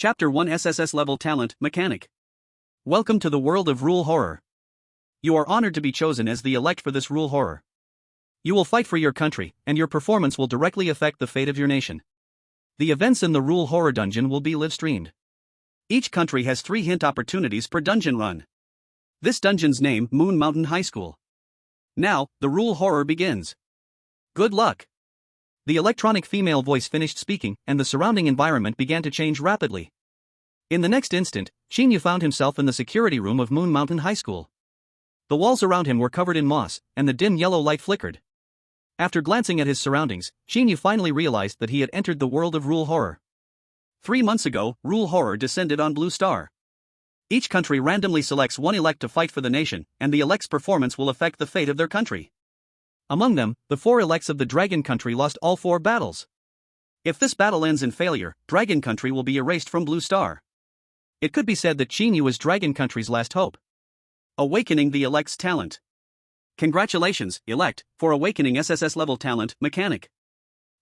Chapter 1 SSS-level talent, mechanic. Welcome to the world of rule horror. You are honored to be chosen as the elect for this rule horror. You will fight for your country, and your performance will directly affect the fate of your nation. The events in the rule horror dungeon will be live-streamed. Each country has 3 hint opportunities per dungeon run. This dungeon's name, Moon Mountain High School. Now, the rule horror begins. Good luck. The electronic female voice finished speaking, and the surrounding environment began to change rapidly. In the next instant, Qin Yu found himself in the security room of Moon Mountain High School. The walls around him were covered in moss, and the dim yellow light flickered. After glancing at his surroundings, Qin Yu finally realized that he had entered the world of rule horror. 3 months ago, rule horror descended on Blue Star. Each country randomly selects one elect to fight for the nation, and the elect's performance will affect the fate of their country. Among them, the 4 elects of the Dragon Country lost all 4 battles. If this battle ends in failure, Dragon Country will be erased from Blue Star. It could be said that Qin Yu is Dragon Country's last hope. Awakening the elect's talent. Congratulations, elect, for awakening SSS-level talent, mechanic.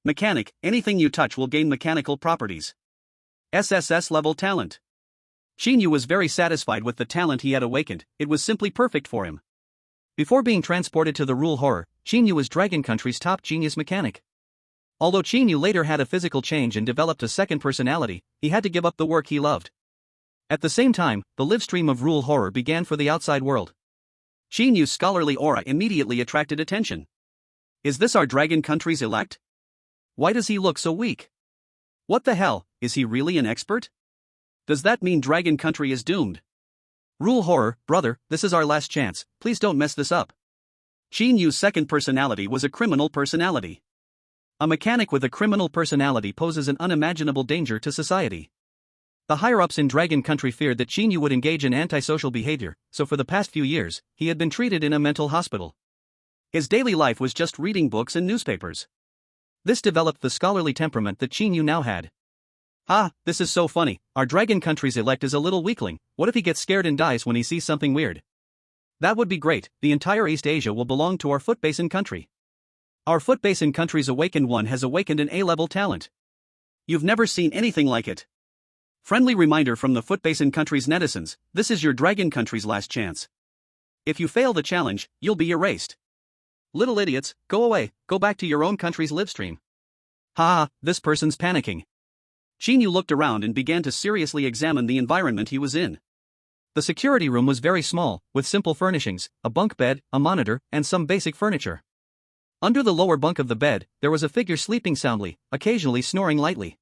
Mechanic, anything you touch will gain mechanical properties. SSS-level talent. Qin Yu was very satisfied with the talent he had awakened, it was simply perfect for him. Before being transported to the rule horror, Qin Yu was Dragon Country's top genius mechanic. Although Qin Yu later had a physical change and developed a second personality, he had to give up the work he loved. At the same time, the live stream of rule horror began for the outside world. Qin Yu's scholarly aura immediately attracted attention. Is this our Dragon Country's elect? Why does he look so weak? What the hell, is he really an expert? Does that mean Dragon Country is doomed? Rule horror, brother, this is our last chance, please don't mess this up. Qin Yu's second personality was a criminal personality. A mechanic with a criminal personality poses an unimaginable danger to society. The higher-ups in Dragon Country feared that Qin Yu would engage in antisocial behavior, so for the past few years, he had been treated in a mental hospital. His daily life was just reading books and newspapers. This developed the scholarly temperament that Qin Yu now had. Ah, this is so funny, our Dragon Country's elect is a little weakling, what if he gets scared and dies when he sees something weird? That would be great, the entire East Asia will belong to our Foot Basin country. Our Foot Basin country's awakened one has awakened an A-level talent. You've never seen anything like it. Friendly reminder from the Foot Basin country's netizens, this is your Dragon Country's last chance. If you fail the challenge, you'll be erased. Little idiots, go away, go back to your own country's livestream. Ha, this person's panicking. Qin Yu looked around and began to seriously examine the environment he was in. The security room was very small, with simple furnishings, a bunk bed, a monitor, and some basic furniture. Under the lower bunk of the bed, there was a figure sleeping soundly, occasionally snoring lightly.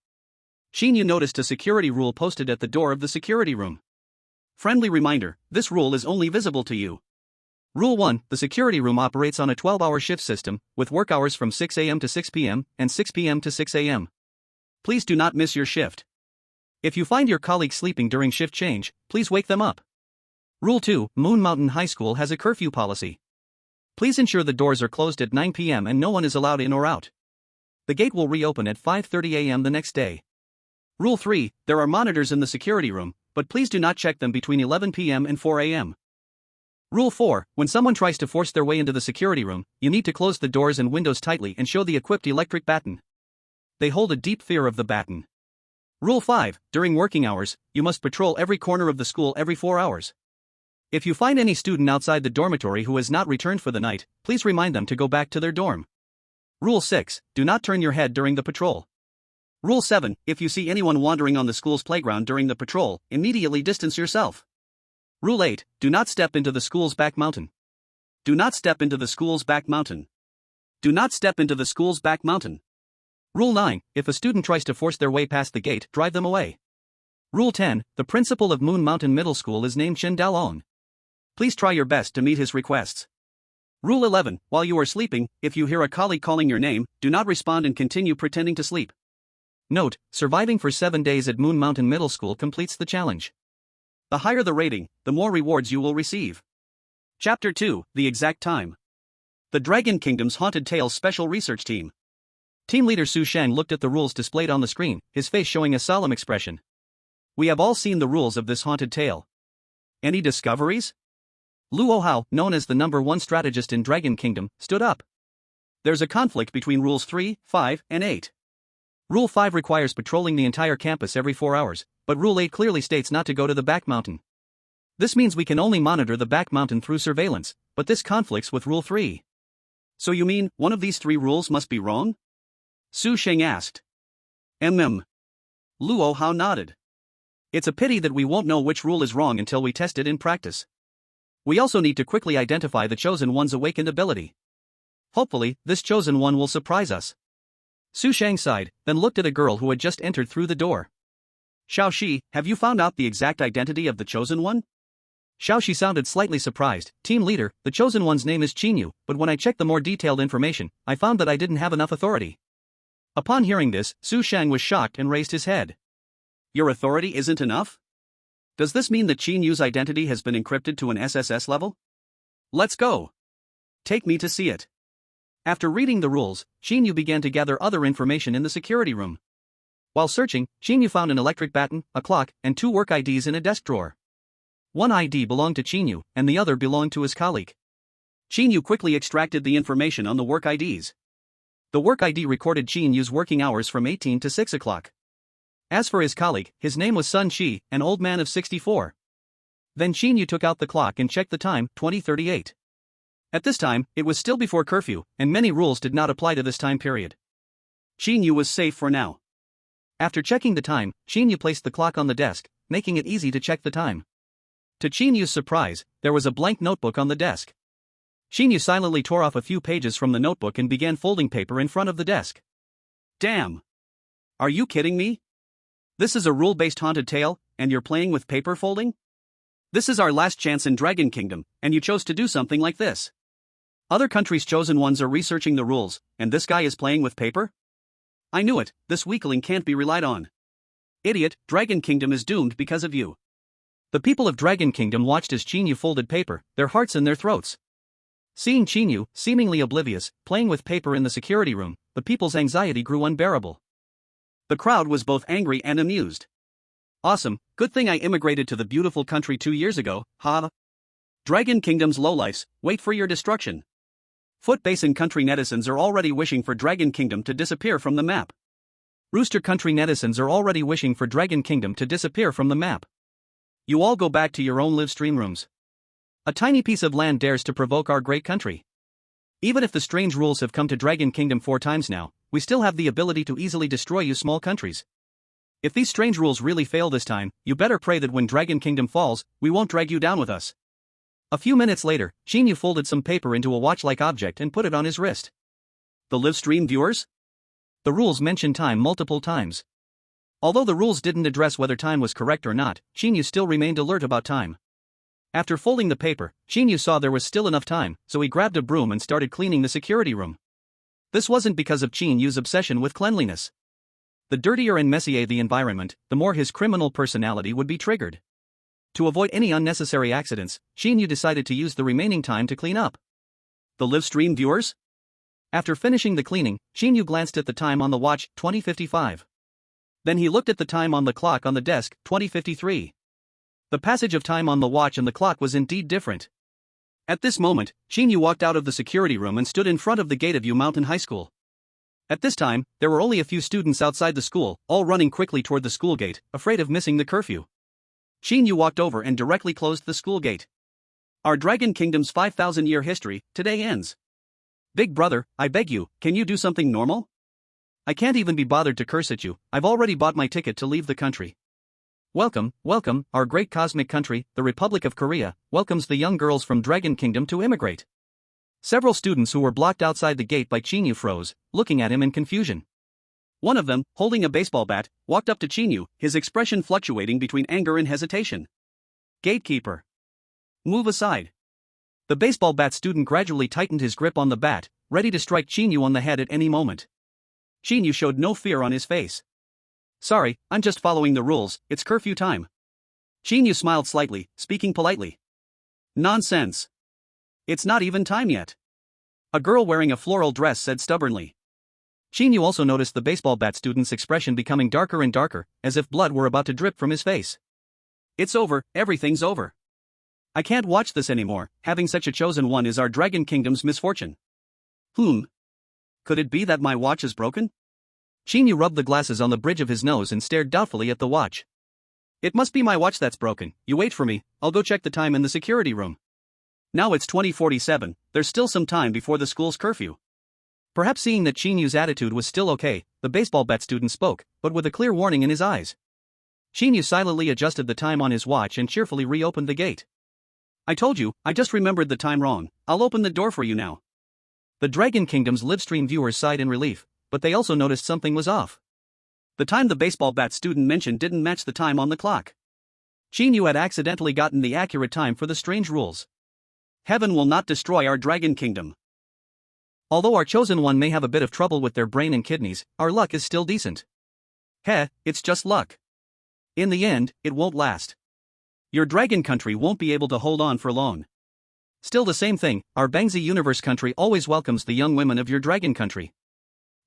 Qin Yu noticed a security rule posted at the door of the security room. Friendly reminder, this rule is only visible to you. Rule 1, the security room operates on a 12-hour shift system, with work hours from 6 a.m. to 6 p.m., and 6 p.m. to 6 a.m. Please do not miss your shift. If you find your colleague sleeping during shift change, please wake them up. Rule 2, Moon Mountain High School has a curfew policy. Please ensure the doors are closed at 9 p.m. and no one is allowed in or out. The gate will reopen at 5:30 a.m. the next day. Rule 3, there are monitors in the security room, but please do not check them between 11 p.m. and 4 a.m. Rule 4, when someone tries to force their way into the security room, you need to close the doors and windows tightly and show the equipped electric baton. They hold a deep fear of the baton. Rule 5, during working hours, you must patrol every corner of the school every 4 hours. If you find any student outside the dormitory who has not returned for the night, please remind them to go back to their dorm. Rule 6, do not turn your head during the patrol. Rule 7, if you see anyone wandering on the school's playground during the patrol, immediately distance yourself. Rule 8, do not step into the school's back mountain. Do not step into the school's back mountain. Do not step into the school's back mountain. Rule 9, if a student tries to force their way past the gate, drive them away. Rule 10, the principal of Moon Mountain Middle School is named Chen Dalong. Please try your best to meet his requests. Rule 11, while you are sleeping, if you hear a colleague calling your name, do not respond and continue pretending to sleep. Note, surviving for 7 days at Moon Mountain Middle School completes the challenge. The higher the rating, the more rewards you will receive. Chapter 2, the exact time. The Dragon Kingdom's Haunted Tales Special Research Team. Team leader Su Shang looked at the rules displayed on the screen, his face showing a solemn expression. We have all seen the rules of this haunted tale. Any discoveries? Luo Hao, known as the #1 strategist in Dragon Kingdom, stood up. There's a conflict between rules 3, 5, and 8. Rule 5 requires patrolling the entire campus every 4 hours, but Rule 8 clearly states not to go to the back mountain. This means we can only monitor the back mountain through surveillance, but this conflicts with Rule 3. So you mean, one of these 3 rules must be wrong? Su Sheng asked. Luo Hao nodded. It's a pity that we won't know which rule is wrong until we test it in practice. We also need to quickly identify the Chosen One's awakened ability. Hopefully, this Chosen One will surprise us. Su Sheng sighed, then looked at a girl who had just entered through the door. Xiaoxi, have you found out the exact identity of the Chosen One? Xiaoxi sounded slightly surprised. Team leader, the Chosen One's name is Qin Yu, but when I checked the more detailed information, I found that I didn't have enough authority. Upon hearing this, Su Sheng was shocked and raised his head. Your authority isn't enough? Does this mean that Qin Yu's identity has been encrypted to an SSS level? Let's go. Take me to see it. After reading the rules, Qin Yu began to gather other information in the security room. While searching, Qin Yu found an electric baton, a clock, and 2 work IDs in a desk drawer. One ID belonged to Qin Yu, and the other belonged to his colleague. Qin Yu quickly extracted the information on the work IDs. The work ID recorded Qin Yu's working hours from 18 to 6 o'clock. As for his colleague, his name was Sun Shi, an old man of 64. Then Qin Yu took out the clock and checked the time, 20:38. At this time, it was still before curfew, and many rules did not apply to this time period. Qin Yu was safe for now. After checking the time, Qin Yu placed the clock on the desk, making it easy to check the time. To Qin Yu's surprise, there was a blank notebook on the desk. Qin Yu silently tore off a few pages from the notebook and began folding paper in front of the desk. Damn! Are you kidding me? This is a rule-based haunted tale, and you're playing with paper folding? This is our last chance in Dragon Kingdom, and you chose to do something like this. Other countries' chosen ones are researching the rules, and this guy is playing with paper? I knew it, this weakling can't be relied on. Idiot, Dragon Kingdom is doomed because of you. The people of Dragon Kingdom watched as Qin Yu folded paper, their hearts in their throats. Seeing Qin Yu, seemingly oblivious, playing with paper in the security room, the people's anxiety grew unbearable. The crowd was both angry and amused. Awesome, good thing I immigrated to the beautiful country 2 years ago, ha! Dragon Kingdom's lowlifes, wait for your destruction. Foot Basin country netizens are already wishing for Dragon Kingdom to disappear from the map. Rooster country netizens are already wishing for Dragon Kingdom to disappear from the map. You all go back to your own live stream rooms. A tiny piece of land dares to provoke our great country. Even if the strange rules have come to Dragon Kingdom 4 times now, we still have the ability to easily destroy you small countries. If these strange rules really fail this time, you better pray that when Dragon Kingdom falls, we won't drag you down with us. A few minutes later, Qin Yu folded some paper into a watch-like object and put it on his wrist. The live stream viewers? The rules mention time multiple times. Although the rules didn't address whether time was correct or not, Qin Yu still remained alert about time. After folding the paper, Qin Yu saw there was still enough time, so he grabbed a broom and started cleaning the security room. This wasn't because of Qin Yu's obsession with cleanliness. The dirtier and messier the environment, the more his criminal personality would be triggered. To avoid any unnecessary accidents, Qin Yu decided to use the remaining time to clean up. The live stream viewers? After finishing the cleaning, Qin Yu glanced at the time on the watch, 20:55. Then he looked at the time on the clock on the desk, 20:53. The passage of time on the watch and the clock was indeed different. At this moment, Qin Yu walked out of the security room and stood in front of the gate of Yu Mountain High School. At this time, there were only a few students outside the school, all running quickly toward the school gate, afraid of missing the curfew. Qin Yu walked over and directly closed the school gate. Our Dragon Kingdom's 5,000-year history today ends. Big brother, I beg you, can you do something normal? I can't even be bothered to curse at you, I've already bought my ticket to leave the country. Welcome, welcome, our great cosmic country, the Republic of Korea, welcomes the young girls from Dragon Kingdom to immigrate. Several students who were blocked outside the gate by Qin Yu froze, looking at him in confusion. One of them, holding a baseball bat, walked up to Qin Yu, his expression fluctuating between anger and hesitation. Gatekeeper. Move aside. The baseball bat student gradually tightened his grip on the bat, ready to strike Qin Yu on the head at any moment. Qin Yu showed no fear on his face. Sorry, I'm just following the rules, it's curfew time. Qin Yu smiled slightly, speaking politely. Nonsense. It's not even time yet. A girl wearing a floral dress said stubbornly. Qin Yu also noticed the baseball bat student's expression becoming darker and darker, as if blood were about to drip from his face. It's over, everything's over. I can't watch this anymore, having such a chosen one is our Dragon Kingdom's misfortune. Could it be that my watch is broken? Qin Yu rubbed the glasses on the bridge of his nose and stared doubtfully at the watch. It must be my watch that's broken. You wait for me, I'll go check the time in the security room. Now it's 20:47, there's still some time before the school's curfew. Perhaps seeing that Qin Yu's attitude was still okay, the baseball bat student spoke, but with a clear warning in his eyes. Qin Yu silently adjusted the time on his watch and cheerfully reopened the gate. I told you, I just remembered the time wrong, I'll open the door for you now. The Dragon Kingdom's livestream viewers sighed in relief, but they also noticed something was off. The time the baseball bat student mentioned didn't match the time on the clock. Qin Yu had accidentally gotten the accurate time for the strange rules. Heaven will not destroy our Dragon Kingdom. Although our chosen one may have a bit of trouble with their brain and kidneys, our luck is still decent. Heh, it's just luck. In the end, it won't last. Your dragon country won't be able to hold on for long. Still the same thing, our Bangzi universe country always welcomes the young women of your dragon country.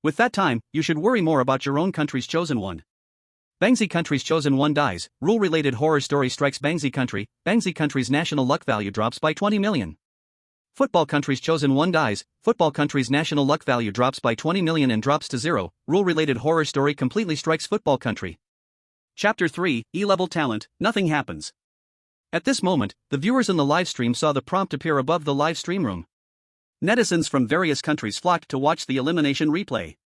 With that time, you should worry more about your own country's chosen one. Bangzi country's chosen one dies, rule-related horror story strikes Bangzi country's national luck value drops by 20 million. Football country's chosen one dies, football country's national luck value drops by 20 million and drops to zero, rule-related horror story completely strikes football country. Chapter 3, E-level talent, nothing happens. At this moment, the viewers in the livestream saw the prompt appear above the live stream room. Netizens from various countries flocked to watch the elimination replay.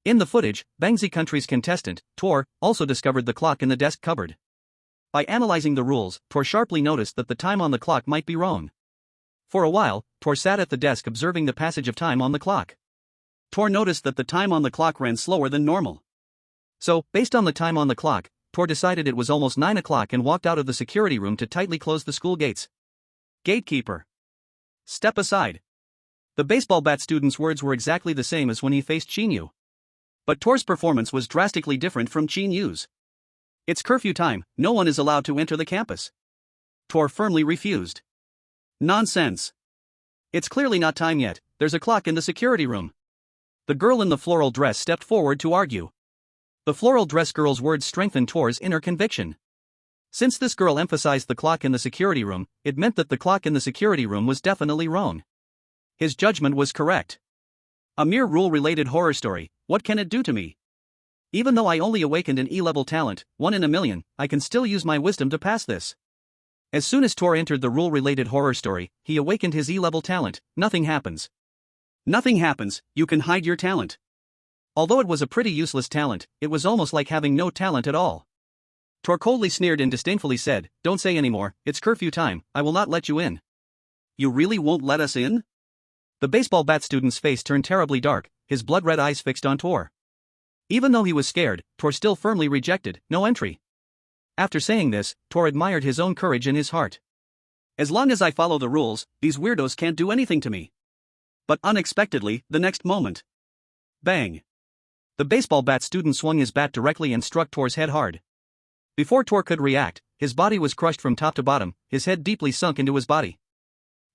In the footage, Bangzi country's contestant, Tor, also discovered the clock in the desk cupboard. By analyzing the rules, Tor sharply noticed that the time on the clock might be wrong. For a while, Tor sat at the desk observing the passage of time on the clock. Tor noticed that the time on the clock ran slower than normal. So, based on the time on the clock, Tor decided it was almost 9 o'clock and walked out of the security room to tightly close the school gates. Gatekeeper. Step aside. The baseball bat student's words were exactly the same as when he faced Qin Yu. But Tor's performance was drastically different from Qin Yu's. It's curfew time, no one is allowed to enter the campus. Tor firmly refused. Nonsense. It's clearly not time yet, there's a clock in the security room. The girl in the floral dress stepped forward to argue. The floral dress girl's words strengthened Tor's inner conviction. Since this girl emphasized the clock in the security room, it meant that the clock in the security room was definitely wrong. His judgment was correct. A mere rule-related horror story, what can it do to me? Even though I only awakened an E-level talent, 1 in a million, I can still use my wisdom to pass this. As soon as Tor entered the rule-related horror story, he awakened his E-level talent. Nothing happens. Nothing happens, you can hide your talent. Although it was a pretty useless talent, it was almost like having no talent at all. Tor coldly sneered and disdainfully said, "Don't say anymore, it's curfew time, I will not let you in." You really won't let us in? The baseball bat student's face turned terribly dark, his blood-red eyes fixed on Tor. Even though he was scared, Tor still firmly rejected, no entry. After saying this, Tor admired his own courage in his heart. As long as I follow the rules, these weirdos can't do anything to me. But unexpectedly, the next moment. Bang! The baseball bat student swung his bat directly and struck Tor's head hard. Before Tor could react, his body was crushed from top to bottom, his head deeply sunk into his body.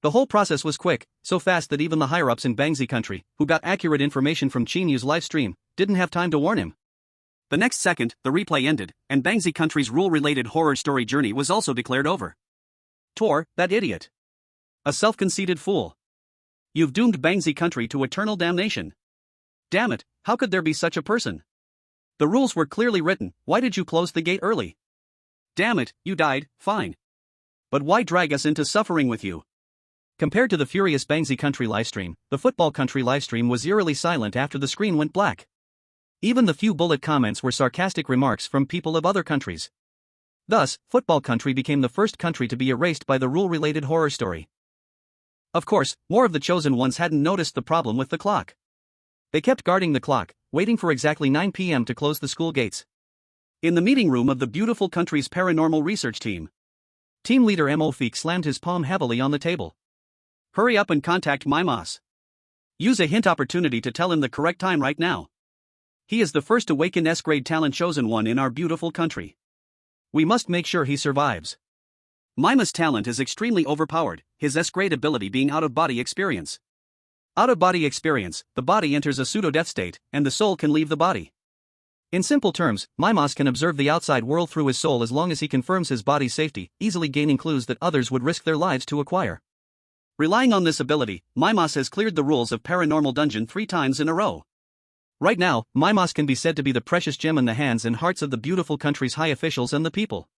The whole process was quick, so fast that even the higher-ups in Bangzi country, who got accurate information from Qin Yu's live stream, didn't have time to warn him. The next second, the replay ended, and Bangzi country's rule-related horror story journey was also declared over. Tor, that idiot. A self-conceited fool. You've doomed Bangzi country to eternal damnation. Damn it, how could there be such a person? The rules were clearly written, why did you close the gate early? Damn it, you died, fine. But why drag us into suffering with you? Compared to the furious Bangzi country livestream, the football country livestream was eerily silent after the screen went black. Even the few bullet comments were sarcastic remarks from people of other countries. Thus, football country became the first country to be erased by the rule-related horror story. Of course, more of the chosen ones hadn't noticed the problem with the clock. They kept guarding the clock, waiting for exactly 9 p.m. to close the school gates. In the meeting room of the beautiful country's paranormal research team, team leader Mo Feek slammed his palm heavily on the table. Hurry up and contact Mimos. Use a hint opportunity to tell him the correct time right now. He is the first awakened S-grade talent chosen one in our beautiful country. We must make sure he survives. Mimos' talent is extremely overpowered, his S-grade ability being out-of-body experience. Out-of-body experience, the body enters a pseudo-death state, and the soul can leave the body. In simple terms, Mimos can observe the outside world through his soul as long as he confirms his body's safety, easily gaining clues that others would risk their lives to acquire. Relying on this ability, Mimos has cleared the rules of Paranormal Dungeon 3 times in a row. Right now, Mimos can be said to be the precious gem in the hands and hearts of the beautiful country's high officials and the people.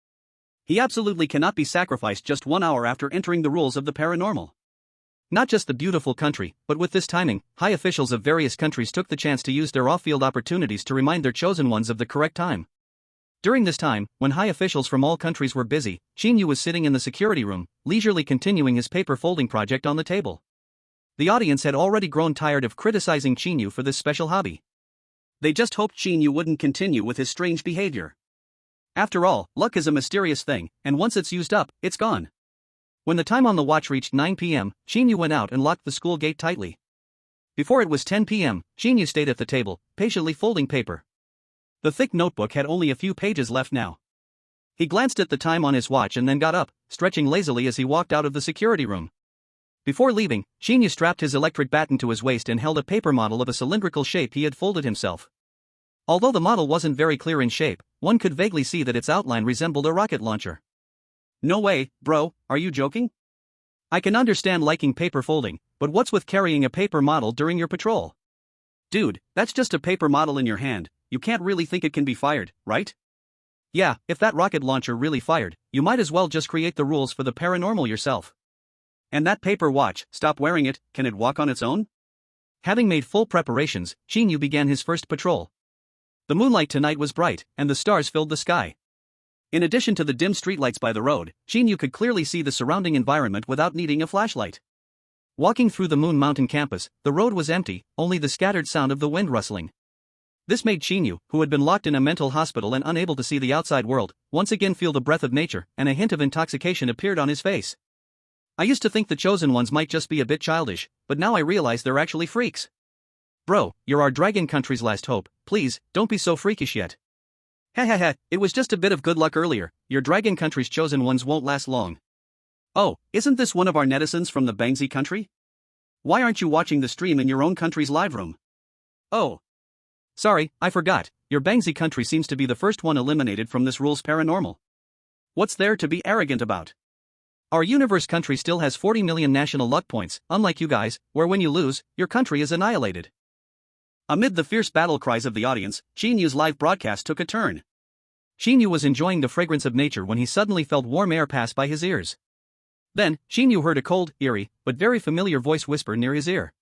He absolutely cannot be sacrificed just 1 hour after entering the rules of the paranormal. Not just the beautiful country, but with this timing, high officials of various countries took the chance to use their off-field opportunities to remind their chosen ones of the correct time. During this time, when high officials from all countries were busy, Qin Yu was sitting in the security room, leisurely continuing his paper folding project on the table. The audience had already grown tired of criticizing Qin Yu for this special hobby. They just hoped Qin Yu wouldn't continue with his strange behavior. After all, luck is a mysterious thing, and once it's used up, it's gone. When the time on the watch reached 9 p.m., Qin Yu went out and locked the school gate tightly. Before it was 10 p.m., Qin Yu stayed at the table, patiently folding paper. The thick notebook had only a few pages left now. He glanced at the time on his watch and then got up, stretching lazily as he walked out of the security room. Before leaving, Qin Yu strapped his electric baton to his waist and held a paper model of a cylindrical shape he had folded himself. Although the model wasn't very clear in shape, one could vaguely see that its outline resembled a rocket launcher. No way, bro, are you joking? I can understand liking paper folding, but what's with carrying a paper model during your patrol? Dude, that's just a paper model in your hand, you can't really think it can be fired, right? Yeah, if that rocket launcher really fired, you might as well just create the rules for the paranormal yourself. And that paper watch, stop wearing it, can it walk on its own? Having made full preparations, Qin Yu began his first patrol. The moonlight tonight was bright, and the stars filled the sky. In addition to the dim streetlights by the road, Qin Yu could clearly see the surrounding environment without needing a flashlight. Walking through the Moon Mountain campus, the road was empty, only the scattered sound of the wind rustling. This made Qin Yu, who had been locked in a mental hospital and unable to see the outside world, once again feel the breath of nature, and a hint of intoxication appeared on his face. I used to think the chosen ones might just be a bit childish, but now I realize they're actually freaks. Bro, you're our dragon country's last hope, please, don't be so freakish yet. Heh, it was just a bit of good luck earlier, your dragon country's chosen ones won't last long. Oh, isn't this one of our netizens from the Bangzi country? Why aren't you watching the stream in your own country's live room? Oh. Sorry, I forgot, your Bangzi country seems to be the first one eliminated from this rules paranormal. What's there to be arrogant about? Our universe country still has 40 million national luck points, unlike you guys, where when you lose, your country is annihilated. Amid the fierce battle cries of the audience, Qin Yu's live broadcast took a turn. Qin Yu was enjoying the fragrance of nature when he suddenly felt warm air pass by his ears. Then, Qin Yu heard a cold, eerie, but very familiar voice whisper near his ear.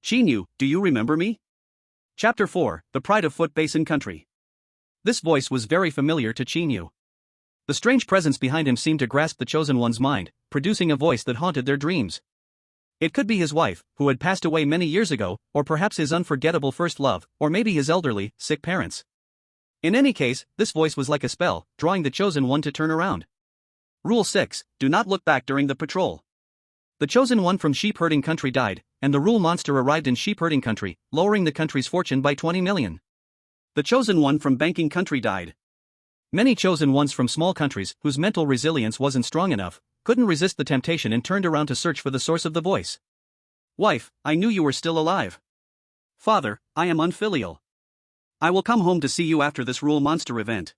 Qin Yu, do you remember me? Chapter 4, The Pride of Foot Basin Country. This voice was very familiar to Qin Yu. The strange presence behind him seemed to grasp the chosen one's mind, producing a voice that haunted their dreams. It could be his wife, who had passed away many years ago, or perhaps his unforgettable first love, or maybe his elderly, sick parents. In any case, this voice was like a spell, drawing the chosen one to turn around. Rule 6, do not look back during the patrol. The chosen one from sheep herding country died, and the rule monster arrived in sheep herding country, lowering the country's fortune by 20 million. The chosen one from banking country died. Many chosen ones from small countries, whose mental resilience wasn't strong enough, couldn't resist the temptation and turned around to search for the source of the voice. Wife, I knew you were still alive. Father, I am unfilial. I will come home to see you after this rule monster event.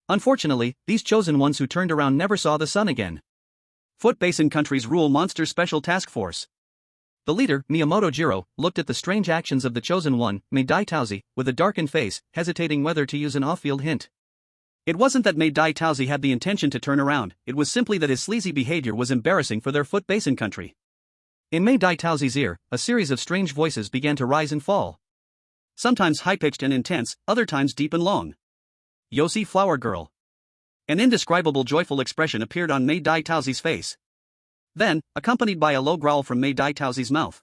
Unfortunately, these chosen ones who turned around never saw the sun again. Foot Basin Country's Rule Monster Special Task Force. The leader, Miyamoto Jiro, looked at the strange actions of the chosen one, Meidai Tauzi, with a darkened face, hesitating whether to use an off-field hint. It wasn't that Meidai Tauzi had the intention to turn around, it was simply that his sleazy behavior was embarrassing for their Foot Basin Country. In Meidai Tauzi's ear, a series of strange voices began to rise and fall. Sometimes high-pitched and intense, other times deep and long. Yosi Flower Girl. An indescribable joyful expression appeared on Meidai Tauzi's face. Then, accompanied by a low growl from Meidai Tauzi's mouth.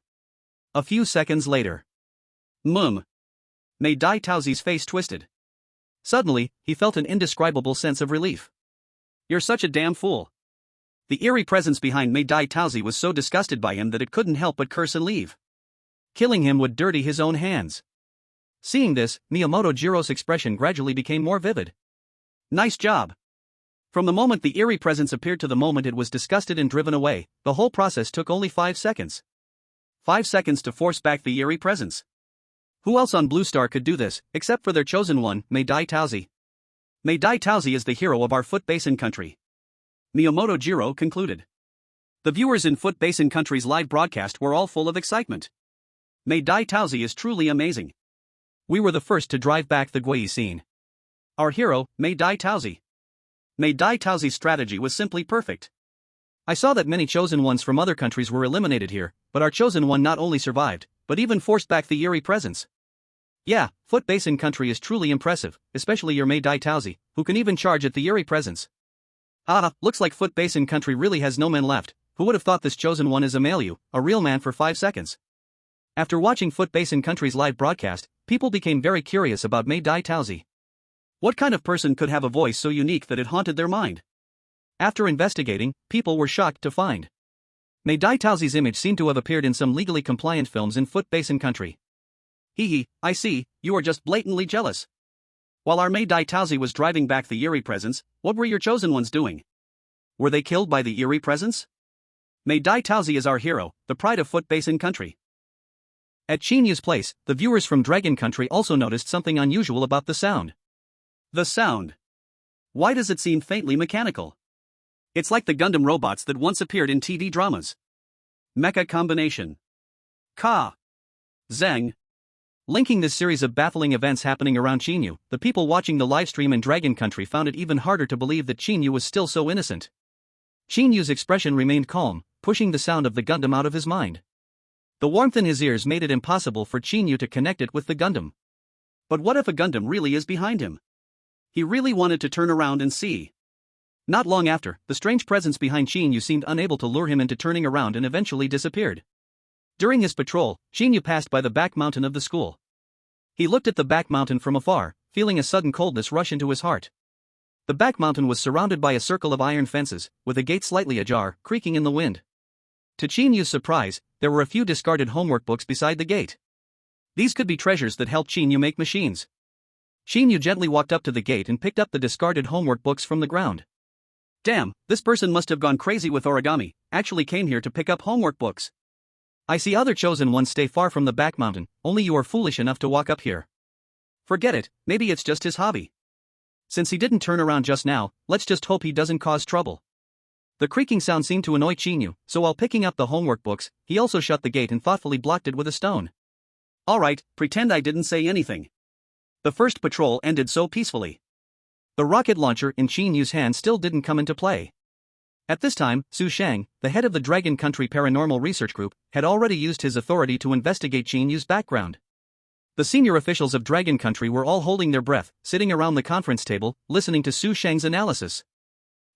A few seconds later. Meidai Tauzi's face twisted. Suddenly, he felt an indescribable sense of relief. You're such a damn fool. The eerie presence behind Meidai Tauzi was so disgusted by him that it couldn't help but curse and leave. Killing him would dirty his own hands. Seeing this, Miyamoto Jiro's expression gradually became more vivid. Nice job. From the moment the eerie presence appeared to the moment it was disgusted and driven away, the whole process took only 5 seconds. 5 seconds to force back the eerie presence. Who else on Blue Star could do this, except for their chosen one, Meidai Tauzi? Meidai Tauzi is the hero of our Foot Basin Country. Miyamoto Jiro concluded. The viewers in Foot Basin Country's live broadcast were all full of excitement. Meidai Tauzi is truly amazing. We were the first to drive back the Gui scene. Our hero, Mei Dai Taozi. Mei Dai Taozi's strategy was simply perfect. I saw that many chosen ones from other countries were eliminated here, but our chosen one not only survived, but even forced back the eerie presence. Yeah, Foot Basin country is truly impressive, especially your Mei Dai Taozi, who can even charge at the eerie presence. Looks like Foot Basin country really has no men left. Who would have thought this chosen one is a Mei Yu, a real man for 5 seconds? After watching Foot Basin country's live broadcast, people became very curious about Mei Dai Taozi. What kind of person could have a voice so unique that it haunted their mind? After investigating, people were shocked to find Mei Dai Taozi's image seemed to have appeared in some legally compliant films in Foot Basin country. I see, you are just blatantly jealous. While our Mei Dai Taozi was driving back the eerie presence, what were your chosen ones doing? Were they killed by the eerie presence? Mei Dai Taozi is our hero, the pride of Foot Basin country. At Qin Yu's place, the viewers from Dragon Country also noticed something unusual about the sound. The sound. Why does it seem faintly mechanical? It's like the Gundam robots that once appeared in TV dramas. Mecha combination. Ka. Zeng. Linking this series of baffling events happening around Qin Yu, the people watching the livestream in Dragon Country found it even harder to believe that Qin Yu was still so innocent. Qin Yu's expression remained calm, pushing the sound of the Gundam out of his mind. The warmth in his ears made it impossible for Qin Yu to connect it with the Gundam. But what if a Gundam really is behind him? He really wanted to turn around and see. Not long after, the strange presence behind Qin Yu seemed unable to lure him into turning around and eventually disappeared. During his patrol, Qin Yu passed by the back mountain of the school. He looked at the back mountain from afar, feeling a sudden coldness rush into his heart. The back mountain was surrounded by a circle of iron fences, with a gate slightly ajar, creaking in the wind. To Qin Yu's surprise, there were a few discarded homework books beside the gate. These could be treasures that helped Qin Yu make machines. Qin Yu gently walked up to the gate and picked up the discarded homework books from the ground. Damn, this person must have gone crazy with origami, actually came here to pick up homework books. I see other chosen ones stay far from the back mountain, only you are foolish enough to walk up here. Forget it, maybe it's just his hobby. Since he didn't turn around just now, let's just hope he doesn't cause trouble. The creaking sound seemed to annoy Qin Yu, so while picking up the homework books, he also shut the gate and thoughtfully blocked it with a stone. Alright, pretend I didn't say anything. The first patrol ended so peacefully. The rocket launcher in Qin Yu's hand still didn't come into play. At this time, Su Shang, the head of the Dragon Country Paranormal Research Group, had already used his authority to investigate Qin Yu's background. The senior officials of Dragon Country were all holding their breath, sitting around the conference table, listening to Su Shang's analysis.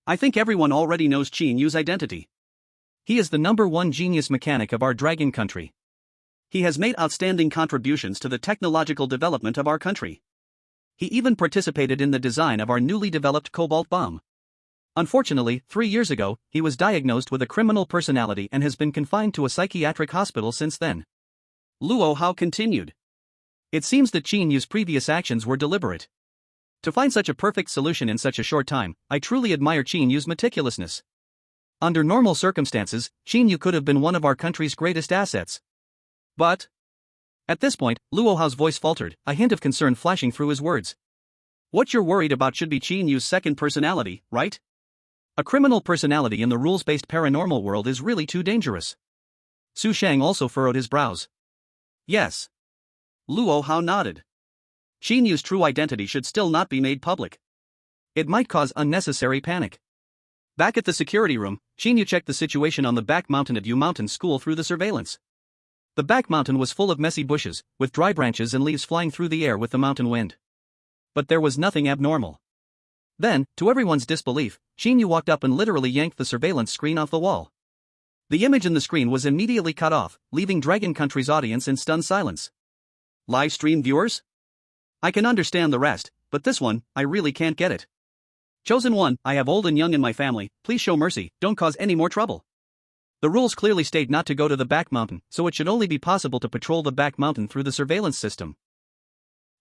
I think everyone already knows Qin Yu's identity. He is the #1 genius mechanic of our Dragon Country. He has made outstanding contributions to the technological development of our country. He even participated in the design of our newly developed cobalt bomb. Unfortunately, 3 years ago, he was diagnosed with a criminal personality and has been confined to a psychiatric hospital since then. Luo Hao continued. It seems that Qin Yu's previous actions were deliberate. To find such a perfect solution in such a short time, I truly admire Qin Yu's meticulousness. Under normal circumstances, Qin Yu could have been one of our country's greatest assets. But... At this point, Luo Hao's voice faltered, a hint of concern flashing through his words. What you're worried about should be Qin Yu's second personality, right? A criminal personality in the rules-based paranormal world is really too dangerous. Su Shang also furrowed his brows. Yes. Luo Hao nodded. Qin Yu's true identity should still not be made public. It might cause unnecessary panic. Back at the security room, Qin Yu checked the situation on the back mountain at Yu Mountain School through the surveillance. The back mountain was full of messy bushes, with dry branches and leaves flying through the air with the mountain wind. But there was nothing abnormal. Then, to everyone's disbelief, Qin Yu walked up and literally yanked the surveillance screen off the wall. The image in the screen was immediately cut off, leaving Dragon Country's audience in stunned silence. Live stream viewers? I can understand the rest, but this one, I really can't get it. Chosen one, I have old and young in my family, please show mercy, don't cause any more trouble. The rules clearly state not to go to the back mountain, so it should only be possible to patrol the back mountain through the surveillance system.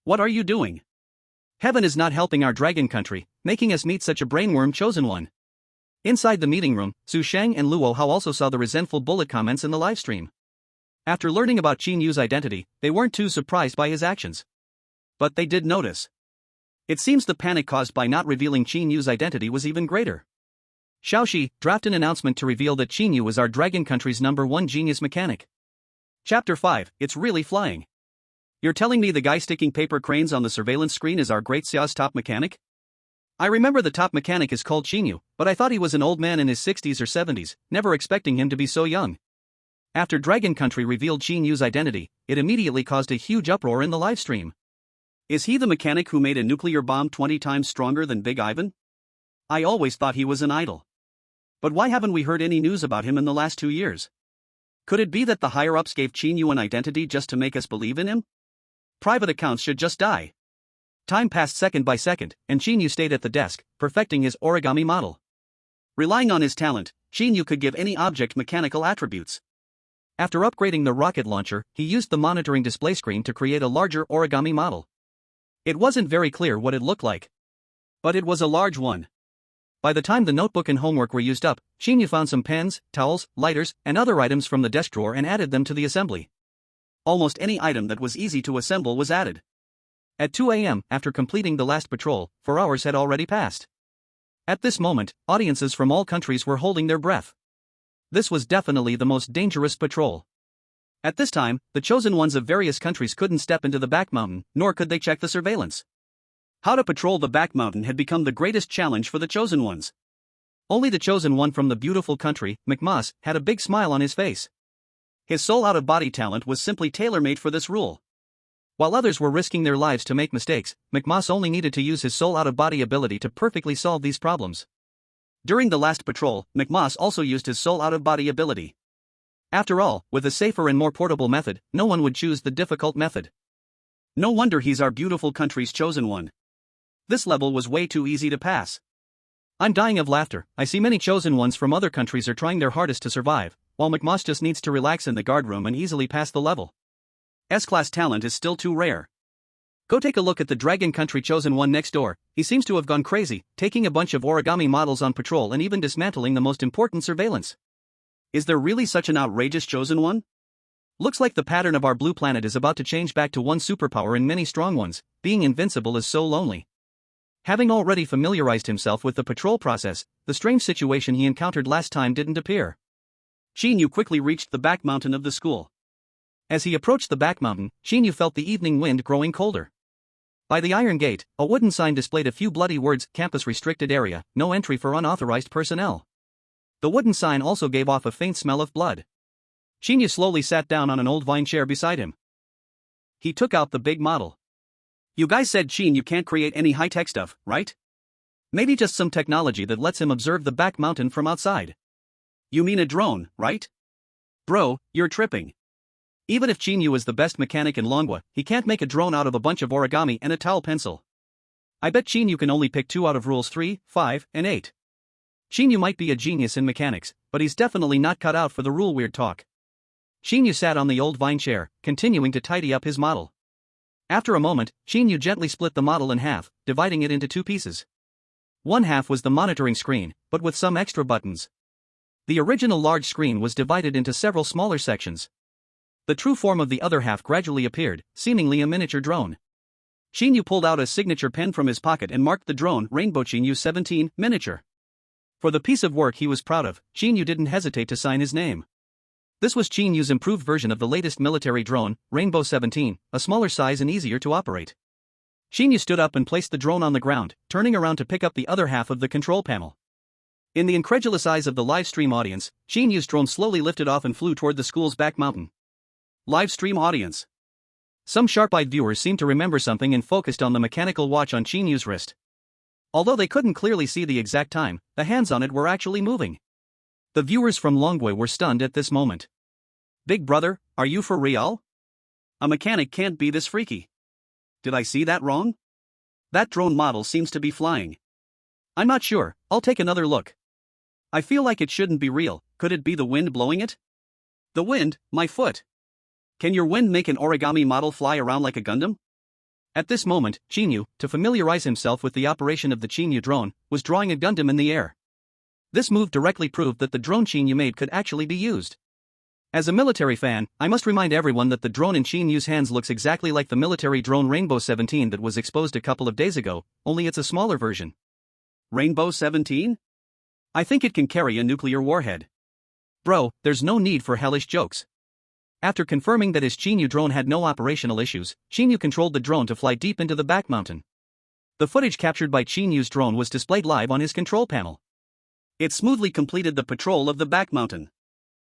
What are you doing? Heaven is not helping our Dragon Country, making us meet such a brainworm chosen one. Inside the meeting room, Su Shang and Luo Hao also saw the resentful bullet comments in the livestream. After learning about Qin Yu's identity, they weren't too surprised by his actions. But they did notice. It seems the panic caused by not revealing Qin Yu's identity was even greater. Xiaoxi, draft an announcement to reveal that Qin Yu is our Dragon Country's #1 genius mechanic. Chapter 5, It's Really Flying. You're telling me the guy sticking paper cranes on the surveillance screen is our great Xiao's top mechanic? I remember the top mechanic is called Qin Yu, but I thought he was an old man in his 60s or 70s, never expecting him to be so young. After Dragon Country revealed Qin Yu's identity, it immediately caused a huge uproar in the livestream. Is he the mechanic who made a nuclear bomb 20 times stronger than Big Ivan? I always thought he was an idol. But why haven't we heard any news about him in the last 2 years? Could it be that the higher-ups gave Qin Yu an identity just to make us believe in him? Private accounts should just die. Time passed second by second, and Qin Yu stayed at the desk, perfecting his origami model. Relying on his talent, Qin Yu could give any object mechanical attributes. After upgrading the rocket launcher, he used the monitoring display screen to create a larger origami model. It wasn't very clear what it looked like, but it was a large one. By the time the notebook and homework were used up, Qin Yu found some pens, towels, lighters, and other items from the desk drawer and added them to the assembly. Almost any item that was easy to assemble was added. At 2 a.m., after completing the last patrol, 4 hours had already passed. At this moment, audiences from all countries were holding their breath. This was definitely the most dangerous patrol. At this time, the chosen ones of various countries couldn't step into the back mountain, nor could they check the surveillance. How to patrol the back mountain had become the greatest challenge for the chosen ones. Only the chosen one from the beautiful country, mechs, had a big smile on his face. His soul out-of-body talent was simply tailor-made for this rule. While others were risking their lives to make mistakes, mechs only needed to use his soul out-of-body ability to perfectly solve these problems. During the last patrol, mechs also used his soul out-of-body ability. After all, with a safer and more portable method, no one would choose the difficult method. No wonder he's our beautiful country's chosen one. This level was way too easy to pass. I'm dying of laughter. I see many chosen ones from other countries are trying their hardest to survive, while mechs just needs to relax in the guard room and easily pass the level. S-class talent is still too rare. Go take a look at the Dragon Country chosen one next door. He seems to have gone crazy, taking a bunch of origami models on patrol and even dismantling the most important surveillance. Is there really such an outrageous chosen one? Looks like the pattern of our blue planet is about to change back to one superpower in many strong ones. Being invincible is so lonely. Having already familiarized himself with the patrol process, the strange situation he encountered last time didn't appear. Qin Yu quickly reached the back mountain of the school. As he approached the back mountain, Qin Yu felt the evening wind growing colder. By the iron gate, a wooden sign displayed a few bloody words: campus restricted area, no entry for unauthorized personnel. The wooden sign also gave off a faint smell of blood. Qin Yu slowly sat down on an old vine chair beside him. He took out the big model. You guys said Qin Yu can't create any high-tech stuff, right? Maybe just some technology that lets him observe the back mountain from outside. You mean a drone, right? Bro, you're tripping. Even if Qin Yu is the best mechanic in Longwa, he can't make a drone out of a bunch of origami and a towel pencil. I bet Qin Yu can only pick 2 out of rules 3, 5, and 8. Qin Yu might be a genius in mechanics, but he's definitely not cut out for the rule weird talk. Qin Yu sat on the old vine chair, continuing to tidy up his model. After a moment, Qin Yu gently split the model in half, dividing it into 2 pieces. One half was the monitoring screen, but with some extra buttons. The original large screen was divided into several smaller sections. The true form of the other half gradually appeared, seemingly a miniature drone. Qin Yu pulled out a signature pen from his pocket and marked the drone Rainbow Qin Yu 17, miniature. For the piece of work he was proud of, Qin Yu didn't hesitate to sign his name. This was Qin Yu's improved version of the latest military drone, Rainbow 17, a smaller size and easier to operate. Qin Yu stood up and placed the drone on the ground, turning around to pick up the other half of the control panel. In the incredulous eyes of the live stream audience, Qin Yu's drone slowly lifted off and flew toward the school's back mountain. Live stream audience. Some sharp-eyed viewers seemed to remember something and focused on the mechanical watch on Qin Yu's wrist. Although they couldn't clearly see the exact time, the hands on it were actually moving. The viewers from Longwei were stunned at this moment. Big brother, are you for real? A mechanic can't be this freaky. Did I see that wrong? That drone model seems to be flying. I'm not sure, I'll take another look. I feel like it shouldn't be real. Could it be the wind blowing it? The wind, my foot. Can your wind make an origami model fly around like a Gundam? At this moment, Qin Yu, to familiarize himself with the operation of the Qin Yu drone, was drawing a Gundam in the air. This move directly proved that the drone Qin Yu made could actually be used. As a military fan, I must remind everyone that the drone in Qin Yu's hands looks exactly like the military drone Rainbow 17 that was exposed a couple of days ago, only it's a smaller version. Rainbow 17? I think it can carry a nuclear warhead. Bro, there's no need for hellish jokes. After confirming that his Qin Yu drone had no operational issues, Qin Yu controlled the drone to fly deep into the back mountain. The footage captured by Qin Yu's drone was displayed live on his control panel. It smoothly completed the patrol of the back mountain.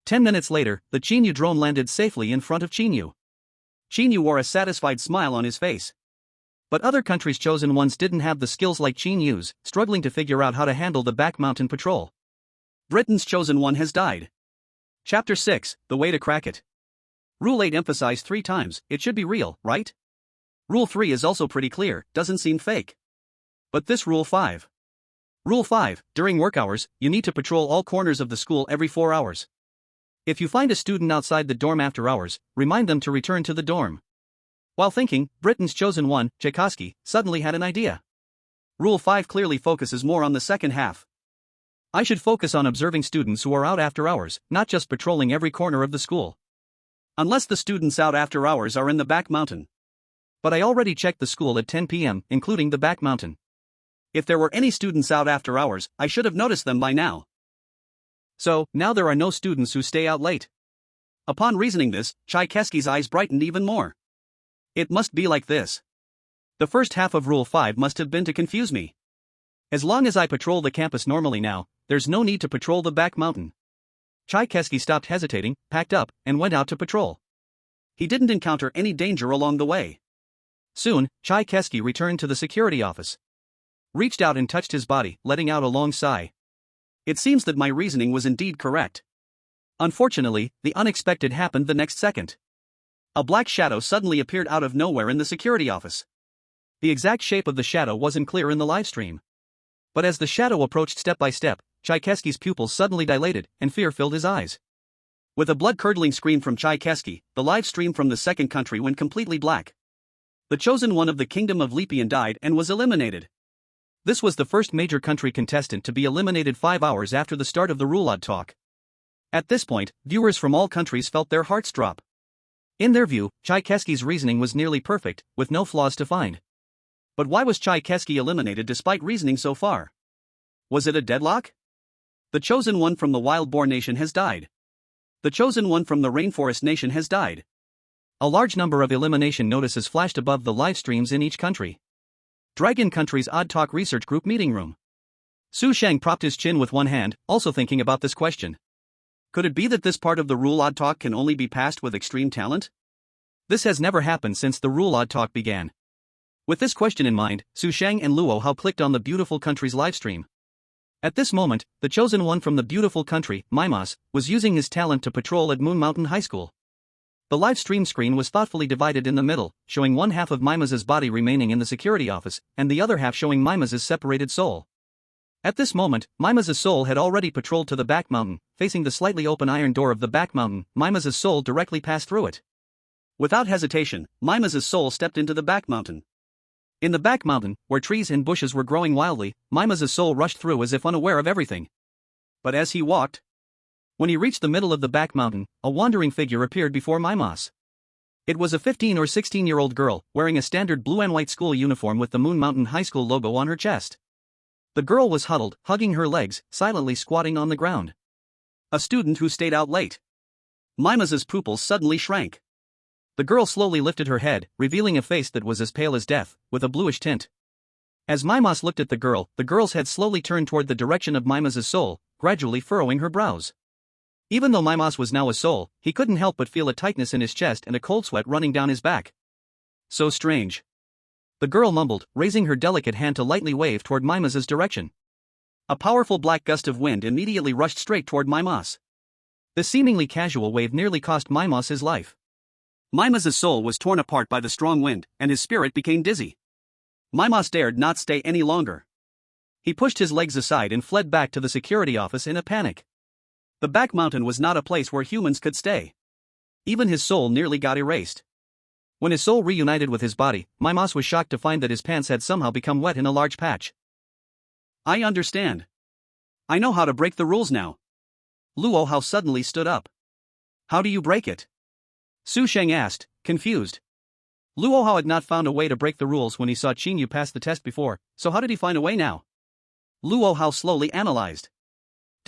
10 minutes later, the Qin Yu drone landed safely in front of Qin Yu. Qin Yu wore a satisfied smile on his face. But other countries' chosen ones didn't have the skills like Qin Yu's, struggling to figure out how to handle the back mountain patrol. Britain's chosen one has died. Chapter 6, The Way to Crack It. Rule 8 emphasized 3 times, it should be real, right? Rule 3 is also pretty clear, doesn't seem fake. But this Rule 5. Rule 5, during work hours, you need to patrol all corners of the school every 4 hours. If you find a student outside the dorm after hours, remind them to return to the dorm. While thinking, Britain's chosen one, Tchaikovsky, suddenly had an idea. Rule 5 clearly focuses more on the second half. I should focus on observing students who are out after hours, not just patrolling every corner of the school. Unless the students out after hours are in the back mountain. But I already checked the school at 10 p.m., including the back mountain. If there were any students out after hours, I should have noticed them by now. So, now there are no students who stay out late. Upon reasoning this, Tchaikovsky's eyes brightened even more. It must be like this. The first half of Rule 5 must have been to confuse me. As long as I patrol the campus normally now, there's no need to patrol the back mountain. Tchaikovsky stopped hesitating, packed up, and went out to patrol. He didn't encounter any danger along the way. Soon, Tchaikovsky returned to the security office. Reached out and touched his body, letting out a long sigh. It seems that my reasoning was indeed correct. Unfortunately, the unexpected happened the next second. A black shadow suddenly appeared out of nowhere in the security office. The exact shape of the shadow wasn't clear in the livestream. But as the shadow approached step by step, Tchaikovsky's pupils suddenly dilated, and fear filled his eyes. With a blood-curdling scream from Tchaikovsky, the live stream from the second country went completely black. The chosen one of the Kingdom of Lepian died and was eliminated. This was the first major country contestant to be eliminated 5 hours after the start of the Rule Odd talk. At this point, viewers from all countries felt their hearts drop. In their view, Tchaikovsky's reasoning was nearly perfect, with no flaws to find. But why was Tchaikovsky eliminated despite reasoning so far? Was it a deadlock? The chosen one from the wild boar nation has died. The chosen one from the rainforest nation has died. A large number of elimination notices flashed above the live streams in each country. Dragon Country's Odd Talk Research Group meeting room. Su Shang propped his chin with one hand, also thinking about this question. Could it be that this part of the Rule Odd Talk can only be passed with extreme talent? This has never happened since the Rule Odd Talk began. With this question in mind, Su Shang and Luo Hao clicked on the Beautiful Country's livestream. At this moment, the chosen one from the Beautiful Country, Mimos, was using his talent to patrol at Moon Mountain High School. The live stream screen was thoughtfully divided in the middle, showing one half of Mimos's body remaining in the security office, and the other half showing Mimos's separated soul. At this moment, Mimos's soul had already patrolled to the back mountain, facing the slightly open iron door of the back mountain. Mimos's soul directly passed through it. Without hesitation, Mimos's soul stepped into the back mountain. In the back mountain, where trees and bushes were growing wildly, Mimos's soul rushed through as if unaware of everything. But as he walked, when he reached the middle of the back mountain, a wandering figure appeared before Mimos. It was a 15 or 16-year-old girl, wearing a standard blue and white school uniform with the Moon Mountain High School logo on her chest. The girl was huddled, hugging her legs, silently squatting on the ground. A student who stayed out late. Mimos's pupils suddenly shrank. The girl slowly lifted her head, revealing a face that was as pale as death, with a bluish tint. As Mimos looked at the girl's head slowly turned toward the direction of Mimos's soul, gradually furrowing her brows. Even though Mimos was now a soul, he couldn't help but feel a tightness in his chest and a cold sweat running down his back. So strange. The girl mumbled, raising her delicate hand to lightly wave toward Mimos's direction. A powerful black gust of wind immediately rushed straight toward Mimos. The seemingly casual wave nearly cost Mimos his life. Mimos's soul was torn apart by the strong wind, and his spirit became dizzy. Mimos dared not stay any longer. He pushed his legs aside and fled back to the security office in a panic. The back mountain was not a place where humans could stay. Even his soul nearly got erased. When his soul reunited with his body, Mimos was shocked to find that his pants had somehow become wet in a large patch. I understand. I know how to break the rules now. Luo Hao suddenly stood up. How do you break it? Su Sheng asked, confused. Luo Hao had not found a way to break the rules when he saw Qin Yu pass the test before, so how did he find a way now? Luo Hao slowly analyzed.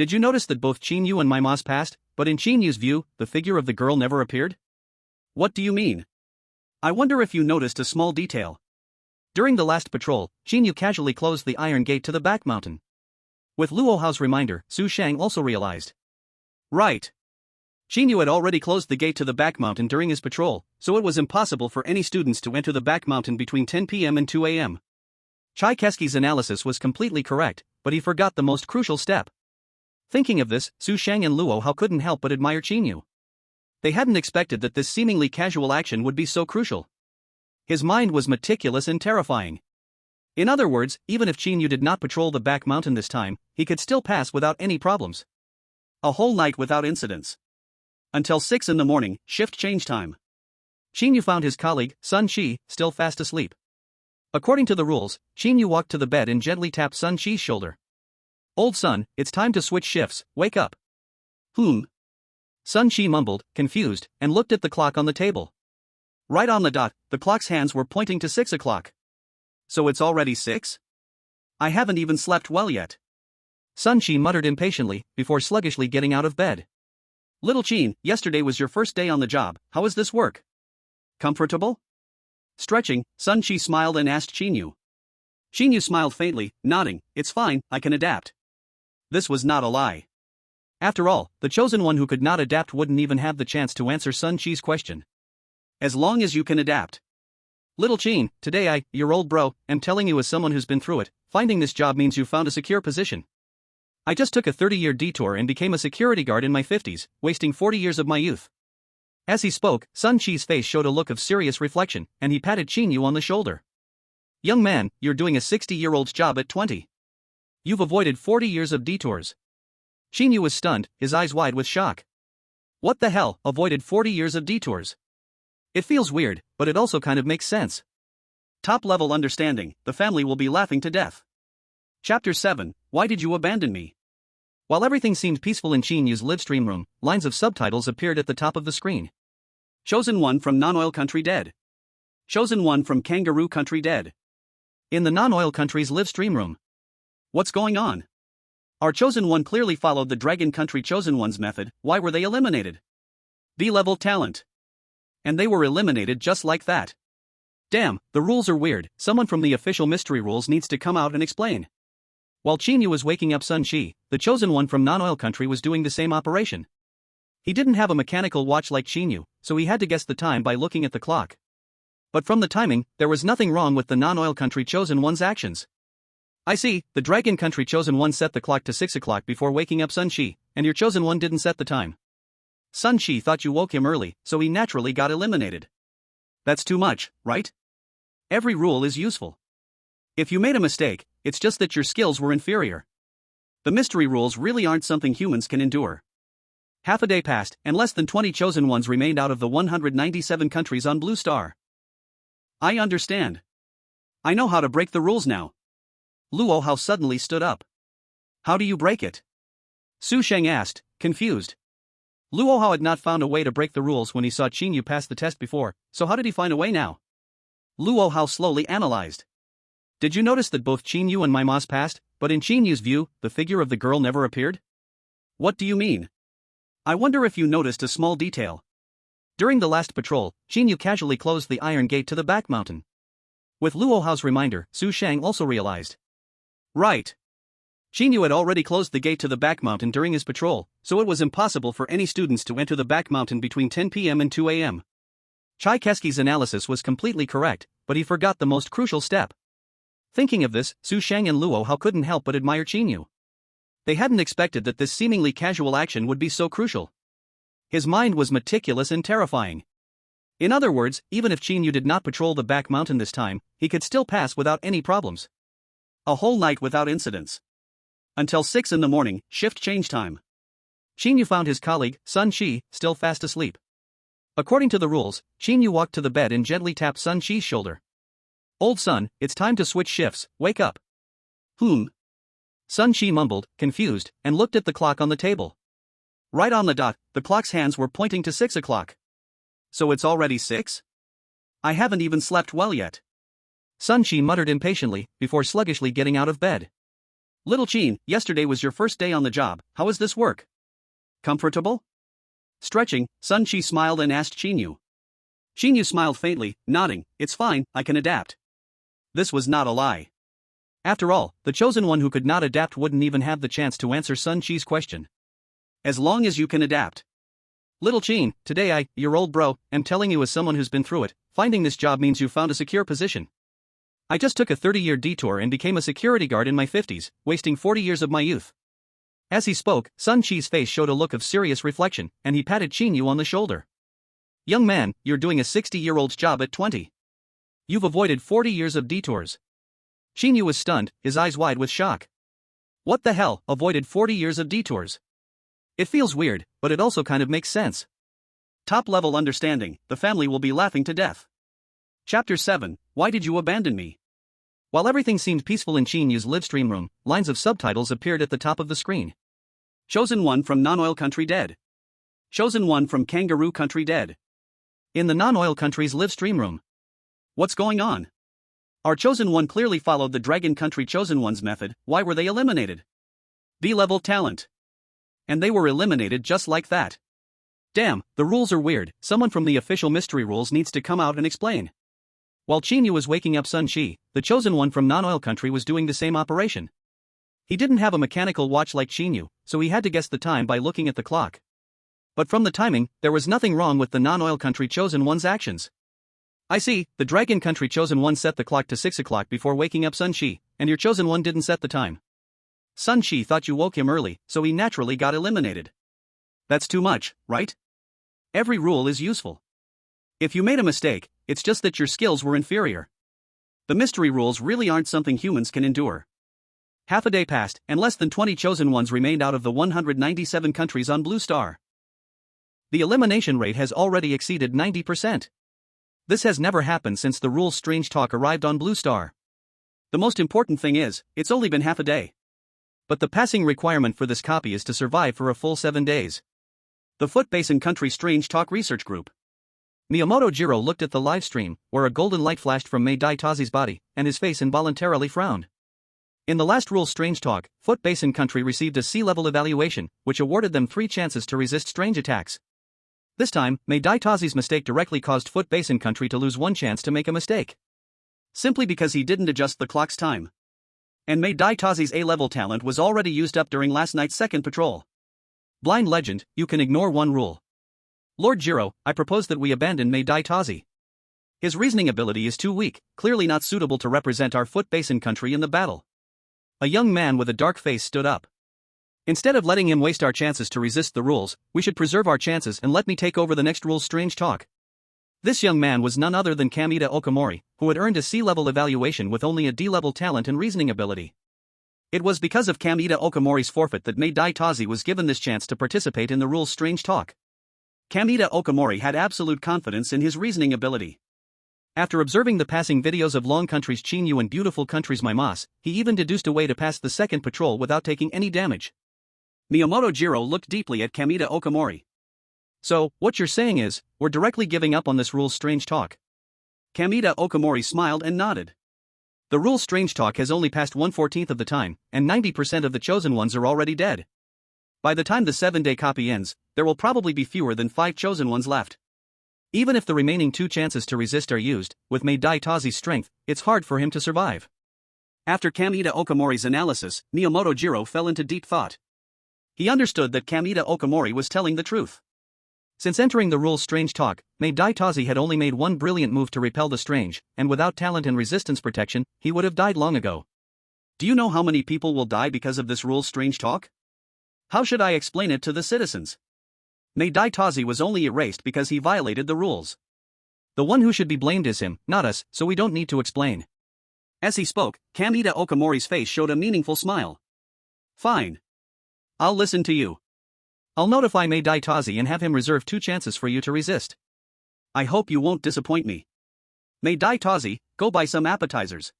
Did you notice that both Qin Yu and Mimos passed, but in Qin Yu's view, the figure of the girl never appeared? What do you mean? I wonder if you noticed a small detail. During the last patrol, Qin Yu casually closed the iron gate to the back mountain. With Luo Hao's reminder, Su Shang also realized. Right. Qin Yu had already closed the gate to the back mountain during his patrol, so it was impossible for any students to enter the back mountain between 10 p.m. and 2 a.m. Chai Keski's analysis was completely correct, but he forgot the most crucial step. Thinking of this, Su Shang and Luo Hao couldn't help but admire Qin Yu. They hadn't expected that this seemingly casual action would be so crucial. His mind was meticulous and terrifying. In other words, even if Qin Yu did not patrol the back mountain this time, he could still pass without any problems. A whole night without incidents. Until 6 in the morning, shift change time. Qin Yu found his colleague, Sun Shi, still fast asleep. According to the rules, Qin Yu walked to the bed and gently tapped Sun Shi's shoulder. Old Sun, it's time to switch shifts, wake up. Sun Shi mumbled, confused, and looked at the clock on the table. Right on the dot, the clock's hands were pointing to 6 o'clock. So it's already 6? I haven't even slept well yet. Sun Shi muttered impatiently, before sluggishly getting out of bed. Little Qin, yesterday was your first day on the job, how is this work? Comfortable? Stretching, Sun Shi smiled and asked Qin Yu. Qin Yu smiled faintly, nodding, it's fine, I can adapt. This was not a lie. After all, the chosen one who could not adapt wouldn't even have the chance to answer Sun Shi's question. As long as you can adapt. Little Qin, today your old bro, am telling you as someone who's been through it, finding this job means you found a secure position. I just took a 30-year detour and became a security guard in my 50s, wasting 40 years of my youth. As he spoke, Sun Shi's face showed a look of serious reflection, and he patted Qin Yu on the shoulder. Young man, you're doing a 60-year-old's job at 20. You've avoided 40 years of detours. Qin Yu was stunned, his eyes wide with shock. What the hell, avoided 40 years of detours? It feels weird, but it also kind of makes sense. Top-level understanding, the family will be laughing to death. Chapter 7, Why Did You Abandon Me? While everything seemed peaceful in Qin Yu's livestream room, lines of subtitles appeared at the top of the screen. Chosen one from non-oil country dead. Chosen one from kangaroo country dead. In the non-oil country's livestream room. What's going on? Our chosen one clearly followed the dragon country chosen one's method, why were they eliminated? B-level talent. And they were eliminated just like that. Damn, the rules are weird, someone from the official mystery rules needs to come out and explain. While Qin Yu was waking up Sun Shi, the chosen one from non-oil country was doing the same operation. He didn't have a mechanical watch like Qin Yu, so he had to guess the time by looking at the clock. But from the timing, there was nothing wrong with the non-oil country chosen one's actions. I see, the dragon country chosen one set the clock to 6 o'clock before waking up Sun Shi, and your chosen one didn't set the time. Sun Shi thought you woke him early, so he naturally got eliminated. That's too much, right? Every rule is useful. If you made a mistake, it's just that your skills were inferior. The mystery rules really aren't something humans can endure. Half a day passed, and less than 20 chosen ones remained out of the 197 countries on Blue Star. I understand. I know how to break the rules now. Luo Hao suddenly stood up. How do you break it? Su Sheng asked, confused. Luo Hao had not found a way to break the rules when he saw Qin Yu pass the test before, so how did he find a way now? Luo Hao slowly analyzed. Did you notice that both Qin Yu and my Mas passed, but in Qin Yu's view, the figure of the girl never appeared? What do you mean? I wonder if you noticed a small detail. During the last patrol, Qin Yu casually closed the iron gate to the back mountain. With Luo Hao's reminder, Su Shang also realized. Right. Qin Yu had already closed the gate to the back mountain during his patrol, so it was impossible for any students to enter the back mountain between 10 p.m. and 2 a.m. Chai Keski's analysis was completely correct, but he forgot the most crucial step. Thinking of this, Su Shang and Luo Hao couldn't help but admire Qin Yu. They hadn't expected that this seemingly casual action would be so crucial. His mind was meticulous and terrifying. In other words, even if Qin Yu did not patrol the back mountain this time, he could still pass without any problems. A whole night without incidents. Until 6 in the morning, shift change time. Qin Yu found his colleague, Sun Shi, still fast asleep. According to the rules, Qin Yu walked to the bed and gently tapped Sun Shi's shoulder. Old Sun, it's time to switch shifts, wake up. Sun Shi mumbled, confused, and looked at the clock on the table. Right on the dot, the clock's hands were pointing to 6 o'clock. So it's already 6? I haven't even slept well yet. Sun Shi muttered impatiently, before sluggishly getting out of bed. Little Qin, yesterday was your first day on the job, how is this work? Comfortable? Stretching, Sun Shi smiled and asked Qin Yu. Qin Yu smiled faintly, nodding, "It's fine, I can adapt." This was not a lie. After all, the chosen one who could not adapt wouldn't even have the chance to answer Sun Chi's question. As long as you can adapt. Little Qin, today your old bro, am telling you as someone who's been through it, finding this job means you found a secure position. I just took a 30-year detour and became a security guard in my 50s, wasting 40 years of my youth. As he spoke, Sun Chi's face showed a look of serious reflection, and he patted Qin Yu on the shoulder. Young man, you're doing a 60-year-old's job at 20. You've avoided 40 years of detours. Qin Yu was stunned, his eyes wide with shock. What the hell, avoided 40 years of detours? It feels weird, but it also kind of makes sense. Top-level understanding, the family will be laughing to death. Chapter 7, Why Did You Abandon Me? While everything seemed peaceful in Qin Yu's livestream room, lines of subtitles appeared at the top of the screen. Chosen one from non-oil country dead. Chosen one from kangaroo country dead. In the non-oil country's livestream room. What's going on? Our chosen one clearly followed the dragon country chosen one's method, why were they eliminated? D-level talent. And they were eliminated just like that. Damn, the rules are weird, someone from the official mystery rules needs to come out and explain. While Qin Yu was waking up Sun Chi, the chosen one from non-oil country was doing the same operation. He didn't have a mechanical watch like Qin Yu, so he had to guess the time by looking at the clock. But from the timing, there was nothing wrong with the non-oil country chosen one's actions. I see, the dragon country chosen one set the clock to 6 o'clock before waking up Sun Chi, and your chosen one didn't set the time. Sun Chi thought you woke him early, so he naturally got eliminated. That's too much, right? Every rule is useful. If you made a mistake, it's just that your skills were inferior. The mystery rules really aren't something humans can endure. Half a day passed, and less than 20 chosen ones remained out of the 197 countries on Blue Star. The elimination rate has already exceeded 90%. This has never happened since the rules Strange Talk arrived on Blue Star. The most important thing is, it's only been half a day. But the passing requirement for this copy is to survive for a full 7 days. The Foot Basin Country Strange Talk Research Group. Miyamoto Jiro looked at the live stream, where a golden light flashed from Mei Daitazi's body, and his face involuntarily frowned. In the last Rules Strange Talk, Foot Basin Country received a sea-level evaluation, which awarded them 3 chances to resist strange attacks. This time, Mei Daitazi's mistake directly caused Foot Basin Country to lose 1 chance to make a mistake. Simply because he didn't adjust the clock's time. And Mei Daitazi's A-level talent was already used up during last night's second patrol. Blind legend, you can ignore one rule. Lord Jiro, I propose that we abandon Mei Daitazi. His reasoning ability is too weak, clearly not suitable to represent our Foot Basin Country in the battle. A young man with a dark face stood up. Instead of letting him waste our chances to resist the rules, we should preserve our chances and let me take over the next Rules Strange Talk. This young man was none other than Kamita Okamori, who had earned a C-level evaluation with only a D-level talent and reasoning ability. It was because of Kamita Okamori's forfeit that Mei Daitazi was given this chance to participate in the Rules Strange Talk. Kamita Okamori had absolute confidence in his reasoning ability. After observing the passing videos of Long Country's Qin Yu and Beautiful Country's Maimas, he even deduced a way to pass the second patrol without taking any damage. Miyamoto Jiro looked deeply at Kamita Okamori. So, what you're saying is, we're directly giving up on this Rules Strange Talk. Kamita Okamori smiled and nodded. The Rules Strange Talk has only passed 1/14 of the time, and 90% of the chosen ones are already dead. By the time the 7-day copy ends, there will probably be fewer than 5 chosen ones left. Even if the remaining 2 chances to resist are used, with Mei Daitazi's strength, it's hard for him to survive. After Kamita Okamori's analysis, Miyamoto Jiro fell into deep thought. He understood that Kamita Okamori was telling the truth. Since entering the Rules Strange Talk, Mei Daitazi had only made one brilliant move to repel the strange, and without talent and resistance protection, he would have died long ago. Do you know how many people will die because of this Rules Strange Talk? How should I explain it to the citizens? Mei Daitazi was only erased because he violated the rules. The one who should be blamed is him, not us, so we don't need to explain. As he spoke, Kamita Okamori's face showed a meaningful smile. Fine. I'll listen to you. I'll notify Mei Daitazi and have him reserve 2 chances for you to resist. I hope you won't disappoint me. Mei Daitazi, go buy some appetizers.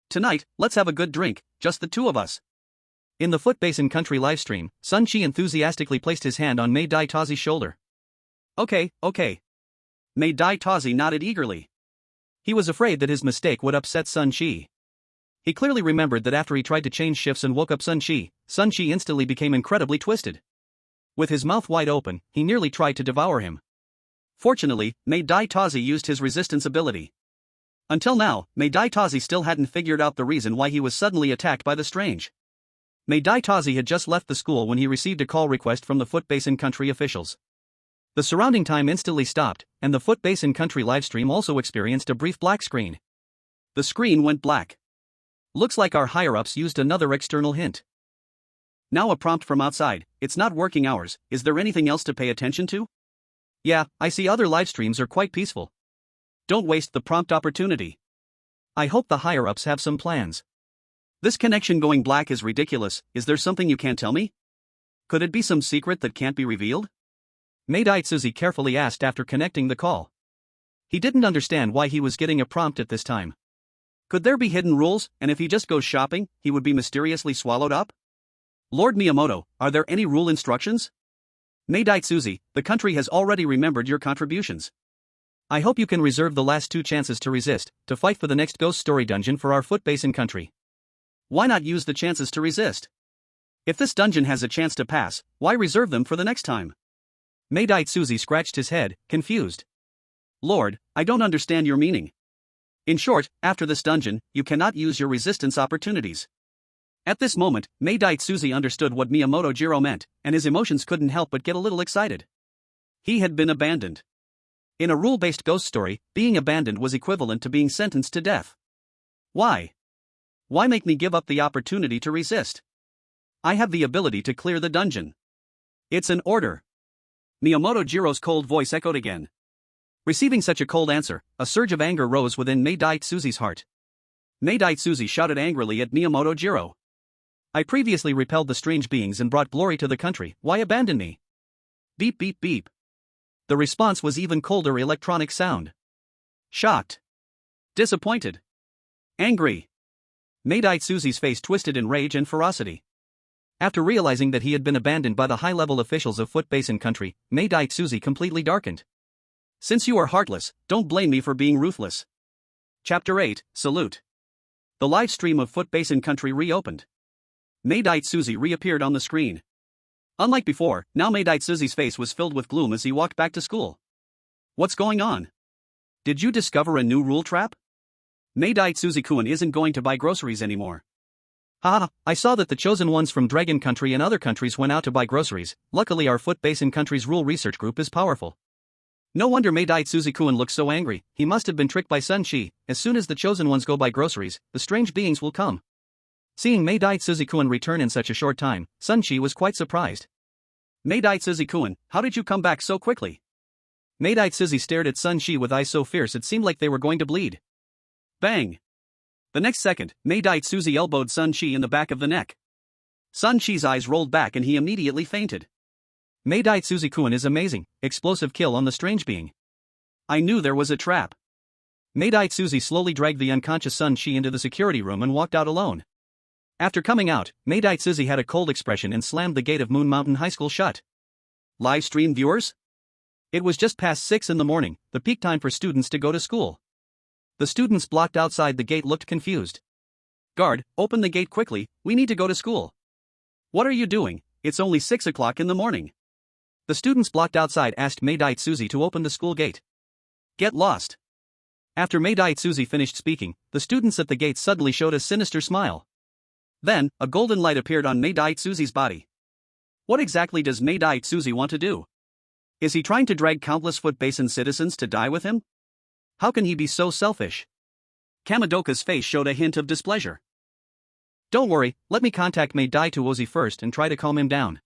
Tonight, let's have a good drink, just the 2 of us. In the Foot Basin Country livestream, Sun Chi enthusiastically placed his hand on Mei Daitazi's shoulder. Okay. Mei Daitazi nodded eagerly. He was afraid that his mistake would upset Sun Chi. He clearly remembered that after he tried to change shifts and woke up Sun Chi instantly became incredibly twisted. With his mouth wide open, he nearly tried to devour him. Fortunately, Meidai Tazi used his resistance ability. Until now, Meidai Tazi still hadn't figured out the reason why he was suddenly attacked by the strange. Meidai Tazi had just left the school when he received a call request from the Foot Basin Country officials. The surrounding time instantly stopped, and the Foot Basin Country livestream also experienced a brief black screen. The screen went black. Looks like our higher-ups used another external hint. Now a prompt from outside: it's not working hours, is there anything else to pay attention to? Yeah, I see other livestreams are quite peaceful. Don't waste the prompt opportunity. I hope the higher-ups have some plans. This connection going black is ridiculous. Is there something you can't tell me? Could it be some secret that can't be revealed? Meidai Tsuzi carefully asked after connecting the call. He didn't understand why he was getting a prompt at this time. Could there be hidden rules, and if he just goes shopping, he would be mysteriously swallowed up? Lord Miyamoto, are there any rule instructions? Meidai Tsuzi, the country has already remembered your contributions. I hope you can reserve the last 2 chances to resist, to fight for the next ghost story dungeon for our Foot Basin country. Why not use the chances to resist? If this dungeon has a chance to pass, why reserve them for the next time? Meidai Tsuzi scratched his head, confused. Lord, I don't understand your meaning. In short, after this dungeon, you cannot use your resistance opportunities. At this moment, Meidai Tsuzi understood what Miyamoto Jiro meant, and his emotions couldn't help but get a little excited. He had been abandoned. In a rule-based ghost story, being abandoned was equivalent to being sentenced to death. Why? Why make me give up the opportunity to resist? I have the ability to clear the dungeon. It's an order. Miyamoto Jiro's cold voice echoed again. Receiving such a cold answer, a surge of anger rose within Meidai Tsuzi's heart. Meidai Tsuzi shouted angrily at Miyamoto Jiro. I previously repelled the strange beings and brought glory to the country, why abandon me? Beep beep beep. The response was even colder electronic sound. Shocked. Disappointed. Angry. Meidai Tsuzi's face twisted in rage and ferocity. After realizing that he had been abandoned by the high-level officials of Foot Basin Country, Meidai Tsuzi completely darkened. Since you are heartless, don't blame me for being ruthless. Chapter 8, Salute. The live stream of Foot Basin Country reopened. Meidai Tsuzi reappeared on the screen. Unlike before, now Meidai Tsuzi's face was filled with gloom as he walked back to school. What's going on? Did you discover a new rule trap? Meidai Tsuzi-kun isn't going to buy groceries anymore. Haha, I saw that the chosen ones from Dragon Country and other countries went out to buy groceries. Luckily our Foot Basin Country's rule research group is powerful. No wonder Meidai Tsuzi-kun looks so angry, he must have been tricked by Sun Shi. As soon as the chosen ones go buy groceries, the strange beings will come. Seeing Meidai Tsuzi-kun return in such a short time, Sun Shi was quite surprised. Meidai Tsuzi-kun, how did you come back so quickly? Meidai Tsuzi stared at Sun Shi with eyes so fierce it seemed like they were going to bleed. Bang! The next second, Meidai Tsuzi elbowed Sun Shi in the back of the neck. Sun Shi's eyes rolled back and he immediately fainted. Meidai Tsuzi-kun is amazing, explosive kill on the strange being. I knew there was a trap. Meidai Tsuzi slowly dragged the unconscious Sun Shi into the security room and walked out alone. After coming out, Meidai Tsuzi had a cold expression and slammed the gate of Moon Mountain High School shut. Live stream viewers? It was just past 6 in the morning, the peak time for students to go to school. The students blocked outside the gate looked confused. Guard, open the gate quickly, we need to go to school. What are you doing? It's only 6 o'clock in the morning. The students blocked outside asked Meidai Tsuzi to open the school gate. Get lost. After Meidai Tsuzi finished speaking, the students at the gate suddenly showed a sinister smile. Then, a golden light appeared on Meidai Tsuzi's body. What exactly does Meidai Tsuzi want to do? Is he trying to drag countless Foot Basin citizens to die with him? How can he be so selfish? Kamadoka's face showed a hint of displeasure. Don't worry, let me contact Meidai Tsuzi first and try to calm him down.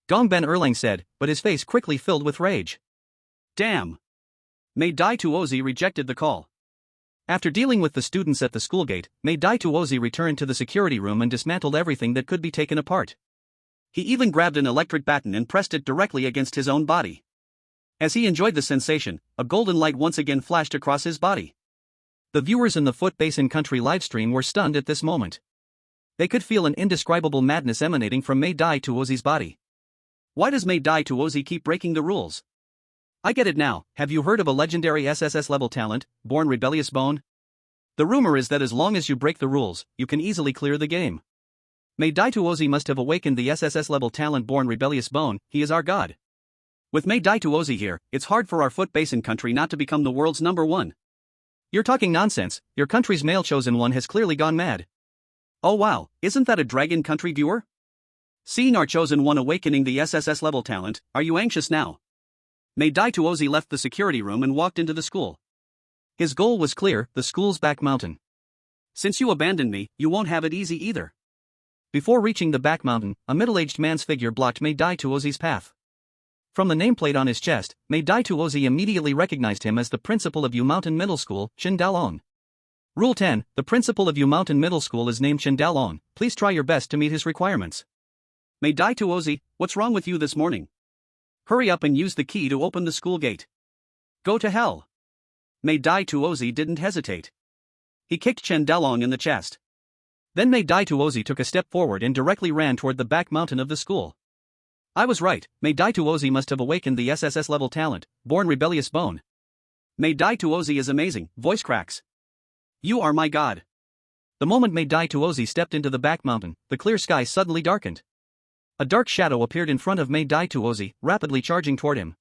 Gongben Erlang said, but his face quickly filled with rage. Damn! Meidai Tsuzi rejected the call. After dealing with the students at the school gate, Meidai Tsuzi returned to the security room and dismantled everything that could be taken apart. He even grabbed an electric baton and pressed it directly against his own body. As he enjoyed the sensation, a golden light once again flashed across his body. The viewers in the Foot Basin Country livestream were stunned at this moment. They could feel an indescribable madness emanating from Meidai Tsuzi's body. Why does Meidai Tsuzi keep breaking the rules? I get it now, have you heard of a legendary SSS-level talent, Born Rebellious Bone? The rumor is that as long as you break the rules, you can easily clear the game. Meidai Tsuzi must have awakened the SSS-level talent Born Rebellious Bone, he is our god. With Mei Dai Tuozi here, it's hard for our foot basin country not to become the world's #1. You're talking nonsense, your country's male chosen one has clearly gone mad. Oh wow, isn't that a dragon country viewer? Seeing our chosen one awakening the SSS-level talent, are you anxious now? Mei Dai Tuozi left the security room and walked into the school. His goal was clear, the school's back mountain. Since you abandoned me, you won't have it easy either. Before reaching the back mountain, a middle-aged man's figure blocked Mei Dai Tuozi's path. From the nameplate on his chest, Mei Dai Tuozi immediately recognized him as the principal of Yu Mountain Middle School, Qin Dalong. Rule 10, the principal of Yu Mountain Middle School is named Qin Dalong, please try your best to meet his requirements. Mei Dai Tuozi, what's wrong with you this morning? Hurry up and use the key to open the school gate. Go to hell. Mei Dai Tuozi didn't hesitate. He kicked Qin Dalong in the chest. Then Mei Dai Tuozi took a step forward and directly ran toward the back mountain of the school. I was right, Mei Dai Tuozi must have awakened the SSS-level talent, born rebellious bone. Mei Dai Tuozi is amazing, voice cracks. You are my god. The moment Mei Dai Tuozi stepped into the back mountain, the clear sky suddenly darkened. A dark shadow appeared in front of Mei Dai Tuozi, rapidly charging toward him.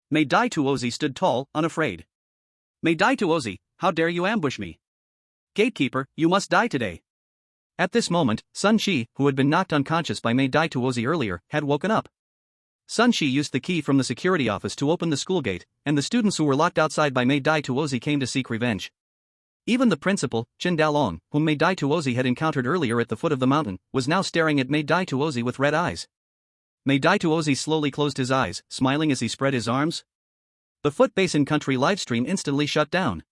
Mei Dai Tuozi stood tall, unafraid. Mei Dai Tuozi, how dare you ambush me? Gatekeeper, you must die today. At this moment, Sun Shi, who had been knocked unconscious by Mei Dai Tuozi earlier, had woken up. Sun Shi used the key from the security office to open the school gate, and the students who were locked outside by Mei Dai Tuozi came to seek revenge. Even the principal, Qin Dalong, whom Mei Dai Tuozi had encountered earlier at the foot of the mountain, was now staring at Mei Dai Tuozi with red eyes. Mei Dai Tuozi slowly closed his eyes, smiling as he spread his arms. The Foot Basin Country livestream instantly shut down.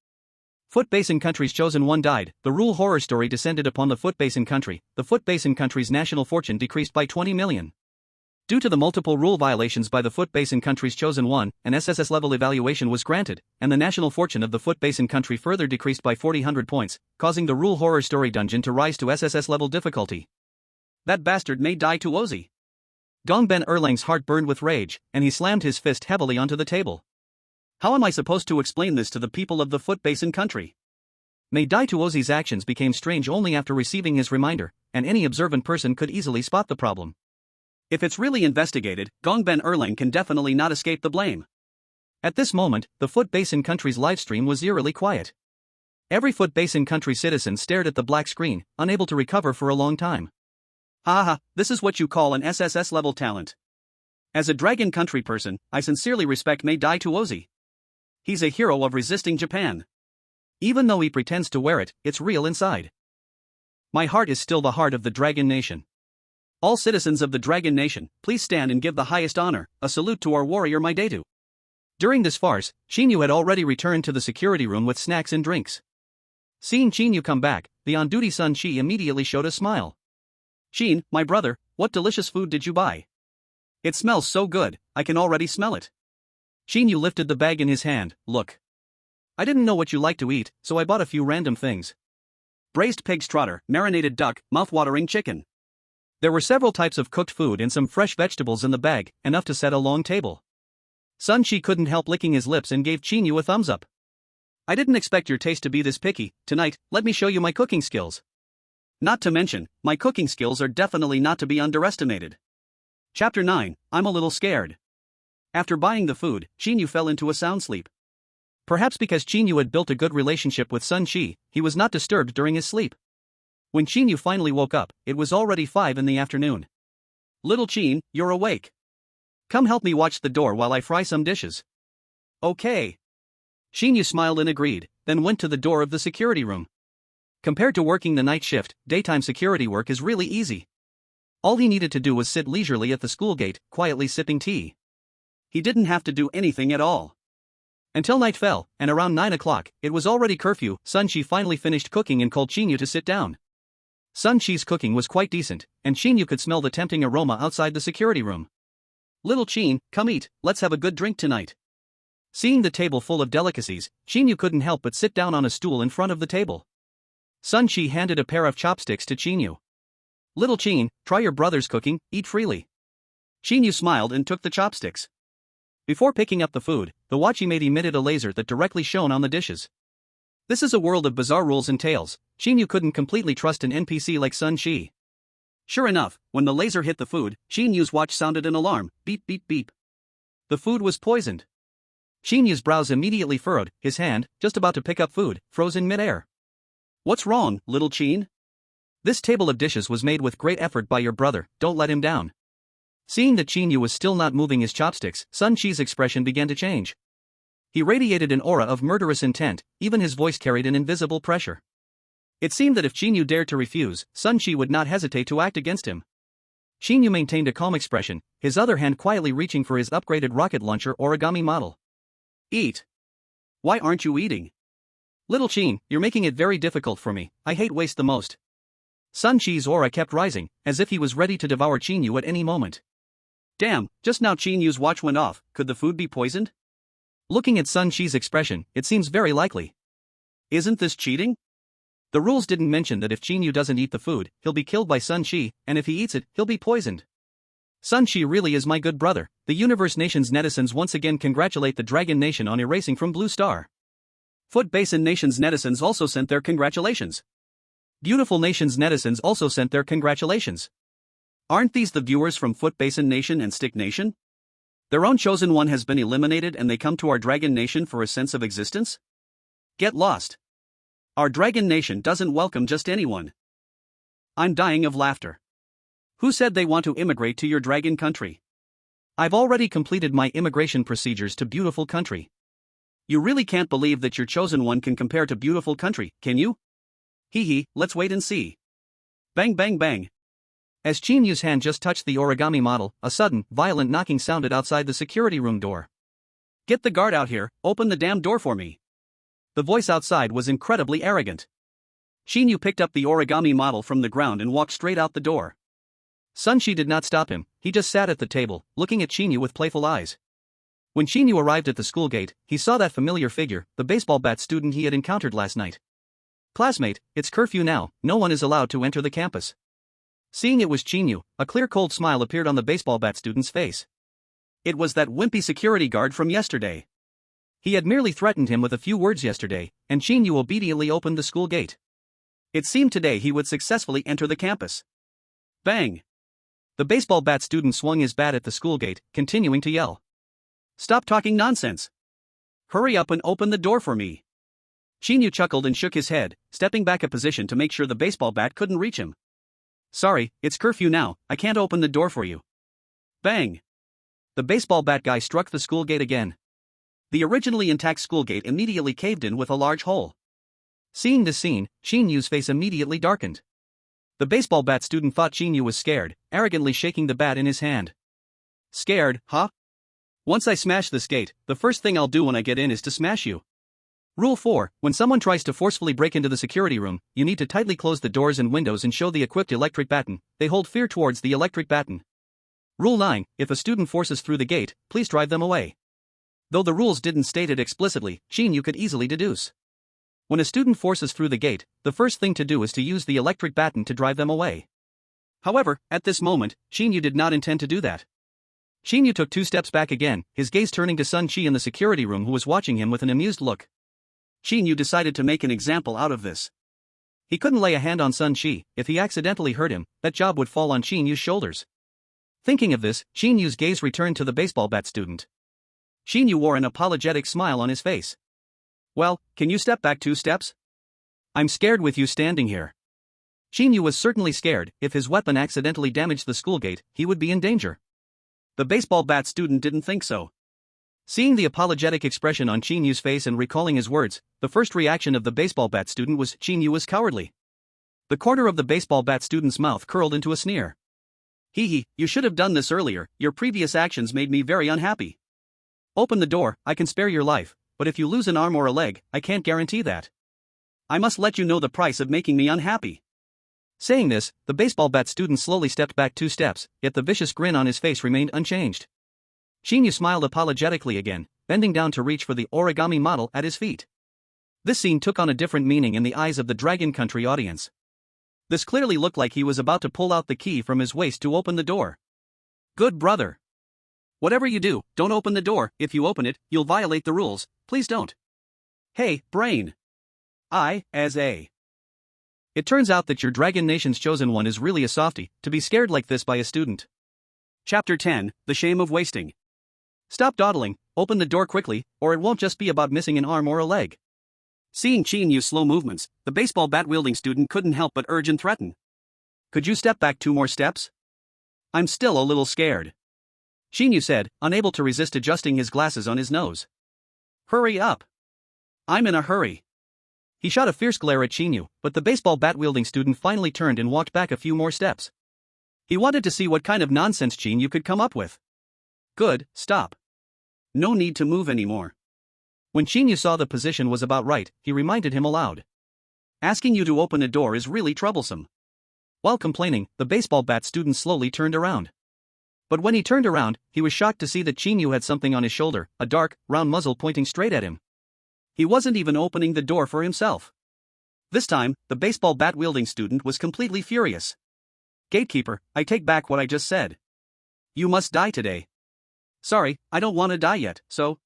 Foot Basin Country's chosen one died, the rule horror story descended upon the Foot Basin Country, the Foot Basin Country's national fortune decreased by 20 million. Due to the multiple rule violations by the Foot Basin Country's chosen one, an SSS-level evaluation was granted, and the national fortune of the Foot Basin Country further decreased by 400 points, causing the rule horror story dungeon to rise to SSS-level difficulty. That bastard Mei Dai Tuozi. Gong Ben Erlang's heart burned with rage, and he slammed his fist heavily onto the table. How am I supposed to explain this to the people of the Foot Basin Country? Mei Dai Tuozi's actions became strange only after receiving his reminder, and any observant person could easily spot the problem. If it's really investigated, Gong Ben Erlang can definitely not escape the blame. At this moment, the Foot Basin Country's livestream was eerily quiet. Every Foot Basin Country citizen stared at the black screen, unable to recover for a long time. Haha, this is what you call an SSS-level talent. As a Dragon Country person, I sincerely respect Mei Dai Tuozi. He's a hero of resisting Japan. Even though he pretends to wear it, it's real inside. My heart is still the heart of the Dragon Nation. All citizens of the Dragon Nation, please stand and give the highest honor, a salute to our warrior Mei Dai Tu. During this farce, Qin Yu had already returned to the security room with snacks and drinks. Seeing Qin Yu come back, the on-duty Sun Shi immediately showed a smile. Qin, my brother, what delicious food did you buy? It smells so good, I can already smell it. Qin Yu lifted the bag in his hand, look. I didn't know what you like to eat, so I bought a few random things. Braised pig's trotter, marinated duck, mouth-watering chicken. There were several types of cooked food and some fresh vegetables in the bag, enough to set a long table. Sun Shi couldn't help licking his lips and gave Qin Yu a thumbs up. I didn't expect your taste to be this picky. Tonight, let me show you my cooking skills. Not to mention, my cooking skills are definitely not to be underestimated. Chapter 9, I'm a little scared. After buying the food, Qin Yu fell into a sound sleep. Perhaps because Qin Yu had built a good relationship with Sun Shi, he was not disturbed during his sleep. When Qin Yu finally woke up, it was already 5 in the afternoon. Little Qin, you're awake. Come help me watch the door while I fry some dishes. Okay. Qin Yu smiled and agreed, then went to the door of the security room. Compared to working the night shift, daytime security work is really easy. All he needed to do was sit leisurely at the school gate, quietly sipping tea. He didn't have to do anything at all. Until night fell, and around 9 o'clock, it was already curfew. Sun Shi finally finished cooking and called Qin Yu to sit down. Sun Shi's cooking was quite decent, and Qin Yu could smell the tempting aroma outside the security room. Little Qin, come eat, let's have a good drink tonight. Seeing the table full of delicacies, Qin Yu couldn't help but sit down on a stool in front of the table. Sun Shi handed a pair of chopsticks to Qin Yu. Little Qin, try your brother's cooking, eat freely. Qin Yu smiled and took the chopsticks. Before picking up the food, the watchmate emitted a laser that directly shone on the dishes. This is a world of bizarre rules and tales. Qin Yu couldn't completely trust an NPC like Sun Shi. Sure enough, when the laser hit the food, Qin Yu's watch sounded an alarm, beep beep beep. The food was poisoned. Qin Yu's brows immediately furrowed, his hand, just about to pick up food, froze in midair. What's wrong, little Qin? This table of dishes was made with great effort by your brother, don't let him down. Seeing that Qin Yu was still not moving his chopsticks, Sun Qi's expression began to change. He radiated an aura of murderous intent, even his voice carried an invisible pressure. It seemed that if Qin Yu dared to refuse, Sun Qi would not hesitate to act against him. Qin Yu maintained a calm expression, his other hand quietly reaching for his upgraded rocket launcher origami model. Eat. Why aren't you eating? Little Qin, you're making it very difficult for me, I hate waste the most. Sun Qi's aura kept rising, as if he was ready to devour Qin Yu at any moment. Damn, just now Qin Yu's watch went off, could the food be poisoned? Looking at Sun Qi's expression, it seems very likely. Isn't this cheating? The rules didn't mention that if Qin Yu doesn't eat the food, he'll be killed by Sun Qi, and if he eats it, he'll be poisoned. Sun Qi really is my good brother. The Universe Nation's netizens once again congratulate the Dragon Nation on erasing from Blue Star. Foot Basin Nation's netizens also sent their congratulations. Beautiful Nation's netizens also sent their congratulations. Aren't these the viewers from Foot Basin Nation and Stick Nation? Their own chosen one has been eliminated and they come to our Dragon Nation for a sense of existence? Get lost. Our Dragon Nation doesn't welcome just anyone. I'm dying of laughter. Who said they want to immigrate to your dragon country? I've already completed my immigration procedures to beautiful country. You really can't believe that your chosen one can compare to beautiful country, can you? Hee hee, let's wait and see. Bang bang bang. As Qin Yu's hand just touched the origami model, a sudden, violent knocking sounded outside the security room door. Get the guard out here, open the damn door for me. The voice outside was incredibly arrogant. Qin Yu picked up the origami model from the ground and walked straight out the door. Sun Qi did not stop him, he just sat at the table, looking at Qin Yu with playful eyes. When Qin Yu arrived at the school gate, he saw that familiar figure, the baseball bat student he had encountered last night. Classmate, it's curfew now, no one is allowed to enter the campus. Seeing it was Qin Yu, a clear cold smile appeared on the baseball bat student's face. It was that wimpy security guard from yesterday. He had merely threatened him with a few words yesterday, and Qin Yu obediently opened the school gate. It seemed today he would successfully enter the campus. Bang! The baseball bat student swung his bat at the school gate, continuing to yell. Stop talking nonsense! Hurry up and open the door for me! Qin Yu chuckled and shook his head, stepping back a position to make sure the baseball bat couldn't reach him. Sorry, it's curfew now, I can't open the door for you. Bang! The baseball bat guy struck the school gate again. The originally intact school gate immediately caved in with a large hole. Seeing this scene, Qin Yu's face immediately darkened. The baseball bat student thought Qin Yu was scared, arrogantly shaking the bat in his hand. Scared, huh? Once I smash this gate, the first thing I'll do when I get in is to smash you. Rule 4, when someone tries to forcefully break into the security room, you need to tightly close the doors and windows and show the equipped electric baton, they hold fear towards the electric baton. Rule 9, if a student forces through the gate, please drive them away. Though the rules didn't state it explicitly, Qin Yu could easily deduce. When a student forces through the gate, the first thing to do is to use the electric baton to drive them away. However, at this moment, Qin Yu did not intend to do that. Qin Yu took 2 steps back again, his gaze turning to Sun Qi in the security room who was watching him with an amused look. Qin Yu decided to make an example out of this. He couldn't lay a hand on Sun Qi, if he accidentally hurt him, that job would fall on Qin Yu's shoulders. Thinking of this, Qin Yu's gaze returned to the baseball bat student. Qin Yu wore an apologetic smile on his face. Well, can you step back 2 steps? I'm scared with you standing here. Qin Yu was certainly scared, if his weapon accidentally damaged the school gate, he would be in danger. The baseball bat student didn't think so. Seeing the apologetic expression on Qin Yu's face and recalling his words, the first reaction of the baseball bat student was Qin Yu was cowardly. The corner of the baseball bat student's mouth curled into a sneer. Hee hee, you should have done this earlier, your previous actions made me very unhappy. Open the door, I can spare your life, but if you lose an arm or a leg, I can't guarantee that. I must let you know the price of making me unhappy. Saying this, the baseball bat student slowly stepped back 2 steps, yet the vicious grin on his face remained unchanged. Qin Yu smiled apologetically again, bending down to reach for the origami model at his feet. This scene took on a different meaning in the eyes of the Dragon Country audience. This clearly looked like he was about to pull out the key from his waist to open the door. Good brother. Whatever you do, don't open the door, if you open it, you'll violate the rules, please don't. Hey, brain. It turns out that your Dragon Nation's chosen one is really a softie, to be scared like this by a student. Chapter 10, The Shame of Wasting. Stop dawdling, open the door quickly, or it won't just be about missing an arm or a leg. Seeing Qin Yu's slow movements, the baseball bat-wielding student couldn't help but urge and threaten. Could you step back 2 more steps? I'm still a little scared. Qin Yu said, unable to resist adjusting his glasses on his nose. Hurry up. I'm in a hurry. He shot a fierce glare at Qin Yu, but the baseball bat-wielding student finally turned and walked back a few more steps. He wanted to see what kind of nonsense Qin Yu could come up with. Good, stop. No need to move anymore. When Qin Yu saw the position was about right, he reminded him aloud. Asking you to open a door is really troublesome. While complaining, the baseball bat student slowly turned around. But when he turned around, he was shocked to see that Qin Yu had something on his shoulder, a dark, round muzzle pointing straight at him. He wasn't even opening the door for himself. This time, the baseball bat-wielding student was completely furious. Gatekeeper, I take back what I just said. You must die today. Sorry, I don't want to die yet, so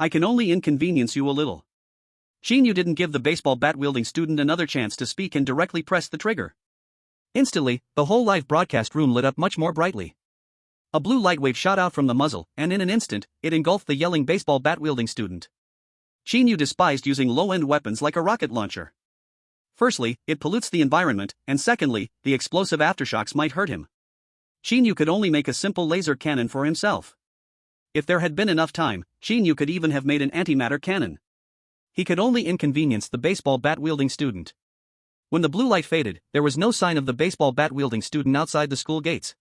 I can only inconvenience you a little. Qin Yu didn't give the baseball bat-wielding student another chance to speak and directly pressed the trigger. Instantly, the whole live broadcast room lit up much more brightly. A blue light wave shot out from the muzzle, and in an instant, it engulfed the yelling baseball bat-wielding student. Qin Yu despised using low-end weapons like a rocket launcher. Firstly, it pollutes the environment, and secondly, the explosive aftershocks might hurt him. Qin Yu could only make a simple laser cannon for himself. If there had been enough time, Qin Yu could even have made an antimatter cannon. He could only inconvenience the baseball bat-wielding student. When the blue light faded, there was no sign of the baseball bat-wielding student outside the school gates.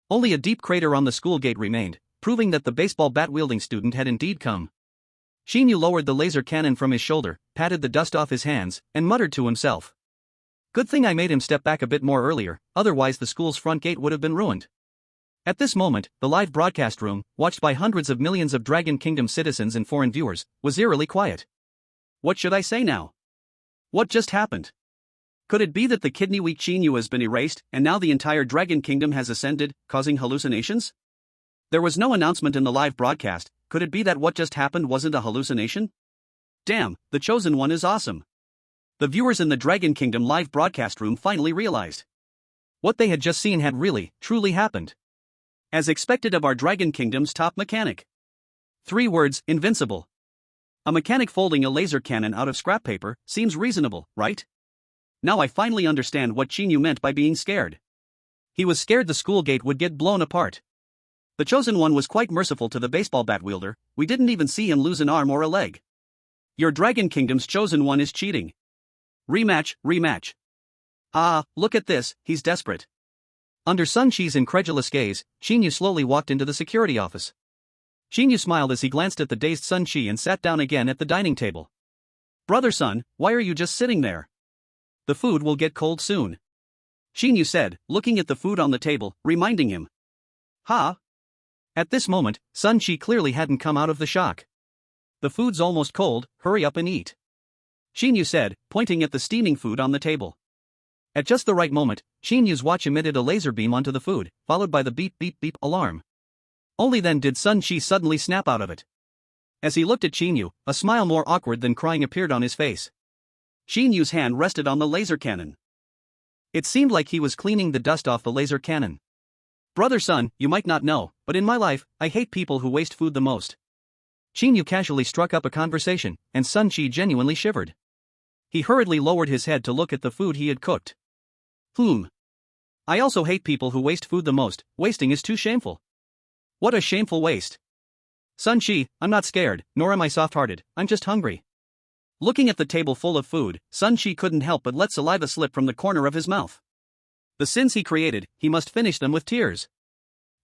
Only a deep crater on the school gate remained, proving that the baseball bat-wielding student had indeed come. Qin Yu lowered the laser cannon from his shoulder, patted the dust off his hands, and muttered to himself. Good thing I made him step back a bit more earlier, otherwise the school's front gate would have been ruined. At this moment, the live broadcast room, watched by hundreds of millions of Dragon Kingdom citizens and foreign viewers, was eerily quiet. What should I say now? What just happened? Could it be that the kidney-weak Qin Yu has been erased, and now the entire Dragon Kingdom has ascended, causing hallucinations? There was no announcement in the live broadcast. Could it be that what just happened wasn't a hallucination? Damn, the Chosen One is awesome. The viewers in the Dragon Kingdom live broadcast room finally realized. What they had just seen had really, truly happened. As expected of our Dragon Kingdom's top mechanic. 3 words, invincible. A mechanic folding a laser cannon out of scrap paper seems reasonable, right? Now I finally understand what Qin Yu meant by being scared. He was scared the school gate would get blown apart. The Chosen One was quite merciful to the baseball bat wielder. We didn't even see him lose an arm or a leg. Your Dragon Kingdom's Chosen One is cheating. Rematch, rematch. Ah, look at this, he's desperate. Under Sun Qi's incredulous gaze, Qin Yu slowly walked into the security office. Qin Yu smiled as he glanced at the dazed Sun Qi and sat down again at the dining table. Brother Sun, why are you just sitting there? The food will get cold soon. Qin Yu said, looking at the food on the table, reminding him. Ha? At this moment, Sun Qi clearly hadn't come out of the shock. The food's almost cold, hurry up and eat. Qin Yu said, pointing at the steaming food on the table. At just the right moment, Qin Yu's watch emitted a laser beam onto the food, followed by the beep beep beep alarm. Only then did Sun Qi suddenly snap out of it. As he looked at Qin Yu, a smile more awkward than crying appeared on his face. Qin Yu's hand rested on the laser cannon. It seemed like he was cleaning the dust off the laser cannon. Brother Sun, you might not know, but in my life, I hate people who waste food the most. Qin Yu casually struck up a conversation, and Sun Qi genuinely shivered. He hurriedly lowered his head to look at the food he had cooked. I also hate people who waste food the most. Wasting is too shameful. What a shameful waste. Sun Qi, I'm not scared, nor am I soft-hearted, I'm just hungry. Looking at the table full of food, Sun Qi couldn't help but let saliva slip from the corner of his mouth. The sins he created, he must finish them with tears.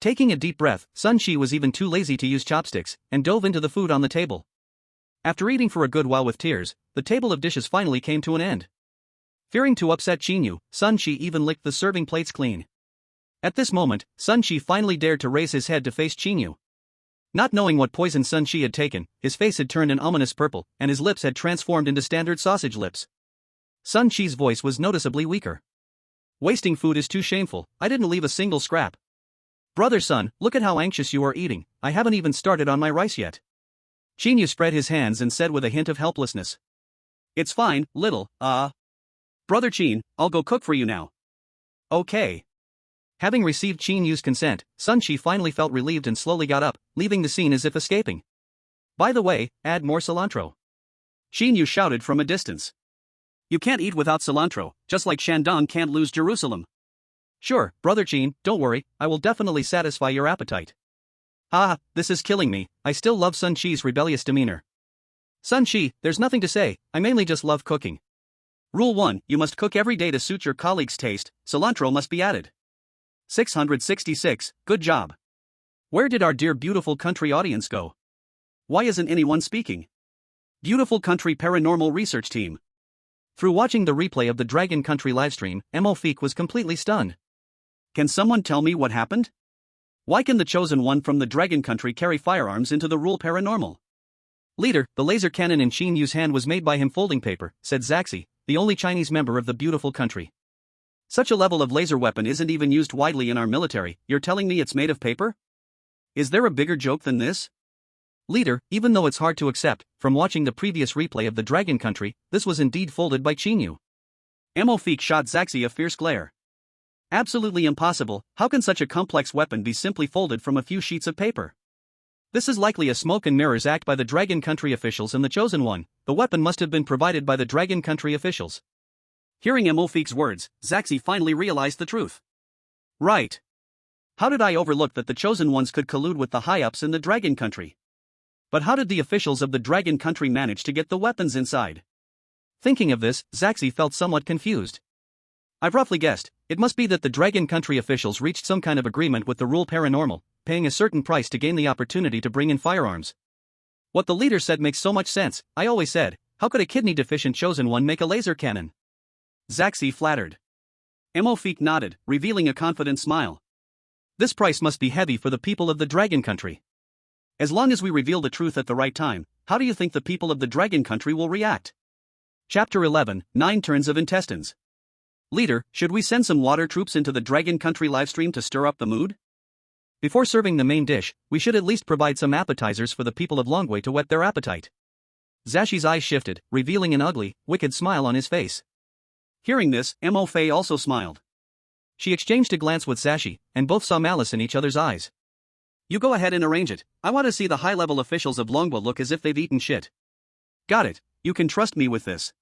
Taking a deep breath, Sun Qi was even too lazy to use chopsticks, and dove into the food on the table. After eating for a good while with tears, the table of dishes finally came to an end. Fearing to upset Qin Yu, Sun Qi even licked the serving plates clean. At this moment, Sun Qi finally dared to raise his head to face Qin Yu. Not knowing what poison Sun Qi had taken, his face had turned an ominous purple, and his lips had transformed into standard sausage lips. Sun Qi's voice was noticeably weaker. Wasting food is too shameful, I didn't leave a single scrap. Brother Sun, look at how anxious you are eating, I haven't even started on my rice yet. Qin Yu spread his hands and said with a hint of helplessness. It's fine, little, Brother Qin, I'll go cook for you now. Okay. Having received Qin Yu's consent, Sun Shi finally felt relieved and slowly got up, leaving the scene as if escaping. By the way, add more cilantro. Qin Yu shouted from a distance. You can't eat without cilantro, just like Shandong can't lose Jerusalem. Sure, brother Qin, don't worry, I will definitely satisfy your appetite. Ah, this is killing me, I still love Sun Shi's rebellious demeanor. Sun Shi, there's nothing to say, I mainly just love cooking. Rule 1, you must cook every day to suit your colleagues' taste, cilantro must be added. 666, good job. Where did our dear beautiful country audience go? Why isn't anyone speaking? Beautiful country paranormal research team. Through watching the replay of the Dragon Country livestream, Mo was completely stunned. Can someone tell me what happened? Why can the chosen one from the Dragon Country carry firearms into the Rule Paranormal? Leader, the laser cannon in Qin Yu's hand was made by him folding paper, said Zaxi, the only Chinese member of the beautiful country. Such a level of laser weapon isn't even used widely in our military, you're telling me it's made of paper? Is there a bigger joke than this? Leader, even though it's hard to accept, from watching the previous replay of the Dragon Country, this was indeed folded by Qin Yu. Mo shot Zaxi a fierce glare. Absolutely impossible, how can such a complex weapon be simply folded from a few sheets of paper? This is likely a smoke and mirrors act by the Dragon Country officials and the Chosen One, the weapon must have been provided by the Dragon Country officials. Hearing Mo words, Zaxi finally realized the truth. Right. How did I overlook that the Chosen Ones could collude with the high-ups in the Dragon Country? But how did the officials of the Dragon Country manage to get the weapons inside? Thinking of this, Zaxi felt somewhat confused. I've roughly guessed, it must be that the Dragon Country officials reached some kind of agreement with the Rule Paranormal, paying a certain price to gain the opportunity to bring in firearms. What the leader said makes so much sense, I always said, how could a kidney-deficient Chosen One make a laser cannon? Zaxi flattered. Mo nodded, revealing a confident smile. This price must be heavy for the people of the Dragon Country. As long as we reveal the truth at the right time, how do you think the people of the Dragon Country will react? Chapter 11, 9 Turns of Intestines. Leader, should we send some water troops into the Dragon Country livestream to stir up the mood? Before serving the main dish, we should at least provide some appetizers for the people of Longwei to whet their appetite. Zashi's eyes shifted, revealing an ugly, wicked smile on his face. Hearing this, Mo also smiled. She exchanged a glance with Zashi, and both saw malice in each other's eyes. You go ahead and arrange it, I want to see the high-level officials of Longwa look as if they've eaten shit. Got it, you can trust me with this.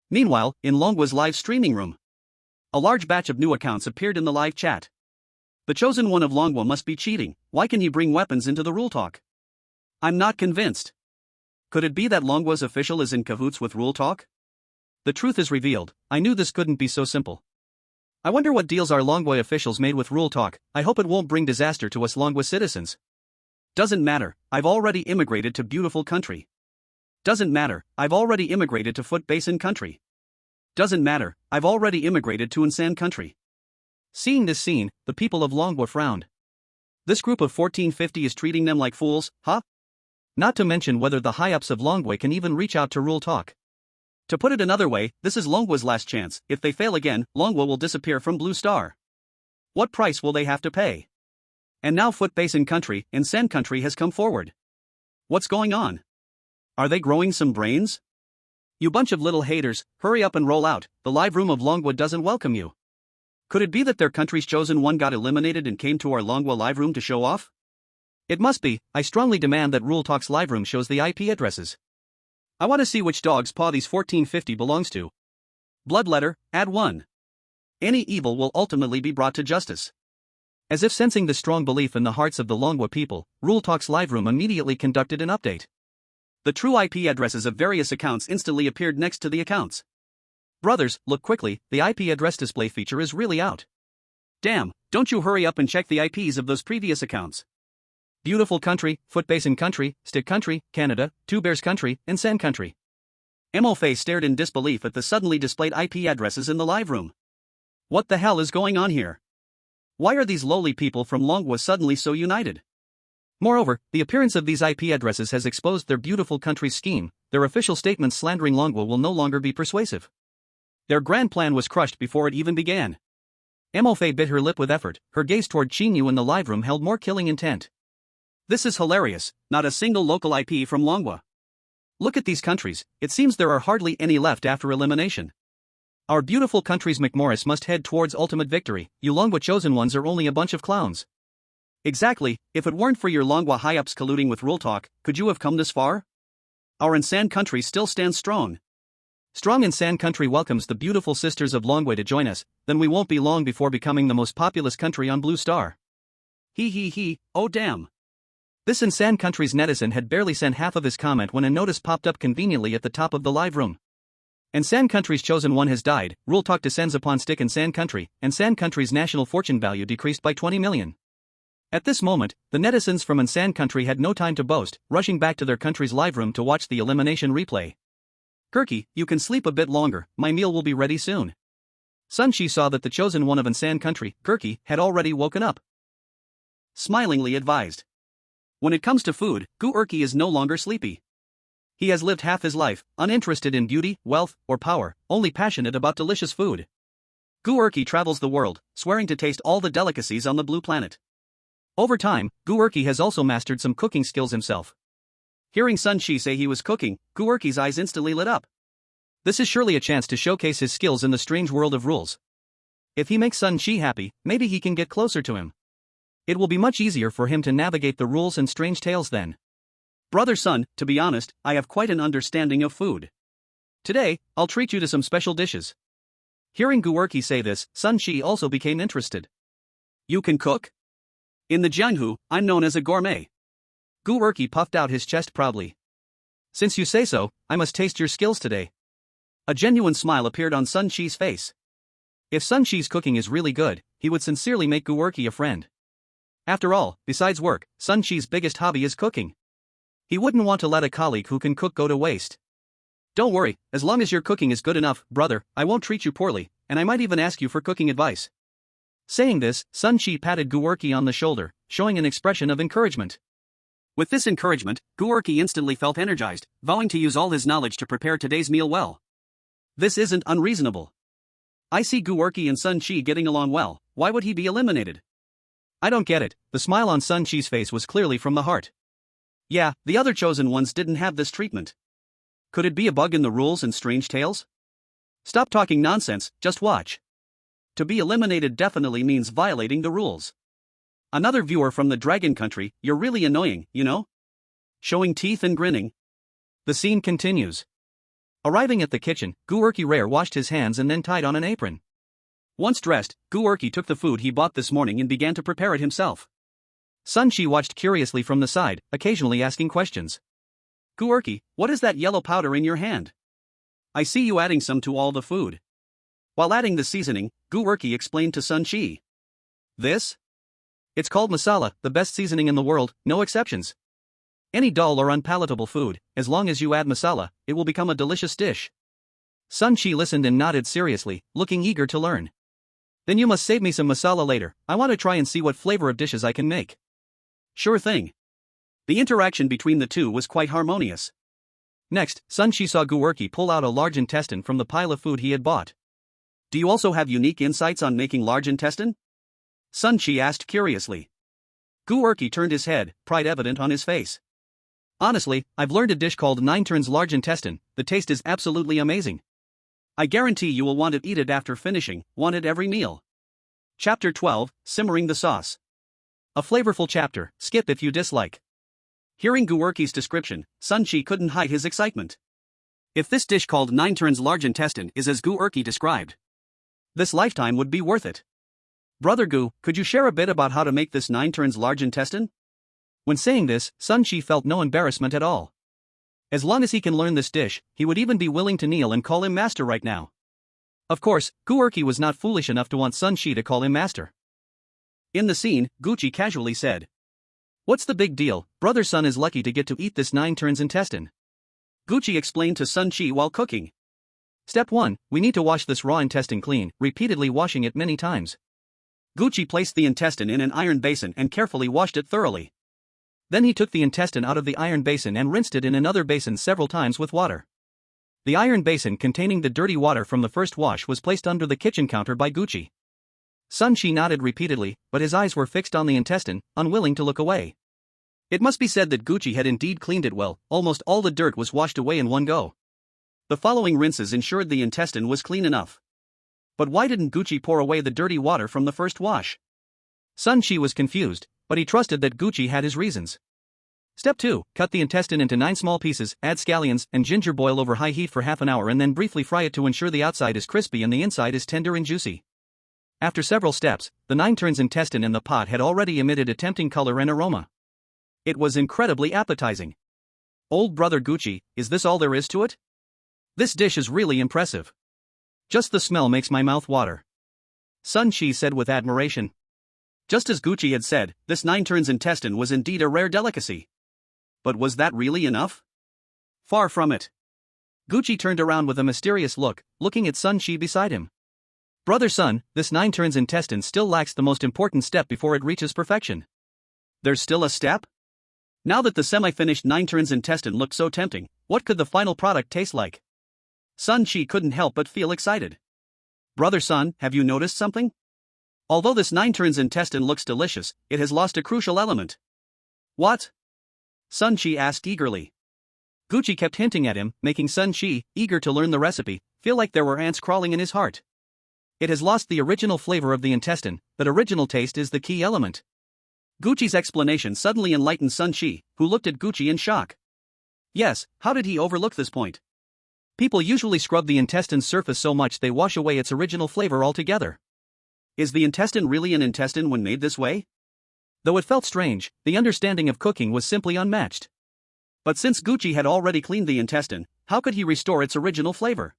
Meanwhile, in Longwa's live streaming room, a large batch of new accounts appeared in the live chat. The Chosen One of Longwa must be cheating, why can he bring weapons into the Rule Talk? I'm not convinced. Could it be that Longwa's official is in cahoots with Rule Talk? The truth is revealed, I knew this couldn't be so simple. I wonder what deals our Longwa officials made with Rule Talk, I hope it won't bring disaster to us Longwa citizens. Doesn't matter, I've already immigrated to beautiful country. Doesn't matter, I've already immigrated to Foot Basin country. Doesn't matter, I've already immigrated to Insan country. Seeing this scene, the people of Longwa frowned. This group of 1450 is treating them like fools, huh? Not to mention whether the high-ups of Longwa can even reach out to Rule Talk. To put it another way, this is Longwa's last chance, if they fail again, Longwa will disappear from Blue Star. What price will they have to pay? And now Foot Basin country, Insan country has come forward. What's going on? Are they growing some brains? You bunch of little haters, hurry up and roll out, the live room of Longwa doesn't welcome you. Could it be that their country's Chosen One got eliminated and came to our Longwa live room to show off? It must be, I strongly demand that Rule Talk's live room shows the IP addresses. I want to see which dog's paw these 1450 belongs to. Bloodletter, add 1. Any evil will ultimately be brought to justice. As if sensing the strong belief in the hearts of the Longwa people, Rule Talk's live room immediately conducted an update. The true IP addresses of various accounts instantly appeared next to the accounts. Brothers, look quickly, the IP address display feature is really out. Damn, don't you hurry up and check the IPs of those previous accounts. Beautiful country, Foot Basin country, Stick country, Canada, Two Bears country, and Sen country. Mo stared in disbelief at the suddenly displayed IP addresses in the live room. What the hell is going on here? Why are these lowly people from Longwa suddenly so united? Moreover, the appearance of these IP addresses has exposed their beautiful country's scheme, their official statements slandering Longwa will no longer be persuasive. Their grand plan was crushed before it even began. Mo bit her lip with effort, her gaze toward Qin Yu in the live room held more killing intent. This is hilarious, not a single local IP from Longwa. Look at these countries, it seems there are hardly any left after elimination. Our beautiful country's McMorris must head towards ultimate victory. You Longwa chosen ones are only a bunch of clowns. Exactly, if it weren't for your Longwa high-ups colluding with Rule Talk, could you have come this far? Our Insan country still stands strong. Strong Insan country welcomes the beautiful sisters of Longwa to join us, then we won't be long before becoming the most populous country on Blue Star. He, oh damn. This Insan country's netizen had barely sent half of his comment when a notice popped up conveniently at the top of the live room. Insan country's chosen one has died, Rule Talk descends upon stick Insan country, Insan country's national fortune value decreased by 20 million. At this moment, the netizens from Insan country had no time to boast, rushing back to their country's live room to watch the elimination replay. Kirky, you can sleep a bit longer, my meal will be ready soon. Sun Shi saw that the chosen one of Insan country, Kirky, had already woken up. Smilingly advised. When it comes to food, Gu Urki is no longer sleepy. He has lived half his life, uninterested in beauty, wealth, or power, only passionate about delicious food. Gu Urki travels the world, swearing to taste all the delicacies on the blue planet. Over time, Gu Urki has also mastered some cooking skills himself. Hearing Sun Shi say he was cooking, Gu Urki's eyes instantly lit up. This is surely a chance to showcase his skills in the strange world of rules. If he makes Sun Shi happy, maybe he can get closer to him. It will be much easier for him to navigate the rules and strange tales then. Brother Sun, to be honest, I have quite an understanding of food. Today, I'll treat you to some special dishes. Hearing Gu Urki say this, Sun Shi also became interested. You can cook? In the Jianghu, I'm known as a gourmet. Gu Urki puffed out his chest proudly. Since you say so, I must taste your skills today. A genuine smile appeared on Sun Shi's face. If Sun Shi's cooking is really good, he would sincerely make Gu Urki a friend. After all, besides work, Sun Shi's biggest hobby is cooking. He wouldn't want to let a colleague who can cook go to waste. Don't worry, as long as your cooking is good enough, brother, I won't treat you poorly, and I might even ask you for cooking advice. Saying this, Sun Shi patted Gu Urki on the shoulder, showing an expression of encouragement. With this encouragement, Gu Urki instantly felt energized, vowing to use all his knowledge to prepare today's meal well. This isn't unreasonable. I see Gu Urki and Sun Shi getting along well, why would he be eliminated? I don't get it, the smile on Sun Shi's face was clearly from the heart. Yeah, the other chosen ones didn't have this treatment. Could it be a bug in the rules and strange tales? Stop talking nonsense, just watch. To be eliminated definitely means violating the rules. Another viewer from the Dragon Country, you're really annoying, you know? Showing teeth and grinning. The scene continues. Arriving at the kitchen, Gu Urki Rare washed his hands and then tied on an apron. Once dressed, Gu Urki took the food he bought this morning and began to prepare it himself. Sun Shi watched curiously from the side, occasionally asking questions. Gu Urki, what is that yellow powder in your hand? I see you adding some to all the food. While adding the seasoning, Gu Urki explained to Sun Shi. This? It's called masala, the best seasoning in the world, no exceptions. Any dull or unpalatable food, as long as you add masala, it will become a delicious dish. Sun Shi listened and nodded seriously, looking eager to learn. Then you must save me some masala later, I want to try and see what flavor of dishes I can make. Sure thing. The interaction between the two was quite harmonious. Next, Sun Shi saw Gu Urki pull out a large intestine from the pile of food he had bought. Do you also have unique insights on making large intestine? Sun Shi asked curiously. Gu Urki turned his head, pride evident on his face. Honestly, I've learned a dish called 9 turns large intestine, the taste is absolutely amazing. I guarantee you will want to eat it after finishing, want it every meal. Chapter 12, Simmering the Sauce. A flavorful chapter, skip if you dislike. Hearing Gu Urki's description, Sun Shi couldn't hide his excitement. If this dish called 9 turns large intestine is as Gu Urki described, this lifetime would be worth it. Brother Gu, could you share a bit about how to make this 9 turns large intestine? When saying this, Sun Shi felt no embarrassment at all. As long as he can learn this dish, he would even be willing to kneel and call him master right now. Of course, Gu Urki was not foolish enough to want Sun Shi to call him master. In the scene, Gucci casually said, "What's the big deal, brother Sun is lucky to get to eat this 9 turns intestine." Gucci explained to Sun Shi while cooking. Step 1, we need to wash this raw intestine clean, repeatedly washing it many times. Gucci placed the intestine in an iron basin and carefully washed it thoroughly. Then he took the intestine out of the iron basin and rinsed it in another basin several times with water. The iron basin containing the dirty water from the first wash was placed under the kitchen counter by Gucci. Sun Shi nodded repeatedly, but his eyes were fixed on the intestine, unwilling to look away. It must be said that Gucci had indeed cleaned it well, almost all the dirt was washed away in one go. The following rinses ensured the intestine was clean enough. But why didn't Gucci pour away the dirty water from the first wash? Sun Shi was confused, but he trusted that Gucci had his reasons. Step 2. Cut the intestine into 9 small pieces, add scallions and ginger, boil over high heat for half an hour and then briefly fry it to ensure the outside is crispy and the inside is tender and juicy. After several steps, the 9 turns intestine in the pot had already emitted a tempting color and aroma. It was incredibly appetizing. Old brother Gucci, is this all there is to it? This dish is really impressive. Just the smell makes my mouth water. Sun Shi said with admiration. Just as Gucci had said, this 9 turns intestine was indeed a rare delicacy. But was that really enough? Far from it. Gucci turned around with a mysterious look, looking at Sun Shi beside him. Brother Sun, this 9 turns intestine still lacks the most important step before it reaches perfection. There's still a step? Now that the semi-finished 9 turns intestine looked so tempting, what could the final product taste like? Sun Shi couldn't help but feel excited. Brother Sun, have you noticed something? Although this 9 turns intestine looks delicious, it has lost a crucial element. What? Sun Shi asked eagerly. Gucci kept hinting at him, making Sun Shi, eager to learn the recipe, feel like there were ants crawling in his heart. It has lost the original flavor of the intestine, but original taste is the key element. Gucci's explanation suddenly enlightened Sun Shi, who looked at Gucci in shock. Yes, how did he overlook this point? People usually scrub the intestine's surface so much they wash away its original flavor altogether. Is the intestine really an intestine when made this way? Though it felt strange, the understanding of cooking was simply unmatched. But since Gucci had already cleaned the intestine, how could he restore its original flavor?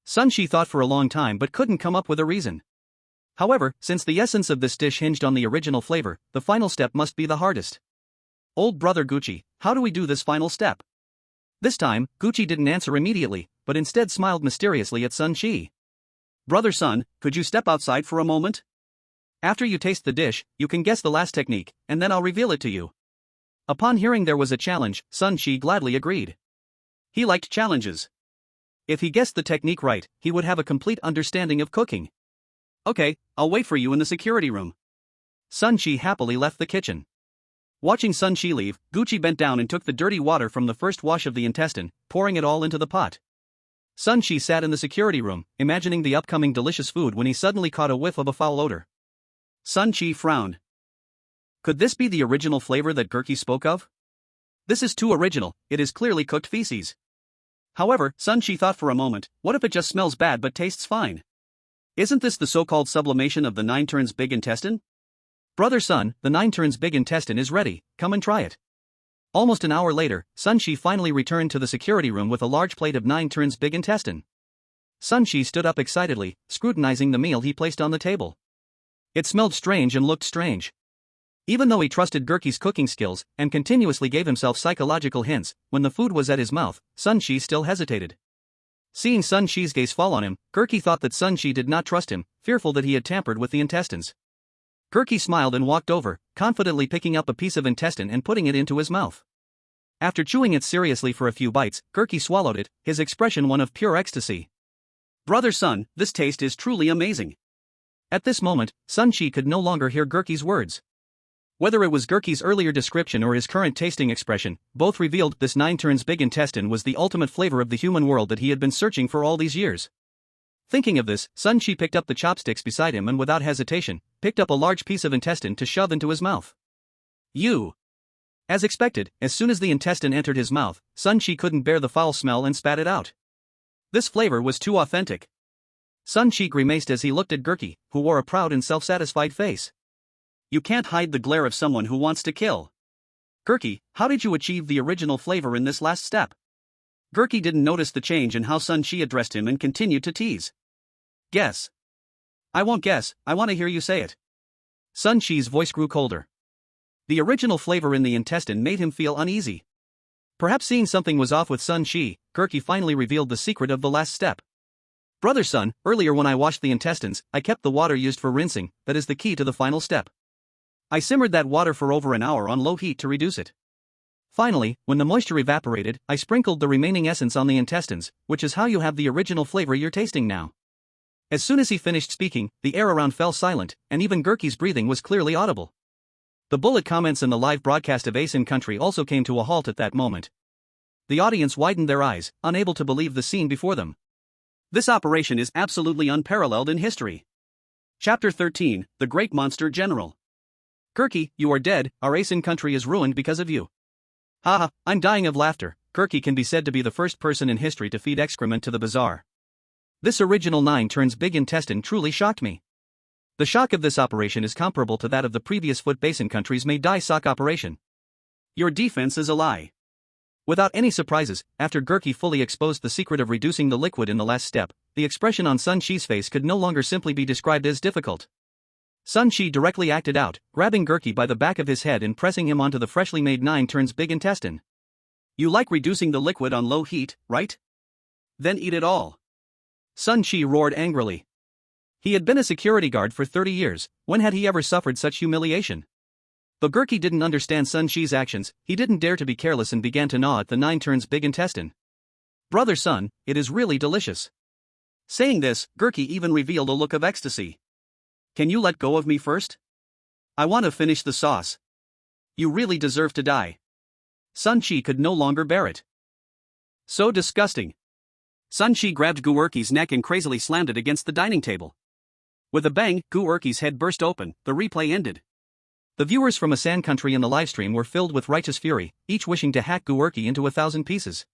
Sun Shi thought for a long time but couldn't come up with a reason. However, since the essence of this dish hinged on the original flavor, the final step must be the hardest. Old brother Gucci, how do we do this final step? This time, Gucci didn't answer immediately, but instead smiled mysteriously at Sun Shi. Brother Sun, could you step outside for a moment? After you taste the dish, you can guess the last technique, and then I'll reveal it to you. Upon hearing there was a challenge, Sun Shi gladly agreed. He liked challenges. If he guessed the technique right, he would have a complete understanding of cooking. Okay, I'll wait for you in the security room. Sun Shi happily left the kitchen. Watching Sun Shi leave, Gucci bent down and took the dirty water from the first wash of the intestine, pouring it all into the pot. Sun Shi sat in the security room, imagining the upcoming delicious food when he suddenly caught a whiff of a foul odor. Sun Shi frowned. Could this be the original flavor that Gurki spoke of? This is too original, it is clearly cooked feces. However, Sun Shi thought for a moment, what if it just smells bad but tastes fine? Isn't this the so-called sublimation of the 9 turns big intestine? Brother Sun, the 9 turns big intestine is ready, come and try it. Almost an hour later, Sun Shi finally returned to the security room with a large plate of 9 turns big intestine. Sun Shi stood up excitedly, scrutinizing the meal he placed on the table. It smelled strange and looked strange. Even though he trusted Gurki's cooking skills and continuously gave himself psychological hints, when the food was at his mouth, Sun Shi still hesitated. Seeing Sun Shi's gaze fall on him, Gurki thought that Sun Shi did not trust him, fearful that he had tampered with the intestines. Gurki smiled and walked over, confidently picking up a piece of intestine and putting it into his mouth. After chewing it seriously for a few bites, Gurki swallowed it, his expression one of pure ecstasy. Brother Sun, this taste is truly amazing. At this moment, Sun Shi could no longer hear Gurki's words. Whether it was Gurki's earlier description or his current tasting expression, both revealed this 9 turns big intestine was the ultimate flavor of the human world that he had been searching for all these years. Thinking of this, Sun Shi picked up the chopsticks beside him and without hesitation, picked up a large piece of intestine to shove into his mouth. As expected, as soon as the intestine entered his mouth, Sun Shi couldn't bear the foul smell and spat it out. This flavor was too authentic. Sun Shi grimaced as he looked at Gurki, who wore a proud and self-satisfied face. You can't hide the glare of someone who wants to kill. Gurki, how did you achieve the original flavor in this last step? Gurki didn't notice the change in how Sun Shi addressed him and continued to tease. Guess. I won't guess, I want to hear you say it. Sun Shi's voice grew colder. The original flavor in the intestine made him feel uneasy. Perhaps seeing something was off with Sun Shi, Gurki finally revealed the secret of the last step. Brother Sun, earlier when I washed the intestines, I kept the water used for rinsing, that is the key to the final step. I simmered that water for over an hour on low heat to reduce it. Finally, when the moisture evaporated, I sprinkled the remaining essence on the intestines, which is how you have the original flavor you're tasting now. As soon as he finished speaking, the air around fell silent, and even Gurki's breathing was clearly audible. The bullet comments in the live broadcast of Asin Country also came to a halt at that moment. The audience widened their eyes, unable to believe the scene before them. This operation is absolutely unparalleled in history. Chapter 13, The Great Monster General. Kirky, you are dead, our Asin country is ruined because of you. Haha, I'm dying of laughter. Kirky can be said to be the first person in history to feed excrement to the bazaar. This original 9 turns big intestine truly shocked me. The shock of this operation is comparable to that of the previous Foot Basin countries' May Die sock operation. Your defense is a lie. Without any surprises, after Gurky fully exposed the secret of reducing the liquid in the last step, the expression on Sun Shi's face could no longer simply be described as difficult. Sun Shi directly acted out, grabbing Gurky by the back of his head and pressing him onto the freshly made 9 turns big intestine. You like reducing the liquid on low heat, right? Then eat it all. Sun Shi roared angrily. He had been a security guard for 30 years, when had he ever suffered such humiliation? But Gurky didn't understand Sun Shi's actions, he didn't dare to be careless and began to gnaw at the 9 turns big intestine. Brother Sun, it is really delicious. Saying this, Gurky even revealed a look of ecstasy. Can you let go of me first? I want to finish the sauce. You really deserve to die. Sun Shi could no longer bear it. So disgusting. Sun Shi grabbed Gurky's neck and crazily slammed it against the dining table. With a bang, Gurky's head burst open, the replay ended. The viewers from Asan country in the livestream were filled with righteous fury, each wishing to hack Gurky into 1,000 pieces.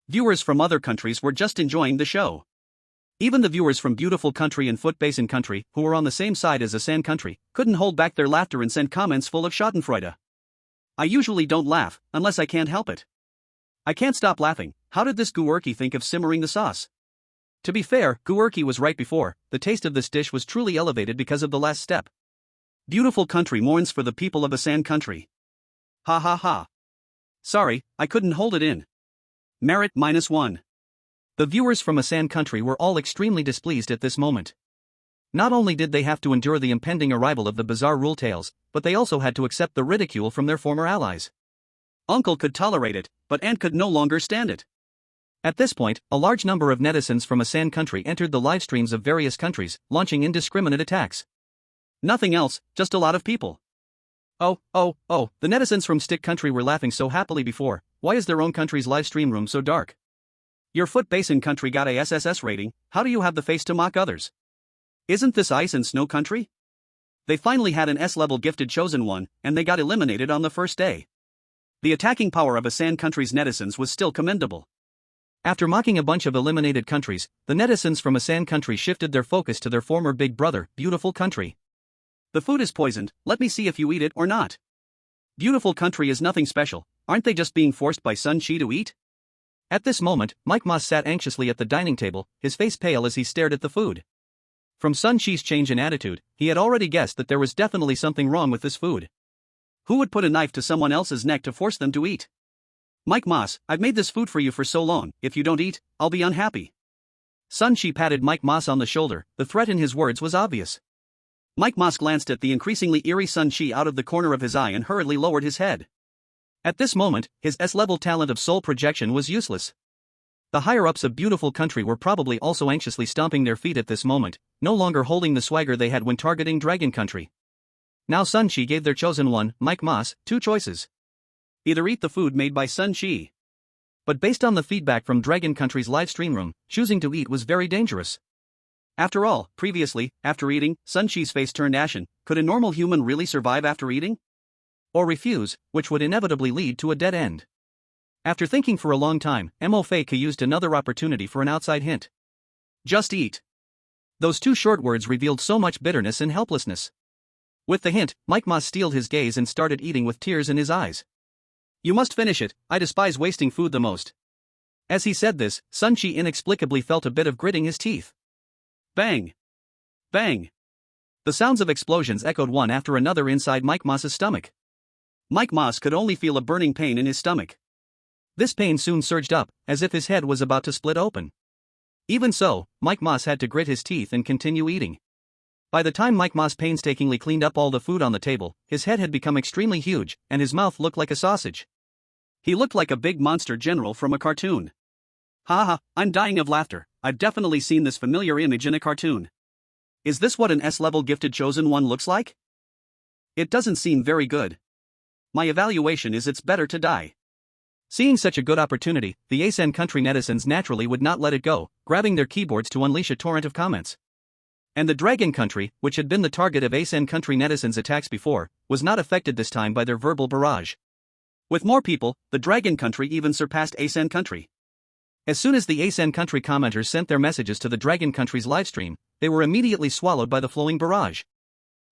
Viewers from other countries were just enjoying the show. Even the viewers from beautiful country and Foot Basin country, who were on the same side as Asan country, couldn't hold back their laughter and sent comments full of schadenfreude. I usually don't laugh, unless I can't help it. I can't stop laughing. How did this Gurky think of simmering the sauce? To be fair, Gurky was right before, the taste of this dish was truly elevated because of the last step. Beautiful country mourns for the people of Asan country. Ha ha ha. Sorry, I couldn't hold it in. Merit -1. The viewers from Asan country were all extremely displeased at this moment. Not only did they have to endure the impending arrival of the bizarre rule tales, but they also had to accept the ridicule from their former allies. Uncle could tolerate it, but Aunt could no longer stand it. At this point, a large number of netizens from Asan country entered the live streams of various countries, launching indiscriminate attacks. Nothing else, just a lot of people. Oh, the netizens from Stick country were laughing so happily before. Why is their own country's live stream room so dark? Your Foot Basin country got a SSS rating, how do you have the face to mock others? Isn't this ice and snow country? They finally had an S-level gifted chosen one, and they got eliminated on the first day. The attacking power of Asan country's netizens was still commendable. After mocking a bunch of eliminated countries, the netizens from Asan country shifted their focus to their former big brother, beautiful country. The food is poisoned, let me see if you eat it or not. Beautiful country is nothing special, aren't they just being forced by Sun Shi to eat? At this moment, Mike Moss sat anxiously at the dining table, his face pale as he stared at the food. From Sun Shi's change in attitude, he had already guessed that there was definitely something wrong with this food. Who would put a knife to someone else's neck to force them to eat? Mike Moss, I've made this food for you for so long, if you don't eat, I'll be unhappy. Sun Shi patted Mike Moss on the shoulder, the threat in his words was obvious. Mike Moss glanced at the increasingly eerie Sun Shi out of the corner of his eye and hurriedly lowered his head. At this moment, his S-level talent of soul projection was useless. The higher-ups of beautiful country were probably also anxiously stomping their feet at this moment, no longer holding the swagger they had when targeting Dragon country. Now Sun Shi gave their chosen one, Mike Moss, 2 choices. Either eat the food made by Sun Shi. But based on the feedback from Dragon country's live stream room, choosing to eat was very dangerous. After all, previously, after eating, Sun Shi's face turned ashen. Could a normal human really survive after eating? Or refuse, which would inevitably lead to a dead end. After thinking for a long time, Mo Fei used another opportunity for an outside hint. Just eat. Those 2 short words revealed so much bitterness and helplessness. With the hint, Mike Moss steeled his gaze and started eating with tears in his eyes. You must finish it, I despise wasting food the most. As he said this, Sun Shi inexplicably felt a bit of gritting his teeth. Bang! Bang! The sounds of explosions echoed one after another inside Mike Moss's stomach. Mike Moss could only feel a burning pain in his stomach. This pain soon surged up, as if his head was about to split open. Even so, Mike Moss had to grit his teeth and continue eating. By the time Mike Moss painstakingly cleaned up all the food on the table, his head had become extremely huge, and his mouth looked like a sausage. He looked like a big monster general from a cartoon. Haha, I'm dying of laughter, I've definitely seen this familiar image in a cartoon. Is this what an S-level gifted chosen one looks like? It doesn't seem very good. My evaluation is it's better to die. Seeing such a good opportunity, the ASEAN country netizens naturally would not let it go, grabbing their keyboards to unleash a torrent of comments. And the Dragon country, which had been the target of ASEAN country netizens' attacks before, was not affected this time by their verbal barrage. With more people, the Dragon country even surpassed ASEAN country. As soon as the ASEAN country commenters sent their messages to the Dragon country's livestream, they were immediately swallowed by the flowing barrage.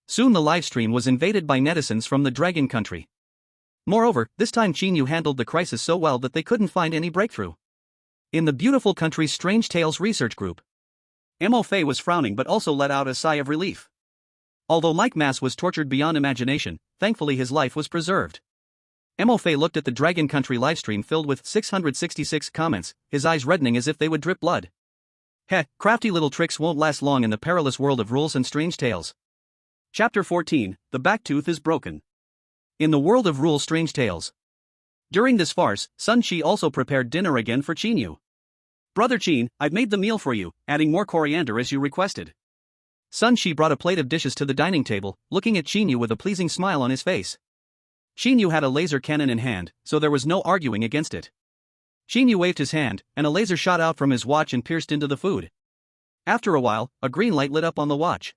Soon the livestream was invaded by netizens from the Dragon country. Moreover, this time Qin Yu handled the crisis so well that they couldn't find any breakthrough. In the beautiful country's Strange Tales research group, Mo Fei was frowning but also let out a sigh of relief. Although Mike Mass was tortured beyond imagination, thankfully his life was preserved. Mo Fei looked at the Dragon country livestream filled with 666 comments, his eyes reddening as if they would drip blood. Heh, crafty little tricks won't last long in the perilous world of rules and strange tales. Chapter 14, The Back Tooth is Broken. In the world of rules strange tales. During this farce, Sun Shi also prepared dinner again for Qin Yu. Brother Qin, I've made the meal for you, adding more coriander as you requested. Sun Shi brought a plate of dishes to the dining table, looking at Qin Yu with a pleasing smile on his face. Qin Yu had a laser cannon in hand, so there was no arguing against it. Qin Yu waved his hand, and a laser shot out from his watch and pierced into the food. After a while, a green light lit up on the watch.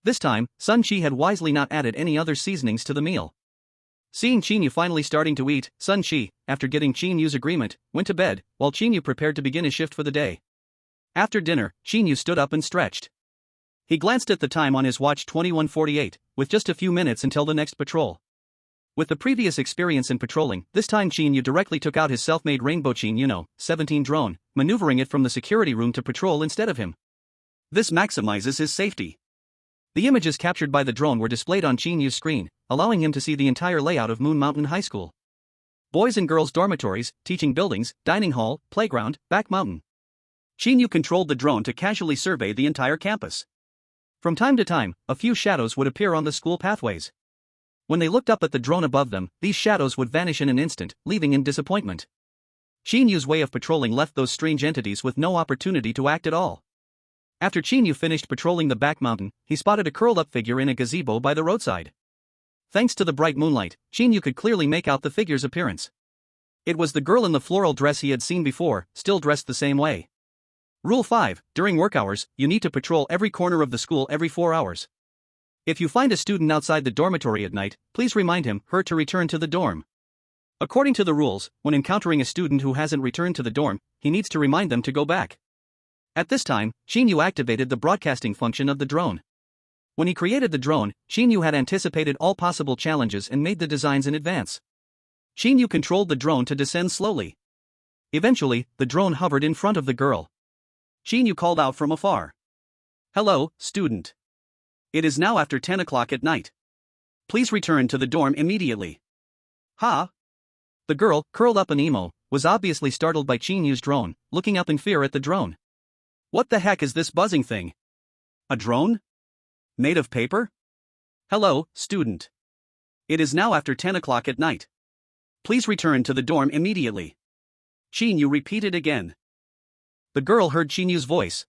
This time, Sun Shi had wisely not added any other seasonings to the meal. Seeing Qin Yu finally starting to eat, Sun Shi, after getting Qin Yu's agreement, went to bed, while Qin Yu prepared to begin his shift for the day. After dinner, Qin Yu stood up and stretched. He glanced at the time on his watch 21:48, with just a few minutes until the next patrol. With the previous experience in patrolling, this time Qin Yu directly took out his self-made Rainbow Qin Yu 17 drone, maneuvering it from the security room to patrol instead of him. This maximizes his safety. The images captured by the drone were displayed on Qin Yu's screen, allowing him to see the entire layout of Moon Mountain High School. Boys and girls dormitories, teaching buildings, dining hall, playground, back mountain. Qin Yu controlled the drone to casually survey the entire campus. From time to time, a few shadows would appear on the school pathways. When they looked up at the drone above them, these shadows would vanish in an instant, leaving in disappointment. Qin Yu's way of patrolling left those strange entities with no opportunity to act at all. After Qin Yu finished patrolling the back mountain, he spotted a curled-up figure in a gazebo by the roadside. Thanks to the bright moonlight, Qin Yu could clearly make out the figure's appearance. It was the girl in the floral dress he had seen before, still dressed the same way. Rule 5, during work hours, you need to patrol every corner of the school every 4 hours. If you find a student outside the dormitory at night, please remind her to return to the dorm. According to the rules, when encountering a student who hasn't returned to the dorm, he needs to remind them to go back. At this time, Qin Yu activated the broadcasting function of the drone. When he created the drone, Qin Yu had anticipated all possible challenges and made the designs in advance. Qin Yu controlled the drone to descend slowly. Eventually, the drone hovered in front of the girl. Qin Yu called out from afar. "Hello, student. It is now after 10 o'clock at night. Please return to the dorm immediately." "Ha?" The girl, curled up in emo, was obviously startled by Qin Yu's drone, looking up in fear at the drone. "What the heck is this buzzing thing? A drone? Made of paper? Hello, student. It is now after 10 o'clock at night. Please return to the dorm immediately." Qin Yu repeated again. The girl heard Qin Yu's voice.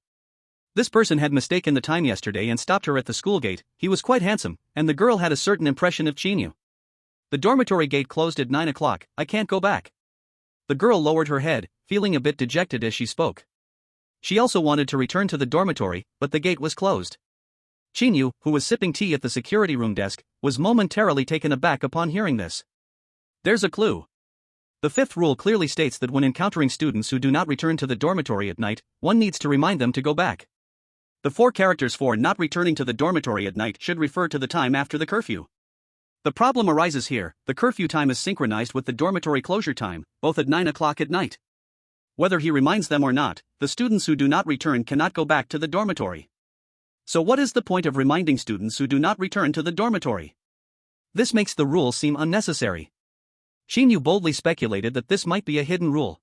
This person had mistaken the time yesterday and stopped her at the school gate. He was quite handsome, and the girl had a certain impression of Qin Yu. "The dormitory gate closed at 9 o'clock, I can't go back." The girl lowered her head, feeling a bit dejected as she spoke. She also wanted to return to the dormitory, but the gate was closed. Qin Yu, who was sipping tea at the security room desk, was momentarily taken aback upon hearing this. There's a clue. The fifth rule clearly states that when encountering students who do not return to the dormitory at night, one needs to remind them to go back. The 4 characters for not returning to the dormitory at night should refer to the time after the curfew. The problem arises here, the curfew time is synchronized with the dormitory closure time, both at 9 o'clock at night. Whether he reminds them or not, the students who do not return cannot go back to the dormitory. So what is the point of reminding students who do not return to the dormitory? This makes the rule seem unnecessary. Qin Yu boldly speculated that this might be a hidden rule.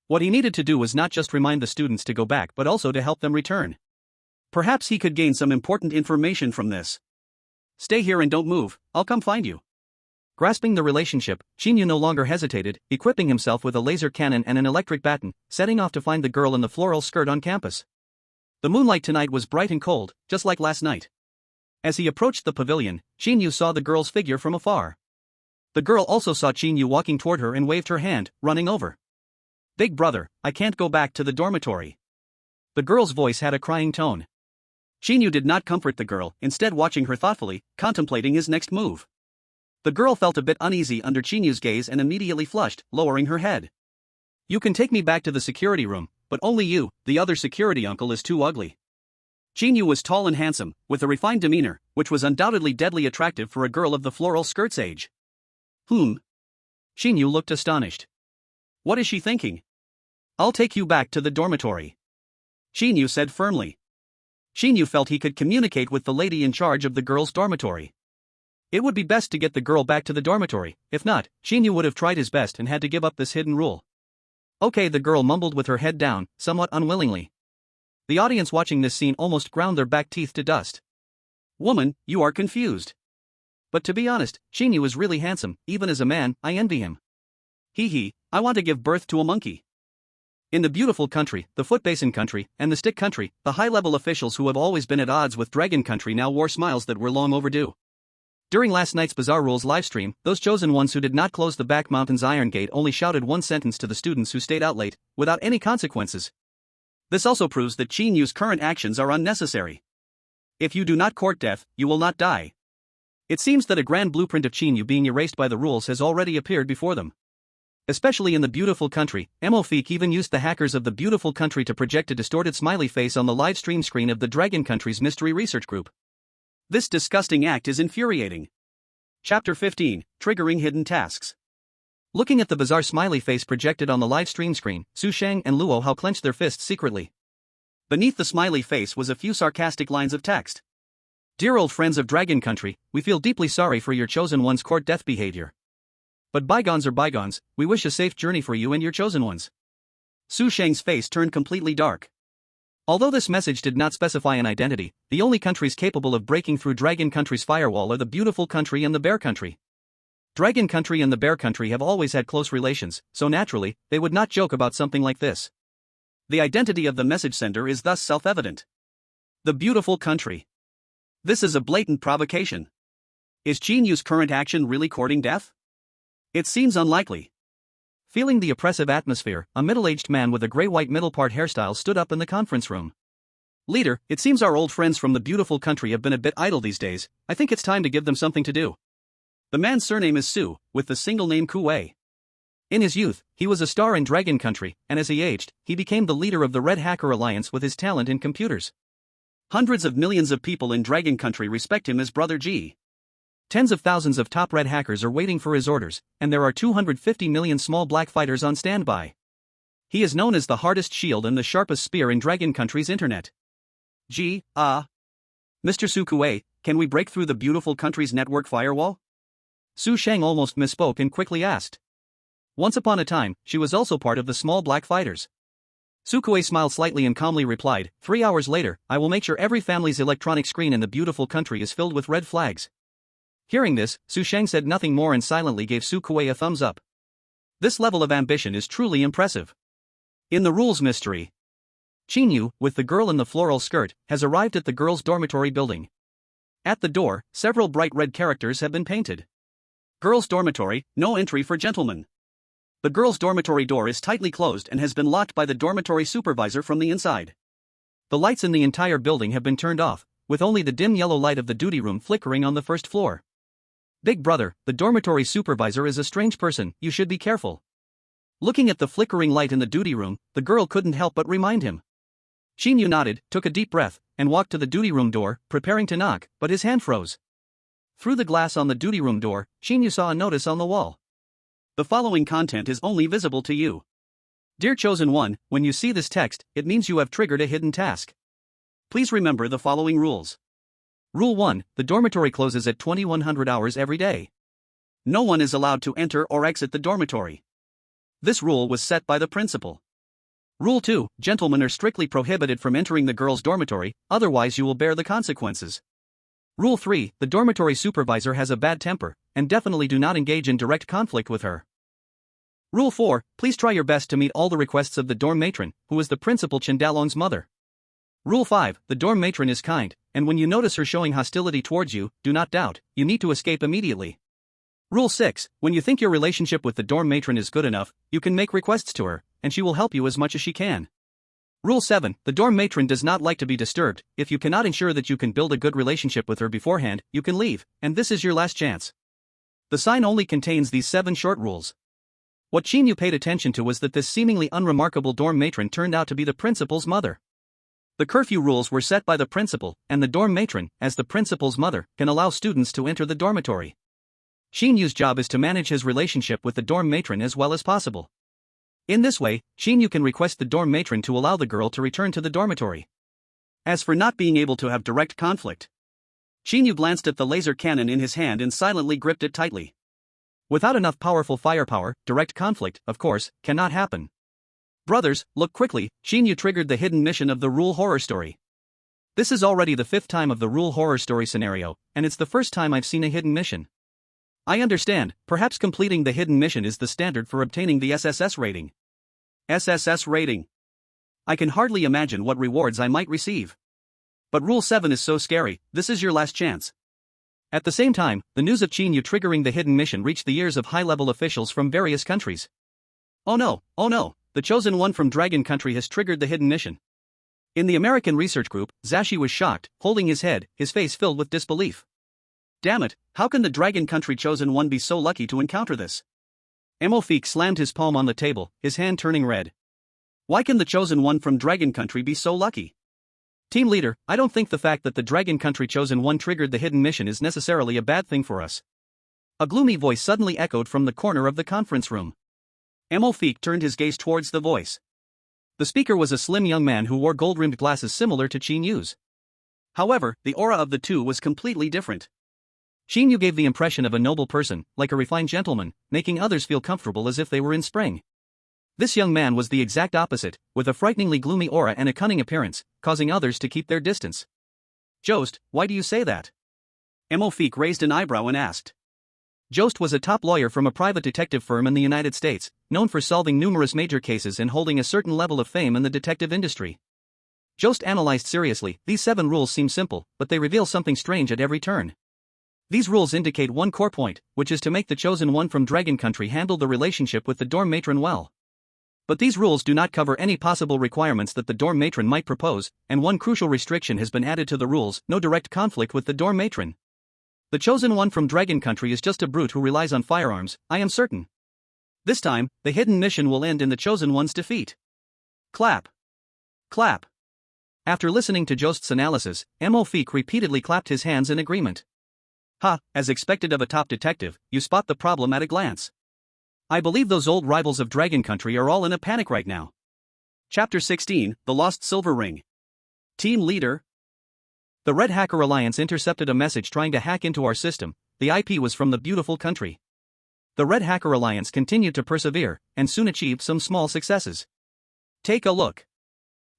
What he needed to do was not just remind the students to go back but also to help them return. Perhaps he could gain some important information from this. "Stay here and don't move, I'll come find you." Grasping the relationship, Qin Yu no longer hesitated, equipping himself with a laser cannon and an electric baton, setting off to find the girl in the floral skirt on campus. The moonlight tonight was bright and cold, just like last night. As he approached the pavilion, Qin Yu saw the girl's figure from afar. The girl also saw Qin Yu walking toward her and waved her hand, running over. Big brother, I can't go back to the dormitory. The girl's voice had a crying tone. Qin Yu did not comfort the girl, instead watching her thoughtfully, contemplating his next move. The girl felt a bit uneasy under Qin Yu's gaze and immediately flushed, lowering her head. You can take me back to the security room, but only you, the other security uncle is too ugly. Qin Yu was tall and handsome, with a refined demeanor, which was undoubtedly deadly attractive for a girl of the floral skirts age. Qin Yu looked astonished. What is she thinking? I'll take you back to the dormitory. Qin Yu said firmly. Qin Yu felt he could communicate with the lady in charge of the girls' dormitory. It would be best to get the girl back to the dormitory, if not, Qin Yu would have tried his best and had to give up this hidden rule. Okay, the girl mumbled with her head down, somewhat unwillingly. The audience watching this scene almost ground their back teeth to dust. Woman, you are confused. But to be honest, Qin Yu is really handsome, even as a man, I envy him. I want to give birth to a monkey. In the beautiful country, the foot basin country, and the stick country, the high-level officials who have always been at odds with Dragon Country now wore smiles that were long overdue. During last night's Bizarre Rules livestream, those chosen ones who did not close the back mountain's iron gate only shouted one sentence to the students who stayed out late, without any consequences. This also proves that Qin Yu's current actions are unnecessary. If you do not court death, you will not die. It seems that a grand blueprint of Qin Yu being erased by the rules has already appeared before them. Especially in the beautiful country, Mofeek even used the hackers of the beautiful country to project a distorted smiley face on the live stream screen of the Dragon Country's mystery research group. This disgusting act is infuriating. Chapter 15, Triggering Hidden Tasks. Looking at the bizarre smiley face projected on the live stream screen, Su Shang and Luo Hao clenched their fists secretly. Beneath the smiley face was a few sarcastic lines of text. Dear old friends of Dragon Country, we feel deeply sorry for your chosen one's court death behavior. But bygones are bygones, we wish a safe journey for you and your chosen ones. Su Shang's face turned completely dark. Although this message did not specify an identity, the only countries capable of breaking through Dragon Country's firewall are the beautiful country and the bear country. Dragon Country and the bear country have always had close relations, so naturally, they would not joke about something like this. The identity of the message sender is thus self-evident. The beautiful country. This is a blatant provocation. Is Qin Yu's current action really courting death? It seems unlikely. Feeling the oppressive atmosphere, a middle-aged man with a gray-white middle-part hairstyle stood up in the conference room. Leader, it seems our old friends from the beautiful country have been a bit idle these days. I think it's time to give them something to do. The man's surname is Su, with the single name Kuei. In his youth, he was a star in Dragon Country, and as he aged, he became the leader of the Red Hacker Alliance with his talent in computers. Hundreds of millions of people in Dragon Country respect him as Brother G. Tens of thousands of top red hackers are waiting for his orders, and there are 250 million small black fighters on standby. He is known as the hardest shield and the sharpest spear in Dragon Country's internet. Mr. Su Kuei, can we break through the beautiful country's network firewall? Su Shang almost misspoke and quickly asked. Once upon a time, she was also part of the small black fighters. Su Kuei smiled slightly and calmly replied, 3 hours later, I will make sure every family's electronic screen in the beautiful country is filled with red flags. Hearing this, Su Shang said nothing more and silently gave Su Kuei a thumbs up. This level of ambition is truly impressive. In the rules mystery, Qin Yu, with the girl in the floral skirt, has arrived at the girls' dormitory building. At the door, several bright red characters have been painted. Girls' dormitory, no entry for gentlemen. The girls' dormitory door is tightly closed and has been locked by the dormitory supervisor from the inside. The lights in the entire building have been turned off, with only the dim yellow light of the duty room flickering on the first floor. Big brother, the dormitory supervisor is a strange person, you should be careful. Looking at the flickering light in the duty room, the girl couldn't help but remind him. Qin Yu nodded, took a deep breath, and walked to the duty room door, preparing to knock, but his hand froze. Through the glass on the duty room door, Qin Yu saw a notice on the wall. The following content is only visible to you. Dear Chosen One, when you see this text, it means you have triggered a hidden task. Please remember the following rules. Rule 1, the dormitory closes at 2100 hours every day. No one is allowed to enter or exit the dormitory. This rule was set by the principal. Rule 2, gentlemen are strictly prohibited from entering the girls' dormitory, otherwise you will bear the consequences. Rule 3, the dormitory supervisor has a bad temper, and definitely do not engage in direct conflict with her. Rule 4, please try your best to meet all the requests of the dorm matron, who is the principal Chandalong's mother. Rule 5, the dorm matron is kind, and when you notice her showing hostility towards you, do not doubt, you need to escape immediately. Rule 6. When you think your relationship with the dorm matron is good enough, you can make requests to her, and she will help you as much as she can. Rule 7. The dorm matron does not like to be disturbed. If you cannot ensure that you can build a good relationship with her beforehand, you can leave, and this is your last chance. The sign only contains these 7 short rules. What Qin Yu paid attention to was that this seemingly unremarkable dorm matron turned out to be the principal's mother. The curfew rules were set by the principal, and the dorm matron, as the principal's mother, can allow students to enter the dormitory. Qin Yu's job is to manage his relationship with the dorm matron as well as possible. In this way, Qin Yu can request the dorm matron to allow the girl to return to the dormitory. As for not being able to have direct conflict, Qin Yu glanced at the laser cannon in his hand and silently gripped it tightly. Without enough powerful firepower, direct conflict, of course, cannot happen. Brothers, look quickly. Qin Yu triggered the hidden mission of the Rule Horror story. This is already the 5th time of the Rule Horror story scenario, and it's the first time I've seen a hidden mission. I understand, perhaps completing the hidden mission is the standard for obtaining the SSS rating. SSS rating. I can hardly imagine what rewards I might receive. But Rule 7 is so scary, this is your last chance. At the same time, the news of Qin Yu triggering the hidden mission reached the ears of high-level officials from various countries. Oh no, the chosen one from Dragon Country has triggered the hidden mission. In the American research group, Zashi was shocked, holding his head, his face filled with disbelief. Damn it, how can the Dragon Country chosen one be so lucky to encounter this? Mofik slammed his palm on the table, his hand turning red. Why can the chosen one from Dragon Country be so lucky? Team leader, I don't think the fact that the Dragon Country chosen one triggered the hidden mission is necessarily a bad thing for us. A gloomy voice suddenly echoed from the corner of the conference room. Mofik turned his gaze towards the voice. The speaker was a slim young man who wore gold-rimmed glasses similar to Qin Yu's. However, the aura of the two was completely different. Qin Yu gave the impression of a noble person, like a refined gentleman, making others feel comfortable as if they were in spring. This young man was the exact opposite, with a frighteningly gloomy aura and a cunning appearance, causing others to keep their distance. Jost, why do you say that? Mofik raised an eyebrow and asked. Jost was a top lawyer from a private detective firm in the United States, known for solving numerous major cases and holding a certain level of fame in the detective industry. Jost analyzed seriously. These 7 rules seem simple, but they reveal something strange at every turn. These rules indicate one core point, which is to make the chosen one from Dragon Country handle the relationship with the dorm matron well. But these rules do not cover any possible requirements that the dorm matron might propose, and one crucial restriction has been added to the rules: no direct conflict with the dorm matron. The chosen one from Dragon Country is just a brute who relies on firearms, I am certain. This time, the hidden mission will end in the chosen one's defeat. Clap. Clap. After listening to Jost's analysis, Mofik repeatedly clapped his hands in agreement. Ha, as expected of a top detective, you spot the problem at a glance. I believe those old rivals of Dragon Country are all in a panic right now. Chapter 16, The Lost Silver Ring. Team Leader. The Red Hacker Alliance intercepted a message trying to hack into our system. The IP was from the beautiful country. The Red Hacker Alliance continued to persevere, and soon achieved some small successes. Take a look.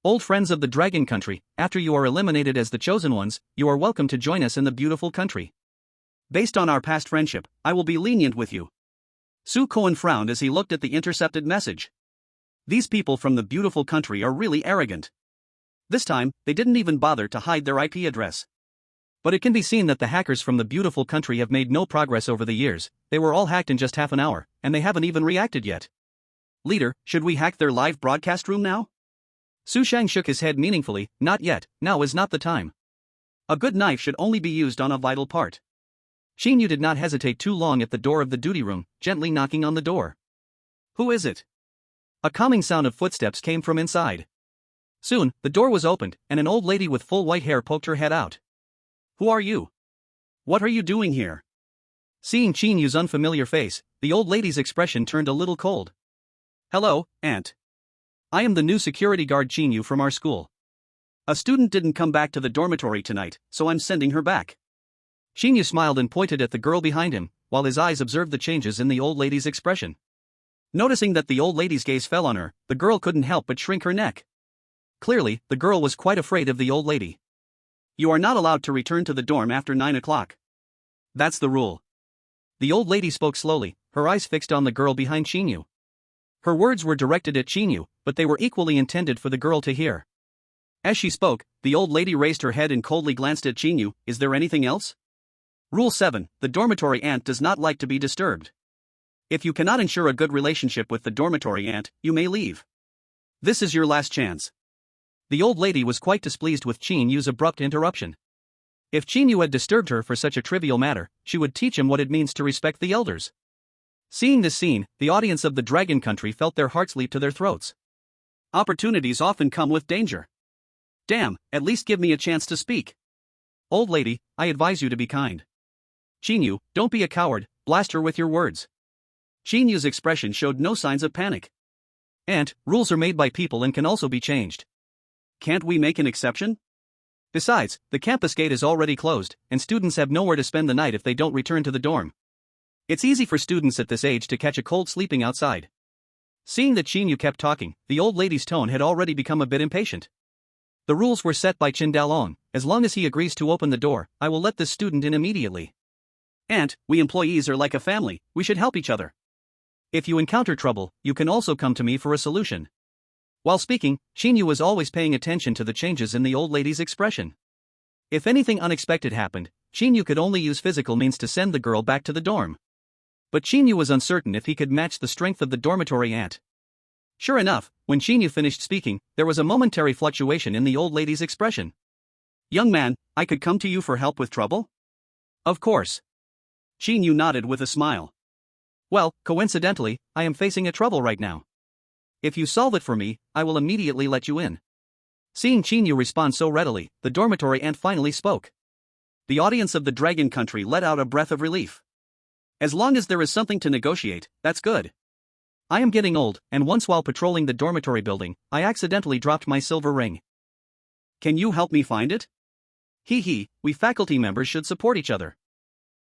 Old friends of the Dragon Country, after you are eliminated as the chosen ones, you are welcome to join us in the beautiful country. Based on our past friendship, I will be lenient with you. Su Koen frowned as he looked at the intercepted message. These people from the beautiful country are really arrogant. This time, they didn't even bother to hide their IP address. But it can be seen that the hackers from the beautiful country have made no progress over the years. They were all hacked in just half an hour, and they haven't even reacted yet. Leader, should we hack their live broadcast room now? Su Shang shook his head meaningfully. Not yet, now is not the time. A good knife should only be used on a vital part. Qin Yu did not hesitate too long at the door of the duty room, gently knocking on the door. Who is it? A calming sound of footsteps came from inside. Soon, the door was opened, and an old lady with full white hair poked her head out. Who are you? What are you doing here? Seeing Qin Yu's unfamiliar face, the old lady's expression turned a little cold. Hello, Aunt. I am the new security guard Qin Yu from our school. A student didn't come back to the dormitory tonight, so I'm sending her back. Qin Yu smiled and pointed at the girl behind him, while his eyes observed the changes in the old lady's expression. Noticing that the old lady's gaze fell on her, the girl couldn't help but shrink her neck. Clearly, the girl was quite afraid of the old lady. You are not allowed to return to the dorm after 9 o'clock. That's the rule. The old lady spoke slowly, her eyes fixed on the girl behind Qin Yu. Her words were directed at Qin Yu, but they were equally intended for the girl to hear. As she spoke, the old lady raised her head and coldly glanced at Qin Yu. Is there anything else? Rule 7. The dormitory ant does not like to be disturbed. If you cannot ensure a good relationship with the dormitory ant, you may leave. This is your last chance. The old lady was quite displeased with Qin Yu's abrupt interruption. If Qin Yu had disturbed her for such a trivial matter, she would teach him what it means to respect the elders. Seeing this scene, the audience of the Dragon Country felt their hearts leap to their throats. Opportunities often come with danger. Damn, at least give me a chance to speak. Old lady, I advise you to be kind. Qin Yu, don't be a coward, blast her with your words. Qin Yu's expression showed no signs of panic. And, rules are made by people and can also be changed. Can't we make an exception? Besides, the campus gate is already closed, and students have nowhere to spend the night if they don't return to the dorm. It's easy for students at this age to catch a cold sleeping outside. Seeing that Qin Yu kept talking, the old lady's tone had already become a bit impatient. The rules were set by Qin Dalong. As long as he agrees to open the door, I will let this student in immediately. And, we employees are like a family, we should help each other. If you encounter trouble, you can also come to me for a solution. While speaking, Qin Yu was always paying attention to the changes in the old lady's expression. If anything unexpected happened, Qin Yu could only use physical means to send the girl back to the dorm. But Qin Yu was uncertain if he could match the strength of the dormitory ant. Sure enough, when Qin Yu finished speaking, there was a momentary fluctuation in the old lady's expression. Young man, I could come to you for help with trouble? Of course. Qin Yu nodded with a smile. Well, coincidentally, I am facing a trouble right now. If you solve it for me, I will immediately let you in. Seeing Qin Yu respond so readily, the dormitory ant finally spoke. The audience of the Dragon Country let out a breath of relief. As long as there is something to negotiate, that's good. I am getting old, and once while patrolling the dormitory building, I accidentally dropped my silver ring. Can you help me find it? We faculty members should support each other.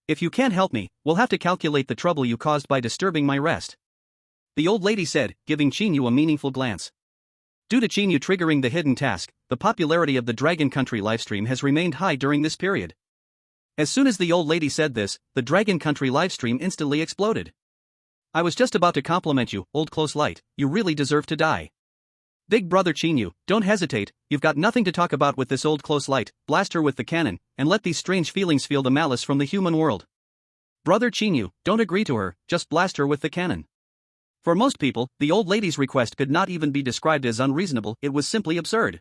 If you can't help me, we'll have to calculate the trouble you caused by disturbing my rest. The old lady said, giving Qin Yu a meaningful glance. Due to Qin Yu triggering the hidden task, the popularity of the Dragon Country livestream has remained high during this period. As soon as the old lady said this, the Dragon Country livestream instantly exploded. I was just about to compliment you, old close light, you really deserve to die. Big brother Qin Yu, don't hesitate, you've got nothing to talk about with this old close light, blast her with the cannon, and let these strange feelings feel the malice from the human world. Brother Qin Yu, don't agree to her, just blast her with the cannon. For most people, the old lady's request could not even be described as unreasonable, it was simply absurd.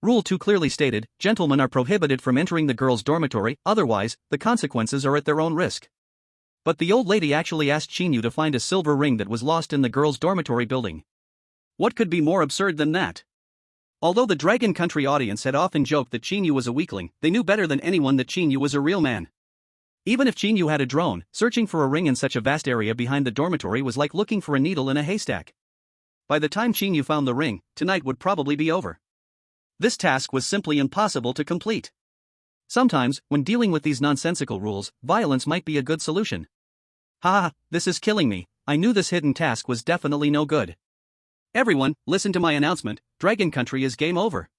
Rule 2 clearly stated, gentlemen are prohibited from entering the girls' dormitory, otherwise, the consequences are at their own risk. But the old lady actually asked Qin Yu to find a silver ring that was lost in the girls' dormitory building. What could be more absurd than that? Although the Dragon Country audience had often joked that Qin Yu was a weakling, they knew better than anyone that Qin Yu was a real man. Even if Qin Yu had a drone, searching for a ring in such a vast area behind the dormitory was like looking for a needle in a haystack. By the time Qin Yu found the ring, tonight would probably be over. This task was simply impossible to complete. Sometimes, when dealing with these nonsensical rules, violence might be a good solution. This is killing me, I knew this hidden task was definitely no good. Everyone, listen to my announcement, Dragon Country is game over.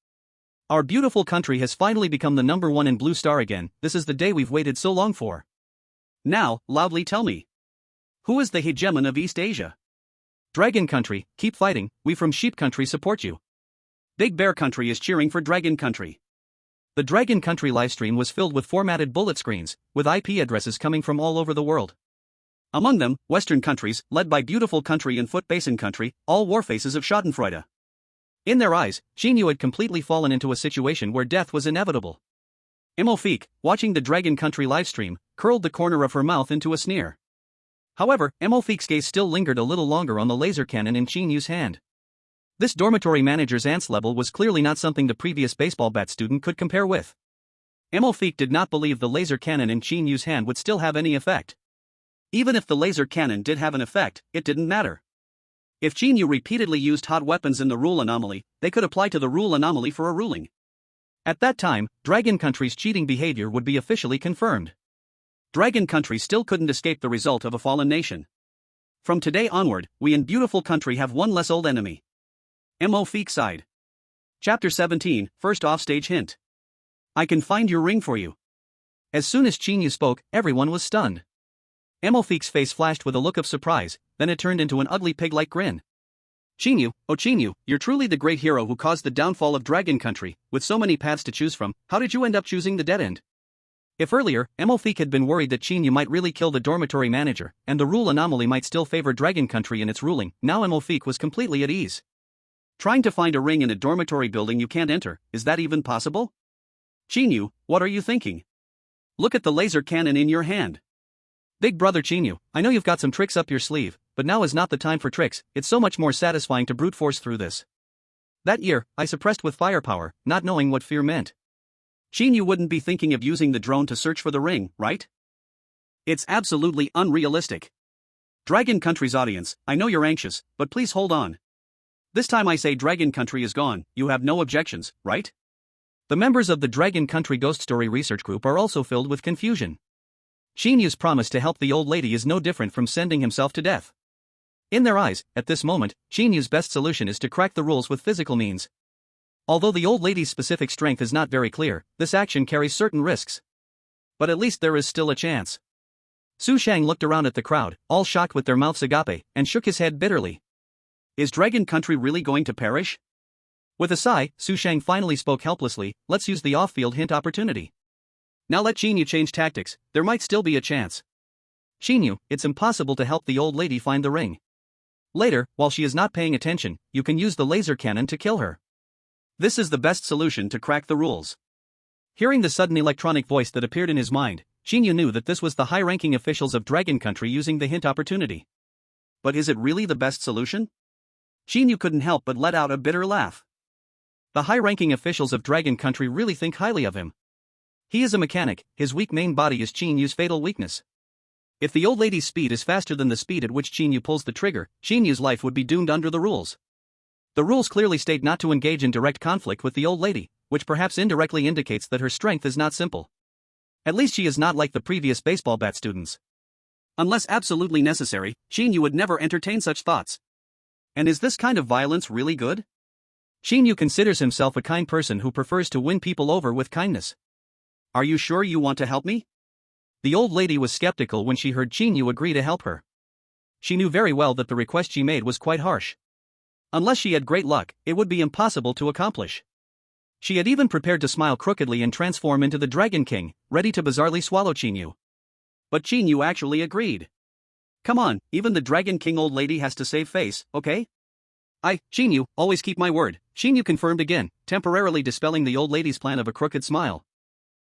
Our beautiful country has finally become the #1 in Blue Star again, this is the day we've waited so long for. Now, loudly tell me. Who is the hegemon of East Asia? Dragon Country, keep fighting, we from Sheep Country support you. Big Bear Country is cheering for Dragon Country. The Dragon Country livestream was filled with formatted bullet screens, with IP addresses coming from all over the world. Among them, Western countries, led by Beautiful Country and Foot Basin Country, all war faces of Schadenfreude. In their eyes, Qin Yu had completely fallen into a situation where death was inevitable. Emofique, watching the Dragon Country livestream, curled the corner of her mouth into a sneer. However, Emofique's gaze still lingered a little longer on the laser cannon in Qin Yu's hand. This dormitory manager's ants level was clearly not something the previous baseball bat student could compare with. Emofique did not believe the laser cannon in Qin Yu's hand would still have any effect. Even if the laser cannon did have an effect, it didn't matter. If Qin Yu repeatedly used hot weapons in the rule anomaly, they could apply to the rule anomaly for a ruling. At that time, Dragon Country's cheating behavior would be officially confirmed. Dragon Country still couldn't escape the result of a fallen nation. From today onward, we in Beautiful Country have one less old enemy. Emofique sighed. Chapter 17, First Offstage Hint. I can find your ring for you. As soon as Qin Yu spoke, everyone was stunned. Emofique's face flashed with a look of surprise, then it turned into an ugly pig-like grin. Qin Yu, oh Qin Yu, you're truly the great hero who caused the downfall of Dragon Country, with so many paths to choose from, how did you end up choosing the dead end? If earlier, Mofik had been worried that Qin Yu might really kill the dormitory manager, and the rule anomaly might still favor Dragon Country in its ruling, now Mofik was completely at ease. Trying to find a ring in a dormitory building you can't enter, is that even possible? Qin Yu, what are you thinking? Look at the laser cannon in your hand. Big brother Qin Yu, I know you've got some tricks up your sleeve, but now is not the time for tricks. It's so much more satisfying to brute force through this. That year, I suppressed with firepower, not knowing what fear meant. Qin Yu wouldn't be thinking of using the drone to search for the ring, right? It's absolutely unrealistic. Dragon Country's audience, I know you're anxious, but please hold on. This time I say Dragon Country is gone, you have no objections, right? The members of the Dragon Country Ghost Story Research Group are also filled with confusion. Qin Yu's promise to help the old lady is no different from sending himself to death. In their eyes, at this moment, Qin Yu's best solution is to crack the rules with physical means. Although the old lady's specific strength is not very clear, this action carries certain risks. But at least there is still a chance. Su Shang looked around at the crowd, all shocked with their mouths agape, and shook his head bitterly. Is Dragon Country really going to perish? With a sigh, Su Shang finally spoke helplessly, let's use the off-field hint opportunity. Now let Qin Yu change tactics, there might still be a chance. Qin Yu, it's impossible to help the old lady find the ring. Later, while she is not paying attention, you can use the laser cannon to kill her. This is the best solution to crack the rules. Hearing the sudden electronic voice that appeared in his mind, Qin Yu knew that this was the high-ranking officials of Dragon Country using the hint opportunity. But is it really the best solution? Qin Yu couldn't help but let out a bitter laugh. The high-ranking officials of Dragon Country really think highly of him. He is a mechanic, his weak main body is Qin Yu's fatal weakness. If the old lady's speed is faster than the speed at which Qin Yu pulls the trigger, Qin Yu's life would be doomed under the rules. The rules clearly state not to engage in direct conflict with the old lady, which perhaps indirectly indicates that her strength is not simple. At least she is not like the previous baseball bat students. Unless absolutely necessary, Qin Yu would never entertain such thoughts. And is this kind of violence really good? Qin Yu considers himself a kind person who prefers to win people over with kindness. Are you sure you want to help me? The old lady was skeptical when she heard Qin Yu agree to help her. She knew very well that the request she made was quite harsh. Unless she had great luck, it would be impossible to accomplish. She had even prepared to smile crookedly and transform into the Dragon King, ready to bizarrely swallow Qin Yu. But Qin Yu actually agreed. Come on, even the Dragon King old lady has to save face, okay? Qin Yu, always keep my word, Qin Yu confirmed again, temporarily dispelling the old lady's plan of a crooked smile.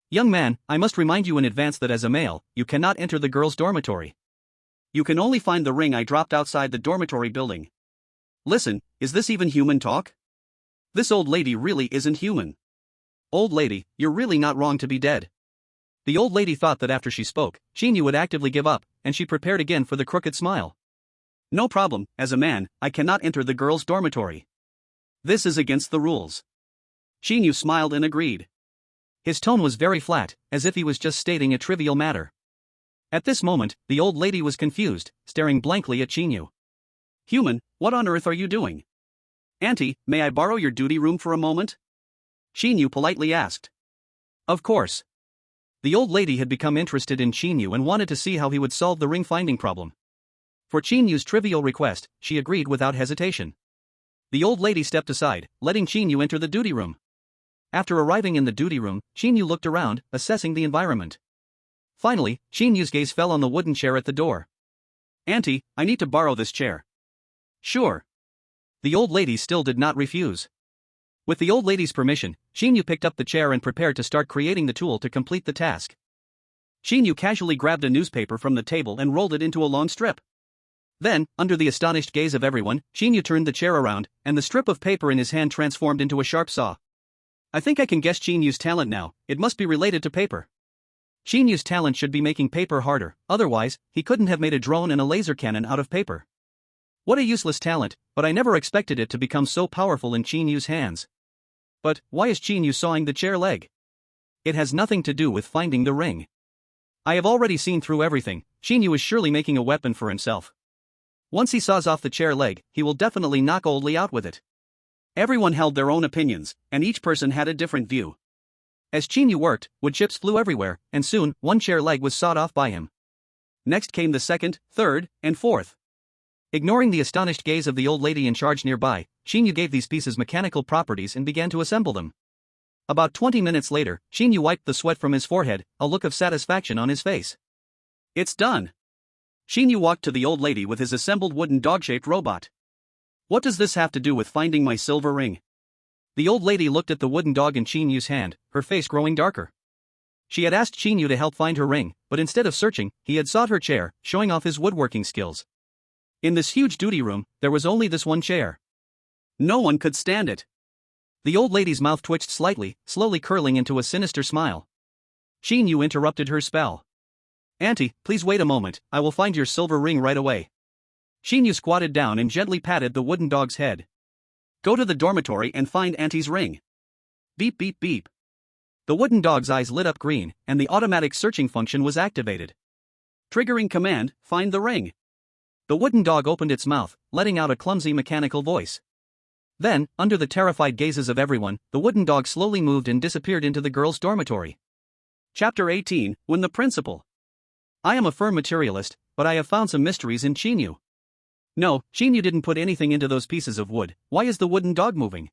Young man, I must remind you in advance that as a male, you cannot enter the girls' dormitory. You can only find the ring I dropped outside the dormitory building. Listen, is this even human talk? This old lady really isn't human. Old lady, you're really not wrong to be dead. The old lady thought that after she spoke, Qin Yu would actively give up, and she prepared again for the crooked smile. No problem, as a man, I cannot enter the girls' dormitory. This is against the rules. Qin Yu smiled and agreed. His tone was very flat, as if he was just stating a trivial matter. At this moment, the old lady was confused, staring blankly at Qin Yu. Human, what on earth are you doing? Auntie, may I borrow your duty room for a moment? Qin Yu politely asked. Of course. The old lady had become interested in Qin Yu and wanted to see how he would solve the ring-finding problem. For Qin Yu's trivial request, she agreed without hesitation. The old lady stepped aside, letting Qin Yu enter the duty room. After arriving in the duty room, Qin Yu looked around, assessing the environment. Finally, Qin Yu's gaze fell on the wooden chair at the door. Auntie, I need to borrow this chair. Sure. The old lady still did not refuse. With the old lady's permission, Qin Yu picked up the chair and prepared to start creating the tool to complete the task. Qin Yu casually grabbed a newspaper from the table and rolled it into a long strip. Then, under the astonished gaze of everyone, Qin Yu turned the chair around, and the strip of paper in his hand transformed into a sharp saw. I think I can guess Qin Yu's talent now, it must be related to paper. Qin Yu's talent should be making paper harder, otherwise, he couldn't have made a drone and a laser cannon out of paper. What a useless talent, but I never expected it to become so powerful in Qin Yu's hands. But, why is Qin Yu sawing the chair leg? It has nothing to do with finding the ring. I have already seen through everything, Qin Yu is surely making a weapon for himself. Once he saws off the chair leg, he will definitely knock Old Li out with it. Everyone held their own opinions, and each person had a different view. As Qin Yu worked, wood chips flew everywhere, and soon, one chair leg was sawed off by him. Next came the second, third, and fourth. Ignoring the astonished gaze of the old lady in charge nearby, Qin Yu gave these pieces mechanical properties and began to assemble them. About 20 minutes later, Qin Yu wiped the sweat from his forehead, a look of satisfaction on his face. It's done. Qin Yu walked to the old lady with his assembled wooden dog-shaped robot. What does this have to do with finding my silver ring? The old lady looked at the wooden dog in Qin Yu's hand, her face growing darker. She had asked Qin Yu to help find her ring, but instead of searching, he had sought her chair, showing off his woodworking skills. In this huge duty room, there was only this one chair. No one could stand it. The old lady's mouth twitched slightly, slowly curling into a sinister smile. Qin Yu interrupted her spell. Auntie, please wait a moment, I will find your silver ring right away. Qin Yu squatted down and gently patted the wooden dog's head. Go to the dormitory and find Auntie's ring. Beep beep beep. The wooden dog's eyes lit up green, and the automatic searching function was activated. Triggering command, find the ring. The wooden dog opened its mouth, letting out a clumsy mechanical voice. Then, under the terrified gazes of everyone, the wooden dog slowly moved and disappeared into the girls' dormitory. Chapter 18, When the Principal. I am a firm materialist, but I have found some mysteries in Qin Yu. No, Qin Yu didn't put anything into those pieces of wood. Why is the wooden dog moving?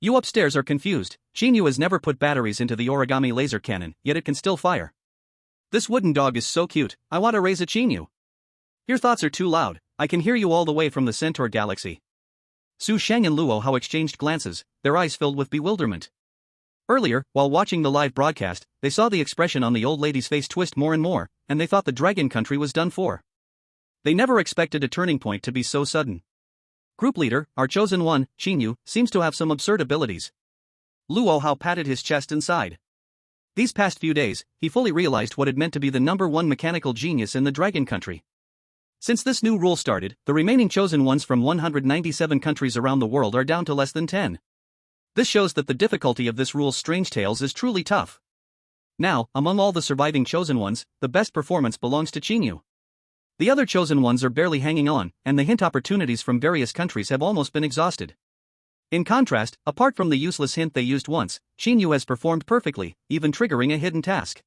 You upstairs are confused. Qin Yu has never put batteries into the origami laser cannon, yet it can still fire. This wooden dog is so cute, I want to raise a Qin Yu. Your thoughts are too loud, I can hear you all the way from the Centaur galaxy. Su Sheng and Luo Hao exchanged glances, their eyes filled with bewilderment. Earlier, while watching the live broadcast, they saw the expression on the old lady's face twist more and more, and they thought the dragon country was done for. They never expected a turning point to be so sudden. Group leader, our chosen one, Qin Yu, seems to have some absurd abilities. Luo Hao patted his chest and sighed. These past few days, he fully realized what it meant to be the #1 mechanical genius in the dragon country. Since this new rule started, the remaining chosen ones from 197 countries around the world are down to less than 10. This shows that the difficulty of this rule's strange tales is truly tough. Now, among all the surviving chosen ones, the best performance belongs to Qin Yu. The other chosen ones are barely hanging on, and the hint opportunities from various countries have almost been exhausted. In contrast, apart from the useless hint they used once, Qin Yu has performed perfectly, even triggering a hidden task.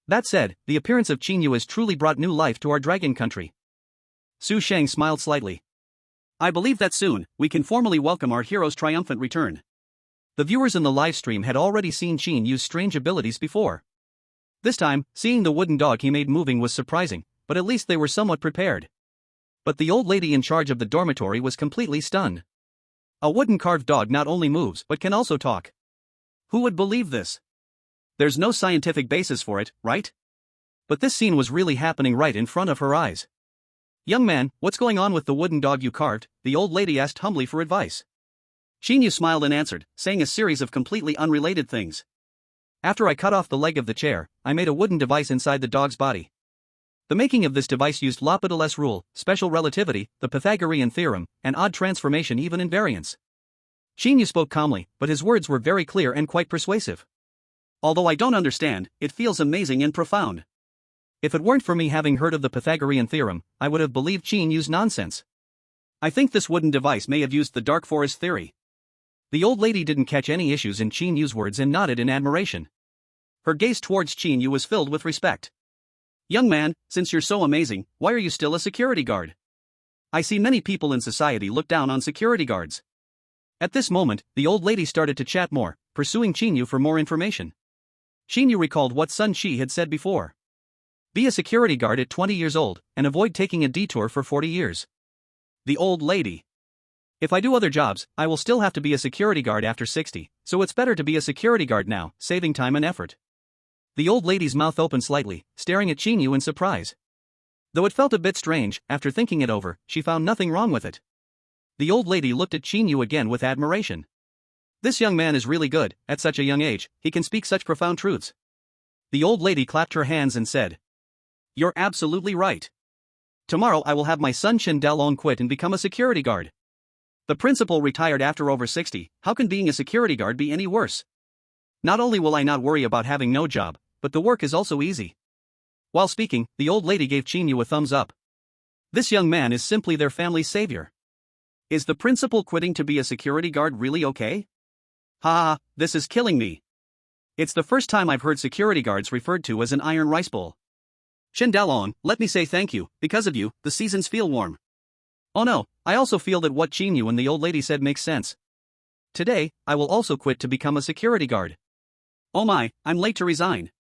That said, the appearance of Qin Yu has truly brought new life to our dragon country. Su Sheng smiled slightly. I believe that soon, we can formally welcome our hero's triumphant return. The viewers in the live stream had already seen Qin Yu's strange abilities before. This time, seeing the wooden dog he made moving was surprising, but at least they were somewhat prepared. But the old lady in charge of the dormitory was completely stunned. A wooden carved dog not only moves but can also talk. Who would believe this? There's no scientific basis for it, right? But this scene was really happening right in front of her eyes. Young man, what's going on with the wooden dog you carved? The old lady asked humbly for advice. Qin Yu smiled and answered, saying a series of completely unrelated things. After I cut off the leg of the chair, I made a wooden device inside the dog's body. The making of this device used L'Hopital's rule, special relativity, the Pythagorean theorem, and odd transformation even invariance. Qin Yu spoke calmly, but his words were very clear and quite persuasive. Although I don't understand, it feels amazing and profound. If it weren't for me having heard of the Pythagorean theorem, I would have believed Qin Yu's nonsense. I think this wooden device may have used the dark forest theory. The old lady didn't catch any issues in Qin Yu's words and nodded in admiration. Her gaze towards Qin Yu was filled with respect. Young man, since you're so amazing, why are you still a security guard? I see many people in society look down on security guards. At this moment, the old lady started to chat more, pursuing Qin Yu for more information. Qin Yu recalled what Sun Shi had said before. Be a security guard at 20 years old, and avoid taking a detour for 40 years. The old lady. If I do other jobs, I will still have to be a security guard after 60, so it's better to be a security guard now, saving time and effort. The old lady's mouth opened slightly, staring at Qin Yu in surprise. Though it felt a bit strange, after thinking it over, she found nothing wrong with it. The old lady looked at Qin Yu again with admiration. This young man is really good, at such a young age, he can speak such profound truths. The old lady clapped her hands and said, You're absolutely right. Tomorrow I will have my son Chen Dalong quit and become a security guard. The principal retired after over 60, how can being a security guard be any worse? Not only will I not worry about having no job, but the work is also easy. While speaking, the old lady gave Qin Yu a thumbs up. This young man is simply their family's savior. Is the principal quitting to be a security guard really okay? Ha, this is killing me. It's the first time I've heard security guards referred to as an iron rice bowl. Chen Dalong, let me say thank you, because of you, the seasons feel warm. Oh no, I also feel that what Qin Yu and the old lady said makes sense. Today, I will also quit to become a security guard. Oh my, I'm late to resign.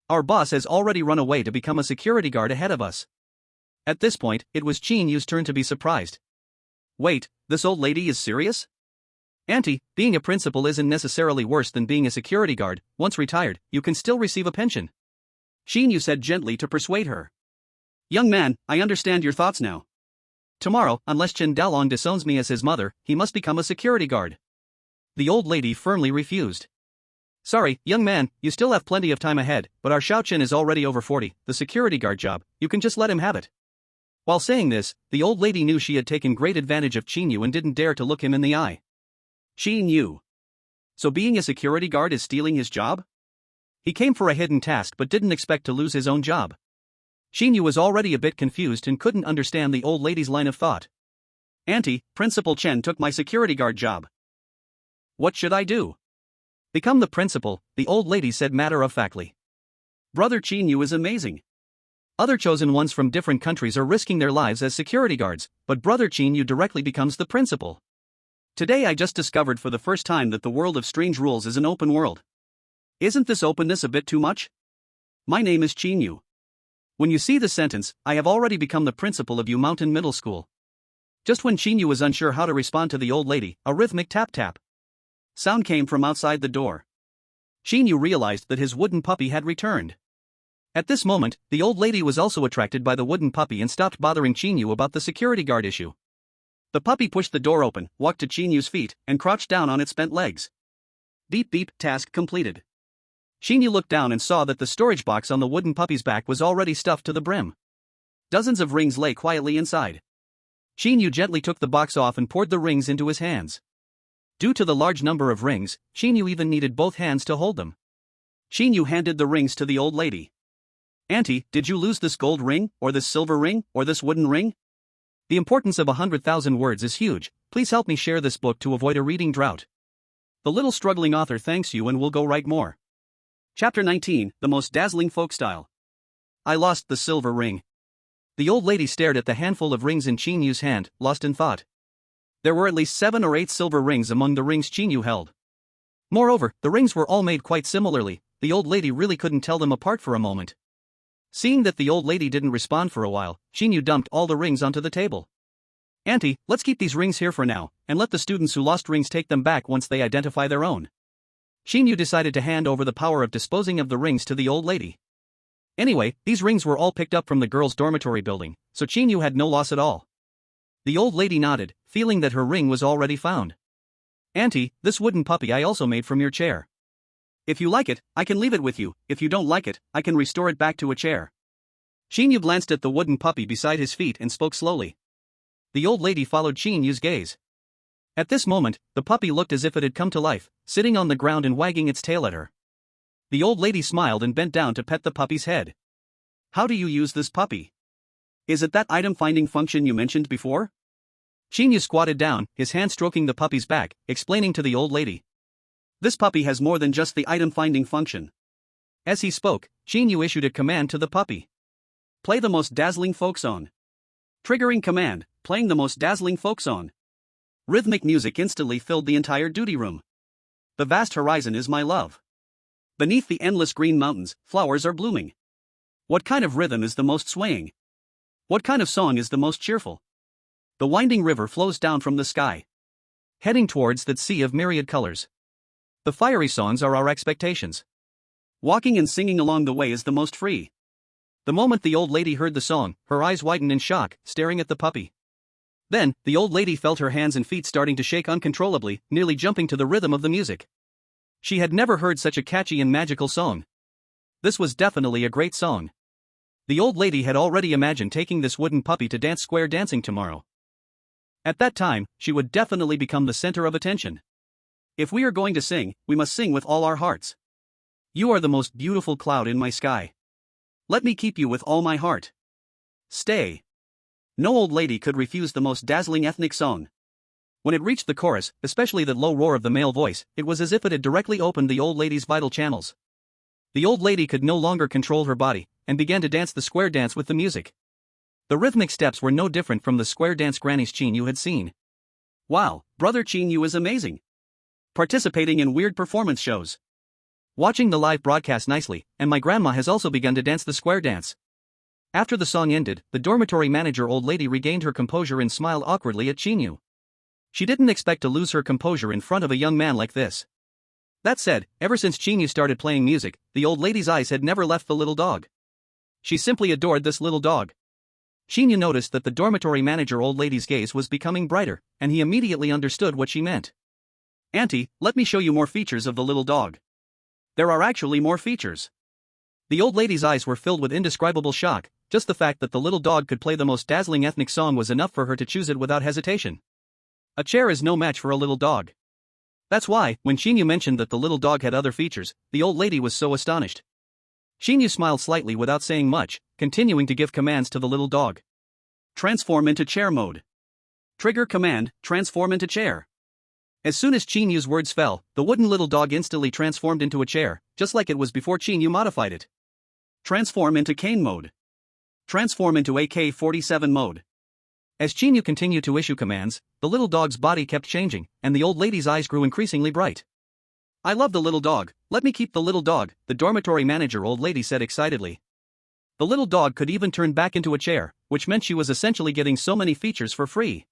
Our boss has already run away to become a security guard ahead of us. At this point, it was Qin Yu's turn to be surprised. Wait, this old lady is serious? Auntie, being a principal isn't necessarily worse than being a security guard. Once retired, you can still receive a pension. Qin Yu said gently to persuade her. Young man, I understand your thoughts now. Tomorrow, unless Chen Daolong disowns me as his mother, he must become a security guard. The old lady firmly refused. Sorry, young man, you still have plenty of time ahead, but our Xiaoqin is already over 40, the security guard job, you can just let him have it. While saying this, the old lady knew she had taken great advantage of Qin Yu and didn't dare to look him in the eye. Qin Yu. So being a security guard is stealing his job? He came for a hidden task but didn't expect to lose his own job. Qin Yu was already a bit confused and couldn't understand the old lady's line of thought. Auntie, Principal Chen took my security guard job. What should I do? Become the principal, the old lady said matter-of-factly. Brother Qin Yu is amazing. Other chosen ones from different countries are risking their lives as security guards, but Brother Qin Yu directly becomes the principal. Today I just discovered for the first time that the world of strange rules is an open world. Isn't this openness a bit too much? My name is Qin Yu. When you see the sentence, I have already become the principal of Yu Mountain Middle School. Just when Qin Yu was unsure how to respond to the old lady, a rhythmic tap-tap sound came from outside the door. Qin Yu realized that his wooden puppy had returned. At this moment, the old lady was also attracted by the wooden puppy and stopped bothering Qin Yu about the security guard issue. The puppy pushed the door open, walked to Qin Yu's feet, and crouched down on its bent legs. Beep beep, task completed. Qin Yu looked down and saw that the storage box on the wooden puppy's back was already stuffed to the brim. Dozens of rings lay quietly inside. Qin Yu gently took the box off and poured the rings into his hands. Due to the large number of rings, Qin Yu even needed both hands to hold them. Qin Yu handed the rings to the old lady. Auntie, did you lose this gold ring, or this silver ring, or this wooden ring? The importance of 100,000 words is huge. Please help me share this book to avoid a reading drought. The little struggling author thanks you and will go write more. Chapter 19, The Most Dazzling Folk Style. I lost the silver ring. The old lady stared at the handful of rings in Qin Yu's hand, lost in thought. There were at least 7 or 8 silver rings among the rings Qin Yu held. Moreover, the rings were all made quite similarly. The old lady really couldn't tell them apart for a moment. Seeing that the old lady didn't respond for a while, Qin Yu dumped all the rings onto the table. Auntie, let's keep these rings here for now, and let the students who lost rings take them back once they identify their own. Qin Yu decided to hand over the power of disposing of the rings to the old lady. Anyway, these rings were all picked up from the girls' dormitory building, so Qin Yu had no loss at all. The old lady nodded, feeling that her ring was already found. Auntie, this wooden puppy I also made from your chair. If you like it, I can leave it with you. If you don't like it, I can restore it back to a chair. Qin Yu glanced at the wooden puppy beside his feet and spoke slowly. The old lady followed Qin Yu's gaze. At this moment, the puppy looked as if it had come to life, sitting on the ground and wagging its tail at her. The old lady smiled and bent down to pet the puppy's head. How do you use this puppy? Is it that item-finding function you mentioned before? Qin Yu squatted down, his hand stroking the puppy's back, explaining to the old lady. This puppy has more than just the item-finding function. As he spoke, Qin Yu issued a command to the puppy. Play the most dazzling folk song. Triggering command, playing the most dazzling folk song. Rhythmic music instantly filled the entire duty room. The vast horizon is my love. Beneath the endless green mountains, flowers are blooming. What kind of rhythm is the most swaying? What kind of song is the most cheerful? The winding river flows down from the sky, heading towards that sea of myriad colors. The fiery songs are our expectations. Walking and singing along the way is the most free. The moment the old lady heard the song, her eyes widened in shock, staring at the puppy. Then, the old lady felt her hands and feet starting to shake uncontrollably, nearly jumping to the rhythm of the music. She had never heard such a catchy and magical song. This was definitely a great song. The old lady had already imagined taking this wooden puppy to dance square dancing tomorrow. At that time, she would definitely become the center of attention. If we are going to sing, we must sing with all our hearts. You are the most beautiful cloud in my sky. Let me keep you with all my heart. Stay. No old lady could refuse the most dazzling ethnic song. When it reached the chorus, especially that low roar of the male voice, it was as if it had directly opened the old lady's vital channels. The old lady could no longer control her body, and began to dance the square dance with the music. The rhythmic steps were no different from the square dance grannies Qin Yu had seen. Wow, brother Qin Yu is amazing. participating in weird performance shows, watching the live broadcast nicely, and my grandma has also begun to dance the square dance. After the song ended, the dormitory manager old lady regained her composure and smiled awkwardly at Qin Yu. She didn't expect to lose her composure in front of a young man like this. That said, ever since Qin Yu started playing music, the old lady's eyes had never left the little dog. She simply adored this little dog. Qin Yu noticed that the dormitory manager old lady's gaze was becoming brighter, and he immediately understood what she meant. "Auntie, let me show you more features of the little dog. There are actually more features." The old lady's eyes were filled with indescribable shock. Just the fact that the little dog could play the most dazzling ethnic song was enough for her to choose it without hesitation. A chair is no match for a little dog. That's why, when Qin Yu mentioned that the little dog had other features, the old lady was so astonished. Qin Yu smiled slightly without saying much, continuing to give commands to the little dog. Transform into chair mode. Trigger command, transform into chair. As soon as Qin Yu's words fell, the wooden little dog instantly transformed into a chair, just like it was before Qin Yu modified it. Transform into cane mode. Transform into AK-47 mode. As Qin Yu continued to issue commands, the little dog's body kept changing, and the old lady's eyes grew increasingly bright. "I love the little dog, let me keep the little dog," the dormitory manager old lady said excitedly. The little dog could even turn back into a chair, which meant she was essentially getting so many features for free.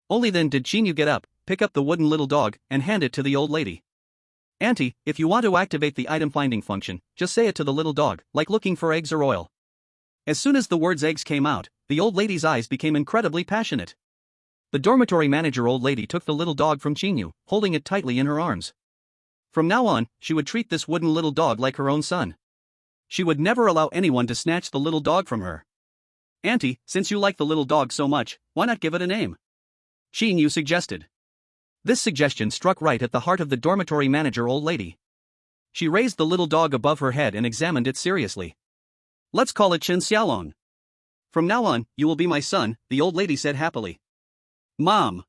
Only then did Qin Yu get up, pick up the wooden little dog, and hand it to the old lady. "Auntie, if you want to activate the item finding function, just say it to the little dog, like looking for eggs or oil." As soon as the words eggs came out, the old lady's eyes became incredibly passionate. The dormitory manager old lady took the little dog from Qin Yu, holding it tightly in her arms. From now on, she would treat this wooden little dog like her own son. She would never allow anyone to snatch the little dog from her. "Auntie, since you like the little dog so much, why not give it a name?" Qin Yu suggested. This suggestion struck right at the heart of the dormitory manager old lady. She raised the little dog above her head and examined it seriously. "Let's call it Qin Xiaolong. From now on, you will be my son," the old lady said happily. "Mom."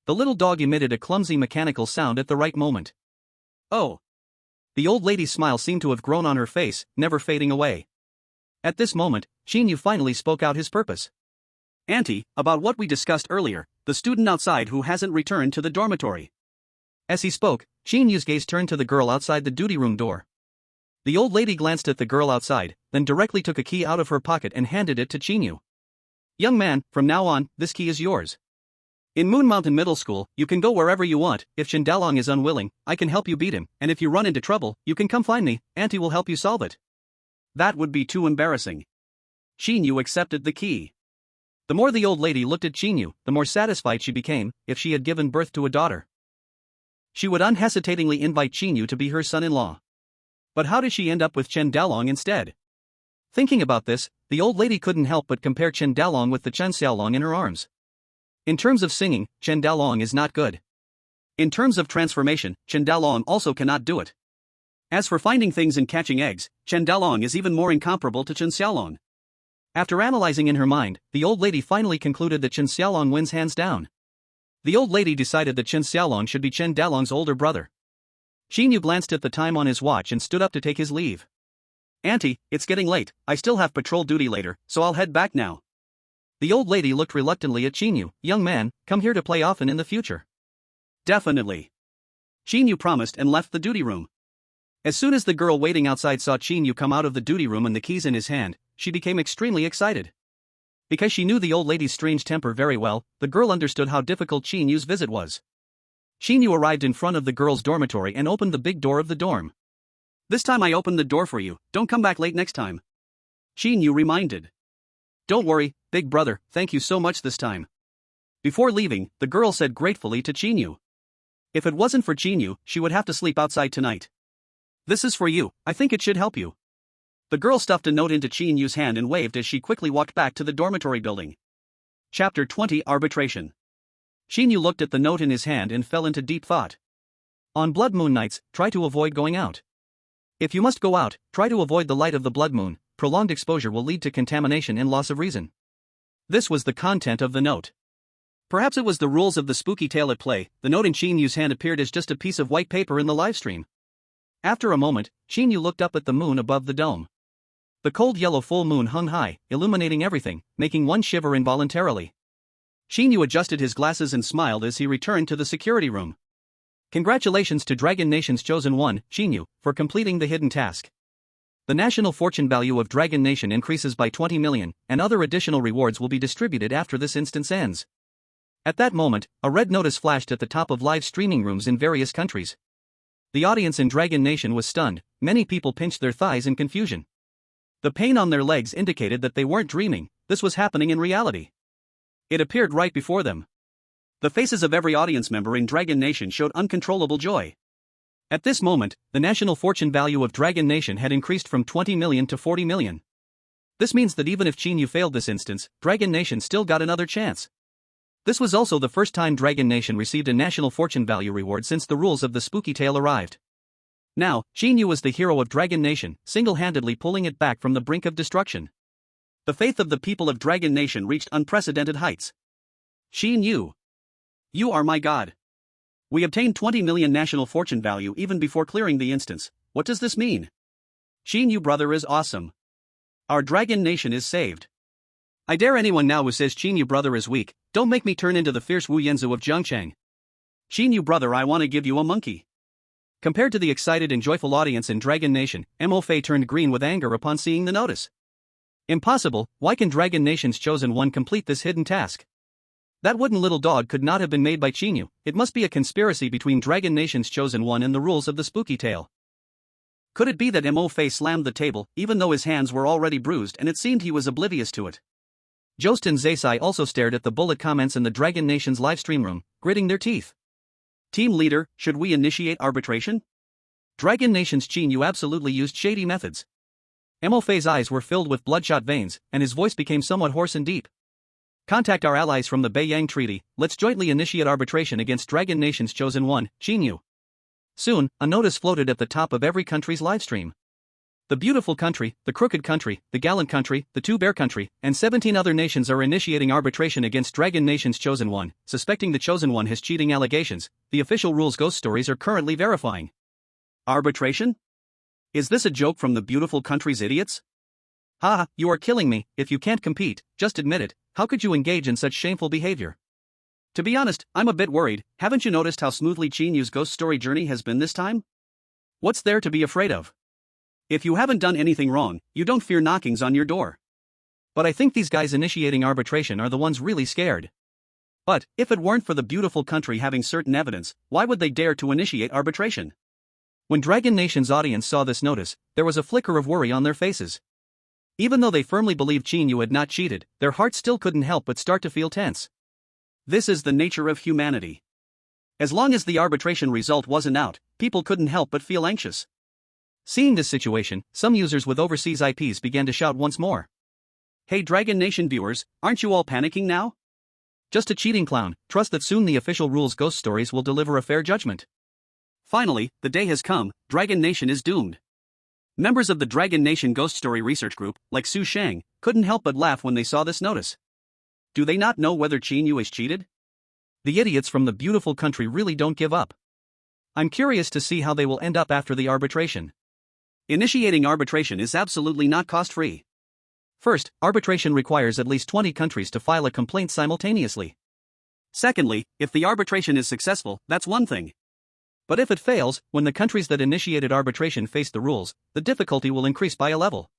The little dog emitted a clumsy mechanical sound at the right moment. "Oh." The old lady's smile seemed to have grown on her face, never fading away. At this moment, Qin Yu finally spoke out his purpose. "Auntie, about what we discussed earlier, the student outside who hasn't returned to the dormitory." As he spoke, Qin Yu's gaze turned to the girl outside the duty room door. The old lady glanced at the girl outside, then directly took a key out of her pocket and handed it to Qin Yu. "Young man, from now on, this key is yours. In Moon Mountain Middle School, you can go wherever you want. If Qin is unwilling, I can help you beat him, and if you run into trouble, you can come find me, Auntie will help you solve it." "That would be too embarrassing." Qin Yu accepted the key. The more the old lady looked at Qin Yu, the more satisfied she became. If she had given birth to a daughter, she would unhesitatingly invite Qin Yu to be her son-in-law. But how did she end up with Chen Daolong instead? Thinking about this, the old lady couldn't help but compare Chen Daolong with the Chen Xiaolong in her arms. In terms of singing, Chen Daolong is not good. In terms of transformation, Chen Daolong also cannot do it. As for finding things and catching eggs, Chen Daolong is even more incomparable to Chen Xiaolong. After analyzing in her mind, the old lady finally concluded that Chen Xiaolong wins hands down. The old lady decided that Chen Xiaolong should be Chen Daolong's older brother. Qin Yu glanced at the time on his watch and stood up to take his leave. "Auntie, it's getting late, I still have patrol duty later, so I'll head back now." The old lady looked reluctantly at Qin Yu. "Young man, come here to play often in the future." "Definitely." Qin Yu promised and left the duty room. As soon as the girl waiting outside saw Qin Yu come out of the duty room and the keys in his hand, she became extremely excited. Because she knew the old lady's strange temper very well, the girl understood how difficult Qin Yu's visit was. Qin Yu arrived in front of the girls' dormitory and opened the big door of the dorm. "This time I opened the door for you, don't come back late next time," Qin Yu reminded. "Don't worry, big brother, thank you so much this time." Before leaving, the girl said gratefully to Qin Yu. If it wasn't for Qin Yu, she would have to sleep outside tonight. "This is for you, I think it should help you." The girl stuffed a note into Qin Yu's hand and waved as she quickly walked back to the dormitory building. Chapter 20 Arbitration. Qin Yu looked at the note in his hand and fell into deep thought. On blood moon nights, try to avoid going out. If you must go out, try to avoid the light of the blood moon. Prolonged exposure will lead to contamination and loss of reason. This was the content of the note. Perhaps it was the rules of the spooky tale at play. The note in Qin Yu's hand appeared as just a piece of white paper in the livestream. After a moment, Qin Yu looked up at the moon above the dome. The cold yellow full moon hung high, illuminating everything, making one shiver involuntarily. Qin Yu adjusted his glasses and smiled as he returned to the security room. Congratulations to Dragon Nation's chosen one, Qin Yu, for completing the hidden task. The national fortune value of Dragon Nation increases by 20 million, and other additional rewards will be distributed after this instance ends. At that moment, a red notice flashed at the top of live streaming rooms in various countries. The audience in Dragon Nation was stunned, many people pinched their thighs in confusion. The pain on their legs indicated that they weren't dreaming, this was happening in reality. It appeared right before them. The faces of every audience member in Dragon Nation showed uncontrollable joy. At this moment, the national fortune value of Dragon Nation had increased from 20 million to 40 million. This means that even if Qin Yu failed this instance, Dragon Nation still got another chance. This was also the first time Dragon Nation received a national fortune value reward since the rules of the Spooky Tale arrived. Now, Qin Yu was the hero of Dragon Nation, single-handedly pulling it back from the brink of destruction. The faith of the people of Dragon Nation reached unprecedented heights. Qin Yu, you are my god. We obtained 20 million national fortune value even before clearing the instance. What does this mean? Qin Yu brother is awesome. Our Dragon Nation is saved. I dare anyone now who says Qin Yu brother is weak, don't make me turn into the fierce Wu Yanzu of Zhengchang. Qin Yu brother, I want to give you a monkey. Compared to the excited and joyful audience in Dragon Nation, Mo Fei turned green with anger upon seeing the notice. Impossible, why can Dragon Nation's chosen one complete this hidden task? That wooden little dog could not have been made by Qin Yu, it must be a conspiracy between Dragon Nation's chosen one and the rules of the Spooky Tale. Could it be that Mo Fei slammed the table, even though his hands were already bruised and it seemed he was oblivious to it? Jost and Zaisai also stared at the bullet comments in the Dragon Nation's livestream room, gritting their teeth. Team leader, should we initiate arbitration? Dragon Nation's Qin Yu absolutely used shady methods. Mo Fei's eyes were filled with bloodshot veins, and his voice became somewhat hoarse and deep. Contact our allies from the Beiyang Treaty, let's jointly initiate arbitration against Dragon Nation's chosen one, Qin Yu. Soon, a notice floated at the top of every country's livestream. The beautiful country, the crooked country, the gallant country, the two-bear country, and 17 other nations are initiating arbitration against Dragon Nation's chosen one, suspecting the chosen one has cheating allegations. The official rules ghost stories are currently verifying. Arbitration? Is this a joke from the beautiful country's idiots? Haha, you are killing me. If you can't compete, just admit it. How could you engage in such shameful behavior? To be honest, I'm a bit worried. Haven't you noticed how smoothly Qin Yu's ghost story journey has been this time? What's there to be afraid of? If you haven't done anything wrong, you don't fear knockings on your door. But I think these guys initiating arbitration are the ones really scared. But, if it weren't for the beautiful country having certain evidence, why would they dare to initiate arbitration? When Dragon Nation's audience saw this notice, there was a flicker of worry on their faces. Even though they firmly believed Qin Yu had not cheated, their hearts still couldn't help but start to feel tense. This is the nature of humanity. As long as the arbitration result wasn't out, people couldn't help but feel anxious. Seeing this situation, some users with overseas IPs began to shout once more. Hey Dragon Nation viewers, aren't you all panicking now? Just a cheating clown, trust that soon the official rules ghost stories will deliver a fair judgment. Finally, the day has come, Dragon Nation is doomed. Members of the Dragon Nation Ghost Story Research Group, like Su Shang, couldn't help but laugh when they saw this notice. Do they not know whether Qin Yu is cheated? The idiots from the beautiful country really don't give up. I'm curious to see how they will end up after the arbitration. Initiating arbitration is absolutely not cost-free. First, arbitration requires at least 20 countries to file a complaint simultaneously. Secondly, if the arbitration is successful, that's one thing. But if it fails, when the countries that initiated arbitration face the rules, the difficulty will increase by a level.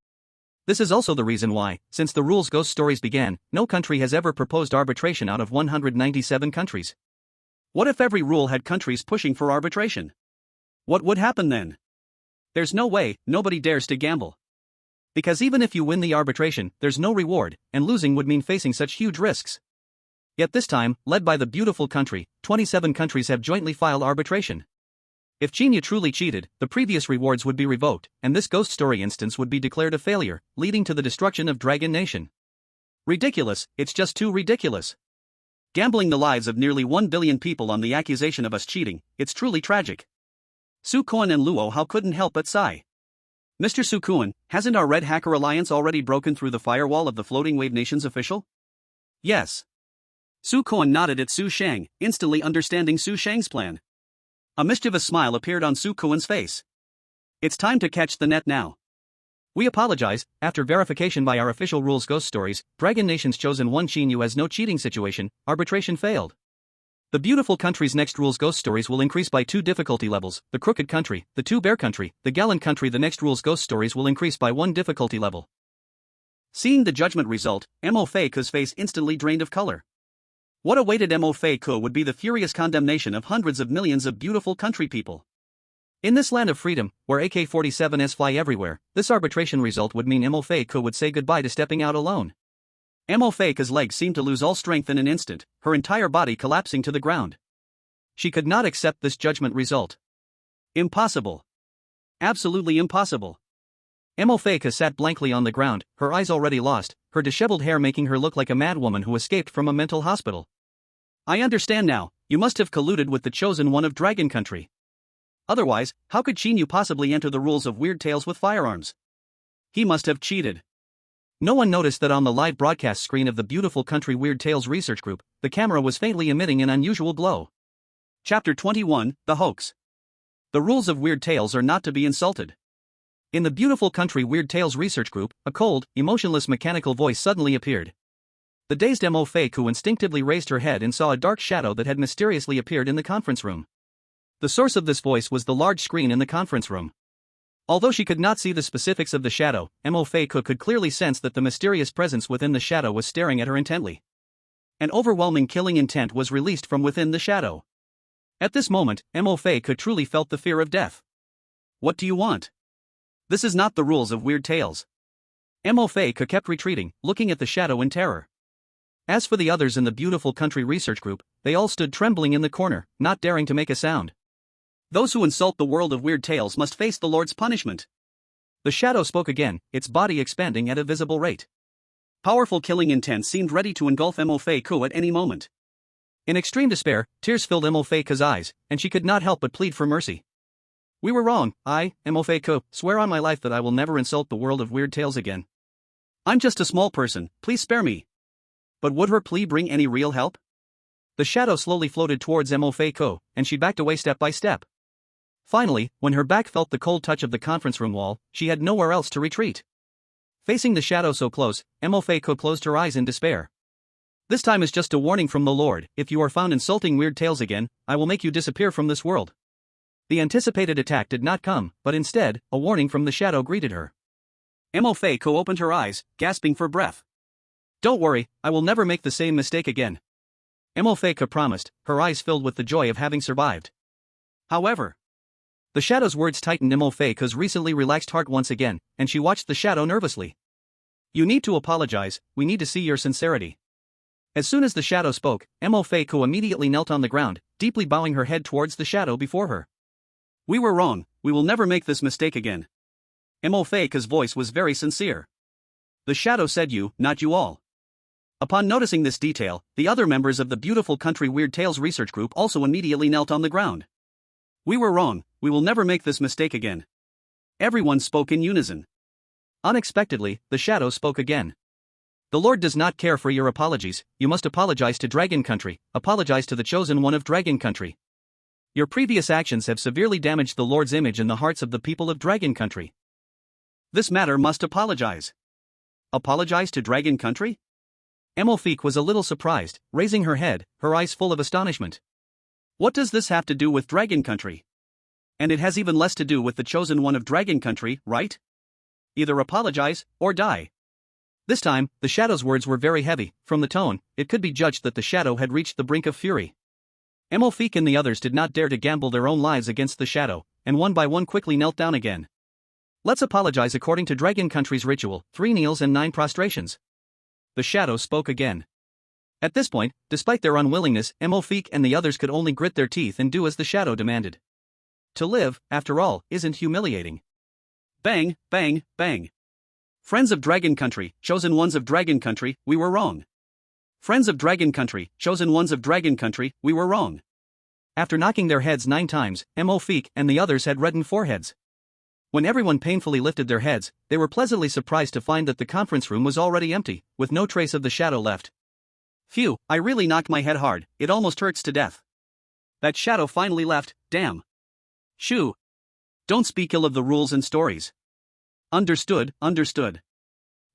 This is also the reason why, since the rules ghost stories began, no country has ever proposed arbitration out of 197 countries. What if every rule had countries pushing for arbitration? What would happen then? There's no way, nobody dares to gamble. Because even if you win the arbitration, there's no reward, and losing would mean facing such huge risks. Yet this time, led by the beautiful country, 27 countries have jointly filed arbitration. If Qin Yu truly cheated, the previous rewards would be revoked, and this ghost story instance would be declared a failure, leading to the destruction of Dragon Nation. Ridiculous, it's just too ridiculous. Gambling the lives of nearly 1 billion people on the accusation of us cheating, it's truly tragic. Su Kuan and Luo Hao couldn't help but sigh. Mr. Su Kuan, hasn't our Red Hacker Alliance already broken through the firewall of the Floating Wave Nation's official? Yes. Su Kuan nodded at Su Shang, instantly understanding Su Shang's plan. A mischievous smile appeared on Su Kuan's face. It's time to catch the net now. We apologize, after verification by our official rules ghost stories, Dragon Nation's chosen one Qin Yu has no cheating situation, arbitration failed. The beautiful country's next rules ghost stories will increase by 2 difficulty levels, the crooked country, the 2 bear country, the gallant country. The next rules ghost stories will increase by 1 difficulty level. Seeing the judgment result, Mo Fake's face instantly drained of color. What awaited Mo Fake would be the furious condemnation of hundreds of millions of beautiful country people. In this land of freedom, where AK-47s fly everywhere, this arbitration result would mean Mo Fake would say goodbye to stepping out alone. Mo Fake's legs seemed to lose all strength in an instant, her entire body collapsing to the ground. She could not accept this judgment result. Impossible. Absolutely impossible. Mo Fake sat blankly on the ground, her eyes already lost, her disheveled hair making her look like a madwoman who escaped from a mental hospital. I understand now, you must have colluded with the chosen one of Dragon Country. Otherwise, how could Qin Yu possibly enter the rules of Weird Tales with firearms? He must have cheated. No one noticed that on the live broadcast screen of the beautiful country Weird Tales research group, the camera was faintly emitting an unusual glow. Chapter 21, The Hoax. The rules of Weird Tales are not to be insulted. In the beautiful country Weird Tales research group, a cold, emotionless mechanical voice suddenly appeared. The dazed Mo Fake instinctively raised her head and saw a dark shadow that had mysteriously appeared in the conference room. The source of this voice was the large screen in the conference room. Although she could not see the specifics of the shadow, Mo Fake could clearly sense that the mysterious presence within the shadow was staring at her intently. An overwhelming killing intent was released from within the shadow. At this moment, Mo Fake truly felt the fear of death. What do you want? This is not the rules of Weird Tales. Mo Fake kept retreating, looking at the shadow in terror. As for the others in the beautiful country research group, they all stood trembling in the corner, not daring to make a sound. Those who insult the world of Weird Tales must face the Lord's punishment. The shadow spoke again, its body expanding at a visible rate. Powerful killing intent seemed ready to engulf Mo Fake at any moment. In extreme despair, tears filled Mo Fake's eyes, and she could not help but plead for mercy. We were wrong. I, Mo Fake, swear on my life that I will never insult the world of Weird Tales again. I'm just a small person, please spare me. But would her plea bring any real help? The shadow slowly floated towards Mo Fake, and she backed away step by step. Finally, when her back felt the cold touch of the conference room wall, she had nowhere else to retreat. Facing the shadow so close, Mo Fake closed her eyes in despair. This time is just a warning from the Lord. If you are found insulting Weird Tales again, I will make you disappear from this world. The anticipated attack did not come, but instead, a warning from the shadow greeted her. Mo Fake opened her eyes, gasping for breath. Don't worry, I will never make the same mistake again. Mo Fake promised, her eyes filled with the joy of having survived. However, the shadow's words tightened Mo Fake's recently relaxed heart once again, and she watched the shadow nervously. You need to apologize, we need to see your sincerity. As soon as the shadow spoke, Mo Fake immediately knelt on the ground, deeply bowing her head towards the shadow before her. We were wrong, we will never make this mistake again. Mo Fake's voice was very sincere. The shadow said you, not you all. Upon noticing this detail, the other members of the beautiful country Weird Tales research group also immediately knelt on the ground. We were wrong, we will never make this mistake again. Everyone spoke in unison. Unexpectedly, the shadow spoke again. The Lord does not care for your apologies, you must apologize to Dragon Country, apologize to the chosen one of Dragon Country. Your previous actions have severely damaged the Lord's image in the hearts of the people of Dragon Country. This matter must apologize. Apologize to Dragon Country? Mo Fake was a little surprised, raising her head, her eyes full of astonishment. What does this have to do with Dragon Country? And it has even less to do with the chosen one of Dragon Country, right? Either apologize, or die. This time, the shadow's words were very heavy. From the tone, it could be judged that the shadow had reached the brink of fury. Mo Fake and the others did not dare to gamble their own lives against the shadow, and one by one quickly knelt down again. Let's apologize according to Dragon Country's ritual, 3 kneels and 9 prostrations. The shadow spoke again. At this point, despite their unwillingness, Mo Fake and the others could only grit their teeth and do as the shadow demanded. To live, after all, isn't humiliating. Bang, bang, bang. Friends of Dragon Country, chosen ones of Dragon Country, we were wrong. Friends of Dragon Country, chosen ones of Dragon Country, we were wrong. After knocking their heads 9 times, Mo Fake and the others had reddened foreheads. When everyone painfully lifted their heads, they were pleasantly surprised to find that the conference room was already empty, with no trace of the shadow left. Phew, I really knocked my head hard, it almost hurts to death. That shadow finally left, damn. Shoo. Don't speak ill of the rules and stories. Understood, understood.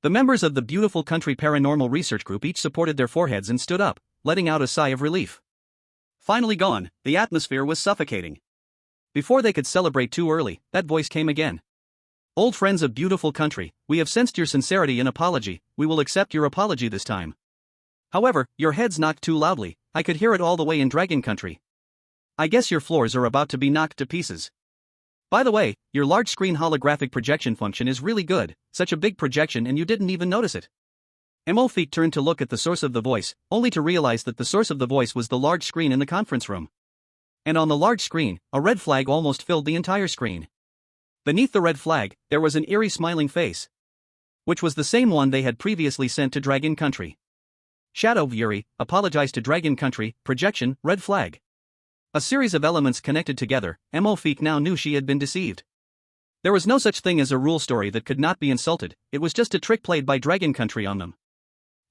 The members of the beautiful country paranormal research group each supported their foreheads and stood up, letting out a sigh of relief. Finally gone, the atmosphere was suffocating. Before they could celebrate too early, that voice came again. Old friends of beautiful country, we have sensed your sincerity and apology, we will accept your apology this time. However, your head's knocked too loudly, I could hear it all the way in Dragon Country. I guess your floors are about to be knocked to pieces. By the way, your large screen holographic projection function is really good, such a big projection and you didn't even notice it. Feek turned to look at the source of the voice, only to realize that the source of the voice was the large screen in the conference room. And on the large screen, a red flag almost filled the entire screen. Beneath the red flag, there was an eerie smiling face, which was the same one they had previously sent to Dragon Country. Shadow Fury, apologized to Dragon Country, projection, red flag. A series of elements connected together, Feek now knew she had been deceived. There was no such thing as a rule story that could not be insulted, it was just a trick played by Dragon Country on them.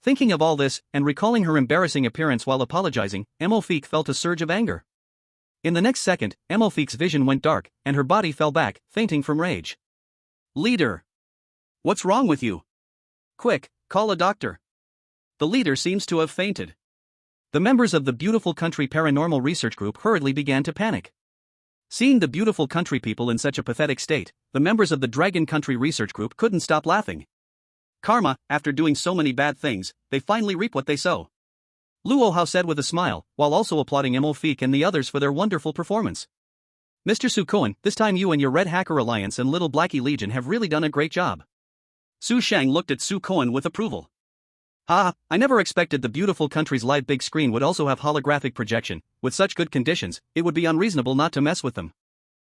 Thinking of all this, and recalling her embarrassing appearance while apologizing, Feek felt a surge of anger. In the next second, Feek's vision went dark, and her body fell back, fainting from rage. Leader! What's wrong with you? Quick, call a doctor. The leader seems to have fainted. The members of the Beautiful Country Paranormal Research Group hurriedly began to panic. Seeing the Beautiful Country people in such a pathetic state, the members of the Dragon Country Research Group couldn't stop laughing. Karma, after doing so many bad things, they finally reap what they sow. Luo Hao said with a smile, while also applauding Feek and the others for their wonderful performance. Mr. Sukoan, this time you and your Red Hacker Alliance and Little Blackie Legion have really done a great job. Su Shang looked at Sukoan with approval. I never expected the Beautiful Country's live big screen would also have holographic projection, with such good conditions, it would be unreasonable not to mess with them.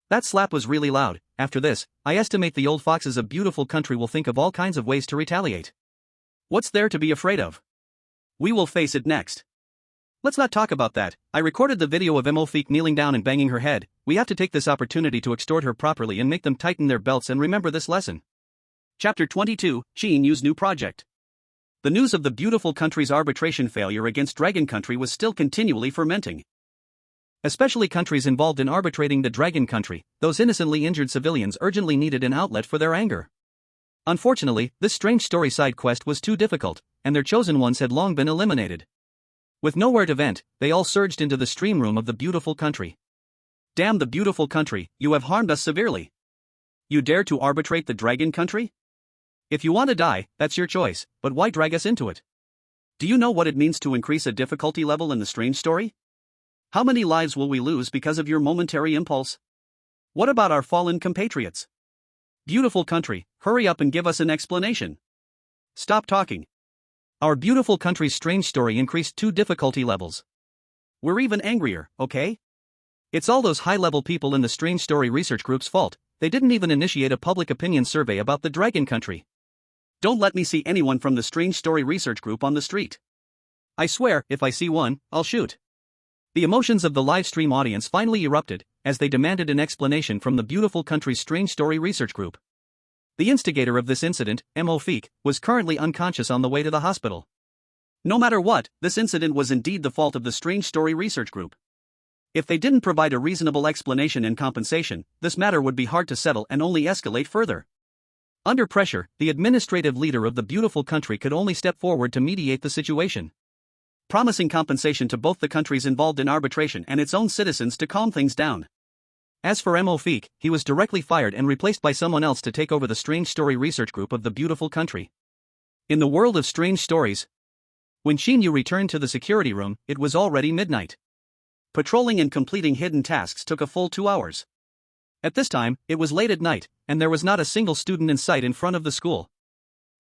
That slap was really loud. After this, I estimate the old foxes of Beautiful Country will think of all kinds of ways to retaliate. What's there to be afraid of? We will face it next. Let's not talk about that. I recorded the video of Feek kneeling down and banging her head. We have to take this opportunity to extort her properly and make them tighten their belts and remember this lesson. Chapter 22, Qin Yu's new project. The news of the Beautiful Country's arbitration failure against Dragon Country was still continually fermenting. Especially countries involved in arbitrating the Dragon Country, those innocently injured civilians urgently needed an outlet for their anger. Unfortunately, this strange story side quest was too difficult, and their chosen ones had long been eliminated. With nowhere to vent, they all surged into the stream room of the Beautiful Country. Damn the Beautiful Country, you have harmed us severely. You dare to arbitrate the Dragon Country? If you want to die, that's your choice, but why drag us into it? Do you know what it means to increase a difficulty level in the strange story? How many lives will we lose because of your momentary impulse? What about our fallen compatriots? Beautiful Country, hurry up and give us an explanation. Stop talking. Our Beautiful Country's strange story increased 2 difficulty levels. We're even angrier, okay? It's all those high-level people in the Strange Story Research Group's fault. They didn't even initiate a public opinion survey about the Dragon Country. Don't let me see anyone from the Strange Story Research Group on the street. I swear, if I see one, I'll shoot. The emotions of the live stream audience finally erupted, as they demanded an explanation from the Beautiful Country's Strange Story Research Group. The instigator of this incident, Feek, was currently unconscious on the way to the hospital. No matter what, this incident was indeed the fault of the Strange Story Research Group. If they didn't provide a reasonable explanation and compensation, this matter would be hard to settle and only escalate further. Under pressure, the administrative leader of the Beautiful Country could only step forward to mediate the situation, promising compensation to both the countries involved in arbitration and its own citizens to calm things down. As for Feek, he was directly fired and replaced by someone else to take over the Strange Story Research Group of the Beautiful Country. In the world of strange stories, when Qin Yu returned to the security room, it was already midnight. Patrolling and completing hidden tasks took a full 2 hours. At this time, it was late at night, and there was not a single student in sight in front of the school.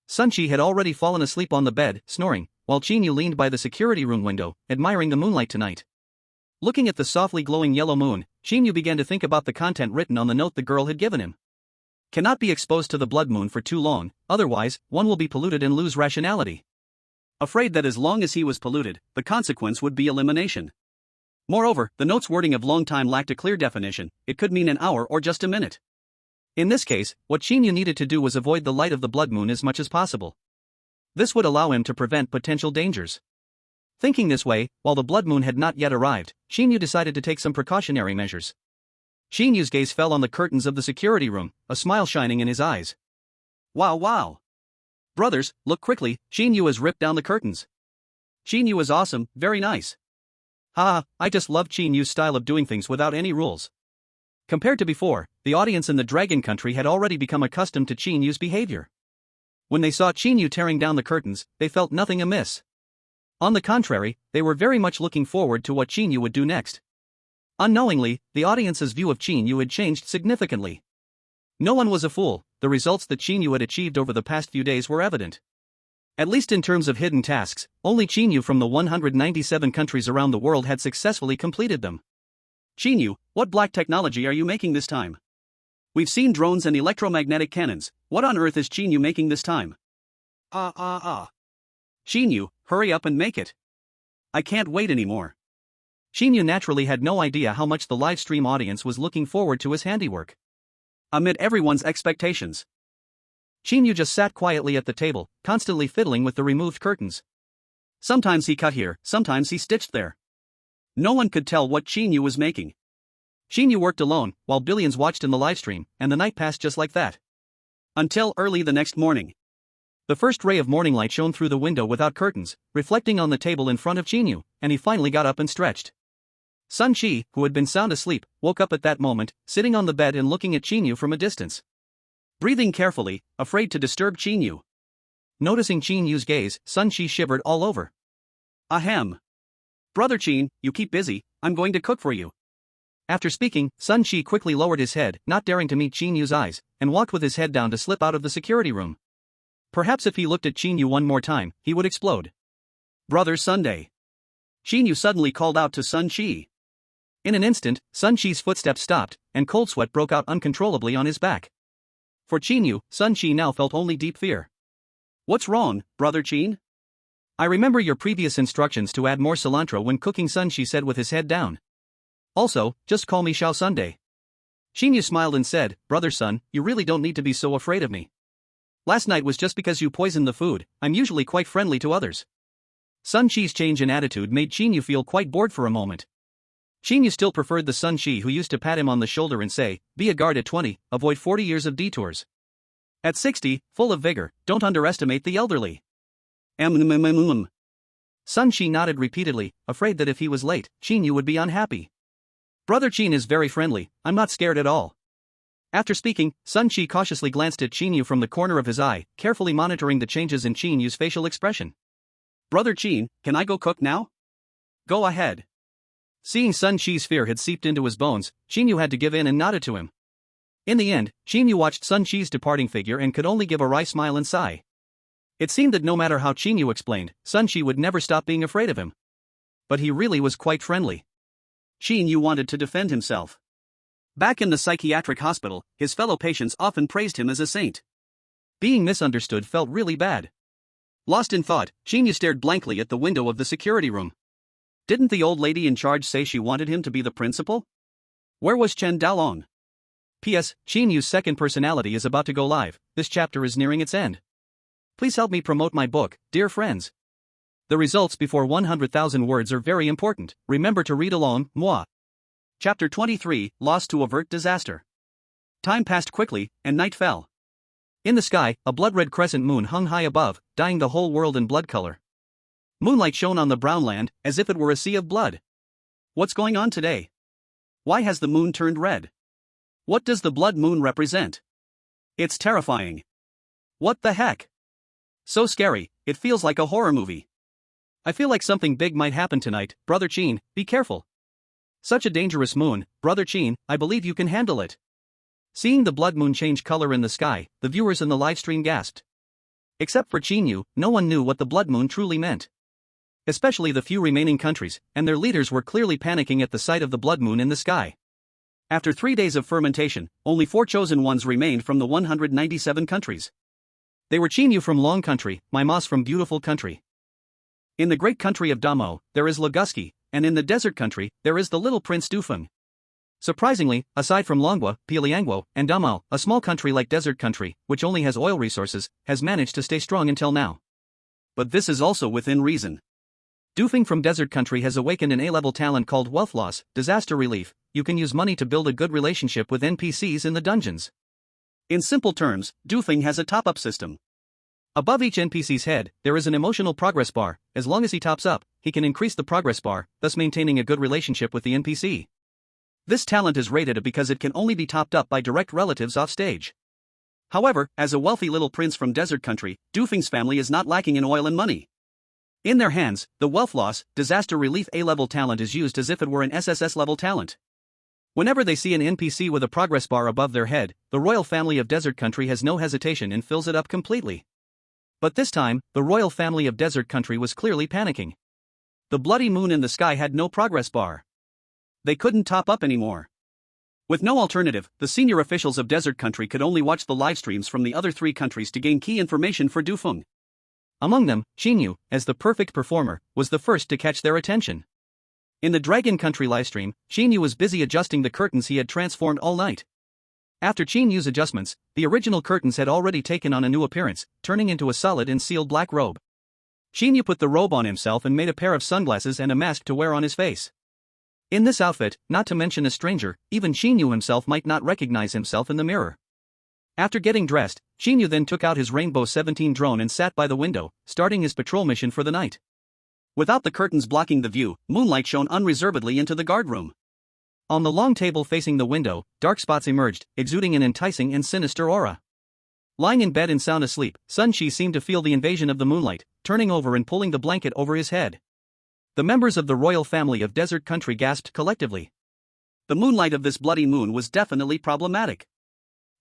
Sunchi had already fallen asleep on the bed, snoring, while Qin Yu leaned by the security room window, admiring the moonlight tonight. Looking at the softly glowing yellow moon, Qin Yu began to think about the content written on the note the girl had given him. Cannot be exposed to the blood moon for too long, otherwise, one will be polluted and lose rationality. Afraid that as long as he was polluted, the consequence would be elimination. Moreover, the note's wording of long time lacked a clear definition, it could mean an hour or just a minute. In this case, what Qin Yu needed to do was avoid the light of the blood moon as much as possible. This would allow him to prevent potential dangers. Thinking this way, while the blood moon had not yet arrived, Qin Yu decided to take some precautionary measures. Qin Yu's gaze fell on the curtains of the security room, a smile shining in his eyes. Wow. Brothers, look quickly, Qin Yu has ripped down the curtains. Qin Yu is awesome, very nice. Haha, I just love Qin Yu's style of doing things without any rules. Compared to before, the audience in the Dragon Country had already become accustomed to Qin Yu's behavior. When they saw Qin Yu tearing down the curtains, they felt nothing amiss. On the contrary, they were very much looking forward to what Qin Yu would do next. Unknowingly, the audience's view of Qin Yu had changed significantly. No one was a fool, the results that Qin Yu had achieved over the past few days were evident. At least in terms of hidden tasks, only Qin Yu from the 197 countries around the world had successfully completed them. Qin Yu, what black technology are you making this time? We've seen drones and electromagnetic cannons, what on earth is Qin Yu making this time? Qin Yu, hurry up and make it. I can't wait anymore. Qin Yu naturally had no idea how much the livestream audience was looking forward to his handiwork. Amid everyone's expectations, Qin Yu just sat quietly at the table, constantly fiddling with the removed curtains. Sometimes he cut here, sometimes he stitched there. No one could tell what Qin Yu was making. Qin Yu worked alone, while billions watched in the livestream, and the night passed just like that. Until early the next morning. The first ray of morning light shone through the window without curtains, reflecting on the table in front of Qin Yu, and he finally got up and stretched. Sun Qi, who had been sound asleep, woke up at that moment, sitting on the bed and looking at Qin Yu from a distance. Breathing carefully, afraid to disturb Qin Yu. Noticing Qin Yu's gaze, Sun Qi shivered all over. Ahem. Brother Qin, you keep busy, I'm going to cook for you. After speaking, Sun Qi quickly lowered his head, not daring to meet Qin Yu's eyes, and walked with his head down to slip out of the security room. Perhaps if he looked at Qin Yu one more time, he would explode. Brother Sunday. Qin Yu suddenly called out to Sun Qi. In an instant, Sun Qi's footsteps stopped, and cold sweat broke out uncontrollably on his back. For Qin Yu, Sun Qi now felt only deep fear. What's wrong, Brother Qin? I remember your previous instructions to add more cilantro when cooking, Sun Qi said with his head down. Also, just call me Xiao Sunday. Qin Yu smiled and said, Brother Sun, you really don't need to be so afraid of me. Last night was just because you poisoned the food, I'm usually quite friendly to others. Sun Qi's change in attitude made Qin Yu feel quite bored for a moment. Qin Yu still preferred the Sun Qi who used to pat him on the shoulder and say, be a guard at 20, avoid 40 years of detours. At 60, full of vigor, don't underestimate the elderly. Sun Qi nodded repeatedly, afraid that if he was late, Qin Yu would be unhappy. Brother Qin is very friendly, I'm not scared at all. After speaking, Sun Qi cautiously glanced at Qin Yu from the corner of his eye, carefully monitoring the changes in Qin Yu's facial expression. Brother Qin, can I go cook now? Go ahead. Seeing Sun Qi's fear had seeped into his bones, Qin Yu had to give in and nodded to him. In the end, Qin Yu watched Sun Qi's departing figure and could only give a wry smile and sigh. It seemed that no matter how Qin Yu explained, Sun Qi would never stop being afraid of him. But he really was quite friendly. Qin Yu wanted to defend himself. Back in the psychiatric hospital, his fellow patients often praised him as a saint. Being misunderstood felt really bad. Lost in thought, Qin Yu stared blankly at the window of the security room. Didn't the old lady in charge say she wanted him to be the principal? Where was Chen Daolong? P.S. Qin Yu's second personality is about to go live, this chapter is nearing its end. Please help me promote my book, dear friends. The results before 100,000 words are very important, remember to read along, moi. Chapter 23, Lost to Avert Disaster. Time passed quickly, and night fell. In the sky, a blood-red crescent moon hung high above, dyeing the whole world in blood color. Moonlight shone on the brown land, as if it were a sea of blood. What's going on today? Why has the moon turned red? What does the blood moon represent? It's terrifying. What the heck? So scary, it feels like a horror movie. I feel like something big might happen tonight, Brother Qin, be careful. Such a dangerous moon, Brother Qin, I believe you can handle it. Seeing the blood moon change color in the sky, the viewers in the livestream gasped. Except for Qin Yu, no one knew what the blood moon truly meant. Especially the few remaining countries, and their leaders were clearly panicking at the sight of the blood moon in the sky. After 3 days of fermentation, only 4 chosen ones remained from the 197 countries. They were Qin Yu from Long Country, Maimas from Beautiful Country. In the great country of Damo, there is Leguski, and in the desert country, there is the little Prince Dufeng. Surprisingly, aside from Longwa, Pieliangwo, and Damo, a small country like Desert Country, which only has oil resources, has managed to stay strong until now. But this is also within reason. Dufeng from Desert Country has awakened an A-level talent called Wealth Loss, Disaster Relief. You can use money to build a good relationship with NPCs in the dungeons. In simple terms, Dufeng has a top-up system. Above each NPC's head, there is an emotional progress bar. As long as he tops up, he can increase the progress bar, thus maintaining a good relationship with the NPC. This talent is rated because it can only be topped up by direct relatives off stage. However, as a wealthy little prince from desert country, Dufeng's family is not lacking in oil and money. In their hands, the wealth loss, disaster relief A-level talent is used as if it were an SSS-level talent. Whenever they see an NPC with a progress bar above their head, the royal family of desert country has no hesitation and fills it up completely. But this time, the royal family of desert country was clearly panicking. The bloody moon in the sky had no progress bar. They couldn't top up anymore. With no alternative, the senior officials of desert country could only watch the live streams from the other 3 countries to gain key information for Dufeng. Among them, Qin Yu, as the perfect performer, was the first to catch their attention. In the Dragon Country livestream, Qin Yu was busy adjusting the curtains he had transformed all night. After Qin Yu's adjustments, the original curtains had already taken on a new appearance, turning into a solid and sealed black robe. Qin Yu put the robe on himself and made a pair of sunglasses and a mask to wear on his face. In this outfit, not to mention a stranger, even Qin Yu himself might not recognize himself in the mirror. After getting dressed, Qin Yu then took out his Rainbow 17 drone and sat by the window, starting his patrol mission for the night. Without the curtains blocking the view, moonlight shone unreservedly into the guard room. On the long table facing the window, dark spots emerged, exuding an enticing and sinister aura. Lying in bed and sound asleep, Sun Shi seemed to feel the invasion of the moonlight, turning over and pulling the blanket over his head. The members of the royal family of desert country gasped collectively. The moonlight of this bloody moon was definitely problematic.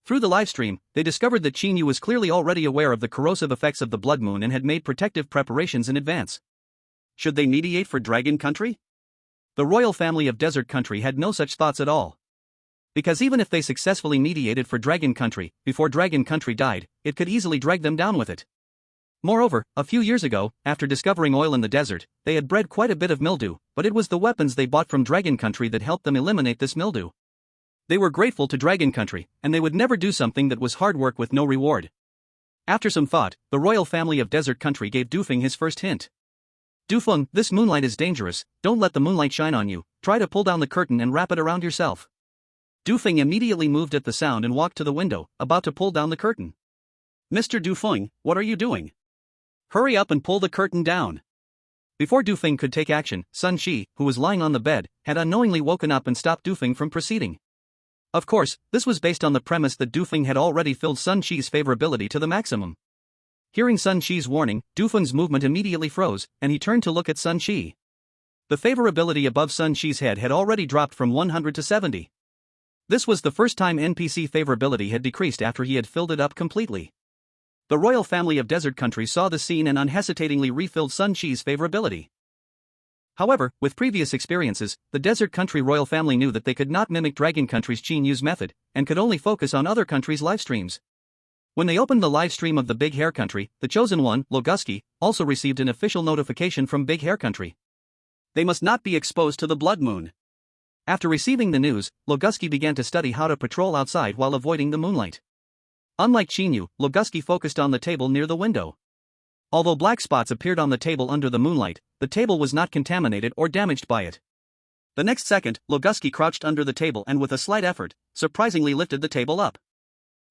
Through the livestream, they discovered that Qin Yu was clearly already aware of the corrosive effects of the blood moon and had made protective preparations in advance. Should they mediate for Dragon Country? The royal family of desert country had no such thoughts at all. Because even if they successfully mediated for Dragon Country, before Dragon Country died, it could easily drag them down with it. Moreover, a few years ago, after discovering oil in the desert, they had bred quite a bit of mildew, but it was the weapons they bought from Dragon Country that helped them eliminate this mildew. They were grateful to Dragon Country, and they would never do something that was hard work with no reward. After some thought, the royal family of desert country gave Dufeng his first hint. Dufeng, this moonlight is dangerous, don't let the moonlight shine on you, try to pull down the curtain and wrap it around yourself. Dufeng immediately moved at the sound and walked to the window, about to pull down the curtain. Mr. Dufeng, what are you doing? Hurry up and pull the curtain down. Before Dufeng could take action, Sun Shi, who was lying on the bed, had unknowingly woken up and stopped Dufeng from proceeding. Of course, this was based on the premise that Dufeng had already filled Sun Shi's favorability to the maximum. Hearing Sun Shi's warning, Dufeng's movement immediately froze, and he turned to look at Sun Shi. The favorability above Sun Shi's head had already dropped from 100 to 70. This was the first time NPC favorability had decreased after he had filled it up completely. The royal family of desert country saw the scene and unhesitatingly refilled Sun Shi's favorability. However, with previous experiences, the desert country royal family knew that they could not mimic Dragon Country's Qin Yu's method, and could only focus on other countries' live streams. When they opened the live stream of the Big Hair Country, the chosen one, Loguski, also received an official notification from Big Hair Country. They must not be exposed to the blood moon. After receiving the news, Loguski began to study how to patrol outside while avoiding the moonlight. Unlike Qin Yu, Loguski focused on the table near the window. Although black spots appeared on the table under the moonlight, the table was not contaminated or damaged by it. The next second, Loguski crouched under the table and with a slight effort, surprisingly lifted the table up.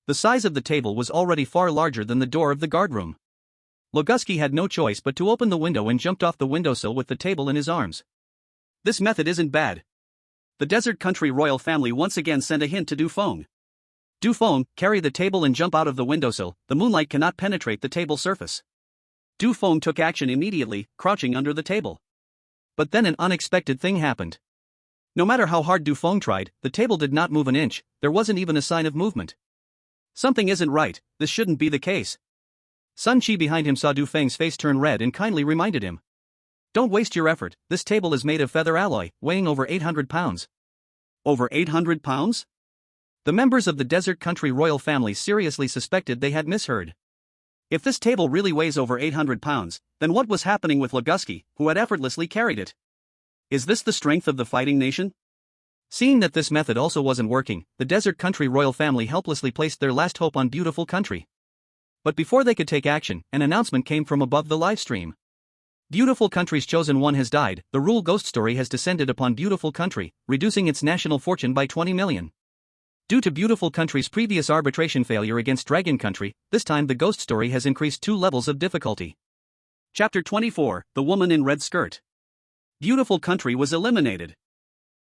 The size of the table was already far larger than the door of the guard room. Loguski had no choice but to open the window and jumped off the windowsill with the table in his arms. This method isn't bad. The desert country royal family once again sent a hint to Dufeng. Dufeng, carry the table and jump out of the windowsill, the moonlight cannot penetrate the table surface. Dufeng took action immediately, crouching under the table. But then an unexpected thing happened. No matter how hard Dufeng tried, the table did not move an inch, there wasn't even a sign of movement. Something isn't right, this shouldn't be the case. Sun Shi behind him saw Dufeng's face turn red and kindly reminded him. Don't waste your effort, this table is made of feather alloy, weighing over 800 pounds. Over 800 pounds? The members of the desert country royal family seriously suspected they had misheard. If this table really weighs over 800 pounds, then what was happening with Loguski, who had effortlessly carried it? Is this the strength of the fighting nation? Seeing that this method also wasn't working, the desert country royal family helplessly placed their last hope on beautiful country. But before they could take action, an announcement came from above the live stream. Beautiful country's chosen one has died, the rule ghost story has descended upon beautiful country, reducing its national fortune by 20 million. Due to Beautiful Country's previous arbitration failure against Dragon Country, this time the ghost story has increased 2 levels of difficulty. Chapter 24, The Woman in Red Skirt. Beautiful Country was eliminated.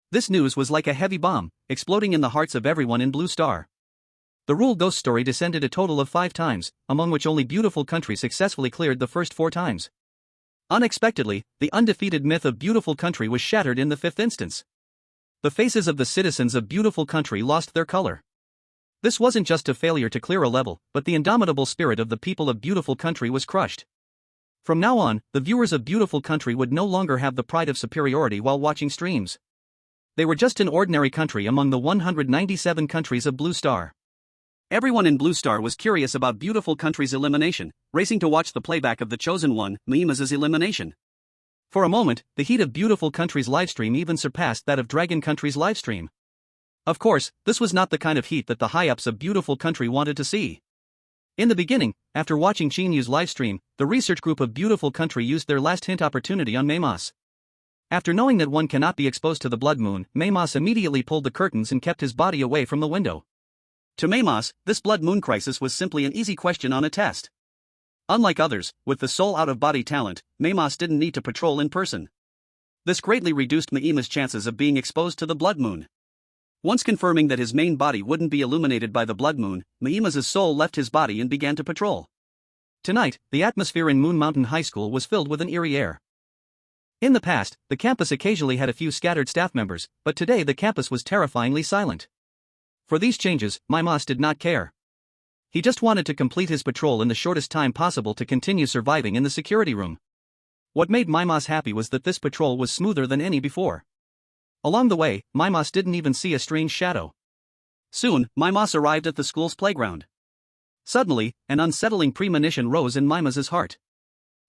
This news was like a heavy bomb, exploding in the hearts of everyone in Blue Star. The rule ghost story descended a total of 5 times, among which only Beautiful Country successfully cleared the first 4 times. Unexpectedly, the undefeated myth of Beautiful Country was shattered in the 5th instance. The faces of the citizens of Beautiful Country lost their color. This wasn't just a failure to clear a level, but the indomitable spirit of the people of Beautiful Country was crushed. From now on, the viewers of Beautiful Country would no longer have the pride of superiority while watching streams. They were just an ordinary country among the 197 countries of Blue Star. Everyone in Blue Star was curious about Beautiful Country's elimination, racing to watch the playback of the chosen one, Mima's elimination. For a moment, the heat of Beautiful Country's livestream even surpassed that of Dragon Country's livestream. Of course, this was not the kind of heat that the high-ups of Beautiful Country wanted to see. In the beginning, after watching Qin Yu's livestream, the research group of Beautiful Country used their last hint opportunity on Mimas. After knowing that one cannot be exposed to the blood moon, Mimas immediately pulled the curtains and kept his body away from the window. To Mimas, this blood moon crisis was simply an easy question on a test. Unlike others, with the sole out-of-body talent, Mimas didn't need to patrol in person. This greatly reduced Mima's chances of being exposed to the blood moon. Once confirming that his main body wouldn't be illuminated by the blood moon, Mima's soul left his body and began to patrol. Tonight, the atmosphere in Moon Mountain High School was filled with an eerie air. In the past, the campus occasionally had a few scattered staff members, but today the campus was terrifyingly silent. For these changes, Mimas did not care. He just wanted to complete his patrol in the shortest time possible to continue surviving in the security room. What made Mimas happy was that this patrol was smoother than any before. Along the way, Mimas didn't even see a strange shadow. Soon, Mimas arrived at the school's playground. Suddenly, an unsettling premonition rose in Mimas's heart.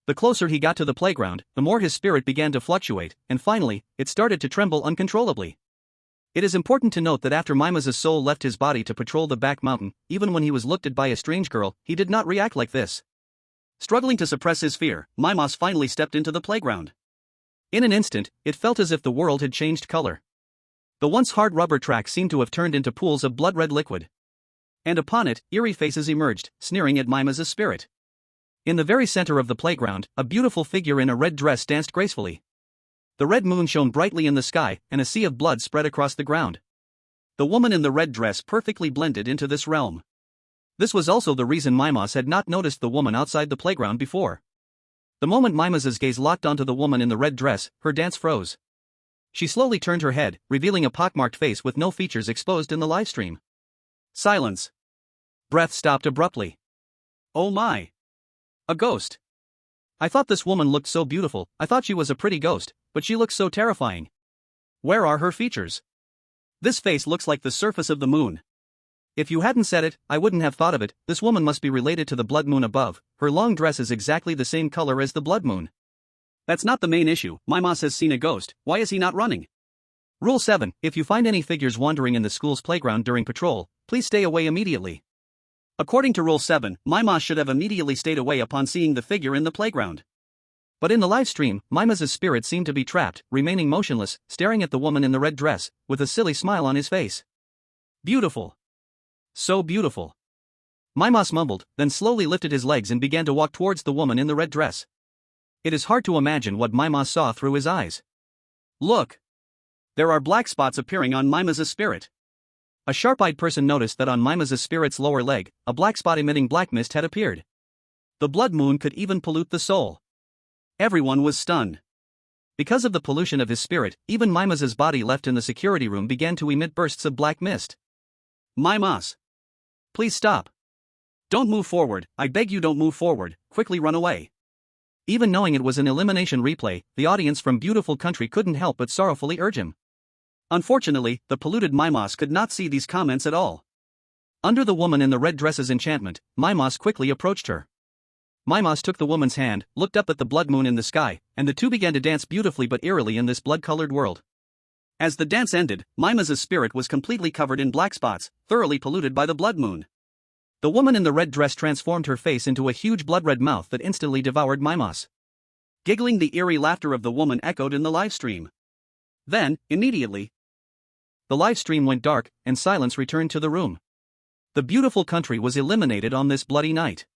The closer he got to the playground, the more his spirit began to fluctuate, and finally, it started to tremble uncontrollably. It is important to note that after Mimas's soul left his body to patrol the back mountain, even when he was looked at by a strange girl, he did not react like this. Struggling to suppress his fear, Mimas finally stepped into the playground. In an instant, it felt as if the world had changed color. The once hard rubber tracks seemed to have turned into pools of blood-red liquid. And upon it, eerie faces emerged, sneering at Mimas's spirit. In the very center of the playground, a beautiful figure in a red dress danced gracefully. The red moon shone brightly in the sky, and a sea of blood spread across the ground. The woman in the red dress perfectly blended into this realm. This was also the reason Mimas had not noticed the woman outside the playground before. The moment Mimas's gaze locked onto the woman in the red dress, her dance froze. She slowly turned her head, revealing a pockmarked face with no features exposed in the livestream. Silence. Breath stopped abruptly. Oh my! A ghost. I thought this woman looked so beautiful, I thought she was a pretty ghost, but she looks so terrifying. Where are her features? This face looks like the surface of the moon. If you hadn't said it, I wouldn't have thought of it. This woman must be related to the blood moon above. Her long dress is exactly the same color as the blood moon. That's not the main issue. Mimas has seen a ghost. Why is he not running? Rule 7. If you find any figures wandering in the school's playground during patrol, please stay away immediately. According to Rule 7, Mimas should have immediately stayed away upon seeing the figure in the playground. But in the live stream, Mimas's spirit seemed to be trapped, remaining motionless, staring at the woman in the red dress, with a silly smile on his face. Beautiful. So beautiful. Mimas mumbled, then slowly lifted his legs and began to walk towards the woman in the red dress. It is hard to imagine what Mimas saw through his eyes. Look! There are black spots appearing on Mimas's spirit. A sharp-eyed person noticed that on Mimas's spirit's lower leg, a black spot emitting black mist had appeared. The blood moon could even pollute the soul. Everyone was stunned. Because of the pollution of his spirit, even Mimas's body left in the security room began to emit bursts of black mist. Mimas! Please stop. Don't move forward, I beg you don't move forward, quickly run away. Even knowing it was an elimination replay, the audience from Beautiful Country couldn't help but sorrowfully urge him. Unfortunately, the polluted Mimas could not see these comments at all. Under the woman in the red dress's enchantment, Mimas quickly approached her. Mimas took the woman's hand, looked up at the blood moon in the sky, and the two began to dance beautifully but eerily in this blood-colored world. As the dance ended, Mimas's spirit was completely covered in black spots, thoroughly polluted by the blood moon. The woman in the red dress transformed her face into a huge blood-red mouth that instantly devoured Mimas. Giggling, the eerie laughter of the woman echoed in the livestream. Then, immediately, the live stream went dark, and silence returned to the room. The beautiful country was eliminated on this bloody night.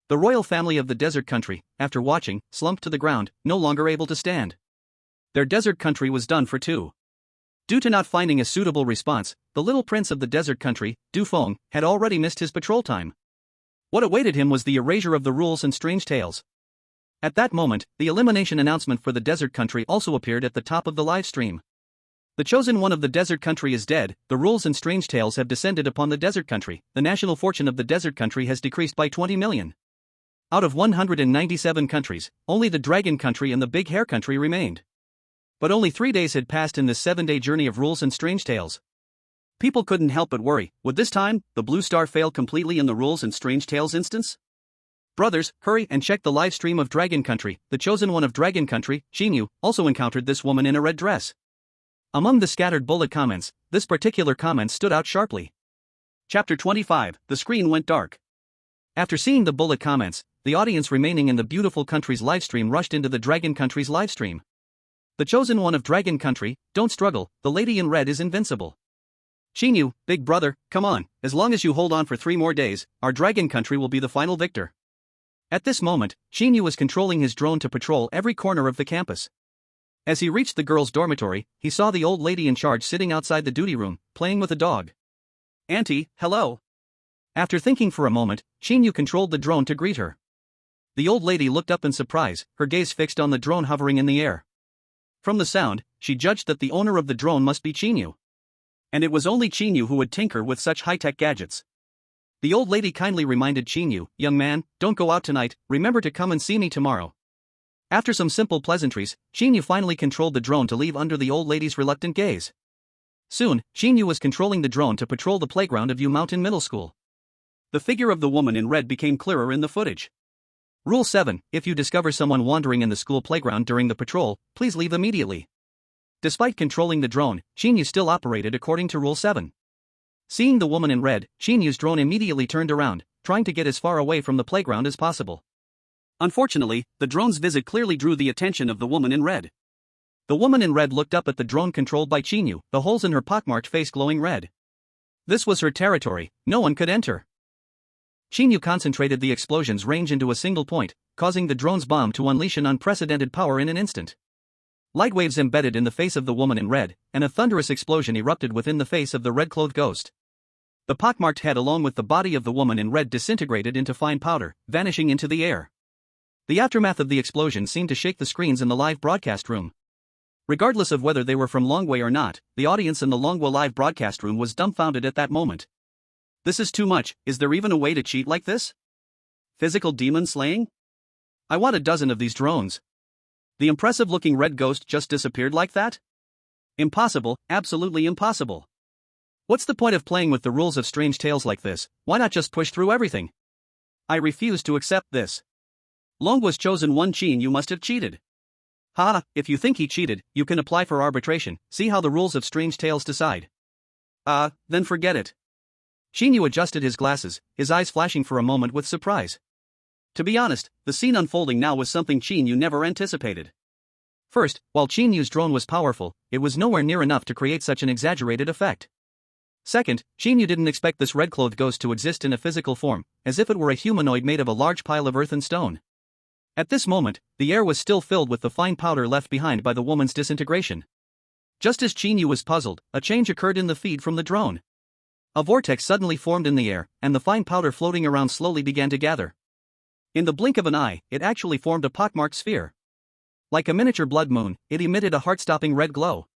The royal family of the desert country, after watching, slumped to the ground, no longer able to stand. Their desert country was done for too. Due to not finding a suitable response, the little prince of the desert country, Du Feng, had already missed his patrol time. What awaited him was the erasure of the rules and strange tales. At that moment, the elimination announcement for the desert country also appeared at the top of the live stream. The chosen one of the desert country is dead, the rules and strange tales have descended upon the desert country, the national fortune of the desert country has decreased by 20 million. Out of 197 countries, only the dragon country and the big hair country remained. But only 3 days had passed in this 7-day journey of rules and strange tales. People couldn't help but worry, would this time, the blue star fail completely in the rules and strange tales instance? Brothers, hurry and check the live stream of Dragon Country. The chosen one of Dragon Country, Qin Yu, also encountered this woman in a red dress. Among the scattered bullet comments, this particular comment stood out sharply. Chapter 25, the screen went dark. After seeing the bullet comments, the audience remaining in the beautiful country's livestream rushed into the Dragon Country's livestream. The chosen one of Dragon Country, don't struggle, the lady in red is invincible. Qin Yu, big brother, come on, as long as you hold on for 3 more days, our Dragon Country will be the final victor. At this moment, Qin Yu was controlling his drone to patrol every corner of the campus. As he reached the girls' dormitory, he saw the old lady in charge sitting outside the duty room, playing with a dog. Auntie, hello. After thinking for a moment, Qin Yu controlled the drone to greet her. The old lady looked up in surprise, her gaze fixed on the drone hovering in the air. From the sound, she judged that the owner of the drone must be Qin Yu. And it was only Qin Yu who would tinker with such high-tech gadgets. The old lady kindly reminded Qin Yu, young man, don't go out tonight, remember to come and see me tomorrow. After some simple pleasantries, Qin Yu finally controlled the drone to leave under the old lady's reluctant gaze. Soon, Qin Yu was controlling the drone to patrol the playground of Yu Mountain Middle School. The figure of the woman in red became clearer in the footage. Rule 7, if you discover someone wandering in the school playground during the patrol, please leave immediately. Despite controlling the drone, Qin Yu still operated according to Rule 7. Seeing the woman in red, Qin Yu's drone immediately turned around, trying to get as far away from the playground as possible. Unfortunately, the drone's visit clearly drew the attention of the woman in red. The woman in red looked up at the drone controlled by Qin Yu, the holes in her pockmarked face glowing red. This was her territory, no one could enter. Qin Yu concentrated the explosion's range into a single point, causing the drone's bomb to unleash an unprecedented power in an instant. Light waves embedded in the face of the woman in red, and a thunderous explosion erupted within the face of the red-clothed ghost. The pockmarked head along with the body of the woman in red disintegrated into fine powder, vanishing into the air. The aftermath of the explosion seemed to shake the screens in the live broadcast room. Regardless of whether they were from Longwei or not, the audience in the Longwei live broadcast room was dumbfounded at that moment. This is too much, is there even a way to cheat like this? Physical demon slaying? I want a dozen of these drones. The impressive-looking red ghost just disappeared like that? Impossible, absolutely impossible. What's the point of playing with the rules of strange tales like this? Why not just push through everything? I refuse to accept this. Longwei's chosen one Qin Yu must have cheated. Ha, if you think he cheated, you can apply for arbitration, see how the rules of strange tales decide. Then forget it. Qin Yu adjusted his glasses, his eyes flashing for a moment with surprise. To be honest, the scene unfolding now was something Qin Yu never anticipated. First, while Qin Yu's drone was powerful, it was nowhere near enough to create such an exaggerated effect. Second, Qin Yu didn't expect this red-clothed ghost to exist in a physical form, as if it were a humanoid made of a large pile of earth and stone. At this moment, the air was still filled with the fine powder left behind by the woman's disintegration. Just as Qin Yu was puzzled, a change occurred in the feed from the drone. A vortex suddenly formed in the air, and the fine powder floating around slowly began to gather. In the blink of an eye, it actually formed a pockmarked sphere. Like a miniature blood moon, it emitted a heart-stopping red glow.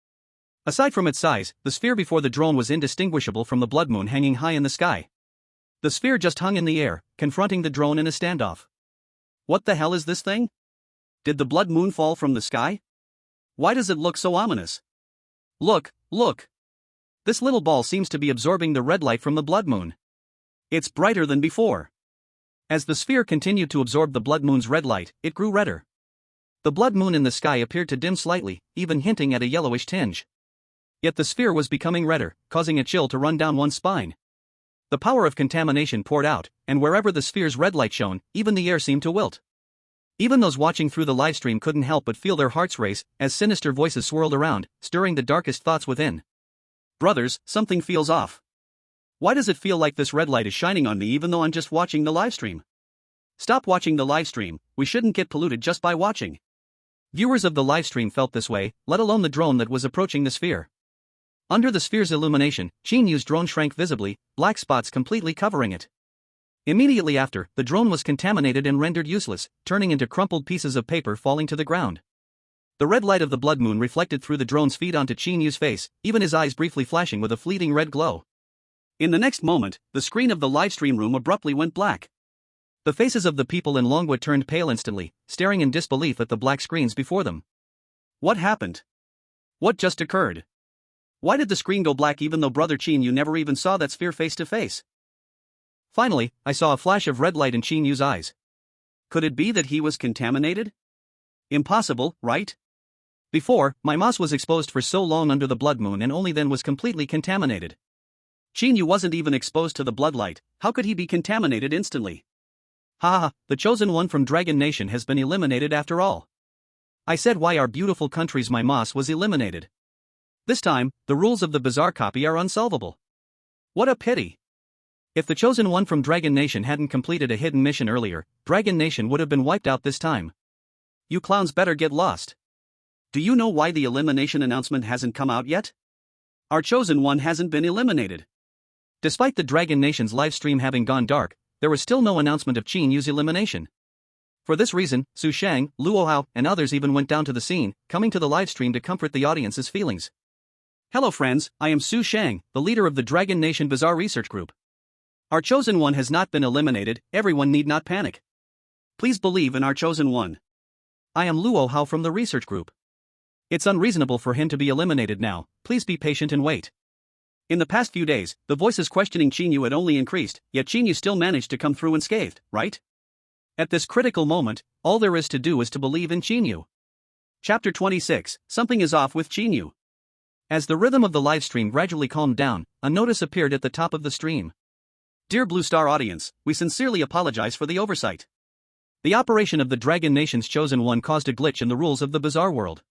Aside from its size, the sphere before the drone was indistinguishable from the blood moon hanging high in the sky. The sphere just hung in the air, confronting the drone in a standoff. What the hell is this thing? Did the blood moon fall from the sky? Why does it look so ominous? Look, look! This little ball seems to be absorbing the red light from the blood moon. It's brighter than before. As the sphere continued to absorb the blood moon's red light, it grew redder. The blood moon in the sky appeared to dim slightly, even hinting at a yellowish tinge. Yet the sphere was becoming redder, causing a chill to run down one's spine. The power of contamination poured out, and wherever the sphere's red light shone, even the air seemed to wilt. Even those watching through the livestream couldn't help but feel their hearts race, as sinister voices swirled around, stirring the darkest thoughts within. Brothers, something feels off. Why does it feel like this red light is shining on me even though I'm just watching the livestream? Stop watching the livestream, we shouldn't get polluted just by watching. Viewers of the livestream felt this way, let alone the drone that was approaching the sphere. Under the sphere's illumination, Qin Yu's drone shrank visibly, black spots completely covering it. Immediately after, the drone was contaminated and rendered useless, turning into crumpled pieces of paper falling to the ground. The red light of the blood moon reflected through the drone's feed onto Qin Yu's face, even his eyes briefly flashing with a fleeting red glow. In the next moment, the screen of the livestream room abruptly went black. The faces of the people in Longwood turned pale instantly, staring in disbelief at the black screens before them. What happened? What just occurred? Why did the screen go black even though Brother Qin Yu never even saw that sphere face to face? Finally, I saw a flash of red light in Qin Yu's eyes. Could it be that he was contaminated? Impossible, right? Before, my moss was exposed for so long under the blood moon and only then was completely contaminated. Qin Yu wasn't even exposed to the bloodlight, how could he be contaminated instantly? Ha, the chosen one from Dragon Nation has been eliminated after all. I said why our beautiful country's my moss was eliminated. This time, the rules of the bizarre copy are unsolvable. What a pity. If the chosen one from Dragon Nation hadn't completed a hidden mission earlier, Dragon Nation would have been wiped out this time. You clowns better get lost. Do you know why the elimination announcement hasn't come out yet? Our chosen one hasn't been eliminated. Despite the Dragon Nation's livestream having gone dark, there was still no announcement of Qin Yu's elimination. For this reason, Su Shang, Luo Hao, and others even went down to the scene, coming to the livestream to comfort the audience's feelings. Hello friends, I am Su Shang, the leader of the Dragon Nation Bizarre Research Group. Our chosen one has not been eliminated, everyone need not panic. Please believe in our chosen one. I am Luo Hao from the research group. It's unreasonable for him to be eliminated now, please be patient and wait. In the past few days, the voices questioning Qin Yu had only increased, yet Qin Yu still managed to come through unscathed, right? At this critical moment, all there is to do is to believe in Qin Yu. Chapter 26, Something is off with Qin Yu. As the rhythm of the livestream gradually calmed down, a notice appeared at the top of the stream. Dear Blue Star audience, we sincerely apologize for the oversight. The operation of the Dragon Nation's chosen one caused a glitch in the rules of the bizarre world.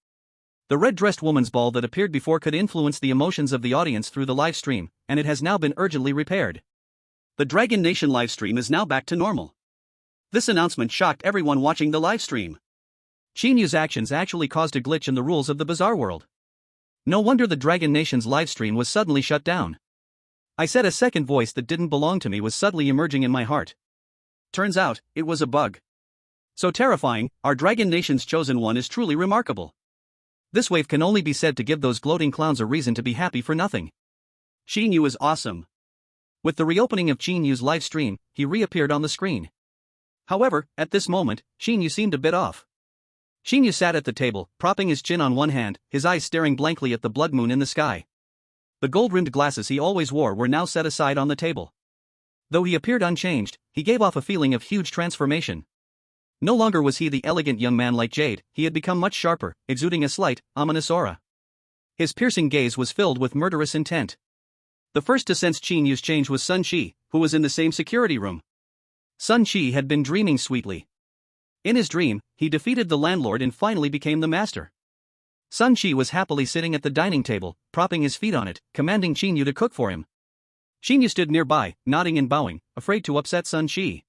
The red-dressed woman's ball that appeared before could influence the emotions of the audience through the live stream, and it has now been urgently repaired. The Dragon Nation livestream is now back to normal. This announcement shocked everyone watching the livestream. Qin Yu's actions actually caused a glitch in the rules of the bizarre world. No wonder the Dragon Nation's livestream was suddenly shut down. I said a second voice that didn't belong to me was suddenly emerging in my heart. Turns out, it was a bug. So terrifying, our Dragon Nation's chosen one is truly remarkable. This wave can only be said to give those gloating clowns a reason to be happy for nothing. Qin Yu is awesome. With the reopening of Qin Yu's live stream, he reappeared on the screen. However, at this moment, Qin Yu seemed a bit off. Qin Yu sat at the table, propping his chin on one hand, his eyes staring blankly at the blood moon in the sky. The gold-rimmed glasses he always wore were now set aside on the table. Though he appeared unchanged, he gave off a feeling of huge transformation. No longer was he the elegant young man like Jade, he had become much sharper, exuding a slight, ominous aura. His piercing gaze was filled with murderous intent. The first to sense Qin Yu's change was Sun Shi, who was in the same security room. Sun Shi had been dreaming sweetly. In his dream, he defeated the landlord and finally became the master. Sun Shi was happily sitting at the dining table, propping his feet on it, commanding Qin Yu to cook for him. Qin Yu stood nearby, nodding and bowing, afraid to upset Sun Shi.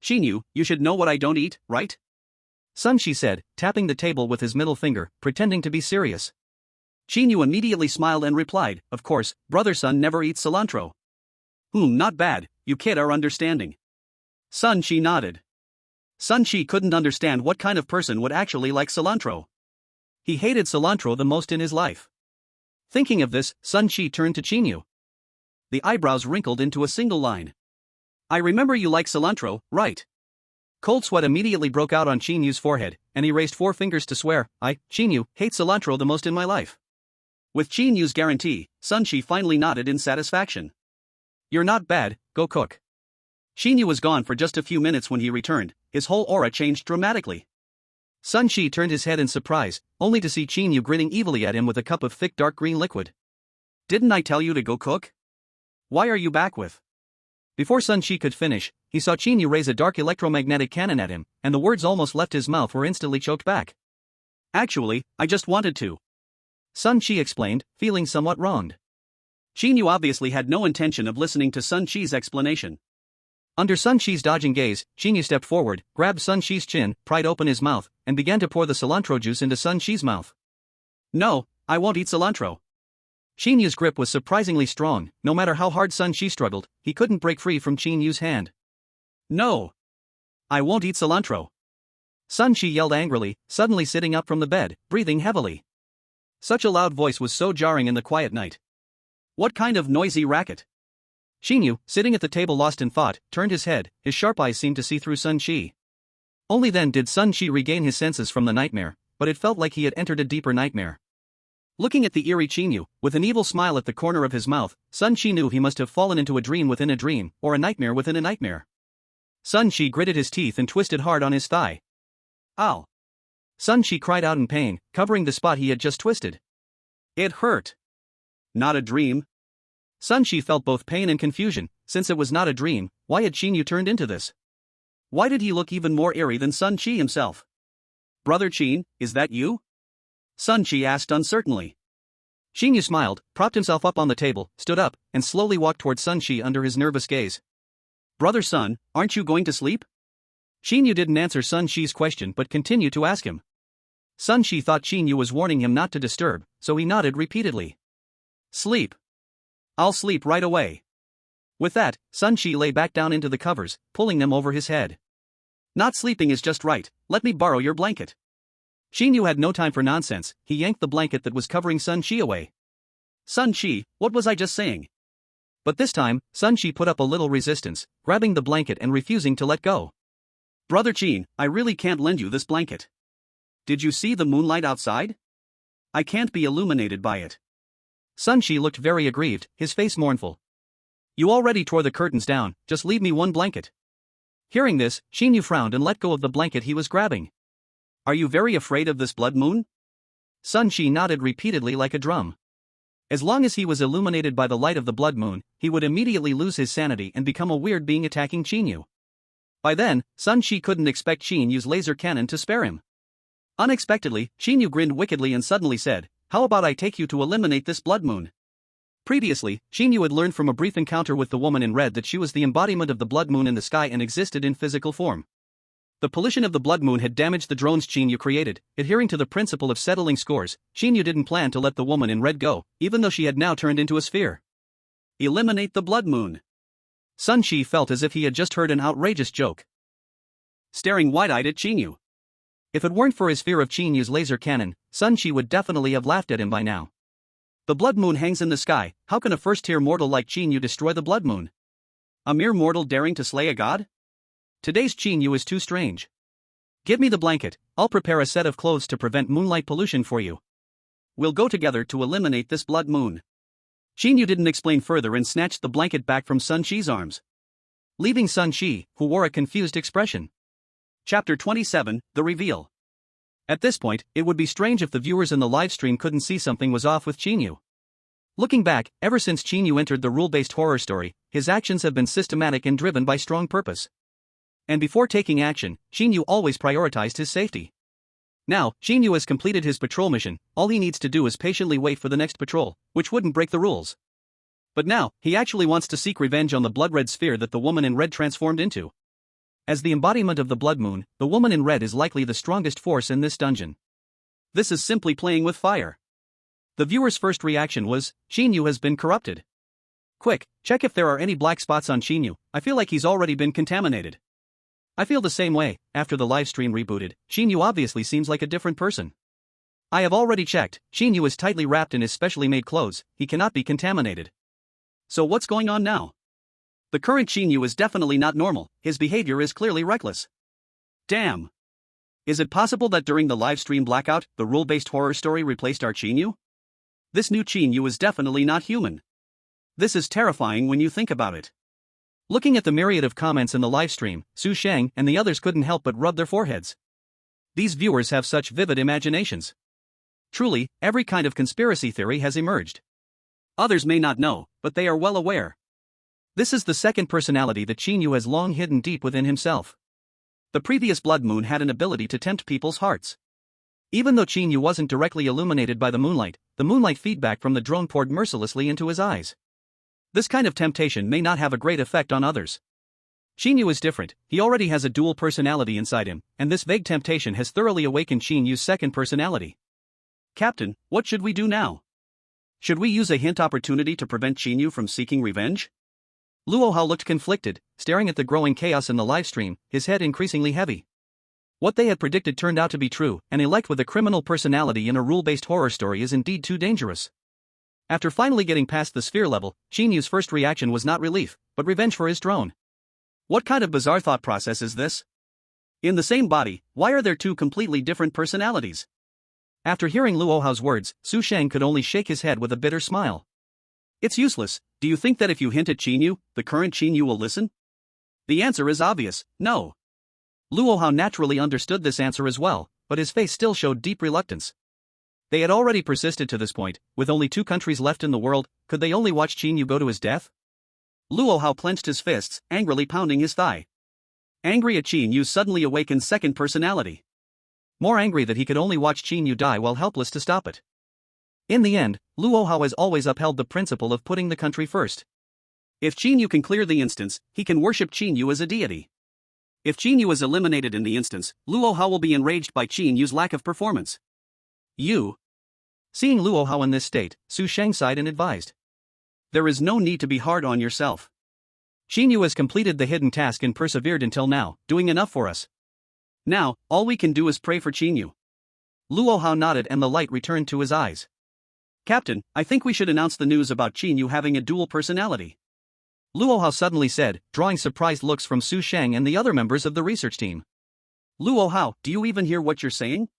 Qin Yu, you should know what I don't eat, right? Sun Shi said, tapping the table with his middle finger, pretending to be serious. Qin Yu immediately smiled and replied, of course, brother Sun never eats cilantro. Not bad, you kid are understanding. Sun Shi nodded. Sun Shi couldn't understand what kind of person would actually like cilantro. He hated cilantro the most in his life. Thinking of this, Sun Shi turned to Qin Yu. The eyebrows wrinkled into a single line. I remember you like cilantro, right? Cold sweat immediately broke out on Qin Yu's forehead, and he raised 4 fingers to swear, Qin Yu, hate cilantro the most in my life. With Qin Yu's guarantee, Sun Shi finally nodded in satisfaction. You're not bad, go cook. Qin Yu was gone for just a few minutes when he returned, his whole aura changed dramatically. Sun Shi turned his head in surprise, only to see Qin Yu grinning evilly at him with a cup of thick dark green liquid. Didn't I tell you to go cook? Why are you back with? Before Sun Shi could finish, he saw Qin Yu raise a dark electromagnetic cannon at him, and the words almost left his mouth were instantly choked back. Actually, I just wanted to. Sun Shi explained, feeling somewhat wronged. Qin Yu obviously had no intention of listening to Sun Qi's explanation. Under Sun Qi's dodging gaze, Qin Yu stepped forward, grabbed Sun Qi's chin, pried open his mouth, and began to pour the cilantro juice into Sun Qi's mouth. No, I won't eat cilantro. Qin Yu's grip was surprisingly strong. No matter how hard Sun Qi struggled, he couldn't break free from Qin Yu's hand. No! I won't eat cilantro. Sun Qi yelled angrily, suddenly sitting up from the bed, breathing heavily. Such a loud voice was so jarring in the quiet night. What kind of noisy racket? Qin Yu, sitting at the table lost in thought, turned his head. His sharp eyes seemed to see through Sun Qi. Only then did Sun Qi regain his senses from the nightmare, but it felt like he had entered a deeper nightmare. Looking at the eerie Qin Yu, with an evil smile at the corner of his mouth, Sun Qi knew he must have fallen into a dream within a dream, or a nightmare within a nightmare. Sun Qi gritted his teeth and twisted hard on his thigh. Ow! Sun Qi cried out in pain, covering the spot he had just twisted. It hurt. Not a dream. Sun Qi felt both pain and confusion. Since it was not a dream, why had Qin Yu turned into this? Why did he look even more eerie than Sun Qi himself? Brother Qin, is that you? Sun Qi asked uncertainly. Qin Yu smiled, propped himself up on the table, stood up, and slowly walked toward Sun Qi under his nervous gaze. Brother Sun, aren't you going to sleep? Qin Yu didn't answer Sun Qi's question but continued to ask him. Sun Qi thought Qin Yu was warning him not to disturb, so he nodded repeatedly. Sleep. I'll sleep right away. With that, Sun Qi lay back down into the covers, pulling them over his head. Not sleeping is just right, let me borrow your blanket. Qin Yu had no time for nonsense. He yanked the blanket that was covering Sun Qi away. Sun Qi, what was I just saying? But this time, Sun Qi put up a little resistance, grabbing the blanket and refusing to let go. Brother Qin, I really can't lend you this blanket. Did you see the moonlight outside? I can't be illuminated by it. Sun Qi looked very aggrieved, his face mournful. You already tore the curtains down, just leave me one blanket. Hearing this, Qin Yu frowned and let go of the blanket he was grabbing. Are you very afraid of this blood moon? Sun Qi nodded repeatedly like a drum. As long as he was illuminated by the light of the blood moon, he would immediately lose his sanity and become a weird being attacking Qin Yu. By then, Sun Qi couldn't expect Qin Yu's laser cannon to spare him. Unexpectedly, Qin Yu grinned wickedly and suddenly said, how about I take you to eliminate this blood moon? Previously, Qin Yu had learned from a brief encounter with the woman in red that she was the embodiment of the blood moon in the sky and existed in physical form. The pollution of the blood moon had damaged the drones Qin Yu created. Adhering to the principle of settling scores, Qin Yu didn't plan to let the woman in red go, even though she had now turned into a sphere. Eliminate the blood moon. Sun Qi felt as if he had just heard an outrageous joke. Staring wide-eyed at Qin Yu. If it weren't for his fear of Qin Yu's laser cannon, Sun Qi would definitely have laughed at him by now. The blood moon hangs in the sky, how can a first-tier mortal like Qin Yu destroy the blood moon? A mere mortal daring to slay a god? Today's Qin Yu is too strange. Give me the blanket, I'll prepare a set of clothes to prevent moonlight pollution for you. We'll go together to eliminate this blood moon. Qin Yu didn't explain further and snatched the blanket back from Sun Qi's arms, leaving Sun Qi, who wore a confused expression. Chapter 27, The Reveal. At this point, it would be strange if the viewers in the livestream couldn't see something was off with Qin Yu. Looking back, ever since Qin Yu entered the rule-based horror story, his actions have been systematic and driven by strong purpose. And before taking action, Qin Yu always prioritized his safety. Now, Qin Yu has completed his patrol mission, all he needs to do is patiently wait for the next patrol, which wouldn't break the rules. But now, he actually wants to seek revenge on the blood-red sphere that the woman in red transformed into. As the embodiment of the blood moon, the woman in red is likely the strongest force in this dungeon. This is simply playing with fire. The viewer's first reaction was, Qin Yu has been corrupted. Quick, check if there are any black spots on Qin Yu, I feel like he's already been contaminated. I feel the same way. After the livestream rebooted, Qin Yu obviously seems like a different person. I have already checked, Qin Yu is tightly wrapped in his specially made clothes, he cannot be contaminated. So what's going on now? The current Qin Yu is definitely not normal, his behavior is clearly reckless. Damn! Is it possible that during the livestream blackout, the rule-based horror story replaced our Qin Yu? This new Qin Yu is definitely not human. This is terrifying when you think about it. Looking at the myriad of comments in the livestream, Su Shang and the others couldn't help but rub their foreheads. These viewers have such vivid imaginations. Truly, every kind of conspiracy theory has emerged. Others may not know, but they are well aware. This is the second personality that Qin Yu has long hidden deep within himself. The previous blood moon had an ability to tempt people's hearts. Even though Qin Yu wasn't directly illuminated by the moonlight feedback from the drone poured mercilessly into his eyes. This kind of temptation may not have a great effect on others. Qin Yu is different, he already has a dual personality inside him, and this vague temptation has thoroughly awakened Qin Yu's second personality. Captain, what should we do now? Should we use a hint opportunity to prevent Qin Yu from seeking revenge? Luo Hao looked conflicted, staring at the growing chaos in the livestream, his head increasingly heavy. What they had predicted turned out to be true, an elect with a criminal personality in a rule-based horror story is indeed too dangerous. After finally getting past the sphere level, Qin Yu's first reaction was not relief, but revenge for his drone. What kind of bizarre thought process is this? In the same body, why are there two completely different personalities? After hearing Luo Hao's words, Su Sheng could only shake his head with a bitter smile. It's useless. Do you think that if you hint at Qin Yu, the current Qin Yu will listen? The answer is obvious, no. Luo Hao naturally understood this answer as well, but his face still showed deep reluctance. They had already persisted to this point, with only 2 countries left in the world, could they only watch Qin Yu go to his death? Luo Hao clenched his fists, angrily pounding his thigh. Angry at Qin Yu's suddenly awakened second personality. More angry that he could only watch Qin Yu die while helpless to stop it. In the end, Luo Hao has always upheld the principle of putting the country first. If Qin Yu can clear the instance, he can worship Qin Yu as a deity. If Qin Yu is eliminated in the instance, Luo Hao will be enraged by Qin Yu's lack of performance. Seeing Luo Hao in this state, Su Sheng sighed and advised. There is no need to be hard on yourself. Qin Yu has completed the hidden task and persevered until now, doing enough for us. Now, all we can do is pray for Qin Yu. Luo Hao nodded and the light returned to his eyes. Captain, I think we should announce the news about Qin Yu having a dual personality. Luo Hao suddenly said, drawing surprised looks from Su Sheng and the other members of the research team. Luo Hao, do you even hear what you're saying?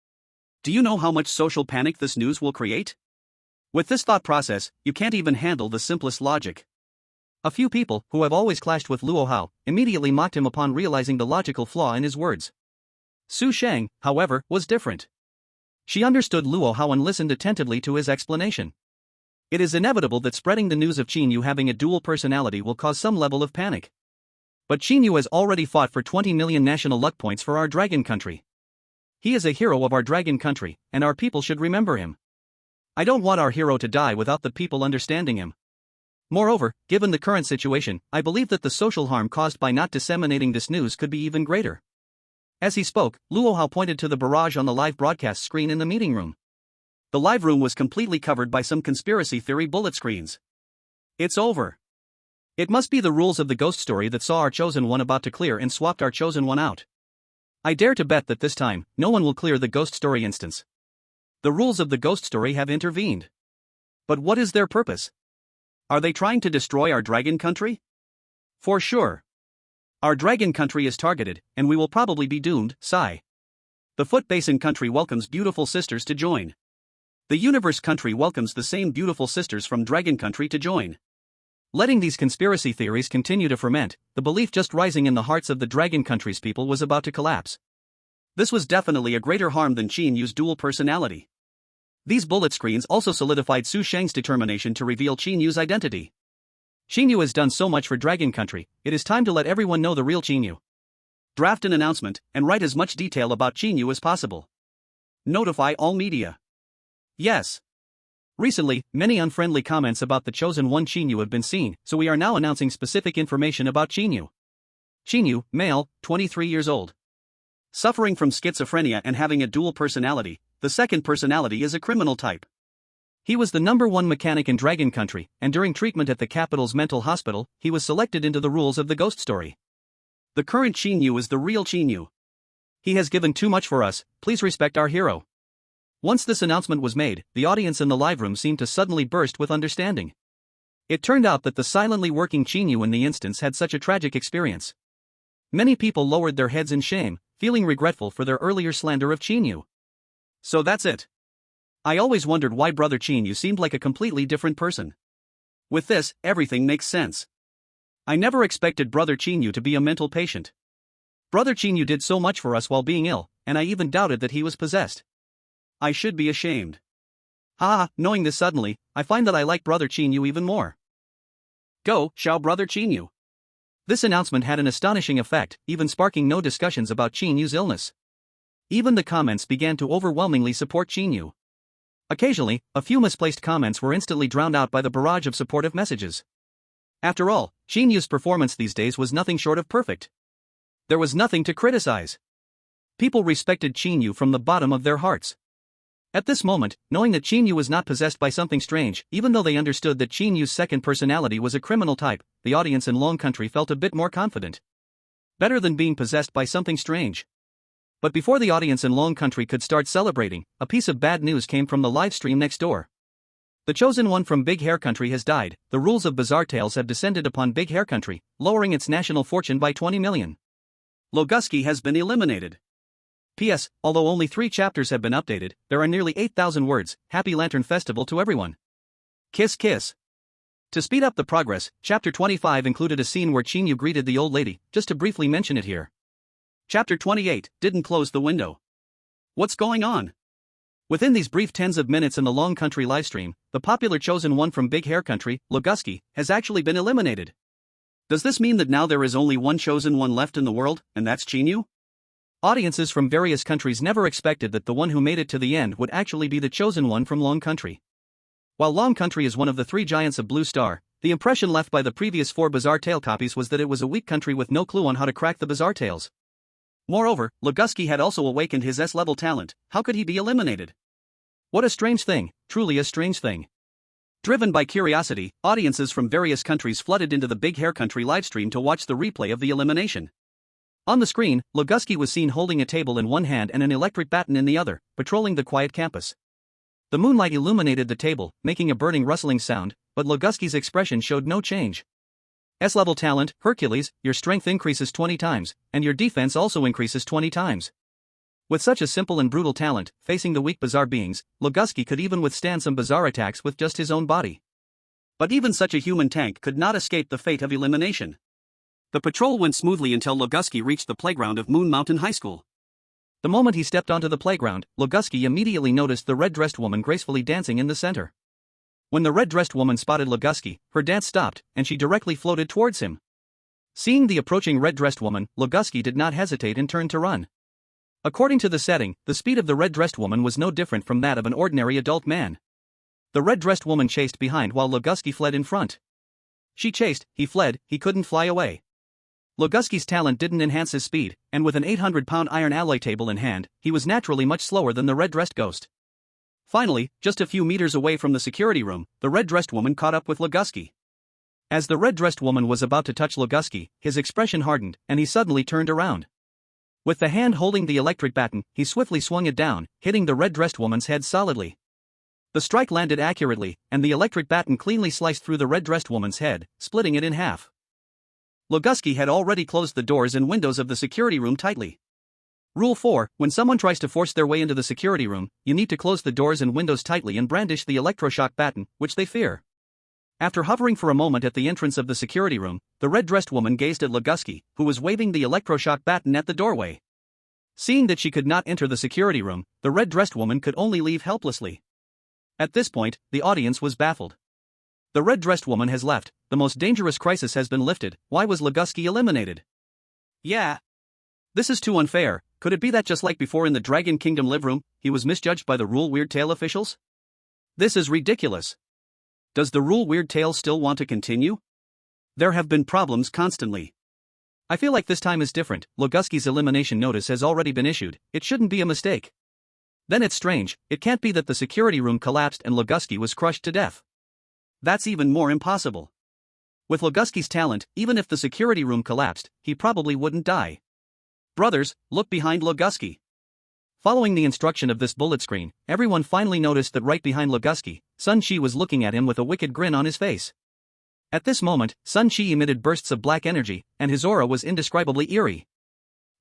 Do you know how much social panic this news will create? With this thought process, you can't even handle the simplest logic. A few people, who have always clashed with Luo Hao, immediately mocked him upon realizing the logical flaw in his words. Su Sheng, however, was different. She understood Luo Hao and listened attentively to his explanation. It is inevitable that spreading the news of Qin Yu having a dual personality will cause some level of panic. But Qin Yu has already fought for 20 million national luck points for our dragon country. He is a hero of our dragon country, and our people should remember him. I don't want our hero to die without the people understanding him. Moreover, given the current situation, I believe that the social harm caused by not disseminating this news could be even greater. As he spoke, Luo Hao pointed to the barrage on the live broadcast screen in the meeting room. The live room was completely covered by some conspiracy theory bullet screens. It's over. It must be the rules of the ghost story that saw our chosen one about to clear and swapped our chosen one out. I dare to bet that this time, no one will clear the ghost story instance. The rules of the ghost story have intervened. But what is their purpose? Are they trying to destroy our dragon country? For sure. Our dragon country is targeted, and we will probably be doomed, sigh. The Foot Basin country welcomes beautiful sisters to join. The Universe country welcomes the same beautiful sisters from Dragon country to join. Letting these conspiracy theories continue to ferment, the belief just rising in the hearts of the Dragon country's people was about to collapse. This was definitely a greater harm than Qin Yu's dual personality. These bullet screens also solidified Su Sheng's determination to reveal Qin Yu's identity. Qin Yu has done so much for Dragon country, it is time to let everyone know the real Qin Yu. Draft an announcement, and write as much detail about Qin Yu as possible. Notify all media. Yes. Recently, many unfriendly comments about the chosen one Qin Yu have been seen, so we are now announcing specific information about Qin Yu. Qin Yu, male, 23 years old. Suffering from schizophrenia and having a dual personality, the second personality is a criminal type. He was the #1 mechanic in Dragon country, and during treatment at the capital's mental hospital, he was selected into the rules of the ghost story. The current Qin Yu is the real Qin Yu. He has given too much for us, please respect our hero. Once this announcement was made, the audience in the live room seemed to suddenly burst with understanding. It turned out that the silently working Qin Yu in the instance had such a tragic experience. Many people lowered their heads in shame, feeling regretful for their earlier slander of Qin Yu. So that's it. I always wondered why Brother Qin Yu seemed like a completely different person. With this, everything makes sense. I never expected Brother Qin Yu to be a mental patient. Brother Qin Yu did so much for us while being ill, and I even doubted that he was possessed. I should be ashamed. Knowing this suddenly, I find that I like Brother Qin Yu even more. Go, Xiao Brother Qin Yu. This announcement had an astonishing effect, even sparking no discussions about Qin Yu's illness. Even the comments began to overwhelmingly support Qin Yu. Occasionally, a few misplaced comments were instantly drowned out by the barrage of supportive messages. After all, Qin Yu's performance these days was nothing short of perfect. There was nothing to criticize. People respected Qin Yu from the bottom of their hearts. At this moment, knowing that Qin Yu was not possessed by something strange, even though they understood that Qin Yu's second personality was a criminal type, the audience in Long Country felt a bit more confident. Better than being possessed by something strange. But before the audience in Long Country could start celebrating, a piece of bad news came from the live stream next door. The chosen one from Big Hair Country has died. The rules of Bizarre Tales have descended upon Big Hair Country, lowering its national fortune by 20 million. Loguski has been eliminated. P.S. Although only 3 chapters have been updated, there are nearly 8,000 words. Happy Lantern Festival to everyone. Kiss kiss. To speed up the progress, Chapter 25 included a scene where Qin Yu greeted the old lady, just to briefly mention it here. Chapter 28 didn't close the window. What's going on? Within these brief tens of minutes in the Long Country livestream, the popular chosen one from Big Hair Country, Loguski, has actually been eliminated. Does this mean that now there is only one chosen one left in the world, and that's Qin Yu? Audiences from various countries never expected that the one who made it to the end would actually be the chosen one from Long Country. While Long Country is one of the 3 giants of Blue Star, the impression left by the previous 4 Bizarre Tale copies was that it was a weak country with no clue on how to crack the Bizarre Tales. Moreover, Loguski had also awakened his S-level talent. How could he be eliminated? What a strange thing, truly a strange thing. Driven by curiosity, audiences from various countries flooded into the Big Hair Country livestream to watch the replay of the elimination. On the screen, Loguski was seen holding a table in one hand and an electric baton in the other, patrolling the quiet campus. The moonlight illuminated the table, making a burning rustling sound, but Loguski's expression showed no change. S-level talent, Hercules, your strength increases 20 times, and your defense also increases 20 times. With such a simple and brutal talent, facing the weak bizarre beings, Loguski could even withstand some bizarre attacks with just his own body. But even such a human tank could not escape the fate of elimination. The patrol went smoothly until Loguski reached the playground of Moon Mountain High School. The moment he stepped onto the playground, Loguski immediately noticed the red-dressed woman gracefully dancing in the center. When the red-dressed woman spotted Loguski, her dance stopped, and she directly floated towards him. Seeing the approaching red-dressed woman, Loguski did not hesitate and turned to run. According to the setting, the speed of the red-dressed woman was no different from that of an ordinary adult man. The red-dressed woman chased behind while Loguski fled in front. She chased, he fled, he couldn't fly away. Loguski's talent didn't enhance his speed, and with an 800-pound iron alloy table in hand, he was naturally much slower than the red-dressed ghost. Finally, just a few meters away from the security room, the red-dressed woman caught up with Loguski. As the red-dressed woman was about to touch Loguski, his expression hardened, and he suddenly turned around. With the hand holding the electric baton, he swiftly swung it down, hitting the red-dressed woman's head solidly. The strike landed accurately, and the electric baton cleanly sliced through the red-dressed woman's head, splitting it in half. Loguski had already closed the doors and windows of the security room tightly. Rule 4, when someone tries to force their way into the security room, you need to close the doors and windows tightly and brandish the electroshock baton, which they fear. After hovering for a moment at the entrance of the security room, the red-dressed woman gazed at Loguski, who was waving the electroshock baton at the doorway. Seeing that she could not enter the security room, the red-dressed woman could only leave helplessly. At this point, the audience was baffled. The red-dressed woman has left, the most dangerous crisis has been lifted, why was Loguski eliminated? Yeah. This is too unfair. Could it be that just like before in the Dragon Kingdom live room, he was misjudged by the Rule Weird Tale officials? This is ridiculous. Does the Rule Weird Tale still want to continue? There have been problems constantly. I feel like this time is different. Loguski's elimination notice has already been issued, it shouldn't be a mistake. Then it's strange, it can't be that the security room collapsed and Loguski was crushed to death. That's even more impossible. With Loguski's talent, even if the security room collapsed, he probably wouldn't die. Brothers, look behind Loguski. Following the instruction of this bullet screen, everyone finally noticed that right behind Loguski, Sun Chi was looking at him with a wicked grin on his face. At this moment, Sun Chi emitted bursts of black energy, and his aura was indescribably eerie.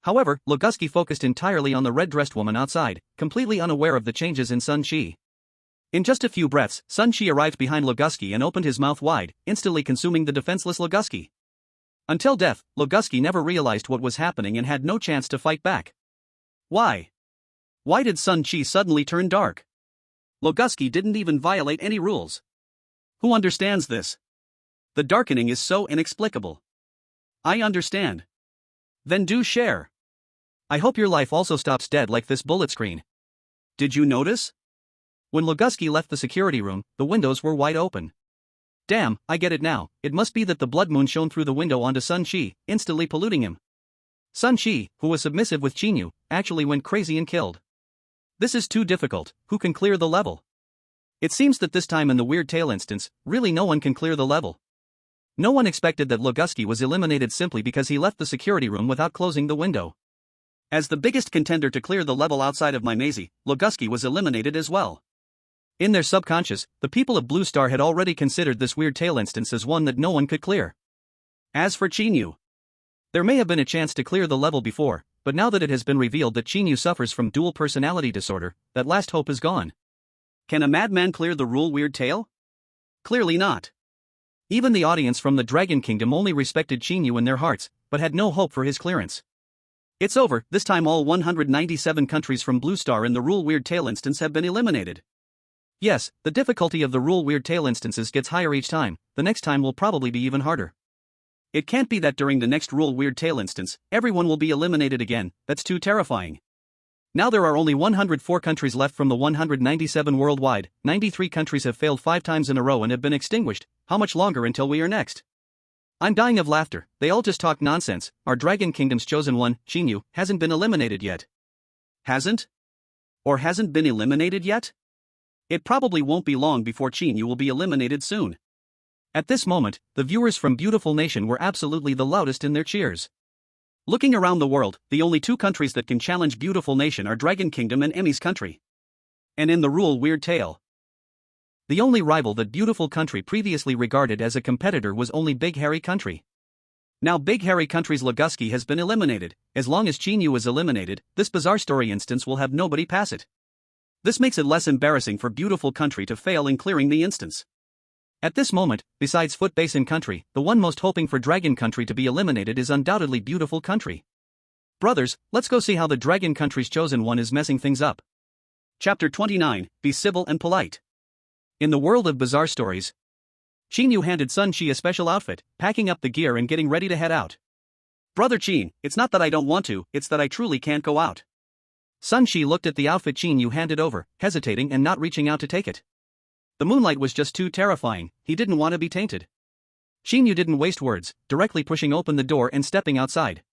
However, Loguski focused entirely on the red-dressed woman outside, completely unaware of the changes in Sun Chi. In just a few breaths, Sun Chi arrived behind Loguski and opened his mouth wide, instantly consuming the defenseless Loguski. Until death, Loguski never realized what was happening and had no chance to fight back. Why? Why did Sun Chi suddenly turn dark? Loguski didn't even violate any rules. Who understands this? The darkening is so inexplicable. I understand. Then do share. I hope your life also stops dead like this bullet screen. Did you notice? When Loguski left the security room, the windows were wide open. Damn, I get it now, it must be that the blood moon shone through the window onto Sun Shi, instantly polluting him. Sun Shi, who was submissive with Qin Yu, actually went crazy and killed. This is too difficult, who can clear the level? It seems that this time in the Weird Tale instance, really no one can clear the level. No one expected that Loguski was eliminated simply because he left the security room without closing the window. As the biggest contender to clear the level outside of Mimese, Loguski was eliminated as well. In their subconscious, the people of Blue Star had already considered this Weird Tale instance as one that no one could clear. As for Qin Yu, there may have been a chance to clear the level before, but now that it has been revealed that Qin Yu suffers from dual personality disorder, that last hope is gone. Can a madman clear the rule Weird Tale? Clearly not. Even the audience from the Dragon Kingdom only respected Qin Yu in their hearts, but had no hope for his clearance. It's over, this time all 197 countries from Blue Star in the rule Weird Tale instance have been eliminated. Yes, the difficulty of the rule Weird Tale instances gets higher each time, the next time will probably be even harder. It can't be that during the next rule Weird Tale instance, everyone will be eliminated again, that's too terrifying. Now there are only 104 countries left from the 197 worldwide, 93 countries have failed 5 times in a row and have been extinguished, how much longer until we are next? I'm dying of laughter, they all just talk nonsense, our Dragon Kingdom's chosen one, Qin Yu, hasn't been eliminated yet. Hasn't? Or hasn't been eliminated yet? It probably won't be long before Qin Yu will be eliminated soon. At this moment, the viewers from Beautiful Nation were absolutely the loudest in their cheers. Looking around the world, the only 2 countries that can challenge Beautiful Nation are Dragon Kingdom and Emmy's country. And in the rule Weird Tale, the only rival that Beautiful Country previously regarded as a competitor was only Big Hairy Country. Now Big Hairy Country's Loguski has been eliminated, as long as Qin Yu is eliminated, this bizarre story instance will have nobody pass it. This makes it less embarrassing for Beautiful Country to fail in clearing the instance. At this moment, besides Foot Basin Country, the one most hoping for Dragon Country to be eliminated is undoubtedly Beautiful Country. Brothers, let's go see how the Dragon Country's chosen one is messing things up. Chapter 29, Be Civil and Polite. In the world of bizarre stories, Qin Yu handed Sun Shi a special outfit, packing up the gear and getting ready to head out. Brother Qin, it's not that I don't want to, it's that I truly can't go out. Sun Shi looked at the outfit Qin Yu handed over, hesitating and not reaching out to take it. The moonlight was just too terrifying, he didn't want to be tainted. Qin Yu didn't waste words, directly pushing open the door and stepping outside.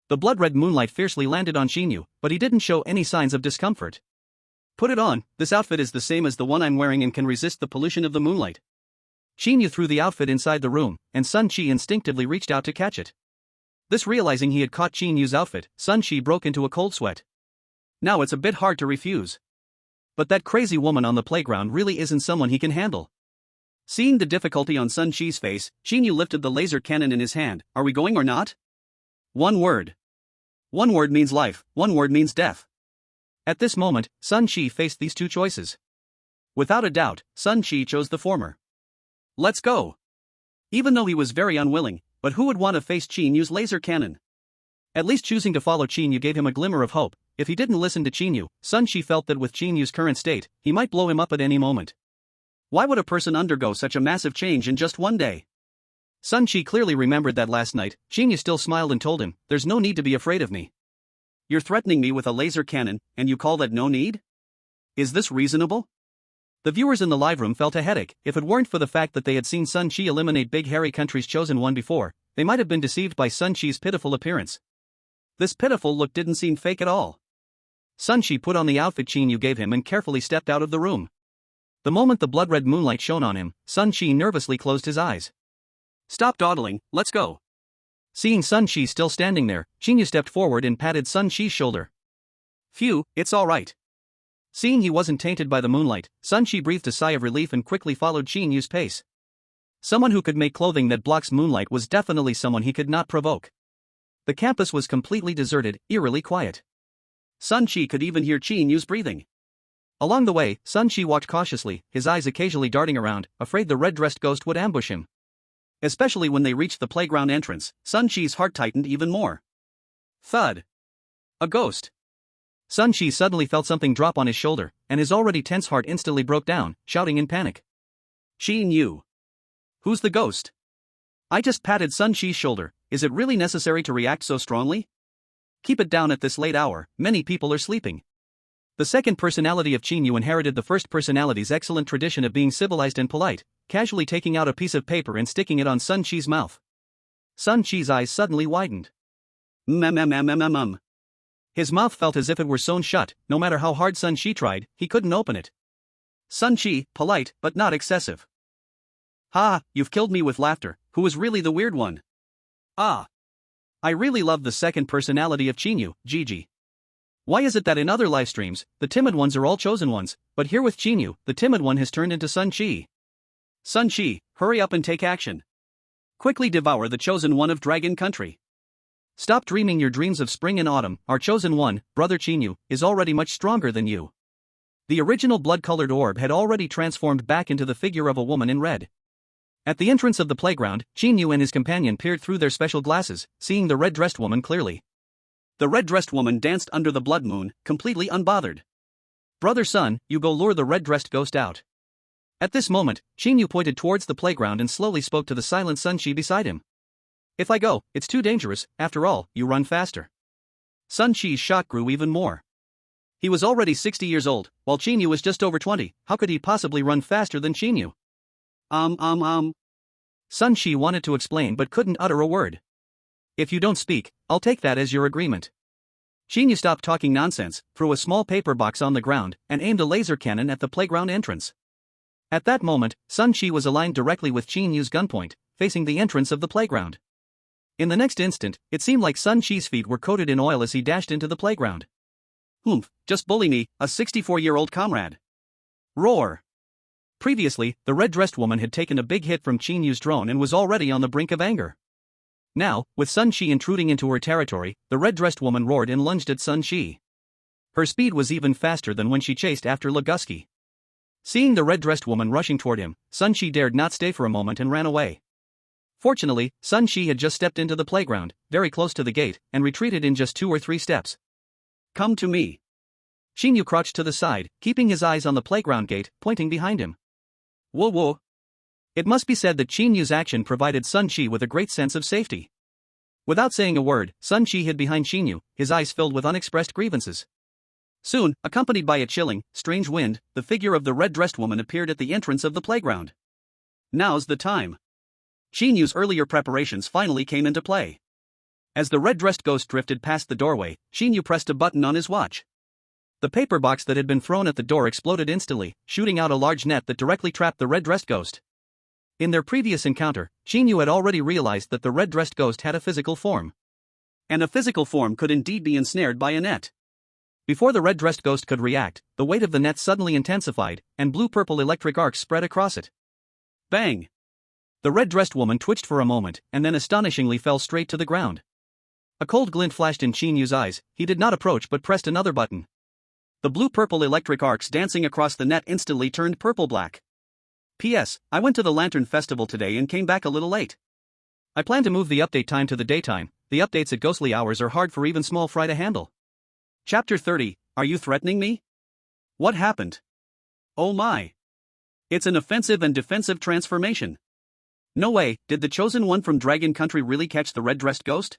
The blood-red moonlight fiercely landed on Qin Yu, but he didn't show any signs of discomfort. Put it on, this outfit is the same as the one I'm wearing and can resist the pollution of the moonlight. Qin Yu threw the outfit inside the room, and Sun Shi instinctively reached out to catch it. This realizing he had caught Qin Yu's outfit, Sun Shi broke into a cold sweat. Now it's a bit hard to refuse. But that crazy woman on the playground really isn't someone he can handle. Seeing the difficulty on Sun Shi's face, Qin Yu lifted the laser cannon in his hand. Are we going or not? One word. One word means life, one word means death. At this moment, Sun Shi faced these 2 choices. Without a doubt, Sun Shi chose the former. Let's go. Even though he was very unwilling, but who would want to face Qin Yu's laser cannon? At least choosing to follow Qin Yu gave him a glimmer of hope. If he didn't listen to Qin Yu, Sun Shi felt that with Qin Yu's current state, he might blow him up at any moment. Why would a person undergo such a massive change in just one day? Sun Shi clearly remembered that last night, Qin Yu still smiled and told him, there's no need to be afraid of me. You're threatening me with a laser cannon, and you call that no need? Is this reasonable? The viewers in the live room felt a headache. If it weren't for the fact that they had seen Sun Shi eliminate Big Hairy Country's chosen one before, they might have been deceived by Sun Shi's pitiful appearance. This pitiful look didn't seem fake at all. Sun Shi put on the outfit Qin Yu gave him and carefully stepped out of the room. The moment the blood-red moonlight shone on him, Sun Shi nervously closed his eyes. Stop dawdling, let's go. Seeing Sun Shi still standing there, Qin Yu stepped forward and patted Sun Shi's shoulder. Phew, it's all right. Seeing he wasn't tainted by the moonlight, Sun Shi breathed a sigh of relief and quickly followed Qin Yu's pace. Someone who could make clothing that blocks moonlight was definitely someone he could not provoke. The campus was completely deserted, eerily quiet. Sun Shi could even hear Qin Yu's breathing. Along the way, Sun Shi walked cautiously, his eyes occasionally darting around, afraid the red-dressed ghost would ambush him. Especially when they reached the playground entrance, Sun Shi's heart tightened even more. Thud. A ghost. Sun Shi suddenly felt something drop on his shoulder, and his already tense heart instantly broke down, shouting in panic. Qin Yu. Who's the ghost? I just patted Sun Shi's shoulder, is it really necessary to react so strongly? Keep it down at this late hour, many people are sleeping. The second personality of Qin Yu inherited the first personality's excellent tradition of being civilized and polite, casually taking out a piece of paper and sticking it on Sun Qi's mouth. Sun Qi's eyes suddenly widened. His mouth felt as if it were sewn shut. No matter how hard Sun Qi tried, he couldn't open it. Sun Qi, polite, but not excessive. Ha, you've killed me with laughter. Who is really the weird one? Ah. I really love the second personality of Qin Yu, Gigi. Why is it that in other live streams, the timid ones are all chosen ones, but here with Qin Yu, the timid one has turned into Sun Qi? Sun Qi, hurry up and take action. Quickly devour the chosen one of Dragon Country. Stop dreaming your dreams of spring and autumn. Our chosen one, brother Qin Yu, is already much stronger than you. The original blood-colored orb had already transformed back into the figure of a woman in red. At the entrance of the playground, Qin Yu and his companion peered through their special glasses, seeing the red-dressed woman clearly. The red-dressed woman danced under the blood moon, completely unbothered. Brother Sun, you go lure the red-dressed ghost out. At this moment, Qin Yu pointed towards the playground and slowly spoke to the silent Sun Qi beside him. If I go, it's too dangerous. After all, you run faster. Sun Qi's shock grew even more. He was already 60 years old, while Qin Yu was just over 20. How could he possibly run faster than Qin Yu? Sun Qi wanted to explain but couldn't utter a word. If you don't speak, I'll take that as your agreement. Qin Yu stopped talking nonsense, threw a small paper box on the ground, and aimed a laser cannon at the playground entrance. At that moment, Sun Qi was aligned directly with Qin Yu's gunpoint, facing the entrance of the playground. In the next instant, it seemed like Sun Qi's feet were coated in oil as he dashed into the playground. Humph, just bully me, a 64-year-old comrade. Roar. Previously, the red-dressed woman had taken a big hit from Qin Yu's drone and was already on the brink of anger. Now, with Sun Qi intruding into her territory, the red-dressed woman roared and lunged at Sun Qi. Her speed was even faster than when she chased after Leguski. Seeing the red-dressed woman rushing toward him, Sun Qi dared not stay for a moment and ran away. Fortunately, Sun Qi had just stepped into the playground, very close to the gate, and retreated in just 2 or 3 steps. Come to me. Qin Yu crouched to the side, keeping his eyes on the playground gate, pointing behind him. Whoa. It must be said that Qin Yu's action provided Sun Qi with a great sense of safety. Without saying a word, Sun Qi hid behind Qin Yu, his eyes filled with unexpressed grievances. Soon, accompanied by a chilling, strange wind, the figure of the red-dressed woman appeared at the entrance of the playground. Now's the time. Qin Yu's earlier preparations finally came into play. As the red-dressed ghost drifted past the doorway, Qin Yu pressed a button on his watch. The paper box that had been thrown at the door exploded instantly, shooting out a large net that directly trapped the red-dressed ghost. In their previous encounter, Qin Yu had already realized that the red-dressed ghost had a physical form. And a physical form could indeed be ensnared by a net. Before the red-dressed ghost could react, the weight of the net suddenly intensified, and blue-purple electric arcs spread across it. Bang! The red-dressed woman twitched for a moment, and then astonishingly fell straight to the ground. A cold glint flashed in Qin Yu's eyes. He did not approach but pressed another button. The blue-purple electric arcs dancing across the net instantly turned purple-black. P.S. I went to the Lantern Festival today and came back a little late. I plan to move the update time to the daytime. The updates at ghostly hours are hard for even small fry to handle. Chapter 30, Are you threatening me? What happened? Oh my. It's an offensive and defensive transformation. No way, did the chosen one from Dragon Country really catch the red-dressed ghost?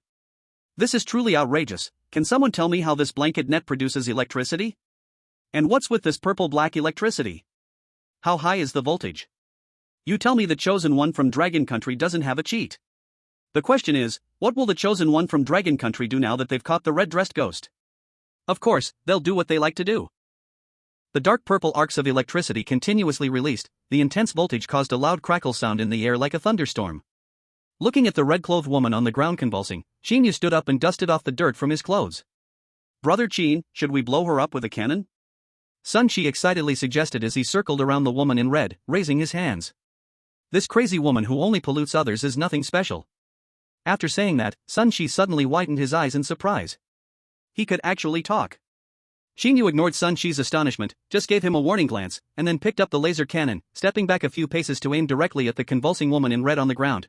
This is truly outrageous. Can someone tell me how this blanket net produces electricity? And what's with this purple-black electricity? How high is the voltage? You tell me the chosen one from Dragon Country doesn't have a cheat. The question is, what will the chosen one from Dragon Country do now that they've caught the red-dressed ghost? Of course, they'll do what they like to do. The dark purple arcs of electricity continuously released. The intense voltage caused a loud crackle sound in the air like a thunderstorm. Looking at the red-clothed woman on the ground convulsing, Qin Yu stood up and dusted off the dirt from his clothes. Brother Qin, should we blow her up with a cannon? Sun Qi excitedly suggested as he circled around the woman in red, raising his hands. This crazy woman who only pollutes others is nothing special. After saying that, Sun Qi suddenly widened his eyes in surprise. He could actually talk. Qin Yu ignored Sun Qi's astonishment, just gave him a warning glance, and then picked up the laser cannon, stepping back a few paces to aim directly at the convulsing woman in red on the ground.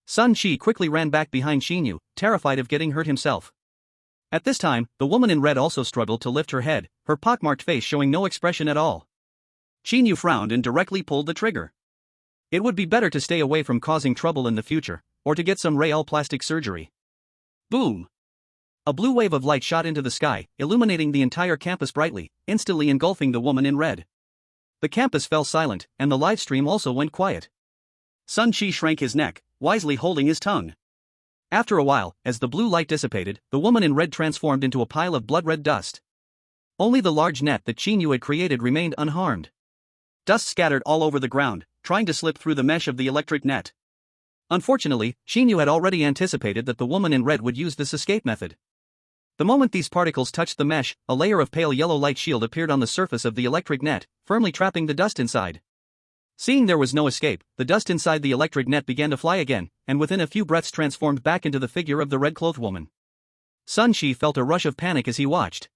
Sun Qi quickly ran back behind Qin Yu, terrified of getting hurt himself. At this time, the woman in red also struggled to lift her head, her pockmarked face showing no expression at all. Qin Yu frowned and directly pulled the trigger. It would be better to stay away from causing trouble in the future, or to get some real plastic surgery. Boom! A blue wave of light shot into the sky, illuminating the entire campus brightly, instantly engulfing the woman in red. The campus fell silent, and the live stream also went quiet. Sun Chi shrank his neck, wisely holding his tongue. After a while, as the blue light dissipated, the woman in red transformed into a pile of blood-red dust. Only the large net that Qin Yu had created remained unharmed. Dust scattered all over the ground, trying to slip through the mesh of the electric net. Unfortunately, Qin Yu had already anticipated that the woman in red would use this escape method. The moment these particles touched the mesh, a layer of pale yellow light shield appeared on the surface of the electric net, firmly trapping the dust inside. Seeing there was no escape, the dust inside the electric net began to fly again, and within a few breaths transformed back into the figure of the red-clothed woman. Sun Chi felt a rush of panic as he watched.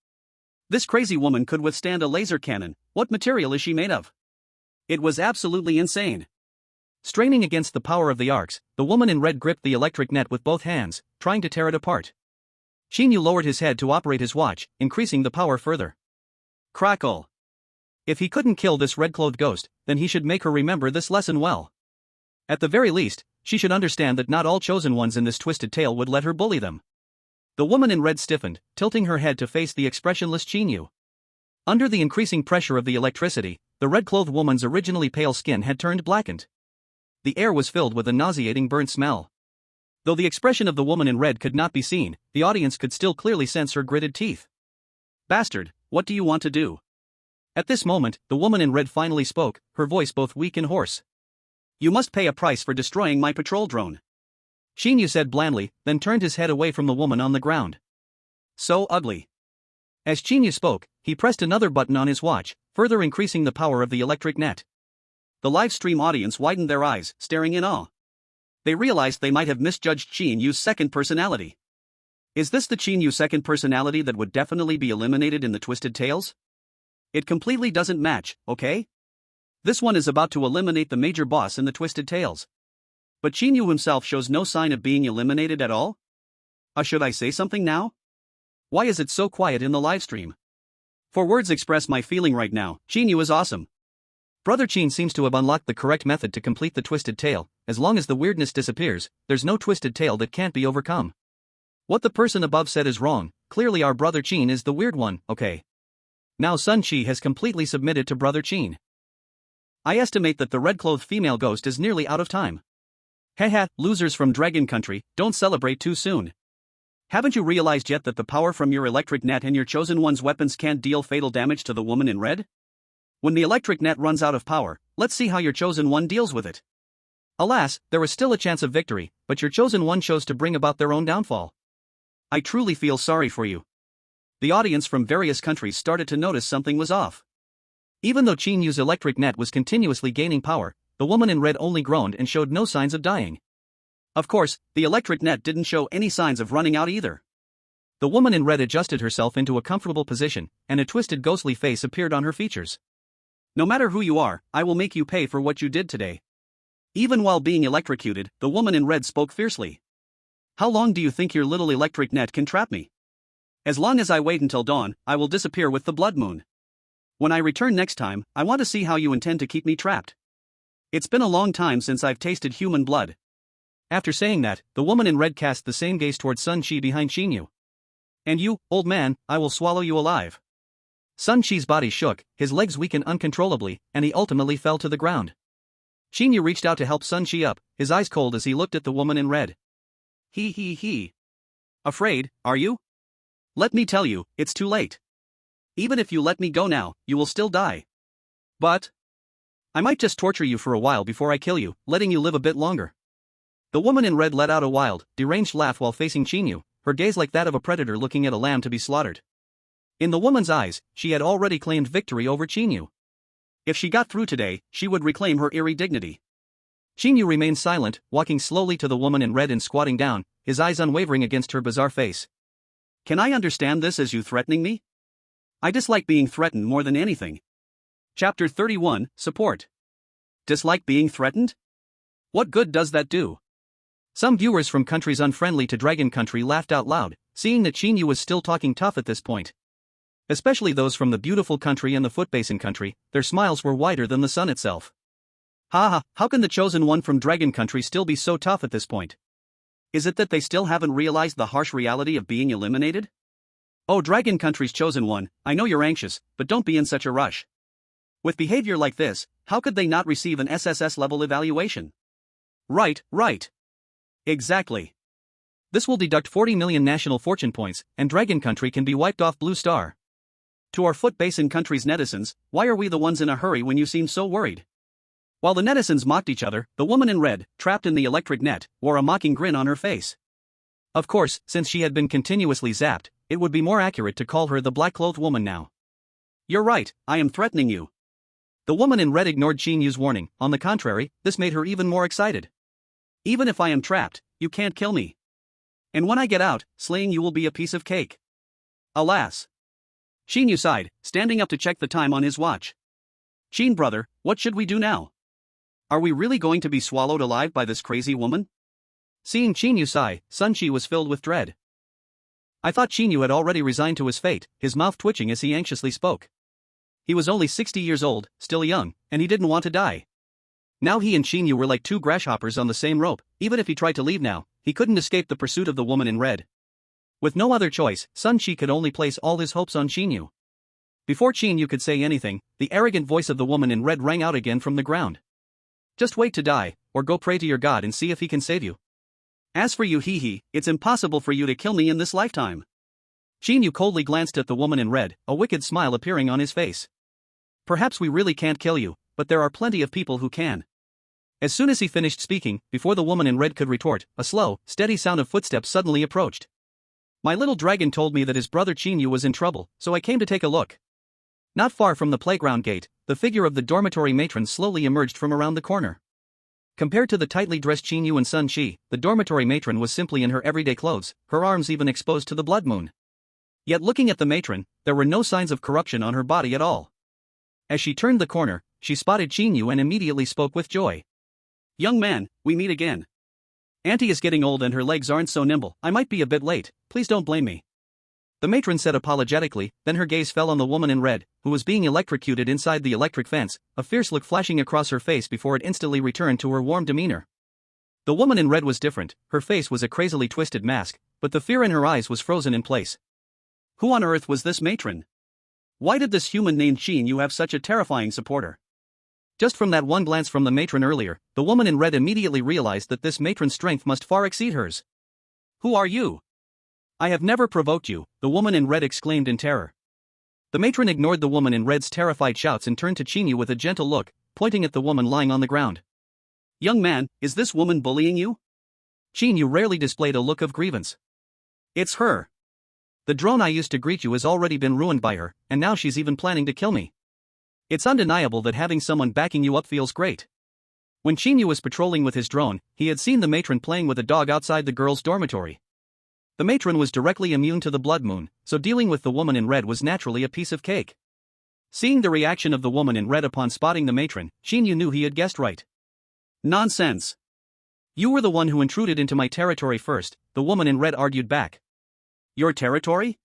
This crazy woman could withstand a laser cannon. What material is she made of? It was absolutely insane. Straining against the power of the arcs, the woman in red gripped the electric net with both hands, trying to tear it apart. Qin Yu lowered his head to operate his watch, increasing the power further. Crackle! If he couldn't kill this red-clothed ghost, then he should make her remember this lesson well. At the very least, she should understand that not all chosen ones in this twisted tale would let her bully them. The woman in red stiffened, tilting her head to face the expressionless Qin Yu. Under the increasing pressure of the electricity, the red-clothed woman's originally pale skin had turned blackened. The air was filled with a nauseating burnt smell. Though the expression of the woman in red could not be seen, the audience could still clearly sense her gritted teeth. Bastard, what do you want to do? At this moment, the woman in red finally spoke, her voice both weak and hoarse. You must pay a price for destroying my patrol drone. Qin Yu said blandly, then turned his head away from the woman on the ground. So ugly. As Qin Yu spoke, he pressed another button on his watch, further increasing the power of the electric net. The live stream audience widened their eyes, staring in awe. They realized they might have misjudged Qin Yu's second personality. Is this the Qin Yu second personality that would definitely be eliminated in the Twisted Tales? It completely doesn't match, okay? This one is about to eliminate the major boss in the Twisted Tales. But Qin Yu himself shows no sign of being eliminated at all? Should I say something now? Why is it so quiet in the livestream? For words express my feeling right now, Qin Yu is awesome. Brother Qin seems to have unlocked the correct method to complete the Twisted Tale. As long as the weirdness disappears, there's no Twisted Tale that can't be overcome. What the person above said is wrong, clearly our Brother Qin is the weird one, okay? Now Sun Chi has completely submitted to Brother Qin. I estimate that the red-clothed female ghost is nearly out of time. Hehe, losers from Dragon Country, don't celebrate too soon. Haven't you realized yet that the power from your electric net and your chosen one's weapons can't deal fatal damage to the woman in red? When the electric net runs out of power, let's see how your chosen one deals with it. Alas, there was still a chance of victory, but your chosen one chose to bring about their own downfall. I truly feel sorry for you. The audience from various countries started to notice something was off. Even though Qin Yu's electric net was continuously gaining power, the woman in red only groaned and showed no signs of dying. Of course, the electric net didn't show any signs of running out either. The woman in red adjusted herself into a comfortable position, and a twisted ghostly face appeared on her features. No matter who you are, I will make you pay for what you did today. Even while being electrocuted, the woman in red spoke fiercely. How long do you think your little electric net can trap me? As long as I wait until dawn, I will disappear with the blood moon. When I return next time, I want to see how you intend to keep me trapped. It's been a long time since I've tasted human blood. After saying that, the woman in red cast the same gaze towards Sun Chi behind Qin Yu. And you, old man, I will swallow you alive. Sun Chi's body shook, his legs weakened uncontrollably, and he ultimately fell to the ground. Qin Yu reached out to help Sun Chi up, his eyes cold as he looked at the woman in red. He. Afraid, are you? Let me tell you, it's too late. Even if you let me go now, you will still die. But I might just torture you for a while before I kill you, letting you live a bit longer. The woman in red let out a wild, deranged laugh while facing Qin Yu, her gaze like that of a predator looking at a lamb to be slaughtered. In the woman's eyes, she had already claimed victory over Qin Yu. If she got through today, she would reclaim her eerie dignity. Qin Yu remained silent, walking slowly to the woman in red and squatting down, his eyes unwavering against her bizarre face. Can I understand this as you threatening me? I dislike being threatened more than anything. Chapter 31, Support. Dislike being threatened? What good does that do? Some viewers from countries unfriendly to Dragon Country laughed out loud, seeing that Qin Yu was still talking tough at this point. Especially those from the beautiful country and the Foot Basin country, their smiles were wider than the sun itself. Haha, how can the chosen one from Dragon Country still be so tough at this point? Is it that they still haven't realized the harsh reality of being eliminated? Oh, Dragon Country's chosen one, I know you're anxious, but don't be in such a rush. With behavior like this, how could they not receive an SSS-level evaluation? Right. Exactly. This will deduct 40 million national fortune points, and Dragon Country can be wiped off Blue Star. To our Foot Basin country's netizens, why are we the ones in a hurry when you seem so worried? While the netizens mocked each other, the woman in red, trapped in the electric net, wore a mocking grin on her face. Of course, since she had been continuously zapped, it would be more accurate to call her the black-clothed woman now. You're right, I am threatening you. The woman in red ignored Qin Yu's warning. On the contrary, this made her even more excited. Even if I am trapped, you can't kill me. And when I get out, slaying you will be a piece of cake. Alas. Qin Yu sighed, standing up to check the time on his watch. Qin brother, what should we do now? Are we really going to be swallowed alive by this crazy woman? Seeing Qin Yu sigh, Sun Chi was filled with dread. I thought Qin Yu had already resigned to his fate, his mouth twitching as he anxiously spoke. He was only 60 years old, still young, and he didn't want to die. Now he and Qin Yu were like two grasshoppers on the same rope. Even if he tried to leave now, he couldn't escape the pursuit of the woman in red. With no other choice, Sun Chi could only place all his hopes on Qin Yu. Before Qin Yu could say anything, the arrogant voice of the woman in red rang out again from the ground. Just wait to die, or go pray to your god and see if he can save you. As for you, it's impossible for you to kill me in this lifetime. Qin Yu coldly glanced at the woman in red, a wicked smile appearing on his face. Perhaps we really can't kill you, but there are plenty of people who can. As soon as he finished speaking, before the woman in red could retort, a slow, steady sound of footsteps suddenly approached. My little dragon told me that his brother Qin Yu was in trouble, so I came to take a look. Not far from the playground gate, the figure of the dormitory matron slowly emerged from around the corner. Compared to the tightly dressed Qin Yu and Sun Chi, the dormitory matron was simply in her everyday clothes, her arms even exposed to the blood moon. Yet looking at the matron, there were no signs of corruption on her body at all. As she turned the corner, she spotted Qin Yu and immediately spoke with joy. Young man, we meet again. Auntie is getting old and her legs aren't so nimble, I might be a bit late, please don't blame me. The matron said apologetically, then her gaze fell on the woman in red, who was being electrocuted inside the electric fence, a fierce look flashing across her face before it instantly returned to her warm demeanor. The woman in red was different, her face was a crazily twisted mask, but the fear in her eyes was frozen in place. Who on earth was this matron? Why did this human named Qin Yu have such a terrifying supporter? Just from that one glance from the matron earlier, the woman in red immediately realized that this matron's strength must far exceed hers. Who are you? I have never provoked you, the woman in red exclaimed in terror. The matron ignored the woman in red's terrified shouts and turned to Qin Yu with a gentle look, pointing at the woman lying on the ground. Young man, is this woman bullying you? Qin Yu rarely displayed a look of grievance. It's her. The drone I used to greet you has already been ruined by her, and now she's even planning to kill me. It's undeniable that having someone backing you up feels great. When Qin Yu was patrolling with his drone, he had seen the matron playing with a dog outside the girls' dormitory. The matron was directly immune to the blood moon, so dealing with the woman in red was naturally a piece of cake. Seeing the reaction of the woman in red upon spotting the matron, Qin Yu knew he had guessed right. Nonsense. You were the one who intruded into my territory first, the woman in red argued back. Your territory?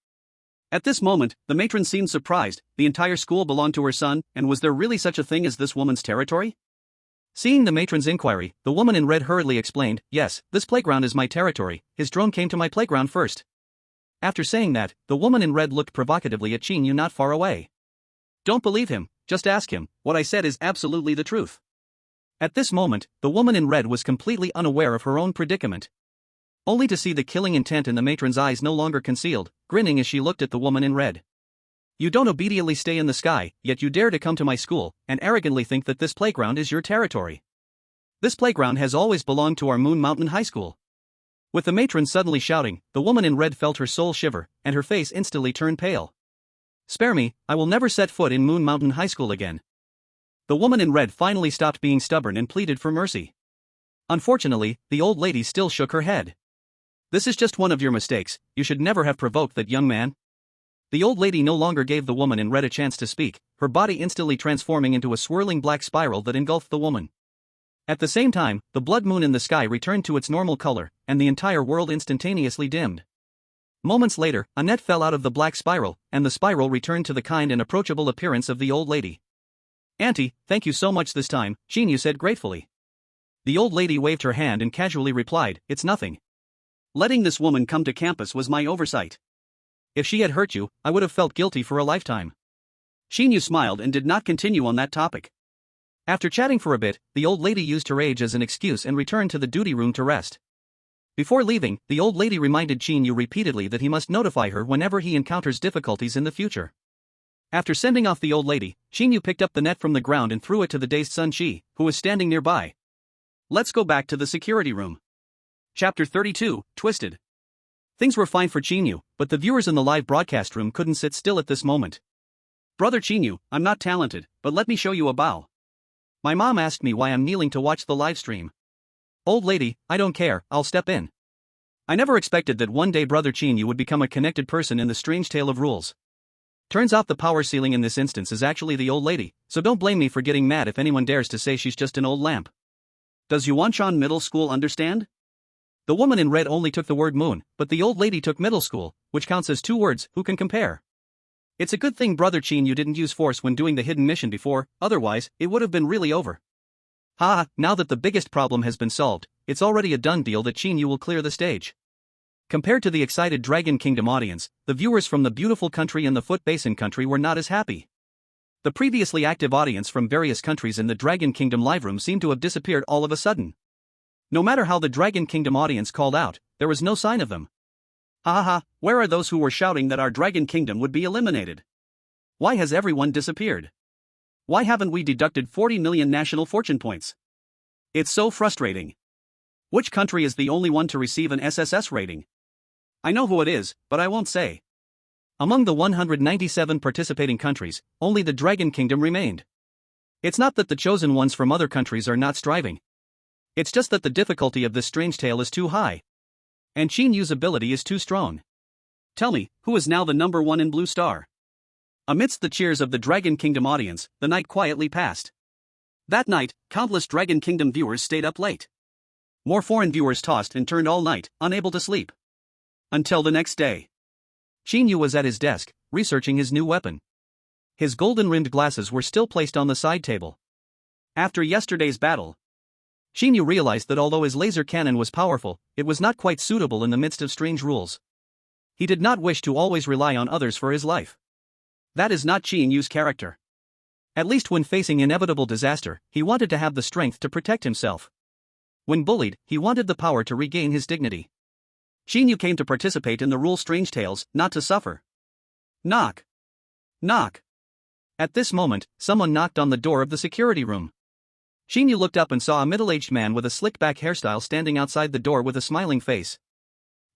At this moment, the matron seemed surprised. The entire school belonged to her son, and was there really such a thing as this woman's territory? Seeing the matron's inquiry, the woman in red hurriedly explained, yes, this playground is my territory, his drone came to my playground first. After saying that, the woman in red looked provocatively at Qin Yu not far away. Don't believe him, just ask him, what I said is absolutely the truth. At this moment, the woman in red was completely unaware of her own predicament. Only to see the killing intent in the matron's eyes no longer concealed, grinning as she looked at the woman in red. You don't obediently stay in the sky, yet you dare to come to my school, and arrogantly think that this playground is your territory. This playground has always belonged to our Moon Mountain High School. With the matron suddenly shouting, the woman in red felt her soul shiver, and her face instantly turned pale. Spare me, I will never set foot in Moon Mountain High School again. The woman in red finally stopped being stubborn and pleaded for mercy. Unfortunately, the old lady still shook her head. This is just one of your mistakes, you should never have provoked that young man. The old lady no longer gave the woman in red a chance to speak, her body instantly transforming into a swirling black spiral that engulfed the woman. At the same time, the blood moon in the sky returned to its normal color, and the entire world instantaneously dimmed. Moments later, a net fell out of the black spiral, and the spiral returned to the kind and approachable appearance of the old lady. Auntie, thank you so much this time, Qin Yu said gratefully. The old lady waved her hand and casually replied, it's nothing. Letting this woman come to campus was my oversight. If she had hurt you, I would have felt guilty for a lifetime. Qin Yu smiled and did not continue on that topic. After chatting for a bit, the old lady used her age as an excuse and returned to the duty room to rest. Before leaving, the old lady reminded Qin Yu repeatedly that he must notify her whenever he encounters difficulties in the future. After sending off the old lady, Qin Yu picked up the net from the ground and threw it to the dazed Sun Chi, who was standing nearby. Let's go back to the security room. Chapter 32, Twisted. Things were fine for Qin Yu, but the viewers in the live broadcast room couldn't sit still at this moment. Brother Qin Yu, I'm not talented, but let me show you a bow. My mom asked me why I'm kneeling to watch the live stream. Old lady, I don't care, I'll step in. I never expected that one day Brother Qin Yu would become a connected person in the strange tale of rules. Turns out the power ceiling in this instance is actually the old lady, so don't blame me for getting mad if anyone dares to say she's just an old lamp. Does Yuanshan Middle School understand? The woman in red only took the word moon, but the old lady took middle school, which counts as 2 words, who can compare? It's a good thing Brother Qin Yu didn't use force when doing the hidden mission before, otherwise, it would have been really over. Ha, now that the biggest problem has been solved, it's already a done deal that Qin Yu will clear the stage. Compared to the excited Dragon Kingdom audience, the viewers from the beautiful country and the Foot Basin country were not as happy. The previously active audience from various countries in the Dragon Kingdom live room seemed to have disappeared all of a sudden. No matter how the Dragon Kingdom audience called out, there was no sign of them. Ha ha ha, where are those who were shouting that our Dragon Kingdom would be eliminated? Why has everyone disappeared? Why haven't we deducted 40 million national fortune points? It's so frustrating. Which country is the only one to receive an SSS rating? I know who it is, but I won't say. Among the 197 participating countries, only the Dragon Kingdom remained. It's not that the chosen ones from other countries are not striving. It's just that the difficulty of this strange tale is too high. And Qin Yu's ability is too strong. Tell me, who is now the number 1 in Blue Star? Amidst the cheers of the Dragon Kingdom audience, the night quietly passed. That night, countless Dragon Kingdom viewers stayed up late. More foreign viewers tossed and turned all night, unable to sleep. Until the next day. Qin Yu was at his desk, researching his new weapon. His golden-rimmed glasses were still placed on the side table. After yesterday's battle, Qin Yu realized that although his laser cannon was powerful, it was not quite suitable in the midst of strange rules. He did not wish to always rely on others for his life. That is not Qin Yu's character. At least when facing inevitable disaster, he wanted to have the strength to protect himself. When bullied, he wanted the power to regain his dignity. Qin Yu came to participate in the rule strange tales, not to suffer. Knock. Knock. At this moment, someone knocked on the door of the security room. Qin Yu looked up and saw a middle-aged man with a slick-back hairstyle standing outside the door with a smiling face.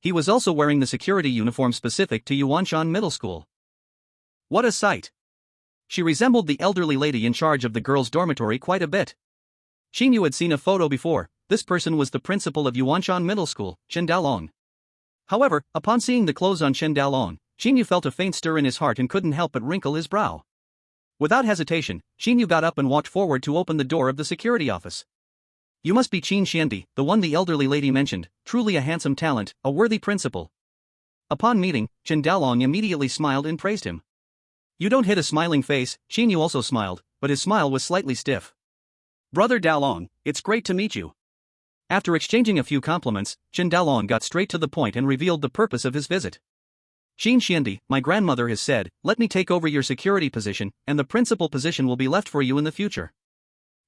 He was also wearing the security uniform specific to Yuanshan Middle School. What a sight! She resembled the elderly lady in charge of the girls' dormitory quite a bit. Qin Yu had seen a photo before. This person was the principal of Yuanshan Middle School, Chen Daolong. However, upon seeing the clothes on Chen Daolong, Qin Yu felt a faint stir in his heart and couldn't help but wrinkle his brow. Without hesitation, Qin Yu got up and walked forward to open the door of the security office. You must be Qin Xiandi, the one the elderly lady mentioned, truly a handsome talent, a worthy principal. Upon meeting, Chen Daolong immediately smiled and praised him. You don't hit a smiling face. Qin Yu also smiled, but his smile was slightly stiff. Brother Daolong, it's great to meet you. After exchanging a few compliments, Chen Daolong got straight to the point and revealed the purpose of his visit. Qin Xiandi, my grandmother has said, let me take over your security position, and the principal position will be left for you in the future.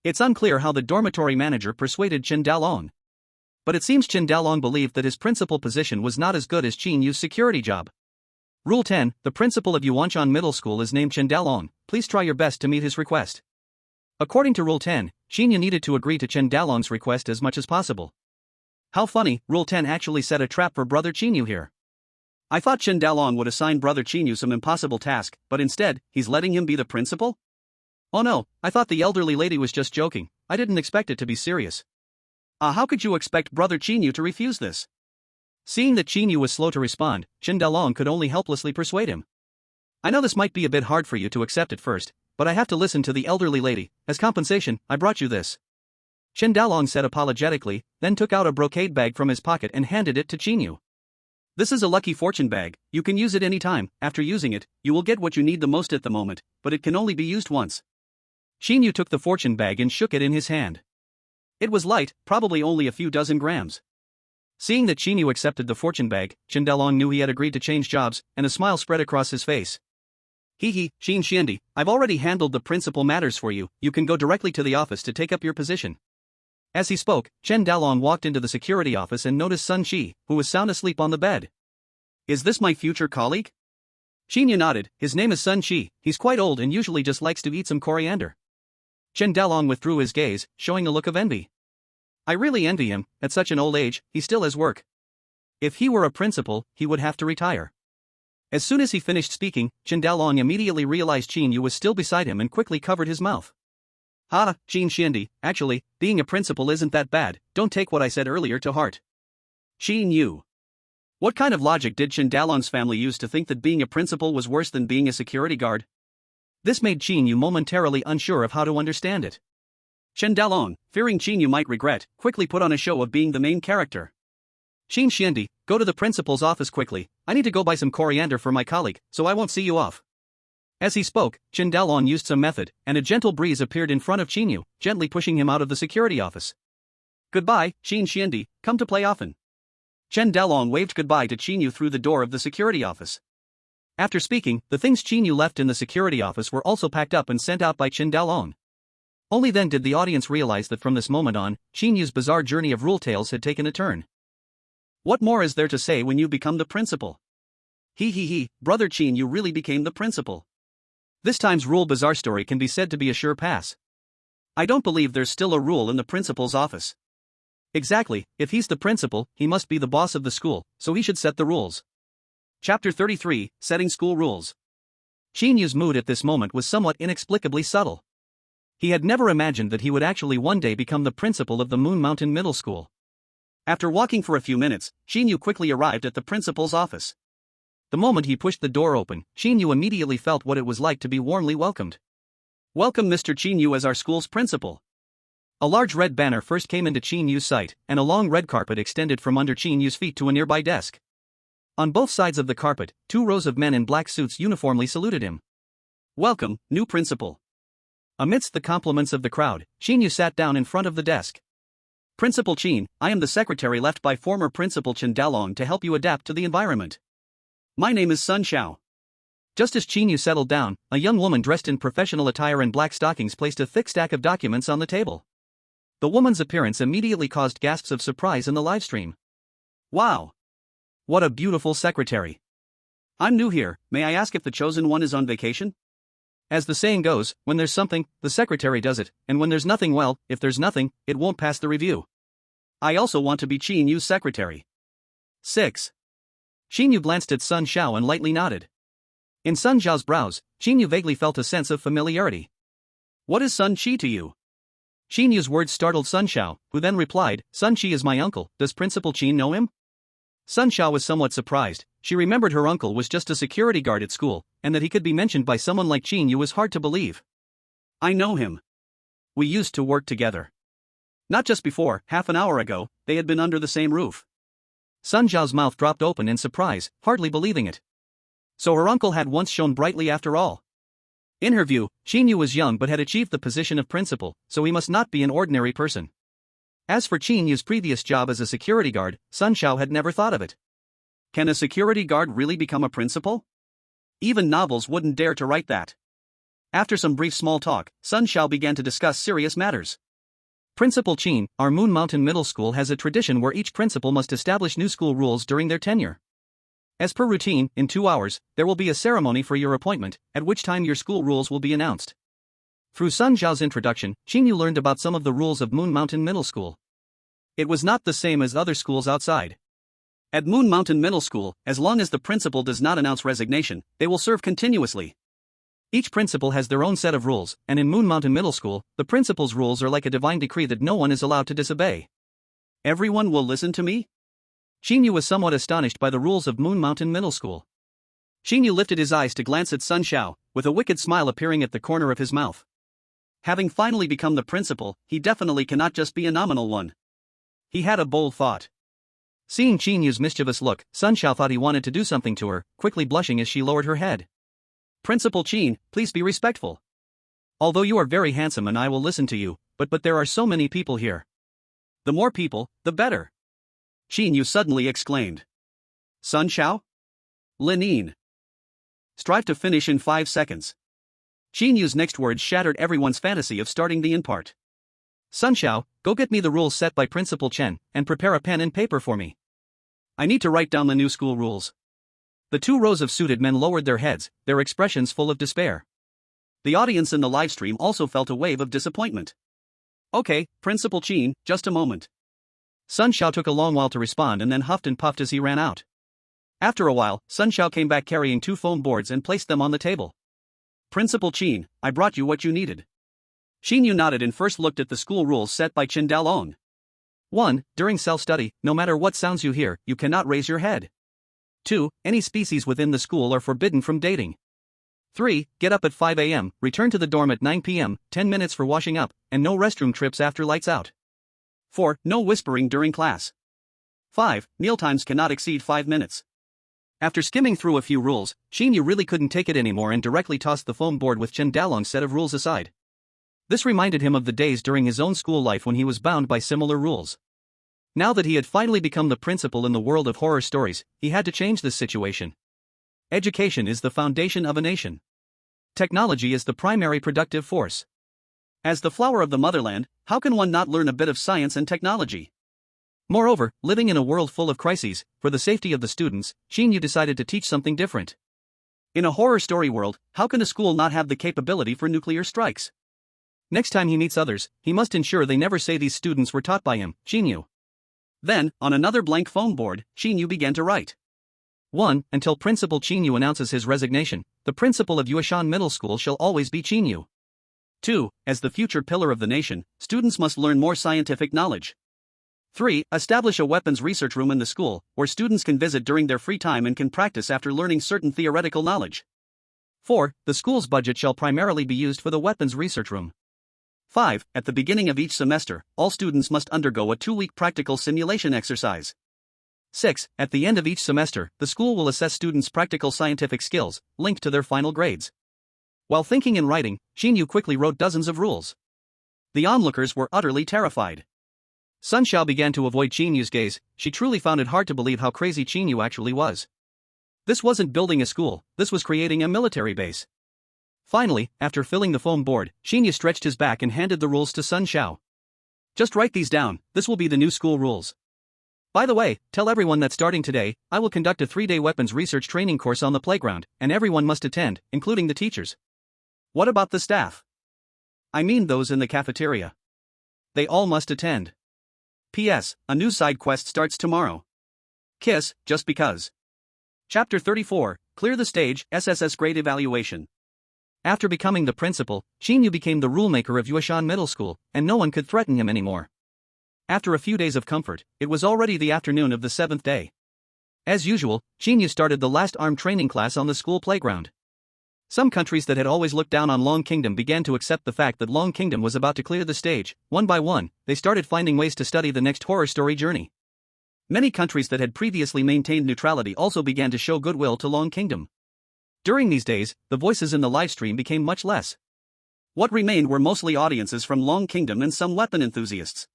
It's unclear how the dormitory manager persuaded Chen Daolong. But it seems Chen Daolong believed that his principal position was not as good as Qin Yu's security job. Rule 10, the principal of Yuanshan Middle School is named Chen Daolong, please try your best to meet his request. According to Rule 10, Qin Yu needed to agree to Chen Daolong's request as much as possible. How funny, Rule 10 actually set a trap for Brother Qin Yu here. I thought Chen Daolong would assign Brother Qin Yu some impossible task, but instead, he's letting him be the principal? Oh no, I thought the elderly lady was just joking. I didn't expect it to be serious. How could you expect Brother Qin Yu to refuse this? Seeing that Qin Yu was slow to respond, Chen Daolong could only helplessly persuade him. I know this might be a bit hard for you to accept at first, but I have to listen to the elderly lady. As compensation, I brought you this. Chen Daolong said apologetically, then took out a brocade bag from his pocket and handed it to Qin Yu. This is a lucky fortune bag. You can use it any time. After using it, you will get what you need the most at the moment, but it can only be used once. Qin Yu took the fortune bag and shook it in his hand. It was light, probably only a few dozen grams. Seeing that Qin Yu accepted the fortune bag, Chen Dalong knew he had agreed to change jobs, and a smile spread across his face. Hee, Qin Xiandi, I've already handled the principal matters for you, you can go directly to the office to take up your position. As he spoke, Chen Dalong walked into the security office and noticed Sun Shi, who was sound asleep on the bed. Is this my future colleague? Qin Yu nodded. His name is Sun Shi, he's quite old and usually just likes to eat some coriander. Chen Dalong withdrew his gaze, showing a look of envy. I really envy him, at such an old age, he still has work. If he were a principal, he would have to retire. As soon as he finished speaking, Chen Dalong immediately realized Qin Yu was still beside him and quickly covered his mouth. Ha, Qin Xiandi, actually, being a principal isn't that bad, don't take what I said earlier to heart. Qin Yu. What kind of logic did Chen Dalong's family use to think that being a principal was worse than being a security guard? This made Qin Yu momentarily unsure of how to understand it. Chen Dalong, fearing Qin Yu might regret, quickly put on a show of being the main character. Qin Xiandi, go to the principal's office quickly, I need to go buy some coriander for my colleague, so I won't see you off. As he spoke, Chen Dalong used some method, and a gentle breeze appeared in front of Qin Yu, gently pushing him out of the security office. Goodbye, Qin Xiandi, come to play often. Chen Dalong waved goodbye to Qin Yu through the door of the security office. After speaking, the things Qin Yu left in the security office were also packed up and sent out by Chen Dalong. Only then did the audience realize that from this moment on, Qin Yu's bizarre journey of rule tales had taken a turn. What more is there to say when you become the principal? He, brother Qin Yu really became the principal. This time's rule bizarre story can be said to be a sure pass. I don't believe there's still a rule in the principal's office. Exactly, if he's the principal, he must be the boss of the school, so he should set the rules. Chapter 33, Setting School Rules. Qin Yu's mood at this moment was somewhat inexplicably subtle. He had never imagined that he would actually one day become the principal of the Moon Mountain Middle School. After walking for a few minutes, Qin Yu quickly arrived at the principal's office. The moment he pushed the door open, Qin Yu immediately felt what it was like to be warmly welcomed. Welcome Mr. Qin Yu as our school's principal. A large red banner first came into Qin Yu's sight, and a long red carpet extended from under Qin Yu's feet to a nearby desk. On both sides of the carpet, 2 rows of men in black suits uniformly saluted him. Welcome, new principal. Amidst the compliments of the crowd, Qin Yu sat down in front of the desk. Principal Qin, I am the secretary left by former Principal Chen Dalong to help you adapt to the environment. My name is Sun Xiao. Just as Qin Yu settled down, a young woman dressed in professional attire and black stockings placed a thick stack of documents on the table. The woman's appearance immediately caused gasps of surprise in the livestream. Wow! What a beautiful secretary. I'm new here, may I ask if the chosen one is on vacation? As the saying goes, when there's something, the secretary does it, and when there's nothing, well, if there's nothing, it won't pass the review. I also want to be Qin Yu's secretary. 6. Qin Yu glanced at Sun Xiao and lightly nodded. In Sun Xiao's brows, Qin Yu vaguely felt a sense of familiarity. What is Sun Qi to you? Qin Yu's words startled Sun Xiao, who then replied, Sun Qi is my uncle, does Principal Qin know him? Sun Xiao was somewhat surprised. She remembered her uncle was just a security guard at school, and that he could be mentioned by someone like Qin Yu was hard to believe. I know him. We used to work together. Not just before, half an hour ago, they had been under the same roof. Sun Xiao's mouth dropped open in surprise, hardly believing it. So her uncle had once shone brightly after all. In her view, Qin Yu was young but had achieved the position of principal, so he must not be an ordinary person. As for Qin Yu's previous job as a security guard, Sun Xiao had never thought of it. Can a security guard really become a principal? Even novels wouldn't dare to write that. After some brief small talk, Sun Xiao began to discuss serious matters. Principal Qin, our Moon Mountain Middle School has a tradition where each principal must establish new school rules during their tenure. As per routine, in 2 hours, there will be a ceremony for your appointment, at which time your school rules will be announced. Through Sun Xiao's introduction, Qin Yu learned about some of the rules of Moon Mountain Middle School. It was not the same as other schools outside. At Moon Mountain Middle School, as long as the principal does not announce resignation, they will serve continuously. Each principal has their own set of rules, and in Moon Mountain Middle School, the principal's rules are like a divine decree that no one is allowed to disobey. Everyone will listen to me? Qin Yu was somewhat astonished by the rules of Moon Mountain Middle School. Qin Yu lifted his eyes to glance at Sun Xiao, with a wicked smile appearing at the corner of his mouth. Having finally become the principal, he definitely cannot just be a nominal one. He had a bold thought. Seeing Qin Yu's mischievous look, Sun Xiao thought he wanted to do something to her, quickly blushing as she lowered her head. Principal Qin, please be respectful. Although you are very handsome and I will listen to you, but there are so many people here. The more people, the better. Qin Yu suddenly exclaimed. Sun Xiao? Lenin. Strive to finish in 5 seconds. Qin Yu's next words shattered everyone's fantasy of starting the in part. Sun Xiao, go get me the rules set by Principal Chen, and prepare a pen and paper for me. I need to write down the new school rules. The 2 rows of suited men lowered their heads, their expressions full of despair. The audience in the livestream also felt a wave of disappointment. Okay, Principal Qin, just a moment. Sun Xiao took a long while to respond and then huffed and puffed as he ran out. After a while, Sun Xiao came back carrying 2 foam boards and placed them on the table. Principal Qin, I brought you what you needed. Qin Yu nodded and first looked at the school rules set by Qin Dalong. 1. During self-study, no matter what sounds you hear, you cannot raise your head. 2. Any species within the school are forbidden from dating. 3. Get up at 5 a.m., return to the dorm at 9 p.m., 10 minutes for washing up, and no restroom trips after lights out. 4. No whispering during class. 5. Mealtimes cannot exceed 5 minutes. After skimming through a few rules, Qin Yu really couldn't take it anymore and directly tossed the foam board with Qin Dalong's set of rules aside. This reminded him of the days during his own school life when he was bound by similar rules. Now that he had finally become the principal in the world of horror stories, he had to change this situation. Education is the foundation of a nation. Technology is the primary productive force. As the flower of the motherland, how can one not learn a bit of science and technology? Moreover, living in a world full of crises, for the safety of the students, Qin Yu decided to teach something different. In a horror story world, how can a school not have the capability for nuclear strikes? Next time he meets others, he must ensure they never say these students were taught by him, Qin Yu. Then, on another blank foam board, Qin Yu began to write. 1. Until Principal Qin Yu announces his resignation, the principal of Yuashan Middle School shall always be Qin Yu. 2. As the future pillar of the nation, students must learn more scientific knowledge. 3. Establish a weapons research room in the school, where students can visit during their free time and can practice after learning certain theoretical knowledge. 4. The school's budget shall primarily be used for the weapons research room. 5. At the beginning of each semester, all students must undergo a 2-week practical simulation exercise. 6. At the end of each semester, the school will assess students' practical scientific skills, linked to their final grades. While thinking and writing, Qin Yu quickly wrote dozens of rules. The onlookers were utterly terrified. Sun Xiao began to avoid Qin Yu's gaze. She truly found it hard to believe how crazy Qin Yu actually was. This wasn't building a school, this was creating a military base. Finally, after filling the foam board, Qin Yu stretched his back and handed the rules to Sun Xiao. Just write these down, this will be the new school rules. By the way, tell everyone that starting today, I will conduct a 3-day weapons research training course on the playground, and everyone must attend, including the teachers. What about the staff? I mean those in the cafeteria. They all must attend. P.S. A new side quest starts tomorrow. Kiss, just because. Chapter 34, Clear the Stage, SSS Grade Evaluation. After becoming the principal, Qin Yu became the rulemaker of Yuashan Middle School, and no one could threaten him anymore. After a few days of comfort, it was already the afternoon of the 7th day. As usual, Qin Yu started the last armed training class on the school playground. Some countries that had always looked down on Long Kingdom began to accept the fact that Long Kingdom was about to clear the stage. One by one, they started finding ways to study the next horror story journey. Many countries that had previously maintained neutrality also began to show goodwill to Long Kingdom. During these days, the voices in the livestream became much less. What remained were mostly audiences from Long Kingdom and some weapon enthusiasts.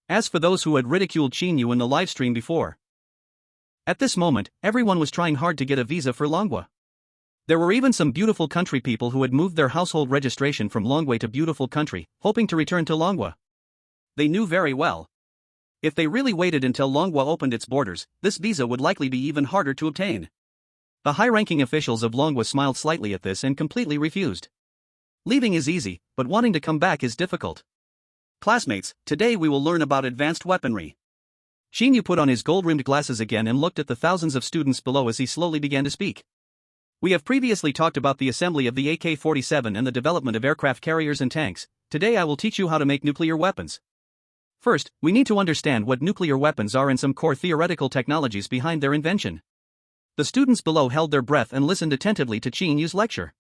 As for those who had ridiculed Qin Yu in the livestream before, at this moment, everyone was trying hard to get a visa for Longwa. There were even some beautiful country people who had moved their household registration from Longwei to beautiful country, hoping to return to Longwa. They knew very well. If they really waited until Longwa opened its borders, this visa would likely be even harder to obtain. The high-ranking officials of Longwa smiled slightly at this and completely refused. Leaving is easy, but wanting to come back is difficult. Classmates, today we will learn about advanced weaponry. Qin Yu put on his gold-rimmed glasses again and looked at the thousands of students below as he slowly began to speak. We have previously talked about the assembly of the AK-47 and the development of aircraft carriers and tanks. Today I will teach you how to make nuclear weapons. First, we need to understand what nuclear weapons are and some core theoretical technologies behind their invention. The students below held their breath and listened attentively to Qin Yu's lecture.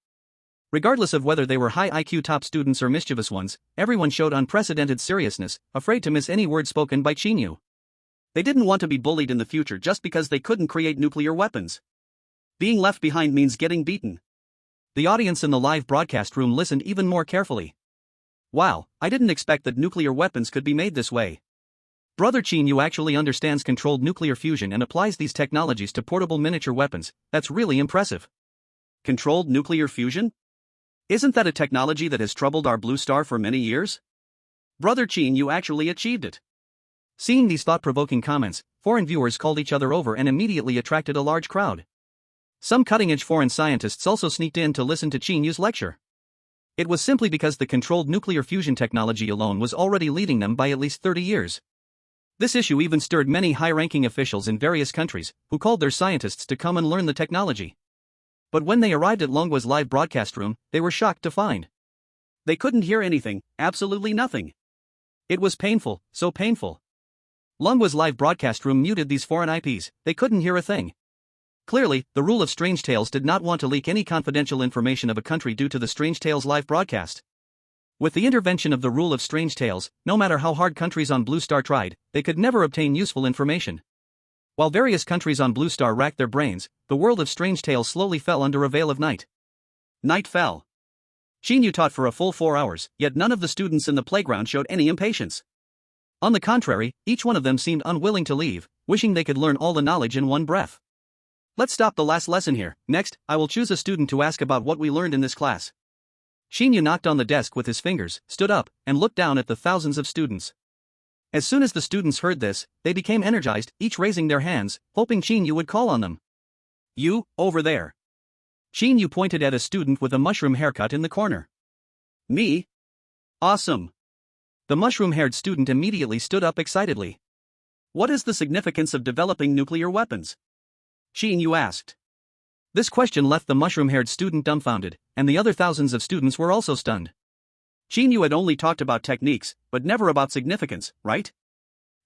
Regardless of whether they were high IQ top students or mischievous ones, everyone showed unprecedented seriousness, afraid to miss any word spoken by Qin Yu. They didn't want to be bullied in the future just because they couldn't create nuclear weapons. Being left behind means getting beaten. The audience in the live broadcast room listened even more carefully. Wow, I didn't expect that nuclear weapons could be made this way. Brother Qin Yu actually understands controlled nuclear fusion and applies these technologies to portable miniature weapons. That's really impressive. Controlled nuclear fusion? Isn't that a technology that has troubled our blue star for many years? Brother Qin Yu actually achieved it. Seeing these thought-provoking comments, foreign viewers called each other over and immediately attracted a large crowd. Some cutting-edge foreign scientists also sneaked in to listen to Qin Yu's lecture. It was simply because the controlled nuclear fusion technology alone was already leading them by at least 30 years. This issue even stirred many high-ranking officials in various countries, who called their scientists to come and learn the technology. But when they arrived at Longwa's live broadcast room, they were shocked to find they couldn't hear anything, absolutely nothing. It was painful, so painful. Longwa's live broadcast room muted these foreign IPs, they couldn't hear a thing. Clearly, the rule of Strange Tales did not want to leak any confidential information of a country due to the Strange Tales live broadcast. With the intervention of the rule of Strange Tales, no matter how hard countries on Blue Star tried, they could never obtain useful information. While various countries on Blue Star racked their brains, the world of Strange Tales slowly fell under a veil of night. Night fell. Qin Yu taught for a full 4 hours, yet none of the students in the playground showed any impatience. On the contrary, each one of them seemed unwilling to leave, wishing they could learn all the knowledge in one breath. Let's stop the last lesson here. Next, I will choose a student to ask about what we learned in this class. Qin Yu knocked on the desk with his fingers, stood up, and looked down at the thousands of students. As soon as the students heard this, they became energized, each raising their hands, hoping Qin Yu would call on them. You, over there. Qin Yu pointed at a student with a mushroom haircut in the corner. Me? Awesome. The mushroom-haired student immediately stood up excitedly. What is the significance of developing nuclear weapons? Qin Yu asked. This question left the mushroom-haired student dumbfounded, and the other thousands of students were also stunned. Qin Yu had only talked about techniques, but never about significance, right?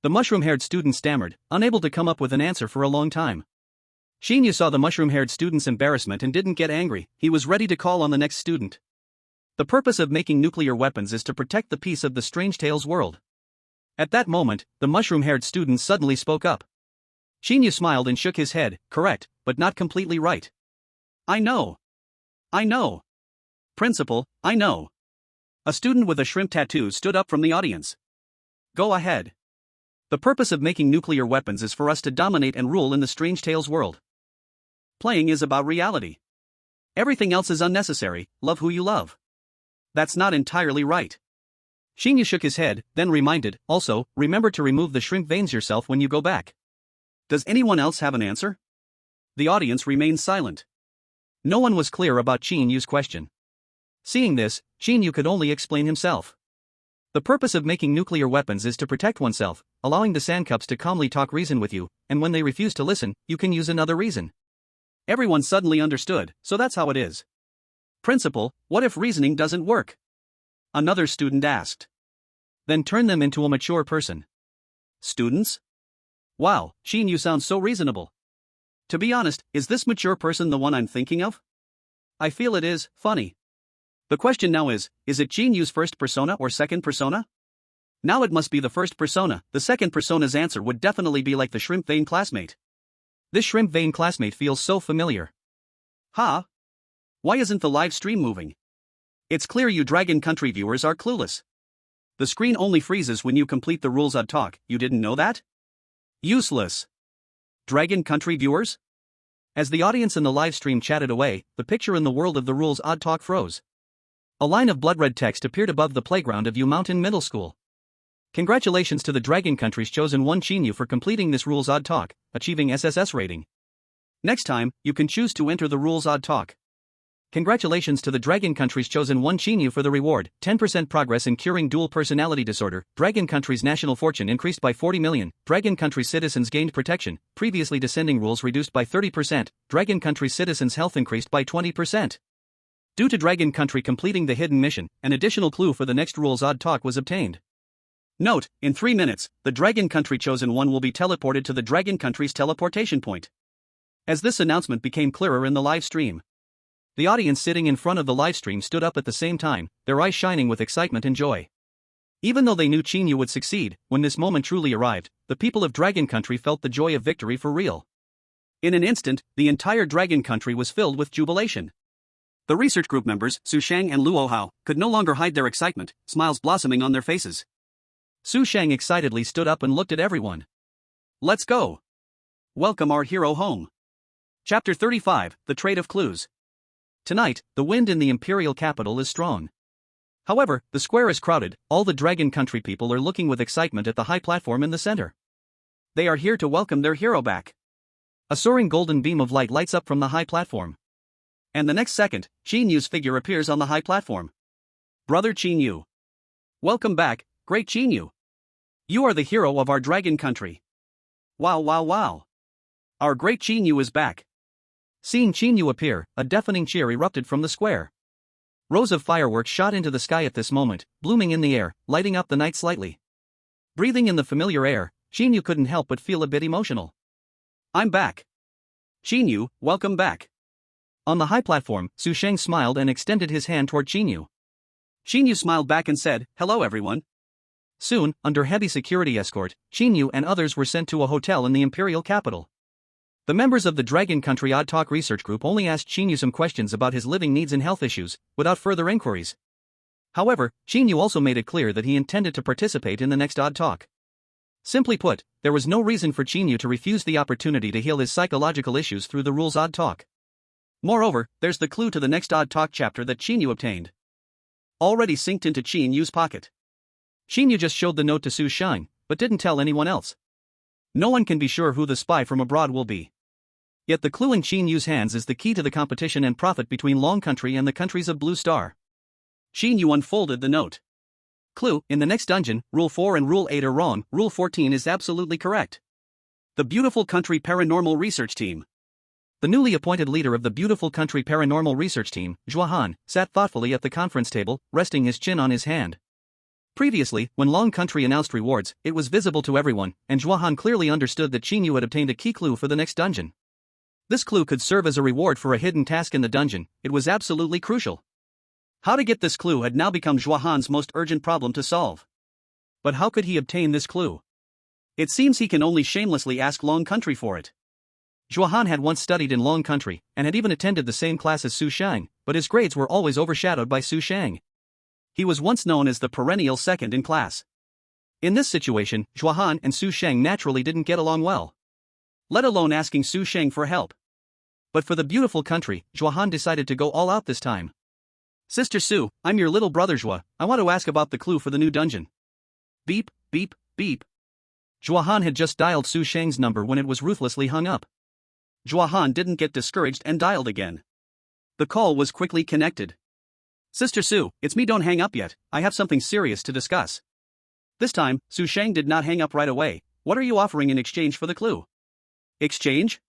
The mushroom-haired student stammered, unable to come up with an answer for a long time. Qin Yu saw the mushroom-haired student's embarrassment and didn't get angry, he was ready to call on the next student. The purpose of making nuclear weapons is to protect the peace of the Strange Tales world. At that moment, the mushroom-haired student suddenly spoke up. Qin Yu smiled and shook his head, correct, but not completely right. I know. Principal, I know. A student with a shrimp tattoo stood up from the audience. Go ahead. The purpose of making nuclear weapons is for us to dominate and rule in the Strange Tales world. Playing is about reality. Everything else is unnecessary, love who you love. That's not entirely right. Qin Yu shook his head, then reminded, also, remember to remove the shrimp veins yourself when you go back. Does anyone else have an answer? The audience remained silent. No one was clear about Qin Yu's question. Seeing this, Qin Yu could only explain himself. The purpose of making nuclear weapons is to protect oneself, allowing the sandcups to calmly talk reason with you, and when they refuse to listen, you can use another reason. Everyone suddenly understood, so that's how it is. Principal, what if reasoning doesn't work? Another student asked. Then turn them into a mature person. Students? Wow, Qin Yu sounds so reasonable. To be honest, is this mature person the one I'm thinking of? I feel it is, funny. The question now is it Qin Yu's first persona or second persona? Now it must be the first persona, the second persona's answer would definitely be like the shrimp vein classmate. This shrimp vein classmate feels so familiar. Huh? Why isn't the live stream moving? It's clear you Dragon Country viewers are clueless. The screen only freezes when you complete the rules Odd Talk, you didn't know that? Useless. Dragon Country viewers? As the audience in the live stream chatted away, the picture in the world of the rules Odd Talk froze. A line of blood-red text appeared above the playground of Yu Mountain Middle School. Congratulations to the Dragon Country's chosen one Qin Yu for completing this rules Odd Talk, achieving SSS rating. Next time, you can choose to enter the rules Odd Talk. Congratulations to the Dragon Country's chosen one Qin Yu for the reward, 10% progress in curing dual personality disorder, Dragon Country's national fortune increased by 40 million, Dragon Country's citizens gained protection, previously descending rules reduced by 30%, Dragon Country's citizens' health increased by 20%. Due to Dragon Country completing the hidden mission, an additional clue for the next rules Odd Talk was obtained. Note, in 3 minutes, the Dragon Country chosen one will be teleported to the Dragon Country's teleportation point. As this announcement became clearer in the live stream, the audience sitting in front of the livestream stood up at the same time, their eyes shining with excitement and joy. Even though they knew Qin Yu would succeed, when this moment truly arrived, the people of Dragon Country felt the joy of victory for real. In an instant, the entire Dragon Country was filled with jubilation. The research group members, Su Shang and Luo Hao, could no longer hide their excitement, smiles blossoming on their faces. Su Shang excitedly stood up and looked at everyone. Let's go. Welcome our hero home. Chapter 35, The Trade of Clues. Tonight, the wind in the imperial capital is strong. However, the square is crowded. All the Dragon Country people are looking with excitement at the high platform in the center. They are here to welcome their hero back. A soaring golden beam of light lights up from the high platform. And the next second, Qin Yu's figure appears on the high platform. Brother Qin Yu. Welcome back, great Qin Yu. You are the hero of our Dragon Country. Wow wow wow. Our great Qin Yu is back. Seeing Qin Yu appear, a deafening cheer erupted from the square. Rows of fireworks shot into the sky at this moment, blooming in the air, lighting up the night slightly. Breathing in the familiar air, Qin Yu couldn't help but feel a bit emotional. I'm back. Qin Yu, welcome back. On the high platform, Su Shang smiled and extended his hand toward Qin Yu. Qin Yu smiled back and said, hello everyone. Soon, under heavy security escort, Qin Yu and others were sent to a hotel in the imperial capital. The members of the Dragon Country Odd Talk research group only asked Qin Yu some questions about his living needs and health issues, without further inquiries. However, Qin Yu also made it clear that he intended to participate in the next Odd Talk. Simply put, there was no reason for Qin Yu to refuse the opportunity to heal his psychological issues through the rules Odd Talk. Moreover, there's the clue to the next Odd Talk chapter that Qin Yu obtained. Already synced into Qin Yu's pocket. Qin Yu just showed the note to Su Shang, but didn't tell anyone else. No one can be sure who the spy from abroad will be. Yet the clue in Qin Yu's hands is the key to the competition and profit between Long Country and the countries of Blue Star. Qin Yu unfolded the note. Clue, in the next dungeon, Rule 4 and Rule 8 are wrong, Rule 14 is absolutely correct. The Beautiful Country Paranormal Research Team. The newly appointed leader of the Beautiful Country Paranormal Research Team, Zhuahan, sat thoughtfully at the conference table, resting his chin on his hand. Previously, when Long Country announced rewards, it was visible to everyone, and Zhuahan clearly understood that Qin Yu had obtained a key clue for the next dungeon. This clue could serve as a reward for a hidden task in the dungeon. It was absolutely crucial. How to get this clue had now become Zhuahan's most urgent problem to solve. But how could he obtain this clue? It seems he can only shamelessly ask Long Country for it. Zhuahan had once studied in Long Country, and had even attended the same class as Su Shang, but his grades were always overshadowed by Su Shang. He was once known as the perennial second in class. In this situation, Zhuahan and Su Shang naturally didn't get along well. Let alone asking Su Shang for help. But for the Beautiful Country, Zhuahan decided to go all out this time. Sister Su, I'm your little brother Zhua, I want to ask about the clue for the new dungeon. Beep, beep, beep. Zhuahan had just dialed Su Shang's number when it was ruthlessly hung up. Zhuahan didn't get discouraged and dialed again. The call was quickly connected. Sister Su, it's me, don't hang up yet, I have something serious to discuss. This time, Su Shang did not hang up right away. What are you offering in exchange for the clue? Exchange?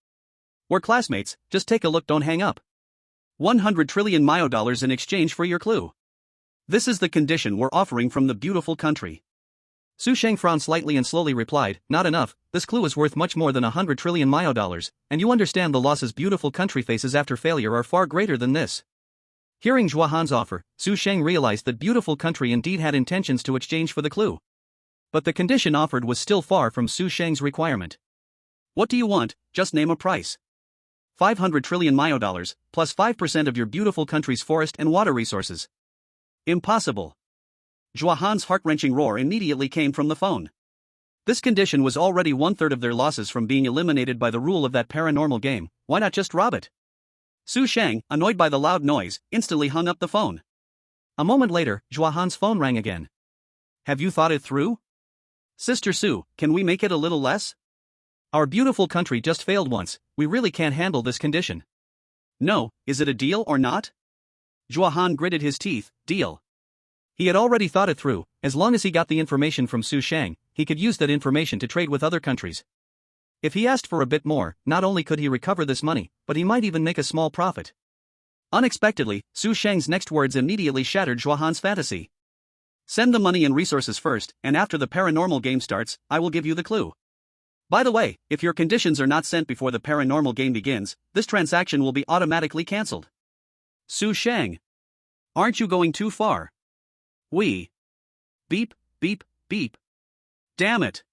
We're classmates, just take a look, don't hang up. 100 trillion Myo dollars in exchange for your clue. This is the condition we're offering from the Beautiful Country. Su Shang frowned slightly and slowly replied, not enough, this clue is worth much more than 100 trillion Myo dollars, and you understand the losses Beautiful Country faces after failure are far greater than this. Hearing Zhuahan's offer, Su Shang realized that Beautiful Country indeed had intentions to exchange for the clue. But the condition offered was still far from Su Shang's requirement. What do you want? Just name a price. 500 trillion Myo dollars, plus 5% of your Beautiful Country's forest and water resources. Impossible. Zhuahan's heart-wrenching roar immediately came from the phone. This condition was already 1/3 of their losses from being eliminated by the rule of that paranormal game. Why not just rob it? Su Shang, annoyed by the loud noise, instantly hung up the phone. A moment later, Zhuahan's phone rang again. Have you thought it through? Sister Su, can we make it a little less? Our Beautiful Country just failed once, we really can't handle this condition. No, is it a deal or not? Zhuahan gritted his teeth, deal. He had already thought it through. As long as he got the information from Su Shang, he could use that information to trade with other countries. If he asked for a bit more, not only could he recover this money, but he might even make a small profit. Unexpectedly, Su Shang's next words immediately shattered Zhuahan's fantasy. Send the money and resources first, and after the paranormal game starts, I will give you the clue. By the way, if your conditions are not sent before the paranormal game begins, this transaction will be automatically cancelled. Su Shang. Aren't you going too far? We. Beep, beep, beep. Damn it.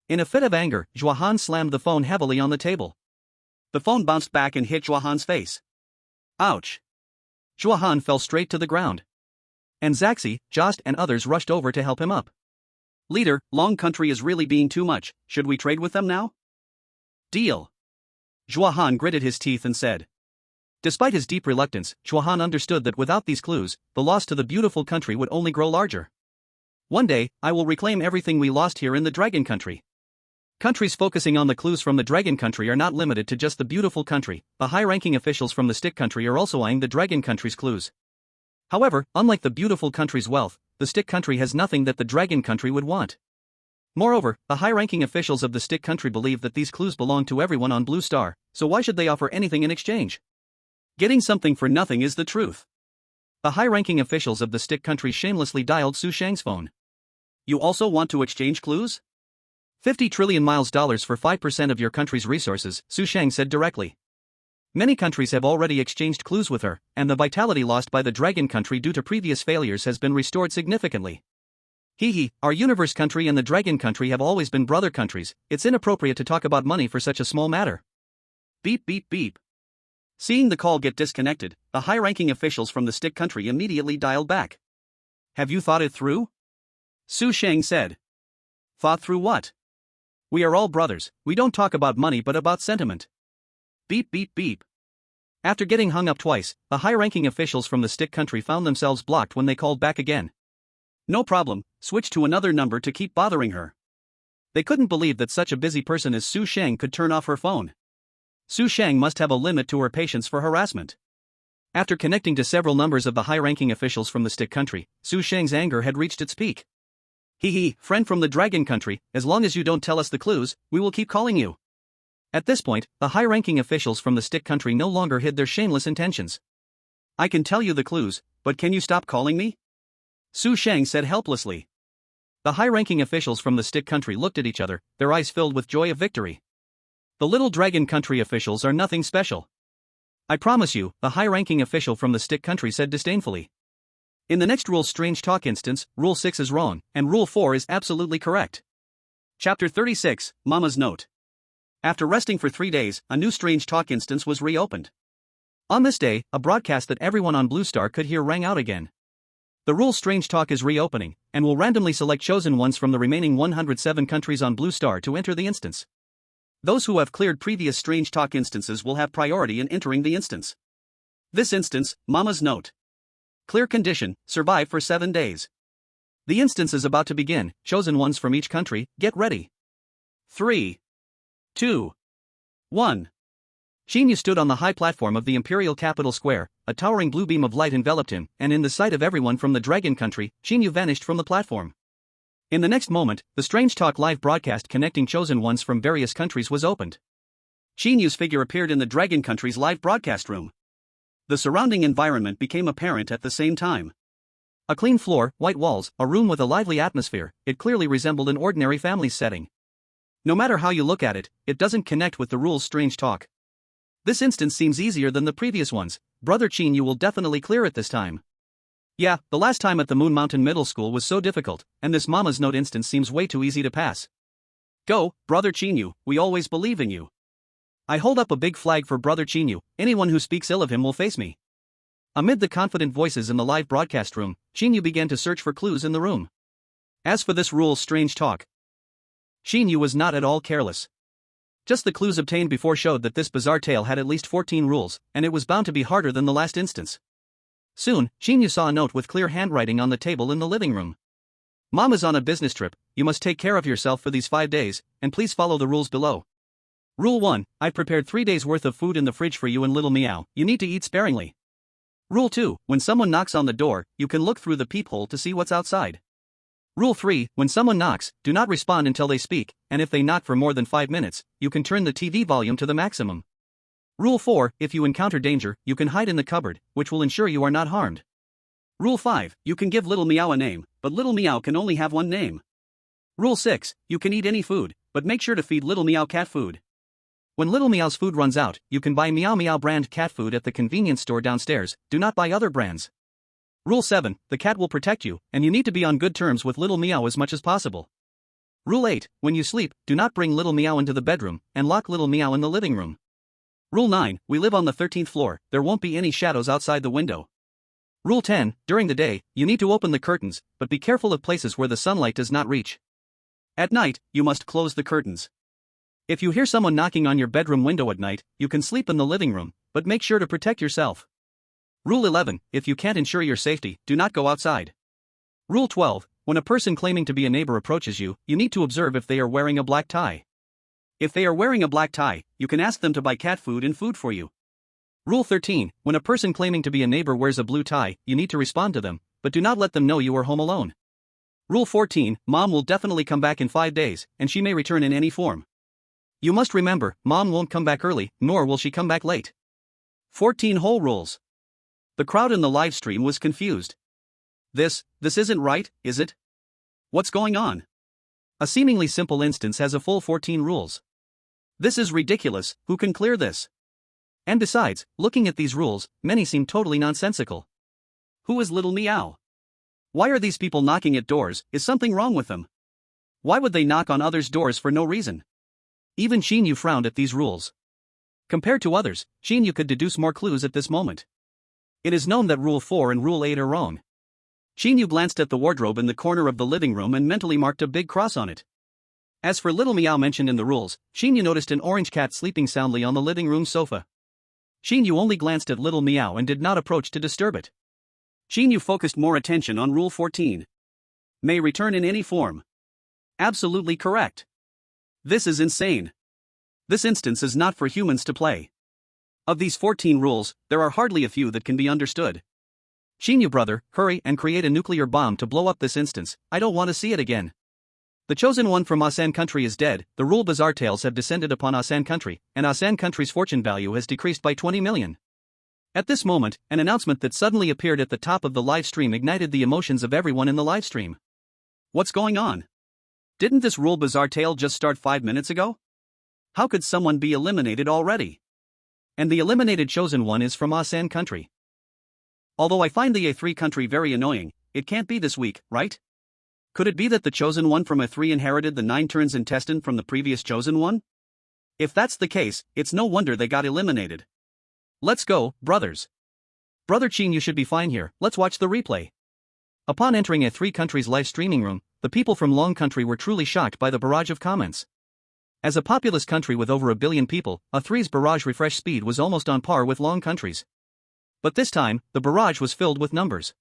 In a fit of anger, Zhuahan slammed the phone heavily on the table. The phone bounced back and hit Zhuahan's face. Ouch. Zhuahan fell straight to the ground. And Zaxi, Jost and others rushed over to help him up. Leader, Long Country is really being too much, should we trade with them now? Deal. Zhuahan gritted his teeth and said. Despite his deep reluctance, Zhuahan understood that without these clues, the loss to the beautiful country would only grow larger. One day, I will reclaim everything we lost here in the Dragon Country. Countries focusing on the clues from the Dragon Country are not limited to just the beautiful country, the high-ranking officials from the Stick Country are also eyeing the Dragon Country's clues. However, unlike the beautiful country's wealth, the Stick Country has nothing that the Dragon Country would want. Moreover, the high-ranking officials of the Stick Country believe that these clues belong to everyone on Blue Star, so why should they offer anything in exchange? Getting something for nothing is the truth. The high-ranking officials of the Stick Country shamelessly dialed Su Shang's phone. You also want to exchange clues? 50 trillion miles dollars for 5% of your country's resources, Su Shang said directly. Many countries have already exchanged clues with her, and the vitality lost by the Dragon Country due to previous failures has been restored significantly. Our Universe Country and the Dragon Country have always been brother countries, it's inappropriate to talk about money for such a small matter. Beep beep beep. Seeing the call get disconnected, the high-ranking officials from the Stick Country immediately dialed back. Have you thought it through? Su Shang said. Thought through what? We are all brothers, we don't talk about money but about sentiment. Beep beep beep. After getting hung up twice, the high-ranking officials from the Stick Country found themselves blocked when they called back again. No problem, switch to another number to keep bothering her. They couldn't believe that such a busy person as Su Shang could turn off her phone. Su Shang must have a limit to her patience for harassment. After connecting to several numbers of the high-ranking officials from the Stick Country, Su Shang's anger had reached its peak. Friend from the Dragon Country, as long as you don't tell us the clues, we will keep calling you. At this point, the high-ranking officials from the Stick Country no longer hid their shameless intentions. I can tell you the clues, but can you stop calling me? Su Shang said helplessly. The high-ranking officials from the Stick Country looked at each other, their eyes filled with joy of victory. The little Dragon Country officials are nothing special. I promise you, the high-ranking official from the Stick Country said disdainfully. In the next Rule Strange Talk instance, Rule 6 is wrong, and Rule 4 is absolutely correct. Chapter 36, Mama's Note. After resting for 3 days, a new Strange Talk instance was reopened. On this day, a broadcast that everyone on Blue Star could hear rang out again. The Rule Strange Talk is reopening, and will randomly select chosen ones from the remaining 107 countries on Blue Star to enter the instance. Those who have cleared previous Strange Talk instances will have priority in entering the instance. This instance, Mama's Note. Clear condition, survive for 7 days. The instance is about to begin, chosen ones from each country, get ready. 3, 2, 1. Qin Yu stood on the high platform of the Imperial Capital Square, a towering blue beam of light enveloped him, and in the sight of everyone from the Dragon Country, Qin Yu vanished from the platform. In the next moment, the Strange Talk live broadcast connecting chosen ones from various countries was opened. Qin Yu's figure appeared in the Dragon Country's live broadcast room. The surrounding environment became apparent at the same time. A clean floor, white walls, a room with a lively atmosphere, it clearly resembled an ordinary family's setting. No matter how you look at it, it doesn't connect with the Rule's Strange Talk. This instance seems easier than the previous ones, Brother Qin Yu will definitely clear it this time. Yeah, the last time at the Moon Mountain Middle School was so difficult, and this Mama's Note instance seems way too easy to pass. Go, Brother Qin Yu, we always believe in you. I hold up a big flag for Brother Qin Yu, anyone who speaks ill of him will face me. Amid the confident voices in the live broadcast room, Qin Yu began to search for clues in the room. As for this Rule's Strange Talk, Qin Yu was not at all careless. Just the clues obtained before showed that this bizarre tale had at least 14 rules, and it was bound to be harder than the last instance. Soon, Qin Yu saw a note with clear handwriting on the table in the living room. Mom is on a business trip, you must take care of yourself for these 5 days, and please follow the rules below. Rule 1, I've prepared 3 days worth of food in the fridge for you and little Meow, you need to eat sparingly. Rule 2, when someone knocks on the door, you can look through the peephole to see what's outside. Rule 3, when someone knocks, do not respond until they speak, and if they knock for more than 5 minutes, you can turn the TV volume to the maximum. Rule 4, if you encounter danger, you can hide in the cupboard, which will ensure you are not harmed. Rule 5, you can give little Meow a name, but little Meow can only have one name. Rule 6, you can eat any food, but make sure to feed little Meow cat food. When little Meow's food runs out, you can buy Meow Meow brand cat food at the convenience store downstairs, do not buy other brands. Rule 7, the cat will protect you, and you need to be on good terms with little Meow as much as possible. Rule 8, when you sleep, do not bring little Meow into the bedroom, and lock little Meow in the living room. Rule 9, we live on the 13th floor, there won't be any shadows outside the window. Rule 10, during the day, you need to open the curtains, but be careful of places where the sunlight does not reach. At night, you must close the curtains. If you hear someone knocking on your bedroom window at night, you can sleep in the living room, but make sure to protect yourself. Rule 11, if you can't ensure your safety, do not go outside. Rule 12, when a person claiming to be a neighbor approaches you, you need to observe if they are wearing a black tie. If they are wearing a black tie, you can ask them to buy cat food and food for you. Rule 13, when a person claiming to be a neighbor wears a blue tie, you need to respond to them, but do not let them know you are home alone. Rule 14, Mom will definitely come back in 5 days, and she may return in any form. You must remember, Mom won't come back early, nor will she come back late. 14 whole rules. The crowd in the live stream was confused. This isn't right, is it? What's going on? A seemingly simple instance has a full 14 rules. This is ridiculous, who can clear this? And besides, looking at these rules, many seem totally nonsensical. Who is Little Meow? Why are these people knocking at doors? Is something wrong with them? Why would they knock on others' doors for no reason? Even Qin Yu frowned at these rules. Compared to others, Qin Yu could deduce more clues at this moment. It is known that Rule 4 and Rule 8 are wrong. Qin Yu glanced at the wardrobe in the corner of the living room and mentally marked a big cross on it. As for Little Meow mentioned in the rules, Qin Yu noticed an orange cat sleeping soundly on the living room sofa. Qin Yu only glanced at Little Meow and did not approach to disturb it. Qin Yu focused more attention on Rule 14. May return in any form. Absolutely correct. This is insane. This instance is not for humans to play. Of these 14 rules, there are hardly a few that can be understood. Qin Yu brother, hurry and create a nuclear bomb to blow up this instance, I don't want to see it again. The chosen one from Asan country is dead, the rule bizarre tales have descended upon Asan country, and Asan country's fortune value has decreased by 20 million. At this moment, an announcement that suddenly appeared at the top of the live stream ignited the emotions of everyone in the live stream. What's going on? Didn't this rule bizarre tale just start 5 minutes ago? How could someone be eliminated already? And the eliminated chosen one is from Asan country. Although I find the A3 country very annoying, it can't be this week, right? Could it be that the chosen one from A3 inherited the 9 turns intestine from the previous chosen one? If that's the case, it's no wonder they got eliminated. Let's go, brothers. Brother Qin, you should be fine here, let's watch the replay. Upon entering A3 country's live streaming room, the people from Long country were truly shocked by the barrage of comments. As a populous country with over 1 billion people, A3's barrage refresh speed was almost on par with Long country's. But this time, the barrage was filled with numbers.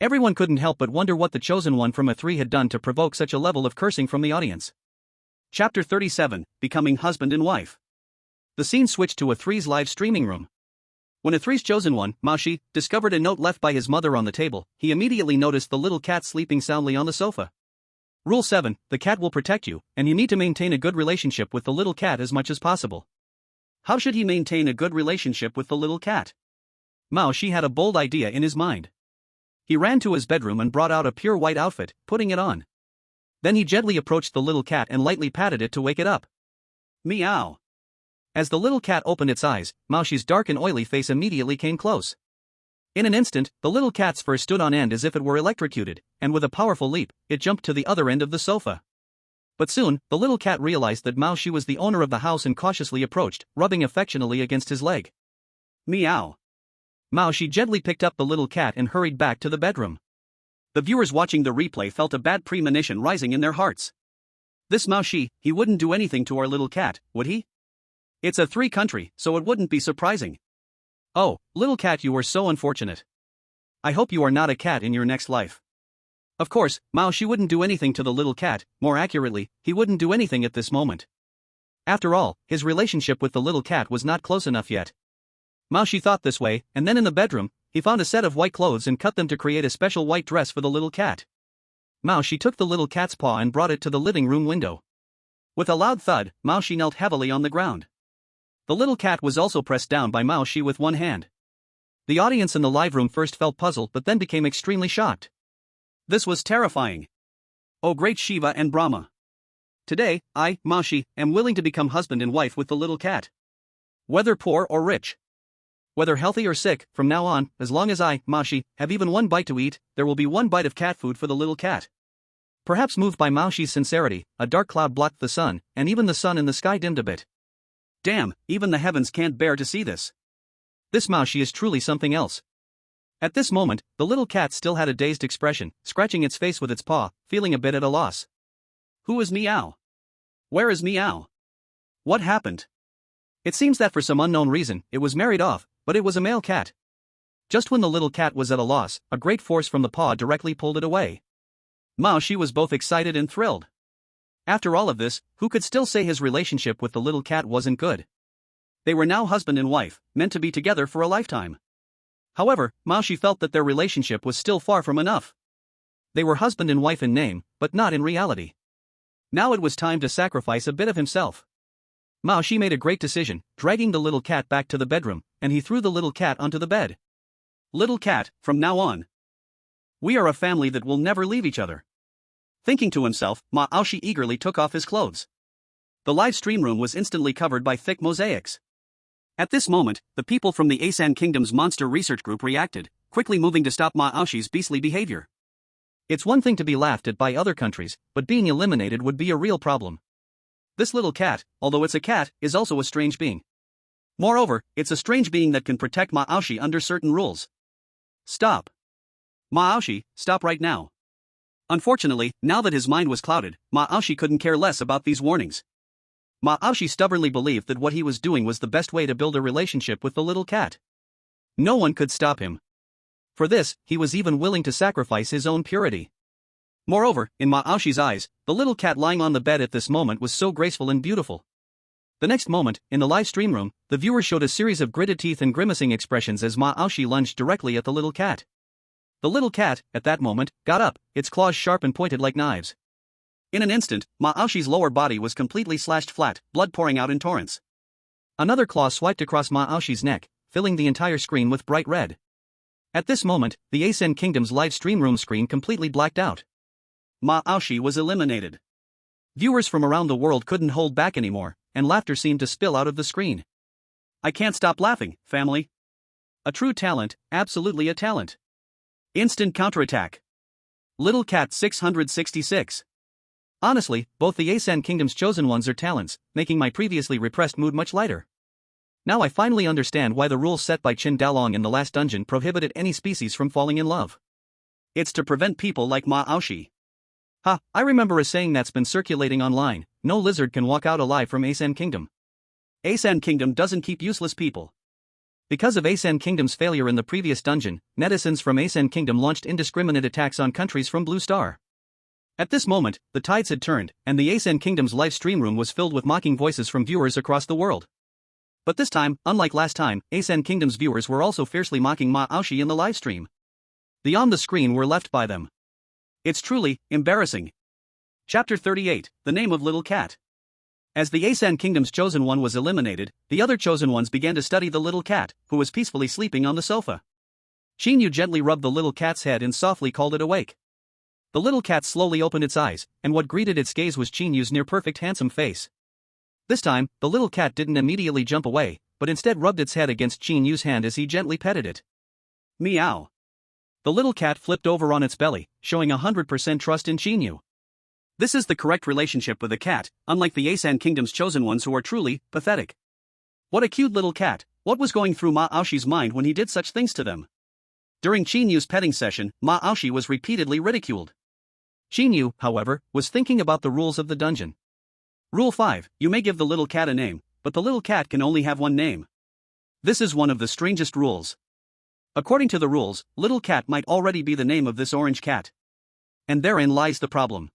Everyone couldn't help but wonder what the chosen one from A3 had done to provoke such a level of cursing from the audience. Chapter 37, Becoming Husband and Wife. The scene switched to A3's live streaming room. When A3's chosen one, Mao Shi, discovered a note left by his mother on the table, he immediately noticed the little cat sleeping soundly on the sofa. Rule 7, the cat will protect you, and you need to maintain a good relationship with the little cat as much as possible. How should he maintain a good relationship with the little cat? Mao Shi had a bold idea in his mind. He ran to his bedroom and brought out a pure white outfit, putting it on. Then he gently approached the little cat and lightly patted it to wake it up. Meow. As the little cat opened its eyes, Mao Shi's dark and oily face immediately came close. In an instant, the little cat's fur stood on end as if it were electrocuted, and with a powerful leap, it jumped to the other end of the sofa. But soon, the little cat realized that Mao Shi was the owner of the house and cautiously approached, rubbing affectionately against his leg. Meow. Mao Shi gently picked up the little cat and hurried back to the bedroom. The viewers watching the replay felt a bad premonition rising in their hearts. This Mao Shi, he wouldn't do anything to our little cat, would he? It's A3 country, so it wouldn't be surprising. Oh, little cat, you are so unfortunate. I hope you are not a cat in your next life. Of course, Mao Shi wouldn't do anything to the little cat, more accurately, he wouldn't do anything at this moment. After all, his relationship with the little cat was not close enough yet. Mao Shi thought this way, and then in the bedroom, he found a set of white clothes and cut them to create a special white dress for the little cat. Mao Shi took the little cat's paw and brought it to the living room window. With a loud thud, Mao Shi knelt heavily on the ground. The little cat was also pressed down by Mao Shi with one hand. The audience in the live room first felt puzzled but then became extremely shocked. This was terrifying. Oh great Shiva and Brahma. Today, I, Mao Shi, am willing to become husband and wife with the little cat. Whether poor or rich. Whether healthy or sick, from now on, as long as I, Mao Shi, have even one bite to eat, there will be one bite of cat food for the little cat. Perhaps moved by Mao Shi's sincerity, a dark cloud blocked the sun, and even the sun in the sky dimmed a bit. Damn, even the heavens can't bear to see this. This Mao Shi is truly something else. At this moment, the little cat still had a dazed expression, scratching its face with its paw, feeling a bit at a loss. Who is Meow? Where is Meow? What happened? It seems that for some unknown reason, it was married off, but it was a male cat. Just when the little cat was at a loss, a great force from the paw directly pulled it away. Mao Shi was both excited and thrilled. After all of this, who could still say his relationship with the little cat wasn't good? They were now husband and wife, meant to be together for a lifetime. However, Mao Shi felt that their relationship was still far from enough. They were husband and wife in name, but not in reality. Now it was time to sacrifice a bit of himself. Mao Shi made a great decision, dragging the little cat back to the bedroom, and he threw the little cat onto the bed. Little cat, from now on, we are a family that will never leave each other. Thinking to himself, Mao Shi eagerly took off his clothes. The live stream room was instantly covered by thick mosaics. At this moment, the people from the Asan Kingdom's monster research group reacted, quickly moving to stop Mao Shi's beastly behavior. It's one thing to be laughed at by other countries, but being eliminated would be a real problem. This little cat, although it's a cat, is also a strange being. Moreover, it's a strange being that can protect Mao Shi under certain rules. Stop. Mao Shi, stop right now. Unfortunately, now that his mind was clouded, Mao Shi couldn't care less about these warnings. Mao Shi stubbornly believed that what he was doing was the best way to build a relationship with the little cat. No one could stop him. For this, he was even willing to sacrifice his own purity. Moreover, in Mao Shi's eyes, the little cat lying on the bed at this moment was so graceful and beautiful. The next moment, in the live stream room, the viewers showed a series of gritted teeth and grimacing expressions as Mao Shi lunged directly at the little cat. The little cat, at that moment, got up, its claws sharp and pointed like knives. In an instant, Mao Shi's lower body was completely slashed flat, blood pouring out in torrents. Another claw swiped across Mao Shi's neck, filling the entire screen with bright red. At this moment, the Asan Kingdom's live stream room screen completely blacked out. Mao Shi was eliminated. Viewers from around the world couldn't hold back anymore, and laughter seemed to spill out of the screen. I can't stop laughing, family. A true talent, absolutely a talent. Instant counterattack. Little Cat 666. Honestly, both the Asan Kingdom's chosen ones are talents, making my previously repressed mood much lighter. Now I finally understand why the rules set by Qin Dalong in the last dungeon prohibited any species from falling in love. It's to prevent people like Mao Shi. Ha, I remember a saying that's been circulating online: no lizard can walk out alive from Asan Kingdom. Asan Kingdom doesn't keep useless people. Because of Asan Kingdom's failure in the previous dungeon, netizens from Asan Kingdom launched indiscriminate attacks on countries from Blue Star. At this moment, the tides had turned, and the Asan Kingdom's live stream room was filled with mocking voices from viewers across the world. But this time, unlike last time, Asan Kingdom's viewers were also fiercely mocking Mao Shi in the live stream. The on the screen were left by them. It's truly embarrassing. Chapter 38, The Name of Little Cat. As the Asan Kingdom's chosen one was eliminated, the other chosen ones began to study the little cat, who was peacefully sleeping on the sofa. Qin Yu gently rubbed the little cat's head and softly called it awake. The little cat slowly opened its eyes, and what greeted its gaze was Qin Yu's near-perfect handsome face. This time, the little cat didn't immediately jump away, but instead rubbed its head against Qin Yu's hand as he gently petted it. Meow. The little cat flipped over on its belly, showing 100% trust in Qin Yu. This is the correct relationship with a cat, unlike the Asan Kingdom's chosen ones who are truly pathetic. What a cute little cat. What was going through Mao Shi's mind when he did such things to them? During Qin Yu's petting session, Mao Shi was repeatedly ridiculed. Qin Yu, however, was thinking about the rules of the dungeon. Rule 5, you may give the little cat a name, but the little cat can only have one name. This is one of the strangest rules. According to the rules, little cat might already be the name of this orange cat. And therein lies the problem.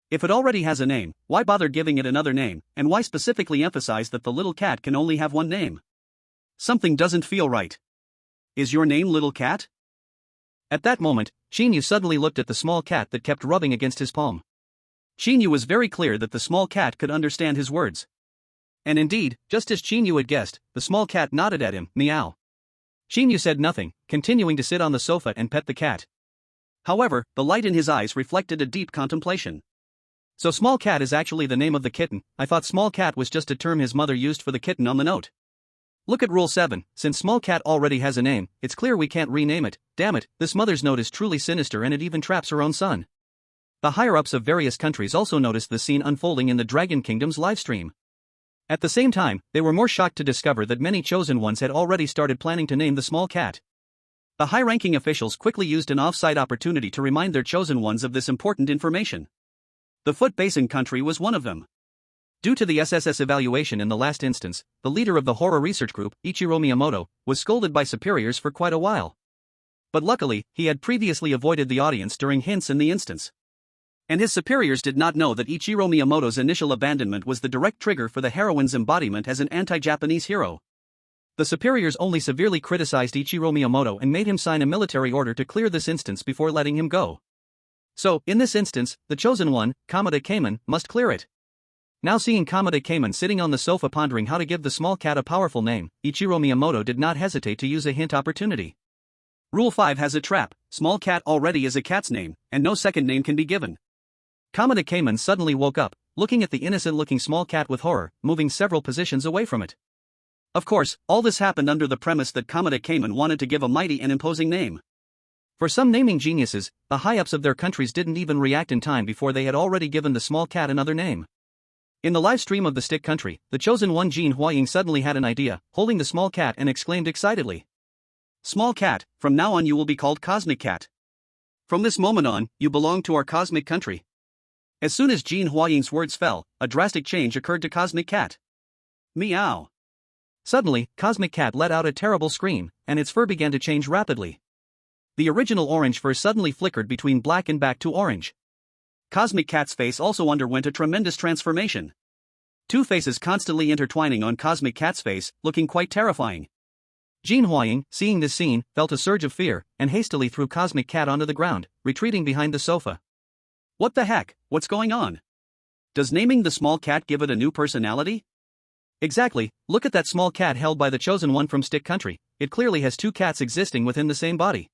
If it already has a name, why bother giving it another name, and why specifically emphasize that the little cat can only have one name? Something doesn't feel right. Is your name Little Cat? At that moment, Qin Yu suddenly looked at the small cat that kept rubbing against his palm. Qin Yu was very clear that the small cat could understand his words. And indeed, just as Qin Yu had guessed, the small cat nodded at him, meow. Qin Yu said nothing, continuing to sit on the sofa and pet the cat. However, the light in his eyes reflected a deep contemplation. So small cat is actually the name of the kitten. I thought small cat was just a term his mother used for the kitten on the note. Look at rule 7, since small cat already has a name, it's clear we can't rename it. Damn it, this mother's note is truly sinister and it even traps her own son. The higher-ups of various countries also noticed the scene unfolding in the Dragon Kingdom's livestream. At the same time, they were more shocked to discover that many chosen ones had already started planning to name the small cat. The high-ranking officials quickly used an off-site opportunity to remind their chosen ones of this important information. The Foot Basin country was one of them. Due to the SSS evaluation in the last instance, the leader of the horror research group, Ichiro Miyamoto, was scolded by superiors for quite a while. But luckily, he had previously avoided the audience during hints in the instance. And his superiors did not know that Ichiro Miyamoto's initial abandonment was the direct trigger for the heroine's embodiment as an anti-Japanese hero. The superiors only severely criticized Ichiro Miyamoto and made him sign a military order to clear this instance before letting him go. So, in this instance, the chosen one, Kamada Kamen, must clear it. Now seeing Kamada Kamen sitting on the sofa pondering how to give the small cat a powerful name, Ichiro Miyamoto did not hesitate to use a hint opportunity. Rule 5 has a trap: small cat already is a cat's name, and no second name can be given. Kamada Kamen suddenly woke up, looking at the innocent-looking small cat with horror, moving several positions away from it. Of course, all this happened under the premise that Kamada Kamen wanted to give a mighty and imposing name. For some naming geniuses, the high-ups of their countries didn't even react in time before they had already given the small cat another name. In the live stream of the Stick Country, the chosen one Jin Huaying suddenly had an idea, holding the small cat and exclaimed excitedly. Small cat, from now on you will be called Cosmic Cat. From this moment on, you belong to our cosmic country. As soon as Jin Huaying's words fell, a drastic change occurred to Cosmic Cat. Meow. Suddenly, Cosmic Cat let out a terrible scream, and its fur began to change rapidly. The original orange fur suddenly flickered between black and back to orange. Cosmic Cat's face also underwent a tremendous transformation. Two faces constantly intertwining on Cosmic Cat's face, looking quite terrifying. Jin Huaying, seeing this scene, felt a surge of fear, and hastily threw Cosmic Cat onto the ground, retreating behind the sofa. What the heck, what's going on? Does naming the small cat give it a new personality? Exactly, look at that small cat held by the chosen one from Stick Country, it clearly has two cats existing within the same body.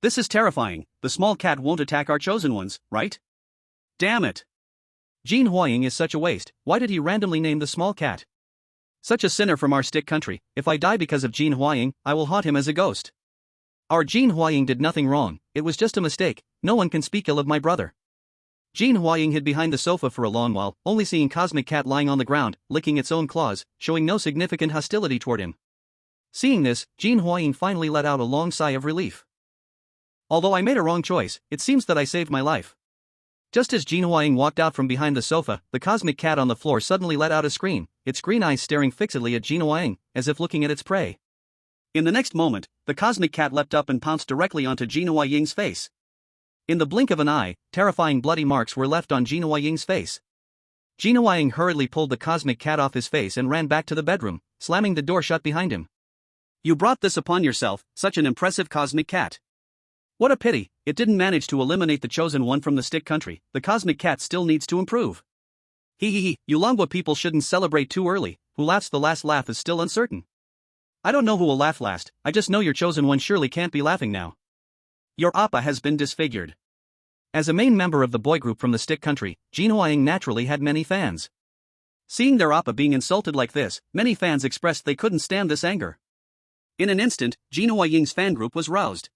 This is terrifying, the small cat won't attack our chosen ones, right? Damn it! Jin Huaying is such a waste, why did he randomly name the small cat? Such a sinner from our Stick Country, if I die because of Jin Huaying, I will haunt him as a ghost. Our Jin Huaying did nothing wrong, it was just a mistake, no one can speak ill of my brother. Jin Huaying hid behind the sofa for a long while, only seeing Cosmic Cat lying on the ground, licking its own claws, showing no significant hostility toward him. Seeing this, Jin Huaying finally let out a long sigh of relief. Although I made a wrong choice, it seems that I saved my life. Just as Jin Huaying walked out from behind the sofa, the Cosmic Cat on the floor suddenly let out a scream, its green eyes staring fixedly at Jin Huaying, as if looking at its prey. In the next moment, the Cosmic Cat leapt up and pounced directly onto Jin Huaying's face. In the blink of an eye, terrifying bloody marks were left on Jin Huaying's face. Jin Huaying hurriedly pulled the Cosmic Cat off his face and ran back to the bedroom, slamming the door shut behind him. You brought this upon yourself, such an impressive Cosmic Cat. What a pity, it didn't manage to eliminate the chosen one from the Stick Country, the Cosmic Cat still needs to improve. You Longwa people shouldn't celebrate too early, who laughs the last laugh is still uncertain. I don't know who will laugh last, I just know your chosen one surely can't be laughing now. Your appa has been disfigured. As a main member of the boy group from the Stick Country, Jin Huaying naturally had many fans. Seeing their appa being insulted like this, many fans expressed they couldn't stand this anger. In an instant, Jin Huaying's fan group was roused.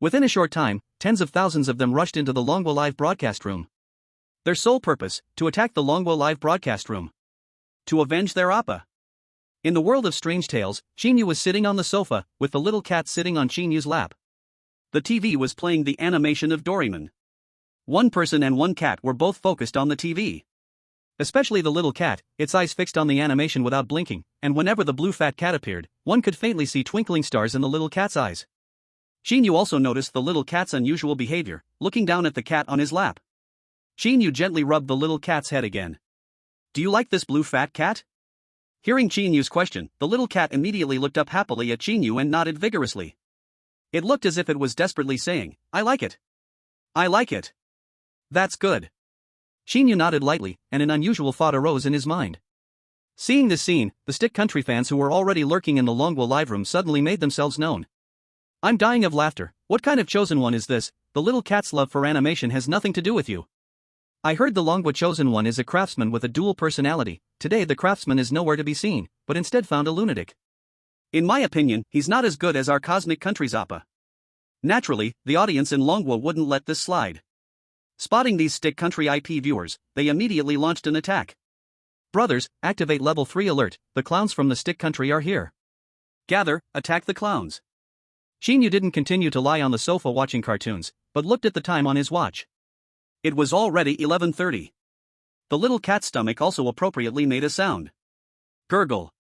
Within a short time, tens of thousands of them rushed into the Longwa live broadcast room. Their sole purpose, to attack the Longwa live broadcast room. To avenge their appa. In the world of strange tales, Qin Yu was sitting on the sofa, with the little cat sitting on Qin Yu's lap. The TV was playing the animation of Doraemon. One person and one cat were both focused on the TV. Especially the little cat, its eyes fixed on the animation without blinking, and whenever the blue fat cat appeared, one could faintly see twinkling stars in the little cat's eyes. Qin Yu also noticed the little cat's unusual behavior, looking down at the cat on his lap. Qin Yu gently rubbed the little cat's head again. Do you like this blue fat cat? Hearing Qin Yu's question, the little cat immediately looked up happily at Qin Yu and nodded vigorously. It looked as if it was desperately saying, I like it. I like it. That's good. Qin Yu nodded lightly, and an unusual thought arose in his mind. Seeing this scene, the Stick Country fans who were already lurking in the Longwa live room suddenly made themselves known. I'm dying of laughter, what kind of chosen one is this? The little cat's love for animation has nothing to do with you. I heard the Longwa chosen one is a craftsman with a dual personality. Today the craftsman is nowhere to be seen, but instead found a lunatic. In my opinion, he's not as good as our Cosmic Country's appa. Naturally, the audience in Longwa wouldn't let this slide. Spotting these Stick Country IP viewers, they immediately launched an attack. Brothers, activate level 3 alert, the clowns from the Stick Country are here. Gather, attack the clowns. Qin Yu didn't continue to lie on the sofa watching cartoons, but looked at the time on his watch. It was already 11:30. The little cat's stomach also appropriately made a sound. Gurgle.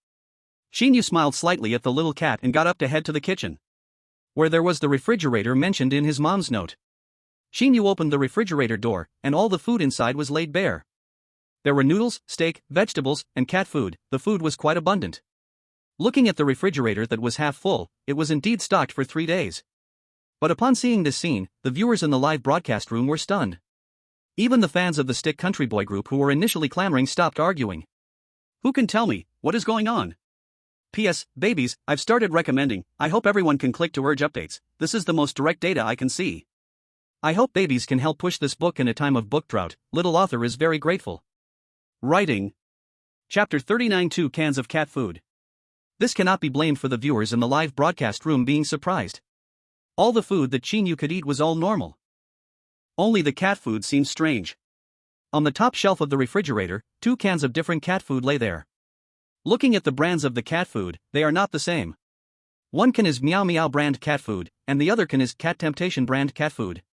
Qin Yu smiled slightly at the little cat and got up to head to the kitchen, where there was the refrigerator mentioned in his mom's note. Qin Yu opened the refrigerator door, and all the food inside was laid bare. There were noodles, steak, vegetables, and cat food. The food was quite abundant. Looking at the refrigerator that was half full, it was indeed stocked for 3 days. But upon seeing this scene, the viewers in the live broadcast room were stunned. Even the fans of the Stick Country Boy group who were initially clamoring stopped arguing. Who can tell me what is going on? P.S. Babies, I've started recommending. I hope everyone can click to urge updates. This is the most direct data I can see. I hope babies can help push this book in a time of book drought. Little author is very grateful. Writing. Chapter 39. 2 cans of cat food. This cannot be blamed for the viewers in the live broadcast room being surprised. All the food that Qin Yu could eat was all normal. Only the cat food seemed strange. On the top shelf of the refrigerator, 2 cans of different cat food lay there. Looking at the brands of the cat food, they are not the same. One can is Meow Meow brand cat food, and the other can is Cat Temptation brand cat food.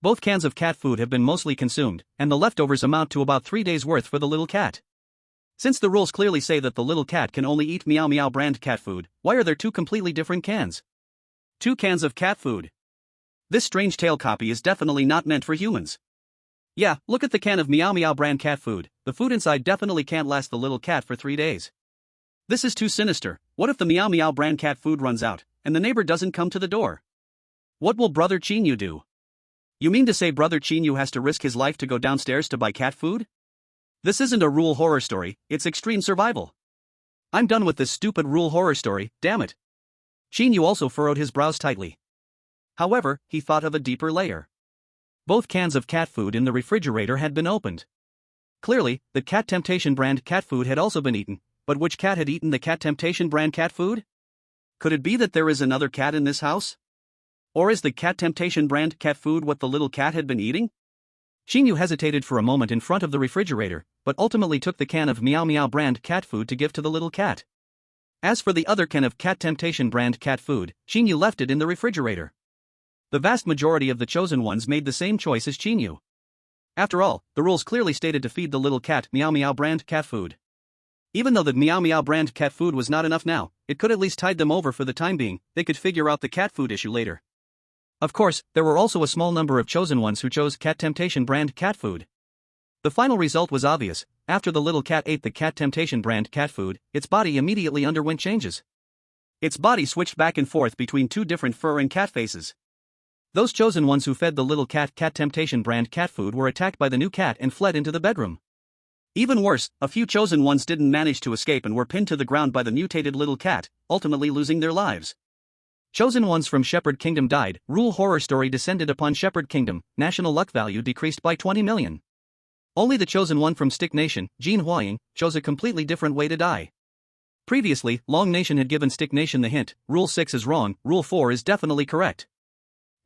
Both cans of cat food have been mostly consumed, and the leftovers amount to about 3 days' worth for the little cat. Since the rules clearly say that the little cat can only eat Meow Meow brand cat food, why are there 2 completely different cans? 2 cans of cat food. This strange tail copy is definitely not meant for humans. Yeah, look at the can of Meow Meow brand cat food. The food inside definitely can't last the little cat for 3 days. This is too sinister. What if the Meow Meow brand cat food runs out, and the neighbor doesn't come to the door? What will Brother Qin Yu do? You mean to say Brother Qin Yu has to risk his life to go downstairs to buy cat food? This isn't a rule horror story, it's extreme survival. I'm done with this stupid rule horror story, damn it. Qin Yu also furrowed his brows tightly. However, he thought of a deeper layer. Both cans of cat food in the refrigerator had been opened. Clearly, the Cat Temptation brand cat food had also been eaten, but which cat had eaten the Cat Temptation brand cat food? Could it be that there is another cat in this house? Or is the Cat Temptation brand cat food what the little cat had been eating? Qin Yu hesitated for a moment in front of the refrigerator, but ultimately took the can of Meow Meow brand cat food to give to the little cat. As for the other can of Cat Temptation brand cat food, Qin Yu left it in the refrigerator. The vast majority of the chosen ones made the same choice as Qin Yu. After all, the rules clearly stated to feed the little cat Meow Meow brand cat food. Even though the Meow Meow brand cat food was not enough now, it could at least tide them over for the time being. They could figure out the cat food issue later. Of course, there were also a small number of chosen ones who chose Cat Temptation brand cat food. The final result was obvious. After the little cat ate the Cat Temptation brand cat food, its body immediately underwent changes. Its body switched back and forth between 2 different fur and cat faces. Those chosen ones who fed the little cat Cat Temptation brand cat food were attacked by the new cat and fled into the bedroom. Even worse, a few chosen ones didn't manage to escape and were pinned to the ground by the mutated little cat, ultimately losing their lives. Chosen ones from Shepherd Kingdom died. Rule horror story descended upon Shepherd Kingdom. National luck value decreased by 20 million. Only the chosen one from Stick Nation, Jin Huaying, chose a completely different way to die. Previously, Long Nation had given Stick Nation the hint, Rule 6 is wrong, Rule 4 is definitely correct.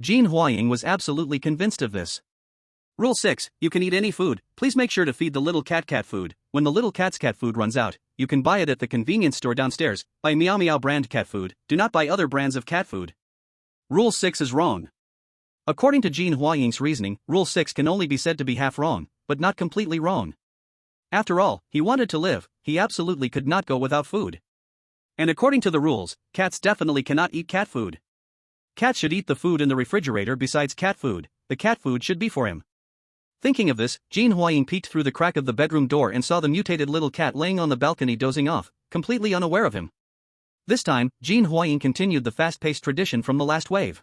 Jin Huaying was absolutely convinced of this. Rule 6, you can eat any food, please make sure to feed the little cat cat food. When the little cat's cat food runs out, you can buy it at the convenience store downstairs. Buy Meow Meow brand cat food, do not buy other brands of cat food. Rule 6 is wrong. According to Jin Huaying's reasoning, Rule 6 can only be said to be half wrong, but not completely wrong. After all, he wanted to live, he absolutely could not go without food. And according to the rules, cats definitely cannot eat cat food. Cats should eat the food in the refrigerator besides cat food, the cat food should be for him. Thinking of this, Jin Huaying peeked through the crack of the bedroom door and saw the mutated little cat laying on the balcony dozing off, completely unaware of him. This time, Jin Huaying continued the fast-paced tradition from the last wave.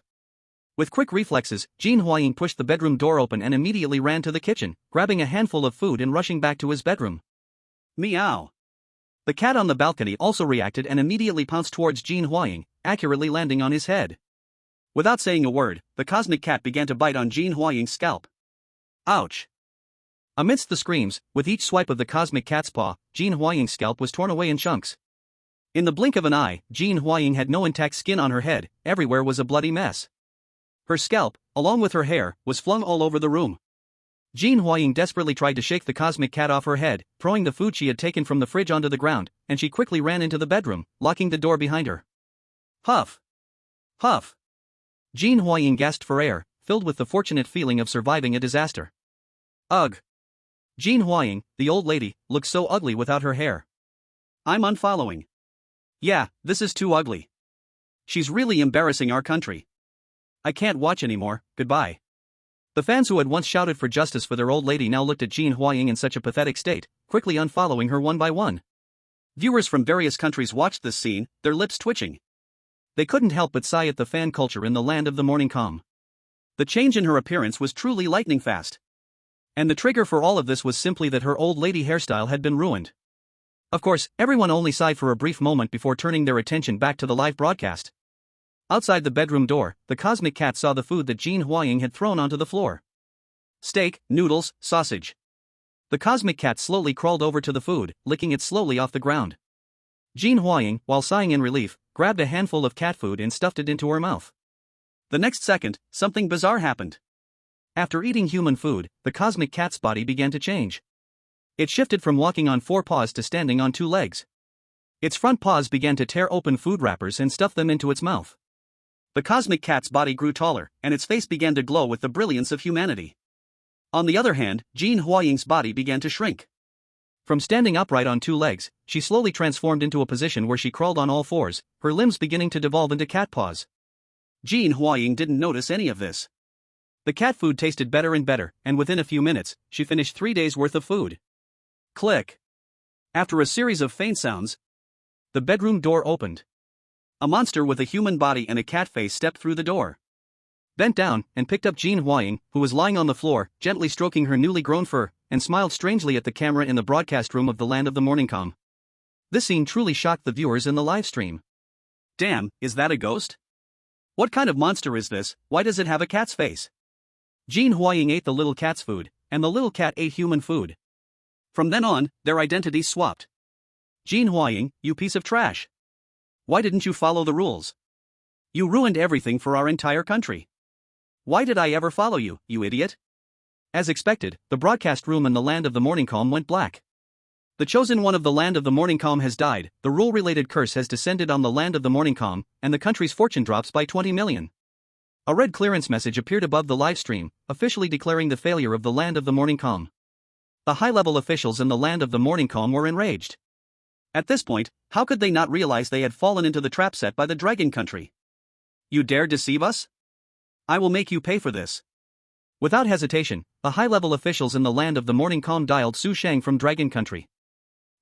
With quick reflexes, Jin Huaying pushed the bedroom door open and immediately ran to the kitchen, grabbing a handful of food and rushing back to his bedroom. Meow. The cat on the balcony also reacted and immediately pounced towards Jin Huaying, accurately landing on his head. Without saying a word, the cosmic cat began to bite on Jin Huaying's scalp. Ouch! Amidst the screams, with each swipe of the cosmic cat's paw, Jin Huaying's scalp was torn away in chunks. In the blink of an eye, Jin Huaying had no intact skin on her head, everywhere was a bloody mess. Her scalp, along with her hair, was flung all over the room. Jin Huaying desperately tried to shake the cosmic cat off her head, throwing the food she had taken from the fridge onto the ground, and she quickly ran into the bedroom, locking the door behind her. Huff! Huff! Jin Huaying gasped for air, filled with the fortunate feeling of surviving a disaster. Ugh. Jean Huaying, the old lady, looks so ugly without her hair. I'm unfollowing. Yeah, this is too ugly. She's really embarrassing our country. I can't watch anymore, goodbye. The fans who had once shouted for justice for their old lady now looked at Jean Huaying in such a pathetic state, quickly unfollowing her one by one. Viewers from various countries watched this scene, their lips twitching. They couldn't help but sigh at the fan culture in the land of the morning calm. The change in her appearance was truly lightning fast. And the trigger for all of this was simply that her old lady hairstyle had been ruined. Of course, everyone only sighed for a brief moment before turning their attention back to the live broadcast. Outside the bedroom door, the cosmic cat saw the food that Jean Huaying had thrown onto the floor. Steak, noodles, sausage. The cosmic cat slowly crawled over to the food, licking it slowly off the ground. Jean Huaying, while sighing in relief, grabbed a handful of cat food and stuffed it into her mouth. The next second, something bizarre happened. After eating human food, the cosmic cat's body began to change. It shifted from walking on 4 paws to standing on 2 legs. Its front paws began to tear open food wrappers and stuff them into its mouth. The cosmic cat's body grew taller, and its face began to glow with the brilliance of humanity. On the other hand, Jean Huaying's body began to shrink. From standing upright on 2 legs, she slowly transformed into a position where she crawled on all 4s, her limbs beginning to devolve into cat paws. Jean Huaying didn't notice any of this. The cat food tasted better and better, and within a few minutes, she finished 3 days' worth of food. Click. After a series of faint sounds, the bedroom door opened. A monster with a human body and a cat face stepped through the door. Bent down and picked up Jean Huaying, who was lying on the floor, gently stroking her newly grown fur, and smiled strangely at the camera in the broadcast room of the land of the morning calm. This scene truly shocked the viewers in the live stream. Damn, is that a ghost? What kind of monster is this? Why does it have a cat's face? Jean Huaying ate the little cat's food, and the little cat ate human food. From then on, their identities swapped. Jean Huaying, you piece of trash. Why didn't you follow the rules? You ruined everything for our entire country. Why did I ever follow you, you idiot? As expected, the broadcast room in the land of the morning calm went black. The chosen one of the land of the morning calm has died, the rule-related curse has descended on the land of the morning calm, and the country's fortune drops by 20 million. A red clearance message appeared above the live stream, officially declaring the failure of the land of the morning calm. The high-level officials in the land of the morning calm were enraged. At this point, how could they not realize they had fallen into the trap set by the Dragon Country? You dare deceive us? I will make you pay for this. Without hesitation, the high-level officials in the land of the morning calm dialed Su Shang from Dragon Country.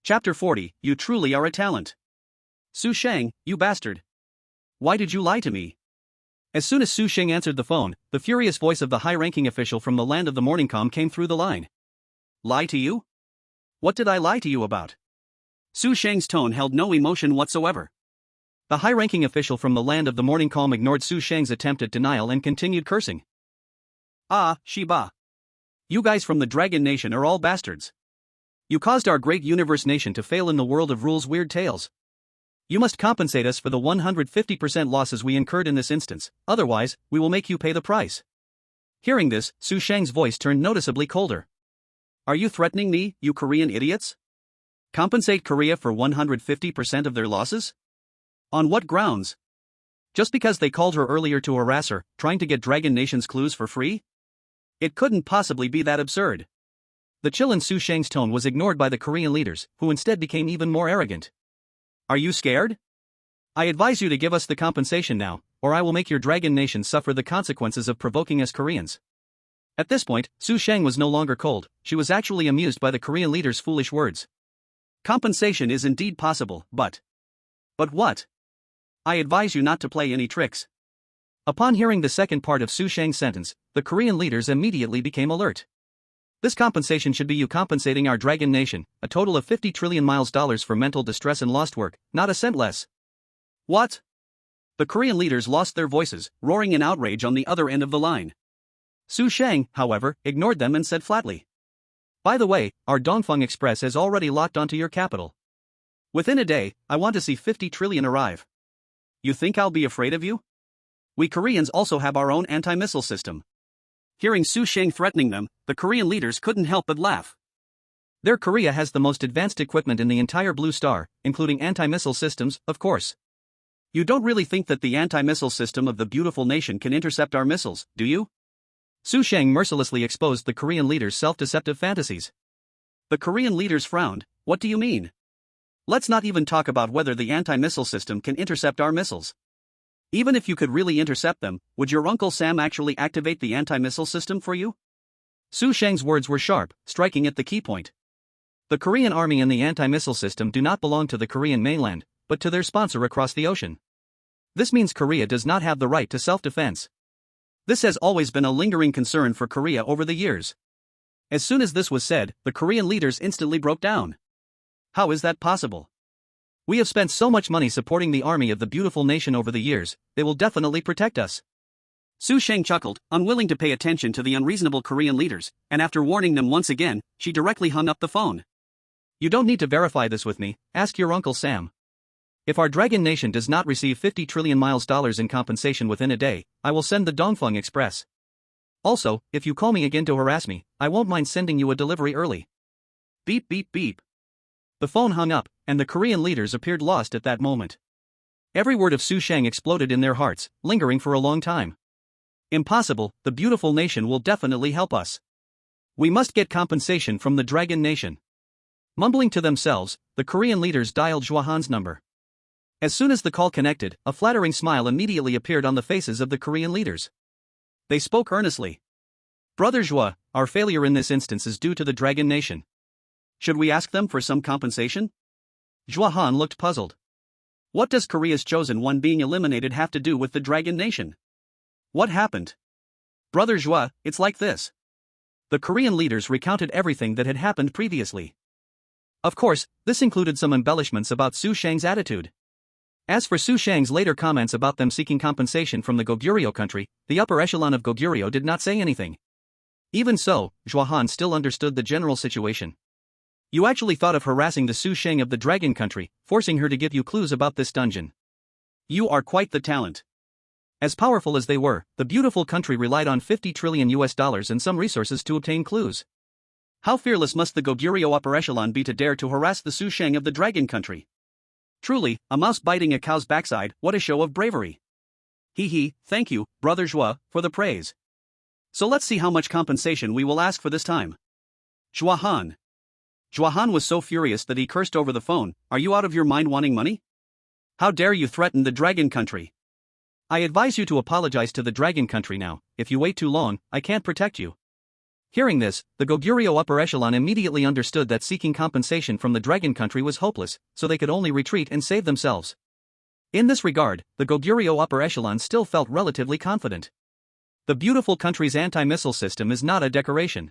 Chapter 40, You truly are a talent. Su Shang, you bastard. Why did you lie to me? As soon as Su Shang answered the phone, the furious voice of the high-ranking official from the land of the morning calm came through the line. Lie to you? What did I lie to you about? Su Shang's tone held no emotion whatsoever. The high-ranking official from the land of the morning calm ignored Su Shang's attempt at denial and continued cursing. Ah, Shiba. You guys from the Dragon Nation are all bastards. You caused our great universe nation to fail in the world of rules weird tales. You must compensate us for the 150% losses we incurred in this instance, otherwise, we will make you pay the price. Hearing this, Su Shang's voice turned noticeably colder. Are you threatening me, you Korean idiots? Compensate Korea for 150% of their losses? On what grounds? Just because they called her earlier to harass her, trying to get Dragon Nation's clues for free? It couldn't possibly be that absurd. The chill in Su Shang's tone was ignored by the Korean leaders, who instead became even more arrogant. Are you scared? I advise you to give us the compensation now, or I will make your Dragon Nation suffer the consequences of provoking us Koreans. At this point, Su Shang was no longer cold, she was actually amused by the Korean leader's foolish words. Compensation is indeed possible, but what? I advise you not to play any tricks. Upon hearing the second part of Su Shang's sentence, the Korean leaders immediately became alert. This compensation should be you compensating our Dragon Nation, a total of 50 trillion dollars for mental distress and lost work, not a cent less. What? The Korean leaders lost their voices, roaring in outrage on the other end of the line. Su Shang, however, ignored them and said flatly. By the way, our Dongfeng Express has already locked onto your capital. Within a day, I want to see 50 trillion arrive. You think I'll be afraid of you? We Koreans also have our own anti-missile system. Hearing Su Shang threatening them, the Korean leaders couldn't help but laugh. Their Korea has the most advanced equipment in the entire Blue Star, including anti-missile systems, of course. You don't really think that the anti-missile system of the beautiful nation can intercept our missiles, do you? Su Shang mercilessly exposed the Korean leader's self-deceptive fantasies. The Korean leaders frowned. What do you mean? Let's not even talk about whether the anti-missile system can intercept our missiles. Even if you could really intercept them, would your Uncle Sam actually activate the anti-missile system for you? Su Shang's words were sharp, striking at the key point. The Korean army and the anti-missile system do not belong to the Korean mainland, but to their sponsor across the ocean. This means Korea does not have the right to self-defense. This has always been a lingering concern for Korea over the years. As soon as this was said, the Korean leaders instantly broke down. How is that possible? We have spent so much money supporting the army of the beautiful nation over the years, they will definitely protect us. Su Shang chuckled, unwilling to pay attention to the unreasonable Korean leaders, and after warning them once again, she directly hung up the phone. You don't need to verify this with me, ask your Uncle Sam. If our Dragon Nation does not receive 50 trillion dollars in compensation within a day, I will send the Dongfeng Express. Also, if you call me again to harass me, I won't mind sending you a delivery early. Beep beep beep. The phone hung up, and the Korean leaders appeared lost at that moment. Every word of Su Shang exploded in their hearts, lingering for a long time. Impossible, the beautiful nation will definitely help us. We must get compensation from the Dragon Nation. Mumbling to themselves, the Korean leaders dialed Zhuahan's number. As soon as the call connected, a flattering smile immediately appeared on the faces of the Korean leaders. They spoke earnestly. Brother Zhua, our failure in this instance is due to the Dragon Nation. Should we ask them for some compensation? Zhuahan looked puzzled. What does Korea's chosen one being eliminated have to do with the Dragon Nation? What happened? Brother Zhua, it's like this. The Korean leaders recounted everything that had happened previously. Of course, this included some embellishments about Su Shang's attitude. As for Su Shang's later comments about them seeking compensation from the Goguryeo country, the upper echelon of Goguryeo did not say anything. Even so, Zhuahan still understood the general situation. You actually thought of harassing the Su Shang of the Dragon country, forcing her to give you clues about this dungeon. You are quite the talent. As powerful as they were, the beautiful country relied on 50 trillion dollars and some resources to obtain clues. How fearless must the Goguryeo upper echelon be to dare to harass the Su Shang of the Dragon country? Truly, a mouse biting a cow's backside, what a show of bravery. Thank you, Brother Zhua, for the praise. So let's see how much compensation we will ask for this time. Zhuahan. Zhuahan was so furious that he cursed over the phone, are you out of your mind wanting money? How dare you threaten the Dragon country? I advise you to apologize to the Dragon country now, if you wait too long, I can't protect you. Hearing this, the Goguryeo upper echelon immediately understood that seeking compensation from the Dragon country was hopeless, so they could only retreat and save themselves. In this regard, the Goguryeo upper echelon still felt relatively confident. The beautiful country's anti-missile system is not a decoration.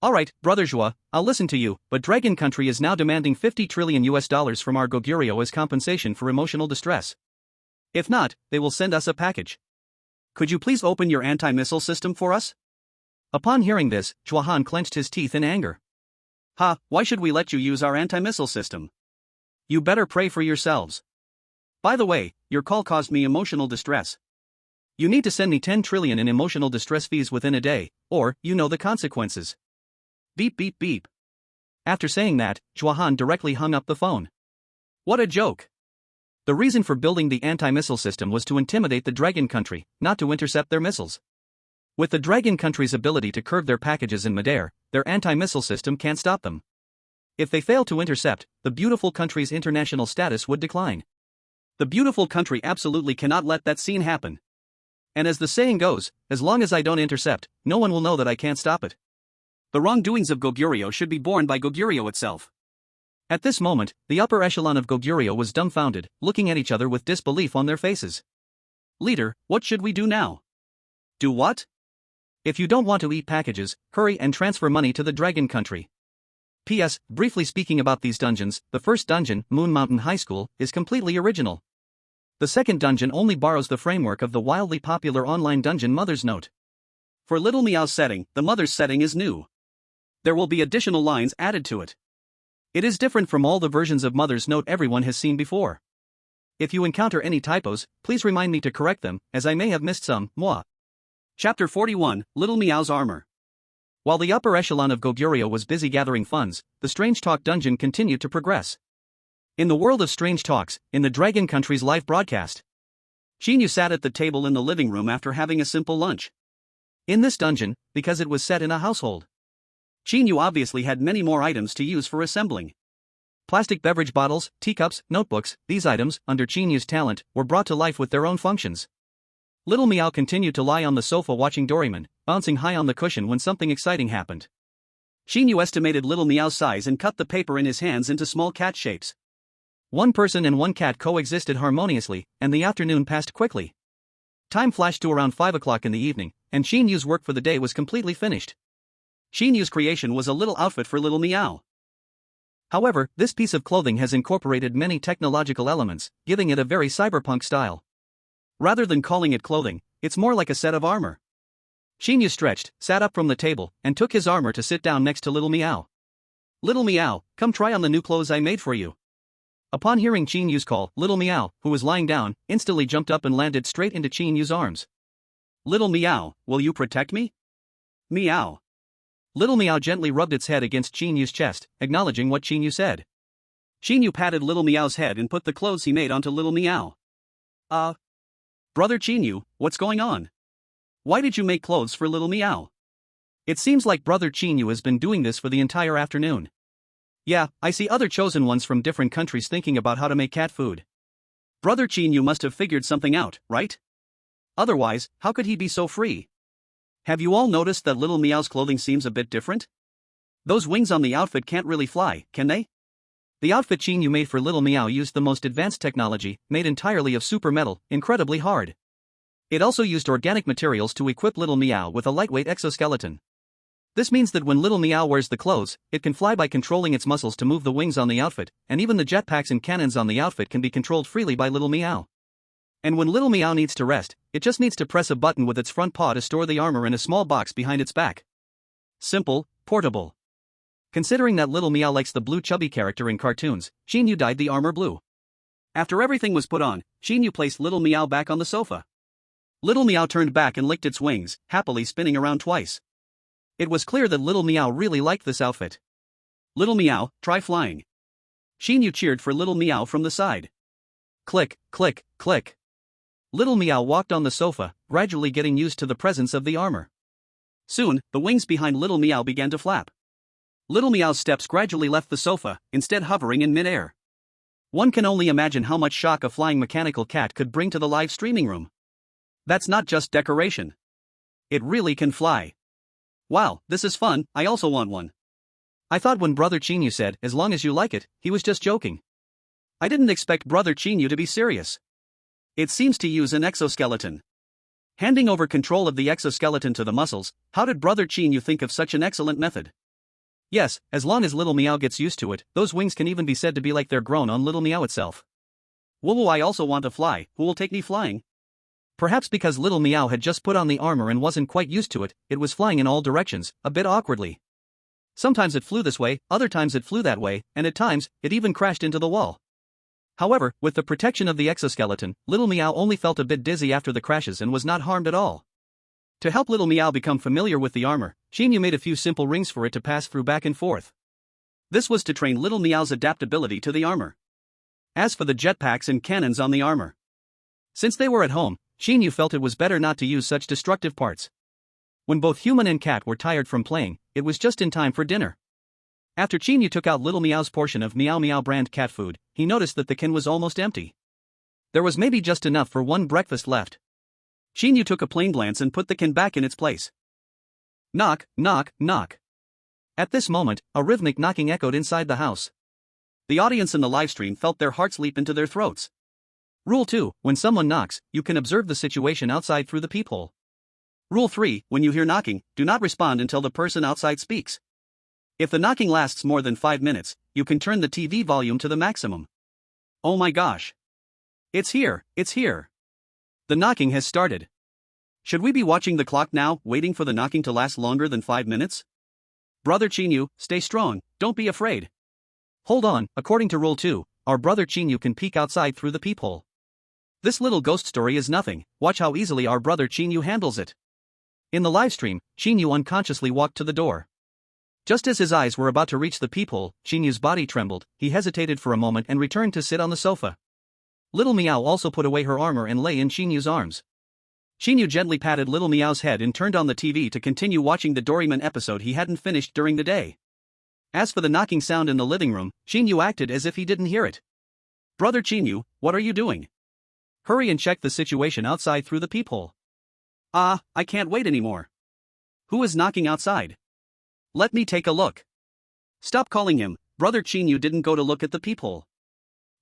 Alright, Brother Zhua, I'll listen to you, but Dragon country is now demanding 50 trillion dollars from our Goguryeo as compensation for emotional distress. If not, they will send us a package. Could you please open your anti-missile system for us? Upon hearing this, Zhuahan clenched his teeth in anger. Why should we let you use our anti-missile system? You better pray for yourselves. By the way, your call caused me emotional distress. You need to send me 10 trillion in emotional distress fees within a day, or, you know the consequences. Beep beep beep. After saying that, Zhuahan directly hung up the phone. What a joke. The reason for building the anti-missile system was to intimidate the Dragon country, not to intercept their missiles. With the Dragon country's ability to curve their packages in midair, their anti-missile system can't stop them. If they fail to intercept, the beautiful country's international status would decline. The beautiful country absolutely cannot let that scene happen. And as the saying goes, as long as I don't intercept, no one will know that I can't stop it. The wrongdoings of Goguryeo should be borne by Goguryeo itself. At this moment, the upper echelon of Goguryeo was dumbfounded, looking at each other with disbelief on their faces. Leader, what should we do now? Do what? If you don't want to eat packages, hurry and transfer money to the Dragon country. P.S. Briefly speaking about these dungeons, the first dungeon, Moon Mountain High School, is completely original. The second dungeon only borrows the framework of the wildly popular online dungeon Mother's Note. For Little Meow's setting, the Mother's setting is new. There will be additional lines added to it. It is different from all the versions of Mother's Note everyone has seen before. If you encounter any typos, please remind me to correct them, as I may have missed some. Chapter 41, Little Meow's Armor. While the upper echelon of Goguryeo was busy gathering funds, the Strange Talk dungeon continued to progress. In the world of Strange Talks, in the Dragon country's live broadcast, Qin Yu sat at the table in the living room after having a simple lunch. In this dungeon, because it was set in a household, Qin Yu obviously had many more items to use for assembling. Plastic beverage bottles, teacups, notebooks, these items, under Qin Yu's talent, were brought to life with their own functions. Little Meow continued to lie on the sofa watching Doraemon, bouncing high on the cushion when something exciting happened. Qin Yu estimated Little Meow's size and cut the paper in his hands into small cat shapes. One person and one cat coexisted harmoniously, and the afternoon passed quickly. Time flashed to around 5 o'clock in the evening, and Qin Yu's work for the day was completely finished. Qin Yu's creation was a little outfit for Little Meow. However, this piece of clothing has incorporated many technological elements, giving it a very cyberpunk style. Rather than calling it clothing, it's more like a set of armor. Qin Yu stretched, sat up from the table, and took his armor to sit down next to Little Meow. Little Meow, come try on the new clothes I made for you. Upon hearing Qin Yu's call, Little Meow, who was lying down, instantly jumped up and landed straight into Qin Yu's arms. Little Meow, will you protect me? Meow. Little Meow gently rubbed its head against Qin Yu's chest, acknowledging what Qin Yu said. Qin Yu patted Little Meow's head and put the clothes he made onto Little Meow. Brother Qin Yu, what's going on? Why did you make clothes for Little Meow? It seems like Brother Qin Yu has been doing this for the entire afternoon. Yeah, I see other chosen ones from different countries thinking about how to make cat food. Brother Qin Yu must have figured something out, right? Otherwise, how could he be so free? Have you all noticed that Little Meow's clothing seems a bit different? Those wings on the outfit can't really fly, can they? The outfit Qin Yu made for Little Meow used the most advanced technology, made entirely of super metal, incredibly hard. It also used organic materials to equip Little Meow with a lightweight exoskeleton. This means that when Little Meow wears the clothes, it can fly by controlling its muscles to move the wings on the outfit, and even the jetpacks and cannons on the outfit can be controlled freely by Little Meow. And when Little Meow needs to rest, it just needs to press a button with its front paw to store the armor in a small box behind its back. Simple, portable. Considering that Little Meow likes the blue chubby character in cartoons, Qin Yu dyed the armor blue. After everything was put on, Qin Yu placed Little Meow back on the sofa. Little Meow turned back and licked its wings, happily spinning around twice. It was clear that Little Meow really liked this outfit. Little Meow, try flying. Qin Yu cheered for Little Meow from the side. Click, click, click. Little Meow walked on the sofa, gradually getting used to the presence of the armor. Soon, the wings behind Little Meow began to flap. Little Meow's steps gradually left the sofa, instead hovering in mid-air. One can only imagine how much shock a flying mechanical cat could bring to the live streaming room. That's not just decoration. It really can fly. Wow, this is fun, I also want one. I thought when Brother Qin Yu said, as long as you like it, he was just joking. I didn't expect Brother Qin Yu to be serious. It seems to use an exoskeleton. Handing over control of the exoskeleton to the muscles, how did Brother Qin Yu think of such an excellent method? Yes, as long as Little Meow gets used to it, those wings can even be said to be like they're grown on Little Meow itself. Woo, I also want to fly, who will take me flying? Perhaps because Little Meow had just put on the armor and wasn't quite used to it, it was flying in all directions, a bit awkwardly. Sometimes it flew this way, other times it flew that way, and at times, it even crashed into the wall. However, with the protection of the exoskeleton, Little Meow only felt a bit dizzy after the crashes and was not harmed at all. To help Little Meow become familiar with the armor, Qin Yu made a few simple rings for it to pass through back and forth. This was to train Little Meow's adaptability to the armor. As for the jetpacks and cannons on the armor, since they were at home, Qin Yu felt it was better not to use such destructive parts. When both human and cat were tired from playing, it was just in time for dinner. After Qin Yu took out Little Meow's portion of Meow Meow brand cat food, he noticed that the can was almost empty. There was maybe just enough for one breakfast left. Qin Yu took a plain glance and put the can back in its place. Knock, knock, knock. At this moment, a rhythmic knocking echoed inside the house. The audience in the livestream felt their hearts leap into their throats. Rule 2, when someone knocks, you can observe the situation outside through the peephole. Rule 3, when you hear knocking, do not respond until the person outside speaks. If the knocking lasts more than 5 minutes, you can turn the TV volume to the maximum. Oh my gosh. It's here, it's here. The knocking has started. Should we be watching the clock now, waiting for the knocking to last longer than 5 minutes? Brother Qin Yu, stay strong, don't be afraid. Hold on, according to Rule 2, our brother Qin Yu can peek outside through the peephole. This little ghost story is nothing, watch how easily our brother Qin Yu handles it. In the livestream, Qin Yu unconsciously walked to the door. Just as his eyes were about to reach the peephole, Qin Yu's body trembled, he hesitated for a moment and returned to sit on the sofa. Little Meow also put away her armor and lay in Qin Yu's arms. Qin Yu gently patted little Meow's head and turned on the TV to continue watching the Doraemon episode he hadn't finished during the day. As for the knocking sound in the living room, Qin Yu acted as if he didn't hear it. Brother Qin Yu, what are you doing? Hurry and check the situation outside through the peephole. Ah, I can't wait anymore. Who is knocking outside? Let me take a look. Stop calling him. Brother Qin Yu didn't go to look at the peephole.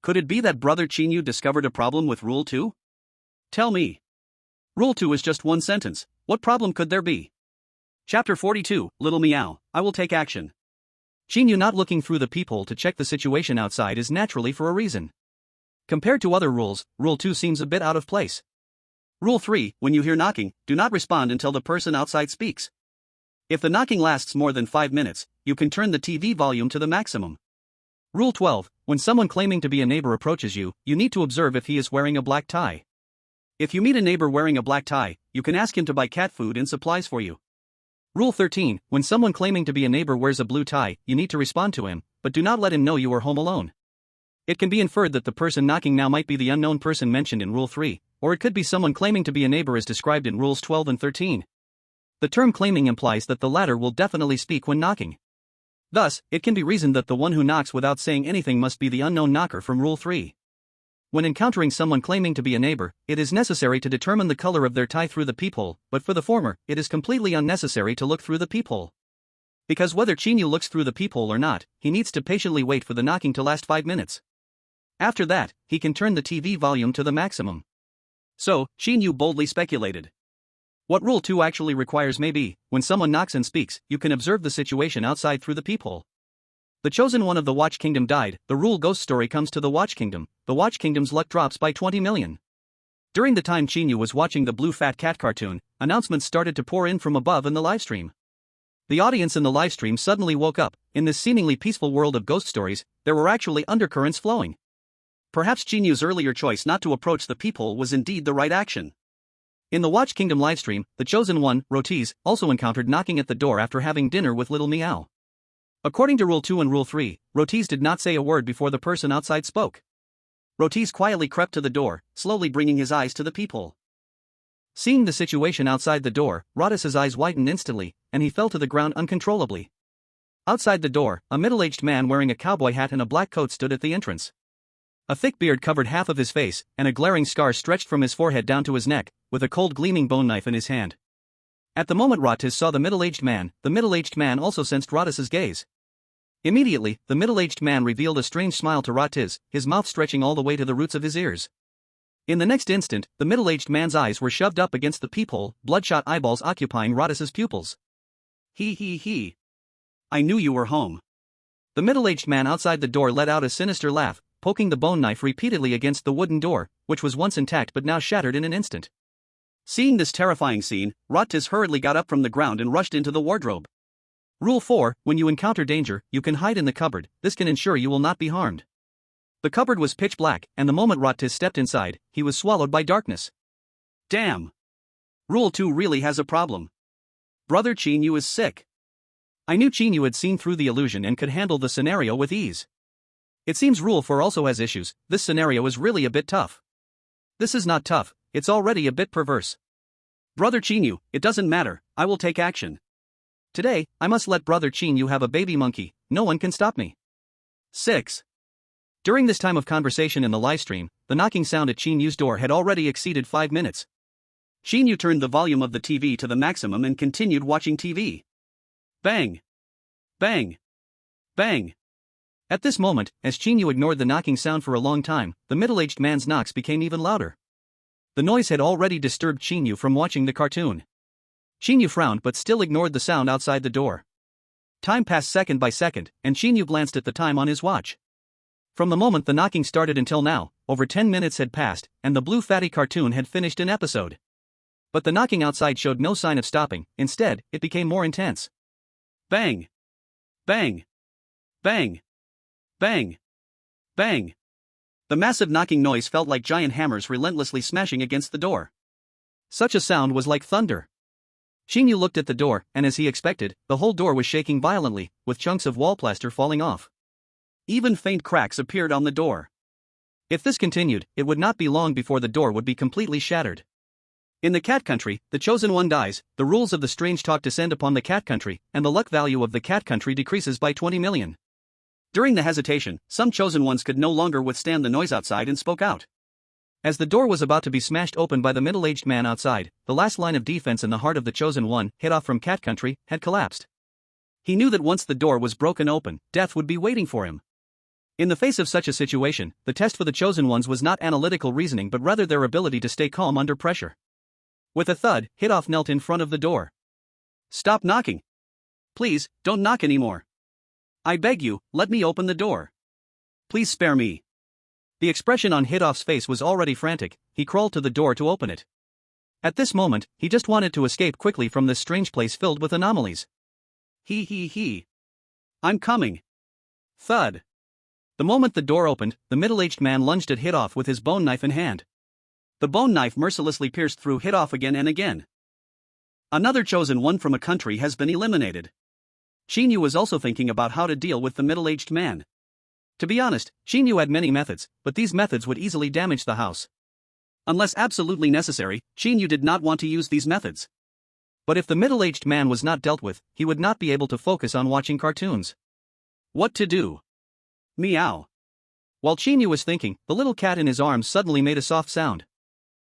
Could it be that Brother Qin Yu discovered a problem with Rule 2? Tell me. Rule 2 is just one sentence. What problem could there be? Chapter 42, Little Meow, I will take action. Qin Yu not looking through the peephole to check the situation outside is naturally for a reason. Compared to other rules, Rule 2 seems a bit out of place. Rule 3, when you hear knocking, do not respond until the person outside speaks. If the knocking lasts more than 5 minutes, you can turn the TV volume to the maximum. Rule 12, when someone claiming to be a neighbor approaches you, you need to observe if he is wearing a black tie. If you meet a neighbor wearing a black tie, you can ask him to buy cat food and supplies for you. Rule 13, when someone claiming to be a neighbor wears a blue tie, you need to respond to him, but do not let him know you are home alone. It can be inferred that the person knocking now might be the unknown person mentioned in Rule 3, or it could be someone claiming to be a neighbor as described in Rules 12 and 13. The term claiming implies that the latter will definitely speak when knocking. Thus, it can be reasoned that the one who knocks without saying anything must be the unknown knocker from Rule 3. When encountering someone claiming to be a neighbor, it is necessary to determine the color of their tie through the peephole, but for the former, it is completely unnecessary to look through the peephole. Because whether Qin Yu looks through the peephole or not, he needs to patiently wait for the knocking to last 5 minutes. After that, he can turn the TV volume to the maximum. So, Qin Yu boldly speculated. What Rule 2 actually requires may be, when someone knocks and speaks, you can observe the situation outside through the peephole. The chosen one of the Watch Kingdom died, the rule ghost story comes to the Watch Kingdom, the Watch Kingdom's luck drops by 20 million. During the time Qin Yu was watching the Blue Fat Cat cartoon, announcements started to pour in from above in the livestream. The audience in the livestream suddenly woke up. In this seemingly peaceful world of ghost stories, there were actually undercurrents flowing. Perhaps Qin Yu's earlier choice not to approach the peephole was indeed the right action. In the Watch Kingdom livestream, the chosen one, Rotiz, also encountered knocking at the door after having dinner with Little Meow. According to Rule 2 and Rule 3, Rotiz did not say a word before the person outside spoke. Rotiz quietly crept to the door, slowly bringing his eyes to the peephole. Seeing the situation outside the door, Rotis's eyes widened instantly, and he fell to the ground uncontrollably. Outside the door, a middle-aged man wearing a cowboy hat and a black coat stood at the entrance. A thick beard covered half of his face, and a glaring scar stretched from his forehead down to his neck, with a cold gleaming bone knife in his hand. At the moment Rotis saw the middle-aged man also sensed Rotis's gaze. Immediately, the middle-aged man revealed a strange smile to Rotis, his mouth stretching all the way to the roots of his ears. In the next instant, the middle-aged man's eyes were shoved up against the peephole, bloodshot eyeballs occupying Rotis's pupils. He. I knew you were home. The middle-aged man outside the door let out a sinister laugh, poking the bone knife repeatedly against the wooden door, which was once intact but now shattered in an instant. Seeing this terrifying scene, Rotis hurriedly got up from the ground and rushed into the wardrobe. Rule 4, when you encounter danger, you can hide in the cupboard, this can ensure you will not be harmed. The cupboard was pitch black, and the moment Rotis stepped inside, he was swallowed by darkness. Damn! Rule 2 really has a problem. Brother Qin Yu is sick. I knew Qin Yu had seen through the illusion and could handle the scenario with ease. It seems Rule 4 also has issues, this scenario is really a bit tough. This is not tough, it's already a bit perverse. Brother Qin Yu, it doesn't matter, I will take action. Today, I must let Brother Qin Yu have a baby monkey, no one can stop me. 6. During this time of conversation in the livestream, the knocking sound at Qin Yu's door had already exceeded 5 minutes. Qin Yu turned the volume of the TV to the maximum and continued watching TV. Bang! Bang! Bang! At this moment, as Qin Yu ignored the knocking sound for a long time, the middle-aged man's knocks became even louder. The noise had already disturbed Qin Yu from watching the cartoon. Qin Yu frowned but still ignored the sound outside the door. Time passed second by second, and Qin Yu glanced at the time on his watch. From the moment the knocking started until now, over 10 minutes had passed, and the blue fatty cartoon had finished an episode. But the knocking outside showed no sign of stopping, instead, it became more intense. Bang! Bang! Bang! Bang! Bang! The massive knocking noise felt like giant hammers relentlessly smashing against the door. Such a sound was like thunder. Qin Yu looked at the door, and as he expected, the whole door was shaking violently, with chunks of wall plaster falling off. Even faint cracks appeared on the door. If this continued, it would not be long before the door would be completely shattered. In the cat country, the chosen one dies, the rules of the strange talk descend upon the cat country, and the luck value of the cat country decreases by 20 million. During the hesitation, some chosen ones could no longer withstand the noise outside and spoke out. As the door was about to be smashed open by the middle-aged man outside, the last line of defense in the heart of the chosen one, hit off from cat country, had collapsed. He knew that once the door was broken open, death would be waiting for him. In the face of such a situation, the test for the chosen ones was not analytical reasoning but rather their ability to stay calm under pressure. With a thud, Hitoff knelt in front of the door. "Stop knocking. Please, don't knock anymore. I beg you, let me open the door. Please spare me." The expression on Hitoff's face was already frantic. He crawled to the door to open it. At this moment, he just wanted to escape quickly from this strange place filled with anomalies. He. "I'm coming." Thud. The moment the door opened, the middle-aged man lunged at Hitoff with his bone knife in hand. The bone knife mercilessly pierced through Hitoff again and again. Another chosen one from a country has been eliminated. Qin Yu was also thinking about how to deal with the middle-aged man. To be honest, Qin Yu had many methods, but these methods would easily damage the house. Unless absolutely necessary, Qin Yu did not want to use these methods. But if the middle-aged man was not dealt with, he would not be able to focus on watching cartoons. What to do? Meow. While Qin Yu was thinking, the little cat in his arms suddenly made a soft sound.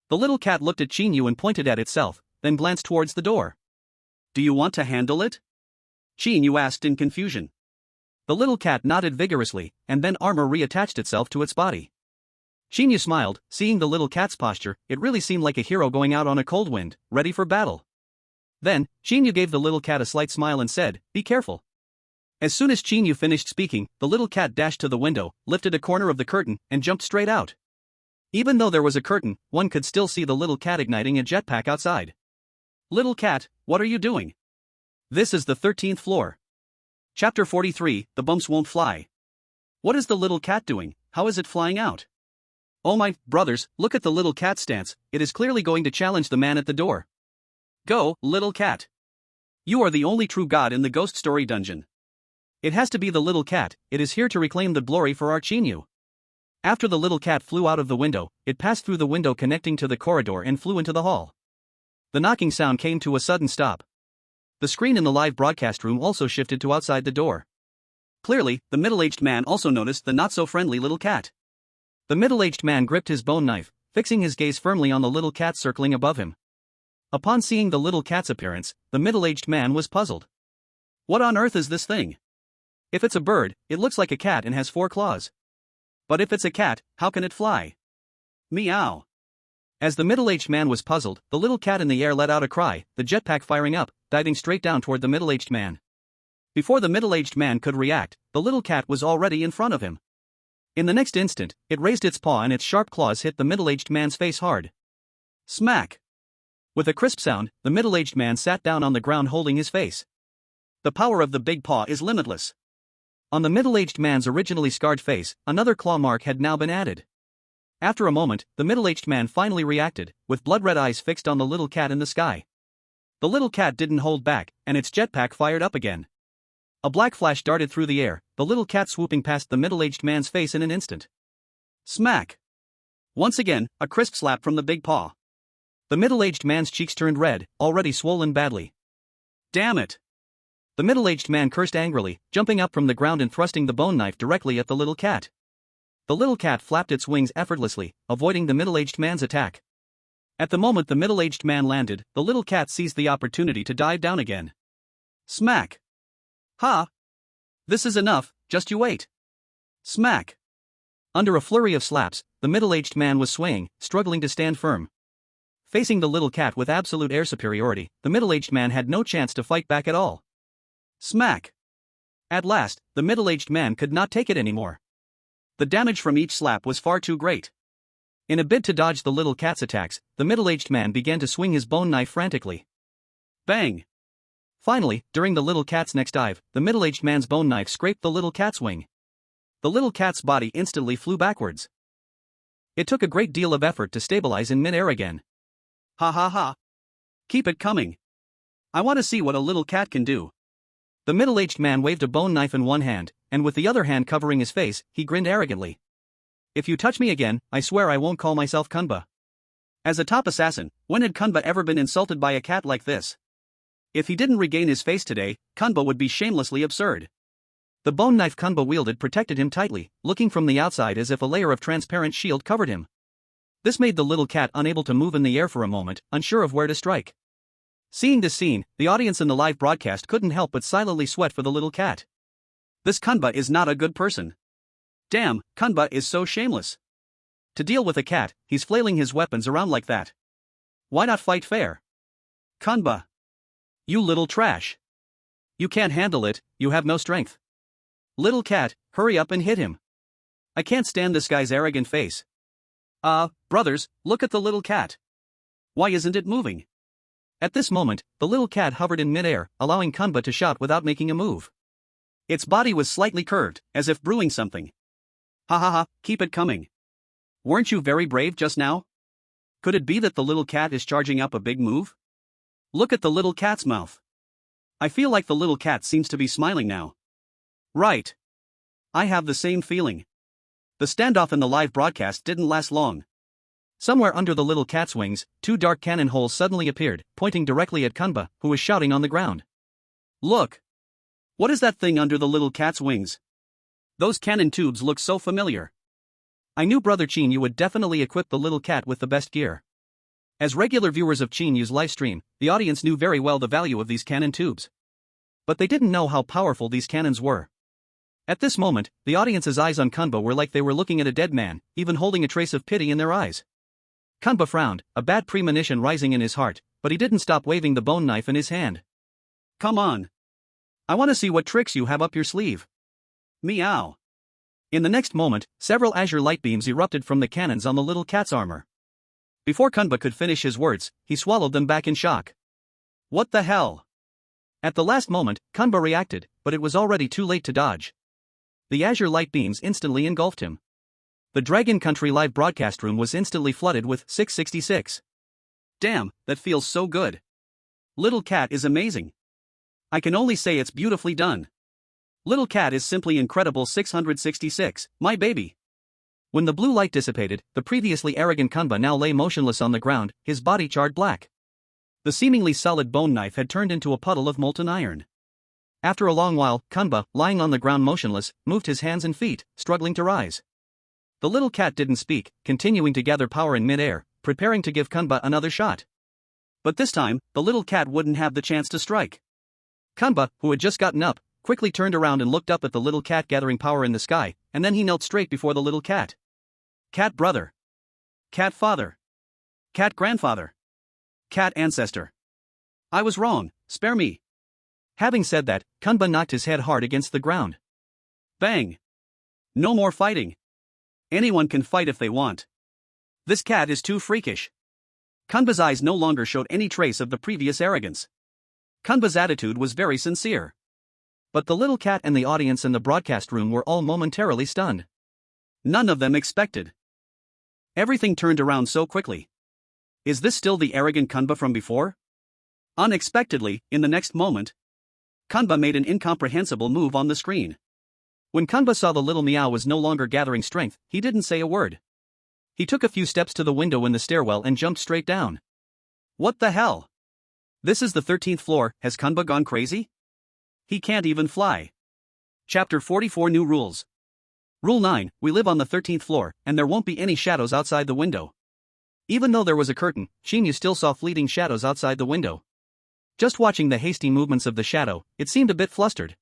The little cat looked at Qin Yu and pointed at itself, then glanced towards the door. "Do you want to handle it?" Qin Yu asked in confusion. The little cat nodded vigorously, and then armor reattached itself to its body. Qin Yu smiled, seeing the little cat's posture. It really seemed like a hero going out on a cold wind, ready for battle. Then, Qin Yu gave the little cat a slight smile and said, "Be careful." As soon as Qin Yu finished speaking, the little cat dashed to the window, lifted a corner of the curtain, and jumped straight out. Even though there was a curtain, one could still see the little cat igniting a jetpack outside. "Little cat, what are you doing?" This is the 13th floor. Chapter 43, The Bumps Won't Fly. What is the little cat doing? How is it flying out? Oh my brothers, look at the little cat stance. It is clearly going to challenge the man at the door. Go, little cat. You are the only true god in the ghost story dungeon. It has to be the little cat. It is here to reclaim the glory for our Qin Yu. After the little cat flew out of the window, it passed through the window connecting to the corridor and flew into the hall. The knocking sound came to a sudden stop. The screen in the live broadcast room also shifted to outside the door. Clearly, the middle-aged man also noticed the not-so-friendly little cat. The middle-aged man gripped his bone knife, fixing his gaze firmly on the little cat circling above him. Upon seeing the little cat's appearance, the middle-aged man was puzzled. What on earth is this thing? If it's a bird, it looks like a cat and has 4 claws. But if it's a cat, how can it fly? Meow. As the middle-aged man was puzzled, the little cat in the air let out a cry, the jetpack firing up, diving straight down toward the middle-aged man. Before the middle-aged man could react, the little cat was already in front of him. In the next instant, it raised its paw and its sharp claws hit the middle-aged man's face hard. Smack! With a crisp sound, the middle-aged man sat down on the ground holding his face. The power of the big paw is limitless. On the middle-aged man's originally scarred face, another claw mark had now been added. After a moment, the middle-aged man finally reacted, with blood-red eyes fixed on the little cat in the sky. The little cat didn't hold back, and its jetpack fired up again. A black flash darted through the air, the little cat swooping past the middle-aged man's face in an instant. Smack! Once again, a crisp slap from the big paw. The middle-aged man's cheeks turned red, already swollen badly. Damn it! The middle-aged man cursed angrily, jumping up from the ground and thrusting the bone knife directly at the little cat. The little cat flapped its wings effortlessly, avoiding the middle-aged man's attack. At the moment the middle-aged man landed, the little cat seized the opportunity to dive down again. Smack! Ha! This is enough, just you wait. Smack! Under a flurry of slaps, the middle-aged man was swaying, struggling to stand firm. Facing the little cat with absolute air superiority, the middle-aged man had no chance to fight back at all. Smack! At last, the middle-aged man could not take it anymore. The damage from each slap was far too great. In a bid to dodge the little cat's attacks, the middle-aged man began to swing his bone knife frantically. Bang! Finally, during the little cat's next dive, the middle-aged man's bone knife scraped the little cat's wing. The little cat's body instantly flew backwards. It took a great deal of effort to stabilize in mid-air again. Ha ha ha! Keep it coming. I want to see what a little cat can do. The middle-aged man waved a bone knife in one hand, and with the other hand covering his face, he grinned arrogantly. If you touch me again, I swear I won't call myself Kunba. As a top assassin, when had Kunba ever been insulted by a cat like this? If he didn't regain his face today, Kunba would be shamelessly absurd. The bone knife Kunba wielded protected him tightly, looking from the outside as if a layer of transparent shield covered him. This made the little cat unable to move in the air for a moment, unsure of where to strike. Seeing this scene, the audience in the live broadcast couldn't help but silently sweat for the little cat. This Kunba is not a good person. Damn, Kunba is so shameless. To deal with a cat, he's flailing his weapons around like that. Why not fight fair? Kunba. You little trash. You can't handle it, you have no strength. Little cat, hurry up and hit him. I can't stand this guy's arrogant face. Brothers, look at the little cat. Why isn't it moving? At this moment, the little cat hovered in midair, allowing Kunba to shout without making a move. Its body was slightly curved, as if brewing something. Ha ha ha, keep it coming. Weren't you very brave just now? Could it be that the little cat is charging up a big move? Look at the little cat's mouth. I feel like the little cat seems to be smiling now. Right. I have the same feeling. The standoff in the live broadcast didn't last long. Somewhere under the little cat's wings, two dark cannon holes suddenly appeared, pointing directly at Kunba, who was shouting on the ground. Look! What is that thing under the little cat's wings? Those cannon tubes look so familiar. I knew Brother Qin Yu would definitely equip the little cat with the best gear. As regular viewers of Qin Yu's livestream, the audience knew very well the value of these cannon tubes. But they didn't know how powerful these cannons were. At this moment, the audience's eyes on Kunba were like they were looking at a dead man, even holding a trace of pity in their eyes. Kunba frowned, a bad premonition rising in his heart, but he didn't stop waving the bone knife in his hand. Come on. I want to see what tricks you have up your sleeve. Meow. In the next moment, several azure light beams erupted from the cannons on the little cat's armor. Before Kunba could finish his words, he swallowed them back in shock. What the hell? At the last moment, Kunba reacted, but it was already too late to dodge. The azure light beams instantly engulfed him. The Dragon Country live broadcast room was instantly flooded with 666. Damn, that feels so good. Little cat is amazing. I can only say it's beautifully done. Little cat is simply incredible. 666, my baby. When the blue light dissipated, the previously arrogant Kunba now lay motionless on the ground, his body charred black. The seemingly solid bone knife had turned into a puddle of molten iron. After a long while, Kunba, lying on the ground motionless, moved his hands and feet, struggling to rise. The little cat didn't speak, continuing to gather power in midair, preparing to give Kunba another shot. But this time, the little cat wouldn't have the chance to strike. Kunba, who had just gotten up, quickly turned around and looked up at the little cat gathering power in the sky, and then he knelt straight before the little cat. Cat brother. Cat father. Cat grandfather. Cat ancestor. I was wrong, spare me. Having said that, Kunba knocked his head hard against the ground. Bang! No more fighting. Anyone can fight if they want. This cat is too freakish. Kunba's eyes no longer showed any trace of the previous arrogance. Kunba's attitude was very sincere. But the little cat and the audience in the broadcast room were all momentarily stunned. None of them expected. Everything turned around so quickly. Is this still the arrogant Kunba from before? Unexpectedly, in the next moment, Kunba made an incomprehensible move on the screen. When Kunba saw the little meow was no longer gathering strength, he didn't say a word. He took a few steps to the window in the stairwell and jumped straight down. What the hell? This is the 13th floor, has Kunba gone crazy? He can't even fly. Chapter 44 New Rules. Rule 9, we live on the 13th floor, and there won't be any shadows outside the window. Even though there was a curtain, Qin Yu still saw fleeting shadows outside the window. Just watching the hasty movements of the shadow, it seemed a bit flustered.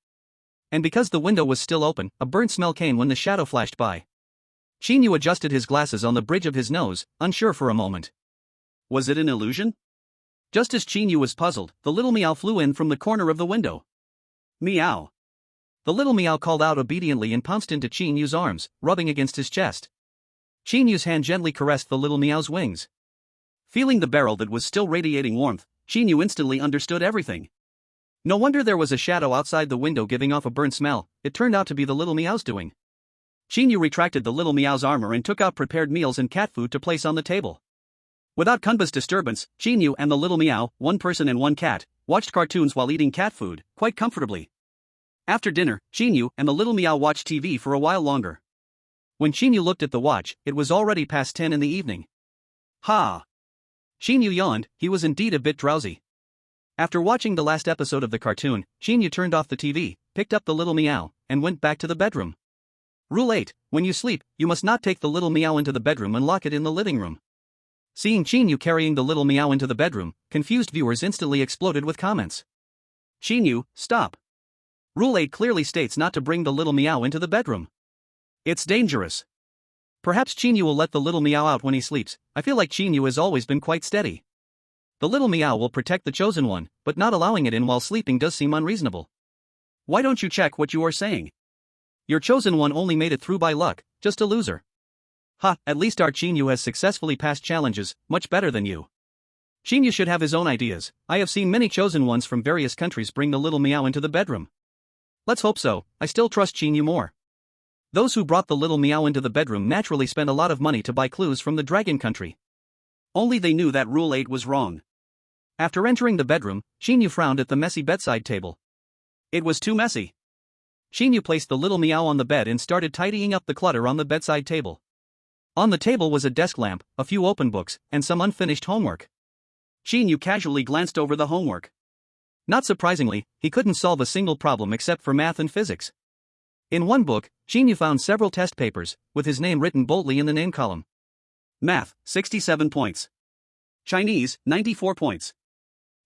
And because the window was still open, a burnt smell came when the shadow flashed by. Qin Yu adjusted his glasses on the bridge of his nose, unsure for a moment. Was it an illusion? Just as Qin Yu was puzzled, the little meow flew in from the corner of the window. Meow. The little meow called out obediently and pounced into Qin Yu's arms, rubbing against his chest. Qin Yu's hand gently caressed the little meow's wings. Feeling the barrel that was still radiating warmth, Qin Yu instantly understood everything. No wonder there was a shadow outside the window giving off a burnt smell, it turned out to be the little meow's doing. Qin Yu retracted the little meow's armor and took out prepared meals and cat food to place on the table. Without Kunba's disturbance, Qin Yu and the little meow, one person and one cat, watched cartoons while eating cat food, quite comfortably. After dinner, Qin Yu and the little meow watched TV for a while longer. When Qin Yu looked at the watch, it was already past 10 in the evening. Ha! Qin Yu yawned, he was indeed a bit drowsy. After watching the last episode of the cartoon, Qin Yu turned off the TV, picked up the little meow, and went back to the bedroom. Rule 8, when you sleep, you must not take the little meow into the bedroom and lock it in the living room. Seeing Qin Yu carrying the little meow into the bedroom, confused viewers instantly exploded with comments. Qin Yu, stop. Rule 8 clearly states not to bring the little meow into the bedroom. It's dangerous. Perhaps Qin Yu will let the little meow out when he sleeps. I feel like Qin Yu has always been quite steady. The little meow will protect the chosen one, but not allowing it in while sleeping does seem unreasonable. Why don't you check what you are saying? Your chosen one only made it through by luck, just a loser. Ha, at least our Qin Yu has successfully passed challenges, much better than you. Qin Yu should have his own ideas. I have seen many chosen ones from various countries bring the little meow into the bedroom. Let's hope so. I still trust Qin Yu more. Those who brought the little meow into the bedroom naturally spent a lot of money to buy clues from the dragon country. Only they knew that Rule 8 was wrong. After entering the bedroom, Qin Yu frowned at the messy bedside table. It was too messy. Qin Yu placed the little meow on the bed and started tidying up the clutter on the bedside table. On the table was a desk lamp, a few open books, and some unfinished homework. Qin Yu casually glanced over the homework. Not surprisingly, he couldn't solve a single problem except for math and physics. In one book, Qin Yu found several test papers, with his name written boldly in the name column. Math, 67 points. Chinese, 94 points.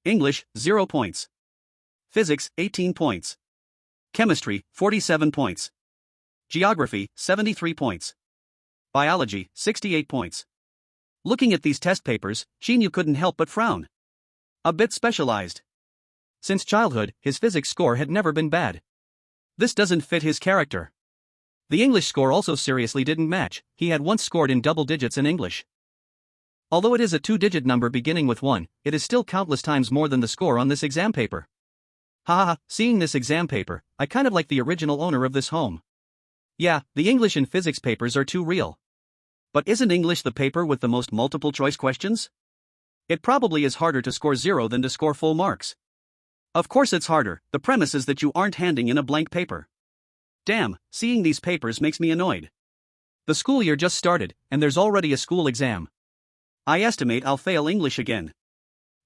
English, 0 points. Physics, 18 points. Chemistry, 47 points. Geography, 73 points. Biology, 68 points. Looking at these test papers, Qin Yu couldn't help but frown. A bit specialized. Since childhood, his physics score had never been bad. This doesn't fit his character. The English score also seriously didn't match. He had once scored in double digits in English. Although it is a two-digit number beginning with 1, it is still countless times more than the score on this exam paper. Haha, seeing this exam paper, I kind of like the original owner of this home. Yeah, the English and physics papers are too real. But isn't English the paper with the most multiple choice questions? It probably is harder to score 0 than to score full marks. Of course it's harder, the premise is that you aren't handing in a blank paper. Damn, seeing these papers makes me annoyed. The school year just started, and there's already a school exam. I estimate I'll fail English again.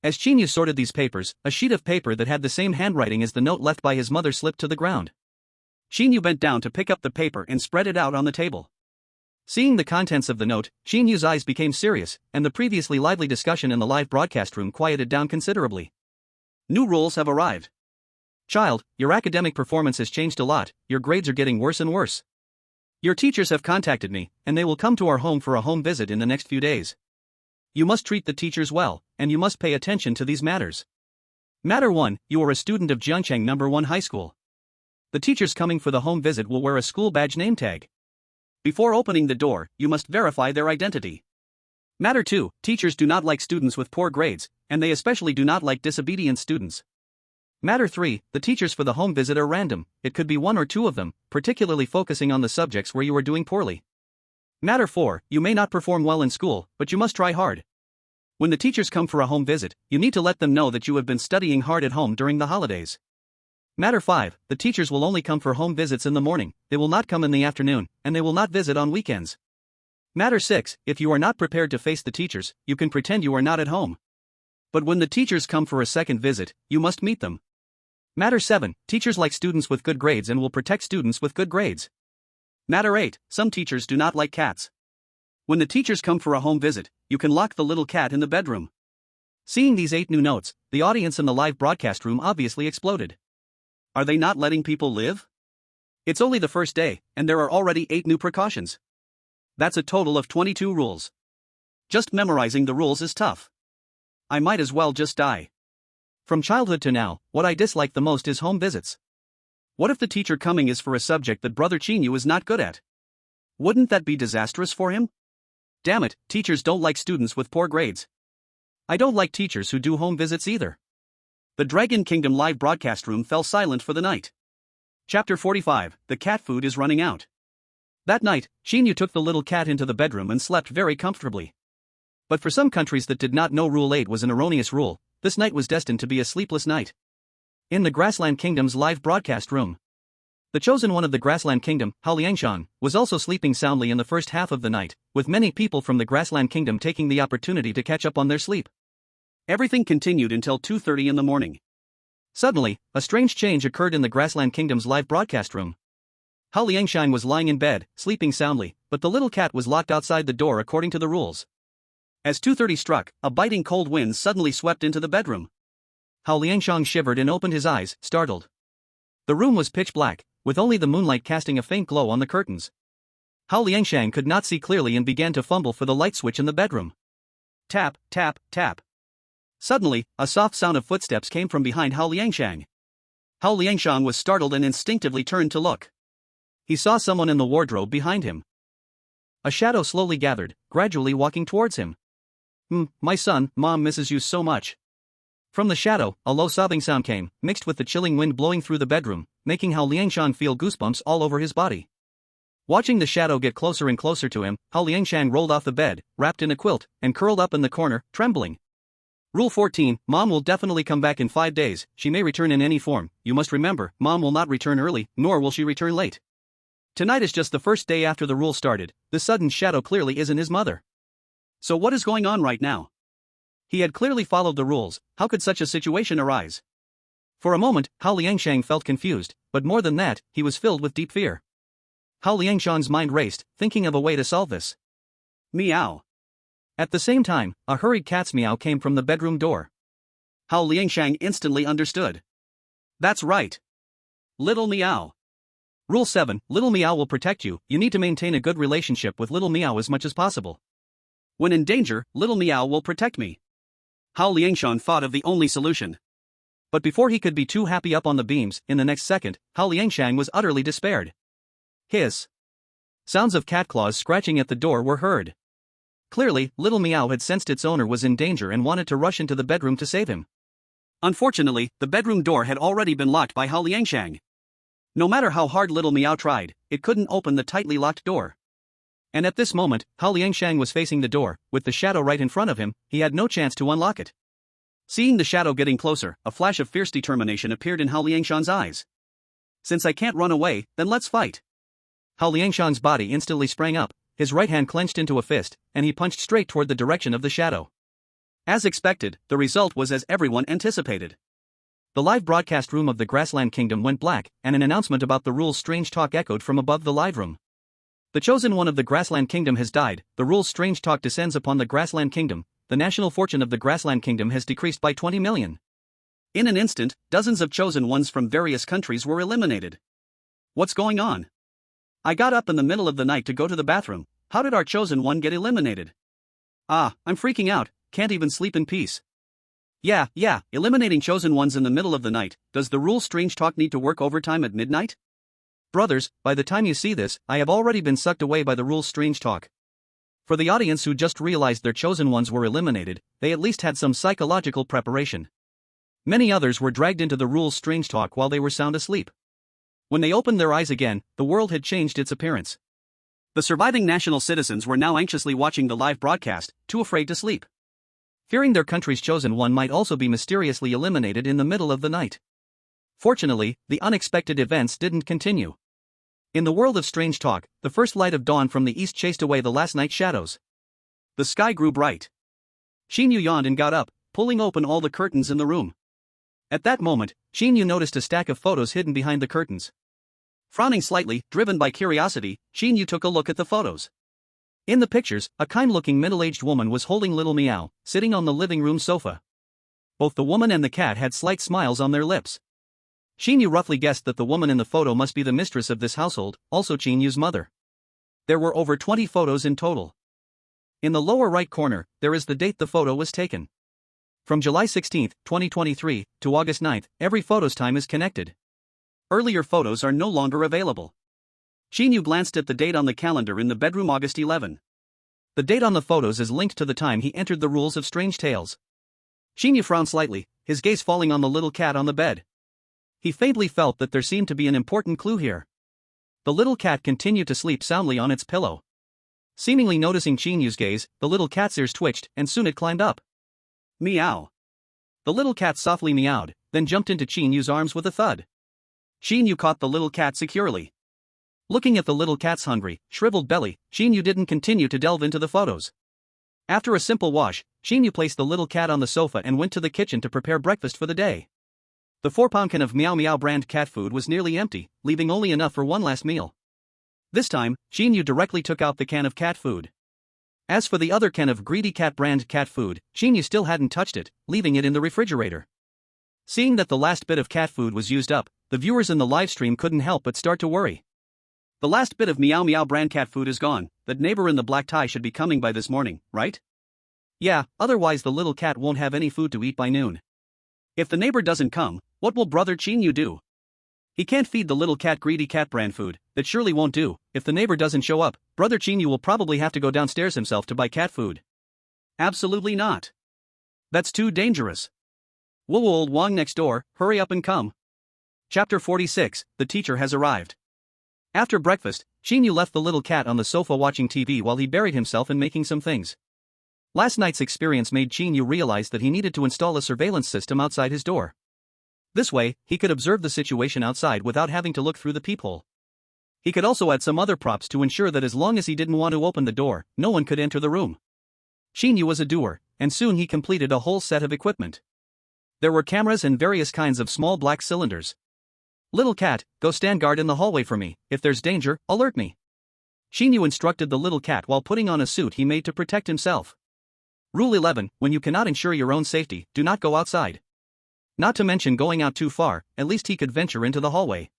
As Qin Yu sorted these papers, a sheet of paper that had the same handwriting as the note left by his mother slipped to the ground. Qin Yu bent down to pick up the paper and spread it out on the table. Seeing the contents of the note, Qin Yu's eyes became serious, and the previously lively discussion in the live broadcast room quieted down considerably. New rules have arrived. Child, your academic performance has changed a lot, your grades are getting worse and worse. Your teachers have contacted me, and they will come to our home for a home visit in the next few days. You must treat the teachers well, and you must pay attention to these matters. Matter 1, you are a student of Jiangcheng No. 1 High School. The teachers coming for the home visit will wear a school badge name tag. Before opening the door, you must verify their identity. Matter 2, teachers do not like students with poor grades, and they especially do not like disobedient students. Matter 3, the teachers for the home visit are random, it could be 1 or 2 of them, particularly focusing on the subjects where you are doing poorly. Matter 4, you may not perform well in school, but you must try hard. When the teachers come for a home visit, you need to let them know that you have been studying hard at home during the holidays. Matter 5, the teachers will only come for home visits in the morning, they will not come in the afternoon, and they will not visit on weekends. Matter 6, if you are not prepared to face the teachers, you can pretend you are not at home. But when the teachers come for a second visit, you must meet them. Matter 7, teachers like students with good grades and will protect students with good grades. Matter 8, some teachers do not like cats. When the teachers come for a home visit, you can lock the little cat in the bedroom. Seeing these 8 new notes, the audience in the live broadcast room obviously exploded. Are they not letting people live? It's only the first day, and there are already 8 new precautions. That's a total of 22 rules. Just memorizing the rules is tough. I might as well just die. From childhood to now, what I dislike the most is home visits. What if the teacher coming is for a subject that Brother Qin Yu is not good at? Wouldn't that be disastrous for him? Damn it, teachers don't like students with poor grades. I don't like teachers who do home visits either. The Dragon Kingdom live broadcast room fell silent for the night. Chapter 45, The Cat Food is Running Out. That night, Qin Yu took the little cat into the bedroom and slept very comfortably. But for some countries that did not know Rule 8 was an erroneous rule, this night was destined to be a sleepless night. In the Grassland Kingdom's live broadcast room, the chosen one of the Grassland Kingdom, Hao Liangshan, was also sleeping soundly in the first half of the night, with many people from the Grassland Kingdom taking the opportunity to catch up on their sleep. Everything continued until 2:30 in the morning. Suddenly, a strange change occurred in the Grassland Kingdom's live broadcast room. Hao Liangshan was lying in bed, sleeping soundly, but the little cat was locked outside the door according to the rules. As 2:30 struck, a biting cold wind suddenly swept into the bedroom. Hao Liangshan shivered and opened his eyes, startled. The room was pitch black, with only the moonlight casting a faint glow on the curtains. Hao Liangshan could not see clearly and began to fumble for the light switch in the bedroom. Tap, tap, tap. Suddenly, a soft sound of footsteps came from behind Hao Liangshan. Hao Liangshan was startled and instinctively turned to look. He saw someone in the wardrobe behind him. A shadow slowly gathered, gradually walking towards him. My son, Mom misses you so much. From the shadow, a low sobbing sound came, mixed with the chilling wind blowing through the bedroom, making Hao Liangshan feel goosebumps all over his body. Watching the shadow get closer and closer to him, Hao Liangshan rolled off the bed, wrapped in a quilt, and curled up in the corner, trembling. Rule 14, Mom will definitely come back in 5 days, she may return in any form, you must remember, Mom will not return early, nor will she return late. Tonight is just the first day after the rule started, the sudden shadow clearly isn't his mother. So what is going on right now? He had clearly followed the rules, how could such a situation arise? For a moment, Hao Liangshan felt confused, but more than that, he was filled with deep fear. Hao Liangshan's mind raced, thinking of a way to solve this. Meow. At the same time, a hurried cat's meow came from the bedroom door. Hao Liangshan instantly understood. That's right. Little Meow. Rule 7, Little Meow will protect you, you need to maintain a good relationship with Little Meow as much as possible. When in danger, Little Meow will protect me. Hao Liangshan thought of the only solution. But before he could be too happy up on the beams, in the next second, Hao Liangshan was utterly despaired. Hiss. Sounds of cat claws scratching at the door were heard. Clearly, Little Meow had sensed its owner was in danger and wanted to rush into the bedroom to save him. Unfortunately, the bedroom door had already been locked by Hao Liangshan. No matter how hard Little Meow tried, it couldn't open the tightly locked door. And at this moment, Hao Liangshan was facing the door, with the shadow right in front of him, he had no chance to unlock it. Seeing the shadow getting closer, a flash of fierce determination appeared in Hao Liangshan's eyes. Since I can't run away, then let's fight. Hao Liangshan's body instantly sprang up, his right hand clenched into a fist, and he punched straight toward the direction of the shadow. As expected, the result was as everyone anticipated. The live broadcast room of the Grassland Kingdom went black, and an announcement about the rules' strange talk echoed from above the live room. The chosen one of the Grassland Kingdom has died, the rules' strange talk descends upon the Grassland Kingdom, the national fortune of the Grassland Kingdom has decreased by 20 million. In an instant, dozens of chosen ones from various countries were eliminated. What's going on? I got up in the middle of the night to go to the bathroom, how did our chosen one get eliminated? I'm freaking out, can't even sleep in peace. Yeah, eliminating chosen ones in the middle of the night, does the rules' strange talk need to work overtime at midnight? Brothers, by the time you see this, I have already been sucked away by the rules' strange talk. For the audience who just realized their chosen ones were eliminated, they at least had some psychological preparation. Many others were dragged into the rules' strange talk while they were sound asleep. When they opened their eyes again, the world had changed its appearance. The surviving national citizens were now anxiously watching the live broadcast, too afraid to sleep. Fearing their country's chosen one might also be mysteriously eliminated in the middle of the night. Fortunately, the unexpected events didn't continue. In the world of strange talk, the first light of dawn from the east chased away the last night's shadows. The sky grew bright. Qin Yu yawned and got up, pulling open all the curtains in the room. At that moment, Qin Yu noticed a stack of photos hidden behind the curtains. Frowning slightly, driven by curiosity, Qin Yu took a look at the photos. In the pictures, a kind-looking middle-aged woman was holding Little Meow, sitting on the living room sofa. Both the woman and the cat had slight smiles on their lips. Qin Yu roughly guessed that the woman in the photo must be the mistress of this household, also Qin Yu's mother. There were over 20 photos in total. In the lower right corner, there is the date the photo was taken. From July 16, 2023, to August 9, every photo's time is connected. Earlier photos are no longer available. Qin Yu glanced at the date on the calendar in the bedroom, August 11. The date on the photos is linked to the time he entered the rules of Strange Tales. Qin Yu frowned slightly, his gaze falling on the little cat on the bed. He faintly felt that there seemed to be an important clue here. The little cat continued to sleep soundly on its pillow. Seemingly noticing Qin Yu's gaze, the little cat's ears twitched, and soon it climbed up. Meow. The little cat softly meowed, then jumped into Qin Yu's arms with a thud. Qin Yu caught the little cat securely. Looking at the little cat's hungry, shriveled belly, Qin Yu didn't continue to delve into the photos. After a simple wash, Qin Yu placed the little cat on the sofa and went to the kitchen to prepare breakfast for the day. The 4-pound can of Meow Meow brand cat food was nearly empty, leaving only enough for one last meal. This time, Qin Yu directly took out the can of cat food. As for the other can of greedy cat brand cat food, Qin Yu still hadn't touched it, leaving it in the refrigerator. Seeing that the last bit of cat food was used up, the viewers in the livestream couldn't help but start to worry. The last bit of Meow Meow brand cat food is gone. That neighbor in the black tie should be coming by this morning, right? Yeah, otherwise the little cat won't have any food to eat by noon. If the neighbor doesn't come, what will brother Qin Yu do? He can't feed the little cat greedy cat brand food. That surely won't do. If the neighbor doesn't show up, brother Qin Yu will probably have to go downstairs himself to buy cat food. Absolutely not. That's too dangerous. Whoa, old Wong next door, hurry up and come. Chapter 46, The Teacher Has Arrived. After breakfast, Qin Yu left the little cat on the sofa watching TV while he buried himself in making some things. Last night's experience made Qin Yu realize that he needed to install a surveillance system outside his door. This way, he could observe the situation outside without having to look through the peephole. He could also add some other props to ensure that as long as he didn't want to open the door, no one could enter the room. Qin Yu was a doer, and soon he completed a whole set of equipment. There were cameras and various kinds of small black cylinders. Little cat, go stand guard in the hallway for me. If there's danger, alert me. Qin Yu instructed the little cat while putting on a suit he made to protect himself. Rule 11, when you cannot ensure your own safety, do not go outside. Not to mention going out too far, at least he could venture into the hallway.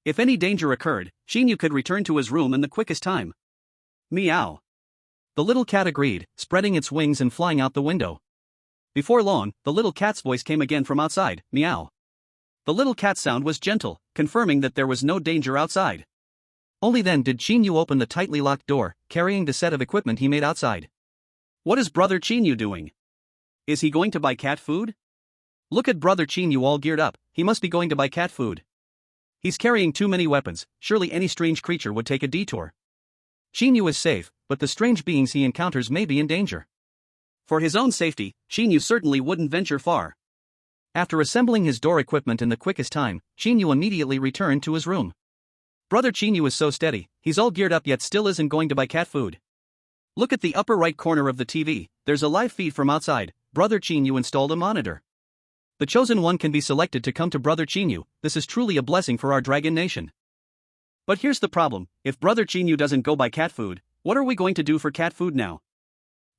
If any danger occurred, Qin Yu could return to his room in the quickest time. Meow. The little cat agreed, spreading its wings and flying out the window. Before long, the little cat's voice came again from outside, meow. The little cat sound was gentle, confirming that there was no danger outside. Only then did Qin Yu open the tightly locked door, carrying the set of equipment he made outside. What is brother Qin Yu doing? Is he going to buy cat food? Look at brother Qin Yu all geared up, he must be going to buy cat food. He's carrying too many weapons, surely any strange creature would take a detour. Qin Yu is safe, but the strange beings he encounters may be in danger. For his own safety, Qin Yu certainly wouldn't venture far. After assembling his door equipment in the quickest time, Qin Yu immediately returned to his room. Brother Qin Yu is so steady, he's all geared up yet still isn't going to buy cat food. Look at the upper right corner of the TV, there's a live feed from outside. Brother Qin Yu installed a monitor. The chosen one can be selected to come to brother Qin Yu. This is truly a blessing for our dragon nation. But here's the problem, if brother Qin Yu doesn't go buy cat food, what are we going to do for cat food now?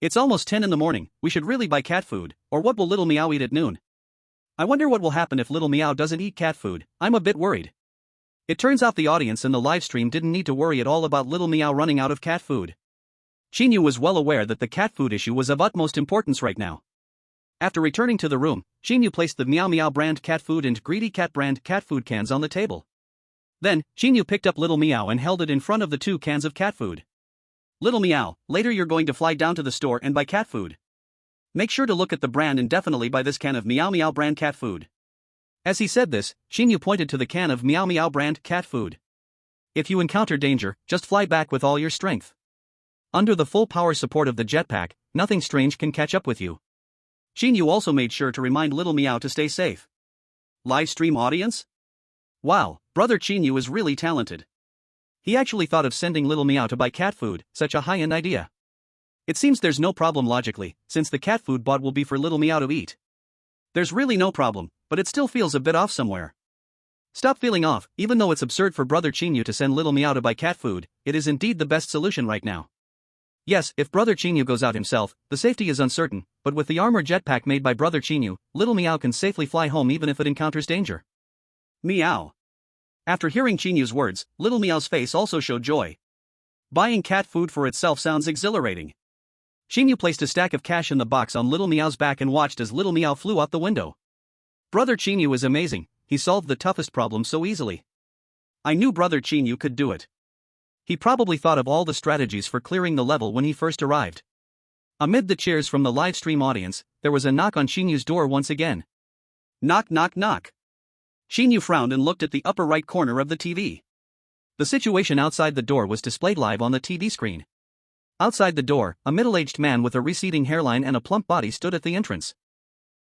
It's almost 10 in the morning, we should really buy cat food, or what will little Meow eat at noon? I wonder what will happen if little Meow doesn't eat cat food. I'm a bit worried. It turns out the audience in the live stream didn't need to worry at all about little Meow running out of cat food. Qin Yu was well aware that the cat food issue was of utmost importance right now. After returning to the room, Qin Yu placed the Meow Meow brand cat food and greedy cat brand cat food cans on the table. Then, Qin Yu picked up little Meow and held it in front of the 2 cans of cat food. Little Meow, later you're going to fly down to the store and buy cat food. Make sure to look at the brand and definitely buy this can of Meow Meow brand cat food. As he said this, Qin Yu pointed to the can of Meow Meow brand cat food. If you encounter danger, just fly back with all your strength. Under the full power support of the jetpack, nothing strange can catch up with you. Qin Yu also made sure to remind little Meow to stay safe. Live stream audience? Wow, brother Qin Yu is really talented. He actually thought of sending little Meow to buy cat food, such a high-end idea. It seems there's no problem logically, since the cat food bought will be for little Meow to eat. There's really no problem, but it still feels a bit off somewhere. Stop feeling off, even though it's absurd for brother Qin Yu to send little Meow to buy cat food, it is indeed the best solution right now. Yes, if brother Qin Yu goes out himself, the safety is uncertain, but with the armor jetpack made by brother Qin Yu, little Meow can safely fly home even if it encounters danger. Meow. After hearing Qin Yu's words, little Meow's face also showed joy. Buying cat food for itself sounds exhilarating. Qin Yu placed a stack of cash in the box on little Meow's back and watched as little Meow flew out the window. Brother Qin Yu is amazing, he solved the toughest problem so easily. I knew brother Qin Yu could do it. He probably thought of all the strategies for clearing the level when he first arrived. Amid the cheers from the live stream audience, there was a knock on Qin Yu's door once again. Knock knock knock. Qin Yu frowned and looked at the upper right corner of the TV. The situation outside the door was displayed live on the TV screen. Outside the door, a middle-aged man with a receding hairline and a plump body stood at the entrance.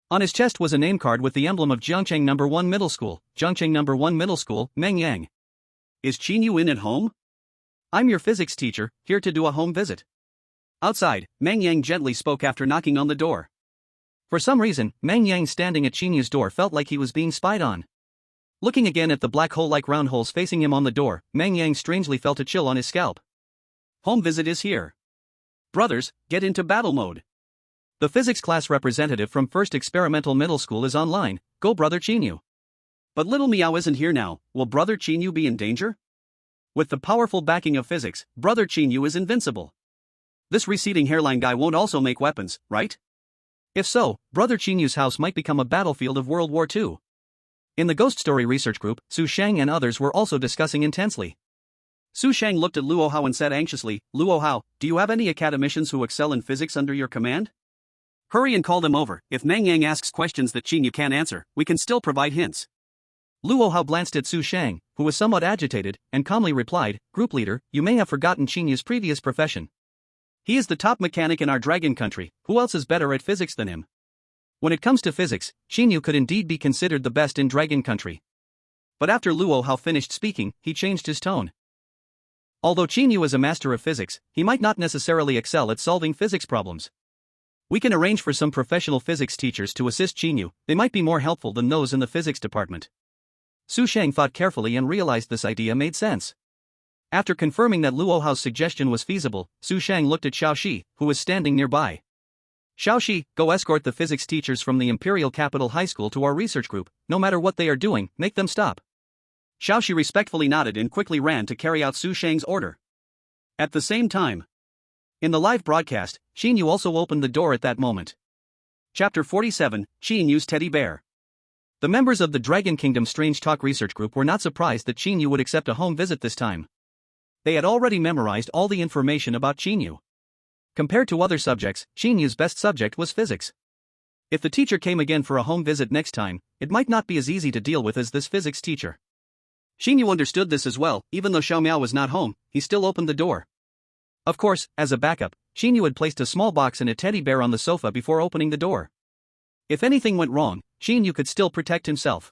On his chest was a name card with the emblem of Jiangcheng No. 1 Middle School, Jiangcheng No. 1 Middle School, Mengyang. Is Qin Yu in at home? I'm your physics teacher, here to do a home visit. Outside, Meng Yang gently spoke after knocking on the door. For some reason, Meng Yang standing at Qin Yu's door felt like he was being spied on. Looking again at the black hole-like round holes facing him on the door, Meng Yang strangely felt a chill on his scalp. Home visit is here. Brothers, get into battle mode. The physics class representative from First Experimental Middle School is online. Go Brother Qin Yu. But little Meow isn't here now. Will Brother Qin Yu be in danger? With the powerful backing of physics, Brother Qin Yu is invincible. This receding hairline guy won't also make weapons, right? If so, Brother Qin Yu's house might become a battlefield of World War II. In the Ghost Story research group, Su Shang and others were also discussing intensely. Su Shang looked at Luo Hao and said anxiously, Luo Hao, do you have any academicians who excel in physics under your command? Hurry and call them over. If Meng Yang asks questions that Qin Yu can't answer, we can still provide hints. Luo Hao glanced at Su Shang, who was somewhat agitated, and calmly replied, Group leader, you may have forgotten Qin Yu's previous profession. He is the top mechanic in our dragon country. Who else is better at physics than him? When it comes to physics, Qin Yu could indeed be considered the best in dragon country. But after Luo Hao finished speaking, he changed his tone. Although Qin Yu is a master of physics, he might not necessarily excel at solving physics problems. We can arrange for some professional physics teachers to assist Qin Yu. They might be more helpful than those in the physics department. Su Shang thought carefully and realized this idea made sense. After confirming that Luo Hao's suggestion was feasible, Su Shang looked at Xiaoxi, who was standing nearby. Xiaoxi, go escort the physics teachers from the Imperial Capital High School to our research group. No matter what they are doing, make them stop. Xiaoxi respectfully nodded and quickly ran to carry out Su Shang's order. At the same time, in the live broadcast, Qin Yu also opened the door at that moment. Chapter 47, Qin Yu's Teddy Bear. The members of the Dragon Kingdom Strange Talk research group were not surprised that Qin Yu would accept a home visit this time. They had already memorized all the information about Qin Yu. Compared to other subjects, Qin Yu's best subject was physics. If the teacher came again for a home visit next time, it might not be as easy to deal with as this physics teacher. Qin Yu understood this as well. Even though Xiao Miao was not home, he still opened the door. Of course, as a backup, Qin Yu had placed a small box and a teddy bear on the sofa before opening the door. If anything went wrong, Qin Yu could still protect himself.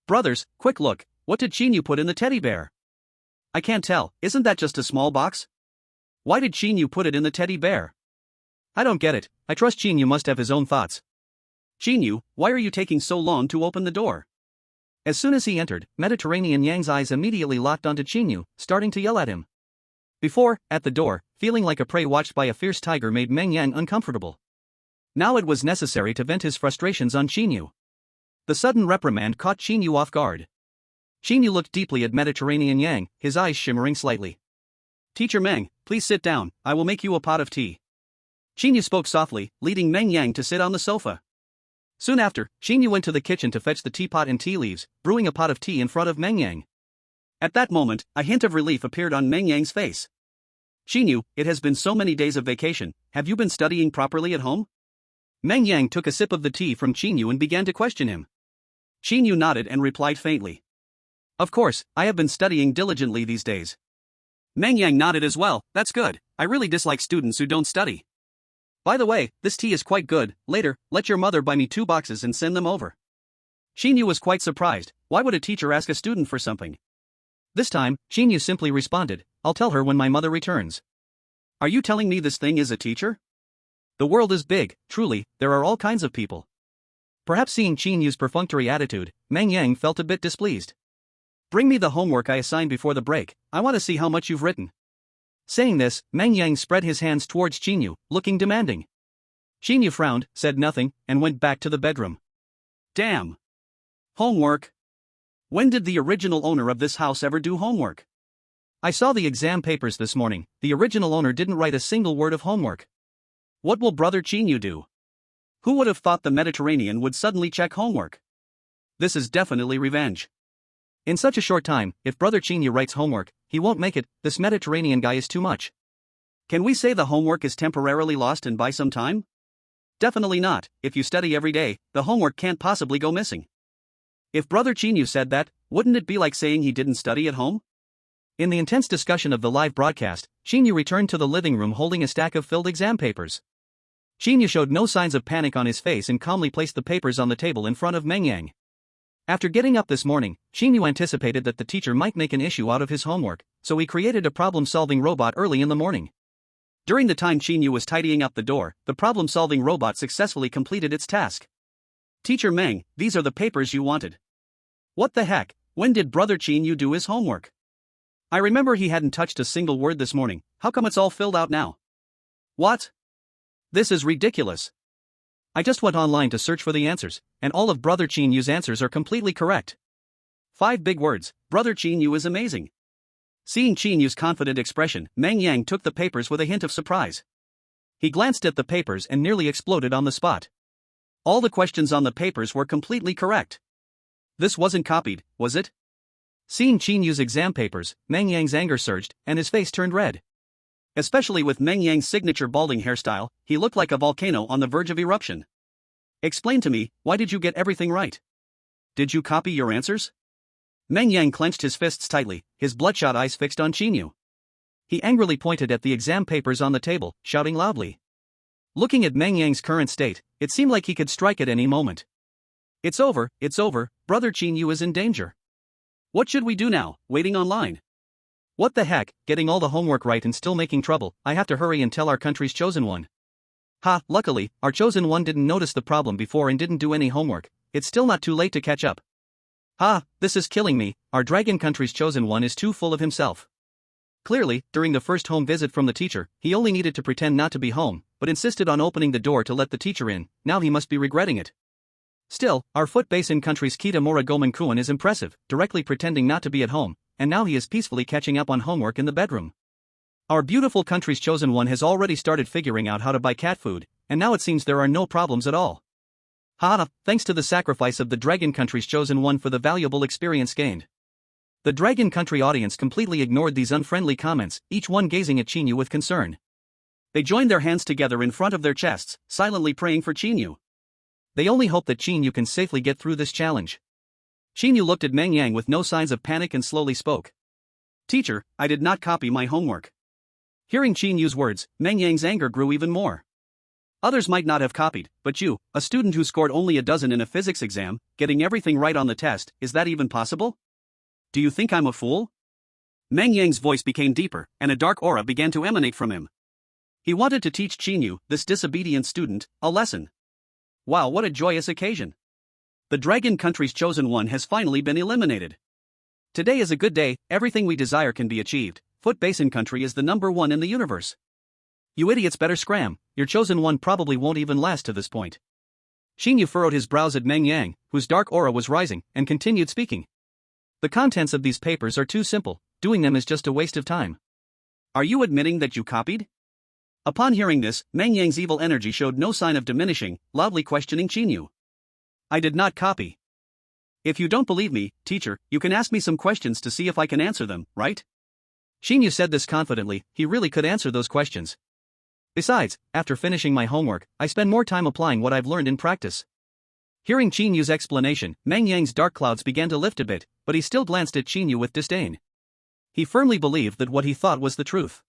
Brothers, quick look, what did Qin Yu put in the teddy bear? I can't tell, isn't that just a small box? Why did Qin Yu put it in the teddy bear? I don't get it. I trust Qin Yu must have his own thoughts. Qin Yu, why are you taking so long to open the door? As soon as he entered, Mediterranean Yang's eyes immediately locked onto Qin Yu, starting to yell at him. Before, at the door, feeling like a prey watched by a fierce tiger made Meng Yang uncomfortable. Now it was necessary to vent his frustrations on Qin Yu. The sudden reprimand caught Qin Yu off guard. Qin Yu looked deeply at Mediterranean Yang, his eyes shimmering slightly. Teacher Meng, please sit down, I will make you a pot of tea. Qin Yu spoke softly, leading Meng Yang to sit on the sofa. Soon after, Qin Yu went to the kitchen to fetch the teapot and tea leaves, brewing a pot of tea in front of Meng Yang. At that moment, a hint of relief appeared on Meng Yang's face. Qin Yu, it has been so many days of vacation, have you been studying properly at home? Meng Yang took a sip of the tea from Qin Yu and began to question him. Qin Yu nodded and replied faintly. Of course, I have been studying diligently these days. Meng Yang nodded as well. That's good. I really dislike students who don't study. By the way, this tea is quite good. Later, let your mother buy me 2 boxes and send them over. Qin Yu was quite surprised. Why would a teacher ask a student for something? This time, Qin Yu simply responded, I'll tell her when my mother returns. Are you telling me this thing is a teacher? The world is big, truly, there are all kinds of people. Perhaps seeing Qin Yu's perfunctory attitude, Meng Yang felt a bit displeased. Bring me the homework I assigned before the break, I want to see how much you've written. Saying this, Meng Yang spread his hands towards Qin Yu, looking demanding. Qin Yu frowned, said nothing, and went back to the bedroom. Damn. Homework. When did the original owner of this house ever do homework? I saw the exam papers this morning, the original owner didn't write a single word of homework. What will Brother Qin Yu do? Who would have thought the Mediterranean would suddenly check homework? This is definitely revenge. In such a short time, if Brother Qin Yu writes homework, he won't make it. This Mediterranean guy is too much. Can we say the homework is temporarily lost and buy some time? Definitely not. If you study every day, the homework can't possibly go missing. If Brother Qin Yu said that, wouldn't it be like saying he didn't study at home? In the intense discussion of the live broadcast, Qin Yu returned to the living room holding a stack of filled exam papers. Qin Yu showed no signs of panic on his face and calmly placed the papers on the table in front of Meng Yang. After getting up this morning, Qin Yu anticipated that the teacher might make an issue out of his homework, so he created a problem-solving robot early in the morning. During the time Qin Yu was tidying up the door, the problem-solving robot successfully completed its task. Teacher Meng, these are the papers you wanted. What the heck, when did Brother Qin Yu do his homework? I remember he hadn't touched a single word this morning, how come it's all filled out now? What? This is ridiculous. I just went online to search for the answers, and all of Brother Qin Yu's answers are completely correct. 5 big words, Brother Qin Yu is amazing. Seeing Qin Yu's confident expression, Meng Yang took the papers with a hint of surprise. He glanced at the papers and nearly exploded on the spot. All the questions on the papers were completely correct. This wasn't copied, was it? Seeing Qin Yu's exam papers, Meng Yang's anger surged, and his face turned red. Especially with Meng Yang's signature balding hairstyle, he looked like a volcano on the verge of eruption. Explain to me, why did you get everything right? Did you copy your answers? Meng Yang clenched his fists tightly, his bloodshot eyes fixed on Qin Yu. He angrily pointed at the exam papers on the table, shouting loudly. Looking at Meng Yang's current state, it seemed like he could strike at any moment. It's over, Brother Qin Yu is in danger. What should we do now, waiting online? What the heck, getting all the homework right and still making trouble, I have to hurry and tell our country's chosen one. Ha, luckily, our chosen one didn't notice the problem before and didn't do any homework, it's still not too late to catch up. Ha, this is killing me, our dragon country's chosen one is too full of himself. Clearly, during the first home visit from the teacher, he only needed to pretend not to be home, but insisted on opening the door to let the teacher in, now he must be regretting it. Still, our foot basin country's Kitamura Gomenkuan is impressive, directly pretending not to be at home, and now he is peacefully catching up on homework in the bedroom. Our beautiful country's chosen one has already started figuring out how to buy cat food, and now it seems there are no problems at all. Ha, thanks to the sacrifice of the Dragon Country's chosen one for the valuable experience gained. The Dragon Country audience completely ignored these unfriendly comments, each one gazing at Qin Yu with concern. They joined their hands together in front of their chests, silently praying for Qin Yu. They only hope that Qin Yu can safely get through this challenge. Qin Yu looked at Meng Yang with no signs of panic and slowly spoke. Teacher, I did not copy my homework. Hearing Qin Yu's words, Meng Yang's anger grew even more. Others might not have copied, but you, a student who scored only a dozen in a physics exam, getting everything right on the test, is that even possible? Do you think I'm a fool? Meng Yang's voice became deeper, and a dark aura began to emanate from him. He wanted to teach Qin Yu, this disobedient student, a lesson. Wow, what a joyous occasion. The Dragon Country's chosen one has finally been eliminated. Today is a good day, everything we desire can be achieved, Foot Basin Country is the #1 in the universe. You idiots better scram, your chosen one probably won't even last to this point. Qin Yu furrowed his brows at Meng Yang, whose dark aura was rising, and continued speaking. The contents of these papers are too simple, doing them is just a waste of time. Are you admitting that you copied? Upon hearing this, Meng Yang's evil energy showed no sign of diminishing, loudly questioning Qin Yu. I did not copy. If you don't believe me, teacher, you can ask me some questions to see if I can answer them, right? Qin Yu said this confidently, he really could answer those questions. Besides, after finishing my homework, I spend more time applying what I've learned in practice. Hearing Qin Yu's explanation, Meng Yang's dark clouds began to lift a bit, but he still glanced at Qin Yu with disdain. He firmly believed that what he thought was the truth.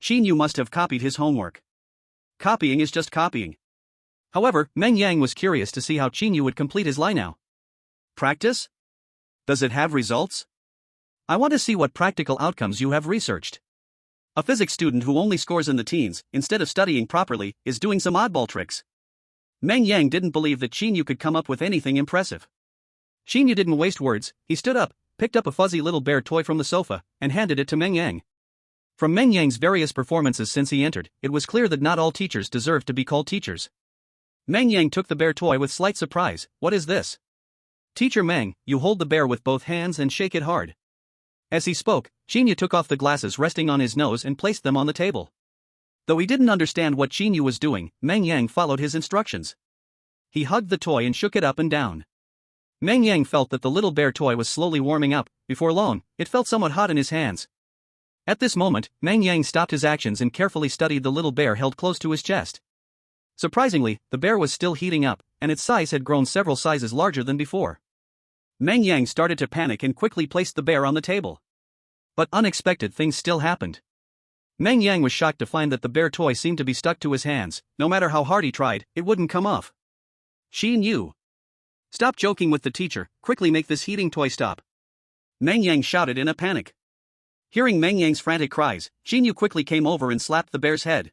Qin Yu must have copied his homework. Copying is just copying. However, Meng Yang was curious to see how Qin Yu would complete his lie now. Practice? Does it have results? I want to see what practical outcomes you have researched. A physics student who only scores in the teens, instead of studying properly, is doing some oddball tricks. Meng Yang didn't believe that Qin Yu could come up with anything impressive. Qin Yu didn't waste words, he stood up, picked up a fuzzy little bear toy from the sofa, and handed it to Meng Yang. From Meng Yang's various performances since he entered, it was clear that not all teachers deserved to be called teachers. Meng Yang took the bear toy with slight surprise. What is this? Teacher Meng, you hold the bear with both hands and shake it hard. As he spoke, Qin Yu took off the glasses resting on his nose and placed them on the table. Though he didn't understand what Qin Yu was doing, Meng Yang followed his instructions. He hugged the toy and shook it up and down. Meng Yang felt that the little bear toy was slowly warming up. Before long, it felt somewhat hot in his hands. At this moment, Meng Yang stopped his actions and carefully studied the little bear held close to his chest. Surprisingly, the bear was still heating up, and its size had grown several sizes larger than before. Meng Yang started to panic and quickly placed the bear on the table. But unexpected things still happened. Meng Yang was shocked to find that the bear toy seemed to be stuck to his hands. No matter how hard he tried, it wouldn't come off. Qin Yu, stop joking with the teacher, quickly make this heating toy stop. Meng Yang shouted in a panic. Hearing Meng Yang's frantic cries, Qin Yu quickly came over and slapped the bear's head.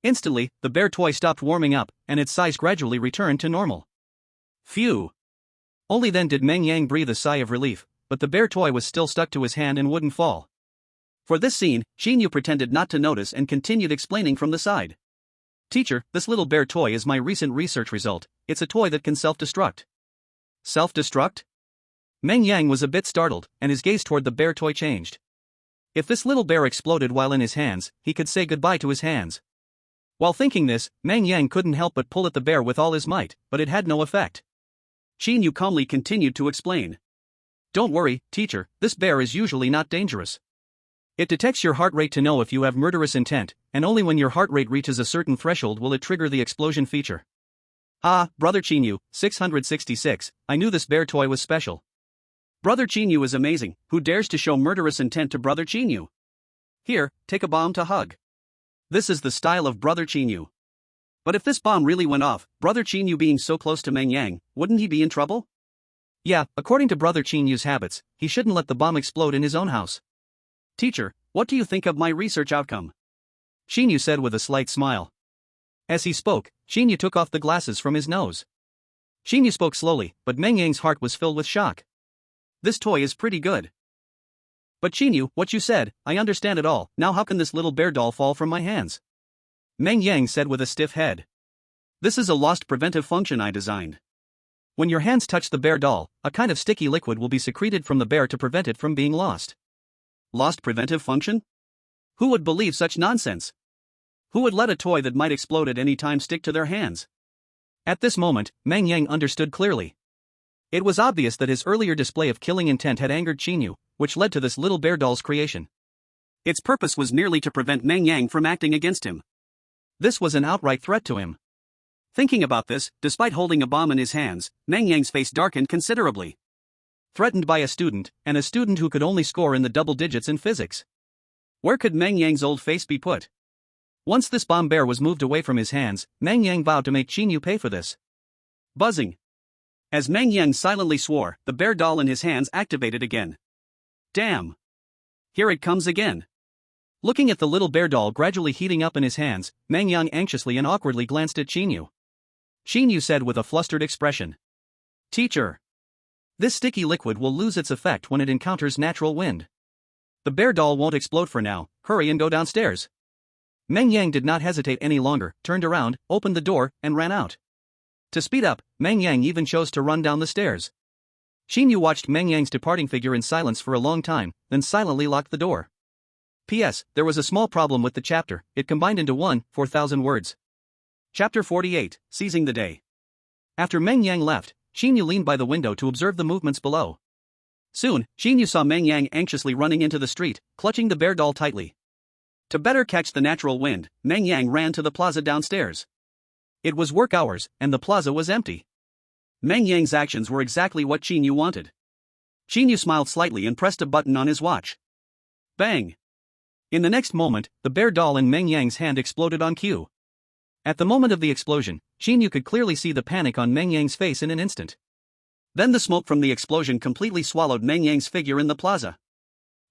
Instantly, the bear toy stopped warming up, and its size gradually returned to normal. Phew! Only then did Meng Yang breathe a sigh of relief, but the bear toy was still stuck to his hand and wouldn't fall. For this scene, Qin Yu pretended not to notice and continued explaining from the side. Teacher, this little bear toy is my recent research result. It's a toy that can self-destruct. Self-destruct? Meng Yang was a bit startled, and his gaze toward the bear toy changed. If this little bear exploded while in his hands, he could say goodbye to his hands. While thinking this, Meng Yang couldn't help but pull at the bear with all his might, but it had no effect. Qin Yu calmly continued to explain. Don't worry, teacher, this bear is usually not dangerous. It detects your heart rate to know if you have murderous intent, and only when your heart rate reaches a certain threshold will it trigger the explosion feature. Ah, Brother Qin Yu, 666, I knew this bear toy was special. Brother Qin Yu is amazing, who dares to show murderous intent to Brother Qin Yu? Here, take a bomb to hug. This is the style of Brother Qin Yu. But if this bomb really went off, Brother Qin Yu being so close to Meng Yang, wouldn't he be in trouble? Yeah, according to Brother Qin Yu's habits, he shouldn't let the bomb explode in his own house. Teacher, what do you think of my research outcome? Qin Yu said with a slight smile. As he spoke, Qin Yu took off the glasses from his nose. Qin Yu spoke slowly, but Meng Yang's heart was filled with shock. This toy is pretty good. But Qin Yu, what you said, I understand it all. Now how can this little bear doll fall from my hands? Meng Yang said with a stiff head. This is a lost preventive function I designed. When your hands touch the bear doll, a kind of sticky liquid will be secreted from the bear to prevent it from being lost. Lost preventive function? Who would believe such nonsense? Who would let a toy that might explode at any time stick to their hands? At this moment, Meng Yang understood clearly. It was obvious that his earlier display of killing intent had angered Qin Yu, which led to this little bear doll's creation. Its purpose was merely to prevent Meng Yang from acting against him. This was an outright threat to him. Thinking about this, despite holding a bomb in his hands, Meng Yang's face darkened considerably. Threatened by a student, and a student who could only score in the double digits in physics. Where could Meng Yang's old face be put? Once this bomb bear was moved away from his hands, Meng Yang vowed to make Qin Yu pay for this. Buzzing. As Meng Yang silently swore, the bear doll in his hands activated again. Damn! Here it comes again. Looking at the little bear doll gradually heating up in his hands, Meng Yang anxiously and awkwardly glanced at Qin Yu. Qin Yu said with a flustered expression. Teacher! This sticky liquid will lose its effect when it encounters natural wind. The bear doll won't explode for now, hurry and go downstairs. Meng Yang did not hesitate any longer, turned around, opened the door, and ran out. To speed up, Meng Yang even chose to run down the stairs. Qin Yu watched Meng Yang's departing figure in silence for a long time, then silently locked the door. P.S. There was a small problem with the chapter, it combined into one, 4,000 words. Chapter 48, Seizing the Day. After Meng Yang left, Qin Yu leaned by the window to observe the movements below. Soon, Qin Yu saw Meng Yang anxiously running into the street, clutching the bear doll tightly. To better catch the natural wind, Meng Yang ran to the plaza downstairs. It was work hours, and the plaza was empty. Meng Yang's actions were exactly what Qin Yu wanted. Qin Yu smiled slightly and pressed a button on his watch. Bang! In the next moment, the bear doll in Meng Yang's hand exploded on cue. At the moment of the explosion, Qin Yu could clearly see the panic on Meng Yang's face in an instant. Then the smoke from the explosion completely swallowed Meng Yang's figure in the plaza.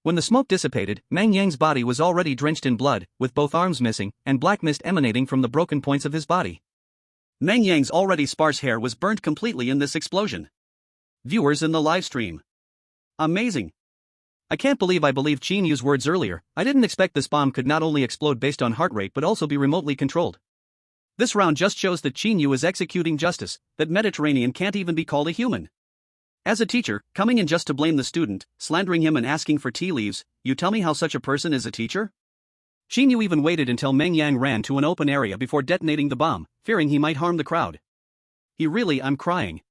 When the smoke dissipated, Meng Yang's body was already drenched in blood, with both arms missing, and black mist emanating from the broken points of his body. Meng Yang's already sparse hair was burnt completely in this explosion. Viewers in the livestream. Amazing. I can't believe I believed Qin Yu's words earlier. I didn't expect this bomb could not only explode based on heart rate but also be remotely controlled. This round just shows that Qin Yu is executing justice, that Mediterranean can't even be called a human. As a teacher, coming in just to blame the student, slandering him and asking for tea leaves, you tell me how such a person is a teacher? Qin Yu even waited until Meng Yang ran to an open area before detonating the bomb, fearing he might harm the crowd. I'm crying.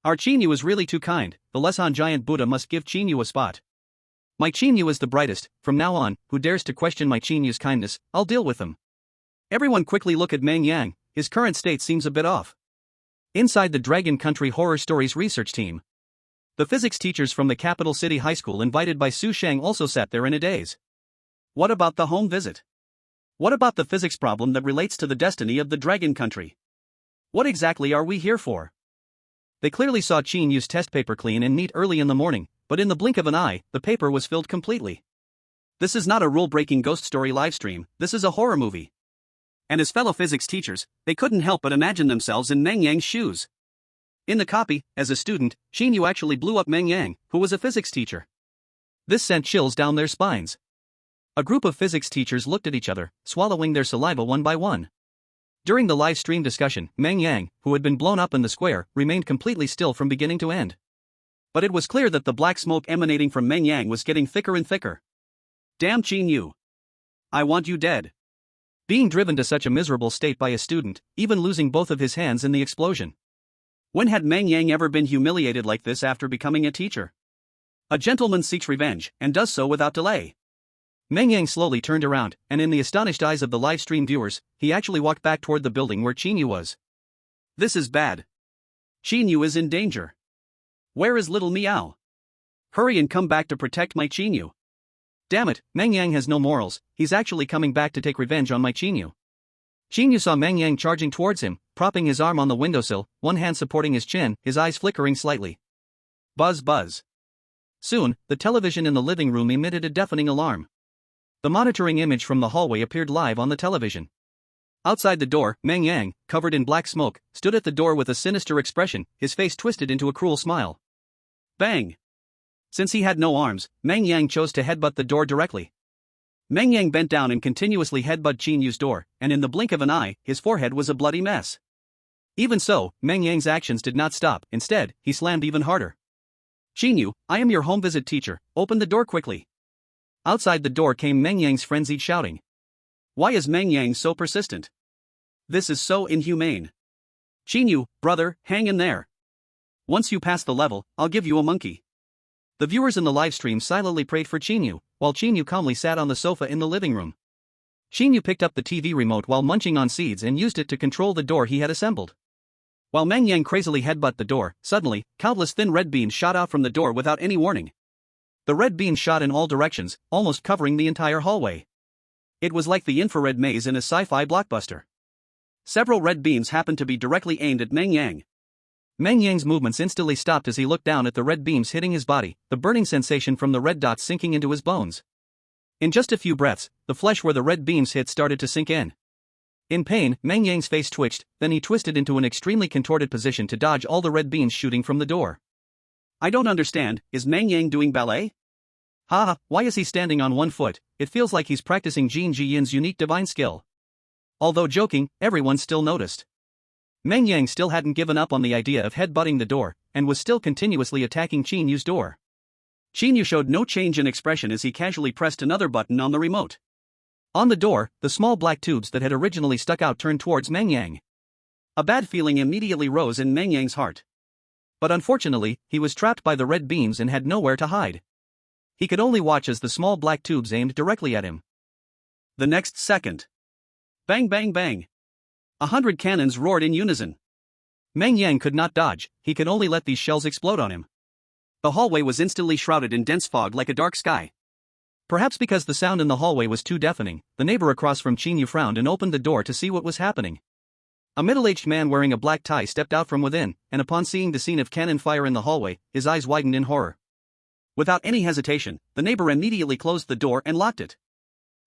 Our Qin Yu is really too kind, the Lesan giant Buddha must give Qin Yu a spot. My Qin Yu is the brightest, from now on, who dares to question my Qin Yu's kindness, I'll deal with him. Everyone quickly look at Meng Yang, his current state seems a bit off. Inside the Dragon Country Horror Stories research team. The physics teachers from the capital city high school invited by Su Shang also sat there in a daze. What about the home visit? What about the physics problem that relates to the destiny of the Dragon Country? What exactly are we here for? They clearly saw Qin Yu's test paper clean and neat early in the morning, but in the blink of an eye, the paper was filled completely. This is not a rule-breaking ghost story livestream, this is a horror movie. And as fellow physics teachers, they couldn't help but imagine themselves in Meng Yang's shoes. In the copy, as a student, Qin Yu actually blew up Meng Yang, who was a physics teacher. This sent chills down their spines. A group of physics teachers looked at each other, swallowing their saliva one by one. During the live stream discussion, Meng Yang, who had been blown up in the square, remained completely still from beginning to end. But it was clear that the black smoke emanating from Meng Yang was getting thicker and thicker. Damn Qin Yu. I want you dead. Being driven to such a miserable state by a student, even losing both of his hands in the explosion. When had Meng Yang ever been humiliated like this after becoming a teacher? A gentleman seeks revenge, and does so without delay. Meng Yang slowly turned around, and in the astonished eyes of the live stream viewers, he actually walked back toward the building where Qin Yu was. This is bad. Qin Yu is in danger. Where is little Meow? Hurry and come back to protect my Qin Yu. Damn it, Meng Yang has no morals, he's actually coming back to take revenge on my Qin Yu. Qin Yu saw Meng Yang charging towards him, propping his arm on the windowsill, one hand supporting his chin, his eyes flickering slightly. Buzz buzz. Soon, the television in the living room emitted a deafening alarm. The monitoring image from the hallway appeared live on the television. Outside the door, Meng Yang, covered in black smoke, stood at the door with a sinister expression, his face twisted into a cruel smile. Bang! Since he had no arms, Meng Yang chose to headbutt the door directly. Meng Yang bent down and continuously headbutted Qin Yu's door, and in the blink of an eye, his forehead was a bloody mess. Even so, Meng Yang's actions did not stop, instead, he slammed even harder. Qin Yu, I am your home visit teacher, open the door quickly. Outside the door came Meng Yang's frenzied shouting. Why is Meng Yang so persistent? This is so inhumane. Qin Yu, brother, hang in there. Once you pass the level, I'll give you a monkey. The viewers in the livestream silently prayed for Qin Yu, while Qin Yu calmly sat on the sofa in the living room. Qin Yu picked up the TV remote while munching on seeds and used it to control the door he had assembled. While Meng Yang crazily headbutted the door, suddenly, countless thin red beams shot out from the door without any warning. The red beams shot in all directions, almost covering the entire hallway. It was like the infrared maze in a sci-fi blockbuster. Several red beams happened to be directly aimed at Meng Yang. Meng Yang's movements instantly stopped as he looked down at the red beams hitting his body, the burning sensation from the red dots sinking into his bones. In just a few breaths, the flesh where the red beams hit started to sink in. In pain, Meng Yang's face twitched, then he twisted into an extremely contorted position to dodge all the red beams shooting from the door. I don't understand, is Meng Yang doing ballet? Haha, why is he standing on one foot? It feels like he's practicing Jin Ji Yin's unique divine skill. Although joking, everyone still noticed. Meng Yang still hadn't given up on the idea of headbutting the door, and was still continuously attacking Qin Yu's door. Qin Yu showed no change in expression as he casually pressed another button on the remote. On the door, the small black tubes that had originally stuck out turned towards Meng Yang. A bad feeling immediately rose in Meng Yang's heart. But unfortunately, he was trapped by the red beams and had nowhere to hide. He could only watch as the small black tubes aimed directly at him. The next second. Bang bang bang. 100 cannons roared in unison. Meng Yang could not dodge, he could only let these shells explode on him. The hallway was instantly shrouded in dense fog like a dark sky. Perhaps because the sound in the hallway was too deafening, the neighbor across from Qin Yu frowned and opened the door to see what was happening. A middle-aged man wearing a black tie stepped out from within, and upon seeing the scene of cannon fire in the hallway, his eyes widened in horror. Without any hesitation, the neighbor immediately closed the door and locked it.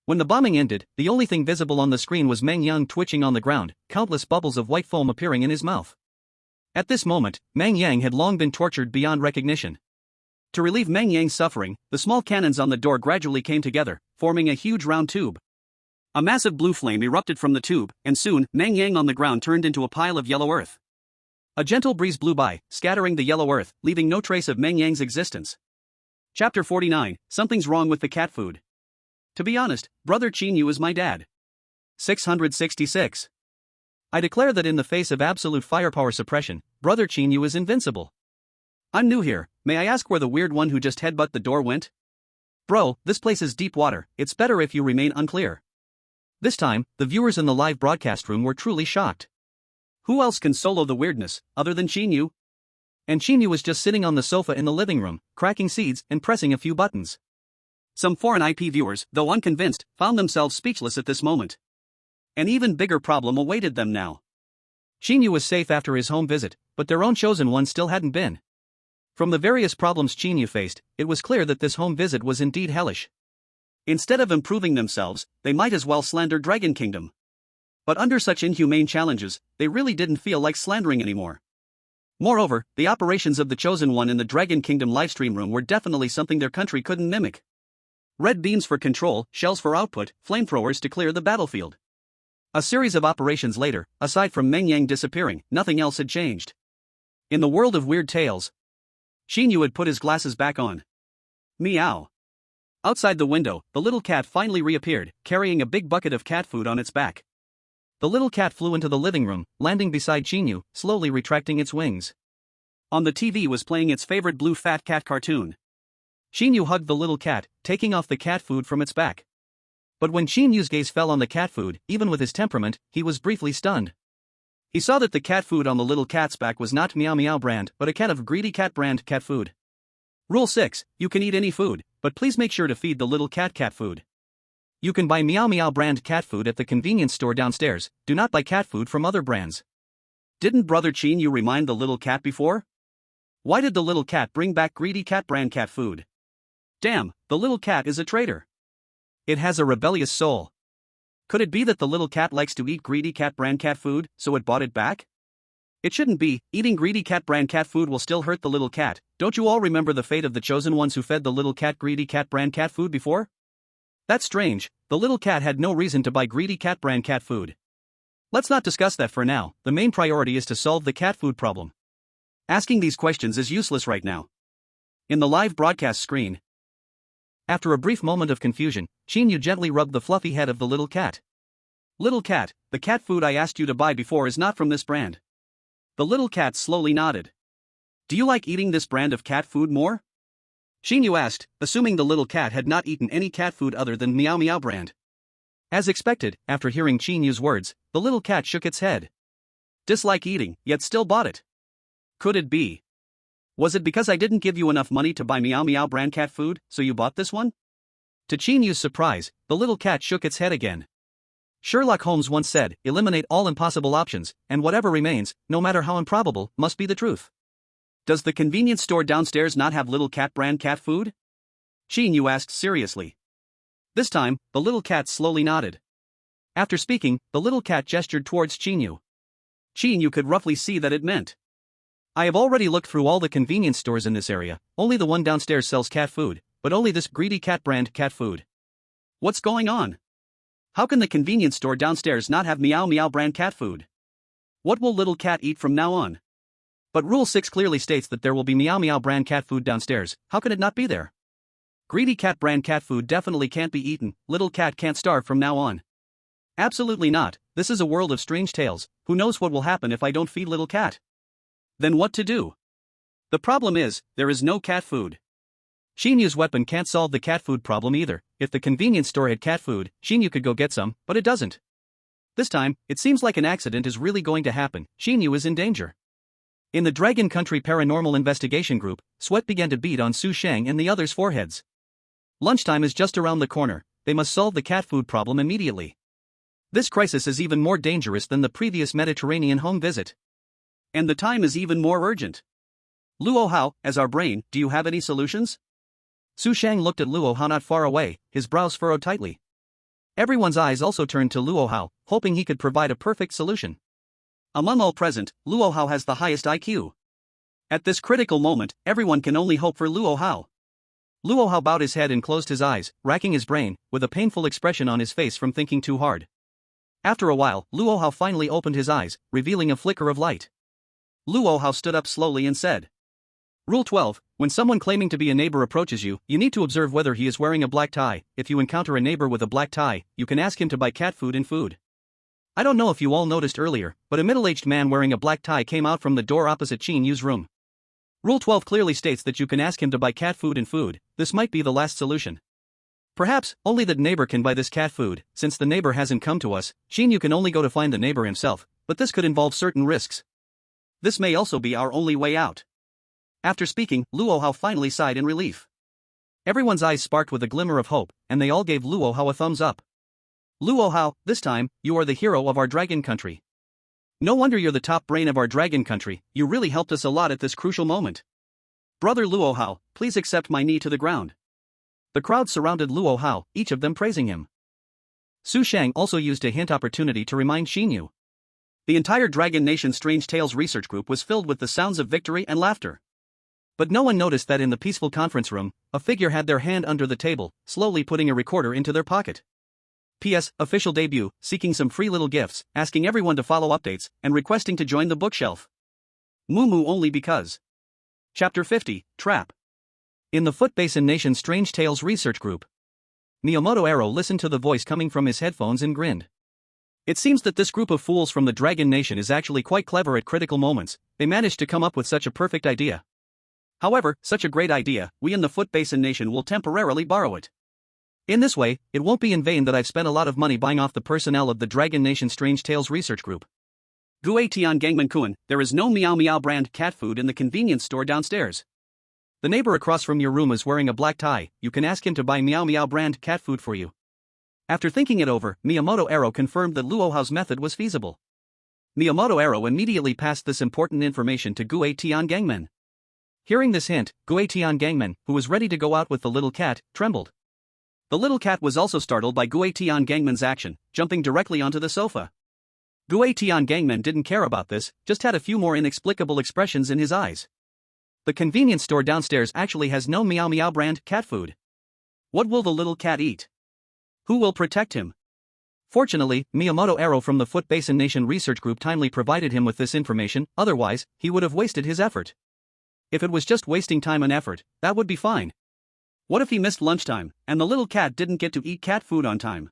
When the bombing ended, the only thing visible on the screen was Meng Yang twitching on the ground, countless bubbles of white foam appearing in his mouth. At this moment, Meng Yang had long been tortured beyond recognition. To relieve Meng Yang's suffering, the small cannons on the door gradually came together, forming a huge round tube. A massive blue flame erupted from the tube, and soon, Meng Yang on the ground turned into a pile of yellow earth. A gentle breeze blew by, scattering the yellow earth, leaving no trace of Meng Yang's existence. Chapter 49, Something's Wrong with the Cat Food. To be honest, brother Qin Yu is my dad. 666. I declare that in the face of absolute firepower suppression, brother Qin Yu is invincible. I'm new here, may I ask where the weird one who just headbutted the door went? Bro, this place is deep water, it's better if you remain unclear. This time, the viewers in the live broadcast room were truly shocked. Who else can solo the weirdness, other than Qin Yu? And Qin Yu was just sitting on the sofa in the living room, cracking seeds and pressing a few buttons. Some foreign IP viewers, though unconvinced, found themselves speechless at this moment. An even bigger problem awaited them now. Qin Yu was safe after his home visit, but their own chosen one still hadn't been. From the various problems Qin Yu faced, it was clear that this home visit was indeed hellish. Instead of improving themselves, they might as well slander Dragon Kingdom. But under such inhumane challenges, they really didn't feel like slandering anymore. Moreover, the operations of the Chosen One in the Dragon Kingdom livestream room were definitely something their country couldn't mimic. Red beams for control, shells for output, flamethrowers to clear the battlefield. A series of operations later, aside from Meng Yang disappearing, nothing else had changed. In the world of weird tales, Qin Yu had put his glasses back on. Meow. Outside the window, the little cat finally reappeared, carrying a big bucket of cat food on its back. The little cat flew into the living room, landing beside Qin Yu, slowly retracting its wings. On the TV was playing its favorite blue fat cat cartoon. Qin Yu hugged the little cat, taking off the cat food from its back. But when Qin Yu's gaze fell on the cat food, even with his temperament, he was briefly stunned. He saw that the cat food on the little cat's back was not Meow Meow brand, but a cat of greedy cat brand cat food. Rule 6, you can eat any food, but please make sure to feed the little cat cat food. You can buy Meow Meow brand cat food at the convenience store downstairs, do not buy cat food from other brands. Didn't Brother Qin Yu remind the little cat before? Why did the little cat bring back greedy cat brand cat food? Damn, the little cat is a traitor. It has a rebellious soul. Could it be that the little cat likes to eat greedy cat brand cat food, so it bought it back? It shouldn't be. Eating greedy cat brand cat food will still hurt the little cat. Don't you all remember the fate of the chosen ones who fed the little cat greedy cat brand cat food before? That's strange, the little cat had no reason to buy greedy cat brand cat food. Let's not discuss that for now, the main priority is to solve the cat food problem. Asking these questions is useless right now. In the live broadcast screen, after a brief moment of confusion, Qin Yu gently rubbed the fluffy head of the little cat. Little cat, the cat food I asked you to buy before is not from this brand. The little cat slowly nodded. Do you like eating this brand of cat food more? Qin Yu asked, assuming the little cat had not eaten any cat food other than Meow Meow brand. As expected, after hearing Qin Yu's words, the little cat shook its head. Dislike eating, yet still bought it. Could it be? Was it because I didn't give you enough money to buy Meow Meow brand cat food, so you bought this one? To Qin Yu's surprise, the little cat shook its head again. Sherlock Holmes once said, eliminate all impossible options, and whatever remains, no matter how improbable, must be the truth. Does the convenience store downstairs not have little cat brand cat food? Qin Yu asked seriously. This time, the little cat slowly nodded. After speaking, the little cat gestured towards Qin Yu. Qin Yu could roughly see that it meant. I have already looked through all the convenience stores in this area, only the one downstairs sells cat food, but only this greedy cat brand cat food. What's going on? How can the convenience store downstairs not have Meow Meow brand cat food? What will little cat eat from now on? But Rule 6 clearly states that there will be Meow Meow brand cat food downstairs, how can it not be there? Greedy cat brand cat food definitely can't be eaten, little cat can't starve from now on. Absolutely not, this is a world of strange tales, who knows what will happen if I don't feed little cat? Then what to do? The problem is, there is no cat food. Qin Yu's weapon can't solve the cat food problem either. If the convenience store had cat food, Qin Yu could go get some, but it doesn't. This time, it seems like an accident is really going to happen, Qin Yu is in danger. In the Dragon Country Paranormal Investigation Group, sweat began to bead on Su Shang and the others' foreheads. Lunchtime is just around the corner, they must solve the cat food problem immediately. This crisis is even more dangerous than the previous Mediterranean home visit. And the time is even more urgent. Luo Hao, as our brain, do you have any solutions? Su Shang looked at Luo Hao not far away, his brows furrowed tightly. Everyone's eyes also turned to Luo Hao, hoping he could provide a perfect solution. Among all present, Luo Hao has the highest IQ. At this critical moment, everyone can only hope for Luo Hao. Luo Hao bowed his head and closed his eyes, racking his brain, with a painful expression on his face from thinking too hard. After a while, Luo Hao finally opened his eyes, revealing a flicker of light. Luo Hao stood up slowly and said. Rule 12, when someone claiming to be a neighbor approaches you, you need to observe whether he is wearing a black tie. If you encounter a neighbor with a black tie, you can ask him to buy cat food and food. I don't know if you all noticed earlier, but a middle-aged man wearing a black tie came out from the door opposite Qin Yu's room. Rule 12 clearly states that you can ask him to buy cat food and food. This might be the last solution. Perhaps, only that neighbor can buy this cat food. Since the neighbor hasn't come to us, Qin Yu can only go to find the neighbor himself, but this could involve certain risks. This may also be our only way out. After speaking, Luo Hao finally sighed in relief. Everyone's eyes sparked with a glimmer of hope, and they all gave Luo Hao a thumbs up. Luo Hao, this time, you are the hero of our dragon country. No wonder you're the top brain of our dragon country, you really helped us a lot at this crucial moment. Brother Luo Hao, please accept my knee to the ground. The crowd surrounded Luo Hao, each of them praising him. Su Shang also used a hint opportunity to remind Qin Yu. The entire Dragon Nation Strange Tales research group was filled with the sounds of victory and laughter. But no one noticed that in the peaceful conference room, a figure had their hand under the table, slowly putting a recorder into their pocket. P.S. Official debut, seeking some free little gifts, asking everyone to follow updates, and requesting to join the bookshelf. Moo only because. Chapter 50, Trap. In the Foot Basin Nation Strange Tales research group. Miyamoto Arrow listened to the voice coming from his headphones and grinned. It seems that this group of fools from the Dragon Nation is actually quite clever at critical moments. They managed to come up with such a perfect idea. However, such a great idea, we in the Foot Basin Nation will temporarily borrow it. In this way, it won't be in vain that I've spent a lot of money buying off the personnel of the Dragon Nation Strange Tales research group. Gue Tian Gangman Kun, there is no Meow Meow brand cat food in the convenience store downstairs. The neighbor across from your room is wearing a black tie. You can ask him to buy Meow Meow brand cat food for you. After thinking it over, Miyamoto Arrow confirmed that Luo Hao's method was feasible. Miyamoto Arrow immediately passed this important information to Gue Tian Gangman. Hearing this hint, Gue Tian Gangman, who was ready to go out with the little cat, trembled. The little cat was also startled by Gue Tian Gangman's action, jumping directly onto the sofa. Gue Tian Gangman didn't care about this, just had a few more inexplicable expressions in his eyes. The convenience store downstairs actually has no Meow Meow brand cat food. What will the little cat eat? Who will protect him? Fortunately, Miyamoto Arrow from the Foot Basin Nation research group timely provided him with this information, otherwise, he would have wasted his effort. If it was just wasting time and effort, that would be fine. What if he missed lunchtime, and the little cat didn't get to eat cat food on time?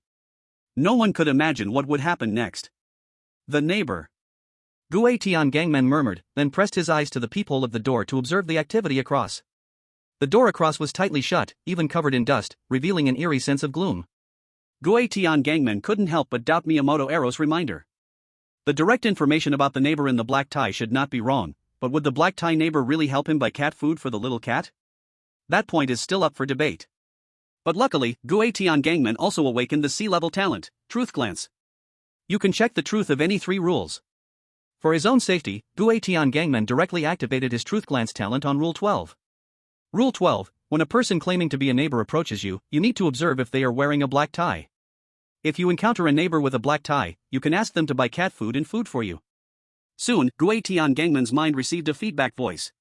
No one could imagine what would happen next. The neighbor. Gue Tian Gangman murmured, then pressed his eyes to the peephole of the door to observe the activity across. The door across was tightly shut, even covered in dust, revealing an eerie sense of gloom. Gue Tian Gangman couldn't help but doubt Miyamoto Arrow's reminder. The direct information about the neighbor in the black tie should not be wrong, but would the black tie neighbor really help him buy cat food for the little cat? That point is still up for debate. But luckily, Gue Tian Gangman also awakened the C-level talent, Truth Glance. You can check the truth of any 3 rules. For his own safety, Gue Tian Gangman directly activated his Truth Glance talent on Rule 12. Rule 12, when a person claiming to be a neighbor approaches you, you need to observe if they are wearing a black tie. If you encounter a neighbor with a black tie, you can ask them to buy cat food and food for you. Soon, Gue Tian Gangman's mind received a feedback voice.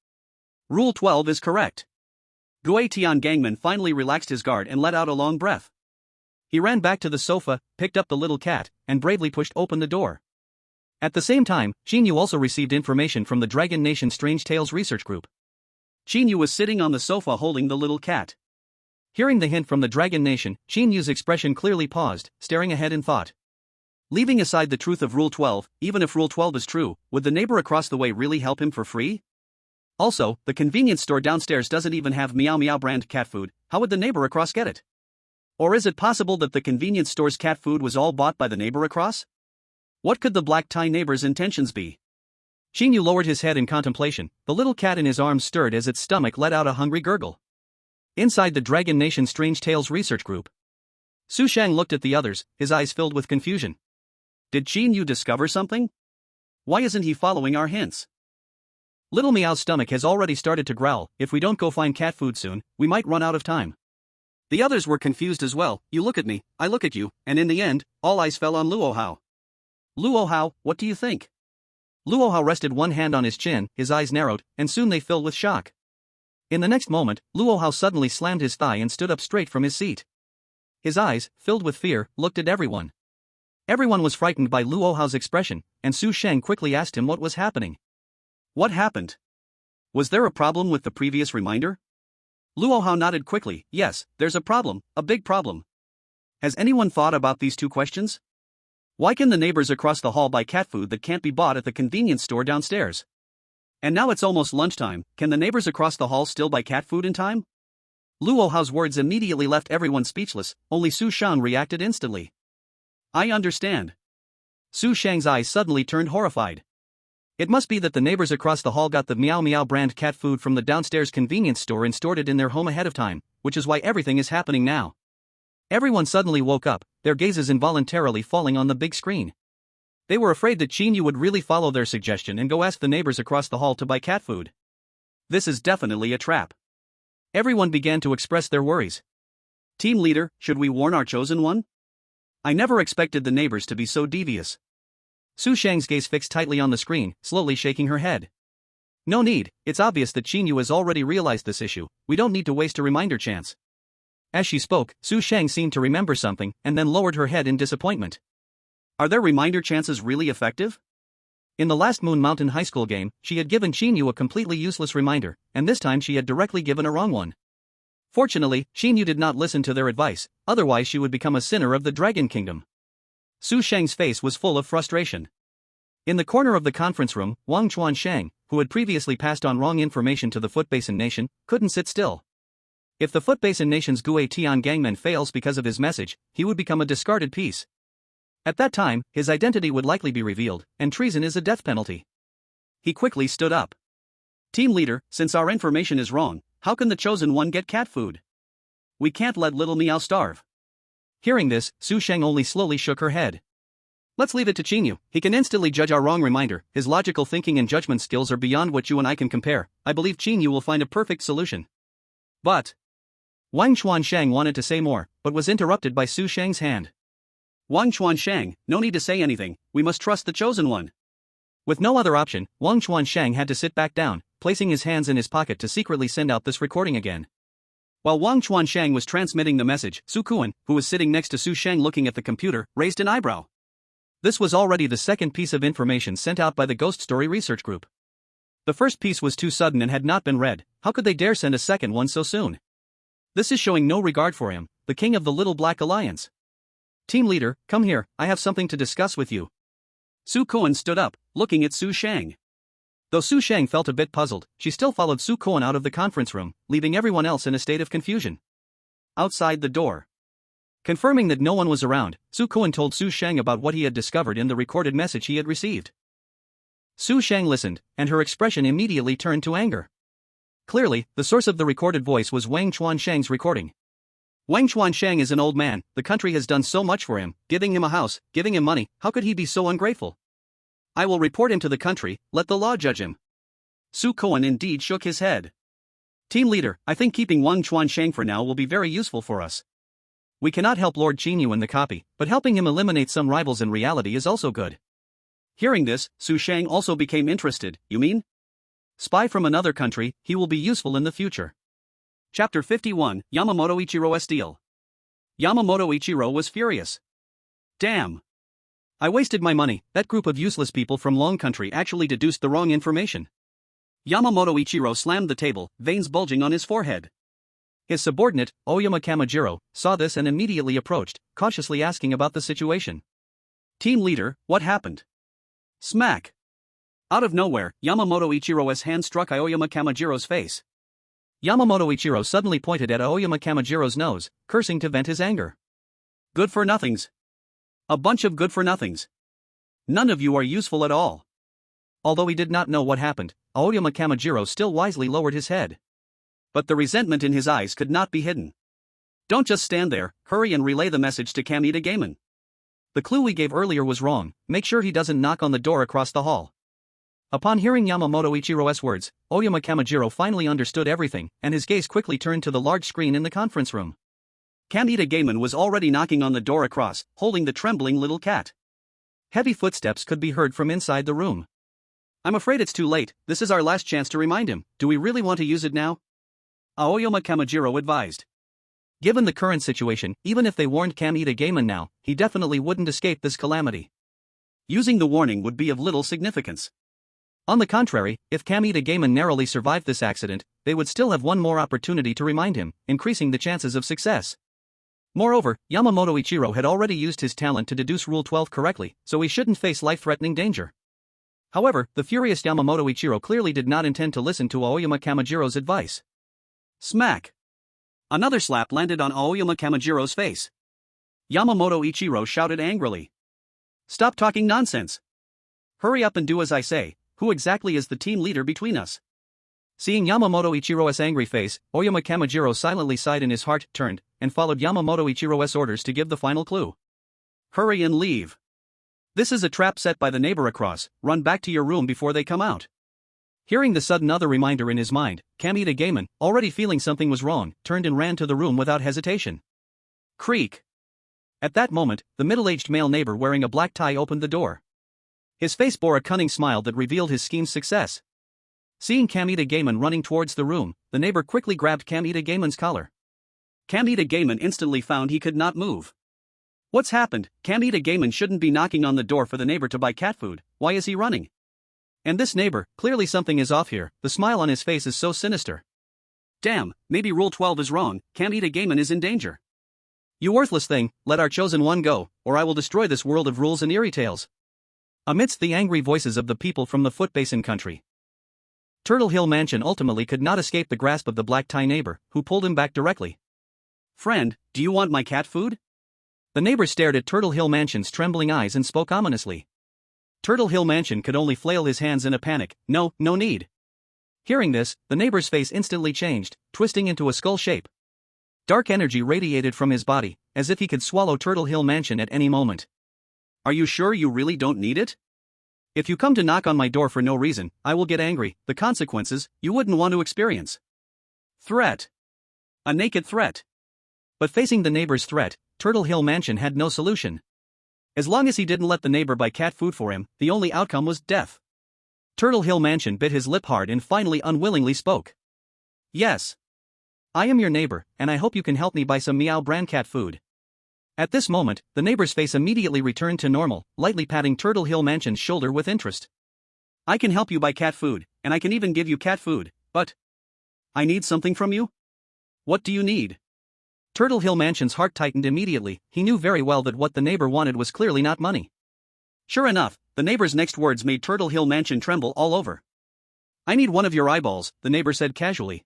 Rule 12 is correct. Gue Tian Gangman finally relaxed his guard and let out a long breath. He ran back to the sofa, picked up the little cat, and bravely pushed open the door. At the same time, Qin Yu also received information from the Dragon Nation Strange Tales research group. Qin Yu was sitting on the sofa holding the little cat. Hearing the hint from the Dragon Nation, Qin Yu's expression clearly paused, staring ahead in thought. Leaving aside the truth of Rule 12, even if Rule 12 is true, would the neighbor across the way really help him for free? Also, the convenience store downstairs doesn't even have Meow Meow brand cat food. How would the neighbor across get it? Or is it possible that the convenience store's cat food was all bought by the neighbor across? What could the black tie neighbor's intentions be? Qin Yu lowered his head in contemplation. The little cat in his arms stirred as its stomach let out a hungry gurgle. Inside the Dragon Nation Strange Tales research group, Su Shang looked at the others, his eyes filled with confusion. Did Qin Yu discover something? Why isn't he following our hints? Little Meow's stomach has already started to growl. If we don't go find cat food soon, we might run out of time. The others were confused as well. You look at me, I look at you, and in the end, all eyes fell on Luo Hao. Luo Hao, what do you think? Luo Hao rested one hand on his chin, his eyes narrowed, and soon they filled with shock. In the next moment, Luo Hao suddenly slammed his thigh and stood up straight from his seat. His eyes, filled with fear, looked at everyone. Everyone was frightened by Luo Hao's expression, and Su Shang quickly asked him what was happening. What happened? Was there a problem with the previous reminder? Luo Hao nodded quickly. Yes, there's a problem, a big problem. Has anyone thought about these 2 questions? Why can the neighbors across the hall buy cat food that can't be bought at the convenience store downstairs? And now it's almost lunchtime, can the neighbors across the hall still buy cat food in time? Luo Hao's words immediately left everyone speechless, only Su Shang reacted instantly. I understand. Su Shang's eyes suddenly turned horrified. It must be that the neighbors across the hall got the Meow Meow brand cat food from the downstairs convenience store and stored it in their home ahead of time, which is why everything is happening now. Everyone suddenly woke up, their gazes involuntarily falling on the big screen. They were afraid that Qin Yu would really follow their suggestion and go ask the neighbors across the hall to buy cat food. This is definitely a trap. Everyone began to express their worries. Team leader, should we warn our chosen one? I never expected the neighbors to be so devious. Su Shang's gaze fixed tightly on the screen, slowly shaking her head. No need, it's obvious that Qin Yu has already realized this issue, we don't need to waste a reminder chance. As she spoke, Su Shang seemed to remember something, and then lowered her head in disappointment. Are their reminder chances really effective? In the last Moon Mountain High School game, she had given Qin Yu a completely useless reminder, and this time she had directly given a wrong one. Fortunately, Qin Yu did not listen to their advice, otherwise she would become a sinner of the Dragon Kingdom. Su Shang's face was full of frustration. In the corner of the conference room, Wang Chuanshang, who had previously passed on wrong information to the Footbasin Nation, couldn't sit still. If the Footbasin Nation's Gue Tian gangman fails because of his message, he would become a discarded piece. At that time, his identity would likely be revealed, and treason is a death penalty. He quickly stood up. Team leader, since our information is wrong, how can the chosen one get cat food? We can't let little Meow starve. Hearing this, Su Shang only slowly shook her head. Let's leave it to Qin Yu, he can instantly judge our wrong reminder, his logical thinking and judgment skills are beyond what you and I can compare, I believe Qin Yu will find a perfect solution. But... Wang Chuanshang wanted to say more, but was interrupted by Su Shang's hand. Wang Chuanshang, no need to say anything, we must trust the chosen one. With no other option, Wang Chuanshang had to sit back down, placing his hands in his pocket to secretly send out this recording again. While Wang Chuanshang was transmitting the message, Su Kuan, who was sitting next to Su Shang looking at the computer, raised an eyebrow. This was already the second piece of information sent out by the Ghost Story Research Group. The first piece was too sudden and had not been read, how could they dare send a second one so soon? This is showing no regard for him, the king of the Little Black Alliance. Team leader, come here, I have something to discuss with you. Su Kuan stood up, looking at Su Shang. Though Su Shang felt a bit puzzled, she still followed Su Kuan out of the conference room, leaving everyone else in a state of confusion. Outside the door. Confirming that no one was around, Su Kuan told Su Shang about what he had discovered in the recorded message he had received. Su Shang listened, and her expression immediately turned to anger. Clearly, the source of the recorded voice was Wang Chuanshang's recording. Wang Chuanshang is an old man, the country has done so much for him, giving him a house, giving him money, how could he be so ungrateful? I will report him to the country, let the law judge him. Su Kuan indeed shook his head. Team leader, I think keeping Wang Chuanshang for now will be very useful for us. We cannot help Lord Qin Yu in the copy, but helping him eliminate some rivals in reality is also good. Hearing this, Su Shang also became interested, you mean? Spy from another country, he will be useful in the future. Chapter 51, Yamamoto Ichiro's deal. Yamamoto Ichiro was furious. Damn. I wasted my money, that group of useless people from Long Country actually deduced the wrong information. Yamamoto Ichiro slammed the table, veins bulging on his forehead. His subordinate, Oyama Kamijiro, saw this and immediately approached, cautiously asking about the situation. Team leader, what happened? Smack. Out of nowhere, Yamamoto Ichiro's hand struck Aoyama Kamijiro's face. Yamamoto Ichiro suddenly pointed at Aoyama Kamijiro's nose, cursing to vent his anger. Good-for-nothings. A bunch of good-for-nothings. None of you are useful at all. Although he did not know what happened, Aoyama Kamijiro still wisely lowered his head. But the resentment in his eyes could not be hidden. Don't just stand there, hurry and relay the message to Kamita Gaemon. The clue we gave earlier was wrong, make sure he doesn't knock on the door across the hall. Upon hearing Yamamoto Ichiro's words, Oyama Kamijiro finally understood everything, and his gaze quickly turned to the large screen in the conference room. Kamita Gaemon was already knocking on the door across, holding the trembling little cat. Heavy footsteps could be heard from inside the room. I'm afraid it's too late, this is our last chance to remind him, do we really want to use it now? Aoyama Kamijiro advised. Given the current situation, even if they warned Kamita Gaemon now, he definitely wouldn't escape this calamity. Using the warning would be of little significance. On the contrary, if Kamita Gaemon narrowly survived this accident, they would still have one more opportunity to remind him, increasing the chances of success. Moreover, Yamamoto Ichiro had already used his talent to deduce Rule 12 correctly, so he shouldn't face life-threatening danger. However, the furious Yamamoto Ichiro clearly did not intend to listen to Aoyama Kamijiro's advice. Smack! Another slap landed on Aoyama Kamijiro's face. Yamamoto Ichiro shouted angrily. Stop talking nonsense! Hurry up and do as I say. Who exactly is the team leader between us? Seeing Yamamoto Ichiro's angry face, Oyama Kamijiro silently sighed in his heart, turned, and followed Yamamoto Ichiro's orders to give the final clue. Hurry and leave. This is a trap set by the neighbor across, run back to your room before they come out. Hearing the sudden other reminder in his mind, Kamita Gaemon, already feeling something was wrong, turned and ran to the room without hesitation. Creak. At that moment, the middle-aged male neighbor wearing a black tie opened the door. His face bore a cunning smile that revealed his scheme's success. Seeing Kamita Gaiman running towards the room, the neighbor quickly grabbed Kamita Gaiman's collar. Kamita Gaiman instantly found he could not move. What's happened? Kamita Gaiman shouldn't be knocking on the door for the neighbor to buy cat food. Why is he running? And this neighbor, clearly something is off here. The smile on his face is so sinister. Damn, maybe Rule 12 is wrong. Kamita Gaiman is in danger. You worthless thing, let our chosen one go, or I will destroy this world of rules and eerie tales. Amidst the angry voices of the people from the Foot Basin country, Turtle Hill Mansion ultimately could not escape the grasp of the black tie neighbor, who pulled him back directly. Friend, do you want my cat food? The neighbor stared at Turtle Hill Mansion's trembling eyes and spoke ominously. Turtle Hill Mansion could only flail his hands in a panic. No need. Hearing this, the neighbor's face instantly changed, twisting into a skull shape. Dark energy radiated from his body, as if he could swallow Turtle Hill Mansion at any moment. Are you sure you really don't need it? If you come to knock on my door for no reason, I will get angry. The consequences, you wouldn't want to experience. Threat. A naked threat. But facing the neighbor's threat, Turtle Hill Mansion had no solution. As long as he didn't let the neighbor buy cat food for him, the only outcome was death. Turtle Hill Mansion bit his lip hard and finally unwillingly spoke. Yes. I am your neighbor, and I hope you can help me buy some Meow brand cat food. At this moment, the neighbor's face immediately returned to normal, lightly patting Turtle Hill Mansion's shoulder with interest. I can help you buy cat food, and I can even give you cat food, but I need something from you? What do you need? Turtle Hill Mansion's heart tightened immediately. He knew very well that what the neighbor wanted was clearly not money. Sure enough, the neighbor's next words made Turtle Hill Mansion tremble all over. I need one of your eyeballs, the neighbor said casually.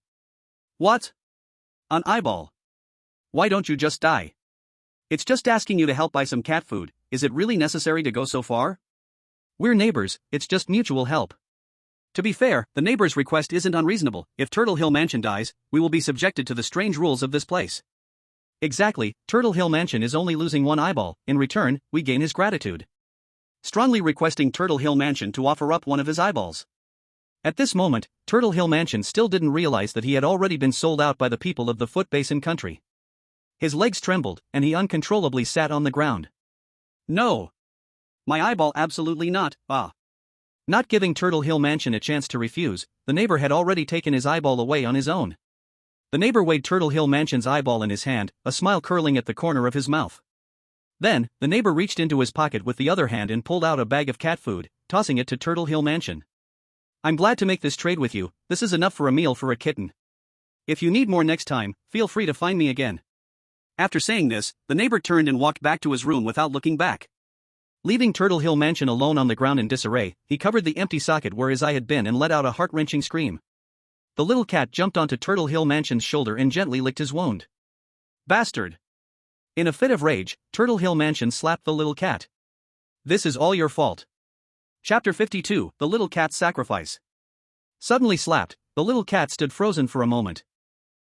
What? An eyeball? Why don't you just die? It's just asking you to help buy some cat food. Is it really necessary to go so far? We're neighbors, it's just mutual help. To be fair, the neighbor's request isn't unreasonable. If Turtle Hill Mansion dies, we will be subjected to the strange rules of this place. Exactly, Turtle Hill Mansion is only losing one eyeball. In return, we gain his gratitude. Strongly requesting Turtle Hill Mansion to offer up one of his eyeballs. At this moment, Turtle Hill Mansion still didn't realize that he had already been sold out by the people of the Foot Basin country. His legs trembled, and he uncontrollably sat on the ground. No. My eyeball absolutely not, Not giving Turtle Hill Mansion a chance to refuse, the neighbor had already taken his eyeball away on his own. The neighbor weighed Turtle Hill Mansion's eyeball in his hand, a smile curling at the corner of his mouth. Then, the neighbor reached into his pocket with the other hand and pulled out a bag of cat food, tossing it to Turtle Hill Mansion. I'm glad to make this trade with you. This is enough for a meal for a kitten. If you need more next time, feel free to find me again. After saying this, the neighbor turned and walked back to his room without looking back. Leaving Turtle Hill Mansion alone on the ground in disarray, he covered the empty socket where his eye had been and let out a heart-wrenching scream. The little cat jumped onto Turtle Hill Mansion's shoulder and gently licked his wound. Bastard! In a fit of rage, Turtle Hill Mansion slapped the little cat. This is all your fault. Chapter 52, The Little Cat's Sacrifice. Suddenly slapped, the little cat stood frozen for a moment.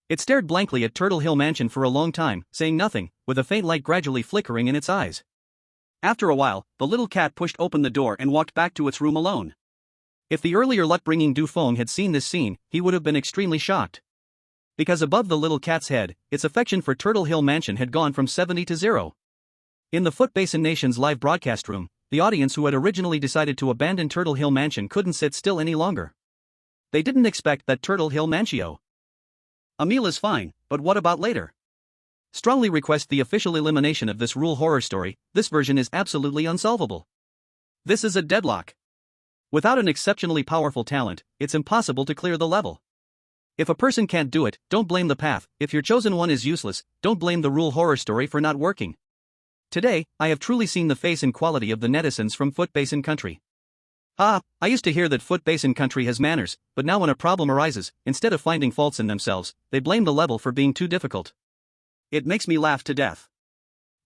It stared blankly at Turtle Hill Mansion for a long time, saying nothing, with a faint light gradually flickering in its eyes. After a while, the little cat pushed open the door and walked back to its room alone. If the earlier luck-bringing Du Feng had seen this scene, he would have been extremely shocked. Because above the little cat's head, its affection for Turtle Hill Mansion had gone from 70 to 0. In the Foot Basin Nation's live broadcast room, the audience who had originally decided to abandon Turtle Hill Mansion couldn't sit still any longer. They didn't expect that Turtle Hill Mansion. A meal is fine, but what about later? Strongly request the official elimination of this rule horror story. This version is absolutely unsolvable. This is a deadlock. Without an exceptionally powerful talent, it's impossible to clear the level. If a person can't do it, don't blame the path. If your chosen one is useless, don't blame the rule horror story for not working. Today, I have truly seen the face and quality of the netizens from Foot Basin country. I used to hear that Foot Basin country has manners, but now when a problem arises, instead of finding faults in themselves, they blame the level for being too difficult. It makes me laugh to death.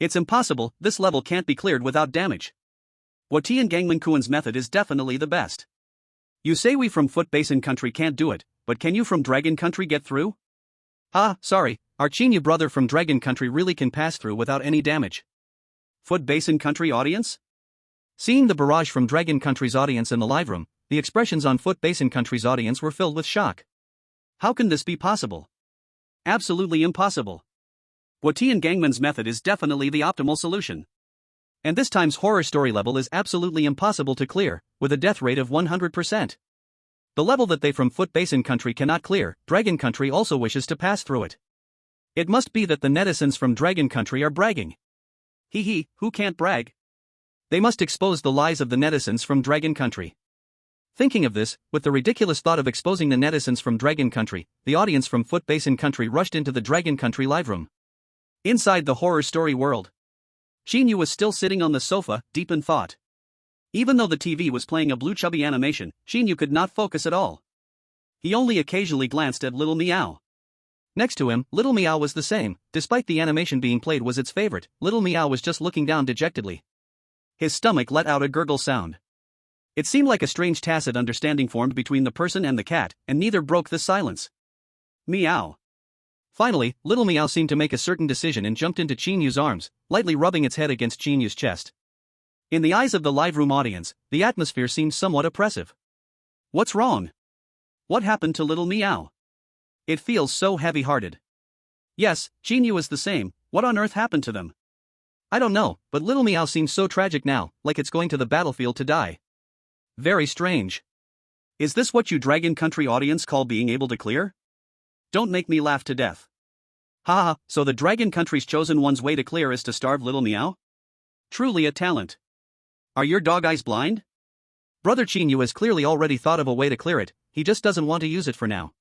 It's impossible, this level can't be cleared without damage. Wotian Gangmankuan's method is definitely the best. You say we from Foot Basin country can't do it, but can you from Dragon country get through? Sorry, our Qin Yu brother from Dragon country really can pass through without any damage. Foot Basin country audience? Seeing the barrage from Dragon country's audience in the live room, the expressions on Foot Basin country's audience were filled with shock. How can this be possible? Absolutely impossible. Guotian Gangman's method is definitely the optimal solution. And this time's horror story level is absolutely impossible to clear, with a death rate of 100%. The level that they from Foot Basin Country cannot clear, Dragon Country also wishes to pass through it. It must be that the netizens from Dragon Country are bragging. Hee hee, who can't brag? They must expose the lies of the netizens from Dragon Country. Thinking of this, with the ridiculous thought of exposing the netizens from Dragon Country, the audience from Foot Basin Country rushed into the Dragon Country live room. Inside the horror story world, Qin Yu was still sitting on the sofa, deep in thought. Even though the TV was playing a blue chubby animation, Qin Yu could not focus at all. He only occasionally glanced at Little Meow. Next to him, Little Meow was the same. Despite the animation being played was its favorite, Little Meow was just looking down dejectedly. His stomach let out a gurgle sound. It seemed like a strange tacit understanding formed between the person and the cat, and neither broke the silence. Meow. Finally, Little Meow seemed to make a certain decision and jumped into Qin Yu's arms, lightly rubbing its head against Qin Yu's chest. In the eyes of the live room audience, the atmosphere seemed somewhat oppressive. What's wrong? What happened to Little Meow? It feels so heavy-hearted. Yes, Qin Yu is the same. What on earth happened to them? I don't know, but Little Meow seems so tragic now, like it's going to the battlefield to die. Very strange. Is this what you Dragon Country audience call being able to clear? Don't make me laugh to death. Haha, so the Dragon Country's chosen one's way to clear is to starve Little Meow? Truly a talent. Are your dog eyes blind? Brother Qin Yu has clearly already thought of a way to clear it, he just doesn't want to use it for now.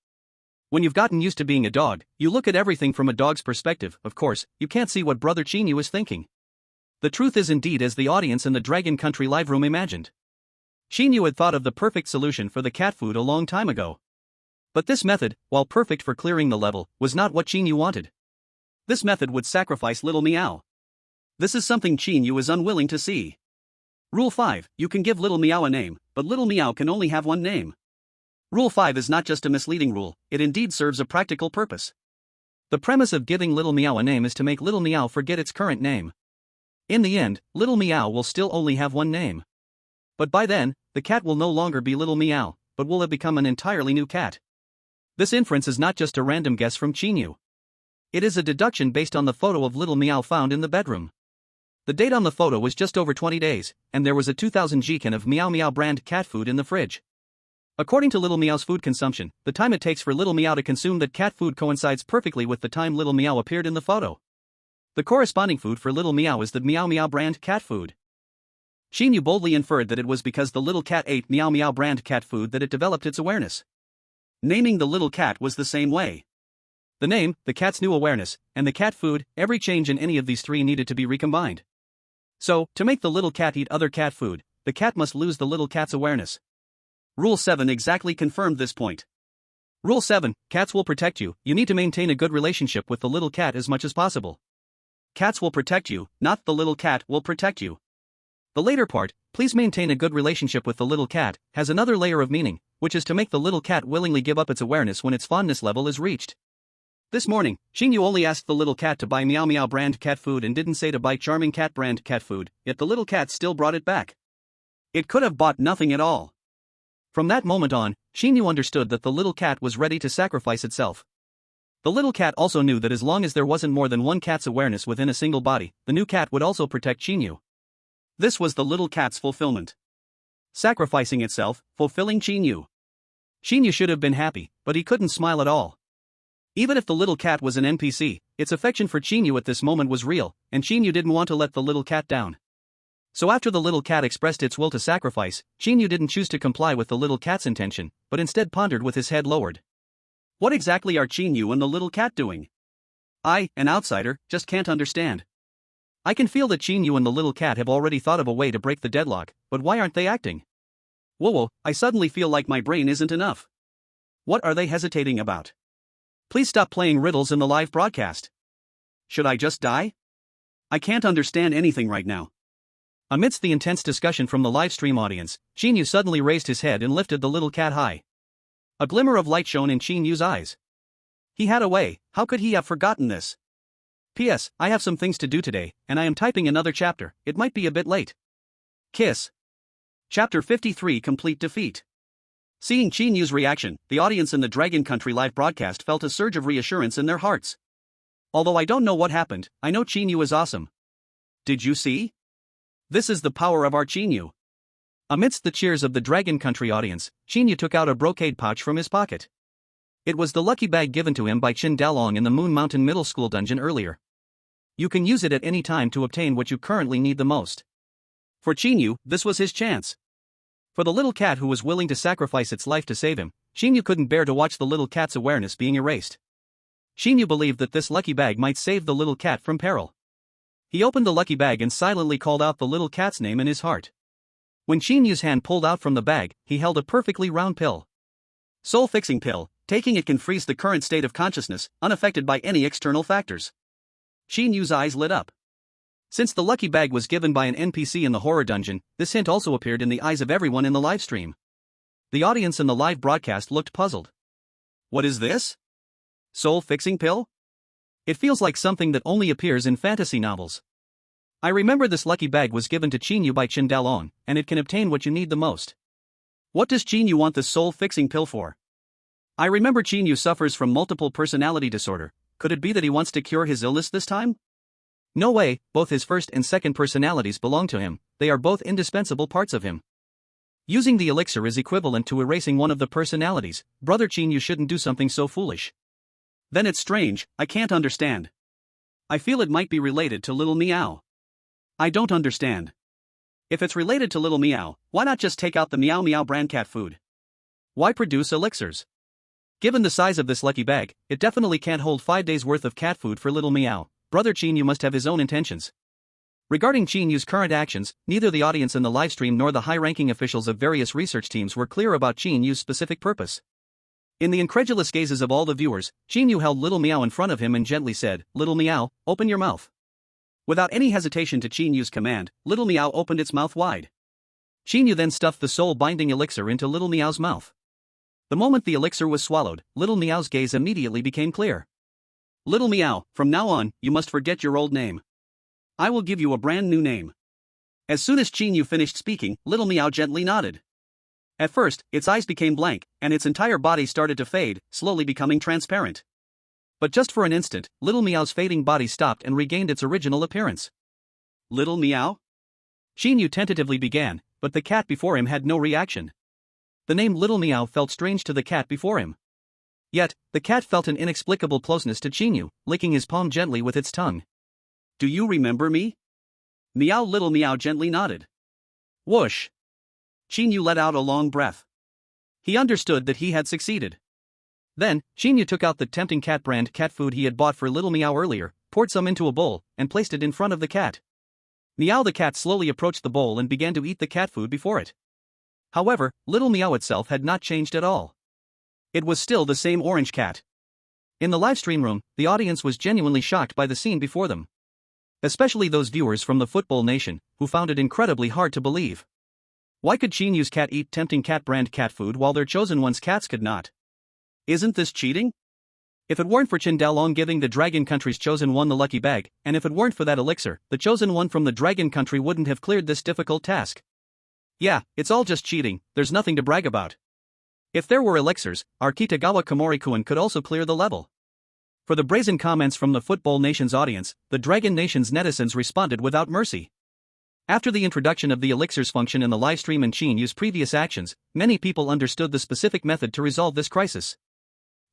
When you've gotten used to being a dog, you look at everything from a dog's perspective. Of course, you can't see what Brother Qin Yu is thinking. The truth is indeed as the audience in the Dragon Country live room imagined. Qin Yu had thought of the perfect solution for the cat food a long time ago. But this method, while perfect for clearing the level, was not what Qin Yu wanted. This method would sacrifice Little Meow. This is something Qin Yu is unwilling to see. Rule 5, you can give Little Meow a name, but Little Meow can only have one name. Rule 5 is not just a misleading rule, it indeed serves a practical purpose. The premise of giving Little Meow a name is to make Little Meow forget its current name. In the end, Little Meow will still only have one name. But by then, the cat will no longer be Little Meow, but will have become an entirely new cat. This inference is not just a random guess from Qin Yu. It is a deduction based on the photo of Little Meow found in the bedroom. The date on the photo was just over 20 days, and there was a 2000 G can of Meow Meow brand cat food in the fridge. According to Little Meow's food consumption, the time it takes for Little Meow to consume that cat food coincides perfectly with the time Little Meow appeared in the photo. The corresponding food for Little Meow is the Meow Meow brand cat food. Qin Yu boldly inferred that it was because the little cat ate Meow Meow brand cat food that it developed its awareness. Naming the little cat was the same way. The name, the cat's new awareness, and the cat food, every change in any of these three needed to be recombined. So, to make the little cat eat other cat food, the cat must lose the little cat's awareness. Rule 7 exactly confirmed this point. Rule 7, cats will protect you, you need to maintain a good relationship with the little cat as much as possible. Cats will protect you, not the little cat will protect you. The later part, please maintain a good relationship with the little cat, has another layer of meaning, which is to make the little cat willingly give up its awareness when its fondness level is reached. This morning, Qin Yu only asked the little cat to buy Meow Meow brand cat food and didn't say to buy Charming Cat brand cat food, yet the little cat still brought it back. It could have bought nothing at all. From that moment on, Qin Yu understood that the little cat was ready to sacrifice itself. The little cat also knew that as long as there wasn't more than one cat's awareness within a single body, the new cat would also protect Qin Yu. This was the little cat's fulfillment. Sacrificing itself, fulfilling Qin Yu. Qin Yu should have been happy, but he couldn't smile at all. Even if the little cat was an NPC, its affection for Qin Yu at this moment was real, and Qin Yu didn't want to let the little cat down. So after the little cat expressed its will to sacrifice, Qin Yu didn't choose to comply with the little cat's intention, but instead pondered with his head lowered. What exactly are Qin Yu and the little cat doing? I, an outsider, just can't understand. I can feel that Qin Yu and the little cat have already thought of a way to break the deadlock, but why aren't they acting? Whoa, I suddenly feel like my brain isn't enough. What are they hesitating about? Please stop playing riddles in the live broadcast. Should I just die? I can't understand anything right now. Amidst the intense discussion from the live stream audience, Qin Yu suddenly raised his head and lifted the little cat high. A glimmer of light shone in Qin Yu's eyes. He had a way, how could he have forgotten this? P.S. I have some things to do today, and I am typing another chapter, it might be a bit late. Kiss. Chapter 53 Complete Defeat. Seeing Qin Yu's reaction, the audience in the Dragon Country live broadcast felt a surge of reassurance in their hearts. Although I don't know what happened, I know Qin Yu is awesome. Did you see? This is the power of our Qin Yu. Amidst the cheers of the Dragon Country audience, Qin Yu took out a brocade pouch from his pocket. It was the lucky bag given to him by Qin Dalong in the Moon Mountain Middle School dungeon earlier. You can use it at any time to obtain what you currently need the most. For Qin Yu, this was his chance. For the little cat who was willing to sacrifice its life to save him, Qin Yu couldn't bear to watch the little cat's awareness being erased. Qin Yu believed that this lucky bag might save the little cat from peril. He opened the lucky bag and silently called out the little cat's name in his heart. When Qin Yu's hand pulled out from the bag, he held a perfectly round pill. Soul-fixing pill. Taking it can freeze the current state of consciousness, unaffected by any external factors. Qin Yu's eyes lit up. Since the lucky bag was given by an NPC in the horror dungeon, this hint also appeared in the eyes of everyone in the live stream. The audience in the live broadcast looked puzzled. What is this? Soul-fixing pill? It feels like something that only appears in fantasy novels. I remember this lucky bag was given to Qin Yu by Qin Dalong, and it can obtain what you need the most. What does Qin Yu want this soul-fixing pill for? I remember Qin Yu suffers from multiple personality disorder. Could it be that he wants to cure his illness this time? No way, both his first and second personalities belong to him, they are both indispensable parts of him. Using the elixir is equivalent to erasing one of the personalities. Brother Qin Yu shouldn't do something so foolish. Then it's strange, I can't understand. I feel it might be related to Little Meow. I don't understand. If it's related to Little Meow, why not just take out the Meow Meow brand cat food? Why produce elixirs? Given the size of this lucky bag, it definitely can't hold 5 days worth of cat food for Little Meow. Brother Qin Yu must have his own intentions. Regarding Qin Yu's current actions, neither the audience in the livestream nor the high-ranking officials of various research teams were clear about Qin Yu's specific purpose. In the incredulous gazes of all the viewers, Qin Yu held Little Meow in front of him and gently said, "Little Meow, open your mouth." Without any hesitation to Qin Yu's command, Little Meow opened its mouth wide. Qin Yu then stuffed the soul-binding elixir into Little Meow's mouth. The moment the elixir was swallowed, Little Meow's gaze immediately became clear. "Little Meow, from now on, you must forget your old name. I will give you a brand new name." As soon as Qin Yu finished speaking, Little Meow gently nodded. At first, its eyes became blank, and its entire body started to fade, slowly becoming transparent. But just for an instant, Little Meow's fading body stopped and regained its original appearance. "Little Meow?" Qin Yu tentatively began, but the cat before him had no reaction. The name Little Meow felt strange to the cat before him. Yet, the cat felt an inexplicable closeness to Qin Yu, licking his palm gently with its tongue. "Do you remember me?" Meow. Little Meow gently nodded. Whoosh! Qin Yu let out a long breath. He understood that he had succeeded. Then, Qin Yu took out the tempting cat brand cat food he had bought for Little Meow earlier, poured some into a bowl, and placed it in front of the cat. Meow the cat slowly approached the bowl and began to eat the cat food before it. However, Little Meow itself had not changed at all. It was still the same orange cat. In the livestream room, the audience was genuinely shocked by the scene before them. Especially those viewers from the Football Nation, who found it incredibly hard to believe. Why could Qin Yu's cat eat tempting cat brand cat food while their chosen one's cats could not? Isn't this cheating? If it weren't for Qin Dalong giving the Dragon Country's chosen one the lucky bag, and if it weren't for that elixir, the chosen one from the Dragon Country wouldn't have cleared this difficult task. Yeah, it's all just cheating, there's nothing to brag about. If there were elixirs, our Kitagawa Komori-kun could also clear the level. For the brazen comments from the Football Nation's audience, the Dragon Nation's netizens responded without mercy. After the introduction of the elixir's function in the livestream and Qin Yu's previous actions, many people understood the specific method to resolve this crisis.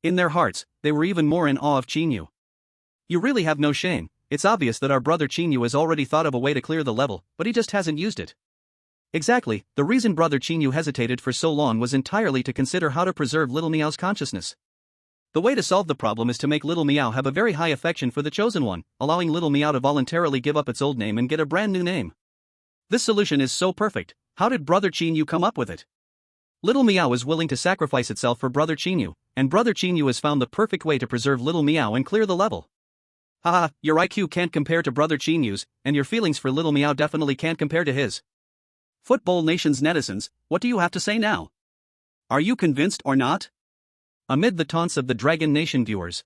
In their hearts, they were even more in awe of Qin Yu. You really have no shame. It's obvious that our brother Qin Yu has already thought of a way to clear the level, but he just hasn't used it. Exactly, the reason brother Qin Yu hesitated for so long was entirely to consider how to preserve Little Meow's consciousness. The way to solve the problem is to make Little Meow have a very high affection for the chosen one, allowing Little Meow to voluntarily give up its old name and get a brand new name. This solution is so perfect. How did brother Qin Yu come up with it? Little Meow is willing to sacrifice itself for brother Qin Yu, and brother Qin Yu has found the perfect way to preserve Little Meow and clear the level. Haha, your IQ can't compare to brother Qin Yu's, and your feelings for Little Meow definitely can't compare to his. Football Nation's netizens, what do you have to say now? Are you convinced or not? Amid the taunts of the Dragon Nation viewers,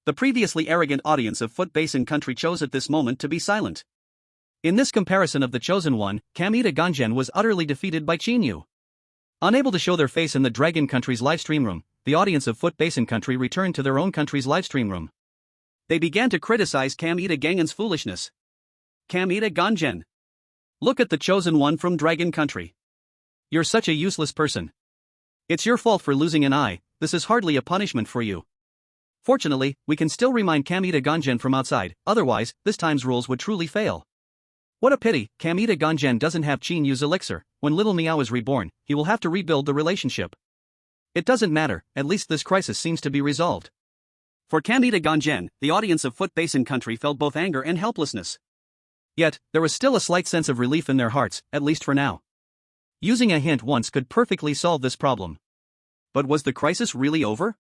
the previously arrogant audience of Foot Basin Country chose at this moment to be silent. In this comparison of the chosen one, Kamita Ganjen was utterly defeated by Qin Yu. Unable to show their face in the Dragon Country's livestream room, the audience of Foot Basin Country returned to their own country's livestream room. They began to criticize Kamita Gangen's foolishness. Kamita Gangen. Look at the chosen one from Dragon Country. You're such a useless person. It's your fault for losing an eye, this is hardly a punishment for you. Fortunately, we can still remind Kamita Gangen from outside, otherwise, this time's rules would truly fail. What a pity, Kamita Gangen doesn't have Qin Yu's elixir. When little Meow is reborn, he will have to rebuild the relationship. It doesn't matter, at least this crisis seems to be resolved. For Kamita Gangen, the audience of Foot Basin Country felt both anger and helplessness. Yet, there was still a slight sense of relief in their hearts, at least for now. Using a hint once could perfectly solve this problem. But was the crisis really over?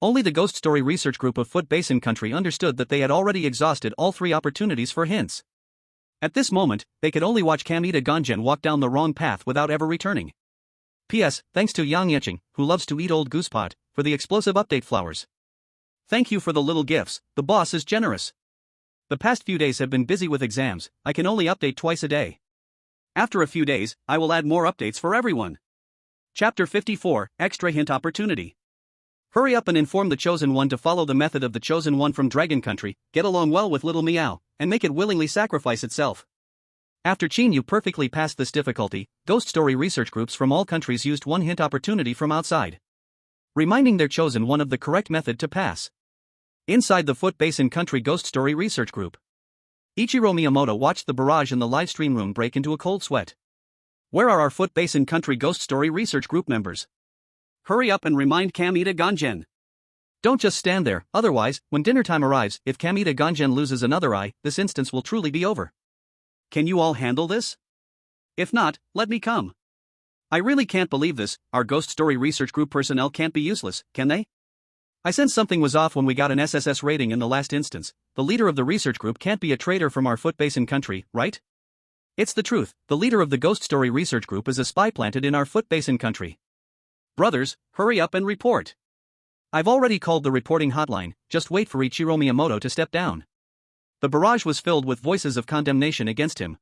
Only the Ghost Story Research Group of Foot Basin Country understood that they had already exhausted all 3 opportunities for hints. At this moment, they could only watch Kamita Gangen walk down the wrong path without ever returning. P.S. Thanks to Yang Yeching, who loves to eat old goosepot, for the explosive update flowers. Thank you for the little gifts, the boss is generous. The past few days have been busy with exams, I can only update twice a day. After a few days, I will add more updates for everyone. Chapter 54, Extra Hint Opportunity. Hurry up and inform the Chosen One to follow the method of the Chosen One from Dragon Country, get along well with little Meow, and make it willingly sacrifice itself. After Qin Yu perfectly passed this difficulty, Ghost Story research groups from all countries used one hint opportunity from outside, reminding their Chosen One of the correct method to pass. Inside the Foot Basin Country Ghost Story Research Group, Ichiro Miyamoto watched the barrage in the live stream room break into a cold sweat. Where are our Foot Basin Country Ghost Story Research Group members? Hurry up and remind Kamita Gangen. Don't just stand there, otherwise, when dinner time arrives, if Kamita Gangen loses another eye, this instance will truly be over. Can you all handle this? If not, let me come. I really can't believe this, our Ghost Story Research Group personnel can't be useless, can they? I sensed something was off when we got an SSS rating in the last instance. The leader of the research group can't be a traitor from our Foot Basin Country, right? It's the truth, the leader of the Ghost Story Research Group is a spy planted in our Foot Basin Country. Brothers, hurry up and report. I've already called the reporting hotline, just wait for Ichiro Miyamoto to step down. The barrage was filled with voices of condemnation against him.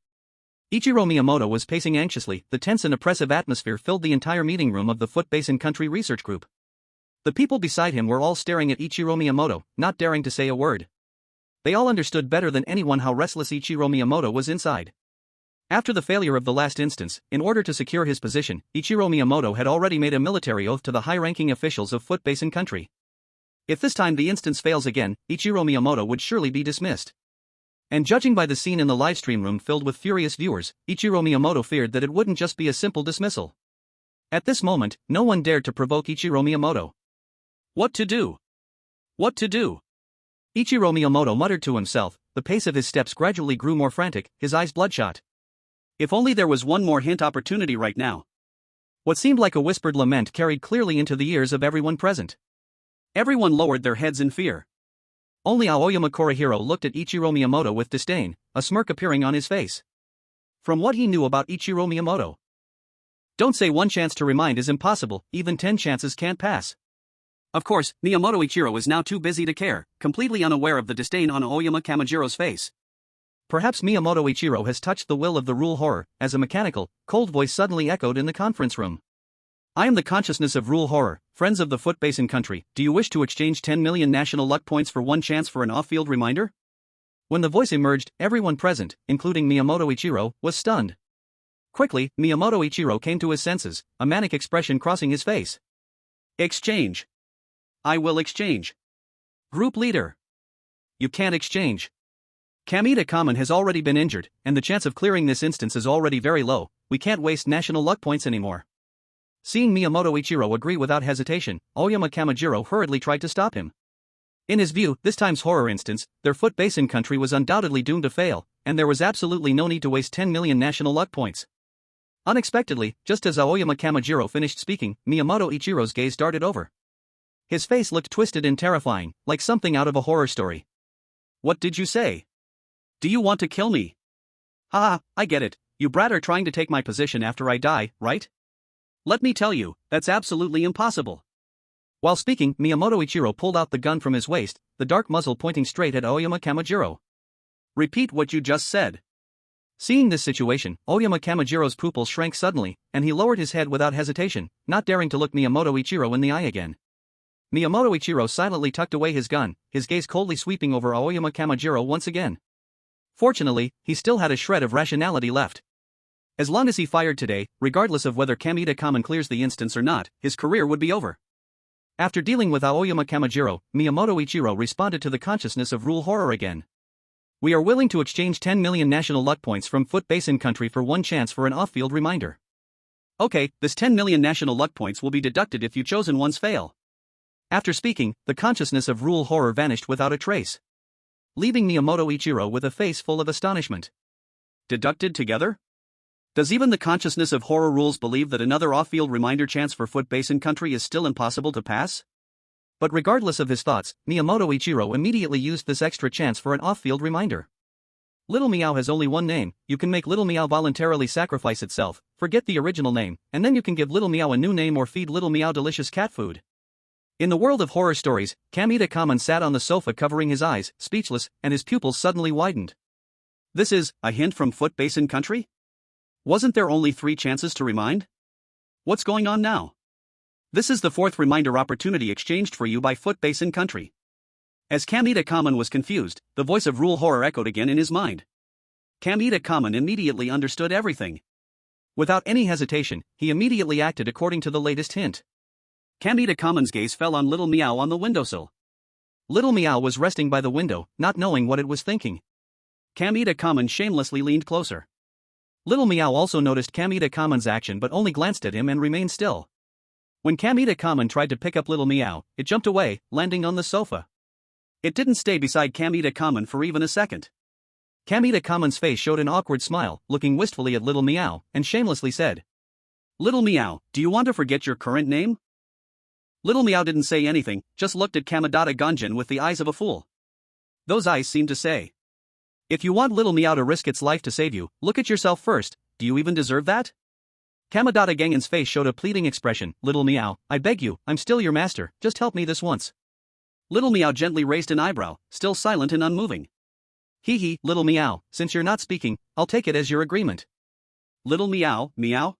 Ichiro Miyamoto was pacing anxiously, the tense and oppressive atmosphere filled the entire meeting room of the Foot Basin Country Research Group. The people beside him were all staring at Ichiro Miyamoto, not daring to say a word. They all understood better than anyone how restless Ichiro Miyamoto was inside. After the failure of the last instance, in order to secure his position, Ichiro Miyamoto had already made a military oath to the high-ranking officials of Foot Basin Country. If this time the instance fails again, Ichiro Miyamoto would surely be dismissed. And judging by the scene in the livestream room filled with furious viewers, Ichiro Miyamoto feared that it wouldn't just be a simple dismissal. At this moment, no one dared to provoke Ichiro Miyamoto. What to do? What to do? Ichiro Miyamoto muttered to himself, the pace of his steps gradually grew more frantic, his eyes bloodshot. If only there was one more hint opportunity right now. What seemed like a whispered lament carried clearly into the ears of everyone present. Everyone lowered their heads in fear. Only Aoyama Kurihiro looked at Ichiro Miyamoto with disdain, a smirk appearing on his face. From what he knew about Ichiro Miyamoto, don't say one chance to remind is impossible, even 10 chances can't pass. Of course, Miyamoto Ichiro is now too busy to care, completely unaware of the disdain on Aoyama Kamajiro's face. Perhaps Miyamoto Ichiro has touched the will of the rule horror, as a mechanical, cold voice suddenly echoed in the conference room. I am the consciousness of rule horror, friends of the Foot Basin Country, do you wish to exchange 10 million national luck points for one chance for an off-field reminder? When the voice emerged, everyone present, including Miyamoto Ichiro, was stunned. Quickly, Miyamoto Ichiro came to his senses, a manic expression crossing his face. Exchange. I will exchange. Group leader. You can't exchange. Kamita Kamen has already been injured, and the chance of clearing this instance is already very low, we can't waste national luck points anymore. Seeing Miyamoto Ichiro agree without hesitation, Aoyama Kamajiro hurriedly tried to stop him. In his view, this time's horror instance, their Foot Basin Country was undoubtedly doomed to fail, and there was absolutely no need to waste 10 million national luck points. Unexpectedly, just as Aoyama Kamajiro finished speaking, Miyamoto Ichiro's gaze darted over. His face looked twisted and terrifying, like something out of a horror story. What did you say? Do you want to kill me? Haha, I get it, you brat are trying to take my position after I die, right? Let me tell you, that's absolutely impossible. While speaking, Miyamoto Ichiro pulled out the gun from his waist, the dark muzzle pointing straight at Aoyama Kamajiro. Repeat what you just said. Seeing this situation, Aoyama Kamajiro's pupils shrank suddenly, and he lowered his head without hesitation, not daring to look Miyamoto Ichiro in the eye again. Miyamoto Ichiro silently tucked away his gun, his gaze coldly sweeping over Aoyama Kamijiro once again. Fortunately, he still had a shred of rationality left. As long as he fired today, regardless of whether Kamida Kamen clears the instance or not, his career would be over. After dealing with Aoyama Kamijiro, Miyamoto Ichiro responded to the consciousness of rule horror again. We are willing to exchange 10 million national luck points from Foot Basin country for one chance for an off-field reminder. Okay, this 10 million national luck points will be deducted if you chosen ones fail. After speaking, the consciousness of rule horror vanished without a trace, leaving Miyamoto Ichiro with a face full of astonishment. Deducted together? Does even the consciousness of horror rules believe that another off-field reminder chance for Foot Basin country is still impossible to pass? But regardless of his thoughts, Miyamoto Ichiro immediately used this extra chance for an off-field reminder. Little Meow has only one name. You can make Little Meow voluntarily sacrifice itself, forget the original name, and then you can give Little Meow a new name or feed Little Meow delicious cat food. In the world of horror stories, Kamida Kamen sat on the sofa covering his eyes, speechless, and his pupils suddenly widened. This is a hint from Foot Basin country? Wasn't there only 3 chances to remind? What's going on now? This is the 4th reminder opportunity exchanged for you by Foot Basin country. As Kamida Kamen was confused, the voice of rule horror echoed again in his mind. Kamida Kamen immediately understood everything. Without any hesitation, he immediately acted according to the latest hint. Kamida Kamen's gaze fell on Little Meow on the windowsill. Little Meow was resting by the window, not knowing what it was thinking. Kamida Kamen shamelessly leaned closer. Little Meow also noticed Kamida Kamen's action but only glanced at him and remained still. When Kamida Kamen tried to pick up Little Meow, it jumped away, landing on the sofa. It didn't stay beside Kamida Kamen for even a second. Kamida Kamen's face showed an awkward smile, looking wistfully at Little Meow, and shamelessly said, "Little Meow, do you want to forget your current name?" Little Meow didn't say anything, just looked at Kamidata Gunjin with the eyes of a fool. Those eyes seemed to say, "If you want Little Meow to risk its life to save you, look at yourself first. Do you even deserve that?" Kamidata Gangen's face showed a pleading expression. "Little Meow, I beg you, I'm still your master, just help me this once." Little Meow gently raised an eyebrow, still silent and unmoving. "Hee hee, Little Meow, since you're not speaking, I'll take it as your agreement." "Little Meow, Meow?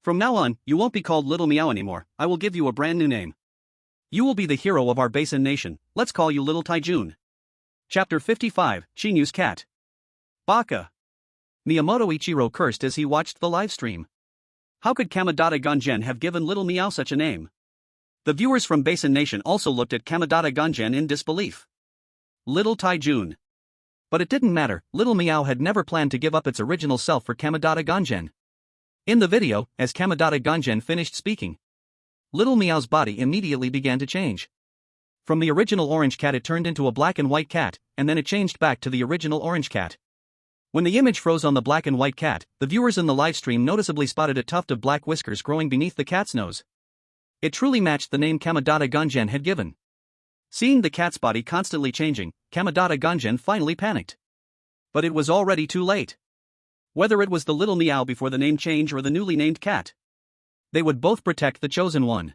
From now on, you won't be called Little Meow anymore. I will give you a brand new name. You will be the hero of our Basin nation. Let's call you Little Taijun." Chapter 55, Qin Yu's Cat. Baka. Miyamoto Ichiro cursed as he watched the livestream. How could Kamidata Gunjen have given Little Meow such a name? The viewers from Basin Nation also looked at Kamidata Gunjen in disbelief. Little Taijun. But it didn't matter, Little Meow had never planned to give up its original self for Kamidata Gunjen. In the video, as Kamidata Gunjen finished speaking, Little Meow's body immediately began to change. From the original orange cat it turned into a black and white cat, and then it changed back to the original orange cat. When the image froze on the black and white cat, the viewers in the livestream noticeably spotted a tuft of black whiskers growing beneath the cat's nose. It truly matched the name Kamidata Gunjen had given. Seeing the cat's body constantly changing, Kamidata Gunjen finally panicked. But it was already too late. Whether it was the Little Meow before the name change or the newly named cat, they would both protect the chosen one.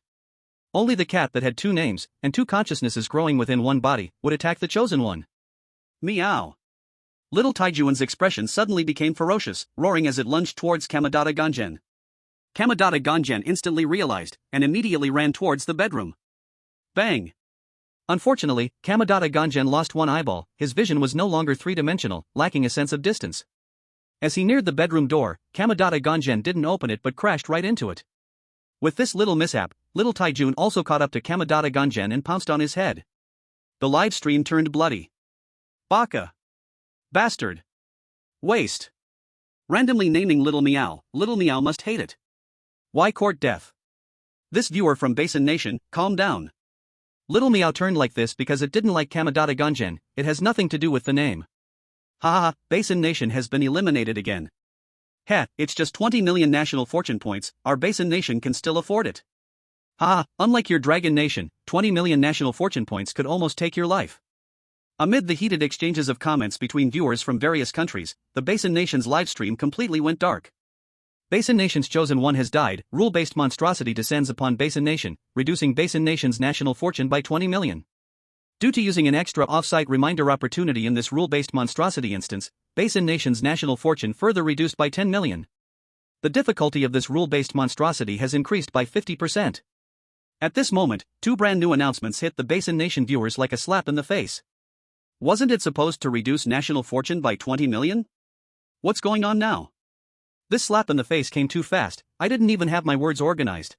Only the cat that had 2 names, and 2 consciousnesses growing within one body, would attack the chosen one. Meow. Little Taijun's expression suddenly became ferocious, roaring as it lunged towards Kamidata Gunjen. Kamidata Gunjen instantly realized, and immediately ran towards the bedroom. Bang! Unfortunately, Kamidata Gunjen lost one eyeball. His vision was no longer 3-dimensional, lacking a sense of distance. As he neared the bedroom door, Kamidata Gunjen didn't open it but crashed right into it. With this little mishap, Little Taijun also caught up to Kamidata Gunjen and pounced on his head. The live stream turned bloody. Baka. Bastard. Waste. Randomly naming Little Meow must hate it. Why court death? This viewer from Basin Nation, calm down. Little Meow turned like this because it didn't like Kamidata Gunjen, it has nothing to do with the name. Haha, Basin Nation has been eliminated again. Heh, it's just 20 million national fortune points, our Basin Nation can still afford it. Haha, unlike your Dragon Nation, 20 million national fortune points could almost take your life. Amid the heated exchanges of comments between viewers from various countries, the Basin Nation's livestream completely went dark. Basin Nation's chosen one has died, rule-based monstrosity descends upon Basin Nation, reducing Basin Nation's national fortune by 20 million. Due to using an extra off-site reminder opportunity in this rule-based monstrosity instance, Basin Nation's national fortune further reduced by 10 million. The difficulty of this rule-based monstrosity has increased by 50%. At this moment, two brand new announcements hit the Basin Nation viewers like a slap in the face. Wasn't it supposed to reduce national fortune by 20 million? What's going on now? This slap in the face came too fast, I didn't even have my words organized.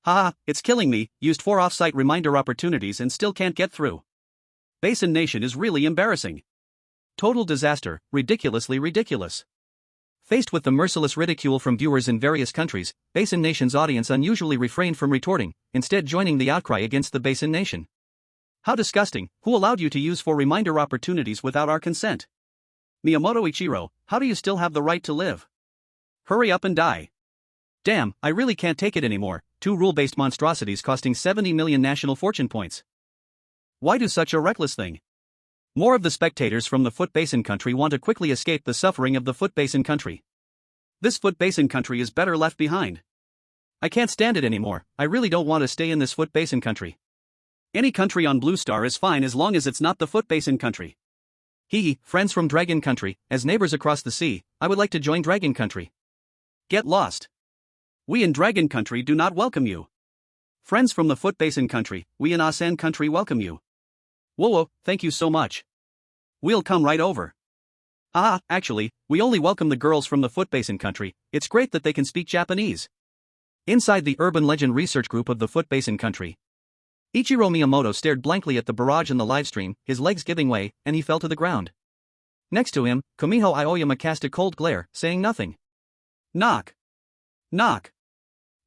Haha, it's killing me, used 4 off-site reminder opportunities and still can't get through. Basin Nation is really embarrassing. Total disaster, ridiculously ridiculous. Faced with the merciless ridicule from viewers in various countries, Basin Nation's audience unusually refrained from retorting, instead joining the outcry against the Basin Nation. How disgusting, who allowed you to use 4 reminder opportunities without our consent? Miyamoto Ichiro, how do you still have the right to live? Hurry up and die. Damn, I really can't take it anymore, 2 rule-based monstrosities costing 70 million national fortune points. Why do such a reckless thing? More of the spectators from the Foot Basin country want to quickly escape the suffering of the Foot Basin country. This Foot Basin country is better left behind. I can't stand it anymore, I really don't want to stay in this Foot Basin country. Any country on Blue Star is fine as long as it's not the Foot Basin country. Friends from Dragon Country, as neighbors across the sea, I would like to join Dragon Country. Get lost. We in Dragon Country do not welcome you. Friends from the Foot Basin country, we in Asen Country welcome you. Whoa, thank you so much. We'll come right over. Actually, we only welcome the girls from the Foot Basin country, it's great that they can speak Japanese. Inside the Urban Legend research group of the Foot Basin country, Ichiro Miyamoto stared blankly at the barrage in the livestream, his legs giving way, and he fell to the ground. Next to him, Kumiho Aoyama cast a cold glare, saying nothing. Knock. Knock.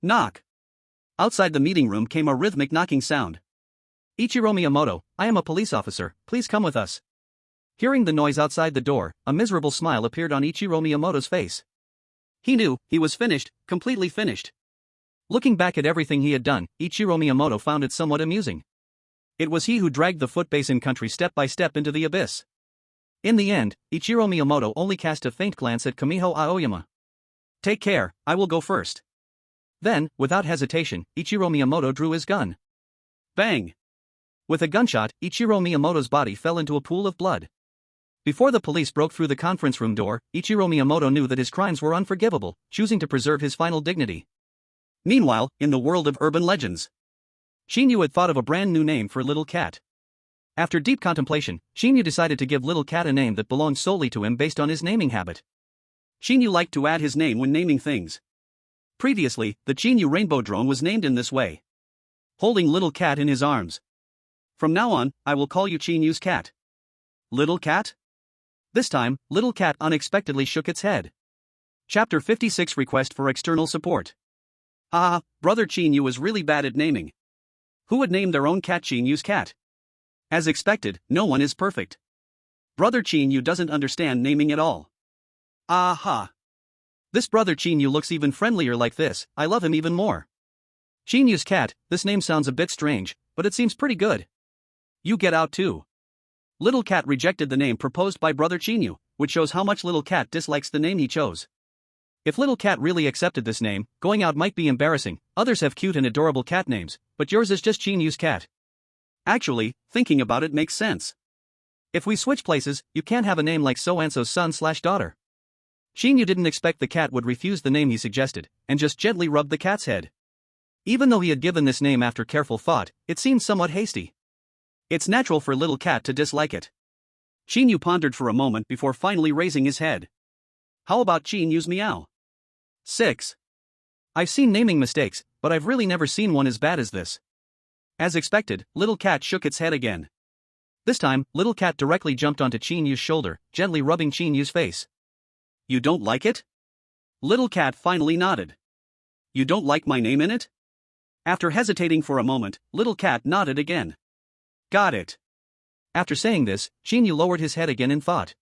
Knock. Outside the meeting room came a rhythmic knocking sound. Ichiro Miyamoto, I am a police officer, please come with us. Hearing the noise outside the door, a miserable smile appeared on Ichiro Miyamoto's face. He knew, he was finished, completely finished. Looking back at everything he had done, Ichiro Miyamoto found it somewhat amusing. It was he who dragged the Foot Basin country step by step into the abyss. In the end, Ichiro Miyamoto only cast a faint glance at Kumiho Aoyama. Take care, I will go first. Then, without hesitation, Ichiro Miyamoto drew his gun. Bang! With a gunshot, Ichiro Miyamoto's body fell into a pool of blood. Before the police broke through the conference room door, Ichiro Miyamoto knew that his crimes were unforgivable, choosing to preserve his final dignity. Meanwhile, in the world of urban legends, Qin Yu had thought of a brand new name for Little Cat. After deep contemplation, Qin Yu decided to give Little Cat a name that belonged solely to him based on his naming habit. Qin Yu liked to add his name when naming things. Previously, the Qin Yu rainbow drone was named in this way, holding Little Cat in his arms. From now on, I will call you Qin Yu's cat. Little Cat? This time, Little Cat unexpectedly shook its head. Chapter 56 Request for External Support. Brother Qin Yu is really bad at naming. Who would name their own cat Qin Yu's cat? As expected, no one is perfect. Brother Qin Yu doesn't understand naming at all. This brother Qin Yu looks even friendlier like this, I love him even more. Qin Yu's cat, this name sounds a bit strange, but it seems pretty good. You get out too. Little Cat rejected the name proposed by brother Qin Yu, which shows how much Little Cat dislikes the name he chose. If Little Cat really accepted this name, going out might be embarrassing, others have cute and adorable cat names, but yours is just Qin Yu's cat. Actually, thinking about it makes sense. If we switch places, you can't have a name like so-and-so's son/daughter. Qin Yu didn't expect the cat would refuse the name he suggested, and just gently rubbed the cat's head. Even though he had given this name after careful thought, it seemed somewhat hasty. It's natural for Little Cat to dislike it. Qin Yu pondered for a moment before finally raising his head. How about Qin Yu's meow? 6. I've seen naming mistakes, but I've really never seen one as bad as this. As expected, Little Cat shook its head again. This time, Little Cat directly jumped onto Qin Yu's shoulder, gently rubbing Qin Yu's face. You don't like it? Little Cat finally nodded. You don't like my name in it? After hesitating for a moment, Little Cat nodded again. Got it. After saying this, Qin Yu lowered his head again in thought.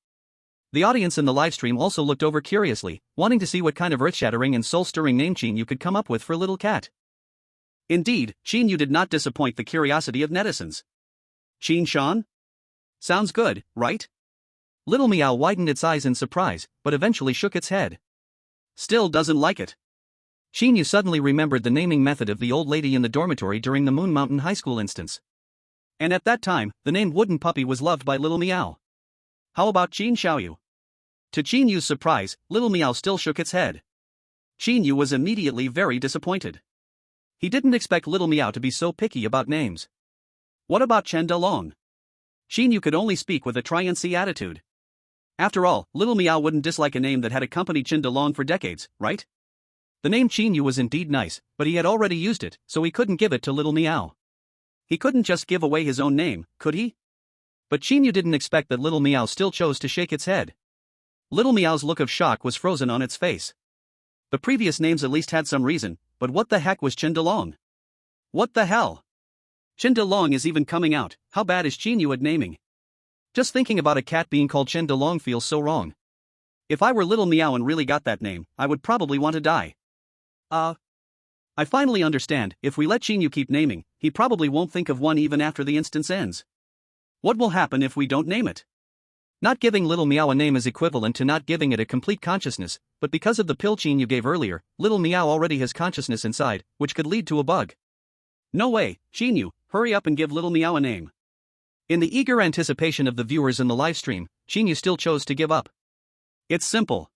The audience in the livestream also looked over curiously, wanting to see what kind of earth-shattering and soul-stirring name Qin Yu could come up with for Little Cat. Indeed, Qin Yu did not disappoint the curiosity of netizens. Qin Shan? Sounds good, right? Little Meow widened its eyes in surprise, but eventually shook its head. Still doesn't like it. Qin Yu suddenly remembered the naming method of the old lady in the dormitory during the Moon Mountain High School instance. And at that time, the name Wooden Puppy was loved by Little Meow. How about Qin Xiaoyu? To Qin Yu's surprise, Little Meow still shook its head. Qin Yu was immediately very disappointed. He didn't expect Little Meow to be so picky about names. What about Chen DeLong? Qin Yu could only speak with a try-and-see attitude. After all, Little Meow wouldn't dislike a name that had accompanied Chen DeLong for decades, right? The name Qin Yu was indeed nice, but he had already used it, so he couldn't give it to Little Meow. He couldn't just give away his own name, could he? But Qin Yu didn't expect that Little Meow still chose to shake its head. Little Meow's look of shock was frozen on its face. The previous names at least had some reason, but what the heck was Chen DeLong? What the hell? Chen DeLong is even coming out. How bad is Qin Yu at naming? Just thinking about a cat being called Chen DeLong feels so wrong. If I were Little Meow and really got that name, I would probably want to die. I finally understand, if we let Qin Yu keep naming, he probably won't think of one even after the instance ends. What will happen if we don't name it? Not giving Little Meow a name is equivalent to not giving it a complete consciousness, but because of the pill Qin Yu gave earlier, Little Meow already has consciousness inside, which could lead to a bug. No way, Qin Yu, hurry up and give Little Meow a name. In the eager anticipation of the viewers in the livestream, Qin Yu still chose to give up. It's simple.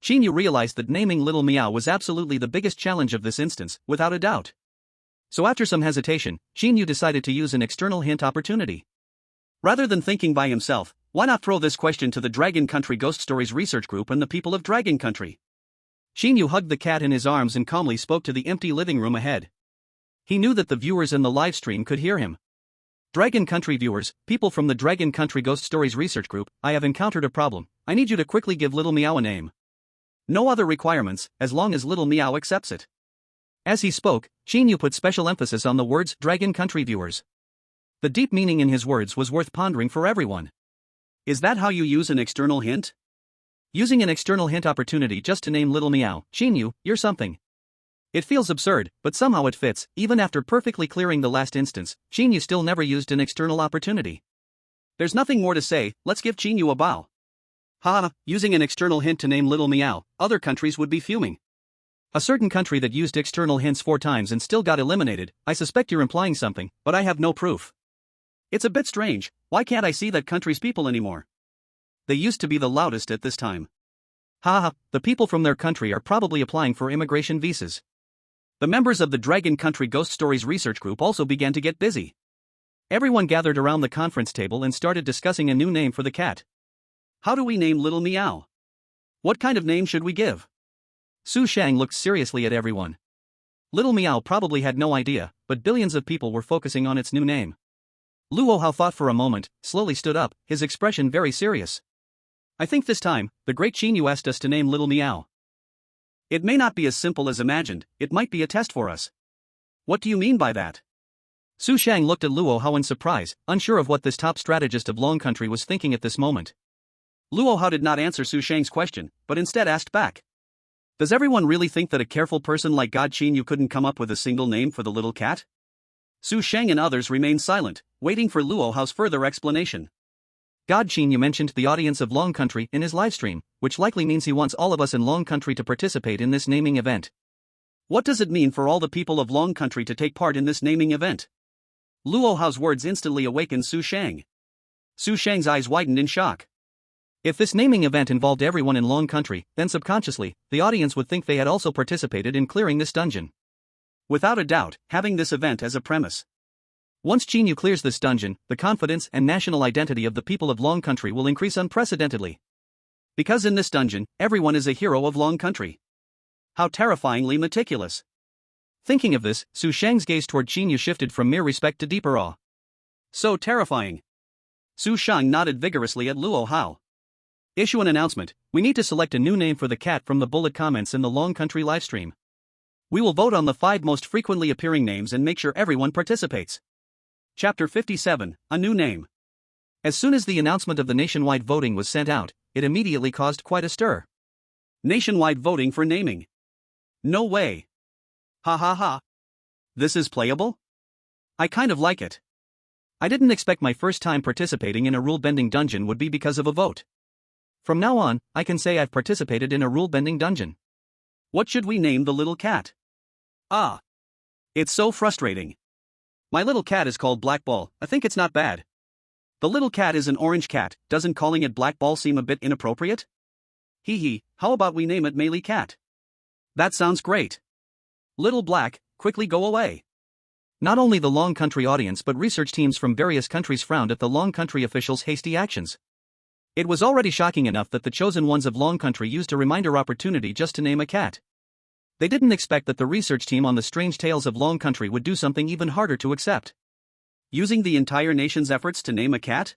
Qin Yu realized that naming Little Meow was absolutely the biggest challenge of this instance, without a doubt. So after some hesitation, Qin Yu decided to use an external hint opportunity. Rather than thinking by himself, why not throw this question to the Dragon Country Ghost Stories research group and the people of Dragon Country? Qin Yu hugged the cat in his arms and calmly spoke to the empty living room ahead. He knew that the viewers in the livestream could hear him. Dragon Country viewers, people from the Dragon Country Ghost Stories research group, I have encountered a problem. I need you to quickly give Little Meow a name. No other requirements, as long as Little Meow accepts it. As he spoke, Qin Yu put special emphasis on the words Dragon Country viewers. The deep meaning in his words was worth pondering for everyone. Is that how you use an external hint? Using an external hint opportunity just to name Little Meow, Qin Yu, you're something. It feels absurd, but somehow it fits. Even after perfectly clearing the last instance, Qin Yu still never used an external opportunity. There's nothing more to say, let's give Qin Yu a bow. Haha, using an external hint to name Little Meow, other countries would be fuming. A certain country that used external hints 4 times and still got eliminated. I suspect you're implying something, but I have no proof. It's a bit strange, why can't I see that country's people anymore? They used to be the loudest at this time. Haha, the people from their country are probably applying for immigration visas. The members of the Dragon Country Ghost Stories research group also began to get busy. Everyone gathered around the conference table and started discussing a new name for the cat. How do we name Little Meow? What kind of name should we give? Su Shang looked seriously at everyone. Little Meow probably had no idea, but billions of people were focusing on its new name. Luo Hao thought for a moment, slowly stood up, his expression very serious. I think this time, the great Qin Yu asked us to name Little Meow. It may not be as simple as imagined, it might be a test for us. What do you mean by that? Su Shang looked at Luo Hao in surprise, unsure of what this top strategist of Long Country was thinking at this moment. Luo Hao did not answer Su Shang's question, but instead asked back. Does everyone really think that a careful person like God Qin Yu couldn't come up with a single name for the little cat? Su Shang and others remained silent, waiting for Luo Hao's further explanation. God Qin Yu mentioned the audience of Long Country in his livestream, which likely means he wants all of us in Long Country to participate in this naming event. What does it mean for all the people of Long Country to take part in this naming event? Luo Hao's words instantly awakened Su Shang. Su Shang's eyes widened in shock. If this naming event involved everyone in Long Country, then subconsciously, the audience would think they had also participated in clearing this dungeon. Without a doubt, having this event as a premise. Once Qin Yu clears this dungeon, the confidence and national identity of the people of Long Country will increase unprecedentedly. Because in this dungeon, everyone is a hero of Long Country. How terrifyingly meticulous. Thinking of this, Su Shang's gaze toward Qin Yu shifted from mere respect to deeper awe. So terrifying. Su Shang nodded vigorously at Luo Hao. Issue an announcement, we need to select a new name for the cat from the bullet comments in the Long Country livestream. We will vote on the 5 most frequently appearing names and make sure everyone participates. Chapter 57, A New Name. As soon as the announcement of the nationwide voting was sent out, it immediately caused quite a stir. Nationwide voting for naming. No way. Ha ha ha. This is playable? I kind of like it. I didn't expect my first time participating in a rule-bending dungeon would be because of a vote. From now on, I can say I've participated in a rule-bending dungeon. What should we name the little cat? Ah. It's so frustrating. My little cat is called Black Ball, I think it's not bad. The little cat is an orange cat, doesn't calling it Black Ball seem a bit inappropriate? Hee hee, how about we name it Melee Cat? That sounds great. Little Black, quickly go away. Not only the Long Country audience but research teams from various countries frowned at the Long Country officials' hasty actions. It was already shocking enough that the chosen ones of Long Country used a reminder opportunity just to name a cat. They didn't expect that the research team on the Strange Tales of Long Country would do something even harder to accept. Using the entire nation's efforts to name a cat?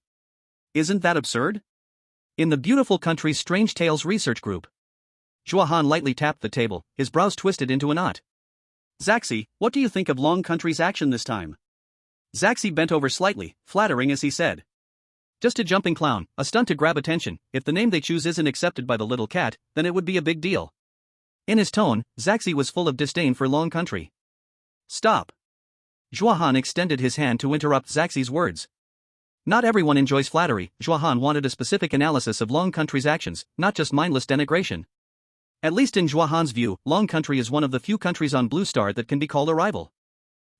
Isn't that absurd? In the beautiful country's Strange Tales research group, Zhuahan lightly tapped the table, his brows twisted into a knot. Zaxi, what do you think of Long Country's action this time? Zaxi bent over slightly, flattering as he said. Just a jumping clown, a stunt to grab attention. If the name they choose isn't accepted by the little cat, then it would be a big deal. In his tone, Zaxi was full of disdain for Long Country. Stop. Zhuahan extended his hand to interrupt Zaxi's words. Not everyone enjoys flattery. Zhuahan wanted a specific analysis of Long Country's actions, not just mindless denigration. At least in Zhuahan's view, Long Country is one of the few countries on Blue Star that can be called a rival.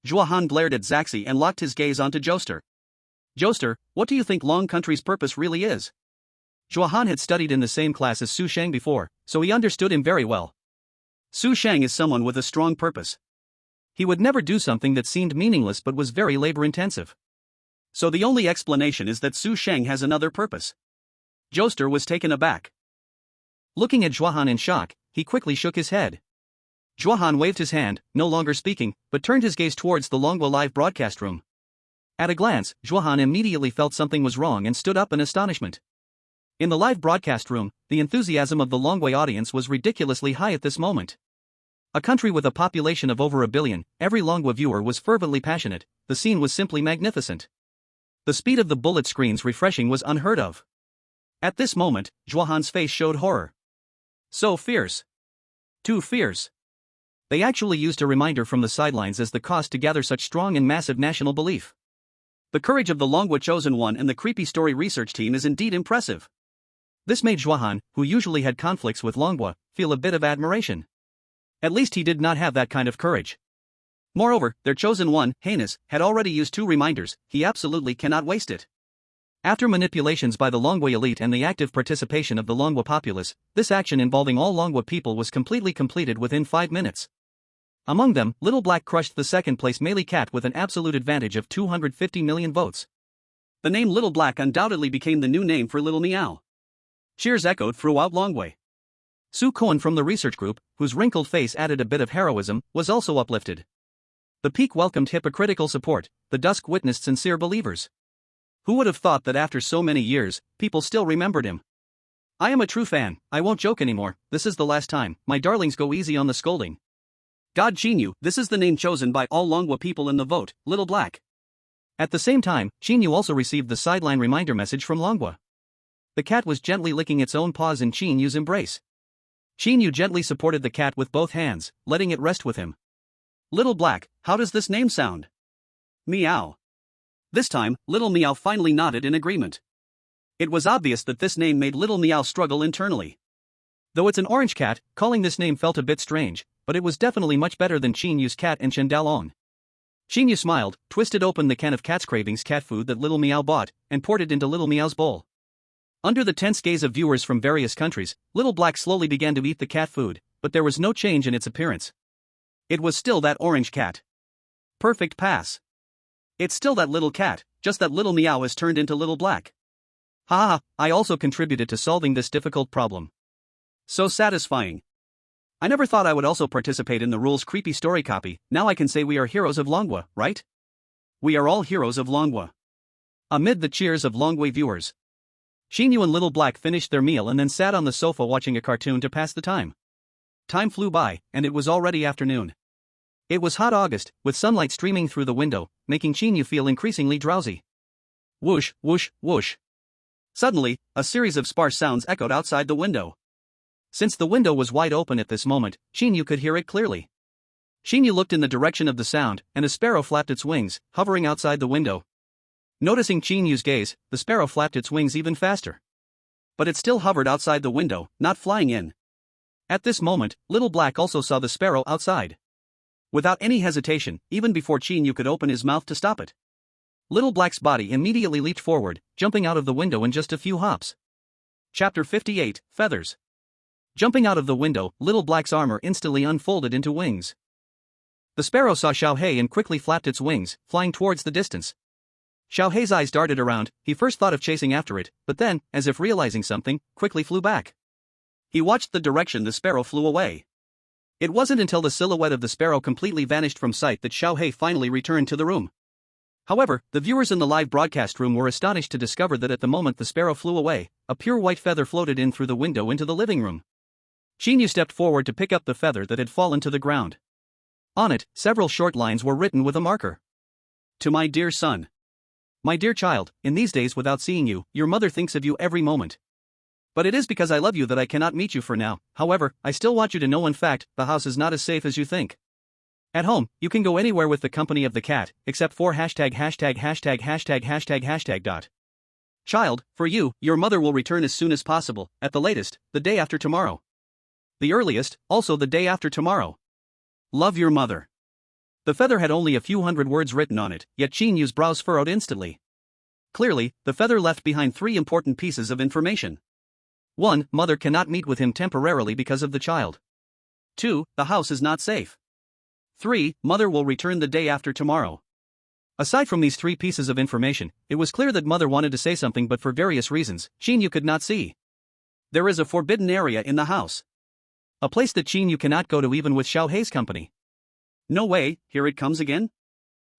Zhuahan glared at Zaxi and locked his gaze onto Joester. Joester, what do you think Long Country's purpose really is? Zhuahan had studied in the same class as Su Shang before, so he understood him very well. Su Shang is someone with a strong purpose. He would never do something that seemed meaningless but was very labor-intensive. So the only explanation is that Su Shang has another purpose. Joester was taken aback. Looking at Zhuahan in shock, he quickly shook his head. Zhuahan waved his hand, no longer speaking, but turned his gaze towards the Longhua live broadcast room. At a glance, Zhuahan immediately felt something was wrong and stood up in astonishment. In the live broadcast room, the enthusiasm of the Longhua audience was ridiculously high at this moment. A country with a population of over 1 billion, every Longhua viewer was fervently passionate. The scene was simply magnificent. The speed of the bullet screens refreshing was unheard of. At this moment, Zhuahan's face showed horror. So fierce. Too fierce. They actually used a reminder from the sidelines as the cost to gather such strong and massive national belief. The courage of the Longhua Chosen One and the Creepy Story research team is indeed impressive. This made Zhuahan, who usually had conflicts with Longhua, feel a bit of admiration. At least he did not have that kind of courage. Moreover, their Chosen One, Heinous, had already used 2 reminders. He absolutely cannot waste it. After manipulations by the Longhua elite and the active participation of the Longhua populace, this action involving all Longhua people was completely completed within 5 minutes. Among them, Little Black crushed the second-place melee cat with an absolute advantage of 250 million votes. The name Little Black undoubtedly became the new name for Little Meow. Cheers echoed throughout Longhua. Su Koan from the research group, whose wrinkled face added a bit of heroism, was also uplifted. The Peak welcomed hypocritical support. The Dusk witnessed sincere believers. Who would have thought that after so many years, people still remembered him? I am a true fan. I won't joke anymore. This is the last time. My darlings, go easy on the scolding. God, Qin Yu, this is the name chosen by all Longhua people in the vote, Little Black. At the same time, Qin Yu also received the sideline reminder message from Longhua. The cat was gently licking its own paws in Qin Yu's embrace. Qin Yu gently supported the cat with both hands, letting it rest with him. Little Black, how does this name sound? Meow. This time, Little Meow finally nodded in agreement. It was obvious that this name made Little Meow struggle internally. Though it's an orange cat, calling this name felt a bit strange, but it was definitely much better than Qin Yu's cat and Shendalong. Qin Yu smiled, twisted open the can of Cat's Cravings cat food that Little Meow bought, and poured it into Little Meow's bowl. Under the tense gaze of viewers from various countries, Little Black slowly began to eat the cat food, but there was no change in its appearance. It was still that orange cat. Perfect pass. It's still that little cat, just that Little Meow has turned into Little Black. Haha, I also contributed to solving this difficult problem. So satisfying. I never thought I would also participate in the rules creepy story copy. Now I can say we are heroes of Longhua, right? We are all heroes of Longhua. Amid the cheers of Longhua viewers, Qin Yu and Little Black finished their meal and then sat on the sofa watching a cartoon to pass the time. Time flew by, and it was already afternoon. It was hot August, with sunlight streaming through the window, making Qin Yu feel increasingly drowsy. Whoosh, whoosh, whoosh. Suddenly, a series of sparse sounds echoed outside the window. Since the window was wide open at this moment, Qin Yu could hear it clearly. Qin Yu looked in the direction of the sound, and a sparrow flapped its wings, hovering outside the window. Noticing Qin Yu's gaze, the sparrow flapped its wings even faster. But it still hovered outside the window, not flying in. At this moment, Little Black also saw the sparrow outside. Without any hesitation, even before Qin Yu could open his mouth to stop it, Little Black's body immediately leaped forward, jumping out of the window in just a few hops. Chapter 58, Feathers. Jumping out of the window, Little Black's armor instantly unfolded into wings. The sparrow saw Xiao He and quickly flapped its wings, flying towards the distance. Xiao He's eyes darted around. He first thought of chasing after it, but then, as if realizing something, quickly flew back. He watched the direction the sparrow flew away. It wasn't until the silhouette of the sparrow completely vanished from sight that Xiao He finally returned to the room. However, the viewers in the live broadcast room were astonished to discover that at the moment the sparrow flew away, a pure white feather floated in through the window into the living room. Qin Yu stepped forward to pick up the feather that had fallen to the ground. On it, several short lines were written with a marker. To my dear son. My dear child, in these days without seeing you, your mother thinks of you every moment. But it is because I love you that I cannot meet you for now. However, I still want you to know in fact, the house is not as safe as you think. At home, you can go anywhere with the company of the cat, except for ########. Child, for you, your mother will return as soon as possible, at the latest, the day after tomorrow. The earliest, also the day after tomorrow. Love your mother. The feather had only a few hundred words written on it, yet Qin Yu's brows furrowed instantly. Clearly, the feather left behind 3 important pieces of information. 1. Mother cannot meet with him temporarily because of the child. 2. The house is not safe. 3. Mother will return the day after tomorrow. Aside from these 3 pieces of information, it was clear that mother wanted to say something, but for various reasons, Qin Yu could not see. There is a forbidden area in the house. A place that Qin Yu cannot go to even with Xiao He's company. No way, here it comes again?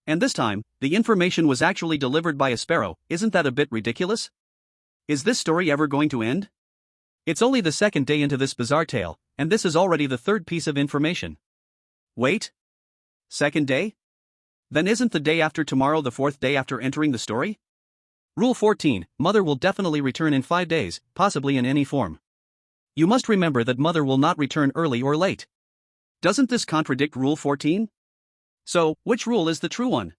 And this time, the information was actually delivered by a sparrow. Isn't that a bit ridiculous? Is this story ever going to end? It's only the 2nd day into this bizarre tale, and this is already the 3rd piece of information. Wait? 2nd day? Then isn't the day after tomorrow the 4th day after entering the story? Rule 14, Mother will definitely return in 5 days, possibly in any form. You must remember that Mother will not return early or late. Doesn't this contradict Rule 14? So, which rule is the true one?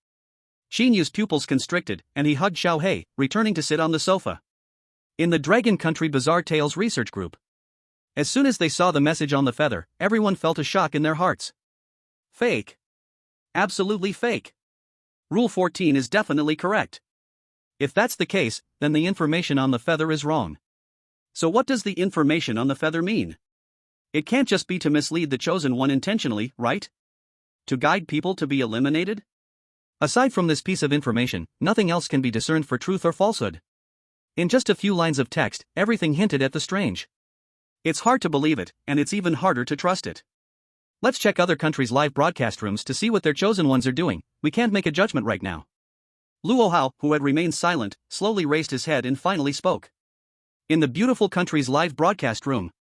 Qin Yu's pupils constricted, and he hugged Xiao He, returning to sit on the sofa. In the Dragon Country Bizarre Tales research group. As soon as they saw the message on the feather, everyone felt a shock in their hearts. Fake. Absolutely fake. Rule 14 is definitely correct. If that's the case, then the information on the feather is wrong. So what does the information on the feather mean? It can't just be to mislead the chosen one intentionally, right? To guide people to be eliminated? Aside from this piece of information, nothing else can be discerned for truth or falsehood. In just a few lines of text, everything hinted at the strange. It's hard to believe it, and it's even harder to trust it. Let's check other countries' live broadcast rooms to see what their chosen ones are doing. We can't make a judgment right now. Luo Hao, who had remained silent, slowly raised his head and finally spoke. In the beautiful country's live broadcast room,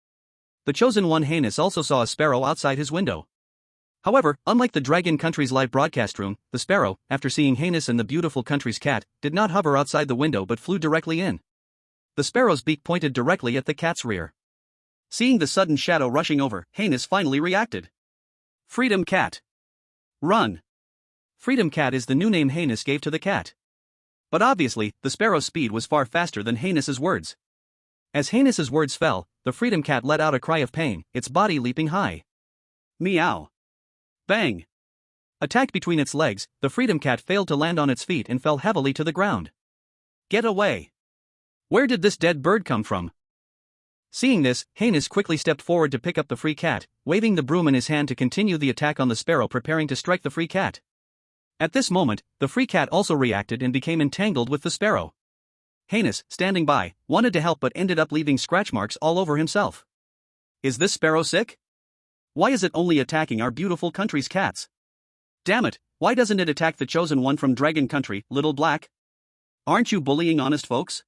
the chosen one Heinous also saw a sparrow outside his window. However, unlike the Dragon Country's live broadcast room, the sparrow, after seeing Heinous and the beautiful country's cat, did not hover outside the window but flew directly in. The sparrow's beak pointed directly at the cat's rear. Seeing the sudden shadow rushing over, Heinous finally reacted. Freedom Cat. Run. Freedom Cat is the new name Heinous gave to the cat. But obviously, the sparrow's speed was far faster than Heinous' words. As Heinous' words fell, the Freedom Cat let out a cry of pain, its body leaping high. Meow. Bang. Attacked between its legs, the Freedom Cat failed to land on its feet and fell heavily to the ground. Get away. Where did this dead bird come from? Seeing this, Heinous quickly stepped forward to pick up the free cat, waving the broom in his hand to continue the attack on the sparrow, preparing to strike the free cat. At this moment, the free cat also reacted and became entangled with the sparrow. Heinous, standing by, wanted to help but ended up leaving scratch marks all over himself. Is this sparrow sick? Why is it only attacking our beautiful country's cats? Damn it, why doesn't it attack the chosen one from Dragon Country, Little Black? Aren't you bullying honest folks?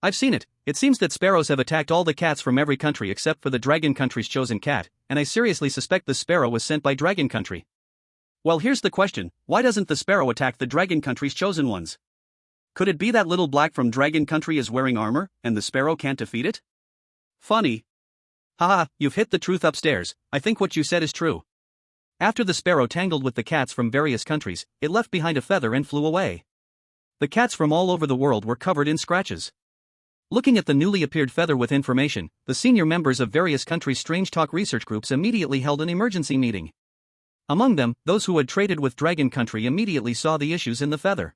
I've seen it. It seems that sparrows have attacked all the cats from every country except for the Dragon Country's chosen cat, and I seriously suspect the sparrow was sent by Dragon Country. Well, here's the question, why doesn't the sparrow attack the Dragon Country's chosen ones? Could it be that Little Black from Dragon Country is wearing armor, and the sparrow can't defeat it? Funny. Haha, you've hit the truth upstairs. I think what you said is true. After the sparrow tangled with the cats from various countries, it left behind a feather and flew away. The cats from all over the world were covered in scratches. Looking at the newly appeared feather with information, the senior members of various countries' strange talk research groups immediately held an emergency meeting. Among them, those who had traded with Dragon Country immediately saw the issues in the feather.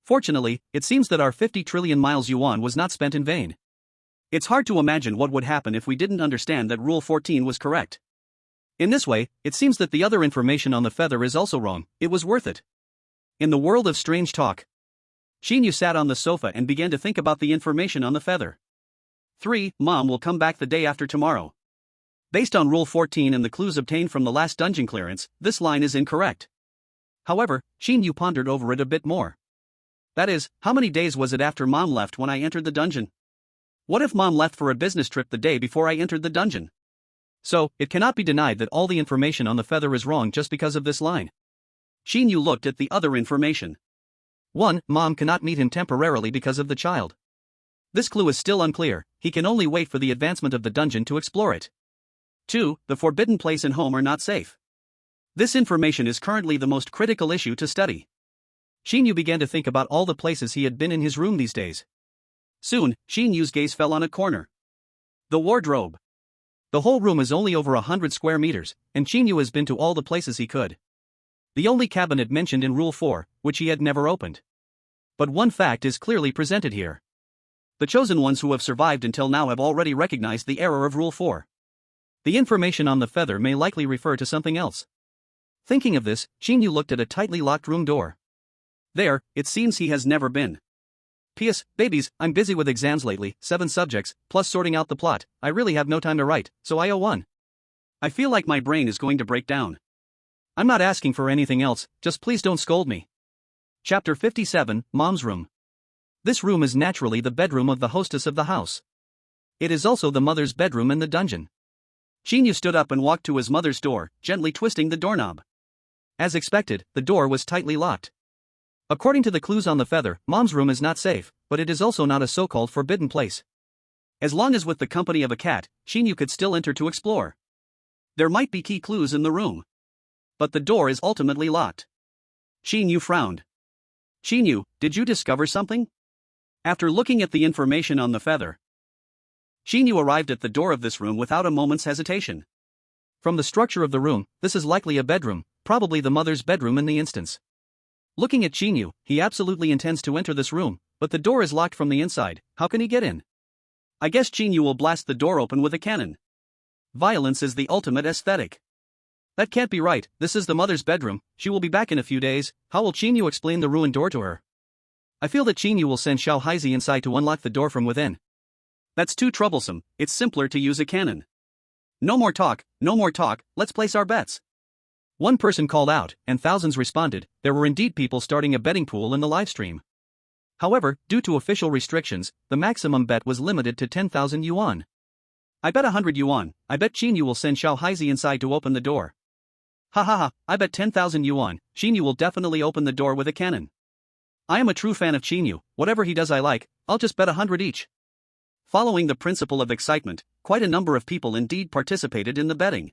Fortunately, it seems that our 50 trillion miles yuan was not spent in vain. It's hard to imagine what would happen if we didn't understand that Rule 14 was correct. In this way, it seems that the other information on the feather is also wrong. It was worth it. In the world of strange talk, Qin Yu sat on the sofa and began to think about the information on the feather. 3. Mom will come back the day after tomorrow. Based on Rule 14 and the clues obtained from the last dungeon clearance, this line is incorrect. However, Qin Yu pondered over it a bit more. That is, how many days was it after Mom left when I entered the dungeon? What if Mom left for a business trip the day before I entered the dungeon? So, it cannot be denied that all the information on the feather is wrong just because of this line. Qin Yu looked at the other information. 1. Mom cannot meet him temporarily because of the child. This clue is still unclear, he can only wait for the advancement of the dungeon to explore it. 2. The forbidden place and home are not safe. This information is currently the most critical issue to study. Qin Yu began to think about all the places he had been in his room these days. Soon, Qin Yu's gaze fell on a corner. The wardrobe. The whole room is only over 100 square meters, and Qin Yu has been to all the places he could. The only cabinet mentioned in Rule 4, which he had never opened. But one fact is clearly presented here. The chosen ones who have survived until now have already recognized the error of Rule 4. The information on the feather may likely refer to something else. Thinking of this, Qin Yu looked at a tightly locked room door. There, it seems he has never been. P.S. Babies, I'm busy with exams lately, 7 subjects, plus sorting out the plot. I really have no time to write, so I owe one. I feel like my brain is going to break down. I'm not asking for anything else, just please don't scold me. Chapter 57, Mom's Room. This room is naturally the bedroom of the hostess of the house. It is also the mother's bedroom in the dungeon. Qin Yu stood up and walked to his mother's door, gently twisting the doorknob. As expected, the door was tightly locked. According to the clues on the feather, Mom's room is not safe, but it is also not a so-called forbidden place. As long as with the company of a cat, Qin Yu could still enter to explore. There might be key clues in the room. But the door is ultimately locked. Qin Yu frowned. Qin Yu, did you discover something? After looking at the information on the feather, Qin Yu arrived at the door of this room without a moment's hesitation. From the structure of the room, this is likely a bedroom, probably the mother's bedroom in the instance. Looking at Qin Yu, he absolutely intends to enter this room, but the door is locked from the inside. How can he get in? I guess Qin Yu will blast the door open with a cannon. Violence is the ultimate aesthetic. That can't be right, this is the mother's bedroom, she will be back in a few days. How will Qin Yu explain the ruined door to her? I feel that Qin Yu will send Xiao Haizi inside to unlock the door from within. That's too troublesome, it's simpler to use a cannon. No more talk, let's place our bets. One person called out, and thousands responded. There were indeed people starting a betting pool in the livestream. However, due to official restrictions, the maximum bet was limited to 10,000 yuan. I bet 100 yuan, I bet Qin Yu will send Xiao Haizi inside to open the door. Ha ha ha, I bet 10,000 yuan, Qin Yu will definitely open the door with a cannon. I am a true fan of Qin Yu, whatever he does I like, I'll just bet 100 each. Following the principle of excitement, quite a number of people indeed participated in the betting.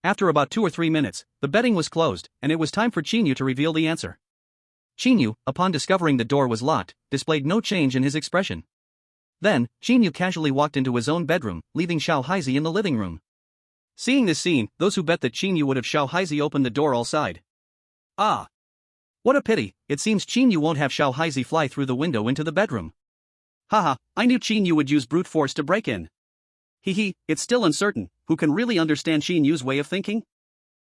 After about 2 or 3 minutes, the betting was closed, and it was time for Qin Yu to reveal the answer. Qin Yu, upon discovering the door was locked, displayed no change in his expression. Then, Qin Yu casually walked into his own bedroom, leaving Xiao Haizi in the living room. Seeing this scene, those who bet that Qin Yu would have Xiao Haizi open the door all sighed. Ah! What a pity, it seems Qin Yu won't have Xiao Haizi fly through the window into the bedroom. Haha, I knew Qin Yu would use brute force to break in. Hehe, it's still uncertain, who can really understand Qin Yu's way of thinking?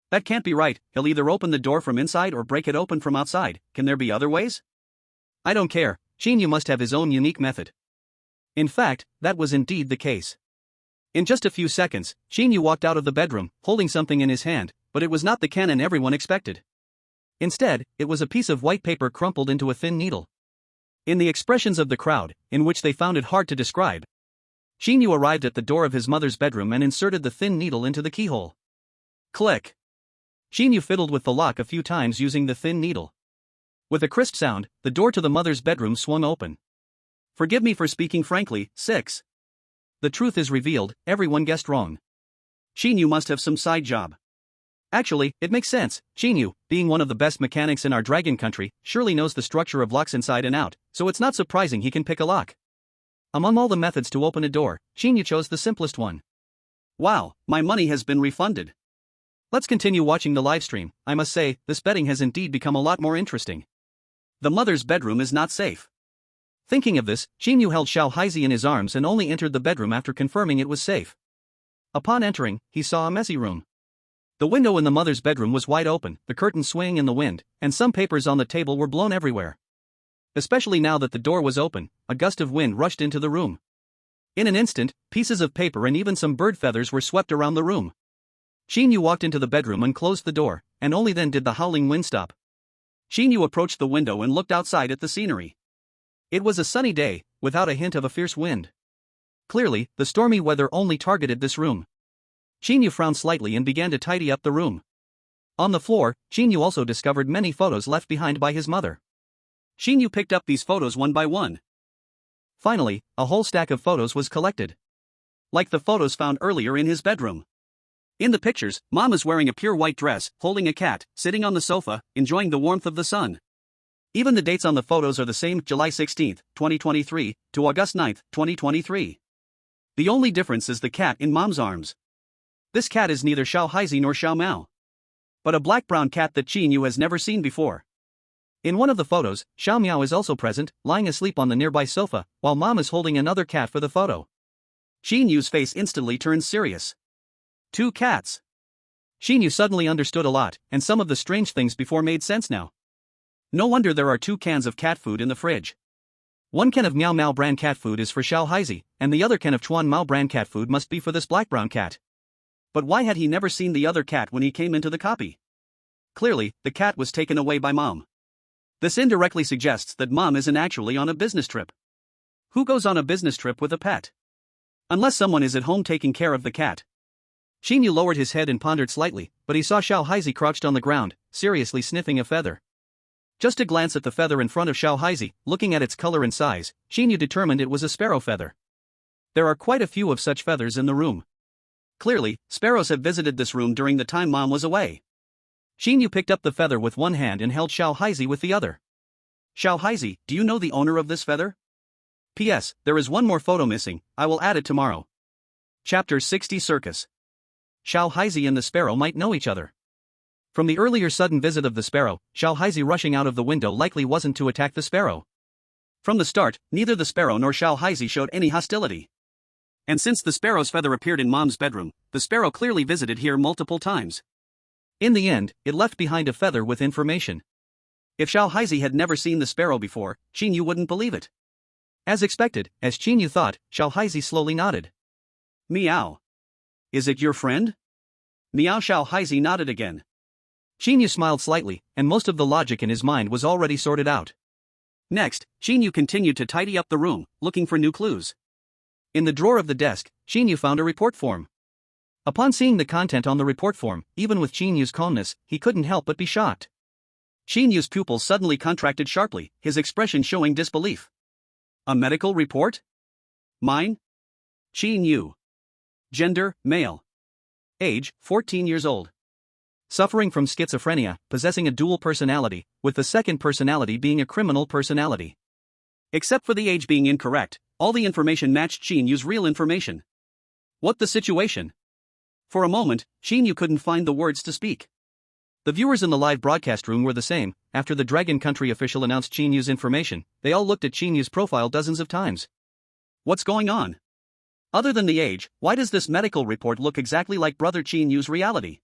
That can't be right, he'll either open the door from inside or break it open from outside, can there be other ways? I don't care, Qin Yu must have his own unique method. In fact, that was indeed the case. In just a few seconds, Qin Yu walked out of the bedroom, holding something in his hand, but it was not the cannon everyone expected. Instead, it was a piece of white paper crumpled into a thin needle. In the expressions of the crowd, in which they found it hard to describe, Qin Yu arrived at the door of his mother's bedroom and inserted the thin needle into the keyhole. Click! Qin Yu fiddled with the lock a few times using the thin needle. With a crisp sound, the door to the mother's bedroom swung open. Forgive me for speaking frankly, 6. The truth is revealed, everyone guessed wrong. Qin Yu must have some side job. Actually, it makes sense, Qin Yu, being one of the best mechanics in our dragon country, surely knows the structure of locks inside and out, so it's not surprising he can pick a lock. Among all the methods to open a door, Qin Yu chose the simplest one. Wow, my money has been refunded. Let's continue watching the livestream. I must say, this betting has indeed become a lot more interesting. The mother's bedroom is not safe. Thinking of this, Qin Yu held Xiao Haizi in his arms and only entered the bedroom after confirming it was safe. Upon entering, he saw a messy room. The window in the mother's bedroom was wide open, the curtains swaying in the wind, and some papers on the table were blown everywhere. Especially now that the door was open, a gust of wind rushed into the room. In an instant, pieces of paper and even some bird feathers were swept around the room. Qin Yu walked into the bedroom and closed the door, and only then did the howling wind stop. Qin Yu approached the window and looked outside at the scenery. It was a sunny day, without a hint of a fierce wind. Clearly, the stormy weather only targeted this room. Qin Yu frowned slightly and began to tidy up the room. On the floor, Qin Yu also discovered many photos left behind by his mother. Qin Yu picked up these photos one by one. Finally, a whole stack of photos was collected. Like the photos found earlier in his bedroom. In the pictures, Mom is wearing a pure white dress, holding a cat, sitting on the sofa, enjoying the warmth of the sun. Even the dates on the photos are the same, July 16, 2023, to August 9, 2023. The only difference is the cat in Mom's arms. This cat is neither Xiao Haizi nor Xiao Mao, but a black-brown cat that Qin Yu has never seen before. In one of the photos, Xiao Miao is also present, lying asleep on the nearby sofa, while Mom is holding another cat for the photo. Qin Yu's face instantly turns serious. 2 cats. Qin Yu suddenly understood a lot, and some of the strange things before made sense now. No wonder there are 2 cans of cat food in the fridge. One can of Miao Mao brand cat food is for Xiao Haizi, and the other can of Chuan Mao brand cat food must be for this black-brown cat. But why had he never seen the other cat when he came into the copy? Clearly, the cat was taken away by Mom. This indirectly suggests that Mom isn't actually on a business trip. Who goes on a business trip with a pet? Unless someone is at home taking care of the cat. Qin Yu lowered his head and pondered slightly, but he saw Xiao Haizi crouched on the ground, seriously sniffing a feather. Just a glance at the feather in front of Xiao Haizi, looking at its color and size, Qin Yu determined it was a sparrow feather. There are quite a few of such feathers in the room. Clearly, sparrows have visited this room during the time Mom was away. Qin Yu picked up the feather with one hand and held Xiao Haizi with the other. Xiao Haizi, do you know the owner of this feather? P.S. There is one more photo missing, I will add it tomorrow. Chapter 60 Circus. Xiao Haizi and the sparrow might know each other. From the earlier sudden visit of the sparrow, Xiao Haizi rushing out of the window likely wasn't to attack the sparrow. From the start, neither the sparrow nor Xiao Haizi showed any hostility. And since the sparrow's feather appeared in Mom's bedroom, the sparrow clearly visited here multiple times. In the end, it left behind a feather with information. If Xiao Haizi had never seen the sparrow before, Qin Yu wouldn't believe it. As expected, as Qin Yu thought, Xiao Haizi slowly nodded. Meow. Is it your friend? Meow. Xiao Haizi nodded again. Qin Yu smiled slightly, and most of the logic in his mind was already sorted out. Next, Qin Yu continued to tidy up the room, looking for new clues. In the drawer of the desk, Qin Yu found a report form. Upon seeing the content on the report form, even with Qin Yu's calmness, he couldn't help but be shocked. Qin Yu's pupils suddenly contracted sharply, his expression showing disbelief. A medical report? Mine? Qin Yu. Gender, male. Age, 14 years old. Suffering from schizophrenia, possessing a dual personality, with the second personality being a criminal personality. Except for the age being incorrect, all the information matched Qin Yu's real information. What the situation? For a moment, Qin Yu couldn't find the words to speak. The viewers in the live broadcast room were the same. After the Dragon Country official announced Qin Yu's information, they all looked at Qin Yu's profile dozens of times. What's going on? Other than the age, why does this medical report look exactly like Brother Qin Yu's reality?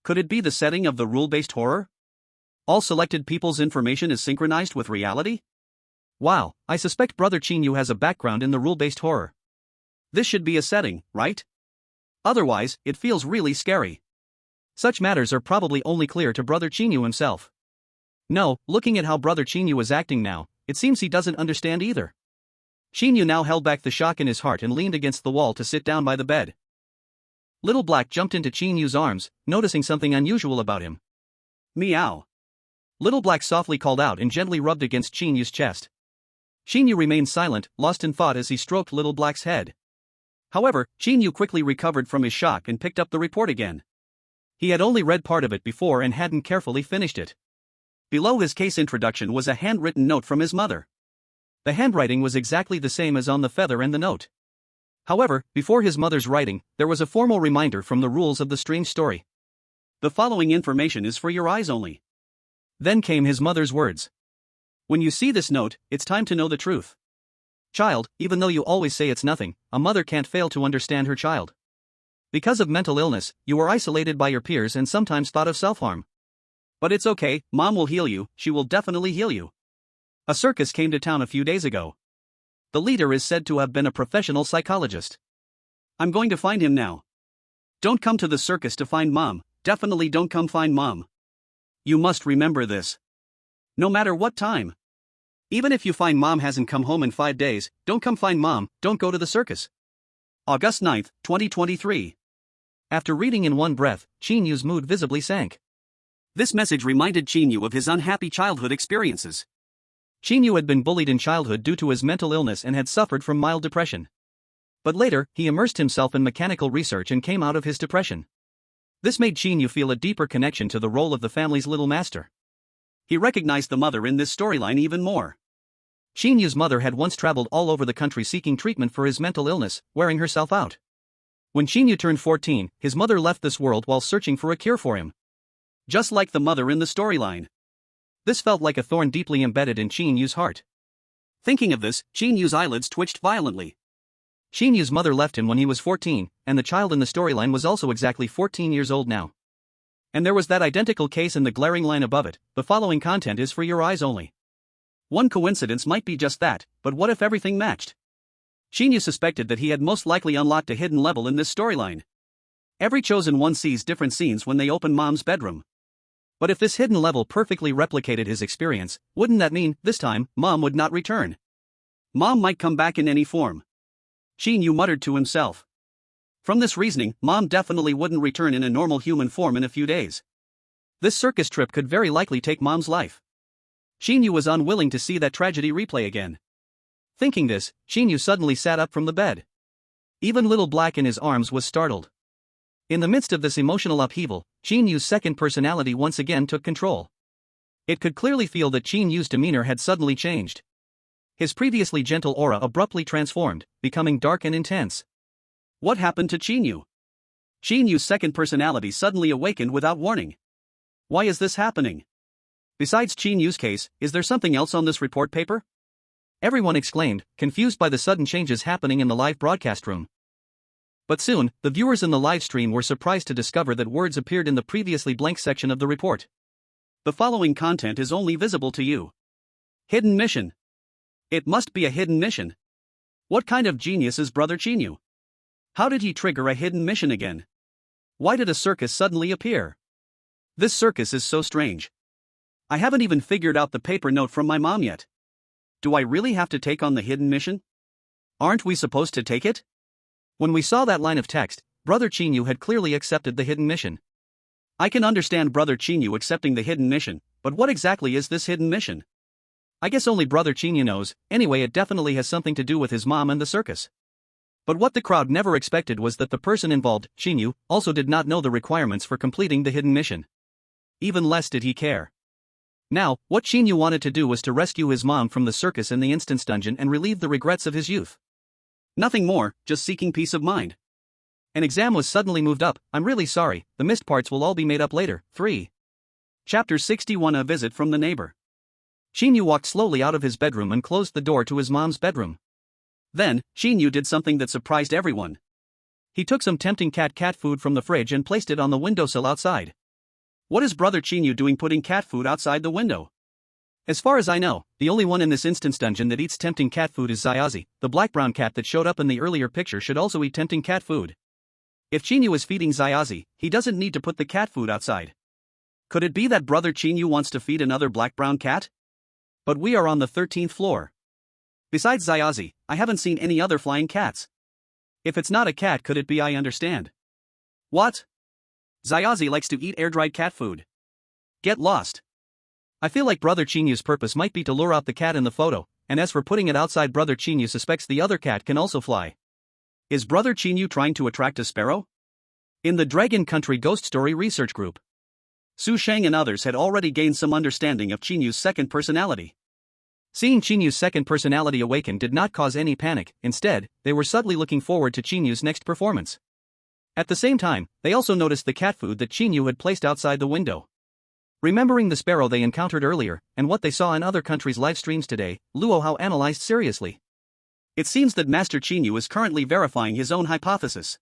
Could it be the setting of the rule-based horror? All selected people's information is synchronized with reality? Wow, I suspect Brother Qin Yu has a background in the rule-based horror. This should be a setting, right? Otherwise, it feels really scary. Such matters are probably only clear to Brother Qin Yu himself. No, looking at how Brother Qin Yu is acting now, it seems he doesn't understand either. Qin Yu now held back the shock in his heart and leaned against the wall to sit down by the bed. Little Black jumped into Qin Yu's arms, noticing something unusual about him. Meow. Little Black softly called out and gently rubbed against Qin Yu's chest. Qin Yu remained silent, lost in thought as he stroked Little Black's head. However, Qin Yu quickly recovered from his shock and picked up the report again. He had only read part of it before and hadn't carefully finished it. Below his case introduction was a handwritten note from his mother. The handwriting was exactly the same as on the feather and the note. However, before his mother's writing, there was a formal reminder from the rules of the strange story. The following information is for your eyes only. Then came his mother's words. When you see this note, it's time to know the truth. Child, even though you always say it's nothing, a mother can't fail to understand her child. Because of mental illness, you were isolated by your peers and sometimes thought of self-harm. But it's okay, Mom will heal you, she will definitely heal you. A circus came to town a few days ago. The leader is said to have been a professional psychologist. I'm going to find him now. Don't come to the circus to find Mom, definitely don't come find Mom. You must remember this. No matter what time. Even if you find Mom hasn't come home in 5 days, don't come find Mom, don't go to the circus. August 9, 2023. After reading in one breath, Qin Yu's mood visibly sank. This message reminded Qin Yu of his unhappy childhood experiences. Qin Yu had been bullied in childhood due to his mental illness and had suffered from mild depression. But later, he immersed himself in mechanical research and came out of his depression. This made Qin Yu feel a deeper connection to the role of the family's little master. He recognized the mother in this storyline even more. Qin Yu's mother had once traveled all over the country seeking treatment for his mental illness, wearing herself out. When Qin Yu turned 14, his mother left this world while searching for a cure for him. Just like the mother in the storyline. This felt like a thorn deeply embedded in Qin Yu's heart. Thinking of this, Qin Yu's eyelids twitched violently. Qin Yu's mother left him when he was 14, and the child in the storyline was also exactly 14 years old now. And there was that identical case in the glaring line above it. The following content is for your eyes only. One coincidence might be just that, but what if everything matched? Qin Yu suspected that he had most likely unlocked a hidden level in this storyline. Every chosen one sees different scenes when they open Mom's bedroom. But if this hidden level perfectly replicated his experience, wouldn't that mean, this time, Mom would not return? Mom might come back in any form. Qin Yu muttered to himself. From this reasoning, Mom definitely wouldn't return in a normal human form in a few days. This circus trip could very likely take Mom's life. Qin Yu was unwilling to see that tragedy replay again. Thinking this, Qin Yu suddenly sat up from the bed. Even little Black in his arms was startled. In the midst of this emotional upheaval, Qin Yu's second personality once again took control. It could clearly feel that Qin Yu's demeanor had suddenly changed. His previously gentle aura abruptly transformed, becoming dark and intense. What happened to Qin Yu? Qin Yu's second personality suddenly awakened without warning. Why is this happening? Besides Qin Yu's case, is there something else on this report paper? Everyone exclaimed, confused by the sudden changes happening in the live broadcast room. But soon, the viewers in the live stream were surprised to discover that words appeared in the previously blank section of the report. The following content is only visible to you. Hidden mission. It must be a hidden mission. What kind of genius is Brother Qin Yu? How did he trigger a hidden mission again? Why did a circus suddenly appear? This circus is so strange. I haven't even figured out the paper note from my mom yet. Do I really have to take on the hidden mission? Aren't we supposed to take it? When we saw that line of text, Brother Qin Yu had clearly accepted the hidden mission. I can understand Brother Qin Yu accepting the hidden mission, but what exactly is this hidden mission? I guess only Brother Qin Yu knows. Anyway, it definitely has something to do with his mom and the circus. But what the crowd never expected was that the person involved, Qin Yu, also did not know the requirements for completing the hidden mission. Even less did he care. Now, what Qin Yu wanted to do was to rescue his mom from the circus in the instance dungeon and relieve the regrets of his youth. Nothing more, just seeking peace of mind. An exam was suddenly moved up. I'm really sorry, the missed parts will all be made up later. 3. Chapter 61. A visit from the neighbor. Qin Yu walked slowly out of his bedroom and closed the door to his mom's bedroom. Then, Qin Yu did something that surprised everyone. He took some tempting cat food from the fridge and placed it on the windowsill outside. What is Brother Qin Yu doing putting cat food outside the window? As far as I know, the only one in this instance dungeon that eats tempting cat food is Xiaozi. The black-brown cat that showed up in the earlier picture should also eat tempting cat food. If Qin Yu is feeding Xiaozi, he doesn't need to put the cat food outside. Could it be that Brother Qin Yu wants to feed another black-brown cat? But we are on the 13th floor. Besides Xiaozi, I haven't seen any other flying cats. If it's not a cat, could it be? I understand. What? Xiaozi likes to eat air-dried cat food. Get lost. I feel like Brother Qin Yu's purpose might be to lure out the cat in the photo, and as for putting it outside, Brother Qin Yu suspects the other cat can also fly. Is Brother Qin Yu trying to attract a sparrow? In the Dragon Country Ghost Story Research Group, Su Shang and others had already gained some understanding of Qin Yu's second personality. Seeing Qin Yu's second personality awaken did not cause any panic. Instead, they were subtly looking forward to Qin Yu's next performance. At the same time, they also noticed the cat food that Qin Yu had placed outside the window. Remembering the sparrow they encountered earlier, and what they saw in other countries' live streams today, Luo Hao analyzed seriously. It seems that Master Qin Yu is currently verifying his own hypothesis.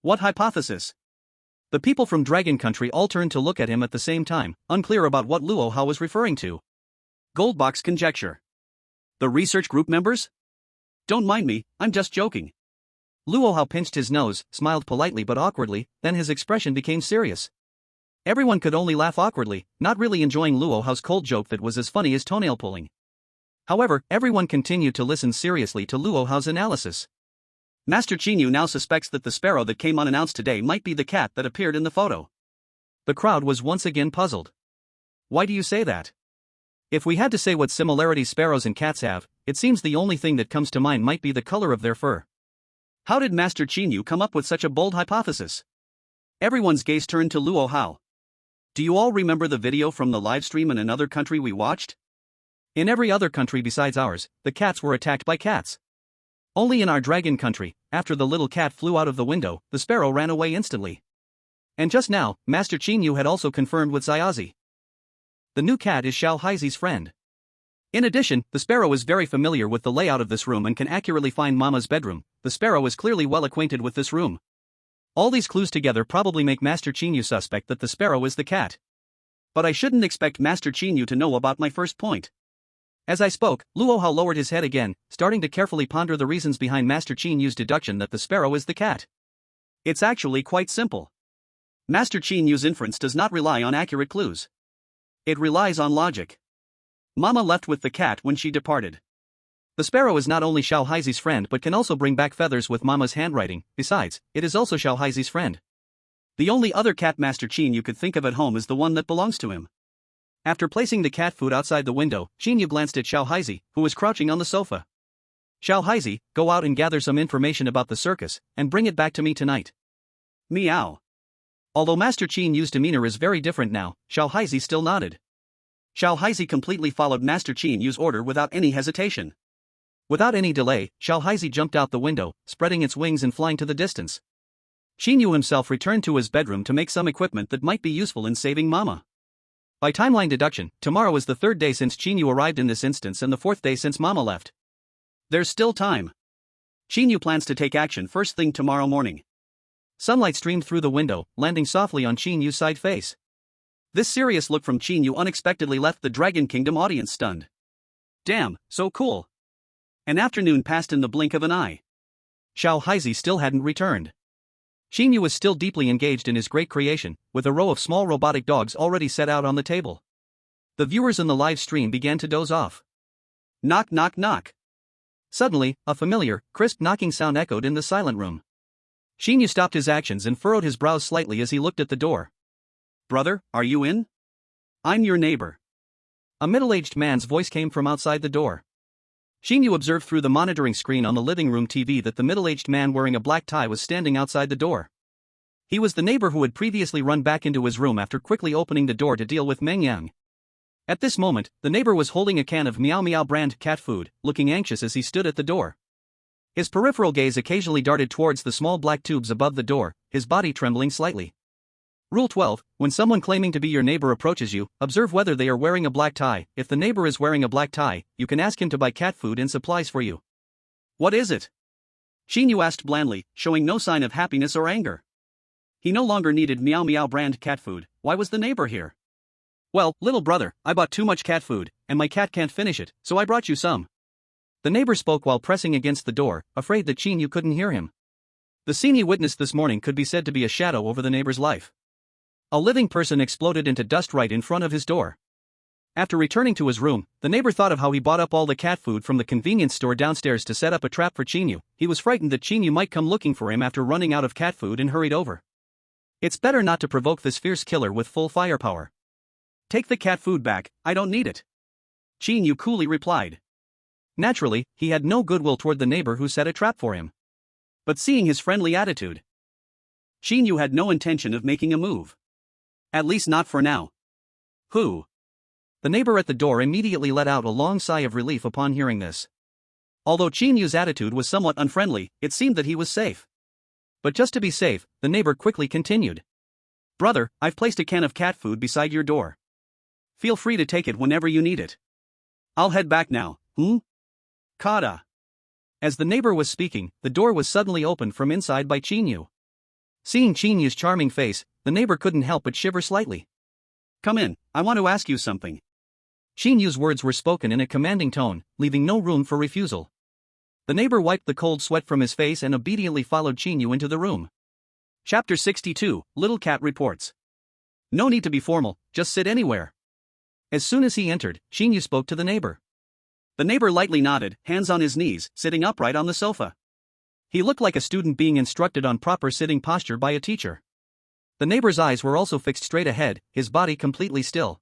What hypothesis? The people from Dragon Country all turned to look at him at the same time, unclear about what Luo Hao was referring to. Goldbox conjecture. The research group members? Don't mind me, I'm just joking. Luo Hao pinched his nose, smiled politely but awkwardly, then his expression became serious. Everyone could only laugh awkwardly, not really enjoying Luo Hao's cold joke that was as funny as toenail pulling. However, everyone continued to listen seriously to Luo Hao's analysis. Master Qin Yu now suspects that the sparrow that came unannounced today might be the cat that appeared in the photo. The crowd was once again puzzled. Why do you say that? If we had to say what similarities sparrows and cats have, it seems the only thing that comes to mind might be the color of their fur. How did Master Qin Yu come up with such a bold hypothesis? Everyone's gaze turned to Luo Hao. Do you all remember the video from the livestream in another country we watched? In every other country besides ours, the cats were attacked by cats. Only in our Dragon Country, after the little cat flew out of the window, the sparrow ran away instantly. And just now, Master Qin Yu had also confirmed with Xiaozi. The new cat is Xiao Haizi's friend. In addition, the sparrow is very familiar with the layout of this room and can accurately find Mama's bedroom. The sparrow is clearly well acquainted with this room. All these clues together probably make Master Qin Yu suspect that the sparrow is the cat. But I shouldn't expect Master Qin Yu to know about my first point. As I spoke, Luo Hao lowered his head again, starting to carefully ponder the reasons behind Master Qin Yu's deduction that the sparrow is the cat. It's actually quite simple. Master Qin Yu's inference does not rely on accurate clues. It relies on logic. Mama left with the cat when she departed. The sparrow is not only Xiao Haizi's friend but can also bring back feathers with Mama's handwriting. Besides, it is also Xiao Haizi's friend. The only other cat Master Qin Yu could think of at home is the one that belongs to him. After placing the cat food outside the window, Qin Yu glanced at Xiao Haizi, who was crouching on the sofa. Xiao Haizi, go out and gather some information about the circus, and bring it back to me tonight. Meow. Although Master Qin Yu's demeanor is very different now, Xiao Haizi still nodded. Xiao Haizi completely followed Master Qin Yu's order without any hesitation. Without any delay, Xiao Haizi jumped out the window, spreading its wings and flying to the distance. Qin Yu himself returned to his bedroom to make some equipment that might be useful in saving Mama. By timeline deduction, tomorrow is the third day since Qin Yu arrived in this instance and the fourth day since Mama left. There's still time. Qin Yu plans to take action first thing tomorrow morning. Sunlight streamed through the window, landing softly on Qin Yu's side face. This serious look from Qin Yu unexpectedly left the Dragon Kingdom audience stunned. Damn, so cool. An afternoon passed in the blink of an eye. Xiao Haizi still hadn't returned. Qin Yu was still deeply engaged in his great creation, with a row of small robotic dogs already set out on the table. The viewers in the live stream began to doze off. Knock knock knock. Suddenly, a familiar, crisp knocking sound echoed in the silent room. Qin Yu stopped his actions and furrowed his brows slightly as he looked at the door. Brother, are you in? I'm your neighbor. A middle-aged man's voice came from outside the door. Qin Yu observed through the monitoring screen on the living room TV that the middle-aged man wearing a black tie was standing outside the door. He was the neighbor who had previously run back into his room after quickly opening the door to deal with Meng Yang. At this moment, the neighbor was holding a can of Meow Meow brand cat food, looking anxious as he stood at the door. His peripheral gaze occasionally darted towards the small black tubes above the door, his body trembling slightly. Rule 12, when someone claiming to be your neighbor approaches you, observe whether they are wearing a black tie. If the neighbor is wearing a black tie, you can ask him to buy cat food and supplies for you. What is it? Qin Yu asked blandly, showing no sign of happiness or anger. He no longer needed Meow Meow brand cat food. Why was the neighbor here? Well, little brother, I bought too much cat food, and my cat can't finish it, so I brought you some. The neighbor spoke while pressing against the door, afraid that Qin Yu couldn't hear him. The scene he witnessed this morning could be said to be a shadow over the neighbor's life. A living person exploded into dust right in front of his door. After returning to his room, the neighbor thought of how he bought up all the cat food from the convenience store downstairs to set up a trap for Qin Yu. He was frightened that Qin Yu might come looking for him after running out of cat food and hurried over. It's better not to provoke this fierce killer with full firepower. Take the cat food back, I don't need it. Qin Yu coolly replied. Naturally, he had no goodwill toward the neighbor who set a trap for him. But seeing his friendly attitude, Qin Yu had no intention of making a move. At least not for now. Who? The neighbor at the door immediately let out a long sigh of relief upon hearing this. Although Qin Yu's attitude was somewhat unfriendly, it seemed that he was safe. But just to be safe, the neighbor quickly continued. Brother, I've placed a can of cat food beside your door. Feel free to take it whenever you need it. I'll head back now, Kada. As the neighbor was speaking, the door was suddenly opened from inside by Qin Yu. Seeing Qin Yu's charming face, the neighbor couldn't help but shiver slightly. "Come in, I want to ask you something." Qin Yu's words were spoken in a commanding tone, leaving no room for refusal. The neighbor wiped the cold sweat from his face and obediently followed Qin Yu into the room. Chapter 62, Little Cat Reports. No need to be formal, just sit anywhere. As soon as he entered, Qin Yu spoke to the neighbor. The neighbor lightly nodded, hands on his knees, sitting upright on the sofa. He looked like a student being instructed on proper sitting posture by a teacher. The neighbor's eyes were also fixed straight ahead, his body completely still.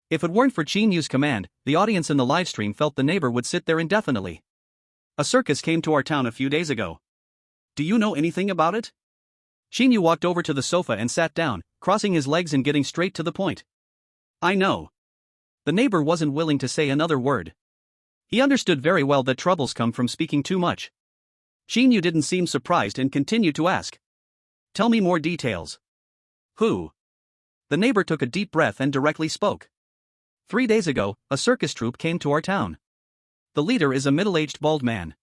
If it weren't for Qin Yu's command, the audience in the livestream felt the neighbor would sit there indefinitely. "A circus came to our town a few days ago. Do you know anything about it?" Qin Yu walked over to the sofa and sat down, crossing his legs and getting straight to the point. "I know." The neighbor wasn't willing to say another word. He understood very well that troubles come from speaking too much. Qin Yu didn't seem surprised and continued to ask. "Tell me more details." "Who?" The neighbor took a deep breath and directly spoke. 3 days ago, a circus troupe came to our town. The leader is a middle-aged bald man.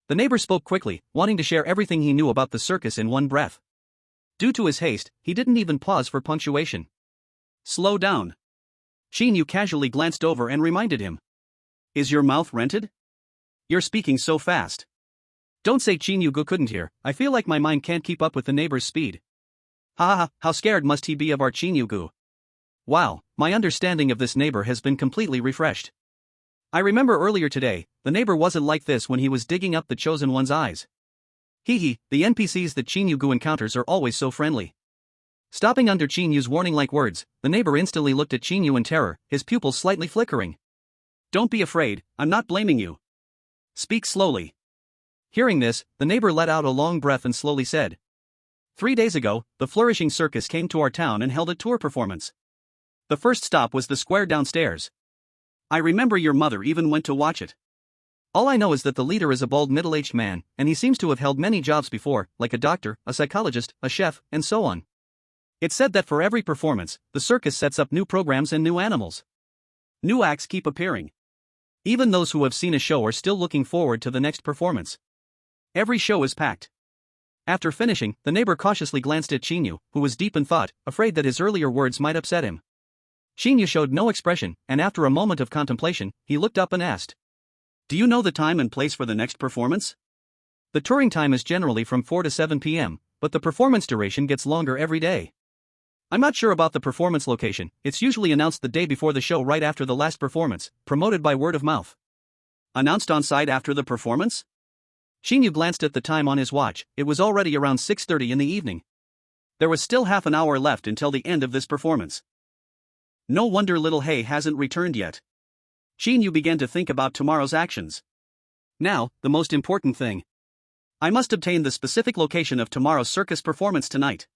The neighbor spoke quickly, wanting to share everything he knew about the circus in one breath. Due to his haste, he didn't even pause for punctuation. "Slow down." Qin Yu casually glanced over and reminded him. "Is your mouth rented? You're speaking so fast." "Don't say Qin Yu couldn't hear, I feel like my mind can't keep up with the neighbor's speed." "Ha ha, how scared must he be of our Qin Yu? Wow, my understanding of this neighbor has been completely refreshed. I remember earlier today, the neighbor wasn't like this when he was digging up the chosen one's eyes. Hee, the NPCs that Qin Yu encounters are always so friendly." Stopping under Qin Yu's warning-like words, the neighbor instantly looked at Qin Yu in terror, his pupils slightly flickering. "Don't be afraid, I'm not blaming you. Speak slowly." Hearing this, the neighbor let out a long breath and slowly said. 3 days ago, the flourishing circus came to our town and held a tour performance. The first stop was the square downstairs. I remember your mother even went to watch it. All I know is that the leader is a bald middle-aged man, and he seems to have held many jobs before, like a doctor, a psychologist, a chef, and so on. It's said that for every performance, the circus sets up new programs and new animals. New acts keep appearing. Even those who have seen a show are still looking forward to the next performance. Every show is packed. After finishing, the neighbor cautiously glanced at Qin Yu, who was deep in thought, afraid that his earlier words might upset him. Qin Yu showed no expression, and after a moment of contemplation, he looked up and asked. "Do you know the time and place for the next performance?" The touring time is generally from 4 to 7 p.m., but the performance duration gets longer every day. I'm not sure about the performance location, it's usually announced the day before the show right after the last performance, promoted by word of mouth. Announced on site after the performance? Qin Yu glanced at the time on his watch, it was already around 6:30 in the evening. There was still half an hour left until the end of this performance. No wonder little Hay hasn't returned yet. Qin Yu began to think about tomorrow's actions. Now, the most important thing. I must obtain the specific location of tomorrow's circus performance tonight.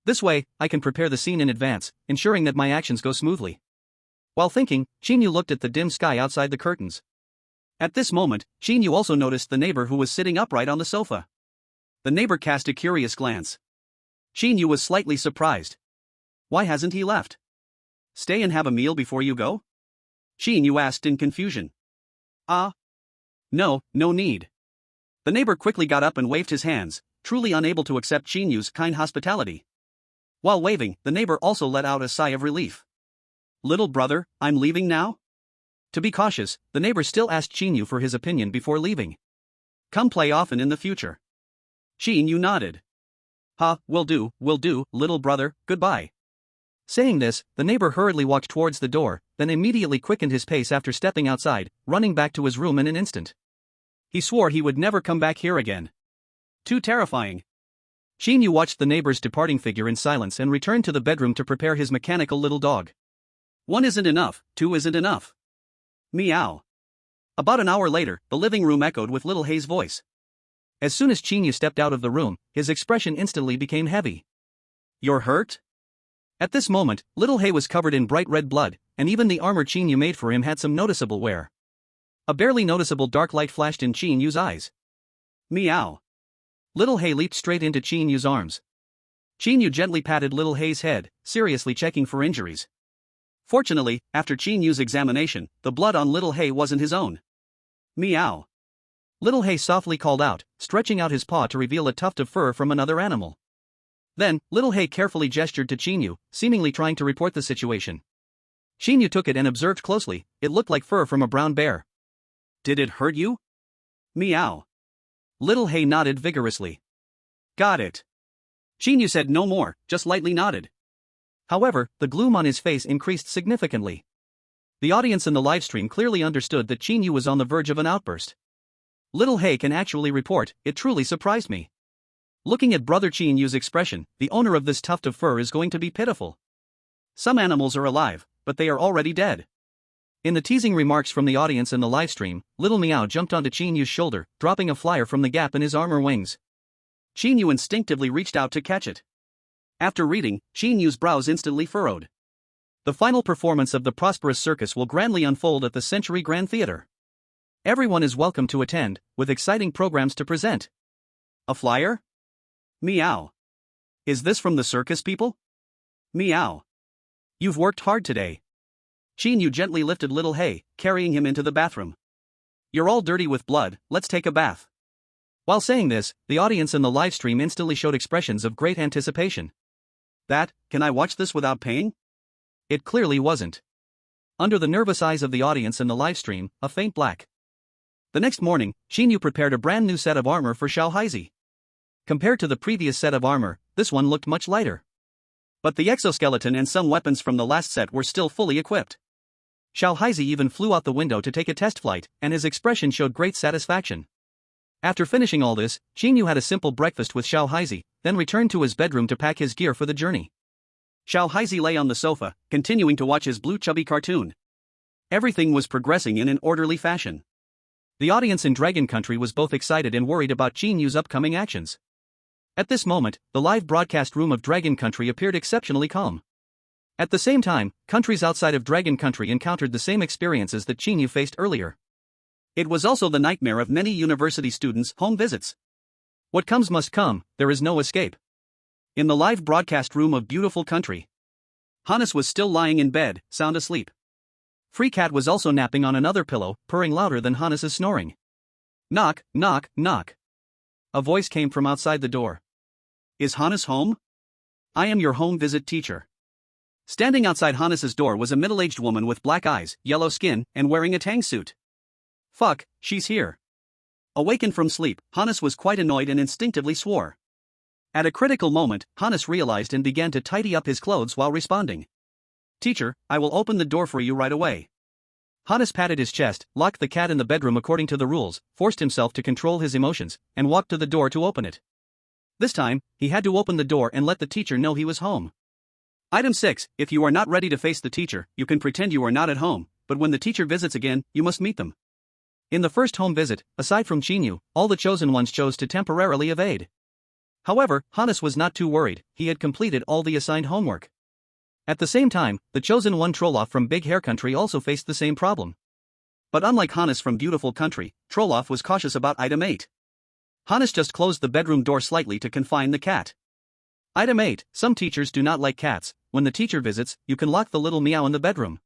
This way, I can prepare the scene in advance, ensuring that my actions go smoothly. While thinking, Qin Yu looked at the dim sky outside the curtains. At this moment, Qin Yu also noticed the neighbor who was sitting upright on the sofa. The neighbor cast a curious glance. Qin Yu was slightly surprised. Why hasn't he left? Stay and have a meal before you go? Qin Yu asked in confusion. No need. The neighbor quickly got up and waved his hands, truly unable to accept Qin Yu's kind hospitality. While waving, the neighbor also let out a sigh of relief. Little brother, I'm leaving now? To be cautious, the neighbor still asked Qin Yu for his opinion before leaving. Come play often in the future. Qin Yu nodded. Will do, little brother, goodbye. Saying this, the neighbor hurriedly walked towards the door, then immediately quickened his pace after stepping outside, running back to his room in an instant. He swore he would never come back here again. Too terrifying. Qin Yu watched the neighbor's departing figure in silence and returned to the bedroom to prepare his mechanical little dog. 1 isn't enough, 2 isn't enough. Meow. About an hour later, the living room echoed with little Hay's voice. As soon as Qin Yu stepped out of the room, his expression instantly became heavy. You're hurt? At this moment, little Hay was covered in bright red blood, and even the armor Qin Yu made for him had some noticeable wear. A barely noticeable dark light flashed in Qin Yu's eyes. Meow. Little Hay leaped straight into Qin Yu's arms. Qin Yu gently patted little Hay's head, seriously checking for injuries. Fortunately, after Qin Yu's examination, the blood on little Hay wasn't his own. Meow. Little Hay softly called out, stretching out his paw to reveal a tuft of fur from another animal. Then, Little Hay carefully gestured to Qin Yu, seemingly trying to report the situation. Qin Yu took it and observed closely. It looked like fur from a brown bear. Did it hurt you? Meow. Little Hay nodded vigorously. Got it. Qin Yu said no more, just lightly nodded. However, the gloom on his face increased significantly. The audience in the livestream clearly understood that Qin Yu was on the verge of an outburst. Little Hay can actually report, it truly surprised me. Looking at Brother Qin Yu's expression, the owner of this tuft of fur is going to be pitiful. Some animals are alive, but they are already dead. In the teasing remarks from the audience in the livestream, Little Meow jumped onto Qin Yu's shoulder, dropping a flyer from the gap in his armor wings. Qin Yu instinctively reached out to catch it. After reading, Qin Yu's brows instantly furrowed. The final performance of the prosperous circus will grandly unfold at the Century Grand Theater. Everyone is welcome to attend, with exciting programs to present. A flyer? Meow. Is this from the circus people? Meow. You've worked hard today. Qin Yu gently lifted Little Hay, carrying him into the bathroom. You're all dirty with blood, let's take a bath. While saying this, the audience in the livestream instantly showed expressions of great anticipation. Can I watch this without paying? It clearly wasn't. Under the nervous eyes of the audience in the livestream, a faint black. The next morning, Qin Yu prepared a brand new set of armor for Xiao Haizi. Compared to the previous set of armor, this one looked much lighter. But the exoskeleton and some weapons from the last set were still fully equipped. Xiao Haizi even flew out the window to take a test flight, and his expression showed great satisfaction. After finishing all this, Qin Yu had a simple breakfast with Xiao Haizi, then returned to his bedroom to pack his gear for the journey. Xiao Haizi lay on the sofa, continuing to watch his blue chubby cartoon. Everything was progressing in an orderly fashion. The audience in Dragon Country was both excited and worried about Qin Yu's upcoming actions. At this moment, the live broadcast room of Dragon Country appeared exceptionally calm. At the same time, countries outside of Dragon Country encountered the same experiences that Qin Yu faced earlier. It was also the nightmare of many university students' home visits. What comes must come, there is no escape. In the live broadcast room of Beautiful Country, Hannes was still lying in bed, sound asleep. Free Cat was also napping on another pillow, purring louder than Hannes' snoring. Knock, knock, knock. A voice came from outside the door. Is Hannes home? I am your home visit teacher. Standing outside Hannes' door was a middle-aged woman with black eyes, yellow skin, and wearing a tang suit. Fuck, she's here. Awakened from sleep, Hannes was quite annoyed and instinctively swore. At a critical moment, Hannes realized and began to tidy up his clothes while responding. Teacher, I will open the door for you right away. Hannes patted his chest, locked the cat in the bedroom according to the rules, forced himself to control his emotions, and walked to the door to open it. This time, he had to open the door and let the teacher know he was home. Item 6, if you are not ready to face the teacher, you can pretend you are not at home, but when the teacher visits again, you must meet them. In the first home visit, aside from Qin Yu, all the chosen ones chose to temporarily evade. However, Hannes was not too worried, he had completed all the assigned homework. At the same time, the chosen one Trolloff from Big Hair Country also faced the same problem. But unlike Hannes from Beautiful Country, Trolloff was cautious about item 8. Hannes just closed the bedroom door slightly to confine the cat. Item 8, some teachers do not like cats. When the teacher visits, you can lock the little meow in the bedroom.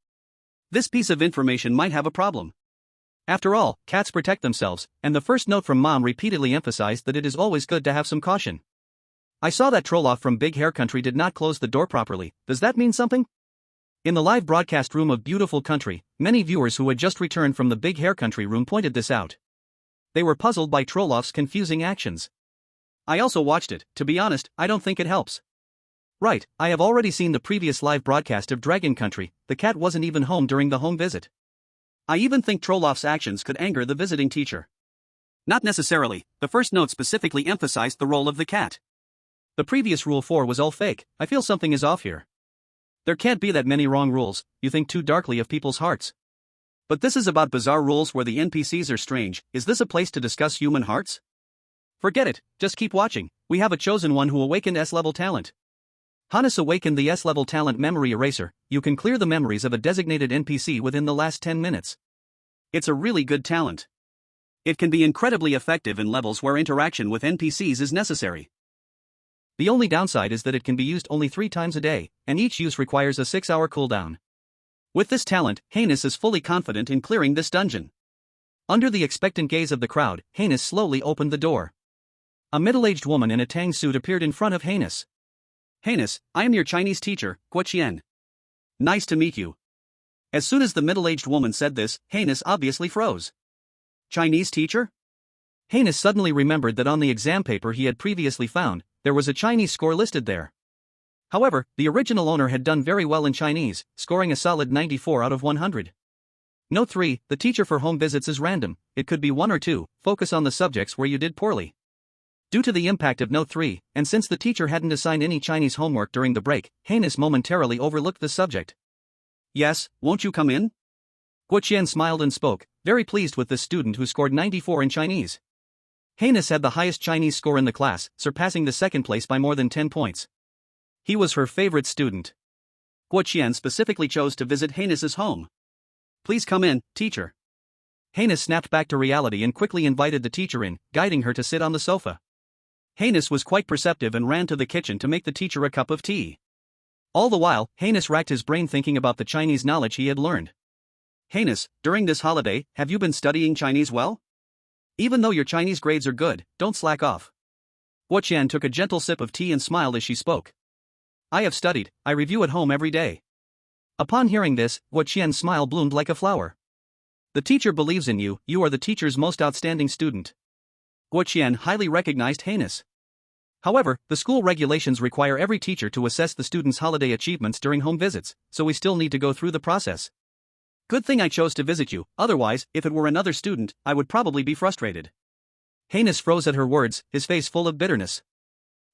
This piece of information might have a problem. After all, cats protect themselves, and the first note from Mom repeatedly emphasized that it is always good to have some caution. I saw that Trolloff from Big Hair Country did not close the door properly. Does that mean something? In the live broadcast room of Beautiful Country, many viewers who had just returned from the Big Hair Country room pointed this out. They were puzzled by Trolloff's confusing actions. I also watched it. To be honest, I don't think it helps. Right, I have already seen the previous live broadcast of Dragon Country. The cat wasn't even home during the home visit. I even think Trolloff's actions could anger the visiting teacher. Not necessarily, the first note specifically emphasized the role of the cat. The previous rule 4 was all fake. I feel something is off here. There can't be that many wrong rules. You think too darkly of people's hearts. But this is about bizarre rules where the NPCs are strange. Is this a place to discuss human hearts? Forget it, just keep watching. We have a chosen one who awakened S-level talent. Hannes awakened the S-level talent memory eraser. You can clear the memories of a designated NPC within the last 10 minutes. It's a really good talent. It can be incredibly effective in levels where interaction with NPCs is necessary. The only downside is that it can be used only 3 times a day, and each use requires a 6-hour cooldown. With this talent, Hannes is fully confident in clearing this dungeon. Under the expectant gaze of the crowd, Hannes slowly opened the door. A middle-aged woman in a tang suit appeared in front of Hannes. Heinous, I am your Chinese teacher, Guoqian. Nice to meet you. As soon as the middle-aged woman said this, Heinous obviously froze. Chinese teacher? Heinous suddenly remembered that on the exam paper he had previously found, there was a Chinese score listed there. However, the original owner had done very well in Chinese, scoring a solid 94 out of 100. Note 3, the teacher for home visits is random, it could be 1 or 2, focus on the subjects where you did poorly. Due to the impact of Note 3, and since the teacher hadn't assigned any Chinese homework during the break, Heinous momentarily overlooked the subject. Yes, won't you come in? Guoqian smiled and spoke, very pleased with this student who scored 94 in Chinese. Heinous had the highest Chinese score in the class, surpassing the second place by more than 10 points. He was her favorite student. Guoqian specifically chose to visit Heinous's home. Please come in, teacher. Heinous snapped back to reality and quickly invited the teacher in, guiding her to sit on the sofa. Heinous was quite perceptive and ran to the kitchen to make the teacher a cup of tea. All the while, Heinous racked his brain thinking about the Chinese knowledge he had learned. Heinous, during this holiday, have you been studying Chinese well? Even though your Chinese grades are good, don't slack off. Guoqian took a gentle sip of tea and smiled as she spoke. I have studied, I review at home every day. Upon hearing this, Guoqian's smile bloomed like a flower. The teacher believes in you, you are the teacher's most outstanding student. Guoqian highly recognized Heinous. However, the school regulations require every teacher to assess the student's holiday achievements during home visits, so we still need to go through the process. Good thing I chose to visit you, otherwise, if it were another student, I would probably be frustrated. Heinous froze at her words, his face full of bitterness.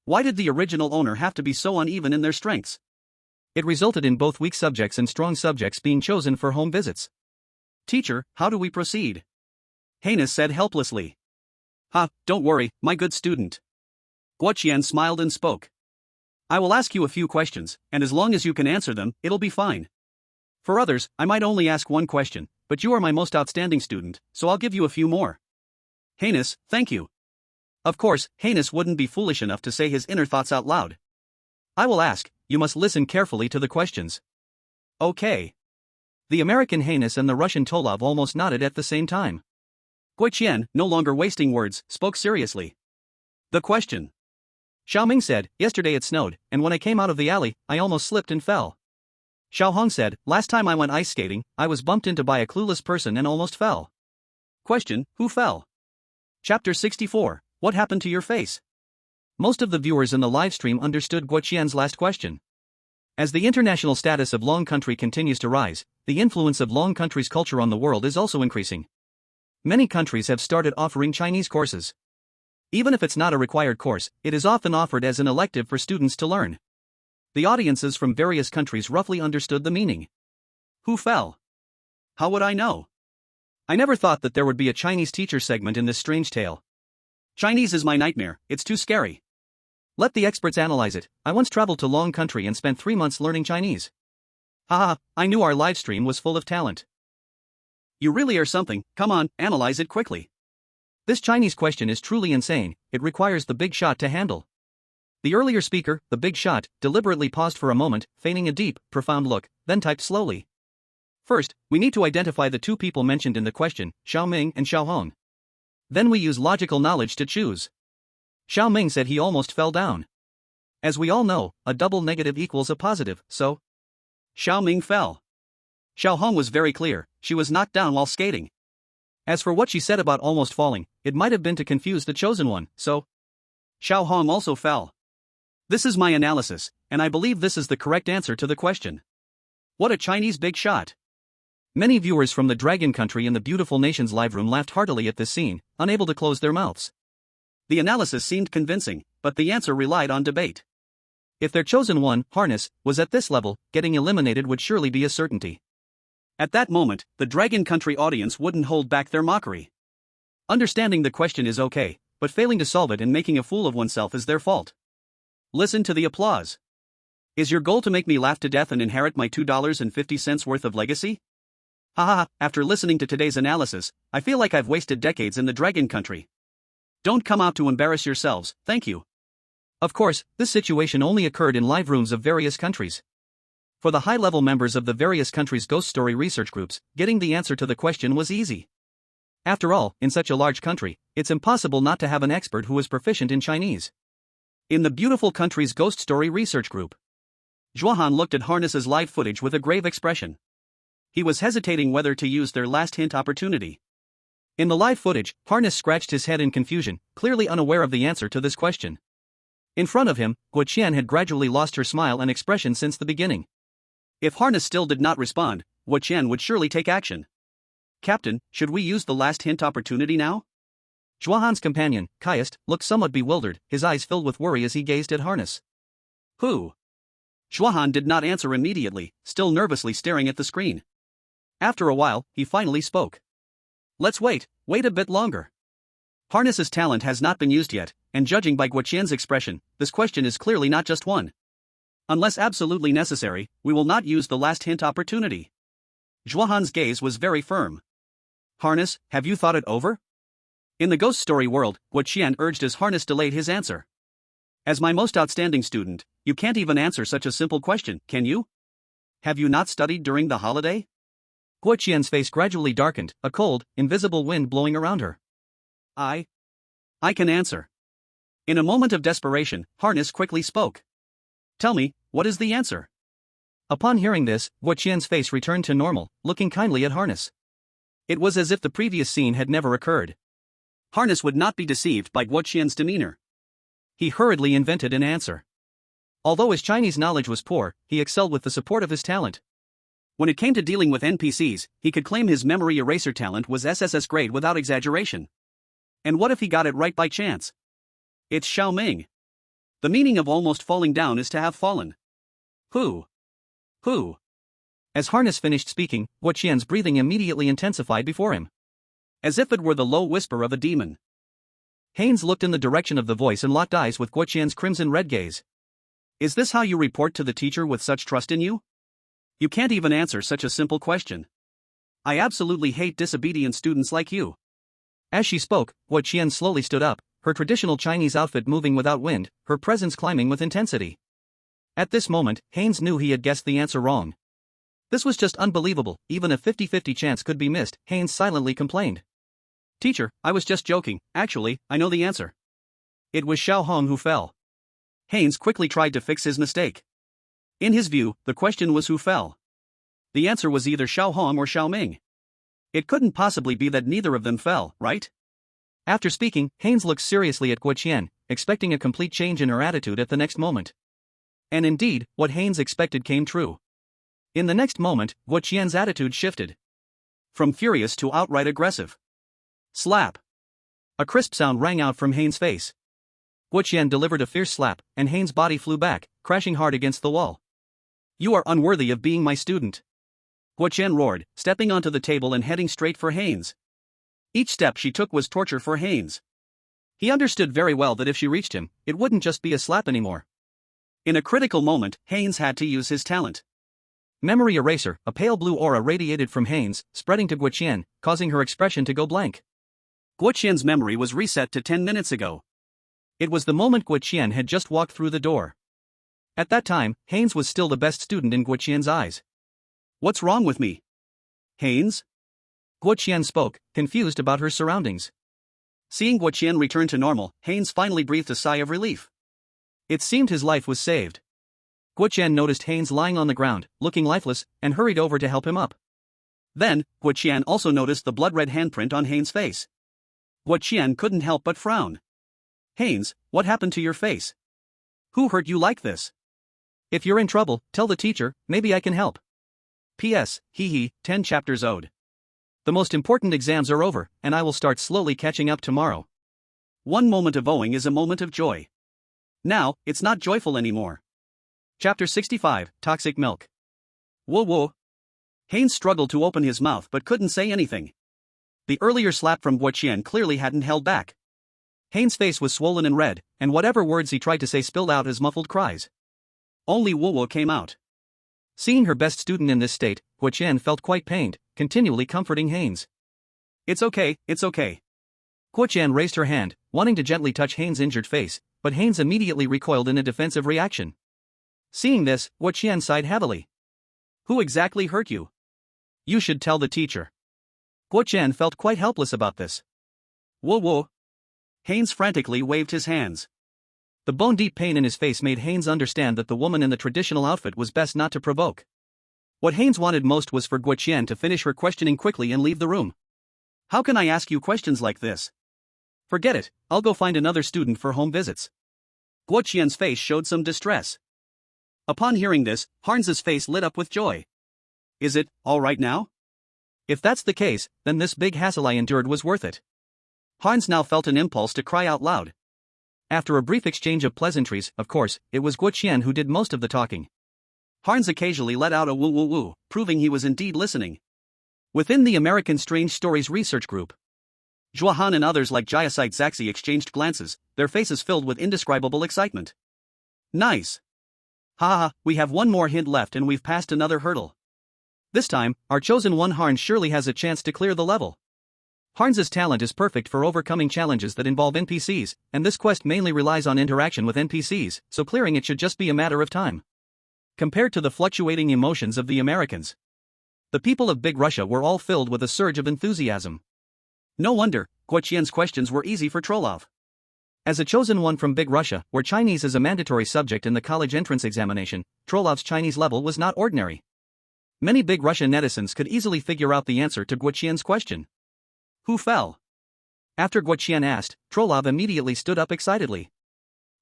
Why did the original owner have to be so uneven in their strengths? It resulted in both weak subjects and strong subjects being chosen for home visits. Teacher, how do we proceed? Heinous said helplessly. Don't worry, my good student. Guoqian smiled and spoke. I will ask you a few questions, and as long as you can answer them, it'll be fine. For others, I might only ask one question, but you are my most outstanding student, so I'll give you a few more. Heinous, thank you. Of course, Heinous wouldn't be foolish enough to say his inner thoughts out loud. I will ask, you must listen carefully to the questions. Okay. The American Heinous and the Russian Tolov almost nodded at the same time. Guoqian, no longer wasting words, spoke seriously. The question. Xiaoming said, yesterday it snowed, and when I came out of the alley, I almost slipped and fell. Xiaohong said, last time I went ice skating, I was bumped into by a clueless person and almost fell. Question, who fell? Chapter 64, what happened to your face? Most of the viewers in the livestream understood Guoqian's last question. As the international status of Long Country continues to rise, the influence of Long Country's culture on the world is also increasing. Many countries have started offering Chinese courses. Even if it's not a required course, it is often offered as an elective for students to learn. The audiences from various countries roughly understood the meaning. Who fell? How would I know? I never thought that there would be a Chinese teacher segment in this strange tale. Chinese is my nightmare, it's too scary. Let the experts analyze it. I once traveled to Long Country and spent 3 months learning Chinese. Haha, I knew our livestream was full of talent. You really are something, come on, analyze it quickly. This Chinese question is truly insane, it requires the big shot to handle. The earlier speaker, the big shot, deliberately paused for a moment, feigning a deep, profound look, then typed slowly. First, we need to identify the two people mentioned in the question, Xiaoming and Xiaohong. Then we use logical knowledge to choose. Xiaoming said he almost fell down. As we all know, a double negative equals a positive, so Xiaoming fell. Xiaohong was very clear, she was knocked down while skating. As for what she said about almost falling, it might have been to confuse the chosen one, so Xiaohong also fell. This is my analysis, and I believe this is the correct answer to the question. What a Chinese big shot! Many viewers from the Dragon Country in the Beautiful Nations live room laughed heartily at this scene, unable to close their mouths. The analysis seemed convincing, but the answer relied on debate. If their chosen one, Harness, was at this level, getting eliminated would surely be a certainty. At that moment, the Dragon Country audience wouldn't hold back their mockery. Understanding the question is okay, but failing to solve it and making a fool of oneself is their fault. Listen to the applause. Is your goal to make me laugh to death and inherit my $2.50 worth of legacy? Haha, after listening to today's analysis, I feel like I've wasted decades in the Dragon Country. Don't come out to embarrass yourselves, thank you. Of course, this situation only occurred in live rooms of various countries. For the high-level members of the various countries' ghost story research groups, getting the answer to the question was easy. After all, in such a large country, it's impossible not to have an expert who is proficient in Chinese. In the beautiful country's ghost story research group. Zhuohan looked at Harness's live footage with a grave expression. He was hesitating whether to use their last hint opportunity. In the live footage, Harness scratched his head in confusion, clearly unaware of the answer to this question. In front of him, Guoqian had gradually lost her smile and expression since the beginning. If Harness still did not respond, Guoqian would surely take action. Captain, should we use the last hint opportunity now? Zhuohan's companion, Kaiast, looked somewhat bewildered, his eyes filled with worry as he gazed at Harness. Who? Zhuohan did not answer immediately, still nervously staring at the screen. After a while, he finally spoke. Let's wait a bit longer. Harness's talent has not been used yet, and judging by Guoqian's expression, this question is clearly not just one. Unless absolutely necessary, we will not use the last hint opportunity. Zhuohan's gaze was very firm. Harness, have you thought it over? In the ghost story world, Guoqian urged as Harness delayed his answer. As my most outstanding student, you can't even answer such a simple question, can you? Have you not studied during the holiday? Guoqian's face gradually darkened, a cold, invisible wind blowing around her. I can answer. In a moment of desperation, Harness quickly spoke. Tell me, what is the answer? Upon hearing this, Guoqian's face returned to normal, looking kindly at Harness. It was as if the previous scene had never occurred. Harness would not be deceived by Guoqian's demeanor. He hurriedly invented an answer. Although his Chinese knowledge was poor, he excelled with the support of his talent. When it came to dealing with NPCs, he could claim his memory eraser talent was SSS grade without exaggeration. And what if he got it right by chance? It's Xiao Ming. The meaning of almost falling down is to have fallen. Who? As Harness finished speaking, Guoqian's breathing immediately intensified before him. As if it were the low whisper of a demon. Haynes looked in the direction of the voice and locked eyes with Guoqian's crimson-red gaze. Is this how you report to the teacher with such trust in you? You can't even answer such a simple question. I absolutely hate disobedient students like you. As she spoke, Guoqian slowly stood up, her traditional Chinese outfit moving without wind, her presence climbing with intensity. At this moment, Haynes knew he had guessed the answer wrong. This was just unbelievable, even a 50-50 chance could be missed, Haynes silently complained. Teacher, I was just joking, actually, I know the answer. It was Xiao Hong who fell. Haynes quickly tried to fix his mistake. In his view, the question was who fell. The answer was either Xiao Hong or Xiao Ming. It couldn't possibly be that neither of them fell, right? After speaking, Haynes looked seriously at Guoqian, expecting a complete change in her attitude at the next moment. And indeed, what Haynes expected came true. In the next moment, Guoqian's attitude shifted. From furious to outright aggressive. Slap. A crisp sound rang out from Haynes' face. Guoqian delivered a fierce slap, and Haynes' body flew back, crashing hard against the wall. You are unworthy of being my student. Guoqian roared, stepping onto the table and heading straight for Haynes. Each step she took was torture for Haynes. He understood very well that if she reached him, it wouldn't just be a slap anymore. In a critical moment, Haynes had to use his talent. Memory eraser, a pale blue aura radiated from Haynes, spreading to Guoqian, causing her expression to go blank. Guoqian's memory was reset to 10 minutes ago. It was the moment Guoqian had just walked through the door. At that time, Haynes was still the best student in Guoqian's eyes. What's wrong with me? Haynes? Guoqian spoke, confused about her surroundings. Seeing Guoqian return to normal, Haynes finally breathed a sigh of relief. It seemed his life was saved. Guoqian noticed Haynes lying on the ground, looking lifeless, and hurried over to help him up. Then, Guoqian also noticed the blood-red handprint on Haynes' face. Guoqian couldn't help but frown. Haynes, what happened to your face? Who hurt you like this? If you're in trouble, tell the teacher, maybe I can help. P.S. 10 chapters owed. The most important exams are over, and I will start slowly catching up tomorrow. One moment of owing is a moment of joy. Now, it's not joyful anymore. Chapter 65, Toxic Milk. Whoa. Haynes struggled to open his mouth but couldn't say anything. The earlier slap from Guoqian clearly hadn't held back. Haynes' face was swollen and red, and whatever words he tried to say spilled out as muffled cries. Only whoa came out. Seeing her best student in this state, Guoqian felt quite pained, continually comforting Haynes. It's okay. Guoqian raised her hand, wanting to gently touch Haynes' injured face, but Haynes immediately recoiled in a defensive reaction. Seeing this, Guoqian sighed heavily. Who exactly hurt you? You should tell the teacher. Guoqian felt quite helpless about this. Whoa. Haynes frantically waved his hands. The bone-deep pain in his face made Haynes understand that the woman in the traditional outfit was best not to provoke. What Haynes wanted most was for Guoqian to finish her questioning quickly and leave the room. How can I ask you questions like this? Forget it, I'll go find another student for home visits. Guoqian's face showed some distress. Upon hearing this, Harnes's face lit up with joy. Is it all right now? If that's the case, then this big hassle I endured was worth it. Harnes now felt an impulse to cry out loud. After a brief exchange of pleasantries, of course, it was Guoqian who did most of the talking. Harnes occasionally let out a woo woo woo, proving he was indeed listening. Within the American Strange Stories research group, Zhuahan and others like Jiasite Zaxi exchanged glances, their faces filled with indescribable excitement. Nice. Haha, we have one more hint left and we've passed another hurdle. This time, our chosen one Harnes surely has a chance to clear the level. Harnes's talent is perfect for overcoming challenges that involve NPCs, and this quest mainly relies on interaction with NPCs, so clearing it should just be a matter of time. Compared to the fluctuating emotions of the Americans, the people of Big Russia were all filled with a surge of enthusiasm. No wonder, Guoqian's questions were easy for Trolov. As a chosen one from Big Russia, where Chinese is a mandatory subject in the college entrance examination, Trolov's Chinese level was not ordinary. Many Big Russia netizens could easily figure out the answer to Guoqian's question. Who fell? After Guoqian asked, Trolov immediately stood up excitedly.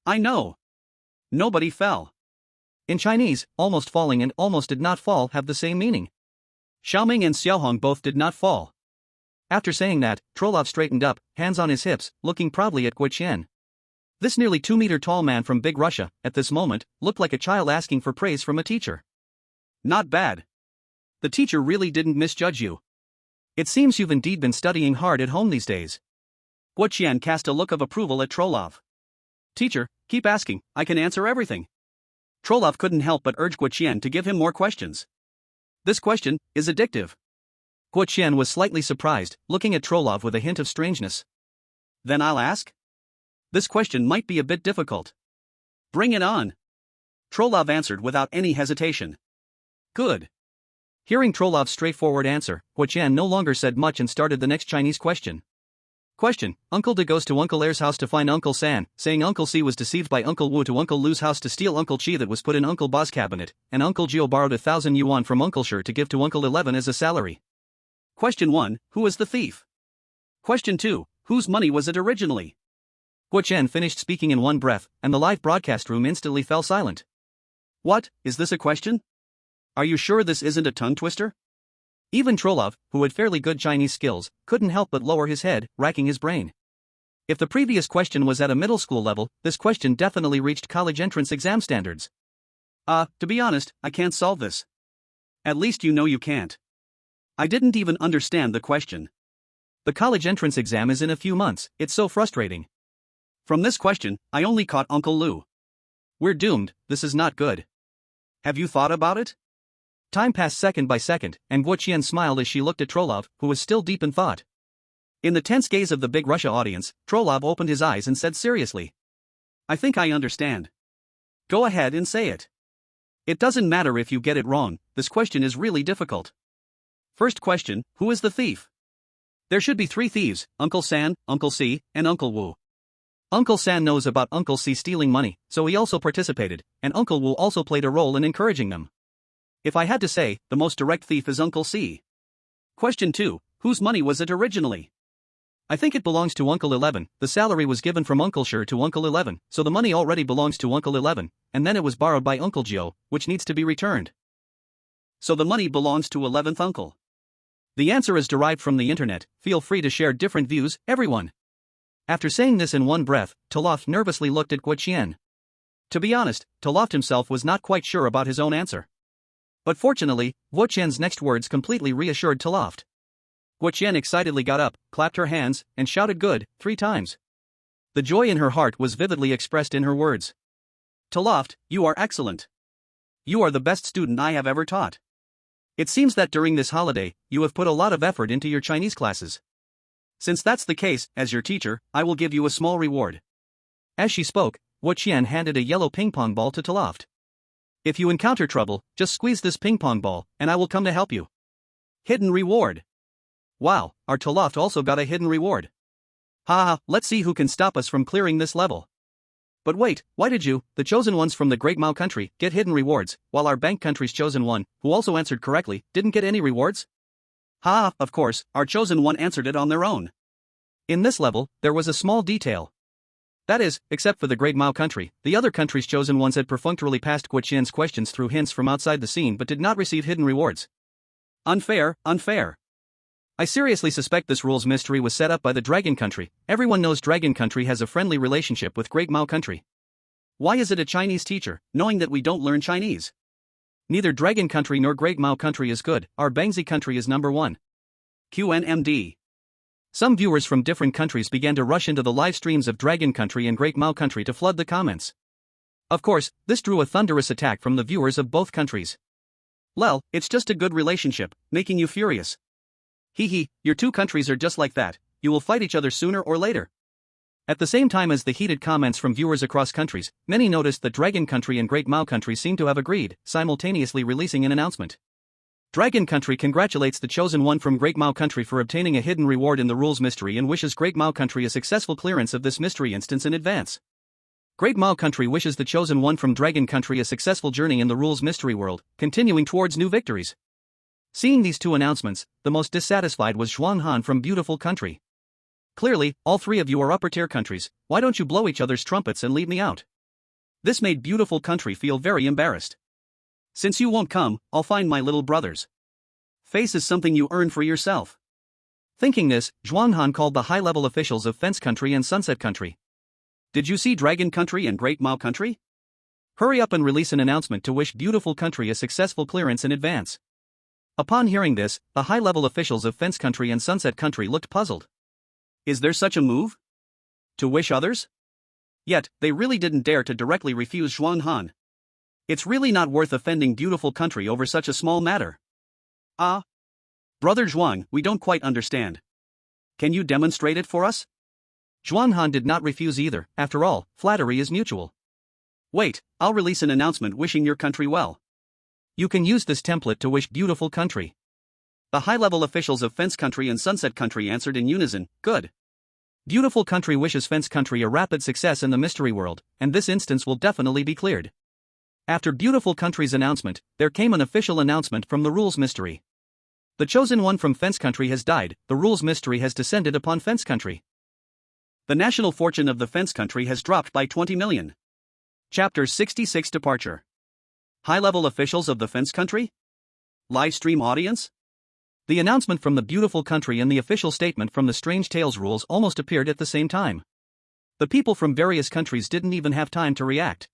I know. Nobody fell. In Chinese, almost falling and almost did not fall have the same meaning. Xiaoming and Xiaohong both did not fall. After saying that, Trolov straightened up, hands on his hips, looking proudly at Guoqian. This nearly 2-meter tall man from Big Russia, at this moment, looked like a child asking for praise from a teacher. Not bad. The teacher really didn't misjudge you. It seems you've indeed been studying hard at home these days. Guoqian cast a look of approval at Trolov. Teacher, keep asking, I can answer everything. Trolov couldn't help but urge Guoqian to give him more questions. This question is addictive. Guoqian was slightly surprised, looking at Trolov with a hint of strangeness. Then I'll ask? This question might be a bit difficult. Bring it on. Trolov answered without any hesitation. Good. Hearing Trolov's straightforward answer, Guoqian no longer said much and started the next Chinese question. Question: Uncle De goes to Uncle Air's house to find Uncle San, saying Uncle C was deceived by Uncle Wu to Uncle Lu's house to steal Uncle Chi that was put in Uncle Ba's cabinet, and Uncle Gio borrowed 1,000 yuan from Uncle Shi to give to Uncle 11 as a salary. Question 1, who was the thief? Question 2, whose money was it originally? Guoqian finished speaking in one breath, and the live broadcast room instantly fell silent. What, is this a question? Are you sure this isn't a tongue twister? Even Trolov, who had fairly good Chinese skills, couldn't help but lower his head, racking his brain. If the previous question was at a middle school level, this question definitely reached college entrance exam standards. To be honest, I can't solve this. At least you know you can't. I didn't even understand the question. The college entrance exam is in a few months, it's so frustrating. From this question, I only caught Uncle Lu. We're doomed, this is not good. Have you thought about it? Time passed second by second, and Guoqian smiled as she looked at Trolov, who was still deep in thought. In the tense gaze of the Big Russia audience, Trolov opened his eyes and said seriously. I think I understand. Go ahead and say it. It doesn't matter if you get it wrong, this question is really difficult. First question, who is the thief? There should be 3 thieves, Uncle San, Uncle C, and Uncle Wu. Uncle San knows about Uncle C stealing money, so he also participated, and Uncle Wu also played a role in encouraging them. If I had to say, the most direct thief is Uncle C. Question 2, whose money was it originally? I think it belongs to Uncle 11, the salary was given from Uncle Shi to Uncle 11, so the money already belongs to Uncle 11, and then it was borrowed by Uncle Gio, which needs to be returned. So the money belongs to 11th uncle. The answer is derived from the internet, feel free to share different views, everyone. After saying this in one breath, Toloft nervously looked at Guoqian. To be honest, Toloft himself was not quite sure about his own answer. But fortunately, Guoqian's next words completely reassured Toloft. Guoqian excitedly got up, clapped her hands, and shouted good, 3 times. The joy in her heart was vividly expressed in her words. Toloft, you are excellent. You are the best student I have ever taught. It seems that during this holiday, you have put a lot of effort into your Chinese classes. Since that's the case, as your teacher, I will give you a small reward. As she spoke, Guoqian handed a yellow ping-pong ball to Toloft. If you encounter trouble, just squeeze this ping-pong ball, and I will come to help you. Hidden reward. Wow, our Toloft also got a hidden reward. Haha, let's see who can stop us from clearing this level. But wait, why did you, the chosen ones from the Great Mao country, get hidden rewards, while our bank country's chosen one, who also answered correctly, didn't get any rewards? Ha, of course, our chosen one answered it on their own. In this level, there was a small detail. That is, except for the Great Mao country, the other country's chosen ones had perfunctorily passed Qin's questions through hints from outside the scene but did not receive hidden rewards. Unfair, unfair. I seriously suspect this rules mystery was set up by the Dragon Country. Everyone knows Dragon Country has a friendly relationship with Great Mao Country. Why is it a Chinese teacher, knowing that we don't learn Chinese? Neither Dragon Country nor Great Mao Country is good, our Bangzi Country is number one. QNMD. Some viewers from different countries began to rush into the live streams of Dragon Country and Great Mao Country to flood the comments. Of course, this drew a thunderous attack from the viewers of both countries. Lel, it's just a good relationship, making you furious. Hee, your two countries are just like that, you will fight each other sooner or later. At the same time as the heated comments from viewers across countries, many noticed that Dragon Country and Great Mao Country seem to have agreed, simultaneously releasing an announcement. Dragon Country congratulates the chosen one from Great Mao Country for obtaining a hidden reward in the rules mystery and wishes Great Mao Country a successful clearance of this mystery instance in advance. Great Mao Country wishes the chosen one from Dragon Country a successful journey in the rules mystery world, continuing towards new victories. Seeing these two announcements, the most dissatisfied was Zhuang Han from Beautiful Country. Clearly, all three of you are upper-tier countries, why don't you blow each other's trumpets and leave me out? This made Beautiful Country feel very embarrassed. Since you won't come, I'll find my little brothers. Face is something you earn for yourself. Thinking this, Zhuang Han called the high-level officials of Fence Country and Sunset Country. Did you see Dragon Country and Great Mao Country? Hurry up and release an announcement to wish Beautiful Country a successful clearance in advance. Upon hearing this, the high-level officials of Fence Country and Sunset Country looked puzzled. Is there such a move? To wish others? Yet, they really didn't dare to directly refuse Zhuang Han. It's really not worth offending Beautiful Country over such a small matter. Brother Zhuang, we don't quite understand. Can you demonstrate it for us? Zhuang Han did not refuse either, after all, flattery is mutual. Wait, I'll release an announcement wishing your country well. You can use this template to wish Beautiful Country. The high-level officials of Fence Country and Sunset Country answered in unison, good. Beautiful Country wishes Fence Country a rapid success in the mystery world, and this instance will definitely be cleared. After Beautiful Country's announcement, there came an official announcement from the rules mystery. The chosen one from Fence Country has died, the rules mystery has descended upon Fence Country. The national fortune of the Fence Country has dropped by 20 million. Chapter 66 Departure. High-level officials of the Fence Country? Live stream audience? The announcement from the Beautiful Country and the official statement from the Strange Tales rules almost appeared at the same time. The people from various countries didn't even have time to react.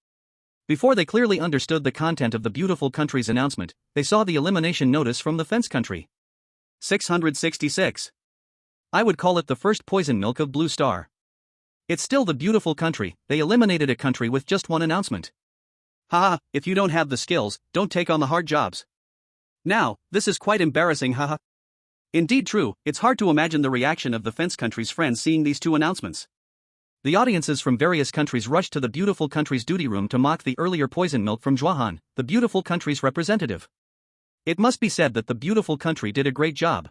Before they clearly understood the content of the Beautiful Country's announcement, they saw the elimination notice from the Fence Country. 666. I would call it the first poison milk of Blue Star. It's still the Beautiful Country, they eliminated a country with just one announcement. Haha, if you don't have the skills, don't take on the hard jobs. Now, this is quite embarrassing, haha. Indeed true, it's hard to imagine the reaction of the Fence Country's friends seeing these two announcements. The audiences from various countries rushed to the Beautiful Country's duty room to mock the earlier poison milk from Zhuang Han, the Beautiful Country's representative. It must be said that the Beautiful Country did a great job.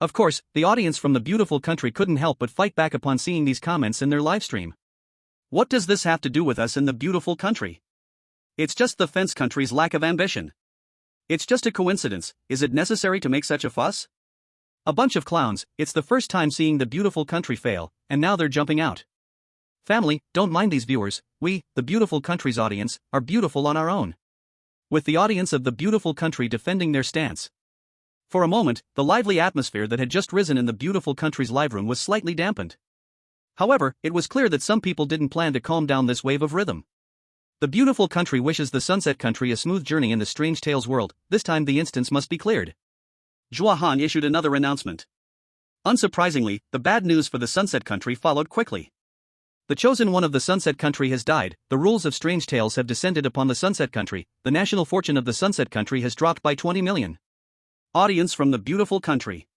Of course, the audience from the Beautiful Country couldn't help but fight back upon seeing these comments in their livestream. What does this have to do with us in the Beautiful Country? It's just the Fence Country's lack of ambition. It's just a coincidence, is it necessary to make such a fuss? A bunch of clowns, it's the first time seeing the Beautiful Country fail, and now they're jumping out. Family, don't mind these viewers, we, the Beautiful Country's audience, are beautiful on our own. With the audience of the Beautiful Country defending their stance. For a moment, the lively atmosphere that had just risen in the Beautiful Country's live room was slightly dampened. However, it was clear that some people didn't plan to calm down this wave of rhythm. The Beautiful Country wishes the Sunset Country a smooth journey in the Strange Tales world, this time the instance must be cleared. Zhuang Han issued another announcement. Unsurprisingly, the bad news for the Sunset Country followed quickly. The chosen one of the Sunset Country has died, the rules of Strange Tales have descended upon the Sunset Country, the national fortune of the Sunset Country has dropped by 20 million. Audience from the Beautiful Country.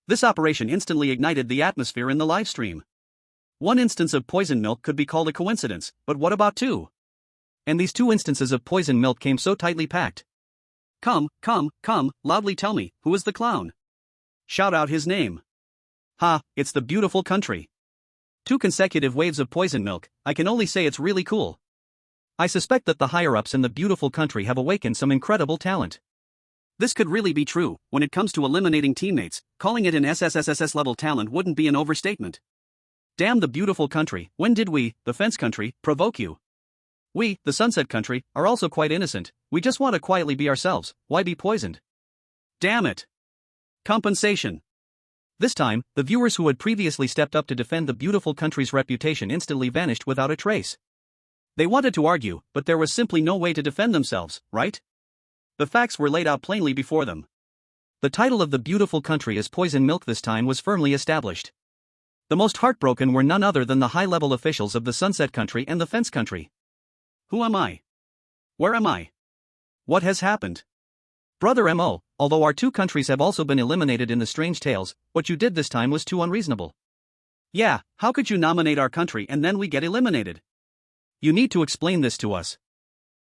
This operation instantly ignited the atmosphere in the live stream. One instance of poison milk could be called a coincidence, but what about two? And these two instances of poison milk came so tightly packed. Come, loudly tell me, who is the clown? Shout out his name. Ha, it's the Beautiful Country. 2 consecutive waves of poison milk, I can only say it's really cool. I suspect that the higher-ups in the beautiful country have awakened some incredible talent. This could really be true. When it comes to eliminating teammates, calling it an SSS-level talent wouldn't be an overstatement. Damn the beautiful country, when did we, the fence country, provoke you? We, the sunset country, are also quite innocent, we just want to quietly be ourselves, why be poisoned? Damn it! Compensation. This time, the viewers who had previously stepped up to defend the beautiful country's reputation instantly vanished without a trace. They wanted to argue, but there was simply no way to defend themselves, right? The facts were laid out plainly before them. The title of the beautiful country as Poison Milk this time was firmly established. The most heartbroken were none other than the high-level officials of the Sunset Country and the Fence Country. Who am I? Where am I? What has happened? Brother M.O., although our 2 countries have also been eliminated in the Strange Tales, what you did this time was too unreasonable. Yeah, how could you nominate our country and then we get eliminated? You need to explain this to us.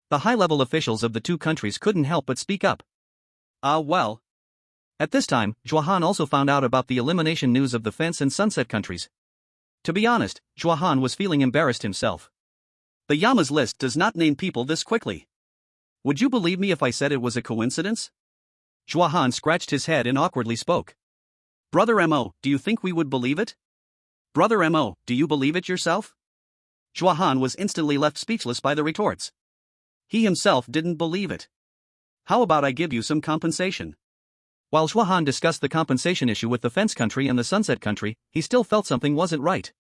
The high-level officials of the 2 countries couldn't help but speak up. Well. At this time, Zhuahan also found out about the elimination news of the Fence and Sunset countries. To be honest, Zhuahan was feeling embarrassed himself. The Yama's list does not name people this quickly. Would you believe me if I said it was a coincidence? Zhuahan scratched his head and awkwardly spoke. Brother M.O., do you think we would believe it? Brother M.O., do you believe it yourself? Zhuahan was instantly left speechless by the retorts. He himself didn't believe it. How about I give you some compensation? While Zhuahan discussed the compensation issue with the Fence Country and the Sunset Country, he still felt something wasn't right.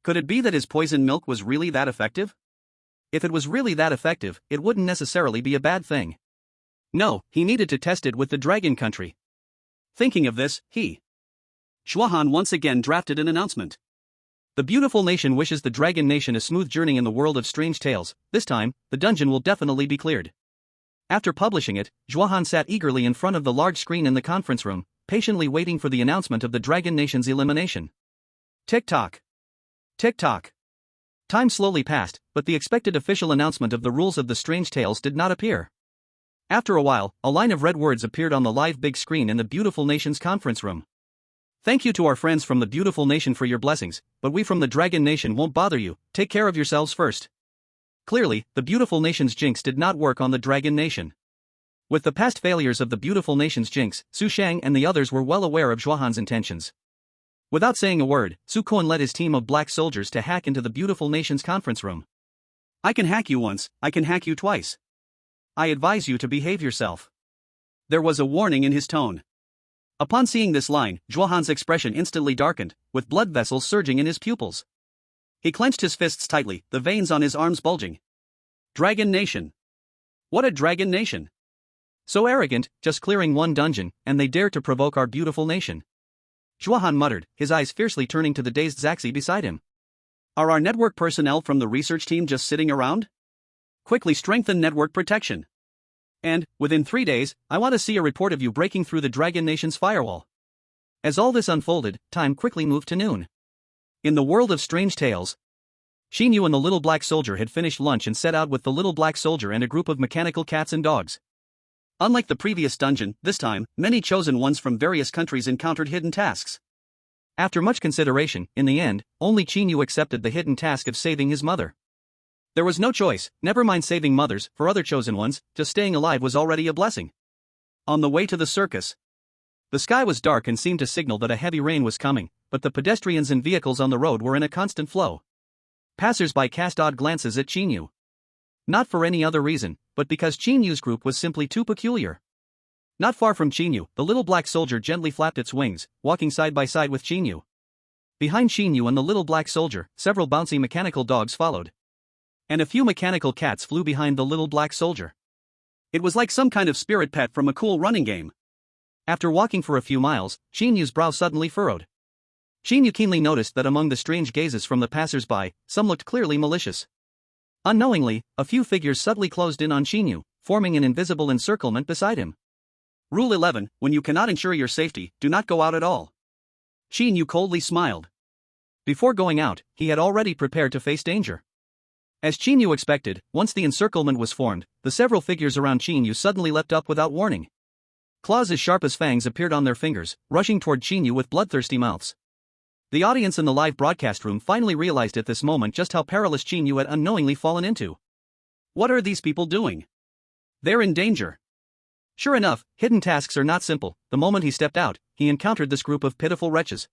Could it be that his poison milk was really that effective? If it was really that effective, it wouldn't necessarily be a bad thing. No, he needed to test it with the Dragon Country. Thinking of this, Zhuahan once again drafted an announcement. The beautiful nation wishes the Dragon Nation a smooth journey in the world of strange tales. This time, the dungeon will definitely be cleared. After publishing it, Zhuahan sat eagerly in front of the large screen in the conference room, patiently waiting for the announcement of the Dragon Nation's elimination. Tick-tock. Tick-tock. Time slowly passed, but the expected official announcement of the rules of the Strange Tales did not appear. After a while, a line of red words appeared on the live big screen in the beautiful nation's conference room. Thank you to our friends from the beautiful nation for your blessings, but we from the Dragon Nation won't bother you, take care of yourselves first. Clearly, the beautiful nation's jinx did not work on the Dragon Nation. With the past failures of the beautiful nation's jinx, Su Shang and the others were well aware of Zhuahan's intentions. Without saying a word, Su Kuan led his team of black soldiers to hack into the beautiful nation's conference room. I can hack you once, I can hack you twice. I advise you to behave yourself. There was a warning in his tone. Upon seeing this line, Zhuahan's expression instantly darkened, with blood vessels surging in his pupils. He clenched his fists tightly, the veins on his arms bulging. Dragon Nation. What a Dragon Nation! So arrogant, just clearing one dungeon, and they dare to provoke our beautiful nation. Zhuahan muttered, his eyes fiercely turning to the dazed Zaxi beside him. Are our network personnel from the research team just sitting around? Quickly strengthen network protection. And, within 3 days, I want to see a report of you breaking through the Dragon Nation's firewall. As all this unfolded, time quickly moved to noon. In the world of strange tales, Qin Yu and the little black soldier had finished lunch and set out with the little black soldier and a group of mechanical cats and dogs. Unlike the previous dungeon, this time, many chosen ones from various countries encountered hidden tasks. After much consideration, in the end, only Qin Yu accepted the hidden task of saving his mother. There was no choice, never mind saving mothers, for other chosen ones, just staying alive was already a blessing. On the way to the circus, the sky was dark and seemed to signal that a heavy rain was coming, but the pedestrians and vehicles on the road were in a constant flow. Passers-by cast odd glances at Qin Yu. Not for any other reason, but because Qin Yu's group was simply too peculiar. Not far from Qin Yu, the little black soldier gently flapped its wings, walking side by side with Qin Yu. Behind Qin Yu and the little black soldier, several bouncy mechanical dogs followed. And a few mechanical cats flew behind the little black soldier. It was like some kind of spirit pet from a cool running game. After walking for a few miles, Qin Yu's brow suddenly furrowed. Qin Yu keenly noticed that among the strange gazes from the passers-by, some looked clearly malicious. Unknowingly, a few figures subtly closed in on Qin Yu, forming an invisible encirclement beside him. Rule 11, when you cannot ensure your safety, do not go out at all. Qin Yu coldly smiled. Before going out, he had already prepared to face danger. As Qin Yu expected, once the encirclement was formed, the several figures around Qin Yu suddenly leapt up without warning. Claws as sharp as fangs appeared on their fingers, rushing toward Qin Yu with bloodthirsty mouths. The audience in the live broadcast room finally realized at this moment just how perilous Qin Yu had unknowingly fallen into. What are these people doing? They're in danger. Sure enough, hidden tasks are not simple. The moment he stepped out, he encountered this group of pitiful wretches.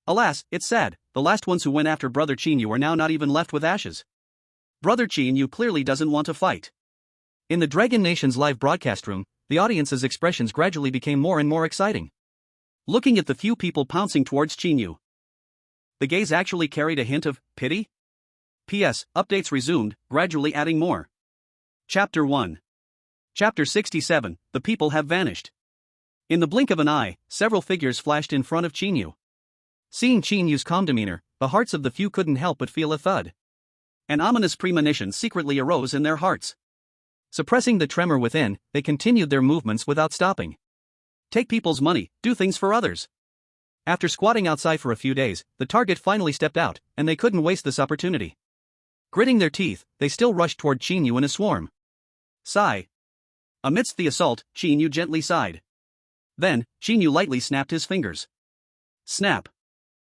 Alas, it's sad, the last ones who went after Brother Qin Yu are now not even left with ashes. Brother Qin Yu clearly doesn't want to fight. In the Dragon Nation's live broadcast room, the audience's expressions gradually became more and more exciting. Looking at the few people pouncing towards Qin Yu, the gaze actually carried a hint of pity. P.S. Updates resumed, gradually adding more. Chapter 1. Chapter 67, The People Have Vanished. In the blink of an eye, several figures flashed in front of Qin Yu. Seeing Qin Yu's calm demeanor, the hearts of the few couldn't help but feel a thud. An ominous premonition secretly arose in their hearts. Suppressing the tremor within, they continued their movements without stopping. Take people's money, do things for others. After squatting outside for a few days, the target finally stepped out, and they couldn't waste this opportunity. Gritting their teeth, they still rushed toward Qin Yu in a swarm. Sigh. Amidst the assault, Qin Yu gently sighed. Then, Qin Yu lightly snapped his fingers. Snap.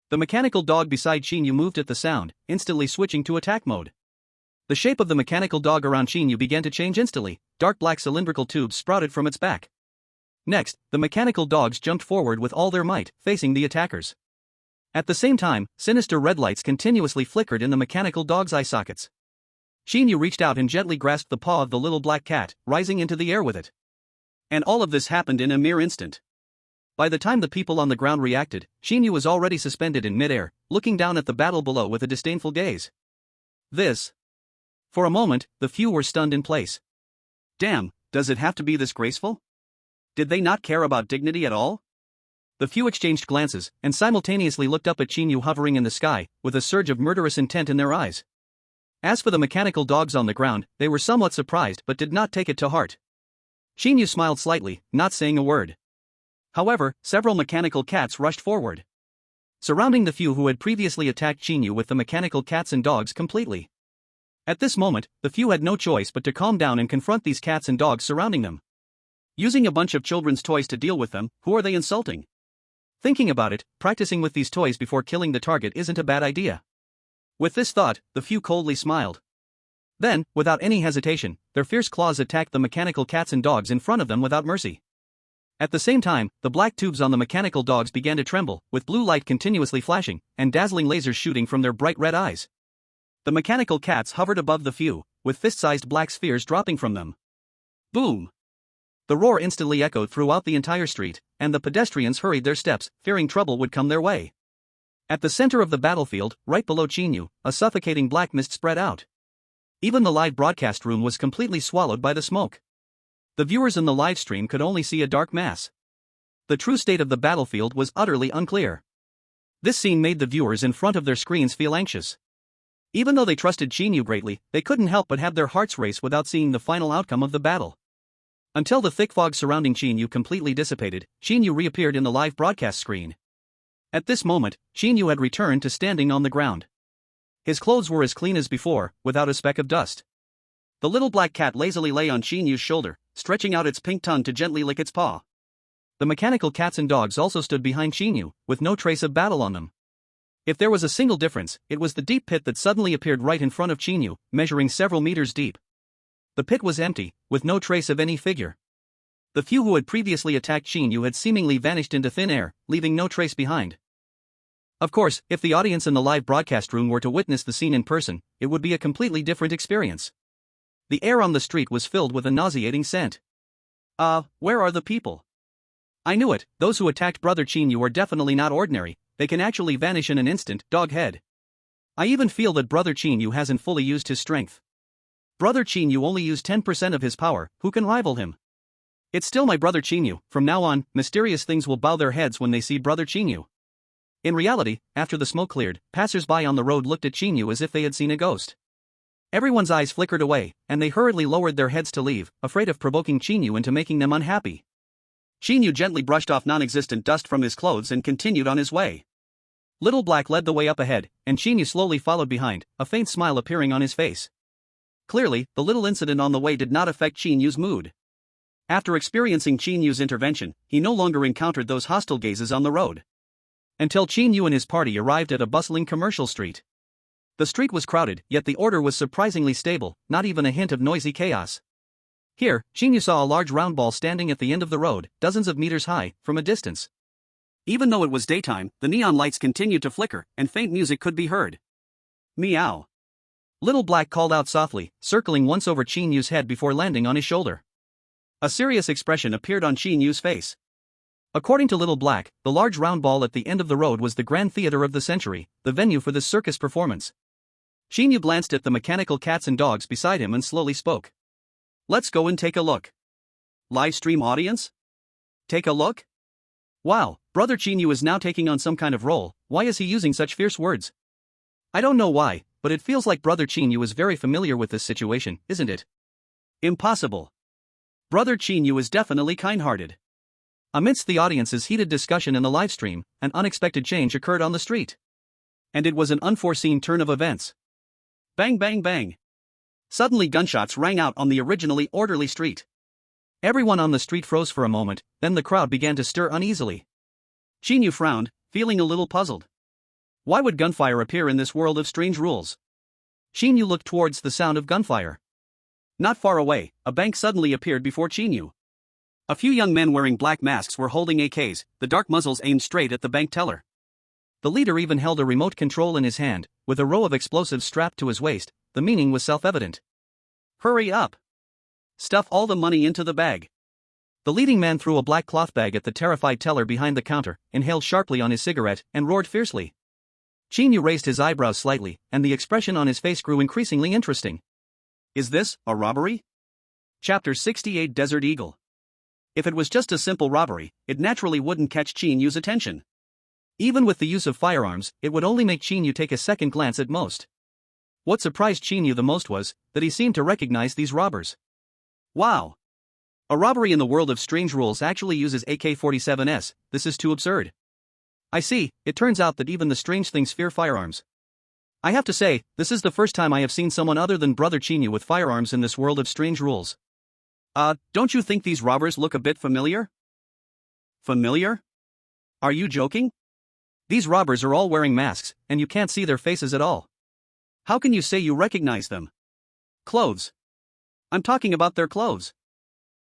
The mechanical dog beside Qin Yu moved at the sound, instantly switching to attack mode. The shape of the mechanical dog around Qin Yu began to change instantly. Dark black cylindrical tubes sprouted from its back. Next, the mechanical dogs jumped forward with all their might, facing the attackers. At the same time, sinister red lights continuously flickered in the mechanical dog's eye sockets. Qin Yu reached out and gently grasped the paw of the little black cat, rising into the air with it. And all of this happened in a mere instant. By the time the people on the ground reacted, Qin Yu was already suspended in midair, looking down at the battle below with a disdainful gaze. This. For a moment, the few were stunned in place. Damn, does it have to be this graceful? Did they not care about dignity at all? The few exchanged glances, and simultaneously looked up at Qin Yu hovering in the sky, with a surge of murderous intent in their eyes. As for the mechanical dogs on the ground, they were somewhat surprised but did not take it to heart. Qin Yu smiled slightly, not saying a word. However, several mechanical cats rushed forward, surrounding the few who had previously attacked Qin Yu with the mechanical cats and dogs completely. At this moment, the few had no choice but to calm down and confront these cats and dogs surrounding them. Using a bunch of children's toys to deal with them, who are they insulting? Thinking about it, practicing with these toys before killing the target isn't a bad idea. With this thought, the few coldly smiled. Then, without any hesitation, their fierce claws attacked the mechanical cats and dogs in front of them without mercy. At the same time, the black tubes on the mechanical dogs began to tremble, with blue light continuously flashing, and dazzling lasers shooting from their bright red eyes. The mechanical cats hovered above the few, with fist-sized black spheres dropping from them. Boom! The roar instantly echoed throughout the entire street, and the pedestrians hurried their steps, fearing trouble would come their way. At the center of the battlefield, right below Qin Yu, a suffocating black mist spread out. Even the live broadcast room was completely swallowed by the smoke. The viewers in the live stream could only see a dark mass. The true state of the battlefield was utterly unclear. This scene made the viewers in front of their screens feel anxious. Even though they trusted Qin Yu greatly, they couldn't help but have their hearts race without seeing the final outcome of the battle. Until the thick fog surrounding Qin Yu completely dissipated, Qin Yu reappeared in the live broadcast screen. At this moment, Qin Yu had returned to standing on the ground. His clothes were as clean as before, without a speck of dust. The little black cat lazily lay on Qin Yu's shoulder, stretching out its pink tongue to gently lick its paw. The mechanical cats and dogs also stood behind Qin Yu, with no trace of battle on them. If there was a single difference, it was the deep pit that suddenly appeared right in front of Qin Yu, measuring several meters deep. The pit was empty, with no trace of any figure. The few who had previously attacked Qin Yu had seemingly vanished into thin air, leaving no trace behind. Of course, if the audience in the live broadcast room were to witness the scene in person, it would be a completely different experience. The air on the street was filled with a nauseating scent. Where are the people? I knew it, those who attacked Brother Qin Yu are definitely not ordinary, they can actually vanish in an instant, doghead. I even feel that Brother Qin Yu hasn't fully used his strength. Brother Qin Yu only used 10% of his power, who can rival him? It's still my Brother Qin Yu, from now on, mysterious things will bow their heads when they see Brother Qin Yu. In reality, after the smoke cleared, passers-by on the road looked at Qin Yu as if they had seen a ghost. Everyone's eyes flickered away, and they hurriedly lowered their heads to leave, afraid of provoking Qin Yu into making them unhappy. Qin Yu gently brushed off non-existent dust from his clothes and continued on his way. Little Black led the way up ahead, and Qin Yu slowly followed behind, a faint smile appearing on his face. Clearly, the little incident on the way did not affect Qin Yu's mood. After experiencing Qin Yu's intervention, he no longer encountered those hostile gazes on the road. Until Qin Yu and his party arrived at a bustling commercial street. The street was crowded, yet the order was surprisingly stable, not even a hint of noisy chaos. Here, Qin Yu saw a large round ball standing at the end of the road, dozens of meters high, from a distance. Even though it was daytime, the neon lights continued to flicker, and faint music could be heard. Meow. Little Black called out softly, circling once over Qin Yu's head before landing on his shoulder. A serious expression appeared on Qin Yu's face. According to Little Black, the large round ball at the end of the road was the grand theater of the century, the venue for this circus performance. Qin Yu glanced at the mechanical cats and dogs beside him and slowly spoke. Let's go and take a look. Live stream audience? Take a look? Wow, Brother Qin Yu is now taking on some kind of role. Why is he using such fierce words? I don't know why, but it feels like Brother Qin Yu is very familiar with this situation, isn't it? Impossible. Brother Qin Yu is definitely kind-hearted. Amidst the audience's heated discussion in the livestream, an unexpected change occurred on the street. And it was an unforeseen turn of events. Bang bang bang. Suddenly gunshots rang out on the originally orderly street. Everyone on the street froze for a moment, then the crowd began to stir uneasily. Qin Yu frowned, feeling a little puzzled. Why would gunfire appear in this world of strange rules? Qin Yu looked towards the sound of gunfire. Not far away, a bank suddenly appeared before Qin Yu. A few young men wearing black masks were holding AKs, the dark muzzles aimed straight at the bank teller. The leader even held a remote control in his hand, with a row of explosives strapped to his waist. The meaning was self-evident. Hurry up! Stuff all the money into the bag. The leading man threw a black cloth bag at the terrified teller behind the counter, inhaled sharply on his cigarette, and roared fiercely. Qin Yu raised his eyebrows slightly, and the expression on his face grew increasingly interesting. Is this a robbery? Chapter 68 Desert Eagle. If it was just a simple robbery, it naturally wouldn't catch Qin Yu's attention. Even with the use of firearms, it would only make Qin Yu take a second glance at most. What surprised Qin Yu the most was that he seemed to recognize these robbers. Wow! A robbery in the world of strange rules actually uses AK-47s, this is too absurd. I see, it turns out that even the strange things fear firearms. I have to say, this is the first time I have seen someone other than Brother Qin Yu with firearms in this world of strange rules. Don't you think these robbers look a bit familiar? Familiar? Are you joking? These robbers are all wearing masks, and you can't see their faces at all. How can you say you recognize them? Clothes. I'm talking about their clothes.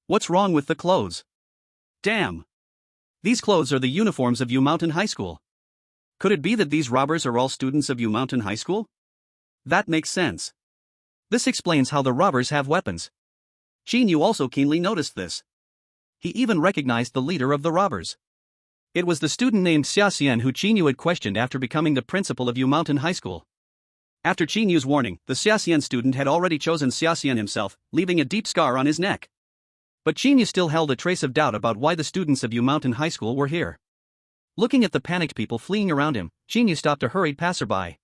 What's wrong with the clothes? Damn. These clothes are the uniforms of Yu Mountain High School. Could it be that these robbers are all students of Yu Mountain High School? That makes sense. This explains how the robbers have weapons. Qin Yu also keenly noticed this. He even recognized the leader of the robbers. It was the student named Xia Xian who Qin Yu had questioned after becoming the principal of Yu Mountain High School. After Qin Yu's warning, the Xia Xian student had already chosen Xia Xian himself, leaving a deep scar on his neck. But Qin Yu still held a trace of doubt about why the students of Yu Mountain High School were here. Looking at the panicked people fleeing around him, Qin Yu stopped a hurried passerby.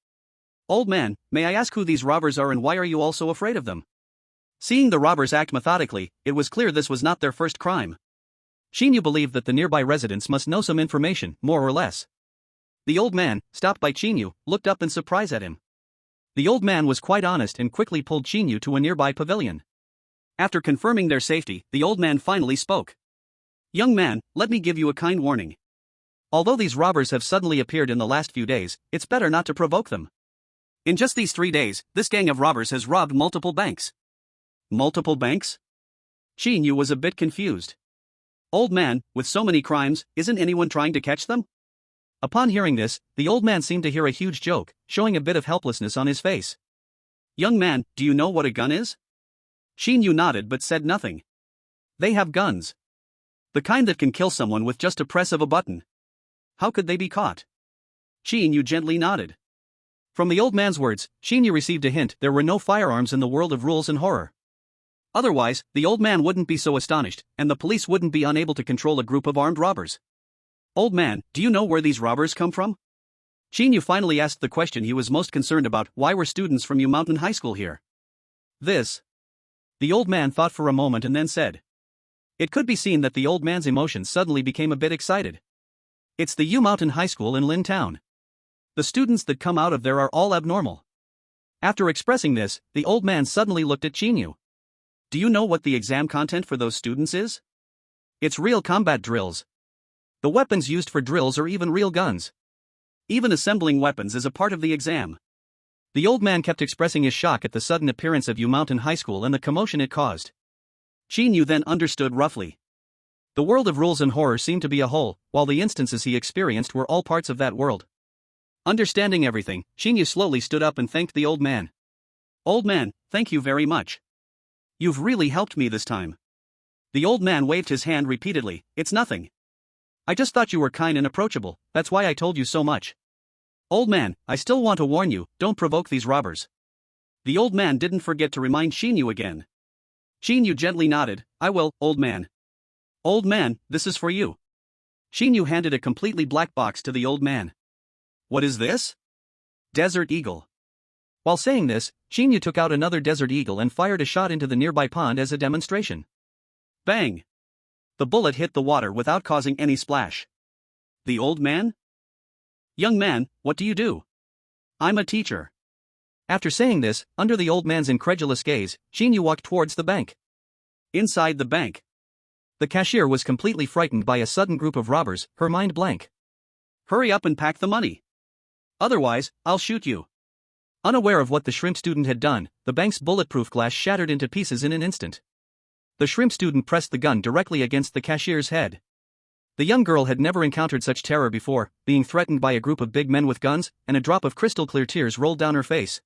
Old man, may I ask who these robbers are and why are you all so afraid of them? Seeing the robbers act methodically, it was clear this was not their first crime. Qin Yu believed that the nearby residents must know some information, more or less. The old man, stopped by Qin Yu, looked up in surprise at him. The old man was quite honest and quickly pulled Qin Yu to a nearby pavilion. After confirming their safety, the old man finally spoke. Young man, let me give you a kind warning. Although these robbers have suddenly appeared in the last few days, it's better not to provoke them. In just these 3 days, this gang of robbers has robbed multiple banks. Multiple banks? Qin Yu was a bit confused. Old man, with so many crimes, isn't anyone trying to catch them? Upon hearing this, the old man seemed to hear a huge joke, showing a bit of helplessness on his face. Young man, do you know what a gun is? Qin Yu nodded but said nothing. They have guns. The kind that can kill someone with just a press of a button. How could they be caught? Qin Yu gently nodded. From the old man's words, Qin Yu received a hint there were no firearms in the world of rules and horror. Otherwise, the old man wouldn't be so astonished, and the police wouldn't be unable to control a group of armed robbers. Old man, do you know where these robbers come from? Qin Yu finally asked the question he was most concerned about: why were students from Yu Mountain High School here? This. The old man thought for a moment and then said. It could be seen that the old man's emotions suddenly became a bit excited. It's the Yu Mountain High School in Lin Town. The students that come out of there are all abnormal. After expressing this, the old man suddenly looked at Qin Yu. Do you know what the exam content for those students is? It's real combat drills. The weapons used for drills are even real guns. Even assembling weapons is a part of the exam. The old man kept expressing his shock at the sudden appearance of Yu Mountain High School and the commotion it caused. Qin Yu then understood roughly. The world of rules and horror seemed to be a whole, while the instances he experienced were all parts of that world. Understanding everything, Qin Yu slowly stood up and thanked the old man. "Old man, thank you very much. You've really helped me this time." The old man waved his hand repeatedly. "It's nothing. I just thought you were kind and approachable, that's why I told you so much. Old man, I still want to warn you, don't provoke these robbers." The old man didn't forget to remind Qin Yu again. Qin Yu gently nodded. "I will, old man." "Old man, this is for you." Qin Yu handed a completely black box to the old man. "What is this?" "Desert Eagle." While saying this, Qin Yu took out another Desert Eagle and fired a shot into the nearby pond as a demonstration. Bang! The bullet hit the water without causing any splash. The old man? "Young man, what do you do?" "I'm a teacher." After saying this, under the old man's incredulous gaze, Qin Yu walked towards the bank. Inside the bank, the cashier was completely frightened by a sudden group of robbers, her mind blank. "Hurry up and pack the money. Otherwise, I'll shoot you." Unaware of what the shrimp student had done, the bank's bulletproof glass shattered into pieces in an instant. The shrimp student pressed the gun directly against the cashier's head. The young girl had never encountered such terror before, being threatened by a group of big men with guns, and a drop of crystal-clear tears rolled down her face.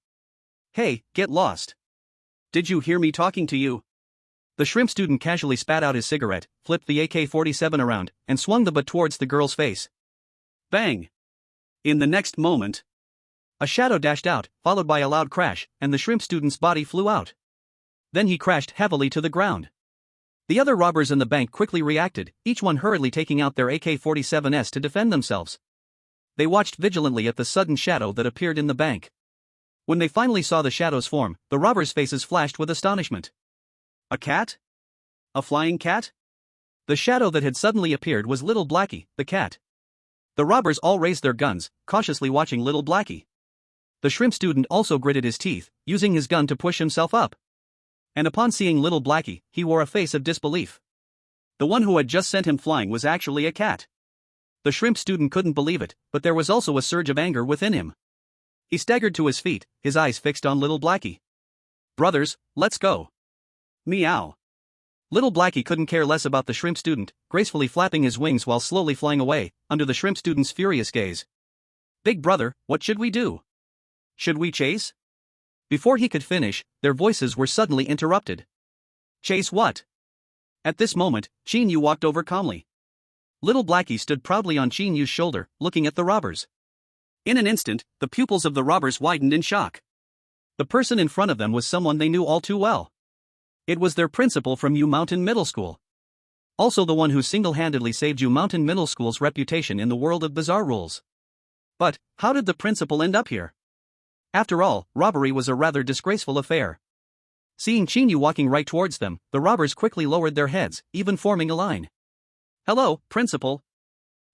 "Hey, get lost. Did you hear me talking to you?" The shrimp student casually spat out his cigarette, flipped the AK-47 around, and swung the butt towards the girl's face. Bang! In the next moment, a shadow dashed out, followed by a loud crash, and the shrimp student's body flew out. Then he crashed heavily to the ground. The other robbers in the bank quickly reacted, each one hurriedly taking out their AK-47s to defend themselves. They watched vigilantly at the sudden shadow that appeared in the bank. When they finally saw the shadow's form, the robbers' faces flashed with astonishment. A cat? A flying cat? The shadow that had suddenly appeared was Little Blackie, the cat. The robbers all raised their guns, cautiously watching Little Blackie. The shrimp student also gritted his teeth, using his gun to push himself up. And upon seeing Little Blackie, he wore a face of disbelief. The one who had just sent him flying was actually a cat. The shrimp student couldn't believe it, but there was also a surge of anger within him. He staggered to his feet, his eyes fixed on Little Blackie. "Brothers, let's go." Meow. Little Blackie couldn't care less about the shrimp student, gracefully flapping his wings while slowly flying away, under the shrimp student's furious gaze. "Big brother, what should we do? Should we chase?" Before he could finish, their voices were suddenly interrupted. "Chase what?" At this moment, Qin Yu walked over calmly. Little Blackie stood proudly on Qin Yu's shoulder, looking at the robbers. In an instant, the pupils of the robbers widened in shock. The person in front of them was someone they knew all too well. It was their principal from Yu Mountain Middle School. Also the one who single-handedly saved Yu Mountain Middle School's reputation in the world of bizarre rules. But, how did the principal end up here? After all, robbery was a rather disgraceful affair. Seeing Qin Yu walking right towards them, the robbers quickly lowered their heads, even forming a line. "Hello, principal.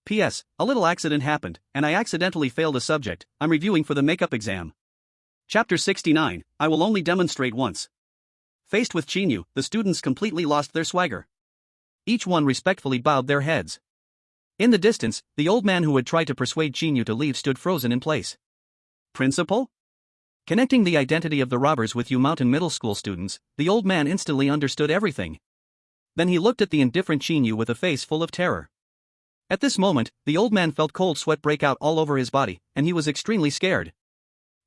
P.S. A little accident happened, and I accidentally failed a subject. I'm reviewing for the makeup exam." Chapter 69, I will only demonstrate once. Faced with Qin Yu, the students completely lost their swagger. Each one respectfully bowed their heads. In the distance, the old man who had tried to persuade Qin Yu to leave stood frozen in place. "Principal?" Connecting the identity of the robbers with Yu Mountain Middle School students, the old man instantly understood everything. Then he looked at the indifferent Qin Yu with a face full of terror. At this moment, the old man felt cold sweat break out all over his body, and he was extremely scared.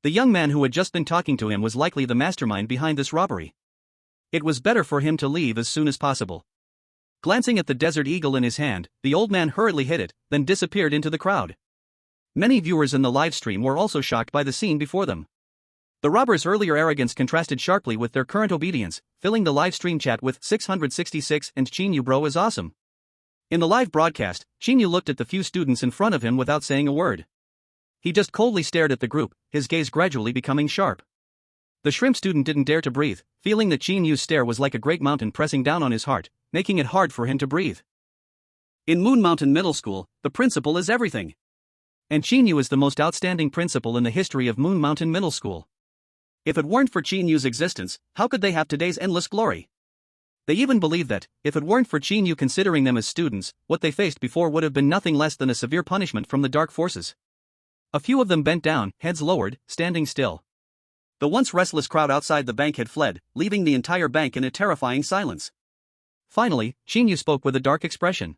The young man who had just been talking to him was likely the mastermind behind this robbery. It was better for him to leave as soon as possible. Glancing at the Desert Eagle in his hand, the old man hurriedly hit it, then disappeared into the crowd. Many viewers in the live stream were also shocked by the scene before them. The robbers' earlier arrogance contrasted sharply with their current obedience, filling the live stream chat with 666 and "Qin Yu bro is awesome." In the live broadcast, Qin Yu looked at the few students in front of him without saying a word. He just coldly stared at the group, his gaze gradually becoming sharp. The shrimp student didn't dare to breathe, feeling that Qin Yu's stare was like a great mountain pressing down on his heart, making it hard for him to breathe. In Moon Mountain Middle School, the principal is everything. And Qin Yu is the most outstanding principal in the history of Moon Mountain Middle School. If it weren't for Qin Yu's existence, how could they have today's endless glory? They even believe that, if it weren't for Qin Yu considering them as students, what they faced before would have been nothing less than a severe punishment from the dark forces. A few of them bent down, heads lowered, standing still. The once restless crowd outside the bank had fled, leaving the entire bank in a terrifying silence. Finally, Qin Yu spoke with a dark expression.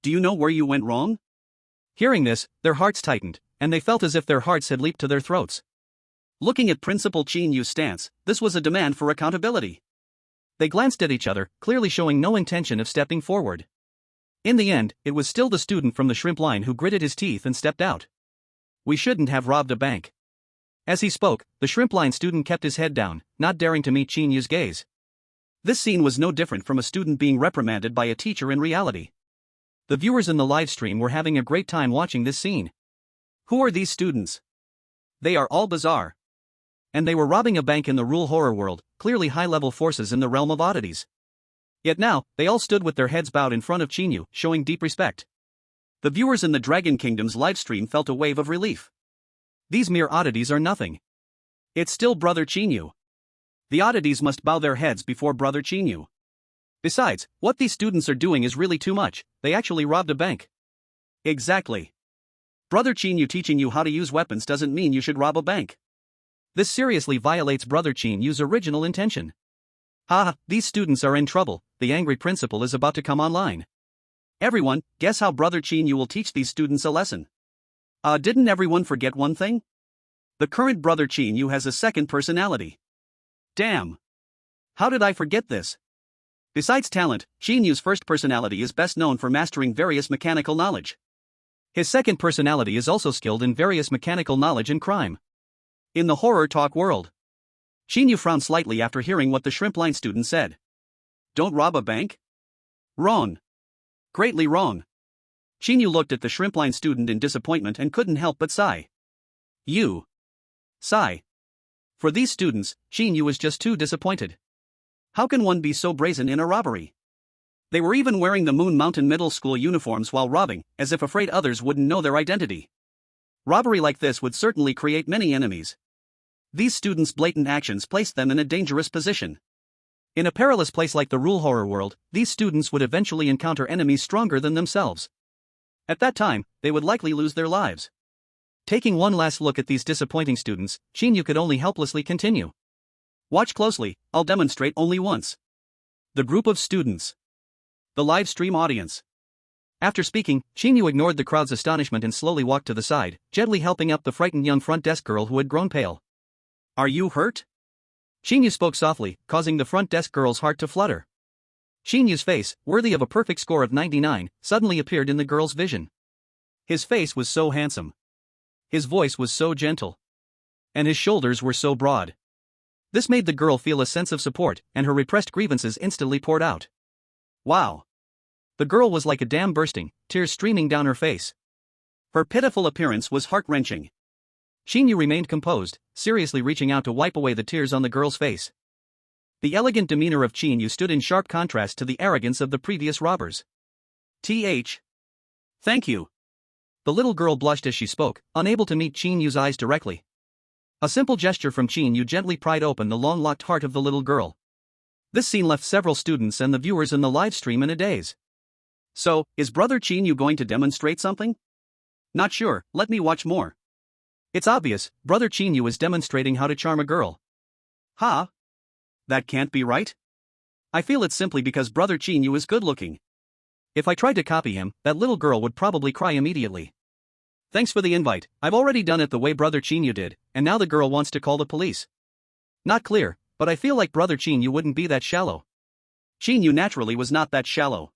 Do you know where you went wrong? Hearing this, their hearts tightened, and they felt as if their hearts had leaped to their throats. Looking at Principal Qin Yu's stance, this was a demand for accountability. They glanced at each other, clearly showing no intention of stepping forward. In the end, it was still the student from the shrimp line who gritted his teeth and stepped out. We shouldn't have robbed a bank. As he spoke, the shrimp line student kept his head down, not daring to meet Qin Yu's gaze. This scene was no different from a student being reprimanded by a teacher in reality. The viewers in the live stream were having a great time watching this scene. Who are these students? They are all bizarre. And they were robbing a bank in the rule horror world, clearly high-level forces in the realm of oddities. Yet now, they all stood with their heads bowed in front of Qin Yu, showing deep respect. The viewers in the Dragon Kingdom's livestream felt a wave of relief. These mere oddities are nothing. It's still Brother Qin Yu. The oddities must bow their heads before Brother Qin Yu. Besides, what these students are doing is really too much. They actually robbed a bank. Exactly. Brother Qin Yu teaching you how to use weapons doesn't mean you should rob a bank. This seriously violates Brother Qin Yu's original intention. These students are in trouble. The angry principal is about to come online. Everyone, guess how Brother Qin Yu will teach these students a lesson. Didn't everyone forget one thing? The current Brother Qin Yu has a second personality. Damn. How did I forget this? Besides talent, Qin Yu's first personality is best known for mastering various mechanical knowledge. His second personality is also skilled in various mechanical knowledge and crime. In the horror talk world. Qin Yu frowned slightly after hearing what the shrimp line student said. Don't rob a bank? Wrong. Greatly wrong. Qin Yu looked at the shrimp line student in disappointment and couldn't help but sigh. Sigh. For these students, Qin Yu was just too disappointed. How can one be so brazen in a robbery? They were even wearing the Moon Mountain Middle School uniforms while robbing, as if afraid others wouldn't know their identity. Robbery like this would certainly create many enemies. These students' blatant actions placed them in a dangerous position. In a perilous place like the rule horror world, these students would eventually encounter enemies stronger than themselves. At that time, they would likely lose their lives. Taking one last look at these disappointing students, Qin Yu could only helplessly continue. Watch closely, I'll demonstrate only once. The group of students. The live stream audience. After speaking, Qin Yu ignored the crowd's astonishment and slowly walked to the side, gently helping up the frightened young front desk girl who had grown pale. Are you hurt? Qin Yu spoke softly, causing the front desk girl's heart to flutter. Qin Yu's face, worthy of a perfect score of 99, suddenly appeared in the girl's vision. His face was so handsome. His voice was so gentle. And his shoulders were so broad. This made the girl feel a sense of support, and her repressed grievances instantly poured out. Wow. The girl was like a dam bursting, tears streaming down her face. Her pitiful appearance was heart-wrenching. Qin Yu remained composed, seriously reaching out to wipe away the tears on the girl's face. The elegant demeanor of Qin Yu stood in sharp contrast to the arrogance of the previous robbers. Thank you. The little girl blushed as she spoke, unable to meet Qin Yu's eyes directly. A simple gesture from Qin Yu gently pried open the long-locked heart of the little girl. This scene left several students and the viewers in the live stream in a daze. So, is Brother Qin Yu going to demonstrate something? Not sure, let me watch more. It's obvious, Brother Qin Yu is demonstrating how to charm a girl. That can't be right? I feel it's simply because Brother Qin Yu is good-looking. If I tried to copy him, that little girl would probably cry immediately. Thanks for the invite, I've already done it the way Brother Qin Yu did, and now the girl wants to call the police. Not clear, but I feel like Brother Qin Yu wouldn't be that shallow. Qin Yu naturally was not that shallow.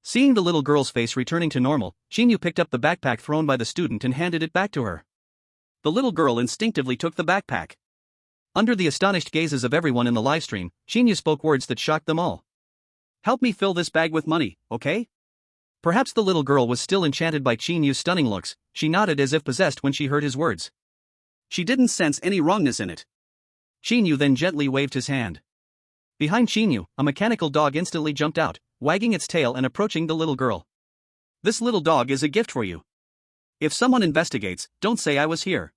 Seeing the little girl's face returning to normal, Qin Yu picked up the backpack thrown by the student and handed it back to her. The little girl instinctively took the backpack. Under the astonished gazes of everyone in the livestream, Qin Yu spoke words that shocked them all. Help me fill this bag with money, okay? Perhaps the little girl was still enchanted by Qin Yu's stunning looks. She nodded as if possessed when she heard his words. She didn't sense any wrongness in it. Qin Yu then gently waved his hand. Behind Qin Yu, a mechanical dog instantly jumped out, wagging its tail and approaching the little girl. This little dog is a gift for you. If someone investigates, don't say I was here.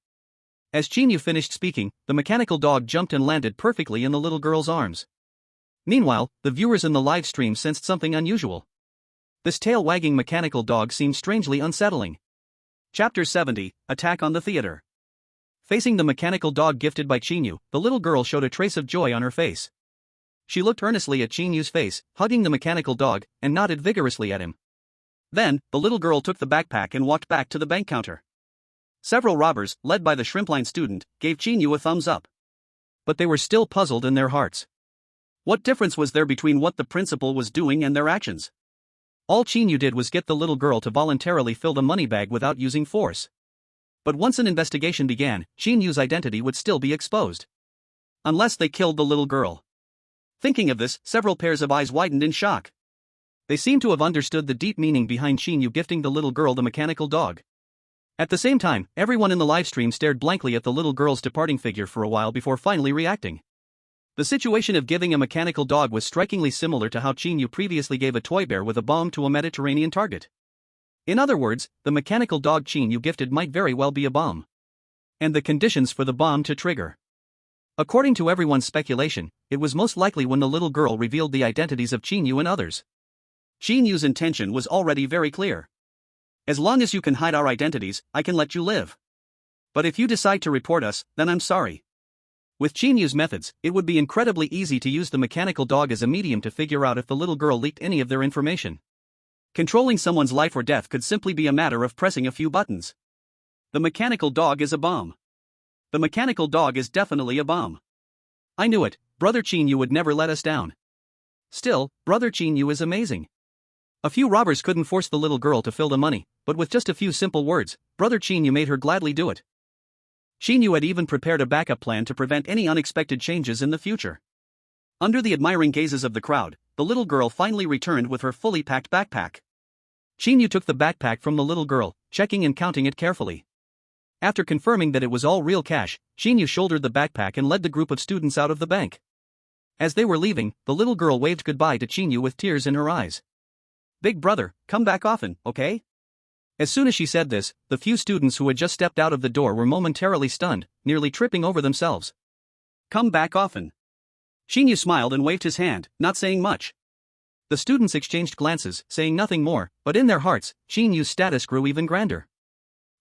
As Qin Yu finished speaking, the mechanical dog jumped and landed perfectly in the little girl's arms. Meanwhile, the viewers in the live stream sensed something unusual. This tail-wagging mechanical dog seemed strangely unsettling. Chapter 70, Attack on the Theater. Facing the mechanical dog gifted by Qin Yu, the little girl showed a trace of joy on her face. She looked earnestly at Qin Yu's face, hugging the mechanical dog, and nodded vigorously at him. Then, the little girl took the backpack and walked back to the bank counter. Several robbers, led by the shrimpline student, gave Qin Yu a thumbs up. But they were still puzzled in their hearts. What difference was there between what the principal was doing and their actions? All Qin Yu did was get the little girl to voluntarily fill the money bag without using force. But once an investigation began, Qin Yu's identity would still be exposed. Unless they killed the little girl. Thinking of this, several pairs of eyes widened in shock. They seemed to have understood the deep meaning behind Qin Yu gifting the little girl the mechanical dog. At the same time, everyone in the livestream stared blankly at the little girl's departing figure for a while before finally reacting. The situation of giving a mechanical dog was strikingly similar to how Qin Yu previously gave a toy bear with a bomb to a Mediterranean target. In other words, the mechanical dog Qin Yu gifted might very well be a bomb. And the conditions for the bomb to trigger. According to everyone's speculation, it was most likely when the little girl revealed the identities of Qin Yu and others. Qin Yu's intention was already very clear. As long as you can hide our identities, I can let you live. But if you decide to report us, then I'm sorry. With Qin Yu's methods, it would be incredibly easy to use the mechanical dog as a medium to figure out if the little girl leaked any of their information. Controlling someone's life or death could simply be a matter of pressing a few buttons. The mechanical dog is a bomb. The mechanical dog is definitely a bomb. I knew it, Brother Qin Yu would never let us down. Still, Brother Qin Yu is amazing. A few robbers couldn't force the little girl to fill the money, but with just a few simple words, Brother Qin Yu made her gladly do it. Qin Yu had even prepared a backup plan to prevent any unexpected changes in the future. Under the admiring gazes of the crowd, the little girl finally returned with her fully packed backpack. Qin Yu took the backpack from the little girl, checking and counting it carefully. After confirming that it was all real cash, Qin Yu shouldered the backpack and led the group of students out of the bank. As they were leaving, the little girl waved goodbye to Qin Yu with tears in her eyes. "Big brother, come back often, okay?" As soon as she said this, the few students who had just stepped out of the door were momentarily stunned, nearly tripping over themselves. "Come back often." Qin Yu smiled and waved his hand, not saying much. The students exchanged glances, saying nothing more, but in their hearts, Qin Yu's status grew even grander.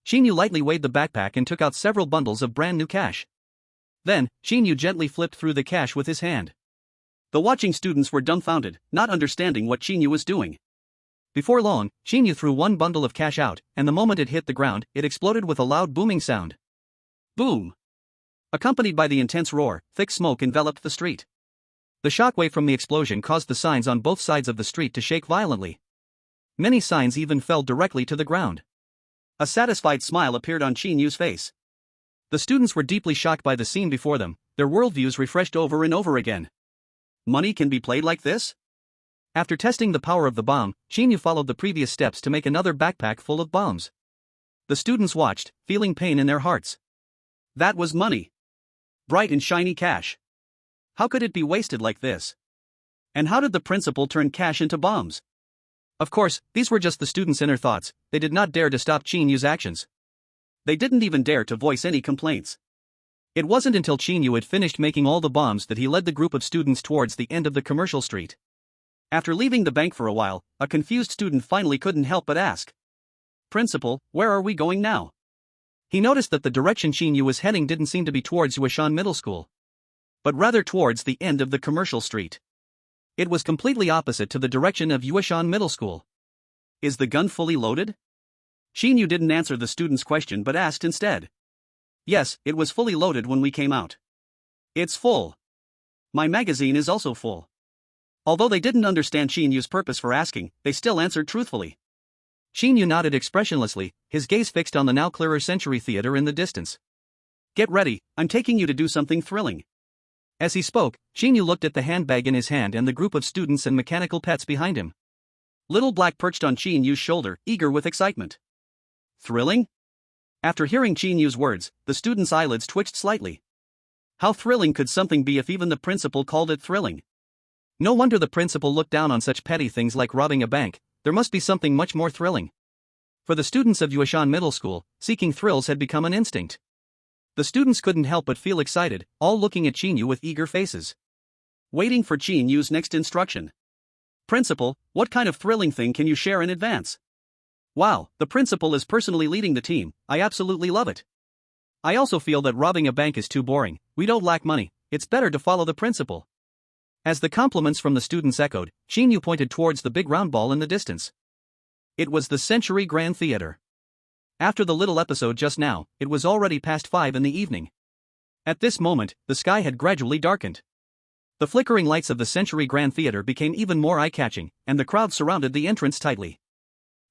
Qin Yu lightly weighed the backpack and took out several bundles of brand new cash. Then, Qin Yu gently flipped through the cash with his hand. The watching students were dumbfounded, not understanding what Qin Yu was doing. Before long, Qin Yu threw one bundle of cash out, and the moment it hit the ground, it exploded with a loud booming sound. Boom! Accompanied by the intense roar, thick smoke enveloped the street. The shockwave from the explosion caused the signs on both sides of the street to shake violently. Many signs even fell directly to the ground. A satisfied smile appeared on Qin Yu's face. The students were deeply shocked by the scene before them, their worldviews refreshed over and over again. Money can be played like this? After testing the power of the bomb, Qin Yu followed the previous steps to make another backpack full of bombs. The students watched, feeling pain in their hearts. That was money. Bright and shiny cash. How could it be wasted like this? And how did the principal turn cash into bombs? Of course, these were just the students' inner thoughts. They did not dare to stop Qin Yu's actions. They didn't even dare to voice any complaints. It wasn't until Qin Yu had finished making all the bombs that he led the group of students towards the end of the commercial street. After leaving the bank for a while, a confused student finally couldn't help but ask, "Principal, where are we going now?" He noticed that the direction Qin Yu was heading didn't seem to be towards Yueshan Middle School, but rather towards the end of the commercial street. It was completely opposite to the direction of Yueshan Middle School. "Is the gun fully loaded?" Qin Yu didn't answer the student's question but asked instead. "Yes, it was fully loaded when we came out." "It's full. My magazine is also full." Although they didn't understand Qin Yu's purpose for asking, they still answered truthfully. Qin Yu nodded expressionlessly, his gaze fixed on the now clearer Century Theater in the distance. "Get ready, I'm taking you to do something thrilling." As he spoke, Qin Yu looked at the handbag in his hand and the group of students and mechanical pets behind him. Little Black perched on Qin Yu's shoulder, eager with excitement. "Thrilling?" After hearing Qin Yu's words, the students' eyelids twitched slightly. How thrilling could something be if even the principal called it thrilling? No wonder the principal looked down on such petty things like robbing a bank. There must be something much more thrilling. For the students of Yueshan Middle School, seeking thrills had become an instinct. The students couldn't help but feel excited, all looking at Qin Yu with eager faces. Waiting for Qin Yu's next instruction. "Principal, what kind of thrilling thing can you share in advance?" Wow, the principal is personally leading the team, I absolutely love it. I also feel that robbing a bank is too boring, we don't lack money, it's better to follow the principal. As the compliments from the students echoed, Qin Yu pointed towards the big round ball in the distance. It was the Century Grand Theater. After the little episode just now, it was already past 5 in the evening. At this moment, the sky had gradually darkened. The flickering lights of the Century Grand Theater became even more eye-catching, and the crowd surrounded the entrance tightly.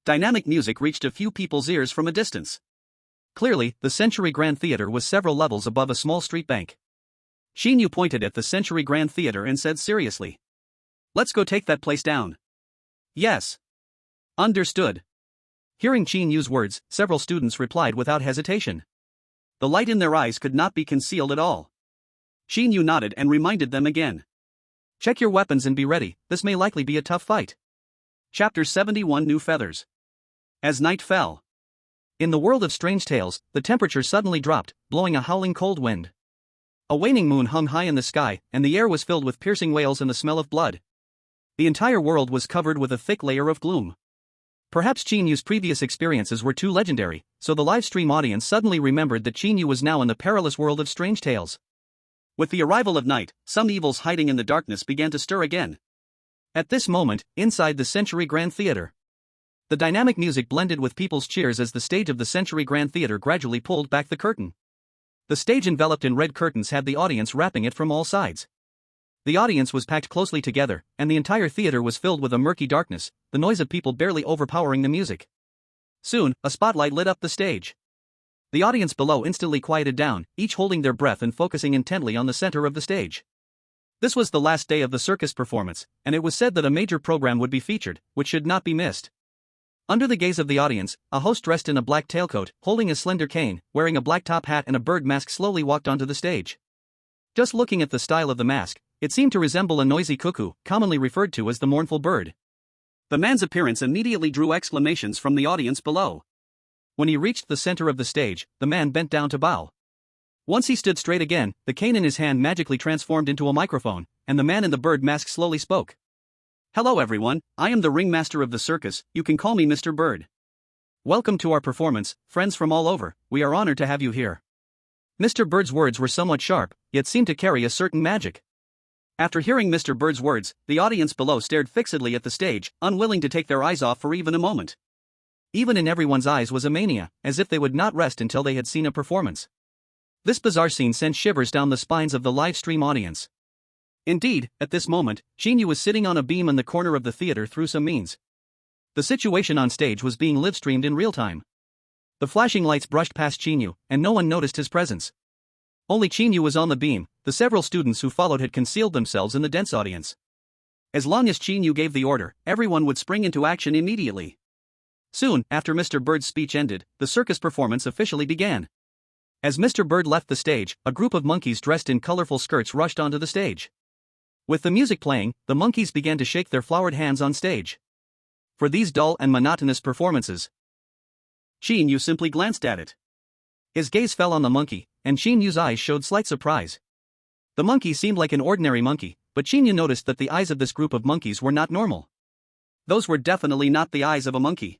Dynamic music reached a few people's ears from a distance. Clearly, the Century Grand Theater was several levels above a small street bank. Qin Yu pointed at the Century Grand Theater and said seriously, "Let's go take that place down." "Yes." "Understood." Hearing Qin Yu's words, several students replied without hesitation. The light in their eyes could not be concealed at all. Qin Yu nodded and reminded them again. "Check your weapons and be ready, this may likely be a tough fight." Chapter 71 New Feathers. As night fell. In the world of strange tales, the temperature suddenly dropped, blowing a howling cold wind. A waning moon hung high in the sky, and the air was filled with piercing wails and the smell of blood. The entire world was covered with a thick layer of gloom. Perhaps Qin Yu's previous experiences were too legendary, so the live stream audience suddenly remembered that Qin Yu was now in the perilous world of strange tales. With the arrival of night, some evils hiding in the darkness began to stir again. At this moment, inside the Century Grand Theater, the dynamic music blended with people's cheers as the stage of the Century Grand Theater gradually pulled back the curtain. The stage enveloped in red curtains had the audience wrapping it from all sides. The audience was packed closely together, and the entire theater was filled with a murky darkness, the noise of people barely overpowering the music. Soon, a spotlight lit up the stage. The audience below instantly quieted down, each holding their breath and focusing intently on the center of the stage. This was the last day of the circus performance, and it was said that a major program would be featured, which should not be missed. Under the gaze of the audience, a host dressed in a black tailcoat, holding a slender cane, wearing a black top hat and a bird mask slowly walked onto the stage. Just looking at the style of the mask, it seemed to resemble a noisy cuckoo, commonly referred to as the mournful bird. The man's appearance immediately drew exclamations from the audience below. When he reached the center of the stage, the man bent down to bow. Once he stood straight again, the cane in his hand magically transformed into a microphone, and the man in the bird mask slowly spoke. "Hello everyone, I am the ringmaster of the circus, you can call me Mr. Bird. Welcome to our performance, friends from all over, we are honored to have you here." Mr. Bird's words were somewhat sharp, yet seemed to carry a certain magic. After hearing Mr. Bird's words, the audience below stared fixedly at the stage, unwilling to take their eyes off for even a moment. Even in everyone's eyes was a mania, as if they would not rest until they had seen a performance. This bizarre scene sent shivers down the spines of the live stream audience. Indeed, at this moment, Qin Yu was sitting on a beam in the corner of the theater through some means. The situation on stage was being live-streamed in real time. The flashing lights brushed past Qin Yu, and no one noticed his presence. Only Qin Yu was on the beam, the several students who followed had concealed themselves in the dense audience. As long as Qin Yu gave the order, everyone would spring into action immediately. Soon, after Mr. Bird's speech ended, the circus performance officially began. As Mr. Bird left the stage, a group of monkeys dressed in colorful skirts rushed onto the stage. With the music playing, the monkeys began to shake their flowered hands on stage. For these dull and monotonous performances, Qin Yu simply glanced at it. His gaze fell on the monkey, and Qin Yu's eyes showed slight surprise. The monkey seemed like an ordinary monkey, but Qin Yu noticed that the eyes of this group of monkeys were not normal. Those were definitely not the eyes of a monkey,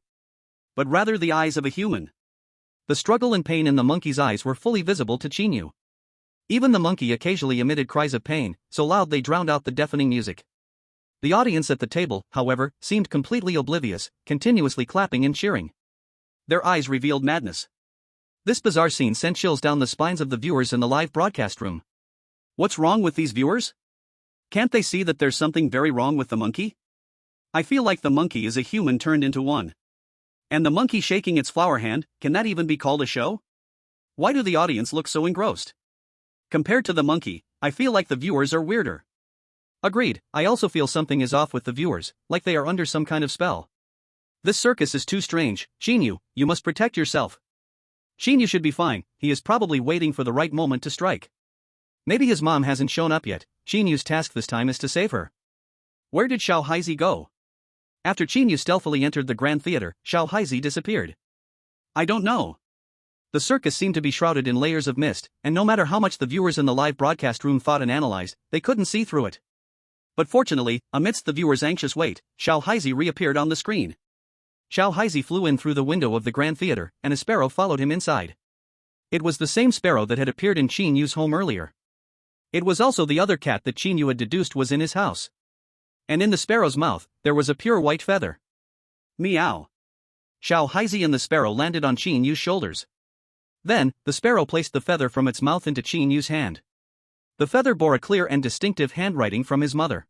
but rather the eyes of a human. The struggle and pain in the monkey's eyes were fully visible to Qin Yu. Even the monkey occasionally emitted cries of pain, so loud they drowned out the deafening music. The audience at the table, however, seemed completely oblivious, continuously clapping and cheering. Their eyes revealed madness. This bizarre scene sent chills down the spines of the viewers in the live broadcast room. What's wrong with these viewers? Can't they see that there's something very wrong with the monkey? I feel like the monkey is a human turned into one. And the monkey shaking its flower hand, can that even be called a show? Why do the audience look so engrossed? Compared to the monkey, I feel like the viewers are weirder. Agreed, I also feel something is off with the viewers, like they are under some kind of spell. This circus is too strange, Qin Yu, you must protect yourself. Qin Yu should be fine, he is probably waiting for the right moment to strike. Maybe his mom hasn't shown up yet, Qin Yu's task this time is to save her. Where did Xiao Haizi go? After Qin Yu stealthily entered the Grand Theater, Xiao Haizi disappeared. I don't know. The circus seemed to be shrouded in layers of mist, and no matter how much the viewers in the live broadcast room thought and analyzed, they couldn't see through it. But fortunately, amidst the viewers' anxious wait, Xiao Haizi reappeared on the screen. Xiao Haizi flew in through the window of the Grand Theater, and a sparrow followed him inside. It was the same sparrow that had appeared in Qin Yu's home earlier. It was also the other cat that Qin Yu had deduced was in his house. And in the sparrow's mouth, there was a pure white feather. Meow. Xiao Haizi and the sparrow landed on Qin Yu's shoulders. Then, the sparrow placed the feather from its mouth into Qin Yu's hand. The feather bore a clear and distinctive handwriting from his mother.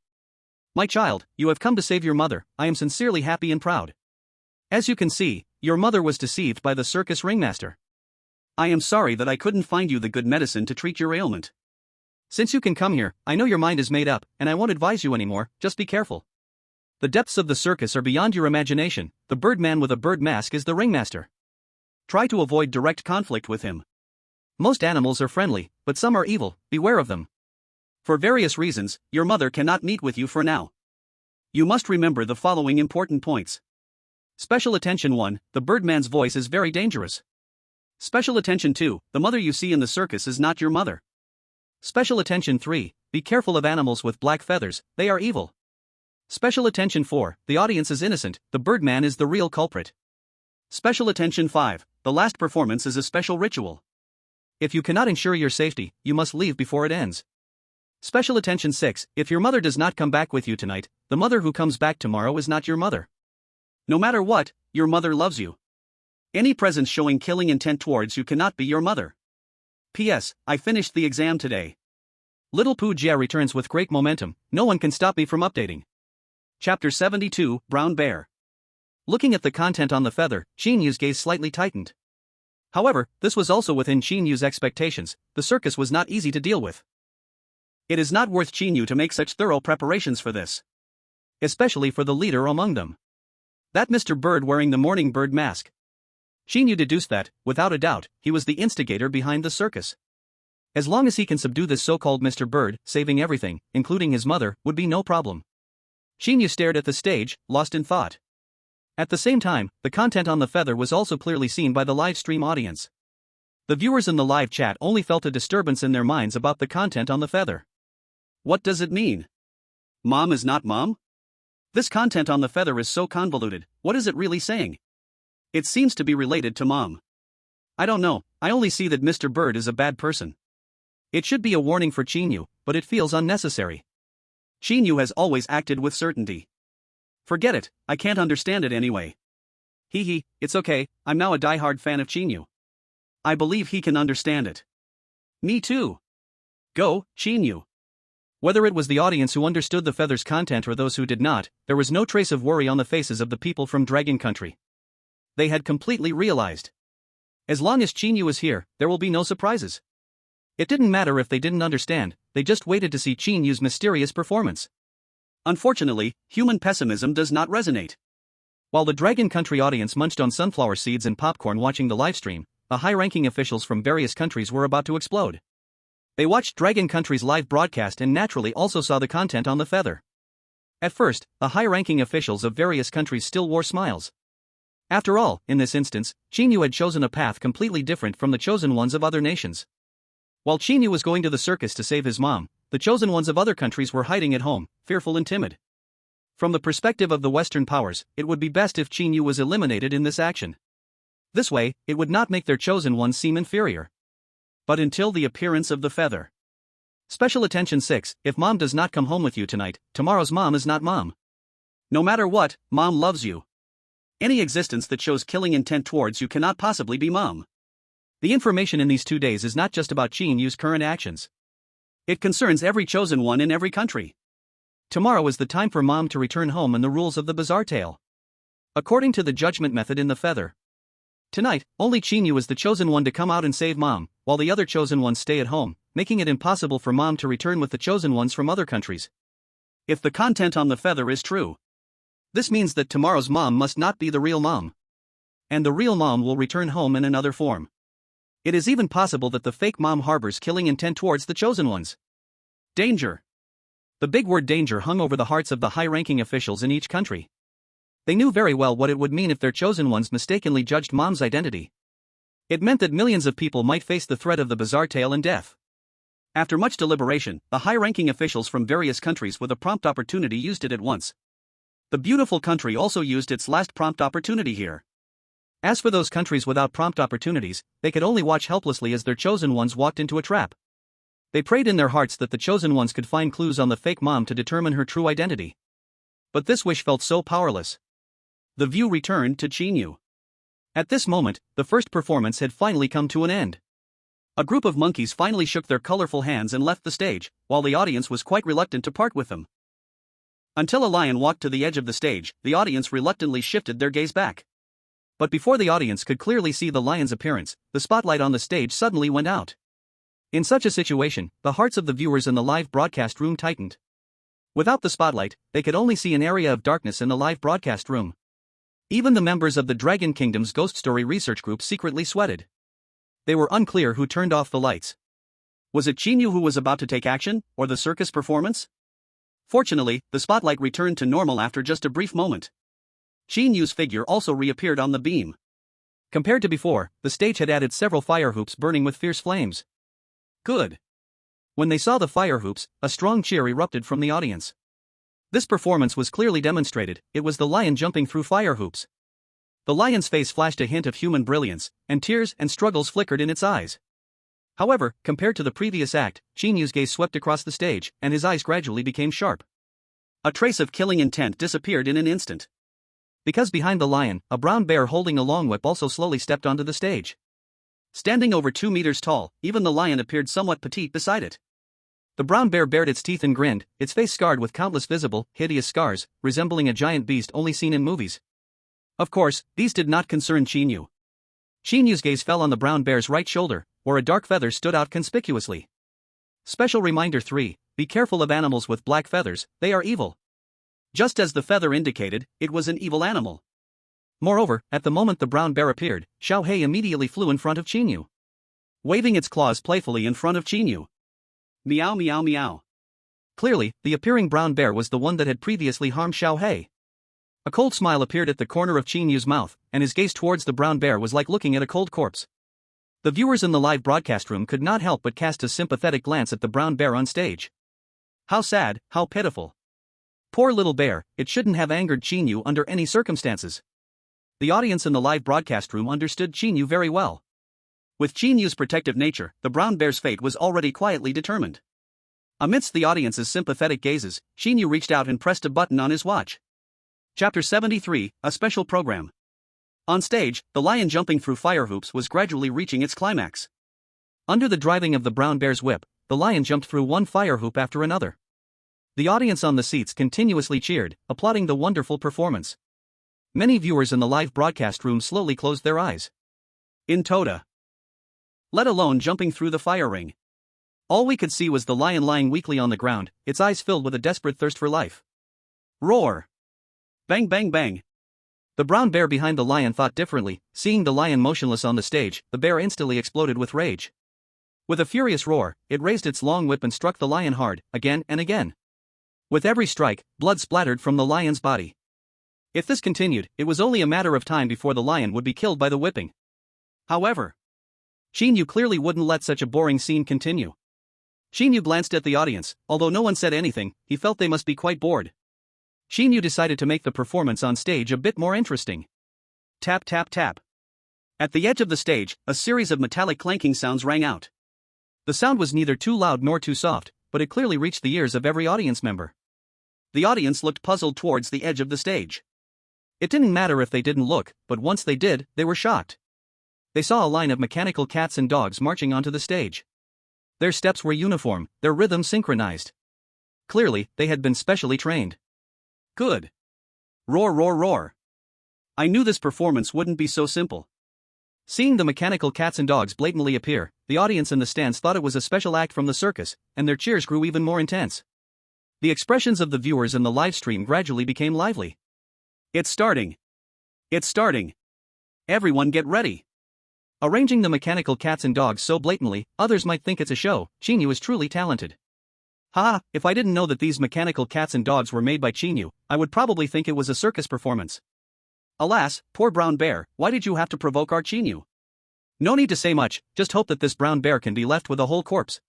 My child, you have come to save your mother. I am sincerely happy and proud. As you can see, your mother was deceived by the circus ringmaster. I am sorry that I couldn't find you the good medicine to treat your ailment. Since you can come here, I know your mind is made up, and I won't advise you anymore, just be careful. The depths of the circus are beyond your imagination. The Birdman with a bird mask is the ringmaster. Try to avoid direct conflict with him. Most animals are friendly, but some are evil, beware of them. For various reasons, your mother cannot meet with you for now. You must remember the following important points. Special attention 1, the Birdman's voice is very dangerous. Special attention 2, the mother you see in the circus is not your mother. Special attention 3, be careful of animals with black feathers, they are evil. Special attention 4, the audience is innocent, the Birdman is the real culprit. Special attention 5, the last performance is a special ritual. If you cannot ensure your safety, you must leave before it ends. Special attention 6, if your mother does not come back with you tonight, the mother who comes back tomorrow is not your mother. No matter what, your mother loves you. Any presence showing killing intent towards you cannot be your mother. P.S. I finished the exam today. Little Pooh Jia returns with great momentum, no one can stop me from updating. Chapter 72, Brown Bear. Looking at the content on the feather, Qin Yu's gaze slightly tightened. However, this was also within Qin Yu's expectations. The circus was not easy to deal with. It is not worth Qin Yu to make such thorough preparations for this. Especially for the leader among them. That Mr. Bird wearing the morning bird mask. Qin Yu deduced that, without a doubt, he was the instigator behind the circus. As long as he can subdue this so-called Mr. Bird, saving everything, including his mother, would be no problem. Qin Yu stared at the stage, lost in thought. At the same time, the content on the feather was also clearly seen by the live stream audience. The viewers in the live chat only felt a disturbance in their minds about the content on the feather. What does it mean? Mom is not mom? This content on the feather is so convoluted, what is it really saying? It seems to be related to mom. I don't know, I only see that Mr. Bird is a bad person. It should be a warning for Qin Yu, but it feels unnecessary. Qin Yu has always acted with certainty. Forget it, I can't understand it anyway. Hee, it's okay, I'm now a die-hard fan of Qin Yu. I believe he can understand it. Me too. Go, Qin Yu. Whether it was the audience who understood the feather's content or those who did not, there was no trace of worry on the faces of the people from Dragon Country. They had completely realized. As long as Qin Yu is here, there will be no surprises. It didn't matter if they didn't understand, they just waited to see Qin Yu's mysterious performance. Unfortunately, human pessimism does not resonate. While the Dragon Country audience munched on sunflower seeds and popcorn watching the livestream, the high-ranking officials from various countries were about to explode. They watched Dragon Country's live broadcast and naturally also saw the content on the feather. At first, the high-ranking officials of various countries still wore smiles. After all, in this instance, Qin Yu had chosen a path completely different from the chosen ones of other nations. While Qin Yu was going to the circus to save his mom, the chosen ones of other countries were hiding at home, fearful and timid. From the perspective of the Western powers, it would be best if Qin Yu was eliminated in this action. This way, it would not make their chosen ones seem inferior. But until the appearance of the feather. Special attention 6, if mom does not come home with you tonight, tomorrow's mom is not mom. No matter what, mom loves you. Any existence that shows killing intent towards you cannot possibly be mom. The information in these 2 days is not just about Qin Yu's current actions. It concerns every chosen one in every country. Tomorrow is the time for mom to return home and the rules of the bizarre tale. According to the judgment method in the feather. Tonight, only Qin Yu is the chosen one to come out and save mom, while the other chosen ones stay at home, making it impossible for mom to return with the chosen ones from other countries. If the content on the feather is true, this means that tomorrow's mom must not be the real mom. And the real mom will return home in another form. It is even possible that the fake mom harbors killing intent towards the chosen ones. Danger. The big word danger hung over the hearts of the high-ranking officials in each country. They knew very well what it would mean if their chosen ones mistakenly judged mom's identity. It meant that millions of people might face the threat of the bizarre tale and death. After much deliberation, the high-ranking officials from various countries with a prompt opportunity used it at once. The beautiful country also used its last prompt opportunity here. As for those countries without prompt opportunities, they could only watch helplessly as their chosen ones walked into a trap. They prayed in their hearts that the chosen ones could find clues on the fake mom to determine her true identity. But this wish felt so powerless. The view returned to Qin Yu. At this moment, the first performance had finally come to an end. A group of monkeys finally shook their colorful hands and left the stage, while the audience was quite reluctant to part with them. Until a lion walked to the edge of the stage, the audience reluctantly shifted their gaze back. But before the audience could clearly see the lion's appearance, the spotlight on the stage suddenly went out. In such a situation, the hearts of the viewers in the live broadcast room tightened. Without the spotlight, they could only see an area of darkness in the live broadcast room. Even the members of the Dragon Kingdom's Ghost Story research group secretly sweated. They were unclear who turned off the lights. Was it Qin Yu who was about to take action, or the circus performance? Fortunately, the spotlight returned to normal after just a brief moment. Qin Yu's figure also reappeared on the beam. Compared to before, the stage had added several fire hoops burning with fierce flames. Good. When they saw the fire hoops, a strong cheer erupted from the audience. This performance was clearly demonstrated. It was the lion jumping through fire hoops. The lion's face flashed a hint of human brilliance, and tears and struggles flickered in its eyes. However, compared to the previous act, Qin Yu's gaze swept across the stage, and his eyes gradually became sharp. A trace of killing intent disappeared in an instant. Because behind the lion, a brown bear holding a long whip also slowly stepped onto the stage. Standing over 2 meters tall, even the lion appeared somewhat petite beside it. The brown bear bared its teeth and grinned, its face scarred with countless visible, hideous scars, resembling a giant beast only seen in movies. Of course, these did not concern Qin Yu. Qin Yu's gaze fell on the brown bear's right shoulder, where a dark feather stood out conspicuously. Special reminder 3, be careful of animals with black feathers, they are evil. Just as the feather indicated, it was an evil animal. Moreover, at the moment the brown bear appeared, Xiao Hei immediately flew in front of Qin Yu, waving its claws playfully in front of Qin Yu. Meow meow meow. Clearly, the appearing brown bear was the one that had previously harmed Xiao Hei. A cold smile appeared at the corner of Qin Yu's mouth, and his gaze towards the brown bear was like looking at a cold corpse. The viewers in the live broadcast room could not help but cast a sympathetic glance at the brown bear on stage. How sad, how pitiful. Poor little bear, it shouldn't have angered Qin Yu under any circumstances. The audience in the live broadcast room understood Qin Yu very well. With Qin Yu's protective nature, the brown bear's fate was already quietly determined. Amidst the audience's sympathetic gazes, Qin Yu reached out and pressed a button on his watch. Chapter 73, a special program. On stage, the lion jumping through fire hoops was gradually reaching its climax. Under the driving of the brown bear's whip, the lion jumped through one fire hoop after another. The audience on the seats continuously cheered, applauding the wonderful performance. Many viewers in the live broadcast room slowly closed their eyes. In Toda. Let alone jumping through the fire ring. All we could see was the lion lying weakly on the ground, its eyes filled with a desperate thirst for life. Roar! Bang bang bang! The brown bear behind the lion thought differently. Seeing the lion motionless on the stage, the bear instantly exploded with rage. With a furious roar, it raised its long whip and struck the lion hard, again and again. With every strike, blood splattered from the lion's body. If this continued, it was only a matter of time before the lion would be killed by the whipping. However, Qin Yu clearly wouldn't let such a boring scene continue. Qin Yu glanced at the audience. Although no one said anything, he felt they must be quite bored. Qin Yu decided to make the performance on stage a bit more interesting. Tap tap tap. At the edge of the stage, a series of metallic clanking sounds rang out. The sound was neither too loud nor too soft, but it clearly reached the ears of every audience member. The audience looked puzzled towards the edge of the stage. It didn't matter if they didn't look, but once they did, they were shocked. They saw a line of mechanical cats and dogs marching onto the stage. Their steps were uniform, their rhythm synchronized. Clearly, they had been specially trained. Good. Roar roar roar. I knew this performance wouldn't be so simple. Seeing the mechanical cats and dogs blatantly appear, the audience in the stands thought it was a special act from the circus, and their cheers grew even more intense. The expressions of the viewers in the live stream gradually became lively. It's starting. It's starting. Everyone get ready. Arranging the mechanical cats and dogs so blatantly, others might think it's a show. Qin Yu is truly talented. Haha, if I didn't know that these mechanical cats and dogs were made by Qin Yu, I would probably think it was a circus performance. Alas, poor brown bear, why did you have to provoke our Qin Yu? No need to say much, just hope that this brown bear can be left with a whole corpse.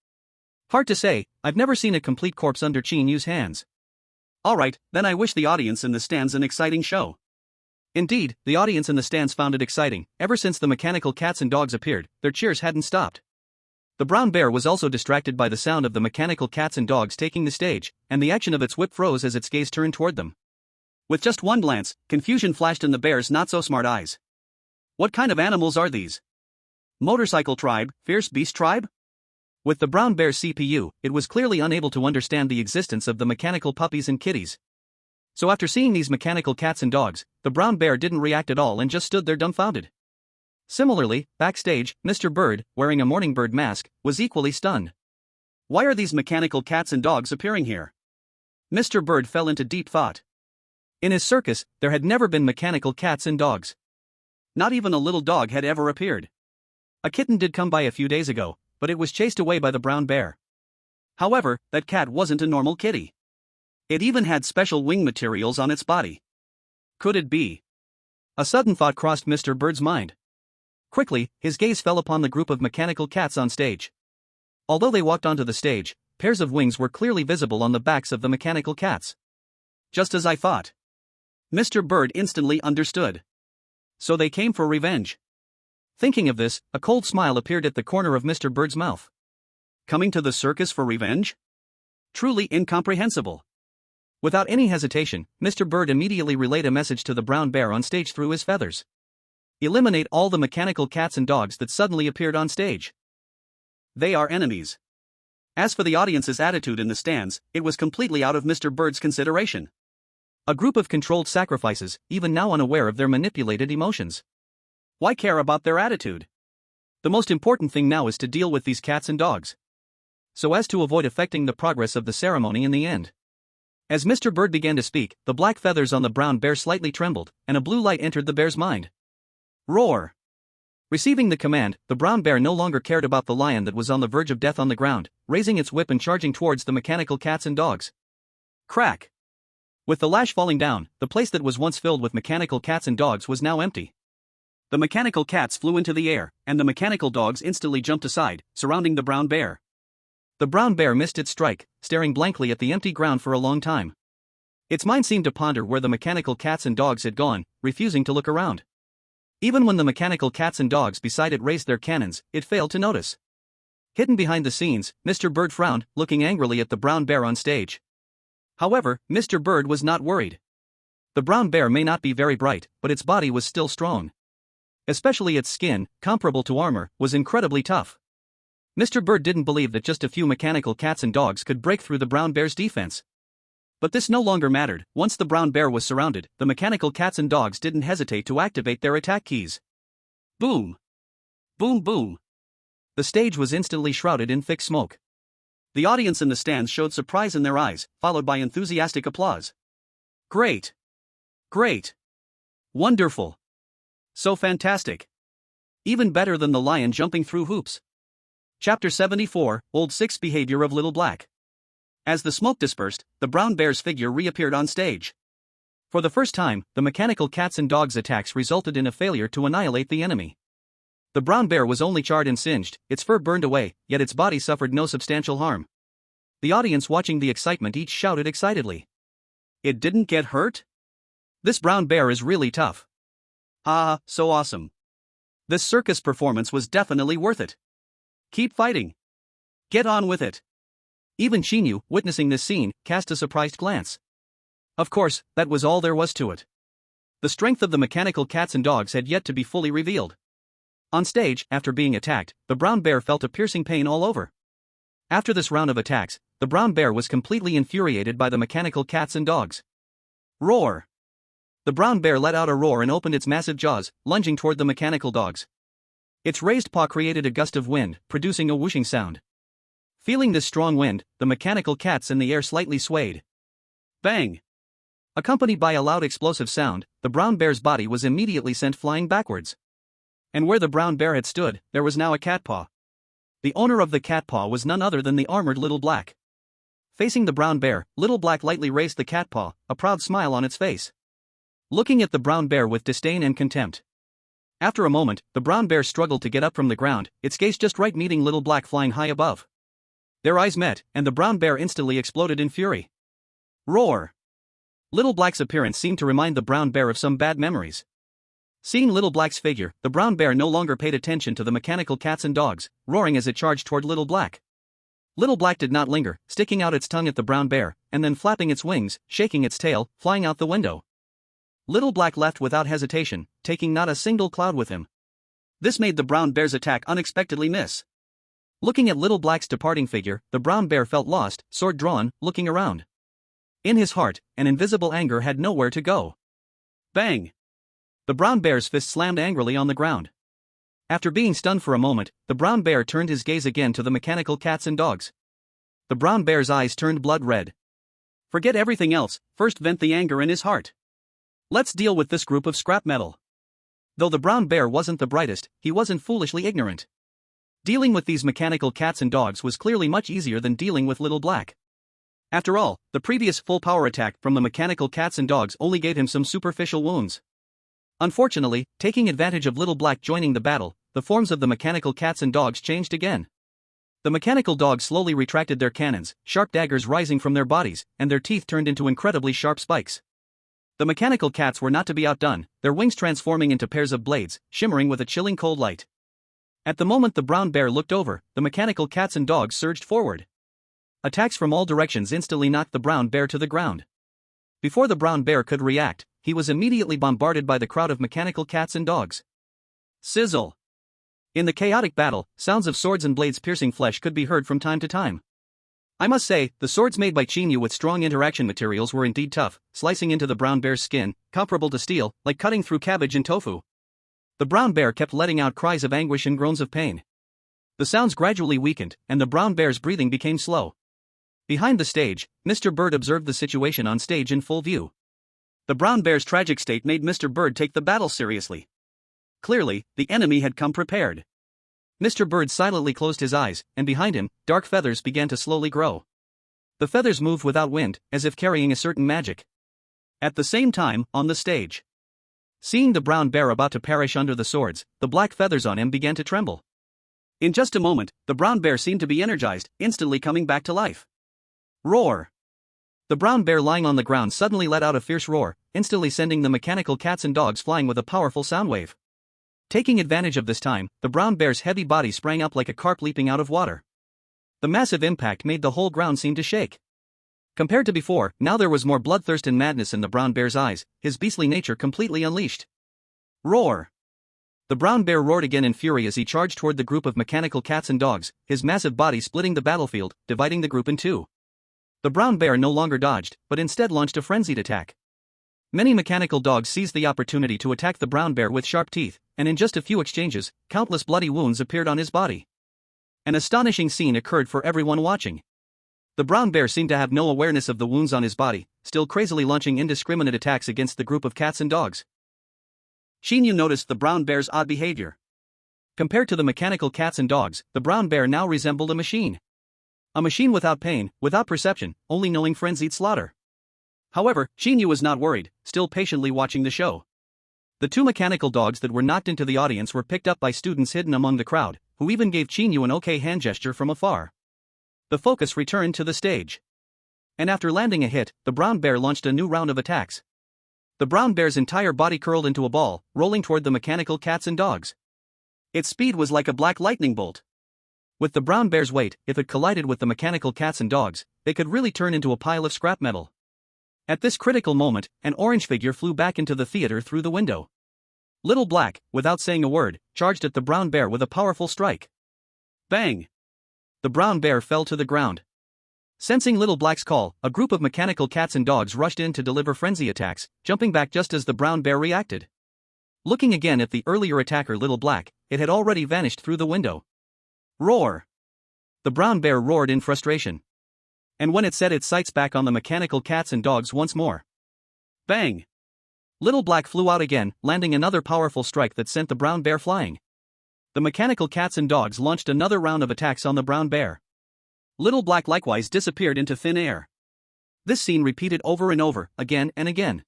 Hard to say, I've never seen a complete corpse under Qin Yu's hands. Alright, then I wish the audience in the stands an exciting show. Indeed, the audience in the stands found it exciting. Ever since the mechanical cats and dogs appeared, their cheers hadn't stopped. The brown bear was also distracted by the sound of the mechanical cats and dogs taking the stage, and the action of its whip froze as its gaze turned toward them. With just one glance, confusion flashed in the bear's not-so-smart eyes. What kind of animals are these? Motorcycle tribe, fierce beast tribe? With the brown bear's CPU, it was clearly unable to understand the existence of the mechanical puppies and kitties. So after seeing these mechanical cats and dogs, the brown bear didn't react at all and just stood there dumbfounded. Similarly, backstage, Mr. Bird, wearing a morning bird mask, was equally stunned. Why are these mechanical cats and dogs appearing here? Mr. Bird fell into deep thought. In his circus, there had never been mechanical cats and dogs. Not even a little dog had ever appeared. A kitten did come by a few days ago, but it was chased away by the brown bear. However, that cat wasn't a normal kitty. It even had special wing materials on its body. Could it be? A sudden thought crossed Mr. Bird's mind. Quickly, his gaze fell upon the group of mechanical cats on stage. Although they walked onto the stage, pairs of wings were clearly visible on the backs of the mechanical cats. Just as I thought. Mr. Bird instantly understood. So they came for revenge. Thinking of this, a cold smile appeared at the corner of Mr. Bird's mouth. Coming to the circus for revenge? Truly incomprehensible. Without any hesitation, Mr. Bird immediately relayed a message to the brown bear on stage through his feathers. Eliminate all the mechanical cats and dogs that suddenly appeared on stage. They are enemies. As for the audience's attitude in the stands, it was completely out of Mr. Bird's consideration. A group of controlled sacrifices, even now unaware of their manipulated emotions. Why care about their attitude? The most important thing now is to deal with these cats and dogs, so as to avoid affecting the progress of the ceremony in the end. As Mr. Bird began to speak, the black feathers on the brown bear slightly trembled, and a blue light entered the bear's mind. Roar! Receiving the command, the brown bear no longer cared about the lion that was on the verge of death on the ground, raising its whip and charging towards the mechanical cats and dogs. Crack! With the lash falling down, the place that was once filled with mechanical cats and dogs was now empty. The mechanical cats flew into the air, and the mechanical dogs instantly jumped aside, surrounding the brown bear. The brown bear missed its strike, staring blankly at the empty ground for a long time. Its mind seemed to ponder where the mechanical cats and dogs had gone, refusing to look around. Even when the mechanical cats and dogs beside it raised their cannons, it failed to notice. Hidden behind the scenes, Mr. Bird frowned, looking angrily at the brown bear on stage. However, Mr. Bird was not worried. The brown bear may not be very bright, but its body was still strong. Especially its skin, comparable to armor, was incredibly tough. Mr. Bird didn't believe that just a few mechanical cats and dogs could break through the brown bear's defense. But this no longer mattered. Once the brown bear was surrounded, the mechanical cats and dogs didn't hesitate to activate their attack keys. Boom! Boom boom! The stage was instantly shrouded in thick smoke. The audience in the stands showed surprise in their eyes, followed by enthusiastic applause. Great! Great! Wonderful! So fantastic! Even better than the lion jumping through hoops. Chapter 74, Old Six Behavior of Little Black. As the smoke dispersed, the brown bear's figure reappeared on stage. For the first time, the mechanical cats and dogs' attacks resulted in a failure to annihilate the enemy. The brown bear was only charred and singed, its fur burned away, yet its body suffered no substantial harm. The audience watching the excitement each shouted excitedly. It didn't get hurt? This brown bear is really tough. Ah, so awesome. This circus performance was definitely worth it. Keep fighting. Get on with it. Even Qin Yu, witnessing this scene, cast a surprised glance. Of course, that was all there was to it. The strength of the mechanical cats and dogs had yet to be fully revealed. On stage, after being attacked, the brown bear felt a piercing pain all over. After this round of attacks, the brown bear was completely infuriated by the mechanical cats and dogs. Roar! The brown bear let out a roar and opened its massive jaws, lunging toward the mechanical dogs. Its raised paw created a gust of wind, producing a whooshing sound. Feeling this strong wind, the mechanical cats in the air slightly swayed. Bang! Accompanied by a loud explosive sound, the brown bear's body was immediately sent flying backwards. And where the brown bear had stood, there was now a cat paw. The owner of the cat paw was none other than the armored Little Black. Facing the brown bear, Little Black lightly raised the cat paw, a proud smile on its face. Looking at the brown bear with disdain and contempt. After a moment, the brown bear struggled to get up from the ground, its gaze just right meeting Little Black flying high above. Their eyes met, and the brown bear instantly exploded in fury. Roar! Little Black's appearance seemed to remind the brown bear of some bad memories. Seeing Little Black's figure, the brown bear no longer paid attention to the mechanical cats and dogs, roaring as it charged toward Little Black. Little Black did not linger, sticking out its tongue at the brown bear, and then flapping its wings, shaking its tail, flying out the window. Little Black left without hesitation, taking not a single cloud with him. This made the brown bear's attack unexpectedly miss. Looking at Little Black's departing figure, the brown bear felt lost, sword drawn, looking around. In his heart, an invisible anger had nowhere to go. Bang! The brown bear's fist slammed angrily on the ground. After being stunned for a moment, the brown bear turned his gaze again to the mechanical cats and dogs. The brown bear's eyes turned blood red. Forget everything else, first vent the anger in his heart. Let's deal with this group of scrap metal. Though the brown bear wasn't the brightest, he wasn't foolishly ignorant. Dealing with these mechanical cats and dogs was clearly much easier than dealing with Little Black. After all, the previous full-power attack from the mechanical cats and dogs only gave him some superficial wounds. Unfortunately, taking advantage of Little Black joining the battle, the forms of the mechanical cats and dogs changed again. The mechanical dogs slowly retracted their cannons, sharp daggers rising from their bodies, and their teeth turned into incredibly sharp spikes. The mechanical cats were not to be outdone, their wings transforming into pairs of blades, shimmering with a chilling cold light. At the moment the brown bear looked over, the mechanical cats and dogs surged forward. Attacks from all directions instantly knocked the brown bear to the ground. Before the brown bear could react, he was immediately bombarded by the crowd of mechanical cats and dogs. Sizzle! In the chaotic battle, sounds of swords and blades piercing flesh could be heard from time to time. I must say, the swords made by Qin Yu with strong interaction materials were indeed tough, slicing into the brown bear's skin, comparable to steel, like cutting through cabbage and tofu. The brown bear kept letting out cries of anguish and groans of pain. The sounds gradually weakened, and the brown bear's breathing became slow. Behind the stage, Mr. Bird observed the situation on stage in full view. The brown bear's tragic state made Mr. Bird take the battle seriously. Clearly, the enemy had come prepared. Mr. Bird silently closed his eyes, and behind him, dark feathers began to slowly grow. The feathers moved without wind, as if carrying a certain magic. At the same time, on the stage, seeing the brown bear about to perish under the swords, the black feathers on him began to tremble. In just a moment, the brown bear seemed to be energized, instantly coming back to life. Roar! The brown bear lying on the ground suddenly let out a fierce roar, instantly sending the mechanical cats and dogs flying with a powerful sound wave. Taking advantage of this time, the brown bear's heavy body sprang up like a carp leaping out of water. The massive impact made the whole ground seem to shake. Compared to before, now there was more bloodthirst and madness in the brown bear's eyes, his beastly nature completely unleashed. Roar! The brown bear roared again in fury as he charged toward the group of mechanical cats and dogs, his massive body splitting the battlefield, dividing the group in two. The brown bear no longer dodged, but instead launched a frenzied attack. Many mechanical dogs seized the opportunity to attack the brown bear with sharp teeth, and in just a few exchanges, countless bloody wounds appeared on his body. An astonishing scene occurred for everyone watching. The brown bear seemed to have no awareness of the wounds on his body, still crazily launching indiscriminate attacks against the group of cats and dogs. Qin Yu noticed the brown bear's odd behavior. Compared to the mechanical cats and dogs, the brown bear now resembled a machine. A machine without pain, without perception, only knowing frenzied slaughter. However, Qin Yu was not worried, still patiently watching the show. The two mechanical dogs that were knocked into the audience were picked up by students hidden among the crowd, who even gave Qin Yu an okay hand gesture from afar. The focus returned to the stage. And after landing a hit, the brown bear launched a new round of attacks. The brown bear's entire body curled into a ball, rolling toward the mechanical cats and dogs. Its speed was like a black lightning bolt. With the brown bear's weight, if it collided with the mechanical cats and dogs, they could really turn into a pile of scrap metal. At this critical moment, an orange figure flew back into the theater through the window. Little Black, without saying a word, charged at the brown bear with a powerful strike. Bang! The brown bear fell to the ground. Sensing Little Black's call, a group of mechanical cats and dogs rushed in to deliver frenzy attacks, jumping back just as the brown bear reacted. Looking again at the earlier attacker Little Black, it had already vanished through the window. Roar! The brown bear roared in frustration. And when it set its sights back on the mechanical cats and dogs once more. Bang! Little Black flew out again, landing another powerful strike that sent the brown bear flying. The mechanical cats and dogs launched another round of attacks on the brown bear. Little Black likewise disappeared into thin air. This scene repeated over and over, again and again.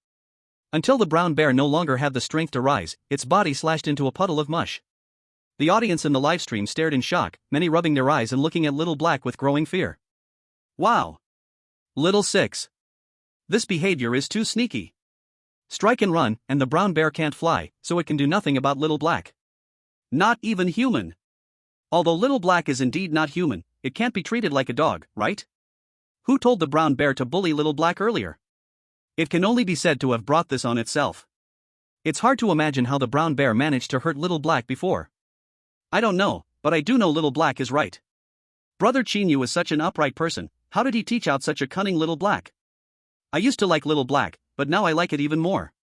Until the brown bear no longer had the strength to rise, its body slashed into a puddle of mush. The audience in the livestream stared in shock, many rubbing their eyes and looking at Little Black with growing fear. Wow! Little Six. This behavior is too sneaky. Strike and run, and the brown bear can't fly, so it can do nothing about Little Black. Not even human. Although Little Black is indeed not human, it can't be treated like a dog, right? Who told the brown bear to bully Little Black earlier? It can only be said to have brought this on itself. It's hard to imagine how the brown bear managed to hurt Little Black before. I don't know, but I do know Little Black is right. Brother Qin Yu is such an upright person, how did he teach out such a cunning Little Black? I used to like Little Black, but now I like it even more.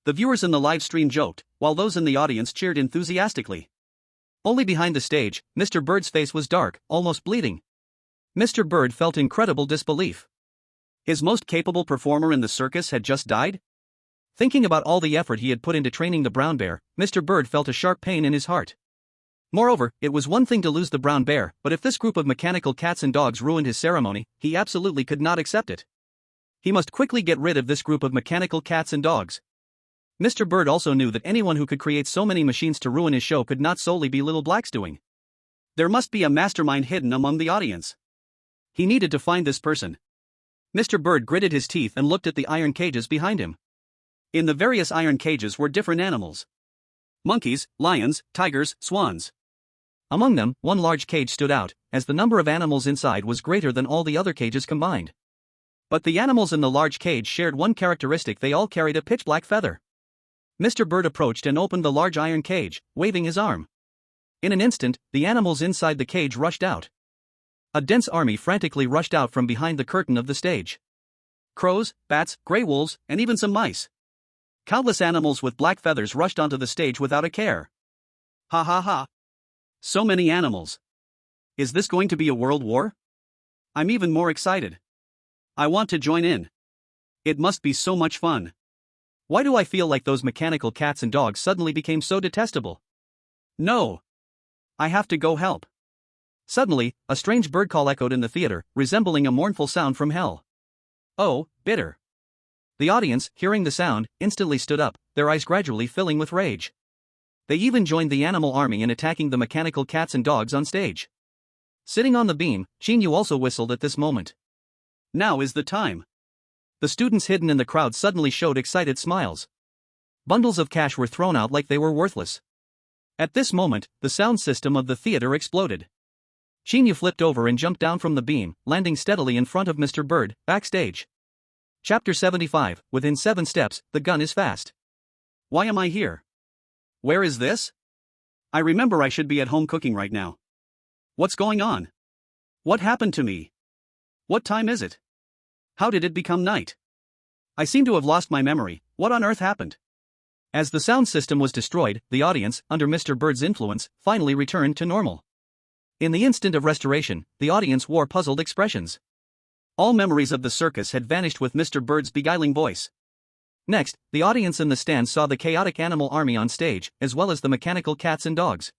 The viewers in the live stream joked, while those in the audience cheered enthusiastically. Only behind the stage, Mr. Bird's face was dark, almost bleeding. Mr. Bird felt incredible disbelief. His most capable performer in the circus had just died? Thinking about all the effort he had put into training the brown bear, Mr. Bird felt a sharp pain in his heart. Moreover, it was one thing to lose the brown bear, but if this group of mechanical cats and dogs ruined his ceremony, he absolutely could not accept it. He must quickly get rid of this group of mechanical cats and dogs. Mr. Bird also knew that anyone who could create so many machines to ruin his show could not solely be Little Black's doing. There must be a mastermind hidden among the audience. He needed to find this person. Mr. Bird gritted his teeth and looked at the iron cages behind him. In the various iron cages were different animals. Monkeys, lions, tigers, swans. Among them, one large cage stood out, as the number of animals inside was greater than all the other cages combined. But the animals in the large cage shared one characteristic: they all carried a pitch-black feather. Mr. Bird approached and opened the large iron cage, waving his arm. In an instant, the animals inside the cage rushed out. A dense army frantically rushed out from behind the curtain of the stage. Crows, bats, gray wolves, and even some mice. Countless animals with black feathers rushed onto the stage without a care. Ha ha ha. So many animals. Is this going to be a world war? I'm even more excited. I want to join in. It must be so much fun. Why do I feel like those mechanical cats and dogs suddenly became so detestable? No. I have to go help. Suddenly, a strange bird call echoed in the theater, resembling a mournful sound from hell. Oh, bitter. The audience, hearing the sound, instantly stood up, their eyes gradually filling with rage. They even joined the animal army in attacking the mechanical cats and dogs on stage. Sitting on the beam, Qin Yu also whistled at this moment. Now is the time. The students hidden in the crowd suddenly showed excited smiles. Bundles of cash were thrown out like they were worthless. At this moment, the sound system of the theater exploded. Qin Yu flipped over and jumped down from the beam, landing steadily in front of Mr. Bird, backstage. Chapter 75, within 7 steps, the gun is fast. Why am I here? Where is this? I remember I should be at home cooking right now. What's going on? What happened to me? What time is it? How did it become night? I seem to have lost my memory. What on earth happened? As the sound system was destroyed, the audience, under Mr. Bird's influence, finally returned to normal. In the instant of restoration, the audience wore puzzled expressions. All memories of the circus had vanished with Mr. Bird's beguiling voice. Next, the audience in the stands saw the chaotic animal army on stage, as well as the mechanical cats and dogs.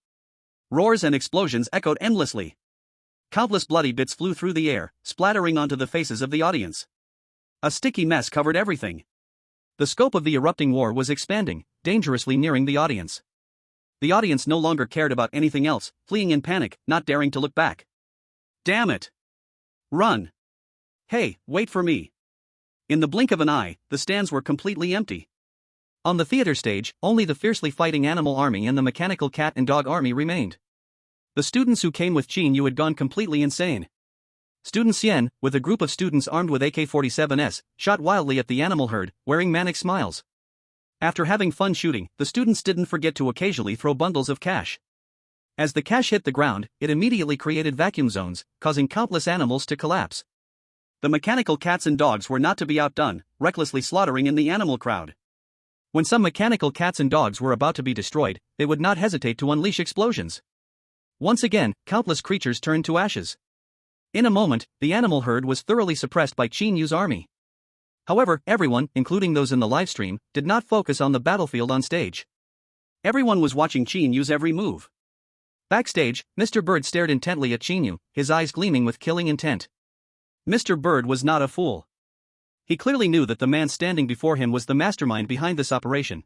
Roars and explosions echoed endlessly. Countless bloody bits flew through the air, splattering onto the faces of the audience. A sticky mess covered everything. The scope of the erupting war was expanding, dangerously nearing the audience. The audience no longer cared about anything else, fleeing in panic, not daring to look back. Damn it! Run! Hey, wait for me! In the blink of an eye, the stands were completely empty. On the theater stage, only the fiercely fighting animal army and the mechanical cat and dog army remained. The students who came with Qin Yu had gone completely insane. Student Xian, with a group of students armed with AK-47s, shot wildly at the animal herd, wearing manic smiles. After having fun shooting, the students didn't forget to occasionally throw bundles of cash. As the cash hit the ground, it immediately created vacuum zones, causing countless animals to collapse. The mechanical cats and dogs were not to be outdone, recklessly slaughtering in the animal crowd. When some mechanical cats and dogs were about to be destroyed, they would not hesitate to unleash explosions. Once again, countless creatures turned to ashes. In a moment, the animal herd was thoroughly suppressed by Qin Yu's army. However, everyone, including those in the livestream, did not focus on the battlefield on stage. Everyone was watching Qin Yu's every move. Backstage, Mr. Bird stared intently at Qin Yu, his eyes gleaming with killing intent. Mr. Bird was not a fool. He clearly knew that the man standing before him was the mastermind behind this operation.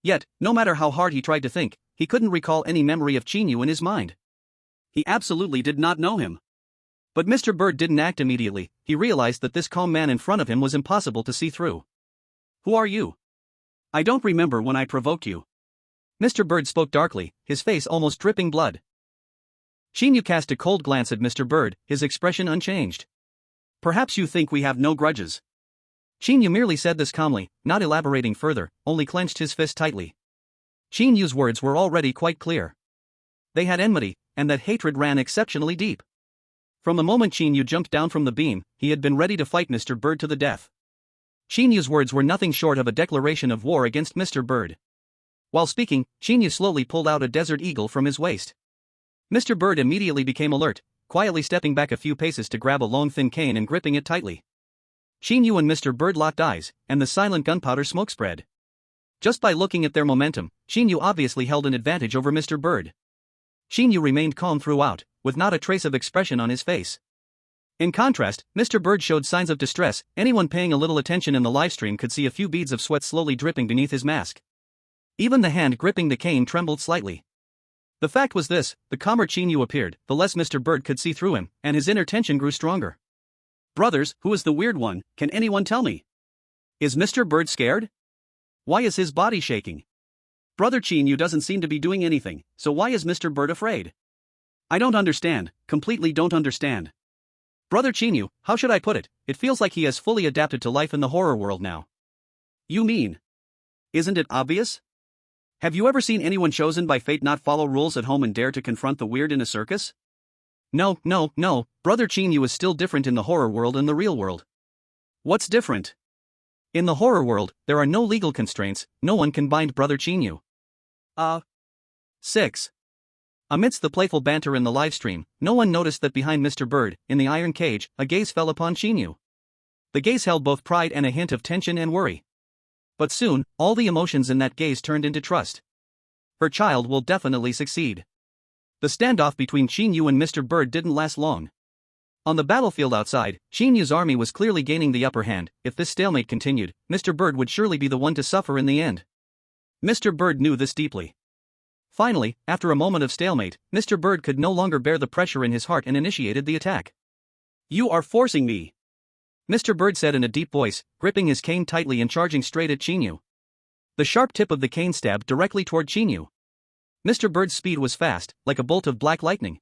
Yet, no matter how hard he tried to think, he couldn't recall any memory of Qin Yu in his mind. He absolutely did not know him. But Mr. Bird didn't act immediately. He realized that this calm man in front of him was impossible to see through. Who are you? I don't remember when I provoked you. Mr. Bird spoke darkly, his face almost dripping blood. Qin Yu cast a cold glance at Mr. Bird, his expression unchanged. Perhaps you think we have no grudges. Qin Yu merely said this calmly, not elaborating further, only clenched his fist tightly. Qin Yu's words were already quite clear. They had enmity, and that hatred ran exceptionally deep. From the moment Qin Yu jumped down from the beam, he had been ready to fight Mr. Bird to the death. Qin Yu's words were nothing short of a declaration of war against Mr. Bird. While speaking, Qin Yu slowly pulled out a desert eagle from his waist. Mr. Bird immediately became alert, quietly stepping back a few paces to grab a long thin cane and gripping it tightly. Qin Yu and Mr. Bird locked eyes, and the silent gunpowder smoke spread. Just by looking at their momentum, Qin Yu obviously held an advantage over Mr. Bird. Qin Yu remained calm throughout, with not a trace of expression on his face. In contrast, Mr. Bird showed signs of distress. Anyone paying a little attention in the livestream could see a few beads of sweat slowly dripping beneath his mask. Even the hand gripping the cane trembled slightly. The fact was this: the calmer Qin Yu appeared, the less Mr. Bird could see through him, and his inner tension grew stronger. Brothers, who is the weird one? Can anyone tell me? Is Mr. Bird scared? Why is his body shaking? Brother Qin Yu doesn't seem to be doing anything, so why is Mr. Bird afraid? I don't understand, completely don't understand. Brother Qin Yu, how should I put it? It feels like he has fully adapted to life in the horror world now. You mean? Isn't it obvious? Have you ever seen anyone chosen by fate not follow rules at home and dare to confront the weird in a circus? No, Brother Qin Yu is still different in the horror world and the real world. What's different? In the horror world, there are no legal constraints, no one can bind Brother Qin Yu. 6. Amidst the playful banter in the livestream, no one noticed that behind Mr. Bird, in the iron cage, a gaze fell upon Qin Yu. The gaze held both pride and a hint of tension and worry. But soon, all the emotions in that gaze turned into trust. Her child will definitely succeed. The standoff between Qin Yu and Mr. Bird didn't last long. On the battlefield outside, Qin Yu's army was clearly gaining the upper hand. If this stalemate continued, Mr. Bird would surely be the one to suffer in the end. Mr. Bird knew this deeply. Finally, after a moment of stalemate, Mr. Bird could no longer bear the pressure in his heart and initiated the attack. You are forcing me, Mr. Bird said in a deep voice, gripping his cane tightly and charging straight at Qin Yu. The sharp tip of the cane stabbed directly toward Qin Yu. Mr. Bird's speed was fast, like a bolt of black lightning.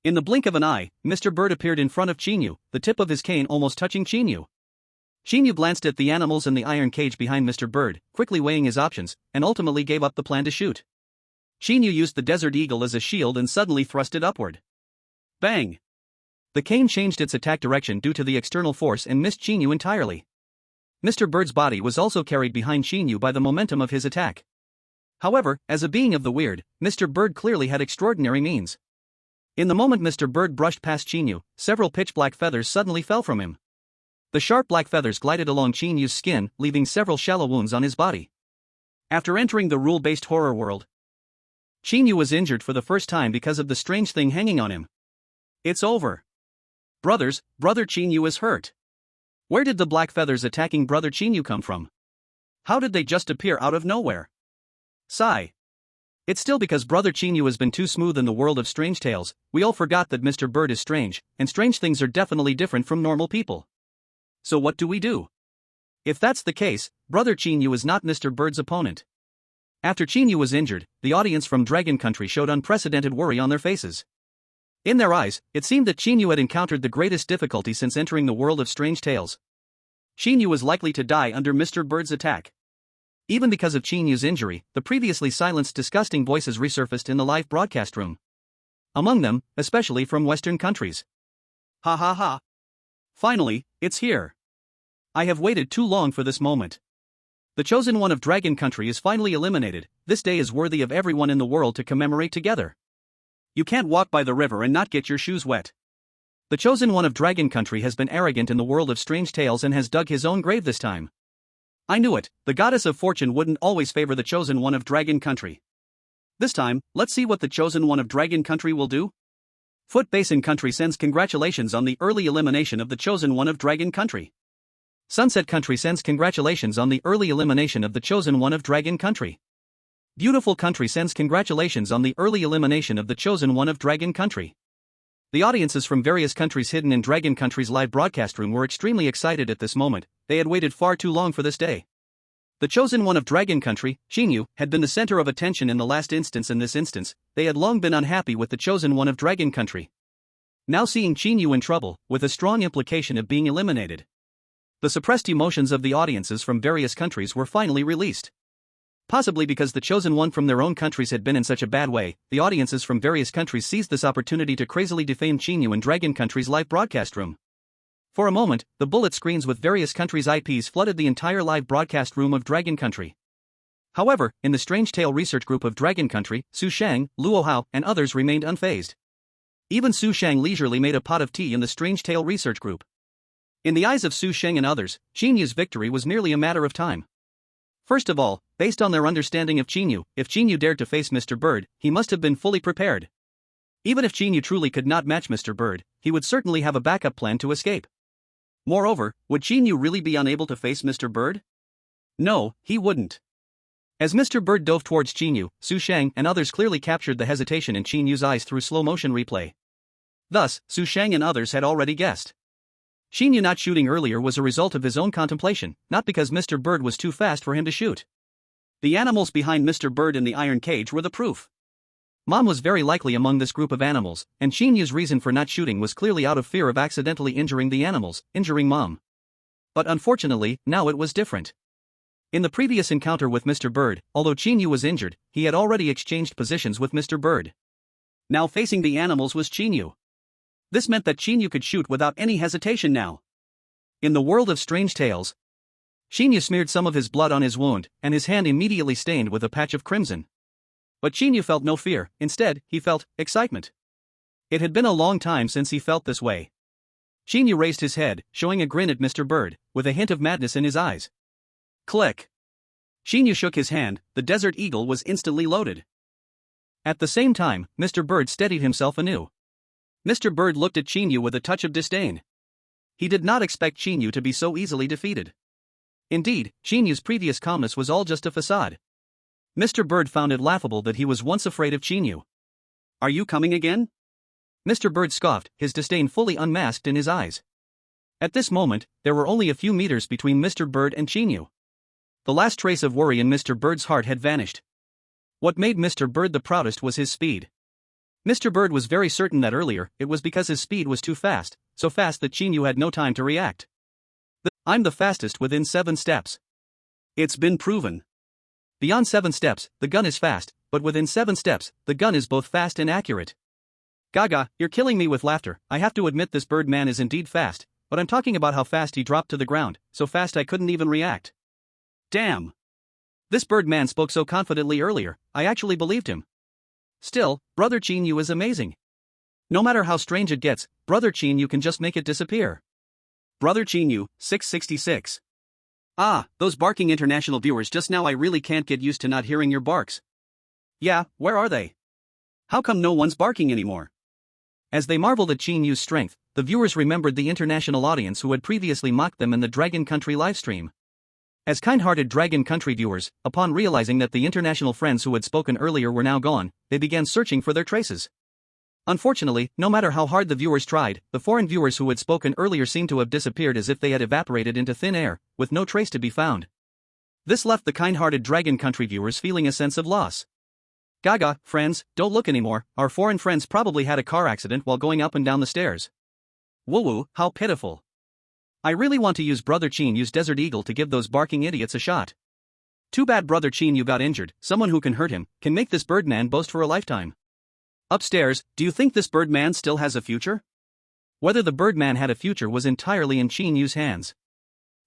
In the blink of an eye, Mr. Bird appeared in front of Qin Yu, the tip of his cane almost touching Qin Yu. Qin Yu glanced at the animals in the iron cage behind Mr. Bird, quickly weighing his options, and ultimately gave up the plan to shoot. Qin Yu used the Desert Eagle as a shield and suddenly thrust it upward. Bang! The cane changed its attack direction due to the external force and missed Qin Yu entirely. Mr. Bird's body was also carried behind Qin Yu by the momentum of his attack. However, as a being of the weird, Mr. Bird clearly had extraordinary means. In the moment Mr. Bird brushed past Qin Yu, several pitch-black feathers suddenly fell from him. The sharp black feathers glided along Qin Yu's skin, leaving several shallow wounds on his body. After entering the rule-based horror world, Qin Yu was injured for the first time because of the strange thing hanging on him. It's over. Brothers, Brother Qin Yu is hurt. Where did the black feathers attacking Brother Qin Yu come from? How did they just appear out of nowhere? Sigh. It's still because Brother Qin Yu has been too smooth in the world of strange tales. We all forgot that Mr. Bird is strange, and strange things are definitely different from normal people. So what do we do? If that's the case, Brother Qin Yu is not Mr. Bird's opponent. After Qin Yu was injured, the audience from Dragon Country showed unprecedented worry on their faces. In their eyes, it seemed that Qin Yu had encountered the greatest difficulty since entering the world of strange tales. Qin Yu was likely to die under Mr. Bird's attack. Even because of Qin Yu's injury, the previously silenced disgusting voices resurfaced in the live broadcast room. Among them, especially from Western countries. Ha ha ha. Finally, it's here. I have waited too long for this moment. The chosen one of Dragon Country is finally eliminated. This day is worthy of everyone in the world to commemorate together. You can't walk by the river and not get your shoes wet. The chosen one of Dragon Country has been arrogant in the world of strange tales and has dug his own grave this time. I knew it, the goddess of fortune wouldn't always favor the chosen one of Dragon Country. This time, let's see what the chosen one of Dragon Country will do. Foot Basin Country sends congratulations on the early elimination of the chosen one of Dragon Country. Sunset Country sends congratulations on the early elimination of the chosen one of Dragon Country. Beautiful Country sends congratulations on the early elimination of the chosen one of Dragon Country. The audiences from various countries hidden in Dragon Country's live broadcast room were extremely excited at this moment. They had waited far too long for this day. The chosen one of Dragon Country, Qin Yu, had been the center of attention in the last instance. In this instance, they had long been unhappy with the chosen one of Dragon Country. Now seeing Qin Yu in trouble, with a strong implication of being eliminated, the suppressed emotions of the audiences from various countries were finally released. Possibly because the chosen one from their own countries had been in such a bad way, the audiences from various countries seized this opportunity to crazily defame Qin Yu in Dragon Country's live broadcast room. For a moment, the bullet screens with various countries' IPs flooded the entire live broadcast room of Dragon Country. However, in the Strange Tale research group of Dragon Country, Su Shang, Luo Hao, and others remained unfazed. Even Su Shang leisurely made a pot of tea in the Strange Tale research group. In the eyes of Su Shang and others, Qin Yu's victory was merely a matter of time. First of all, based on their understanding of Qin Yu, if Qin Yu dared to face Mr. Bird, he must have been fully prepared. Even if Qin Yu truly could not match Mr. Bird, he would certainly have a backup plan to escape. Moreover, would Qin Yu really be unable to face Mr. Bird? No, he wouldn't. As Mr. Bird dove towards Qin Yu, Su Shang and others clearly captured the hesitation in Qin Yu's eyes through slow-motion replay. Thus, Su Shang and others had already guessed. Qin Yu not shooting earlier was a result of his own contemplation, not because Mr. Bird was too fast for him to shoot. The animals behind Mr. Bird in the iron cage were the proof. Mom was very likely among this group of animals, and Qin Yu's reason for not shooting was clearly out of fear of accidentally injuring the animals, injuring Mom. But unfortunately, now it was different. In the previous encounter with Mr. Bird, although Qin Yu was injured, he had already exchanged positions with Mr. Bird. Now facing the animals was Qin Yu. This meant that Qin Yu could shoot without any hesitation now. In the world of strange tales, Qin Yu smeared some of his blood on his wound, and his hand immediately stained with a patch of crimson. But Qin Yu felt no fear, instead, he felt excitement. It had been a long time since he felt this way. Qin Yu raised his head, showing a grin at Mr. Bird, with a hint of madness in his eyes. Click. Qin Yu shook his hand, the Desert Eagle was instantly loaded. At the same time, Mr. Bird steadied himself anew. Mr. Bird looked at Qin Yu with a touch of disdain. He did not expect Qin Yu to be so easily defeated. Indeed, Qin Yu's previous calmness was all just a facade. Mr. Bird found it laughable that he was once afraid of Qin Yu. Are you coming again? Mr. Bird scoffed, his disdain fully unmasked in his eyes. At this moment, there were only a few meters between Mr. Bird and Qin Yu. The last trace of worry in Mr. Bird's heart had vanished. What made Mr. Bird the proudest was his speed. Mr. Bird was very certain that earlier, it was because his speed was too fast, so fast that Qin Yu had no time to react. I'm the fastest within 7 steps. It's been proven. Beyond 7 steps, the gun is fast, but within 7 steps, the gun is both fast and accurate. Gaga, you're killing me with laughter. I have to admit this bird man is indeed fast, but I'm talking about how fast he dropped to the ground, so fast I couldn't even react. Damn. This bird man spoke so confidently earlier, I actually believed him. Still, Brother Qin Yu is amazing. No matter how strange it gets, Brother Qin Yu can just make it disappear. Brother Qin Yu, 666. Ah, those barking international viewers just now, I really can't get used to not hearing your barks. Yeah, where are they? How come no one's barking anymore? As they marveled at Qin Yu's strength, the viewers remembered the international audience who had previously mocked them in the Dragon Country livestream. As kind-hearted Dragon Country viewers, upon realizing that the international friends who had spoken earlier were now gone, they began searching for their traces. Unfortunately, no matter how hard the viewers tried, the foreign viewers who had spoken earlier seemed to have disappeared as if they had evaporated into thin air, with no trace to be found. This left the kind-hearted Dragon Country viewers feeling a sense of loss. Gaga, friends, don't look anymore, our foreign friends probably had a car accident while going up and down the stairs. Woo-woo, how pitiful. I really want to use Brother Qin Yu's Desert Eagle to give those barking idiots a shot. Too bad Brother Qin Yu got injured. Someone who can hurt him can make this birdman boast for a lifetime. Upstairs, do you think this birdman still has a future? Whether the birdman had a future was entirely in Qin Yu's hands.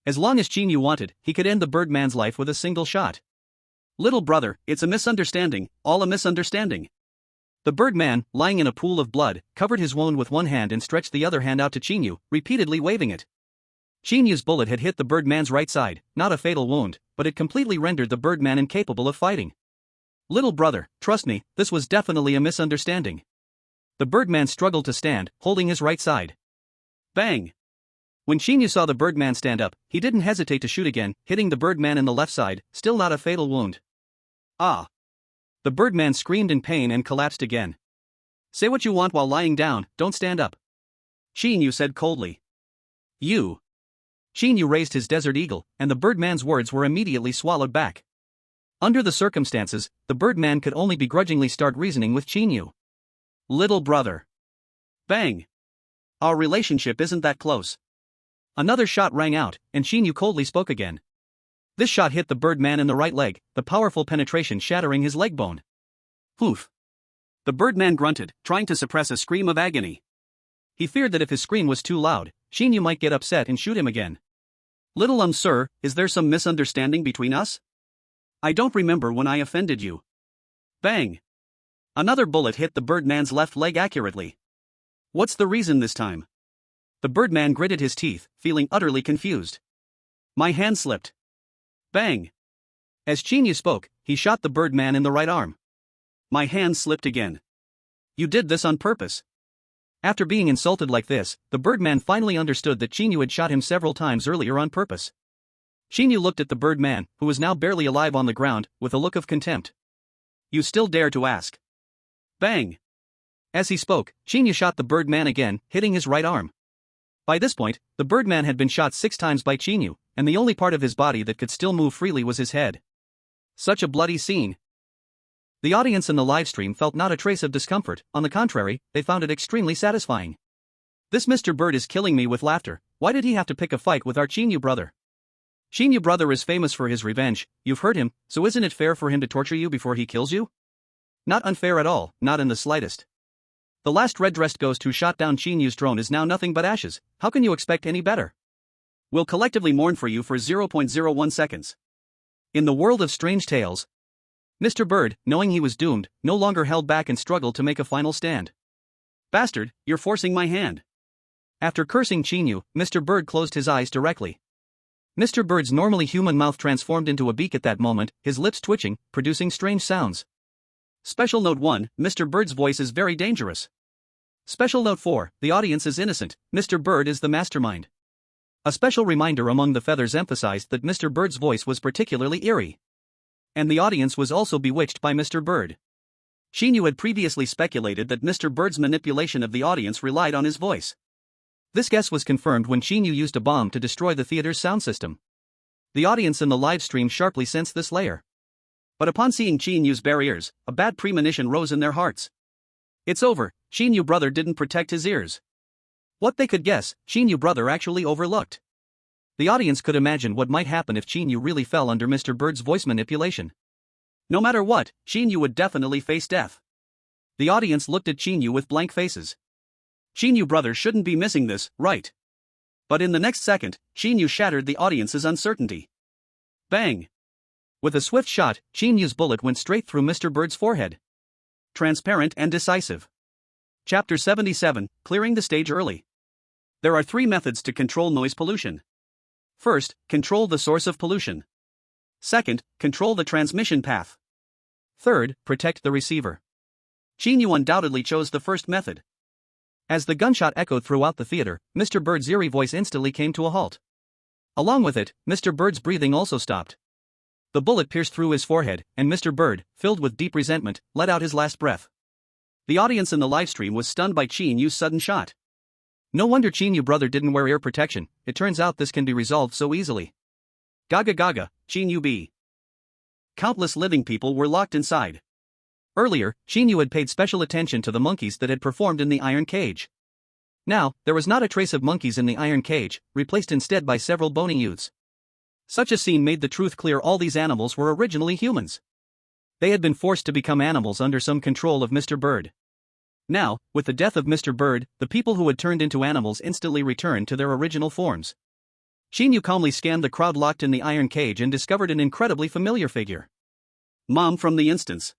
As long as Qin Yu wanted, he could end the birdman's life with a single shot. Little brother, it's a misunderstanding, all a misunderstanding. The birdman, lying in a pool of blood, covered his wound with one hand and stretched the other hand out to Qin Yu, repeatedly waving it. Qin Yu's bullet had hit the birdman's right side, not a fatal wound, but it completely rendered the birdman incapable of fighting. Little brother, trust me, this was definitely a misunderstanding. The birdman struggled to stand, holding his right side. Bang! When Qin Yu saw the birdman stand up, he didn't hesitate to shoot again, hitting the birdman in the left side, still not a fatal wound. Ah! The birdman screamed in pain and collapsed again. Say what you want while lying down, don't stand up. Qin Yu said coldly. You. Qin Yu raised his desert eagle, and the birdman's words were immediately swallowed back. Under the circumstances, the birdman could only begrudgingly start reasoning with Qin Yu. Little brother. Bang. Our relationship isn't that close. Another shot rang out, and Qin Yu coldly spoke again. This shot hit the birdman in the right leg, the powerful penetration shattering his leg bone. Poof. The birdman grunted, trying to suppress a scream of agony. He feared that if his scream was too loud, Qin Yu might get upset and shoot him again. Little sir, is there some misunderstanding between us? I don't remember when I offended you. Bang. Another bullet hit the birdman's left leg accurately. What's the reason this time? The birdman gritted his teeth, feeling utterly confused. My hand slipped. Bang. As Qin Yu spoke, he shot the birdman in the right arm. My hand slipped again. You did this on purpose. After being insulted like this, the birdman finally understood that Qin Yu had shot him several times earlier on purpose. Qin Yu looked at the birdman, who was now barely alive on the ground, with a look of contempt. You still dare to ask? Bang. As he spoke, Qin Yu shot the birdman again, hitting his right arm. By this point, the birdman had been shot 6 times by Qin Yu, and the only part of his body that could still move freely was his head. Such a bloody scene. The audience in the livestream felt not a trace of discomfort, on the contrary, they found it extremely satisfying. This Mr. Bird is killing me with laughter. Why did he have to pick a fight with our Qin Yu brother? Qin Yu brother is famous for his revenge, you've heard him, so isn't it fair for him to torture you before he kills you? Not unfair at all, not in the slightest. The last red-dressed ghost who shot down Qin Yu's drone is now nothing but ashes, how can you expect any better? We'll collectively mourn for you for 0.01 seconds. In the world of strange tales, Mr. Bird, knowing he was doomed, no longer held back and struggled to make a final stand. Bastard, you're forcing my hand. After cursing Qin Yu, Mr. Bird closed his eyes directly. Mr. Bird's normally human mouth transformed into a beak at that moment, his lips twitching, producing strange sounds. Special Note 1, Mr. Bird's voice is very dangerous. Special Note 4, the audience is innocent, Mr. Bird is the mastermind. A special reminder among the feathers emphasized that Mr. Bird's voice was particularly eerie. And the audience was also bewitched by Mr. Bird. Qin Yu had previously speculated that Mr. Bird's manipulation of the audience relied on his voice. This guess was confirmed when Qin Yu used a bomb to destroy the theater's sound system. The audience in the live stream sharply sensed this layer. But upon seeing Qin Yu's barriers, a bad premonition rose in their hearts. It's over, Qin Yu brother didn't protect his ears. What they could guess, Qin Yu brother actually overlooked. The audience could imagine what might happen if Qin Yu really fell under Mr. Bird's voice manipulation. No matter what, Qin Yu would definitely face death. The audience looked at Qin Yu with blank faces. Qin Yu brother shouldn't be missing this, right? But in the next second, Qin Yu shattered the audience's uncertainty. Bang! With a swift shot, Qin Yu's bullet went straight through Mr. Bird's forehead. Transparent and decisive. Chapter 77, Clearing the Stage Early. There are 3 methods to control noise pollution. First, control the source of pollution. Second, control the transmission path. Third, protect the receiver. Qin Yu undoubtedly chose the first method. As the gunshot echoed throughout the theater, Mr. Bird's eerie voice instantly came to a halt. Along with it, Mr. Bird's breathing also stopped. The bullet pierced through his forehead, and Mr. Bird, filled with deep resentment, let out his last breath. The audience in the livestream was stunned by Qin Yu's sudden shot. No wonder Qin Yu brother didn't wear ear protection, it turns out this can be resolved so easily. Gaga gaga, Qin Yu B. Countless living people were locked inside. Earlier, Qin Yu had paid special attention to the monkeys that had performed in the iron cage. Now, there was not a trace of monkeys in the iron cage, replaced instead by several bony youths. Such a scene made the truth clear: all these animals were originally humans. They had been forced to become animals under some control of Mr. Bird. Now, with the death of Mr. Bird, the people who had turned into animals instantly returned to their original forms. Qin Yu calmly scanned the crowd locked in the iron cage and discovered an incredibly familiar figure. Mom from the instance.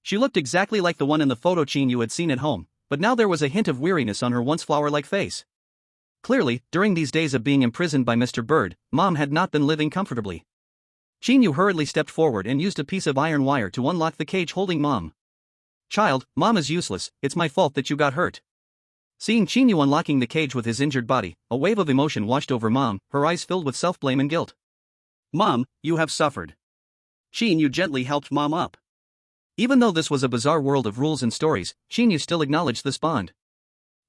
She looked exactly like the one in the photo Qin Yu had seen at home, but now there was a hint of weariness on her once flower-like face. Clearly, during these days of being imprisoned by Mr. Bird, Mom had not been living comfortably. Qin Yu hurriedly stepped forward and used a piece of iron wire to unlock the cage holding Mom. Child, Mom is useless, it's my fault that you got hurt. Seeing Qin Yu unlocking the cage with his injured body, a wave of emotion washed over Mom, her eyes filled with self-blame and guilt. Mom, you have suffered. Qin Yu gently helped Mom up. Even though this was a bizarre world of rules and stories, Qin Yu still acknowledged this bond.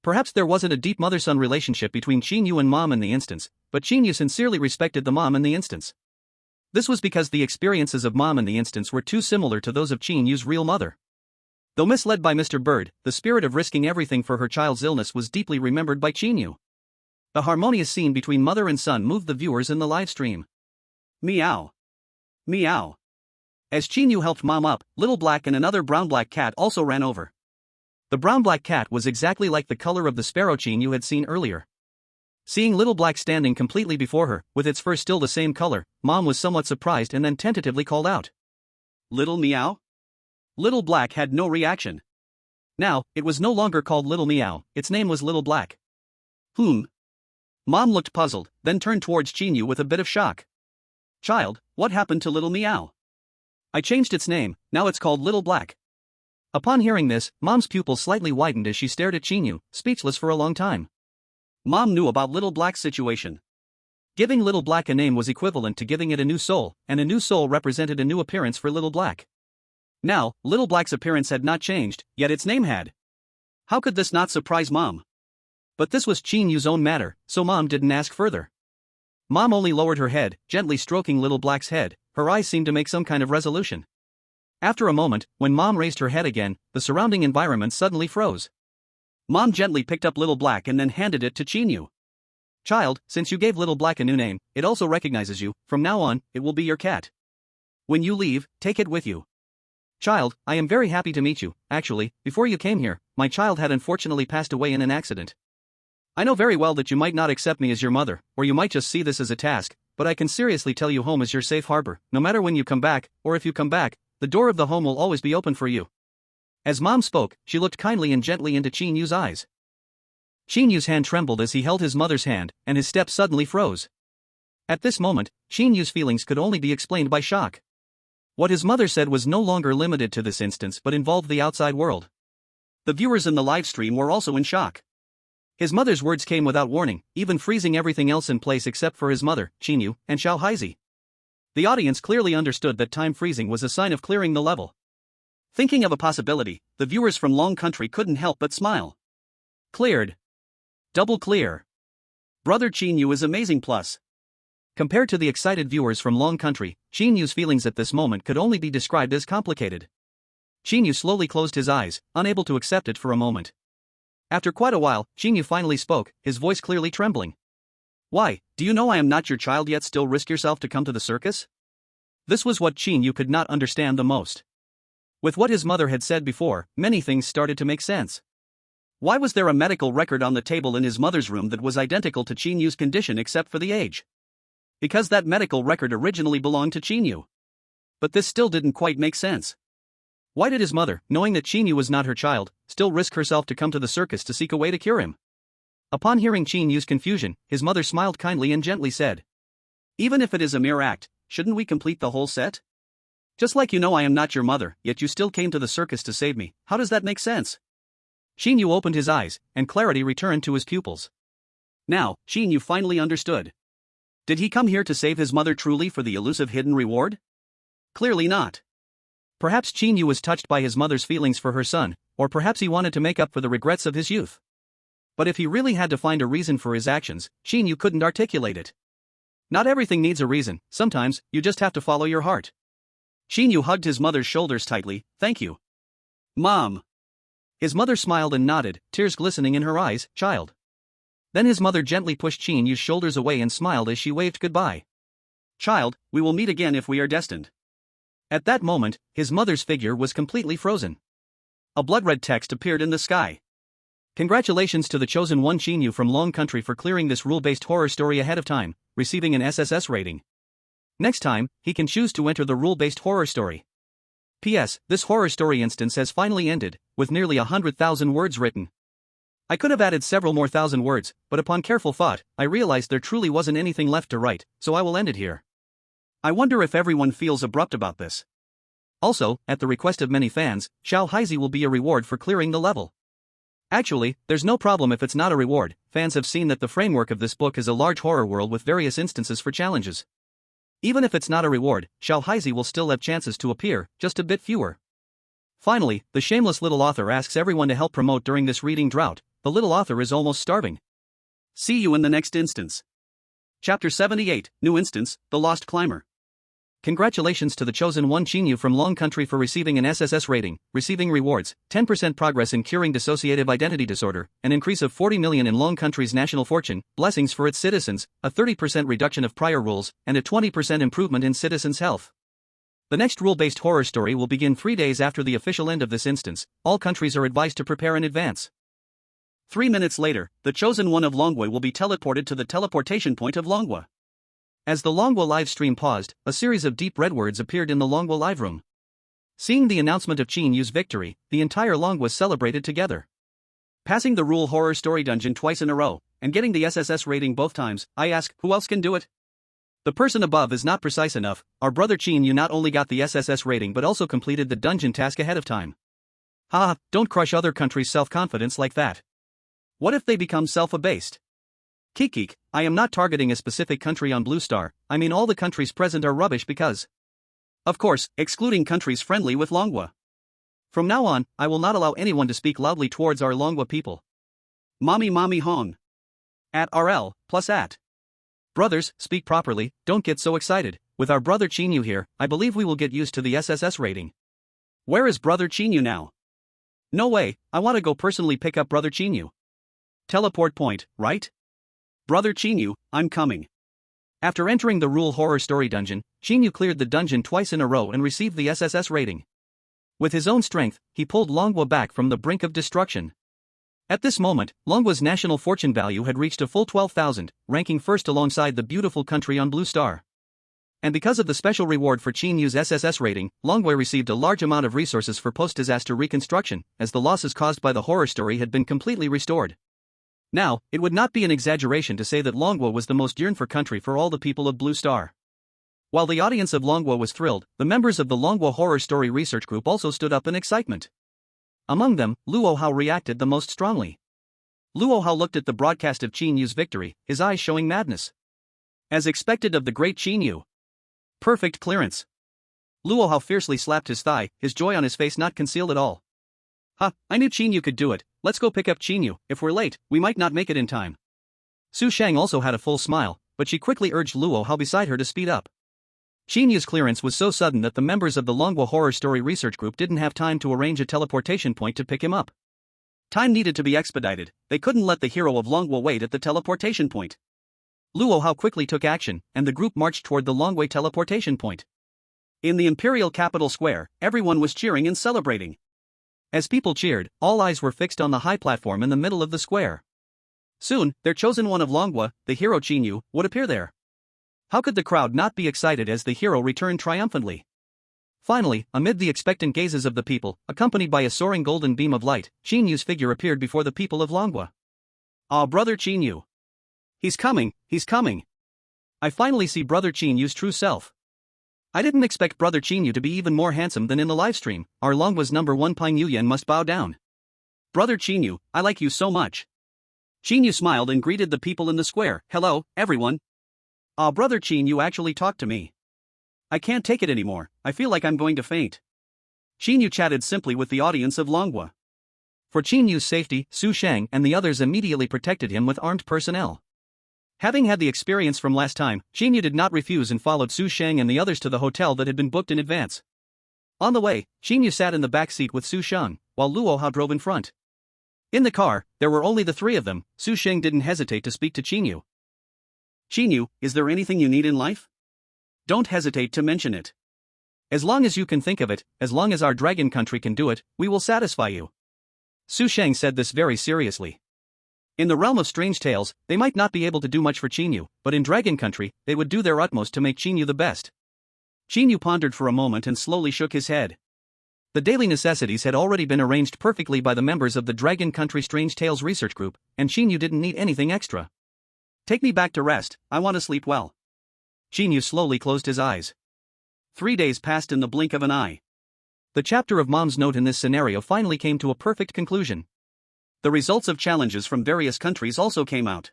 Perhaps there wasn't a deep mother-son relationship between Qin Yu and Mom in the instance, but Qin Yu sincerely respected the mom in the instance. This was because the experiences of Mom in the instance were too similar to those of Qin Yu's real mother. Though misled by Mr. Bird, the spirit of risking everything for her child's illness was deeply remembered by Qin Yu. The harmonious scene between mother and son moved the viewers in the live stream. Meow. Meow. As Qin Yu helped Mom up, Little Black and another brown-black cat also ran over. The brown-black cat was exactly like the color of the sparrow Qin Yu had seen earlier. Seeing Little Black standing completely before her, with its fur still the same color, Mom was somewhat surprised and then tentatively called out. Little Meow? Little Black had no reaction. Now, it was no longer called Little Meow, its name was Little Black. Mom looked puzzled, then turned towards Qin Yu with a bit of shock. Child, what happened to Little Meow? I changed its name, now it's called Little Black. Upon hearing this, Mom's pupils slightly widened as she stared at Qin Yu, speechless for a long time. Mom knew about Little Black's situation. Giving Little Black a name was equivalent to giving it a new soul, and a new soul represented a new appearance for Little Black. Now, Little Black's appearance had not changed, yet its name had. How could this not surprise Mom? But this was Qin Yu's own matter, so Mom didn't ask further. Mom only lowered her head, gently stroking Little Black's head. Her eyes seemed to make some kind of resolution. After a moment, when Mom raised her head again, the surrounding environment suddenly froze. Mom gently picked up Little Black and then handed it to Qin Yu. Child, since you gave Little Black a new name, it also recognizes you. From now on, it will be your cat. When you leave, take it with you. Child, I am very happy to meet you. Actually, before you came here, my child had unfortunately passed away in an accident. I know very well that you might not accept me as your mother, or you might just see this as a task, but I can seriously tell you home is your safe harbor. No matter when you come back, or if you come back, the door of the home will always be open for you. As Mom spoke, she looked kindly and gently into Qin Yu's eyes. Qin Yu's hand trembled as he held his mother's hand, and his step suddenly froze. At this moment, Qin Yu's feelings could only be explained by shock. What his mother said was no longer limited to this instance but involved the outside world. The viewers in the live stream were also in shock. His mother's words came without warning, even freezing everything else in place except for his mother, Qin Yu, and Xiao Haizi. The audience clearly understood that time freezing was a sign of clearing the level. Thinking of a possibility, the viewers from Long Country couldn't help but smile. Cleared. Double clear. Brother Qin Yu is amazing plus. Compared to the excited viewers from Long Country, Qin Yu's feelings at this moment could only be described as complicated. Qin Yu slowly closed his eyes, unable to accept it for a moment. After quite a while, Qin Yu finally spoke, his voice clearly trembling. Why, do you know I am not your child yet still risk yourself to come to the circus? This was what Qin Yu could not understand the most. With what his mother had said before, many things started to make sense. Why was there a medical record on the table in his mother's room that was identical to Qin Yu's condition except for the age? Because that medical record originally belonged to Qin Yu. But this still didn't quite make sense. Why did his mother, knowing that Qin Yu was not her child, still risk herself to come to the circus to seek a way to cure him? Upon hearing Qin Yu's confusion, his mother smiled kindly and gently said, even if it is a mere act, shouldn't we complete the whole set? Just like you know I am not your mother, yet you still came to the circus to save me, how does that make sense? Qin Yu opened his eyes, and clarity returned to his pupils. Now, Qin Yu finally understood. Did he come here to save his mother truly for the elusive hidden reward? Clearly not. Perhaps Qin Yu was touched by his mother's feelings for her son, or perhaps he wanted to make up for the regrets of his youth. But if he really had to find a reason for his actions, Qin Yu couldn't articulate it. Not everything needs a reason, sometimes, you just have to follow your heart. Qin Yu hugged his mother's shoulders tightly. Thank you. Mom. His mother smiled and nodded, tears glistening in her eyes. Child. Then his mother gently pushed Qin Yu's shoulders away and smiled as she waved goodbye. Child, we will meet again if we are destined. At that moment, his mother's figure was completely frozen. A blood-red text appeared in the sky. Congratulations to the chosen one Qin Yu from Long Country for clearing this rule-based horror story ahead of time, receiving an SSS rating. Next time, he can choose to enter the rule-based horror story. P.S. This horror story instance has finally ended, with nearly 100,000 words written. I could have added several more thousand words, but upon careful thought, I realized there truly wasn't anything left to write, so I will end it here. I wonder if everyone feels abrupt about this. Also, at the request of many fans, Xiao Haizi will be a reward for clearing the level. Actually, there's no problem if it's not a reward. Fans have seen that the framework of this book is a large horror world with various instances for challenges. Even if it's not a reward, Xiao Haizi will still have chances to appear, just a bit fewer. Finally, the shameless little author asks everyone to help promote during this reading drought. The little author is almost starving. See you in the next instance. Chapter 78, New Instance, The Lost Climber. Congratulations to the chosen one Qin Yu from Long Country for receiving an SSS rating, receiving rewards, 10% progress in curing dissociative identity disorder, an increase of 40 million in Long Country's national fortune, blessings for its citizens, a 30% reduction of prior rules, and a 20% improvement in citizens' health. The next rule-based horror story will begin 3 days after the official end of this instance. All countries are advised to prepare in advance. 3 minutes later, the chosen one of Longwa will be teleported to the teleportation point of Longwa. As the Longwa live stream paused, a series of deep red words appeared in the Longwa live room. Seeing the announcement of Qin Yu's victory, the entire Longwa celebrated together. Passing the rule horror story dungeon twice in a row, and getting the SSS rating both times, I ask, who else can do it? The person above is not precise enough. Our brother Qin Yu not only got the SSS rating but also completed the dungeon task ahead of time. Haha, don't crush other countries' self-confidence like that. What if they become self-abased? Kikik, I am not targeting a specific country on Blue Star, I mean all the countries present are rubbish because. Of course, excluding countries friendly with Longwa. From now on, I will not allow anyone to speak loudly towards our Longwa people. Mommy Hong. @RL, plus @ Brothers, speak properly, don't get so excited. With our brother Qin Yu here, I believe we will get used to the SSS rating. Where is brother Qin Yu now? No way, I want to go personally pick up brother Qin Yu. Teleport point, right? Brother Qin Yu, I'm coming. After entering the rule horror story dungeon, Qin Yu cleared the dungeon twice in a row and received the SSS rating. With his own strength, he pulled Longwa back from the brink of destruction. At this moment, Longwa's national fortune value had reached a full 12,000, ranking first alongside the beautiful country on Blue Star. And because of the special reward for Qin Yu's SSS rating, Longwa received a large amount of resources for post-disaster reconstruction, as the losses caused by the horror story had been completely restored. Now, it would not be an exaggeration to say that Longwa was the most yearned-for country for all the people of Blue Star. While the audience of Longwa was thrilled, the members of the Longwa Horror Story Research Group also stood up in excitement. Among them, Luo Hao reacted the most strongly. Luo Hao looked at the broadcast of Qin Yu's victory, his eyes showing madness. As expected of the great Qin Yu. Perfect clearance. Luo Hao fiercely slapped his thigh, his joy on his face not concealed at all. Ha, I knew Qin Yu could do it. Let's go pick up Qin Yu. If we're late, we might not make it in time. Su Shang also had a full smile, but she quickly urged Luo Hao beside her to speed up. Qin Yu's clearance was so sudden that the members of the Longwa Horror Story Research Group didn't have time to arrange a teleportation point to pick him up. Time needed to be expedited, they couldn't let the hero of Longwa wait at the teleportation point. Luo Hao quickly took action, and the group marched toward the Longwa teleportation point. In the Imperial Capital Square, everyone was cheering and celebrating. As people cheered, all eyes were fixed on the high platform in the middle of the square. Soon, their chosen one of Longwa, the hero Qin Yu, would appear there. How could the crowd not be excited as the hero returned triumphantly? Finally, amid the expectant gazes of the people, accompanied by a soaring golden beam of light, Qin Yu's figure appeared before the people of Longwa. Ah, brother Qin Yu. He's coming, he's coming. I finally see brother Qin Yu's true self. I didn't expect brother Qin Yu to be even more handsome than in the livestream. Our Longwa's #1 Pine Yuyan must bow down. Brother Qin Yu, I like you so much. Qin Yu smiled and greeted the people in the square. Hello, everyone. Ah, brother Qin Yu actually talked to me. I can't take it anymore, I feel like I'm going to faint. Qin Yu chatted simply with the audience of Longwa. For Qin Yu's safety, Su Shang and the others immediately protected him with armed personnel. Having had the experience from last time, Qin Yu did not refuse and followed Su Shang and the others to the hotel that had been booked in advance. On the way, Qin Yu sat in the back seat with Su Shang, while Luo Hao drove in front. In the car, there were only the three of them. Su Shang didn't hesitate to speak to Qin Yu. Qin Yu, is there anything you need in life? Don't hesitate to mention it. As long as you can think of it, as long as our dragon country can do it, we will satisfy you. Su Shang said this very seriously. In the realm of strange tales, they might not be able to do much for Qin Yu, but in Dragon Country, they would do their utmost to make Qin Yu the best. Qin Yu pondered for a moment and slowly shook his head. The daily necessities had already been arranged perfectly by the members of the Dragon Country Strange Tales Research Group, and Qin Yu didn't need anything extra. Take me back to rest, I want to sleep well. Qin Yu slowly closed his eyes. 3 days passed in the blink of an eye. The chapter of Mom's Note in this scenario finally came to a perfect conclusion. The results of challenges from various countries also came out.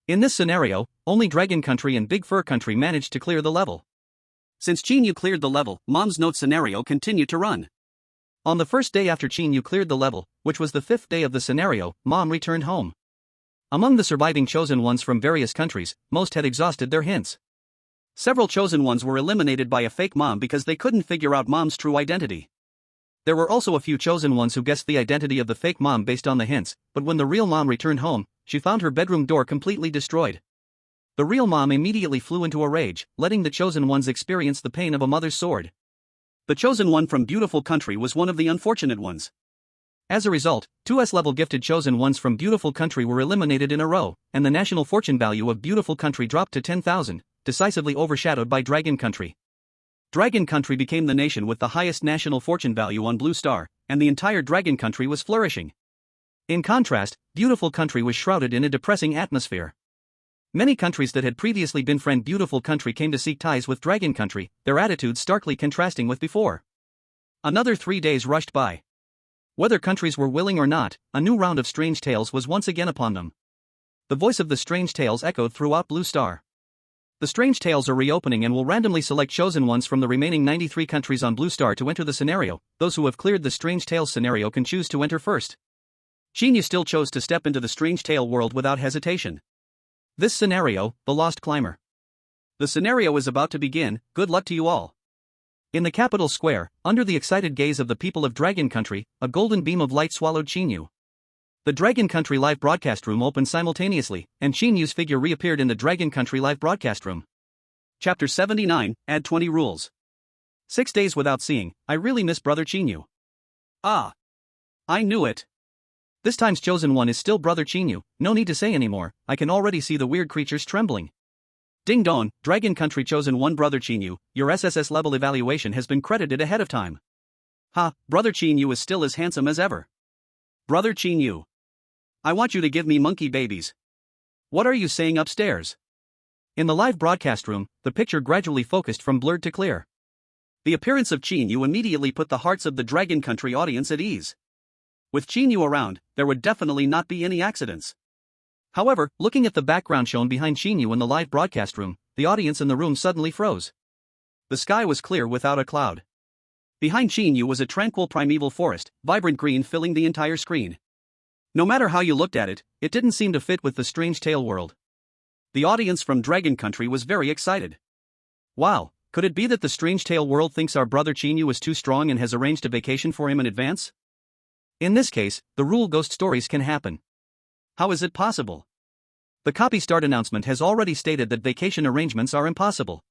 In this scenario, only Dragon Country and Big Fur Country managed to clear the level. Since Qin Yu cleared the level, Mom's Note scenario continued to run. On the first day after Qin Yu cleared the level, which was the 5th day of the scenario, Mom returned home. Among the surviving chosen ones from various countries, most had exhausted their hints. Several chosen ones were eliminated by a fake mom because they couldn't figure out Mom's true identity. There were also a few chosen ones who guessed the identity of the fake mom based on the hints, but when the real mom returned home, she found her bedroom door completely destroyed. The real mom immediately flew into a rage, letting the chosen ones experience the pain of a mother's sword. The chosen one from Beautiful Country was one of the unfortunate ones. As a result, 2 S-level gifted chosen ones from Beautiful Country were eliminated in a row, and the national fortune value of Beautiful Country dropped to 10,000, decisively overshadowed by Dragon Country. Dragon Country became the nation with the highest national fortune value on Blue Star, and the entire Dragon Country was flourishing. In contrast, Beautiful Country was shrouded in a depressing atmosphere. Many countries that had previously been friend Beautiful Country came to seek ties with Dragon Country, their attitudes starkly contrasting with before. Another 3 days rushed by. Whether countries were willing or not, a new round of strange tales was once again upon them. The voice of the strange tales echoed throughout Blue Star. The strange tales are reopening and will randomly select chosen ones from the remaining 93 countries on Blue Star to enter the scenario. Those who have cleared the strange tales scenario can choose to enter first. Qin Yu still chose to step into the strange tale world without hesitation. This scenario, The Lost Climber. The scenario is about to begin. Good luck to you all. In the capital square, under the excited gaze of the people of Dragon Country, a golden beam of light swallowed Qin Yu. The Dragon Country live broadcast room opened simultaneously, and Qin Yu's figure reappeared in the Dragon Country live broadcast room. Chapter 79, Add 20 Rules. 6 days without seeing, I really miss Brother Qin Yu. Ah. I knew it. This time's chosen one is still Brother Qin Yu, no need to say anymore, I can already see the weird creatures trembling. Ding dong, Dragon Country chosen one Brother Qin Yu, your SSS-level evaluation has been credited ahead of time. Ha, Brother Qin Yu is still as handsome as ever. Brother Qin Yu. I want you to give me monkey babies. What are you saying upstairs? In the live broadcast room, the picture gradually focused from blurred to clear. The appearance of Qin Yu immediately put the hearts of the Dragon Country audience at ease. With Qin Yu around, there would definitely not be any accidents. However, looking at the background shown behind Qin Yu in the live broadcast room, the audience in the room suddenly froze. The sky was clear without a cloud. Behind Qin Yu was a tranquil primeval forest, vibrant green filling the entire screen. No matter how you looked at it, it didn't seem to fit with the strange tale world. The audience from Dragon Country was very excited. Wow, could it be that the strange tale world thinks our brother Qin Yu is too strong and has arranged a vacation for him in advance? In this case, the rule ghost stories can happen. How is it possible? The copy start announcement has already stated that vacation arrangements are impossible.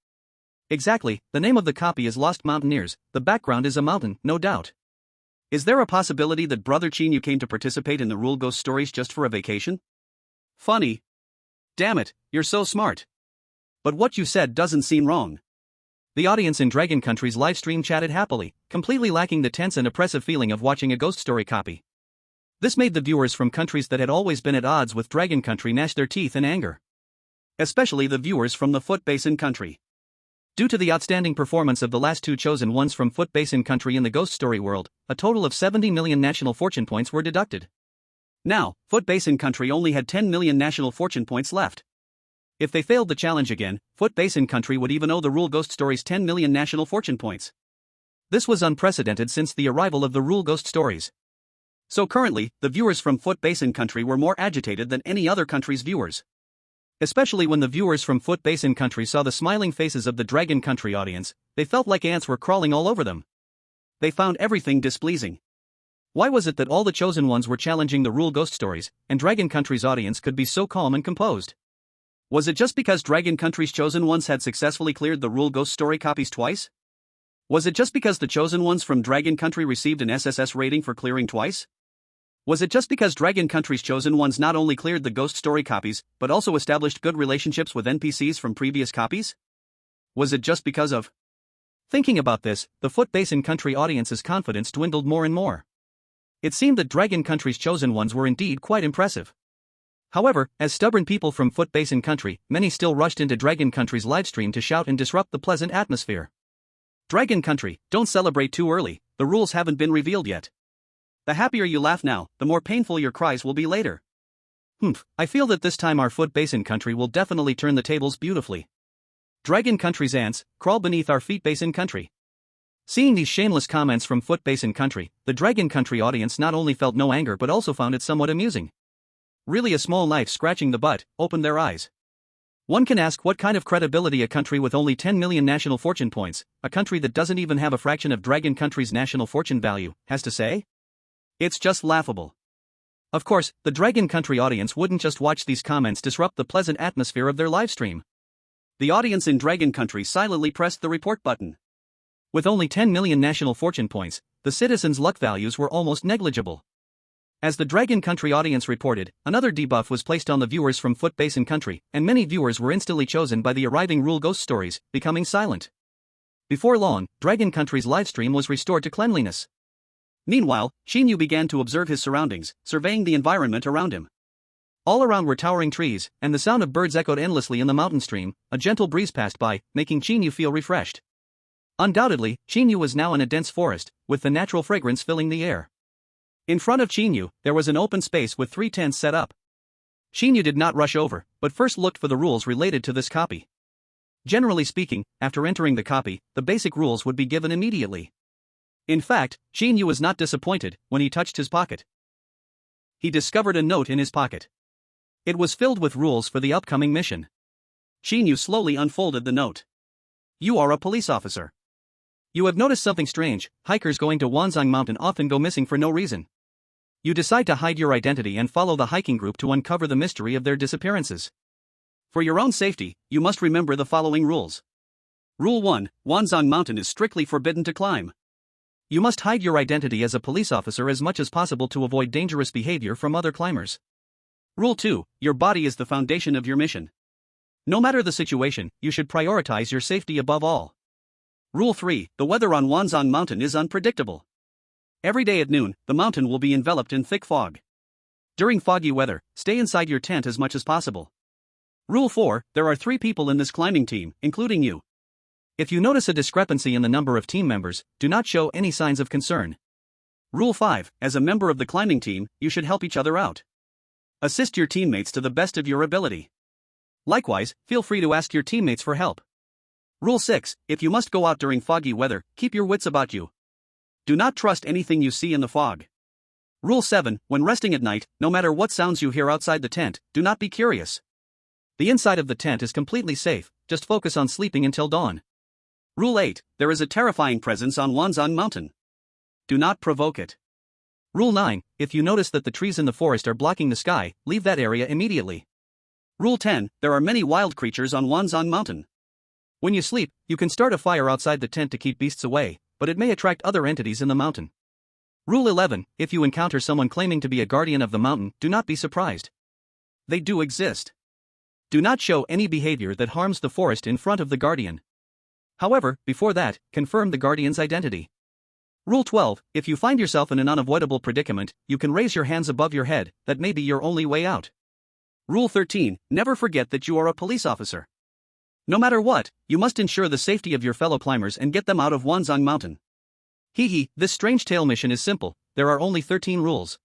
Exactly, the name of the copy is Lost Mountaineers, the background is a mountain, no doubt. Is there a possibility that Brother Qin Yu came to participate in the rule ghost stories just for a vacation? Funny. Damn it, you're so smart. But what you said doesn't seem wrong. The audience in Dragon Country's livestream chatted happily, completely lacking the tense and oppressive feeling of watching a ghost story copy. This made the viewers from countries that had always been at odds with Dragon Country gnash their teeth in anger. Especially the viewers from the Foot Basin Country. Due to the outstanding performance of the last 2 chosen ones from Foot Basin Country in the ghost story world, a total of 70 million national fortune points were deducted. Now, Foot Basin Country only had 10 million national fortune points left. If they failed the challenge again, Foot Basin Country would even owe the Rule Ghost Stories 10 million national fortune points. This was unprecedented since the arrival of the Rule Ghost Stories. So currently, the viewers from Foot Basin Country were more agitated than any other country's viewers. Especially when the viewers from Foot Basin Country saw the smiling faces of the Dragon Country audience, they felt like ants were crawling all over them. They found everything displeasing. Why was it that all the chosen ones were challenging the Rule Ghost Stories, and Dragon Country's audience could be so calm and composed? Was it just because Dragon Country's chosen ones had successfully cleared the Rule Ghost Story copies twice? Was it just because the chosen ones from Dragon Country received an SSS rating for clearing twice? Was it just because Dragon Country's chosen ones not only cleared the ghost story copies, but also established good relationships with NPCs from previous copies? Was it just because of? Thinking about this, the Foot Basin Country audience's confidence dwindled more and more. It seemed that Dragon Country's chosen ones were indeed quite impressive. However, as stubborn people from Foot Basin Country, many still rushed into Dragon Country's livestream to shout and disrupt the pleasant atmosphere. Dragon Country, don't celebrate too early, the rules haven't been revealed yet. The happier you laugh now, the more painful your cries will be later. I feel that this time our Foot Basin Country will definitely turn the tables beautifully. Dragon Country's ants, crawl beneath our Feet Basin Country. Seeing these shameless comments from Foot Basin Country, the Dragon Country audience not only felt no anger but also found it somewhat amusing. Really, a small knife scratching the butt opened their eyes. One can ask what kind of credibility a country with only 10 million national fortune points, a country that doesn't even have a fraction of Dragon Country's national fortune value, has to say? It's just laughable. Of course, the Dragon Country audience wouldn't just watch these comments disrupt the pleasant atmosphere of their livestream. The audience in Dragon Country silently pressed the report button. With only 10 million national fortune points, the citizens' luck values were almost negligible. As the Dragon Country audience reported, another debuff was placed on the viewers from Foot Basin Country, and many viewers were instantly chosen by the arriving rule ghost stories, becoming silent. Before long, Dragon Country's livestream was restored to cleanliness. Meanwhile, Qin Yu began to observe his surroundings, surveying the environment around him. All around were towering trees, and the sound of birds echoed endlessly in the mountain stream. A gentle breeze passed by, making Qin Yu feel refreshed. Undoubtedly, Qin Yu was now in a dense forest, with the natural fragrance filling the air. In front of Qin Yu, there was an open space with 3 tents set up. Qin Yu did not rush over, but first looked for the rules related to this copy. Generally speaking, after entering the copy, the basic rules would be given immediately. In fact, Qin Yu was not disappointed when he touched his pocket. He discovered a note in his pocket. It was filled with rules for the upcoming mission. Qin Yu slowly unfolded the note. You are a police officer. You have noticed something strange. Hikers going to Wanzhong Mountain often go missing for no reason. You decide to hide your identity and follow the hiking group to uncover the mystery of their disappearances. For your own safety, you must remember the following rules. Rule 1: Wanzhong Mountain is strictly forbidden to climb. You must hide your identity as a police officer as much as possible to avoid dangerous behavior from other climbers. Rule 2: Your body is the foundation of your mission. No matter the situation, you should prioritize your safety above all. Rule 3: The weather on Wanzhong Mountain is unpredictable. Every day at noon, the mountain will be enveloped in thick fog. During foggy weather, stay inside your tent as much as possible. Rule 4: There are 3 people in this climbing team, including you. If you notice a discrepancy in the number of team members, do not show any signs of concern. Rule 5: As a member of the climbing team, you should help each other out. Assist your teammates to the best of your ability. Likewise, feel free to ask your teammates for help. Rule 6: If you must go out during foggy weather, keep your wits about you. Do not trust anything you see in the fog. Rule 7: When resting at night, no matter what sounds you hear outside the tent, do not be curious. The inside of the tent is completely safe, just focus on sleeping until dawn. Rule 8: There is a terrifying presence on Wanzhong Mountain. Do not provoke it. Rule 9: If you notice that the trees in the forest are blocking the sky, leave that area immediately. Rule 10: There are many wild creatures on Wanzhong Mountain. When you sleep, you can start a fire outside the tent to keep beasts away, but it may attract other entities in the mountain. Rule 11: If you encounter someone claiming to be a guardian of the mountain, do not be surprised. They do exist. Do not show any behavior that harms the forest in front of the guardian. However, before that, confirm the guardian's identity. Rule 12: If you find yourself in an unavoidable predicament, you can raise your hands above your head, that may be your only way out. Rule 13: Never forget that you are a police officer. No matter what, you must ensure the safety of your fellow climbers and get them out of Wanzhong Mountain. This Strange Tale mission is simple, there are only 13 rules.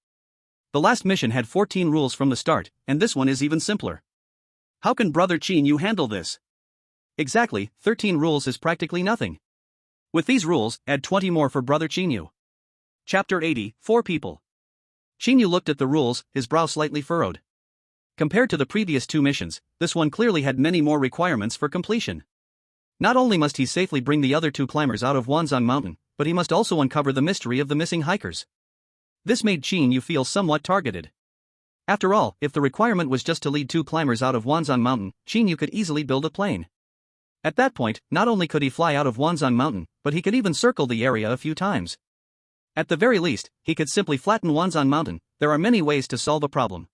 The last mission had 14 rules from the start, and this one is even simpler. How can Brother Qin Yu handle this? Exactly, 13 rules is practically nothing. With these rules, add 20 more for Brother Qin Yu. Chapter 80, 4 People. Qin Yu looked at the rules, his brow slightly furrowed. Compared to the previous 2 missions, this one clearly had many more requirements for completion. Not only must he safely bring the other 2 climbers out of Wanzhong Mountain, but he must also uncover the mystery of the missing hikers. This made Qin Yu feel somewhat targeted. After all, if the requirement was just to lead 2 climbers out of Wanzhong Mountain, Qin Yu could easily build a plane. At that point, not only could he fly out of Wanzhong Mountain, but he could even circle the area a few times. At the very least, he could simply flatten Wanzhong Mountain. There are many ways to solve a problem.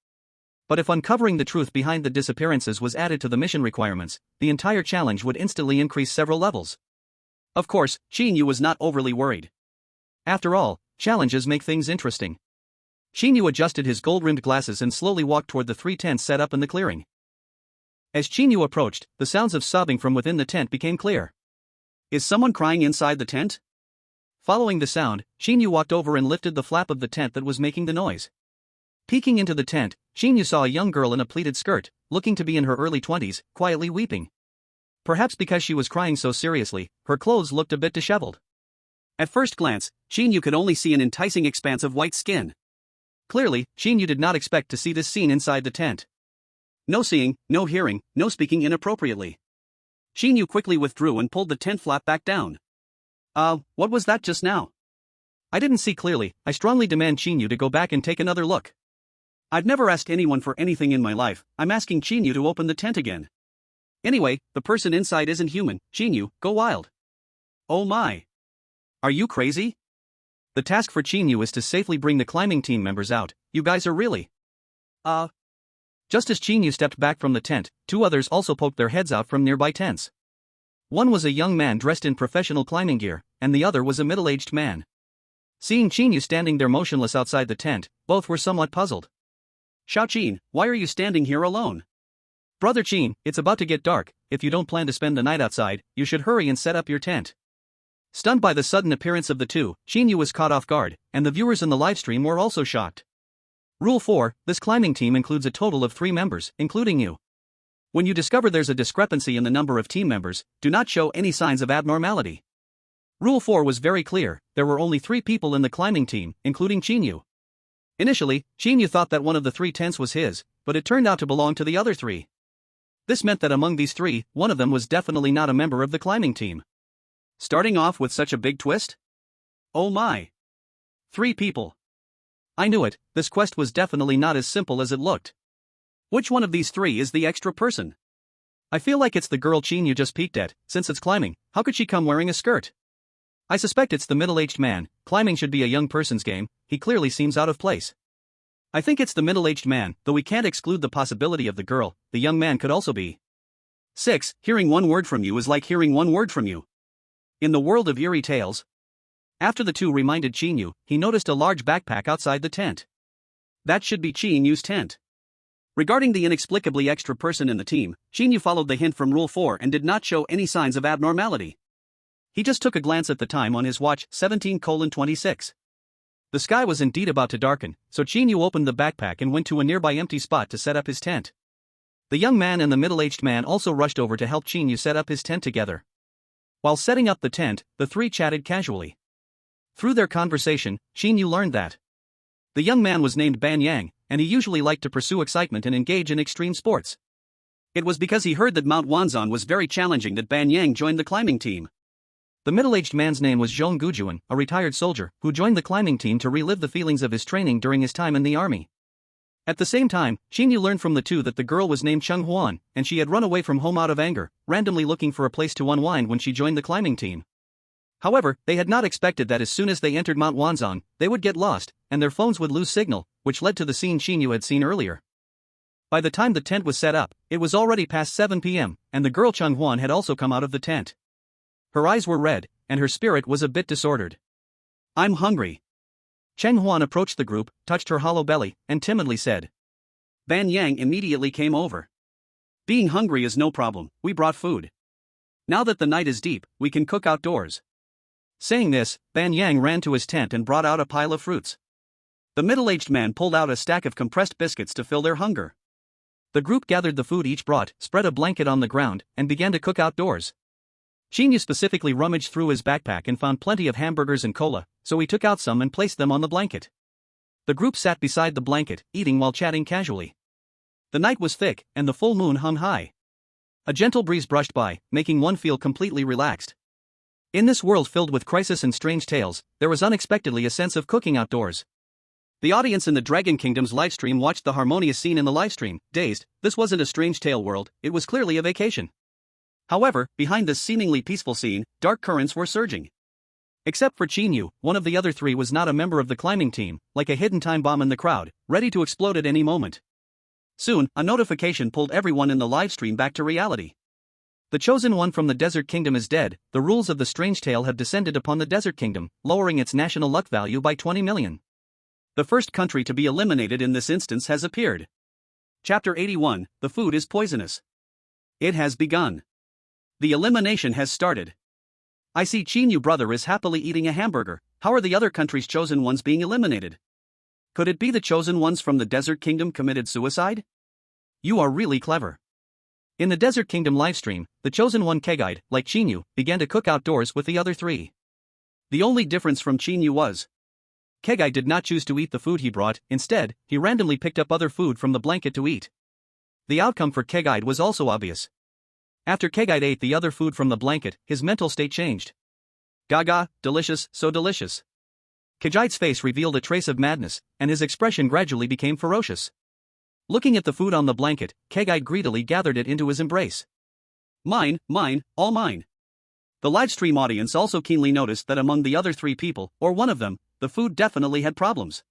But if uncovering the truth behind the disappearances was added to the mission requirements, the entire challenge would instantly increase several levels. Of course, Qin Yu was not overly worried. After all, challenges make things interesting. Qin Yu adjusted his gold-rimmed glasses and slowly walked toward the 3 tents set up in the clearing. As Qin Yu approached, the sounds of sobbing from within the tent became clear. Is someone crying inside the tent? Following the sound, Qin Yu walked over and lifted the flap of the tent that was making the noise. Peeking into the tent, Qin Yu saw a young girl in a pleated skirt, looking to be in her early 20s, quietly weeping. Perhaps because she was crying so seriously, her clothes looked a bit disheveled. At first glance, Qin Yu could only see an enticing expanse of white skin. Clearly, Qin Yu did not expect to see this scene inside the tent. No seeing, no hearing, no speaking inappropriately. Qin Yu quickly withdrew and pulled the tent flap back down. What was that just now? I didn't see clearly. I strongly demand Qin Yu to go back and take another look. I've never asked anyone for anything in my life. I'm asking Qin Yu to open the tent again. Anyway, the person inside isn't human. Qin Yu, go wild. Oh my. Are you crazy? The task for Qin Yu is to safely bring the climbing team members out. You guys are really... Just as Qin Yu stepped back from the tent, two others also poked their heads out from nearby tents. One was a young man dressed in professional climbing gear, and the other was a middle-aged man. Seeing Qin Yu standing there motionless outside the tent, both were somewhat puzzled. Xiao Qin, why are you standing here alone? Brother Qin, it's about to get dark. If you don't plan to spend the night outside, you should hurry and set up your tent. Stunned by the sudden appearance of the two, Qin Yu was caught off guard, and the viewers in the livestream were also shocked. Rule 4, this climbing team includes a total of 3 members, including you. When you discover there's a discrepancy in the number of team members, do not show any signs of abnormality. Rule 4 was very clear. There were only 3 people in the climbing team, including Qin Yu. Initially, Qin Yu thought that one of the 3 tents was his, but it turned out to belong to the other 3. This meant that among these 3, one of them was definitely not a member of the climbing team. Starting off with such a big twist? Oh my. 3 people. I knew it, this quest was definitely not as simple as it looked. Which one of these 3 is the extra person? I feel like it's the girl Qin Yu just peeked at. Since it's climbing, how could she come wearing a skirt? I suspect it's the middle-aged man. Climbing should be a young person's game. He clearly seems out of place. I think it's the middle-aged man, though we can't exclude the possibility of the girl. The young man could also be. 6. Hearing one word from you is like hearing one word from you. In the world of eerie tales. After the two reminded Qin Yu, he noticed a large backpack outside the tent. That should be Qin Yu's tent. Regarding the inexplicably extra person in the team, Qin Yu followed the hint from Rule 4 and did not show any signs of abnormality. He just took a glance at the time on his watch, 17:26. The sky was indeed about to darken, so Qin Yu opened the backpack and went to a nearby empty spot to set up his tent. The young man and the middle-aged man also rushed over to help Qin Yu set up his tent together. While setting up the tent, the 3 chatted casually. Through their conversation, Qin Yu learned that the young man was named Ban Yang, and he usually liked to pursue excitement and engage in extreme sports. It was because he heard that Mount Wanzan was very challenging that Ban Yang joined the climbing team. The middle-aged man's name was Zhong Gujuan, a retired soldier, who joined the climbing team to relive the feelings of his training during his time in the army. At the same time, Qin Yu learned from the two that the girl was named Cheng Huan, and she had run away from home out of anger, randomly looking for a place to unwind when she joined the climbing team. However, they had not expected that as soon as they entered Mount Wanzan, they would get lost, and their phones would lose signal, which led to the scene Qin Yu had seen earlier. By the time the tent was set up, it was already past 7 p.m., and the girl Cheng Huan had also come out of the tent. Her eyes were red, and her spirit was a bit disordered. I'm hungry. Cheng Huan approached the group, touched her hollow belly, and timidly said. Ban Yang immediately came over. Being hungry is no problem, we brought food. Now that the night is deep, we can cook outdoors. Saying this, Ban Yang ran to his tent and brought out a pile of fruits. The middle-aged man pulled out a stack of compressed biscuits to fill their hunger. The group gathered the food each brought, spread a blanket on the ground, and began to cook outdoors. Qin Yu specifically rummaged through his backpack and found plenty of hamburgers and cola, so he took out some and placed them on the blanket. The group sat beside the blanket, eating while chatting casually. The night was thick, and the full moon hung high. A gentle breeze brushed by, making one feel completely relaxed. In this world filled with crisis and strange tales, there was unexpectedly a sense of cooking outdoors. The audience in the Dragon Kingdom's livestream watched the harmonious scene in the livestream, dazed. This wasn't a strange tale world, it was clearly a vacation. However, behind this seemingly peaceful scene, dark currents were surging. Except for Qin Yu, one of the other 3 was not a member of the climbing team, like a hidden time bomb in the crowd, ready to explode at any moment. Soon, a notification pulled everyone in the livestream back to reality. The chosen one from the Desert Kingdom is dead. The rules of the strange tale have descended upon the Desert Kingdom, lowering its national luck value by 20 million. The first country to be eliminated in this instance has appeared. Chapter 81, The Food is Poisonous. It has begun. The elimination has started. I see Qin Yu brother is happily eating a hamburger. How are the other country's chosen ones being eliminated? Could it be the chosen ones from the Desert Kingdom committed suicide? You are really clever. In the Desert Kingdom livestream, the chosen one Keguide, like Qin Yu, began to cook outdoors with the other 3. The only difference from Qin Yu was Kegai did not choose to eat the food he brought, instead, he randomly picked up other food from the blanket to eat. The outcome for Kegai was also obvious. After Kegai ate the other food from the blanket, his mental state changed. Gaga, delicious, so delicious. Kejai's face revealed a trace of madness, and his expression gradually became ferocious. Looking at the food on the blanket, Kegai greedily gathered it into his embrace. Mine, mine, all mine. The livestream audience also keenly noticed that among the other three people, or one of them, the food definitely had problems.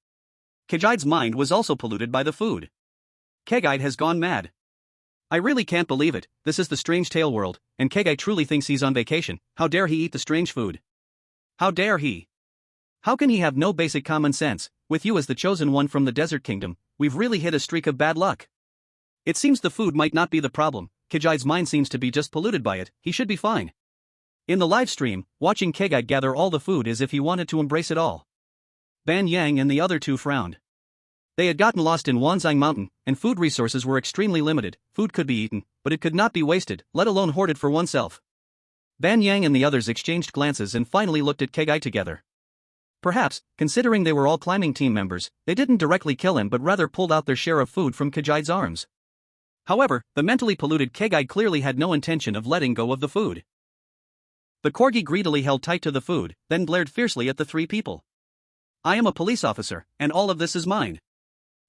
Kejai's mind was also polluted by the food. Kegai has gone mad. I really can't believe it, this is the Strange Tale world, and Kegai truly thinks he's on vacation. How dare he eat the strange food? How dare he? How can he have no basic common sense? With you as the chosen one from the Desert Kingdom, we've really hit a streak of bad luck. It seems the food might not be the problem, Kejai's mind seems to be just polluted by it, he should be fine. In the live stream, watching Kegai gather all the food as if he wanted to embrace it all. Ban Yang and the other two frowned. They had gotten lost in Wanzang Mountain, and food resources were extremely limited. Food could be eaten, but it could not be wasted, let alone hoarded for oneself. Ban Yang and the others exchanged glances and finally looked at Kegai together. Perhaps, considering they were all climbing team members, they didn't directly kill him but rather pulled out their share of food from Kejai's arms. However, the mentally polluted Kegai clearly had no intention of letting go of the food. The corgi greedily held tight to the food, then glared fiercely at the three people. I am a police officer, and all of this is mine.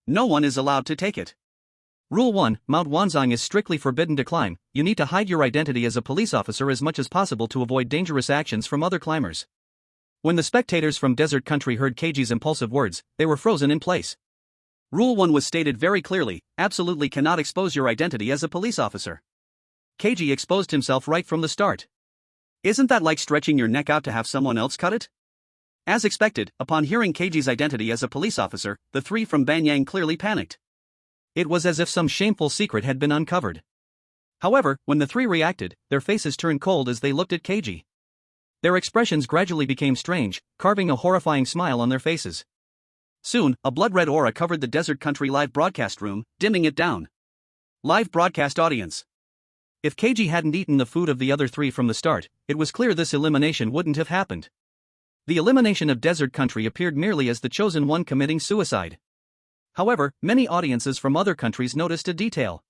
No one is allowed to take it. Rule 1, Mount Wanzang is strictly forbidden to climb. You need to hide your identity as a police officer as much as possible to avoid dangerous actions from other climbers. When the spectators from Desert Country heard Keiji's impulsive words, they were frozen in place. Rule 1 was stated very clearly, absolutely cannot expose your identity as a police officer. Keiji exposed himself right from the start. Isn't that like stretching your neck out to have someone else cut it? As expected, upon hearing Keiji's identity as a police officer, the three from Banyang clearly panicked. It was as if some shameful secret had been uncovered. However, when the three reacted, their faces turned cold as they looked at Keiji. Their expressions gradually became strange, carving a horrifying smile on their faces. Soon, a blood-red aura covered the Desert Country live broadcast room, dimming it down. Live broadcast audience. If Keiji hadn't eaten the food of the other three from the start, it was clear this elimination wouldn't have happened. The elimination of Desert Country appeared merely as the chosen one committing suicide. However, many audiences from other countries noticed a detail.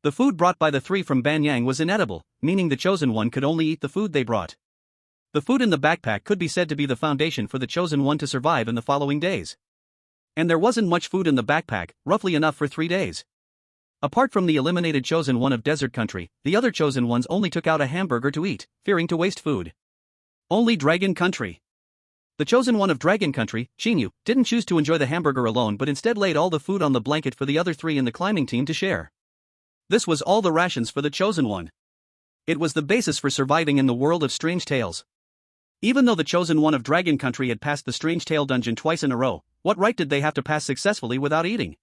The food brought by the three from Banyang was inedible, meaning the chosen one could only eat the food they brought. The food in the backpack could be said to be the foundation for the chosen one to survive in the following days. And there wasn't much food in the backpack, roughly enough for 3 days. Apart from the eliminated chosen one of Desert Country, the other chosen ones only took out a hamburger to eat, fearing to waste food. Only Dragon Country. The chosen one of Dragon Country, Qin Yu, didn't choose to enjoy the hamburger alone but instead laid all the food on the blanket for the other three in the climbing team to share. This was all the rations for the chosen one. It was the basis for surviving in the world of Strange Tales. Even though the chosen one of Dragon Country had passed the Strange Tale dungeon twice in a row, what right did they have to pass successfully without eating?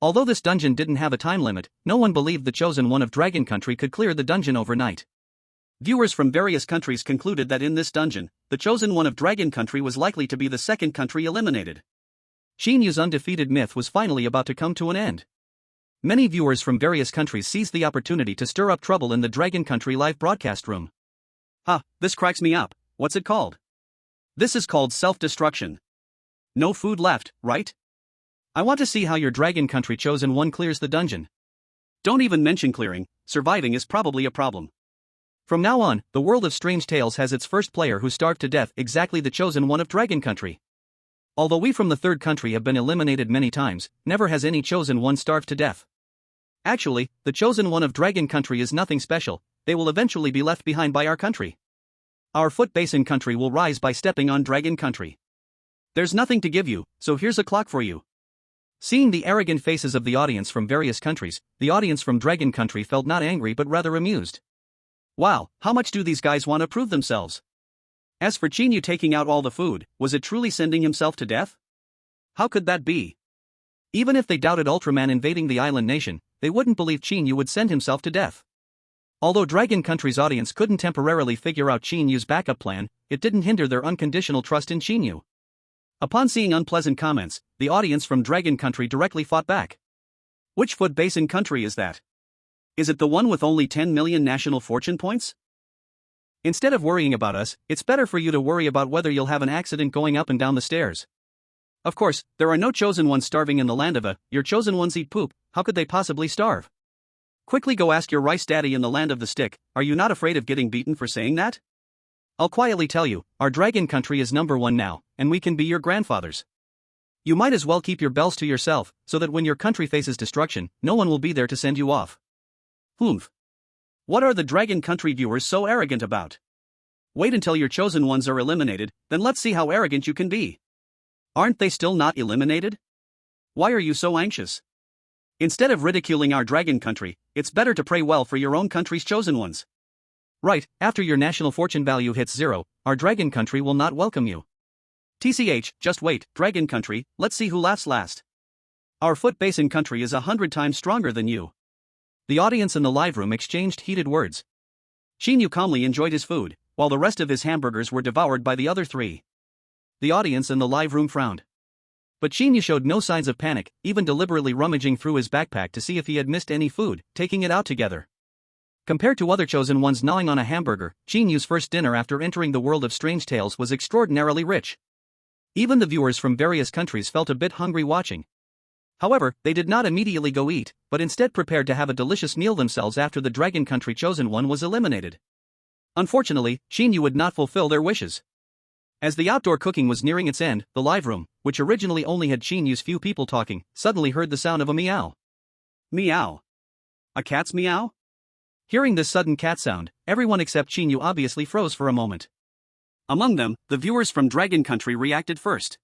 Although this dungeon didn't have a time limit, no one believed the chosen one of Dragon Country could clear the dungeon overnight. Viewers from various countries concluded that in this dungeon, the chosen one of Dragon Country was likely to be the second country eliminated. Qin Yu's undefeated myth was finally about to come to an end. Many viewers from various countries seized the opportunity to stir up trouble in the Dragon Country live broadcast room. This cracks me up. What's it called? This is called self-destruction. No food left, right? I want to see how your Dragon Country chosen one clears the dungeon. Don't even mention clearing, surviving is probably a problem. From now on, the world of Strange Tales has its first player who starved to death, exactly the chosen one of Dragon Country. Although we from the third country have been eliminated many times, never has any chosen one starved to death. Actually, the chosen one of Dragon Country is nothing special, they will eventually be left behind by our country. Our foot basin country will rise by stepping on Dragon Country. There's nothing to give you, so here's a clock for you. Seeing the arrogant faces of the audience from various countries, the audience from Dragon Country felt not angry but rather amused. Wow, how much do these guys want to prove themselves? As for Qin Yu taking out all the food, was it truly sending himself to death? How could that be? Even if they doubted Ultraman invading the island nation, they wouldn't believe Qin Yu would send himself to death. Although Dragon Country's audience couldn't temporarily figure out Qin Yu's backup plan, it didn't hinder their unconditional trust in Qin Yu. Upon seeing unpleasant comments, the audience from Dragon Country directly fought back. Which foot basin country is that? Is it the one with only 10 million national fortune points? Instead of worrying about us, it's better for you to worry about whether you'll have an accident going up and down the stairs. Of course, there are no chosen ones starving in the land of your chosen ones eat poop, how could they possibly starve? Quickly go ask your rice daddy in the land of the stick, are you not afraid of getting beaten for saying that? I'll quietly tell you, our dragon country is #1 now, and we can be your grandfathers. You might as well keep your bells to yourself, so that when your country faces destruction, no one will be there to send you off. Humph. What are the dragon country viewers so arrogant about? Wait until your chosen ones are eliminated, then let's see how arrogant you can be. Aren't they still not eliminated? Why are you so anxious? Instead of ridiculing our dragon country, it's better to pray well for your own country's chosen ones. Right, after your national fortune value hits 0, our dragon country will not welcome you. TCH, just wait, dragon country, let's see who laughs last. Our foot basin country is 100 times stronger than you. The audience in the live room exchanged heated words. Qin Yu calmly enjoyed his food, while the rest of his hamburgers were devoured by the other 3. The audience in the live room frowned. But Qin Yu showed no signs of panic, even deliberately rummaging through his backpack to see if he had missed any food, taking it out together. Compared to other chosen ones gnawing on a hamburger, Qin Yu's first dinner after entering the world of strange tales was extraordinarily rich. Even the viewers from various countries felt a bit hungry watching. However, they did not immediately go eat, but instead prepared to have a delicious meal themselves after the dragon country chosen one was eliminated. Unfortunately, Qin Yu would not fulfill their wishes. As the outdoor cooking was nearing its end, the live room, which originally only had Qin Yu's few people talking, suddenly heard the sound of a meow. Meow. A cat's meow? Hearing this sudden cat sound, everyone except Qin Yu obviously froze for a moment. Among them, the viewers from Dragon Country reacted first.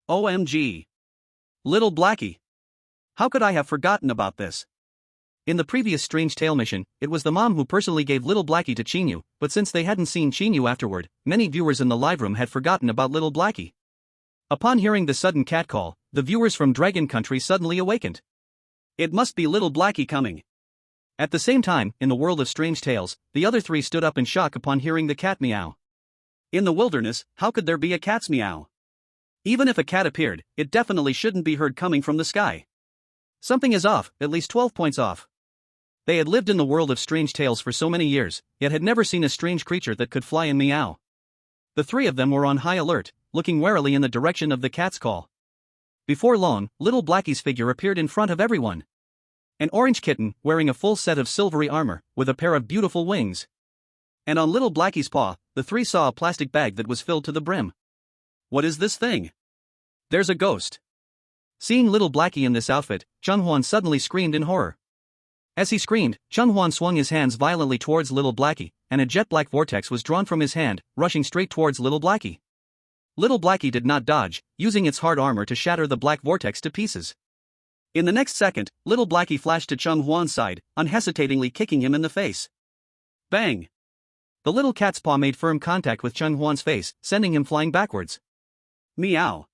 OMG. Little Blackie. How could I have forgotten about this? In the previous Strange Tale mission, it was the mom who personally gave Little Blackie to Qin Yu, but since they hadn't seen Qin Yu afterward, many viewers in the live room had forgotten about Little Blackie. Upon hearing the sudden cat call, the viewers from Dragon Country suddenly awakened. It must be Little Blackie coming. At the same time, in the world of Strange Tales, the other 3 stood up in shock upon hearing the cat meow. In the wilderness, how could there be a cat's meow? Even if a cat appeared, it definitely shouldn't be heard coming from the sky. Something is off, at least 12 points off. They had lived in the world of Strange Tales for so many years, yet had never seen a strange creature that could fly and meow. The 3 of them were on high alert, looking warily in the direction of the cat's call. Before long, Little Blackie's figure appeared in front of everyone. An orange kitten, wearing a full set of silvery armor, with a pair of beautiful wings. And on Little Blackie's paw, the 3 saw a plastic bag that was filled to the brim. What is this thing? There's a ghost. Seeing Little Blackie in this outfit, Chunhuan suddenly screamed in horror. As he screamed, Chunhuan swung his hands violently towards Little Blackie, and a jet-black vortex was drawn from his hand, rushing straight towards Little Blackie. Little Blackie did not dodge, using its hard armor to shatter the black vortex to pieces. In the next second, Little Blackie flashed to Chunhuan's side, unhesitatingly kicking him in the face. Bang! The little cat's paw made firm contact with Chunhuan's face, sending him flying backwards. Meow.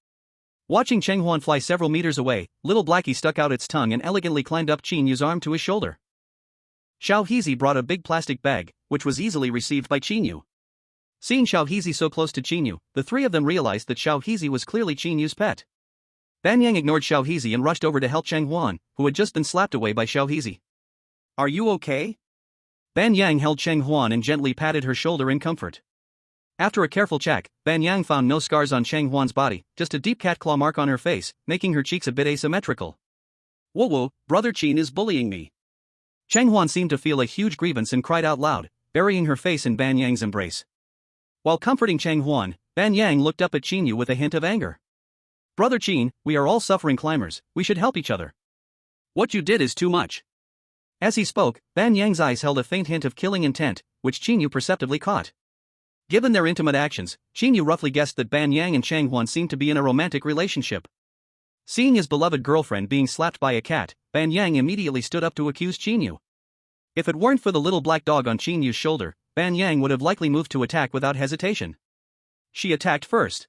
Watching Chenghuan fly several meters away, Little Blackie stuck out its tongue and elegantly climbed up Qin Yu's arm to his shoulder. Xiao Heezy brought a big plastic bag, which was easily received by Qin Yu. Seeing Xiao Heezy so close to Qin Yu, the 3 of them realized that Xiao Heezy was clearly Qin Yu's pet. Ban Yang ignored Xiao Heezy and rushed over to help Chenghuan, who had just been slapped away by Xiao Heezy. Are you okay? Ban Yang held Chenghuan and gently patted her shoulder in comfort. After a careful check, Ban Yang found no scars on Chenghuan's body, just a deep cat claw mark on her face, making her cheeks a bit asymmetrical. Whoa, Brother Qin is bullying me. Chenghuan seemed to feel a huge grievance and cried out loud, burying her face in Ban Yang's embrace. While comforting Chenghuan, Ban Yang looked up at Qin Yu with a hint of anger. Brother Qin, we are all suffering climbers, we should help each other. What you did is too much. As he spoke, Ban Yang's eyes held a faint hint of killing intent, which Qin Yu perceptibly caught. Given their intimate actions, Qin Yu roughly guessed that Ban Yang and Chenghuan seemed to be in a romantic relationship. Seeing his beloved girlfriend being slapped by a cat, Ban Yang immediately stood up to accuse Qin Yu. If it weren't for the little black dog on Qin Yu's shoulder, Ban Yang would have likely moved to attack without hesitation. She attacked first.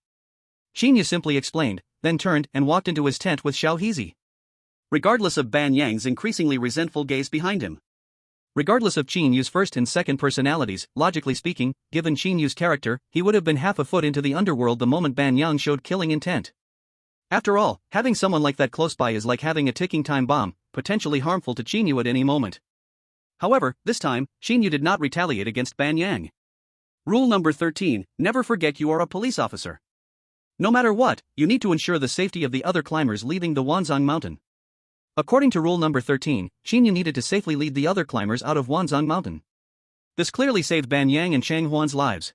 Qin Yu simply explained, then turned and walked into his tent with Xiao Heezy. Regardless of Ban Yang's increasingly resentful gaze behind him. Regardless of Qin Yu's first and second personalities, logically speaking, given Qin Yu's character, he would have been half a foot into the underworld the moment Ban Yang showed killing intent. After all, having someone like that close by is like having a ticking time bomb, potentially harmful to Qin Yu at any moment. However, this time, Qin Yu did not retaliate against Ban Yang. Rule number 13, never forget you are a police officer. No matter what, you need to ensure the safety of the other climbers leaving the Wanzhong Mountain. According to rule number 13, Qin Yu needed to safely lead the other climbers out of Wanzhong Mountain. This clearly saved Ban Yang and Chang Huan's lives.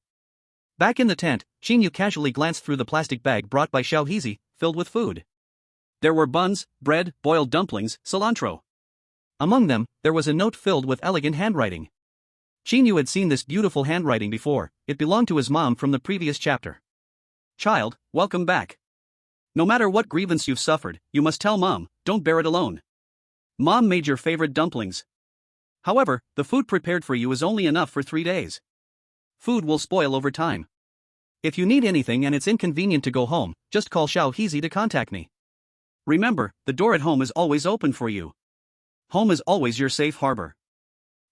Back in the tent, Qin Yu casually glanced through the plastic bag brought by Xiao Hizi, filled with food. There were buns, bread, boiled dumplings, cilantro. Among them, there was a note filled with elegant handwriting. Qin Yu had seen this beautiful handwriting before. It belonged to his mom from the previous chapter. Child, welcome back. No matter what grievance you've suffered, you must tell Mom, don't bear it alone. Mom made your favorite dumplings. However, the food prepared for you is only enough for 3 days. Food will spoil over time. If you need anything and it's inconvenient to go home, just call Xiao Hizi to contact me. Remember, the door at home is always open for you. Home is always your safe harbor.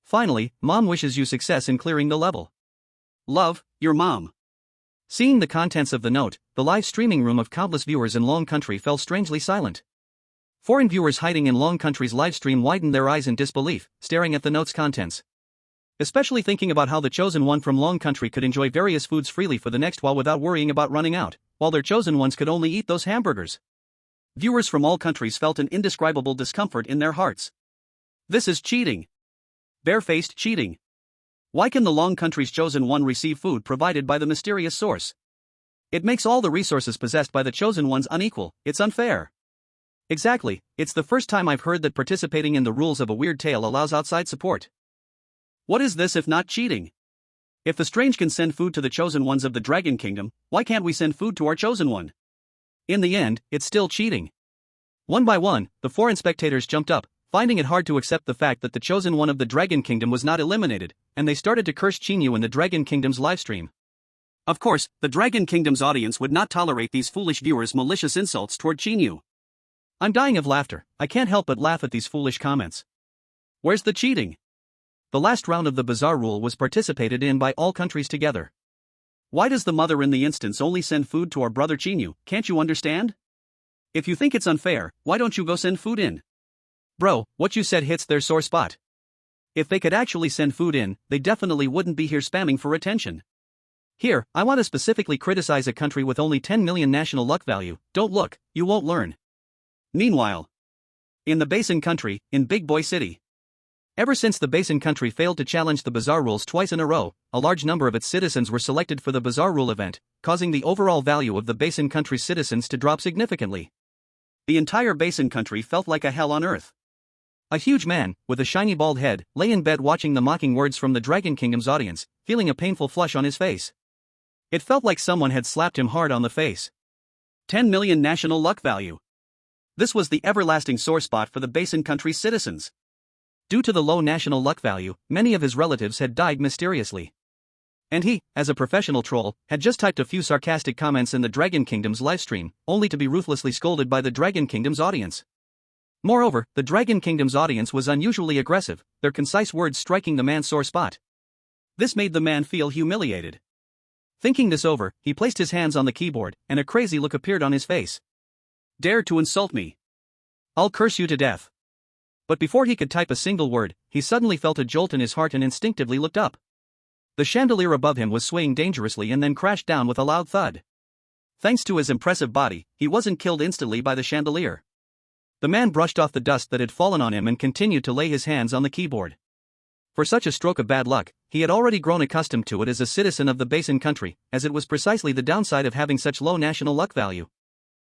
Finally, Mom wishes you success in clearing the level. Love, your mom. Seeing the contents of the note, the live streaming room of countless viewers in Long Country fell strangely silent. Foreign viewers hiding in Long Country's livestream widened their eyes in disbelief, staring at the note's contents. Especially thinking about how the chosen one from Long Country could enjoy various foods freely for the next while without worrying about running out, while their chosen ones could only eat those hamburgers. Viewers from all countries felt an indescribable discomfort in their hearts. This is cheating. Barefaced cheating. Why can the Long Country's chosen one receive food provided by the mysterious source? It makes all the resources possessed by the chosen ones unequal. It's unfair. Exactly, it's the first time I've heard that participating in the rules of a weird tale allows outside support. What is this if not cheating? If the strange can send food to the chosen ones of the Dragon Kingdom, why can't we send food to our chosen one? In the end, it's still cheating. One by one, the foreign spectators jumped up, finding it hard to accept the fact that the chosen one of the Dragon Kingdom was not eliminated, and they started to curse Qin Yu in the Dragon Kingdom's livestream. Of course, the Dragon Kingdom's audience would not tolerate these foolish viewers' malicious insults toward Qin Yu. I'm dying of laughter. I can't help but laugh at these foolish comments. Where's the cheating? The last round of the Bazaar Rule was participated in by all countries together. Why does the mother in the instance only send food to our brother Qin Yu? Can't you understand? If you think it's unfair, why don't you go send food in? Bro, what you said hits their sore spot. If they could actually send food in, they definitely wouldn't be here spamming for attention. Here, I want to specifically criticize a country with only 10 million national luck value. Don't look, you won't learn. Meanwhile, in the Basin country, in Big Boy City. Ever since the Basin country failed to challenge the Bazaar Rules twice in a row, a large number of its citizens were selected for the Bazaar Rule event, causing the overall value of the Basin country's citizens to drop significantly. The entire Basin country felt like a hell on earth. A huge man, with a shiny bald head, lay in bed watching the mocking words from the Dragon Kingdom's audience, feeling a painful flush on his face. It felt like someone had slapped him hard on the face. 10 million national luck value. This was the everlasting sore spot for the Basin country's citizens. Due to the low national luck value, many of his relatives had died mysteriously. And he, as a professional troll, had just typed a few sarcastic comments in the Dragon Kingdom's livestream, only to be ruthlessly scolded by the Dragon Kingdom's audience. Moreover, the Dragon Kingdom's audience was unusually aggressive, their concise words striking the man's sore spot. This made the man feel humiliated. Thinking this over, he placed his hands on the keyboard, and a crazy look appeared on his face. Dare to insult me? I'll curse you to death. But before he could type a single word, he suddenly felt a jolt in his heart and instinctively looked up. The chandelier above him was swaying dangerously and then crashed down with a loud thud. Thanks to his impressive body, he wasn't killed instantly by the chandelier. The man brushed off the dust that had fallen on him and continued to lay his hands on the keyboard. For such a stroke of bad luck, he had already grown accustomed to it as a citizen of the Basin country, as it was precisely the downside of having such low national luck value.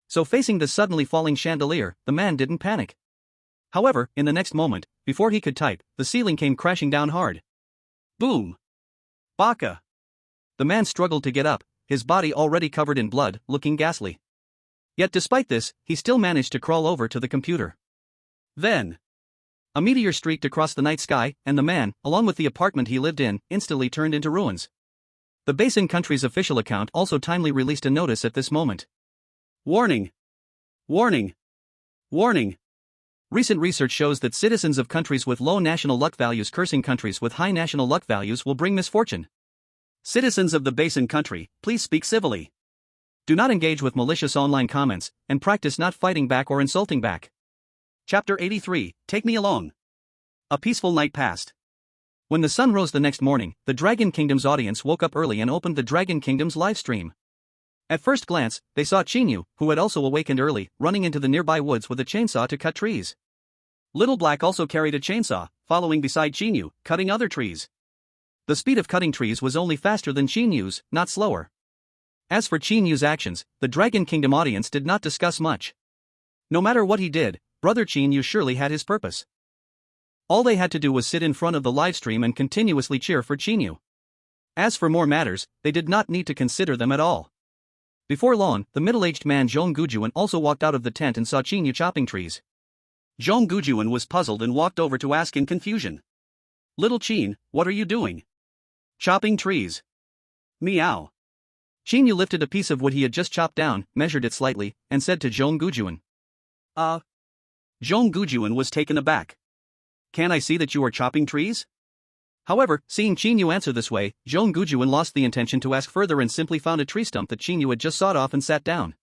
So facing the suddenly falling chandelier, the man didn't panic. However, in the next moment, before he could type, the ceiling came crashing down hard. Boom! Baka! The man struggled to get up, his body already covered in blood, looking ghastly. Yet despite this, he still managed to crawl over to the computer. Then, a meteor streaked across the night sky, and the man, along with the apartment he lived in, instantly turned into ruins. The Basin country's official account also timely released a notice at this moment. Warning! Warning! Warning! Recent research shows that citizens of countries with low national luck values cursing countries with high national luck values will bring misfortune. Citizens of the Basin country, please speak civilly. Do not engage with malicious online comments, and practice not fighting back or insulting back. Chapter 83, Take Me Along. A peaceful night passed. When the sun rose the next morning, the Dragon Kingdom's audience woke up early and opened the Dragon Kingdom's livestream. At first glance, they saw Qin Yu, who had also awakened early, running into the nearby woods with a chainsaw to cut trees. Little Black also carried a chainsaw, following beside Qin Yu, cutting other trees. The speed of cutting trees was only faster than Qin Yu's, not slower. As for Qin Yu's actions, the Dragon Kingdom audience did not discuss much. No matter what he did, Brother Qin Yu surely had his purpose. All they had to do was sit in front of the livestream and continuously cheer for Qin Yu. As for more matters, they did not need to consider them at all. Before long, the middle-aged man Zhong Gujuan also walked out of the tent and saw Qin Yu chopping trees. Zhong Gujuan was puzzled and walked over to ask in confusion. "Little Qin, what are you doing?" "Chopping trees." "Meow." Qin Yu lifted a piece of wood he had just chopped down, measured it slightly, and said to Zhong Gujuan. Zhong Gujuan was taken aback. "Can I see that you are chopping trees?" However, seeing Qin Yu answer this way, Zhong Gujuan lost the intention to ask further and simply found a tree stump that Qin Yu had just sawed off and sat down.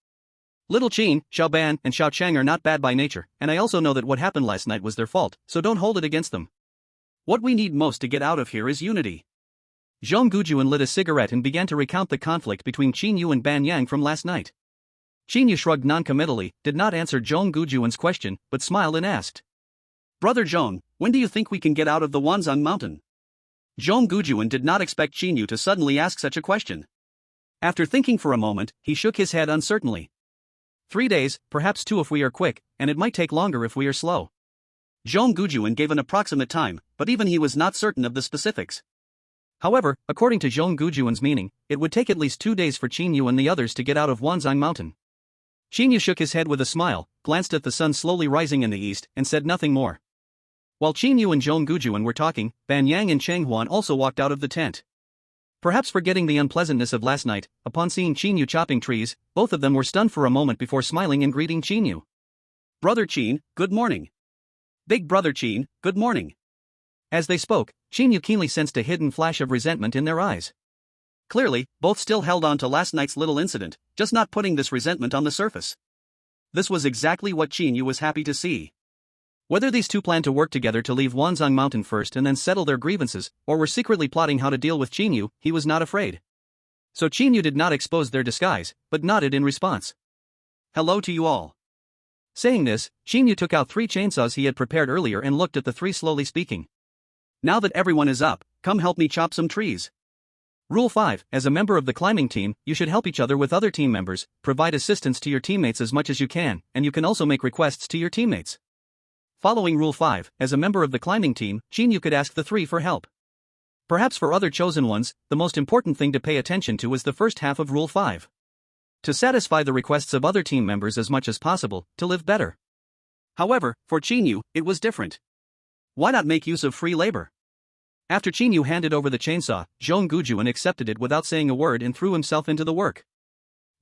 "Little Qin, Xiao Ban and Xiao Chang are not bad by nature, and I also know that what happened last night was their fault, so don't hold it against them. What we need most to get out of here is unity." Zhong Gujuan lit a cigarette and began to recount the conflict between Qin Yu and Ban Yang from last night. Qin Yu shrugged non-committally, did not answer Zhong Gujuan's question, but smiled and asked. "Brother Zhong, when do you think we can get out of the Wanzang mountain?" Zhong Gujuan did not expect Qin Yu to suddenly ask such a question. After thinking for a moment, he shook his head uncertainly. 3 days, perhaps 2 if we are quick, and it might take longer if we are slow. Zhong Gujuan gave an approximate time, but even he was not certain of the specifics. However, according to Zhong Gujuan's meaning, it would take at least 2 days for Qin Yu and the others to get out of Wanzang mountain. Qin Yu shook his head with a smile, glanced at the sun slowly rising in the east, and said nothing more. While Qin Yu and Zhong Gujuan were talking, Ban Yang and Chang Huan also walked out of the tent. Perhaps forgetting the unpleasantness of last night, upon seeing Qin Yu chopping trees, both of them were stunned for a moment before smiling and greeting Qin Yu. "Brother Qin, good morning." "Big Brother Qin, good morning." As they spoke, Qin Yu keenly sensed a hidden flash of resentment in their eyes. Clearly, both still held on to last night's little incident, just not putting this resentment on the surface. This was exactly what Qin Yu was happy to see. Whether these two planned to work together to leave Wanzang Mountain first and then settle their grievances, or were secretly plotting how to deal with Qin Yu, he was not afraid. So Qin Yu did not expose their disguise, but nodded in response. "Hello to you all." Saying this, Qin Yu took out 3 chainsaws he had prepared earlier and looked at the 3 slowly speaking. "Now that everyone is up, come help me chop some trees." Rule 5, as a member of the climbing team, you should help each other with other team members, provide assistance to your teammates as much as you can, and you can also make requests to your teammates. Following Rule 5, as a member of the climbing team, Qin Yu could ask the 3 for help. Perhaps for other chosen ones, the most important thing to pay attention to is the first half of Rule 5. To satisfy the requests of other team members as much as possible, to live better. However, for Qin Yu, it was different. Why not make use of free labor? After Qin Yu handed over the chainsaw, Zhong Gujuan accepted it without saying a word and threw himself into the work.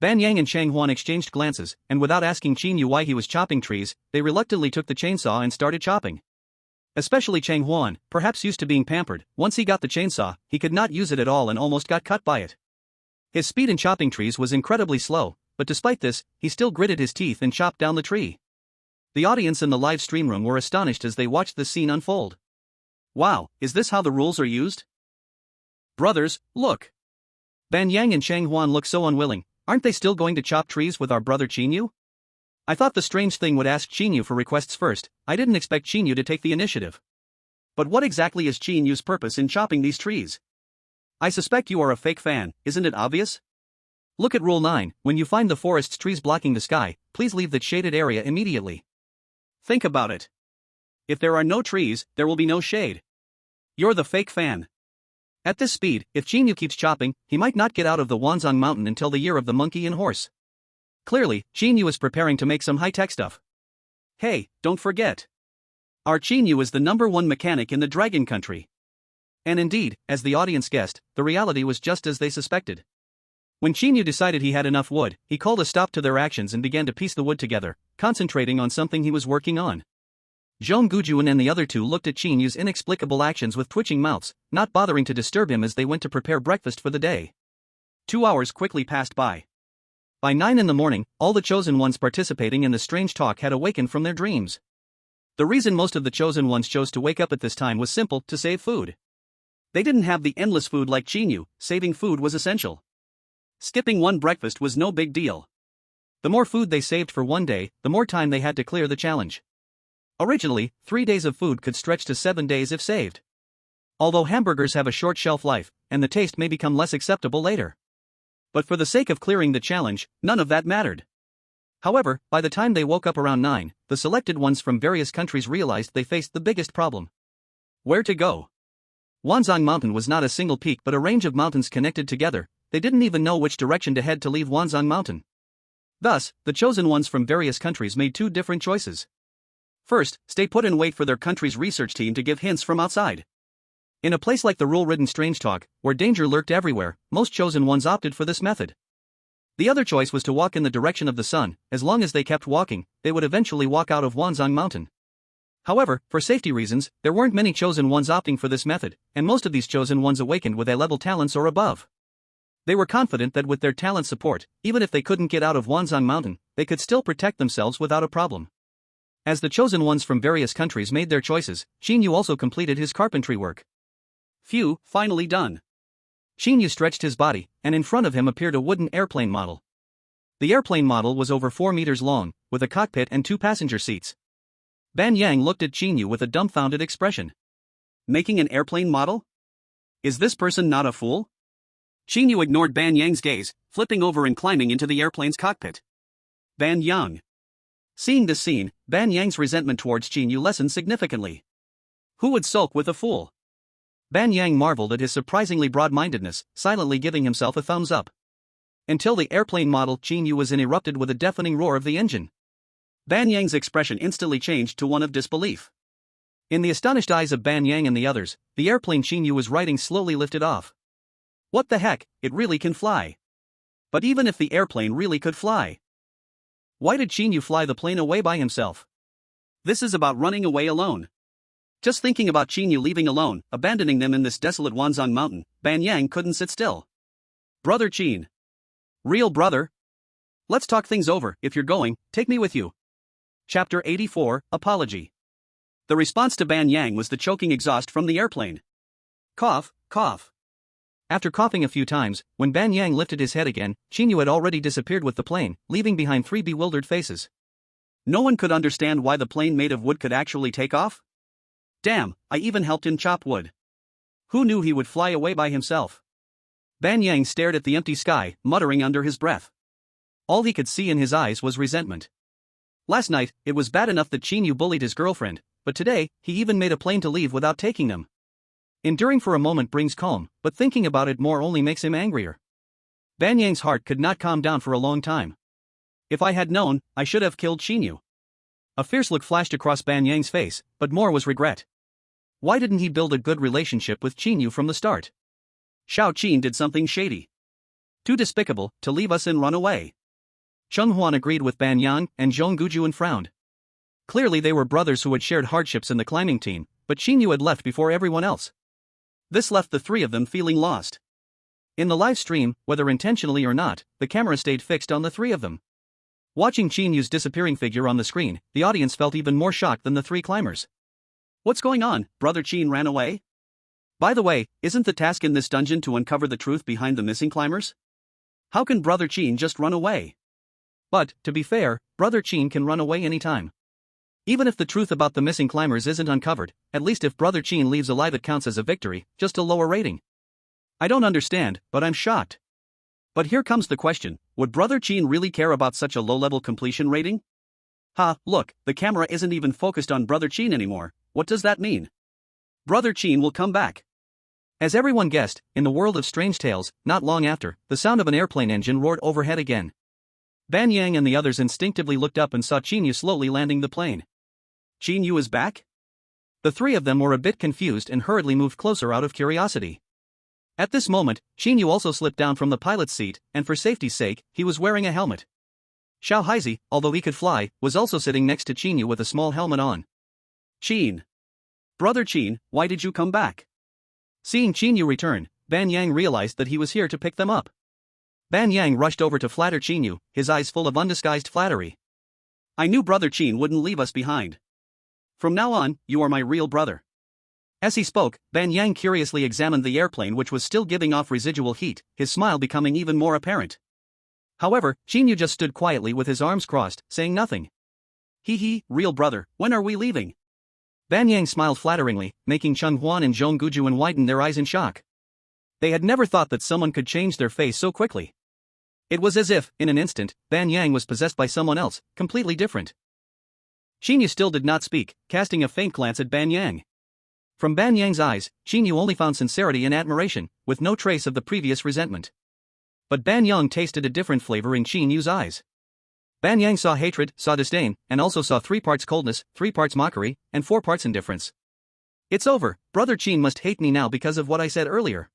Ban Yang and Chang Huan exchanged glances, and without asking Qin Yu why he was chopping trees, they reluctantly took the chainsaw and started chopping. Especially Chang Huan, perhaps used to being pampered, once he got the chainsaw, he could not use it at all and almost got cut by it. His speed in chopping trees was incredibly slow, but despite this, he still gritted his teeth and chopped down the tree. The audience in the live stream room were astonished as they watched the scene unfold. Wow, is this how the rules are used? Brothers, look! Ban Yang and Chang Huan look so unwilling. Aren't they still going to chop trees with our brother Qin Yu? I thought the strange thing would ask Qin Yu for requests first. I didn't expect Qin Yu to take the initiative. But what exactly is Qin Yu's purpose in chopping these trees? I suspect you are a fake fan, isn't it obvious? Look at Rule 9, when you find the forest's trees blocking the sky, please leave the shaded area immediately. Think about it. If there are no trees, there will be no shade. You're the fake fan. At this speed, if Qin Yu keeps chopping, he might not get out of the Wanzang Mountain until the year of the monkey and horse. Clearly, Qin Yu is preparing to make some high-tech stuff. Hey, don't forget. Our Qin Yu is the #1 mechanic in the Dragon Country. And indeed, as the audience guessed, the reality was just as they suspected. When Qin Yu decided he had enough wood, he called a stop to their actions and began to piece the wood together, concentrating on something he was working on. Zhong Gujuan and the other 2 looked at Qin Yu's inexplicable actions with twitching mouths, not bothering to disturb him as they went to prepare breakfast for the day. 2 hours quickly passed by. By 9 in the morning, all the chosen ones participating in the strange talk had awakened from their dreams. The reason most of the chosen ones chose to wake up at this time was simple: to save food. They didn't have the endless food like Qin Yu, saving food was essential. Skipping one breakfast was no big deal. The more food they saved for one day, the more time they had to clear the challenge. Originally, 3 days of food could stretch to 7 days if saved. Although hamburgers have a short shelf life, and the taste may become less acceptable later. But for the sake of clearing the challenge, none of that mattered. However, by the time they woke up around 9, the selected ones from various countries realized they faced the biggest problem. Where to go? Wanzhong Mountain was not a single peak but a range of mountains connected together. They didn't even know which direction to head to leave Wanzhong Mountain. Thus, the chosen ones from various countries made 2 different choices. First, stay put and wait for their country's research team to give hints from outside. In a place like the rule-ridden Strangetalk, where danger lurked everywhere, most chosen ones opted for this method. The other choice was to walk in the direction of the sun. As long as they kept walking, they would eventually walk out of Wanzhong Mountain. However, for safety reasons, there weren't many chosen ones opting for this method, and most of these chosen ones awakened with A-level talents or above. They were confident that with their talent support, even if they couldn't get out of Wanzhong Mountain, they could still protect themselves without a problem. As the chosen ones from various countries made their choices, Qin Yu also completed his carpentry work. Phew, finally done. Qin Yu stretched his body, and in front of him appeared a wooden airplane model. The airplane model was over 4 meters long, with a cockpit and 2 passenger seats. Ban Yang looked at Qin Yu with a dumbfounded expression. Making an airplane model? Is this person not a fool? Qin Yu ignored Ban Yang's gaze, flipping over and climbing into the airplane's cockpit. Ban Yang. Seeing this scene, Ban Yang's resentment towards Qin Yu lessened significantly. Who would sulk with a fool? Ban Yang marveled at his surprisingly broad-mindedness, silently giving himself a thumbs up. Until the airplane model Qin Yu was interrupted with a deafening roar of the engine. Ban Yang's expression instantly changed to one of disbelief. In the astonished eyes of Ban Yang and the others, the airplane Qin Yu was riding slowly lifted off. What the heck, it really can fly. But even if the airplane really could fly, why did Qin Yu fly the plane away by himself? This is about running away alone. Just thinking about Qin Yu leaving alone, abandoning them in this desolate Wanzhong Mountain, Ban Yang couldn't sit still. Brother Qin. Real brother? Let's talk things over. If you're going, take me with you. Chapter 84, Apology. The response to Ban Yang was the choking exhaust from the airplane. Cough, cough. After coughing a few times, when Ban Yang lifted his head again, Qin Yu had already disappeared with the plane, leaving behind 3 bewildered faces. No one could understand why the plane made of wood could actually take off? Damn, I even helped him chop wood. Who knew he would fly away by himself? Ban Yang stared at the empty sky, muttering under his breath. All he could see in his eyes was resentment. Last night, it was bad enough that Qin Yu bullied his girlfriend, but today, he even made a plane to leave without taking them. Enduring for a moment brings calm, but thinking about it more only makes him angrier. Ban Yang's heart could not calm down for a long time. If I had known, I should have killed Qin Yu. A fierce look flashed across Ban Yang's face, but more was regret. Why didn't he build a good relationship with Qin Yu from the start? Shao Qin did something shady. Too despicable to leave us and run away. Cheng Huan agreed with Ban Yang, and Zhong Gujuan frowned. Clearly they were brothers who had shared hardships in the climbing team, but Qin Yu had left before everyone else. This left the 3 of them feeling lost. In the live stream, whether intentionally or not, the camera stayed fixed on the 3 of them. Watching Qin Yu's disappearing figure on the screen, the audience felt even more shocked than the 3 climbers. What's going on? Brother Qin ran away? By the way, isn't the task in this dungeon to uncover the truth behind the missing climbers? How can Brother Qin just run away? But, to be fair, Brother Qin can run away anytime. Even if the truth about the missing climbers isn't uncovered, at least if Brother Qin leaves alive it counts as a victory, just a lower rating. I don't understand, but I'm shocked. But here comes the question, would Brother Qin really care about such a low-level completion rating? Look, the camera isn't even focused on Brother Qin anymore. What does that mean? Brother Qin will come back. As everyone guessed, in the world of strange tales, not long after, the sound of an airplane engine roared overhead again. Ban Yang and the others instinctively looked up and saw Qin Yu slowly landing the plane. Qin Yu is back? The 3 of them were a bit confused and hurriedly moved closer out of curiosity. At this moment, Qin Yu also slipped down from the pilot's seat, and for safety's sake, he was wearing a helmet. Xiao Haizi, although he could fly, was also sitting next to Qin Yu with a small helmet on. Qin. Brother Qin, why did you come back? Seeing Qin Yu return, Ban Yang realized that he was here to pick them up. Ban Yang rushed over to flatter Qin Yu, his eyes full of undisguised flattery. I knew Brother Qin wouldn't leave us behind. From now on, you are my real brother. As he spoke, Ban Yang curiously examined the airplane, which was still giving off residual heat, his smile becoming even more apparent. However, Qin Yu just stood quietly with his arms crossed, saying nothing. Real brother, when are we leaving? Ban Yang smiled flatteringly, making Chen Huan and Zhong Gujuan widen their eyes in shock. They had never thought that someone could change their face so quickly. It was as if, in an instant, Ban Yang was possessed by someone else, completely different. Qin Yu still did not speak, casting a faint glance at Ban Yang. From Ban Yang's eyes, Qin Yu only found sincerity and admiration, with no trace of the previous resentment. But Ban Yang tasted a different flavor in Qin Yu's eyes. Ban Yang saw hatred, saw disdain, and also saw 3 parts coldness, 3 parts mockery, and 4 parts indifference. It's over, brother Qin must hate me now because of what I said earlier.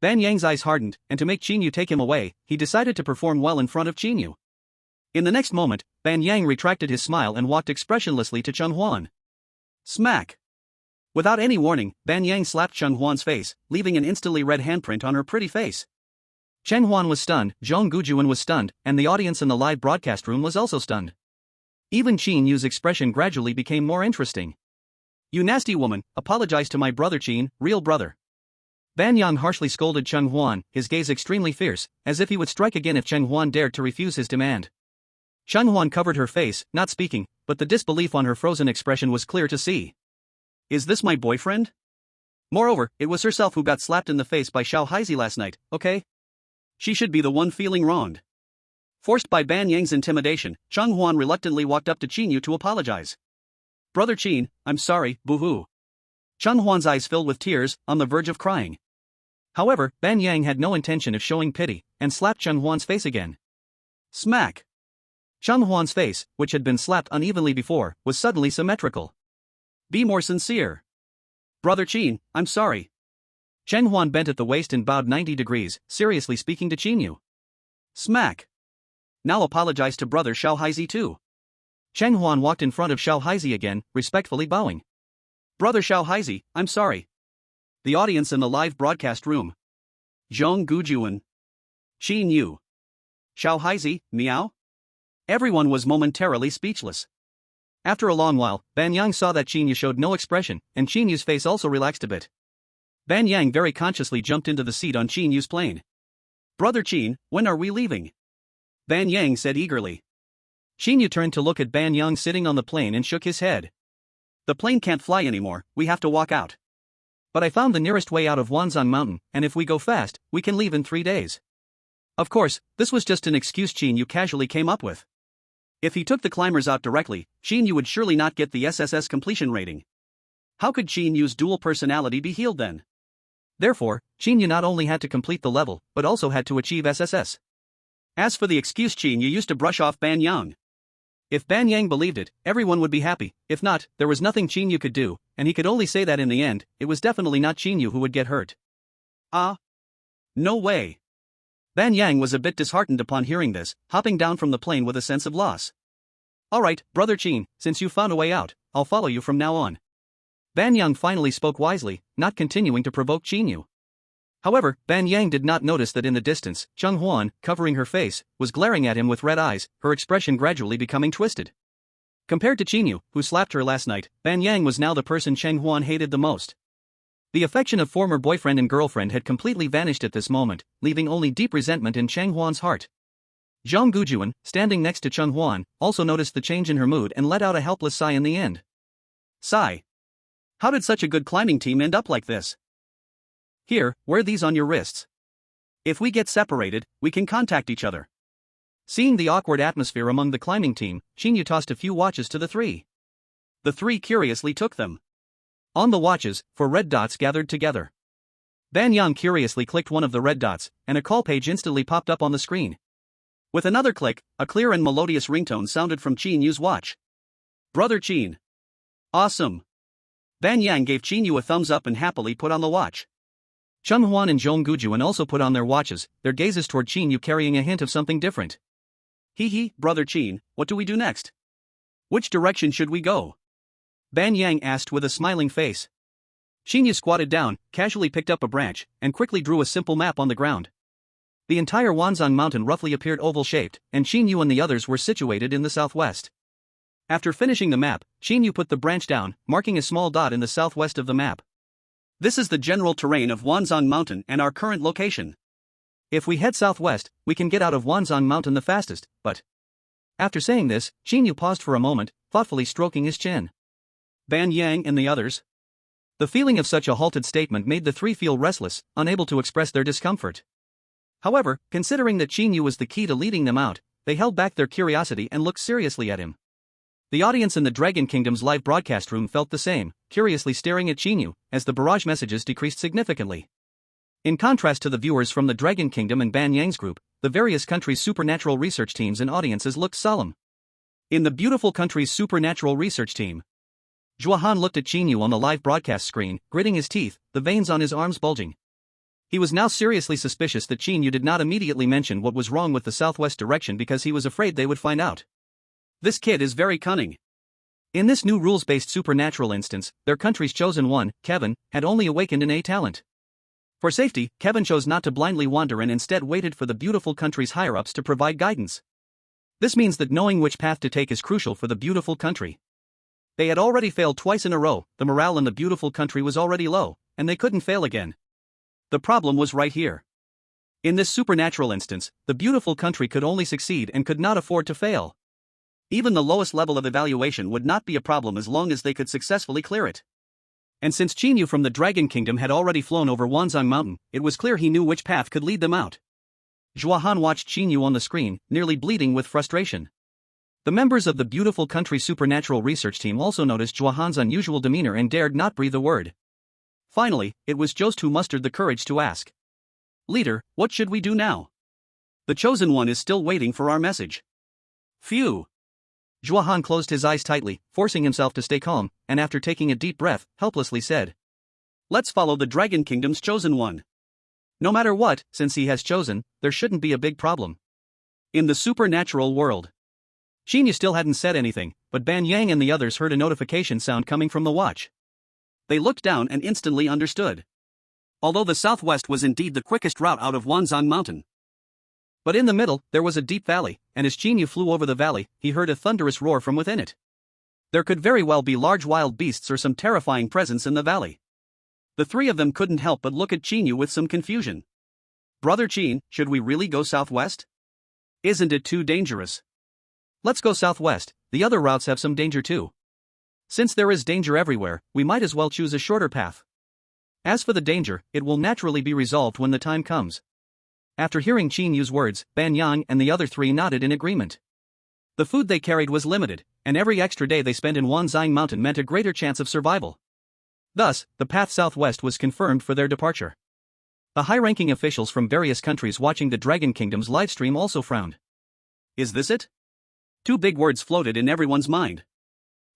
Ban Yang's eyes hardened, and to make Qin Yu take him away, he decided to perform well in front of Qin Yu. In the next moment, Ban Yang retracted his smile and walked expressionlessly to Chen Huan. Smack! Without any warning, Ban Yang slapped Chen Huan's face, leaving an instantly red handprint on her pretty face. Chen Huan was stunned, Zhong Gujuan was stunned, and the audience in the live broadcast room was also stunned. Even Qin Yu's expression gradually became more interesting. You nasty woman, apologize to my brother Qin, real brother. Ban Yang harshly scolded Chen Huan, his gaze extremely fierce, as if he would strike again if Chen Huan dared to refuse his demand. Chen Huan covered her face, not speaking, but the disbelief on her frozen expression was clear to see. Is this my boyfriend? Moreover, it was herself who got slapped in the face by Xiao Haizi last night, okay? She should be the one feeling wronged. Forced by Ban Yang's intimidation, Chen Huan reluctantly walked up to Qin Yu to apologize. Brother Qin, I'm sorry, boo-hoo. Chen Huan's eyes filled with tears, on the verge of crying. However, Ban Yang had no intention of showing pity, and slapped Chen Huan's face again. Smack! Chen Huan's face, which had been slapped unevenly before, was suddenly symmetrical. Be more sincere. Brother Qin, I'm sorry. Chen Huan bent at the waist and bowed 90 degrees, seriously speaking to Qin Yu. Smack! Now apologize to brother Xiao Haizi too. Chen Huan walked in front of Xiao Haizi again, respectfully bowing. Brother Xiao Haizi, I'm sorry. The audience in the live broadcast room. Zhong Gujuan. Qin Yu. Xiao Haizi, meow? Everyone was momentarily speechless. After a long while, Ban Yang saw that Qin Yu showed no expression, and Qin Yu's face also relaxed a bit. Ban Yang very consciously jumped into the seat on Qin Yu's plane. Brother Qin, when are we leaving? Ban Yang said eagerly. Qin Yu turned to look at Ban Yang sitting on the plane and shook his head. The plane can't fly anymore, we have to walk out. But I found the nearest way out of Wanzan Mountain, and if we go fast, we can leave in 3 days. Of course, this was just an excuse Qin Yu casually came up with. If he took the climbers out directly, Qin Yu would surely not get the SSS completion rating. How could Qin Yu's dual personality be healed then? Therefore, Qin Yu not only had to complete the level, but also had to achieve SSS. As for the excuse Qin Yu used to brush off Ban Yang. If Ban Yang believed it, everyone would be happy, if not, there was nothing Qin Yu could do, and he could only say that in the end, it was definitely not Qin Yu who would get hurt. No way. Ban Yang was a bit disheartened upon hearing this, hopping down from the plane with a sense of loss. Alright, brother Qin, since you found a way out, I'll follow you from now on. Ban Yang finally spoke wisely, not continuing to provoke Qin Yu. However, Ban Yang did not notice that in the distance, Chen Huan, covering her face, was glaring at him with red eyes, her expression gradually becoming twisted. Compared to Qin Yu, who slapped her last night, Ban Yang was now the person Chen Huan hated the most. The affection of former boyfriend and girlfriend had completely vanished at this moment, leaving only deep resentment in Chen Huan's heart. Zhong Gujuan, standing next to Chen Huan, also noticed the change in her mood and let out a helpless sigh in the end. Sigh. How did such a good climbing team end up like this? Here, wear these on your wrists. If we get separated, we can contact each other. Seeing the awkward atmosphere among the climbing team, Qin Yu tossed a few watches to the 3. The 3 curiously took them. On the watches, 4 red dots gathered together. Ban Yang curiously clicked one of the red dots, and a call page instantly popped up on the screen. With another click, a clear and melodious ringtone sounded from Qin Yu's watch. Brother Qin. Awesome. Ban Yang gave Qin Yu a thumbs up and happily put on the watch. Chen Huan and Zhong Gujuan also put on their watches, their gazes toward Qin Yu carrying a hint of something different. Brother Qin, what do we do next? Which direction should we go? Ban Yang asked with a smiling face. Qin Yu squatted down, casually picked up a branch, and quickly drew a simple map on the ground. The entire Wanzan Mountain roughly appeared oval-shaped, and Qin Yu and the others were situated in the southwest. After finishing the map, Qin Yu put the branch down, marking a small dot in the southwest of the map. This is the general terrain of Wanzhong Mountain and our current location. If we head southwest, we can get out of Wanzhong Mountain the fastest, but... After saying this, Qin Yu paused for a moment, thoughtfully stroking his chin. Ban Yang and the others? The feeling of such a halted statement made the three feel restless, unable to express their discomfort. However, considering that Qin Yu was the key to leading them out, they held back their curiosity and looked seriously at him. The audience in the Dragon Kingdom's live broadcast room felt the same, curiously staring at Qin Yu, as the barrage messages decreased significantly. In contrast to the viewers from the Dragon Kingdom and Ban Yang's group, the various countries' supernatural research teams and audiences looked solemn. In the beautiful country's supernatural research team, Zhuahan looked at Qin Yu on the live broadcast screen, gritting his teeth, the veins on his arms bulging. He was now seriously suspicious that Qin Yu did not immediately mention what was wrong with the southwest direction because he was afraid they would find out. This kid is very cunning. In this new rules-based supernatural instance, their country's chosen one, Kevin, had only awakened an A talent. For safety, Kevin chose not to blindly wander and instead waited for the beautiful country's higher-ups to provide guidance. This means that knowing which path to take is crucial for the beautiful country. They had already failed twice in a row, the morale in the beautiful country was already low, and they couldn't fail again. The problem was right here. In this supernatural instance, the beautiful country could only succeed and could not afford to fail. Even the lowest level of evaluation would not be a problem as long as they could successfully clear it. And since Qin Yu from the Dragon Kingdom had already flown over Wanzhong Mountain, it was clear he knew which path could lead them out. Zhuahan watched Qin Yu on the screen, nearly bleeding with frustration. The members of the beautiful country supernatural research team also noticed Zhuahan's unusual demeanor and dared not breathe a word. Finally, it was Jost who mustered the courage to ask. "Leader, what should we do now? The chosen one is still waiting for our message." Phew! Zhuahan closed his eyes tightly, forcing himself to stay calm, and after taking a deep breath, helplessly said, "Let's follow the Dragon Kingdom's chosen one. No matter what, since he has chosen, there shouldn't be a big problem." In the supernatural world, Qin Yu still hadn't said anything, but Ban Yang and the others heard a notification sound coming from the watch. They looked down and instantly understood. Although the southwest was indeed the quickest route out of Wanzhong Mountain, but in the middle, there was a deep valley, and as Qin Yu flew over the valley, he heard a thunderous roar from within it. There could very well be large wild beasts or some terrifying presence in the valley. The three of them couldn't help but look at Qin Yu with some confusion. "Brother Qin, should we really go southwest? Isn't it too dangerous?" "Let's go southwest, the other routes have some danger too. Since there is danger everywhere, we might as well choose a shorter path. As for the danger, it will naturally be resolved when the time comes." After hearing Qin Yu's words, Ban Yang and the other three nodded in agreement. The food they carried was limited, and every extra day they spent in Wanzhong Mountain meant a greater chance of survival. Thus, the path southwest was confirmed for their departure. The high-ranking officials from various countries watching the Dragon Kingdom's livestream also frowned. Is this it? Two big words floated in everyone's mind.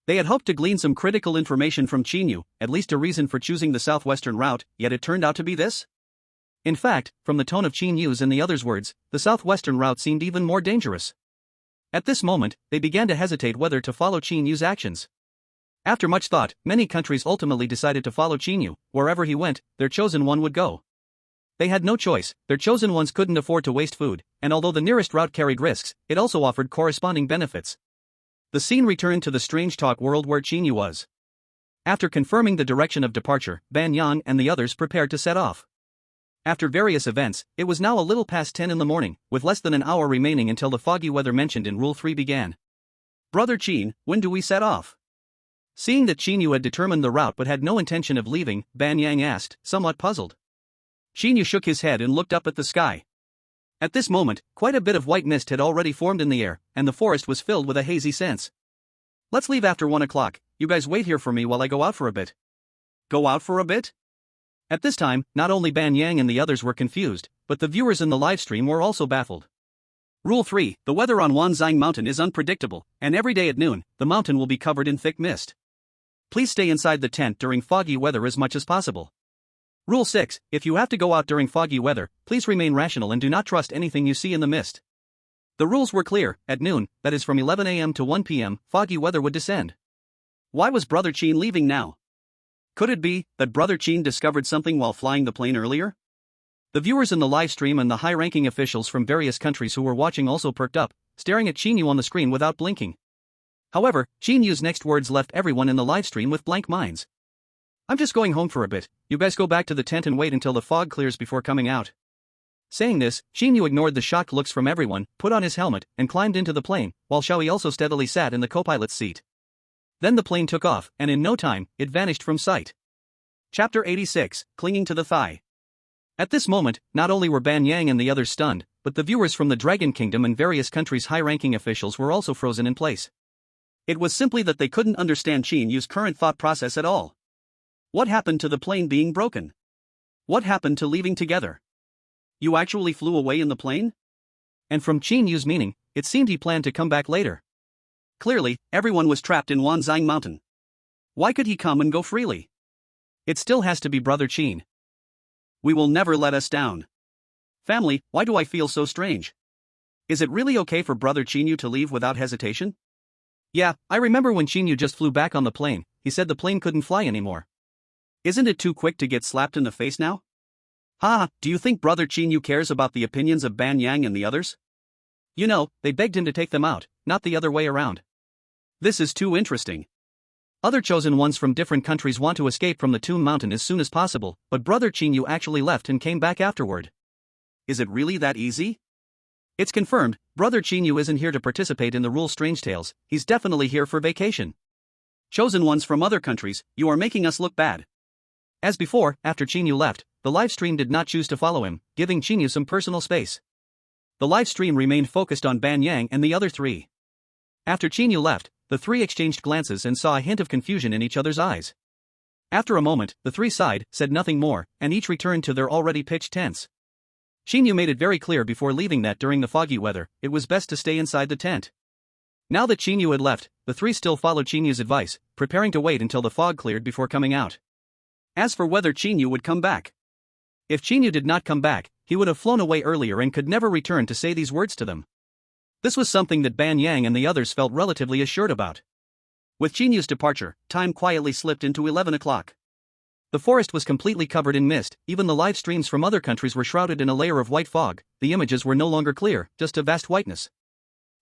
They had hoped to glean some critical information from Qin Yu, at least a reason for choosing the southwestern route, yet it turned out to be this? In fact, from the tone of Qin Yu's and the others' words, the southwestern route seemed even more dangerous. At this moment, they began to hesitate whether to follow Qin Yu's actions. After much thought, many countries ultimately decided to follow Qin Yu. Wherever he went, their chosen one would go. They had no choice, their chosen ones couldn't afford to waste food, and although the nearest route carried risks, it also offered corresponding benefits. The scene returned to the strange talk world where Qin Yu was. After confirming the direction of departure, Ban Yang and the others prepared to set off. After various events, it was now a little past 10 in the morning, with less than an hour remaining until the foggy weather mentioned in Rule 3 began. "Brother Qin, when do we set off?" Seeing that Qin Yu had determined the route but had no intention of leaving, Ban Yang asked, somewhat puzzled. Qin Yu shook his head and looked up at the sky. At this moment, quite a bit of white mist had already formed in the air, and the forest was filled with a hazy sense. "Let's leave after 1 o'clock, you guys wait here for me while I go out for a bit." "Go out for a bit?" At this time, not only Ban Yang and the others were confused, but the viewers in the livestream were also baffled. Rule 3, the weather on Wanzhong Mountain is unpredictable, and every day at noon, the mountain will be covered in thick mist. Please stay inside the tent during foggy weather as much as possible. Rule 6, if you have to go out during foggy weather, please remain rational and do not trust anything you see in the mist. The rules were clear, at noon, that is from 11 a.m. to 1 p.m., foggy weather would descend. Why was Brother Qin leaving now? Could it be that Brother Qin discovered something while flying the plane earlier? The viewers in the live stream and the high-ranking officials from various countries who were watching also perked up, staring at Qin Yu on the screen without blinking. However, Qin Yu's next words left everyone in the live stream with blank minds. I'm just going home for a bit, you guys go back to the tent and wait until the fog clears before coming out. Saying this, Qin Yu ignored the shocked looks from everyone, put on his helmet, and climbed into the plane, while Xiaoyi also steadily sat in the co-pilot's seat. Then the plane took off, and in no time, it vanished from sight. Chapter 86, Clinging to the Thigh. At this moment, not only were Ban Yang and the others stunned, but the viewers from the Dragon Kingdom and various countries' high-ranking officials were also frozen in place. It was simply that they couldn't understand Qin Yu's current thought process at all. What happened to the plane being broken? What happened to leaving together? You actually flew away in the plane? And from Qin Yu's meaning, it seemed he planned to come back later. Clearly, everyone was trapped in Wanzang Mountain. Why could he come and go freely? It still has to be Brother Qin. We will never let us down. Family, why do I feel so strange? Is it really okay for Brother Qin Yu to leave without hesitation? Yeah, I remember when Qin Yu just flew back on the plane, he said the plane couldn't fly anymore. Isn't it too quick to get slapped in the face now? Do you think Brother Qin Yu cares about the opinions of Ban Yang and the others? You know, they begged him to take them out, not the other way around. This is too interesting. Other chosen ones from different countries want to escape from the Tomb Mountain as soon as possible, but Brother Qin Yu actually left and came back afterward. Is it really that easy? It's confirmed, Brother Qin Yu isn't here to participate in the Rule Strange Tales, he's definitely here for vacation. Chosen ones from other countries, you are making us look bad. As before, after Qin Yu left, the live stream did not choose to follow him, giving Qin Yu some personal space. The live stream remained focused on Ban Yang and the other three. After Qin Yu left, the three exchanged glances and saw a hint of confusion in each other's eyes. After a moment, the three sighed, said nothing more, and each returned to their already pitched tents. Qin Yu made it very clear before leaving that during the foggy weather, it was best to stay inside the tent. Now that Qin Yu had left, the three still followed Qin Yu's advice, preparing to wait until the fog cleared before coming out. As for whether Qin Yu would come back. If Qin Yu did not come back, he would have flown away earlier and could never return to say these words to them. This was something that Ban Yang and the others felt relatively assured about. With Qin Yu's departure, time quietly slipped into 11 o'clock. The forest was completely covered in mist, even the live streams from other countries were shrouded in a layer of white fog, the images were no longer clear, just a vast whiteness.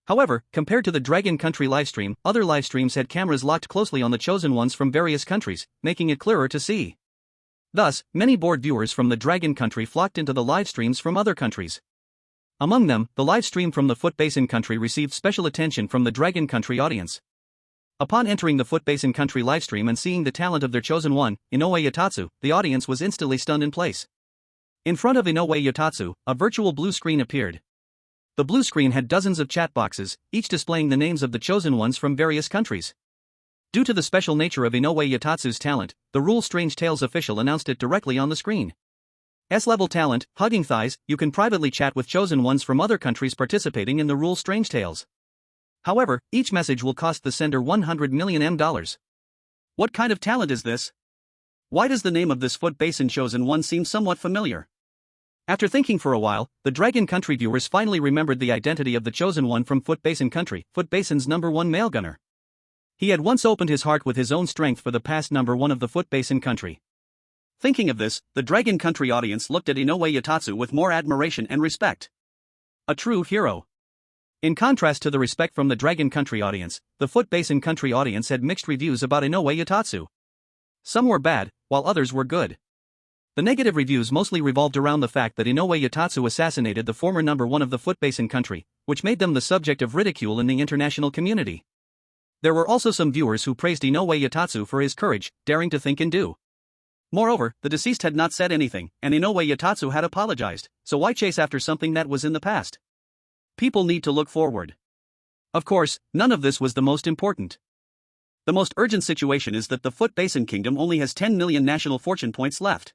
However, compared to the Dragon Country livestream, other livestreams had cameras locked closely on the chosen ones from various countries, making it clearer to see. Thus, many bored viewers from the Dragon Country flocked into the live streams from other countries. Among them, the live stream from the Foot Basin Country received special attention from the Dragon Country audience. Upon entering the Foot Basin Country livestream and seeing the talent of their chosen one, Inoue Yatatsu, the audience was instantly stunned in place. In front of Inoue Yatatsu, a virtual blue screen appeared. The blue screen had dozens of chat boxes, each displaying the names of the chosen ones from various countries. Due to the special nature of Inoue Yatatsu's talent, the Rule Strange Tales official announced it directly on the screen. S-level talent, Hugging Thighs, you can privately chat with chosen ones from other countries participating in the Rule Strange Tales. However, each message will cost the sender $100 million. What kind of talent is this? Why does the name of this Foot Basin chosen one seem somewhat familiar? After thinking for a while, the Dragon Country viewers finally remembered the identity of the chosen one from Foot Basin Country, Foot Basin's #1 male gunner. He had once opened his heart with his own strength for the past #1 of the Foot Basin Country. Thinking of this, the Dragon Country audience looked at Inoue Yatatsu with more admiration and respect. A true hero. In contrast to the respect from the Dragon Country audience, the Foot Basin Country audience had mixed reviews about Inoue Yatatsu. Some were bad, while others were good. The negative reviews mostly revolved around the fact that Inoue Yatatsu assassinated the former #1 of the Foot Basin Country, which made them the subject of ridicule in the international community. There were also some viewers who praised Inoue Yatatsu for his courage, daring to think and do. Moreover, the deceased had not said anything, and Inoue Yatatsu had apologized, so why chase after something that was in the past? People need to look forward. Of course, none of this was the most important. The most urgent situation is that the Foot Basin Kingdom only has 10 million national fortune points left.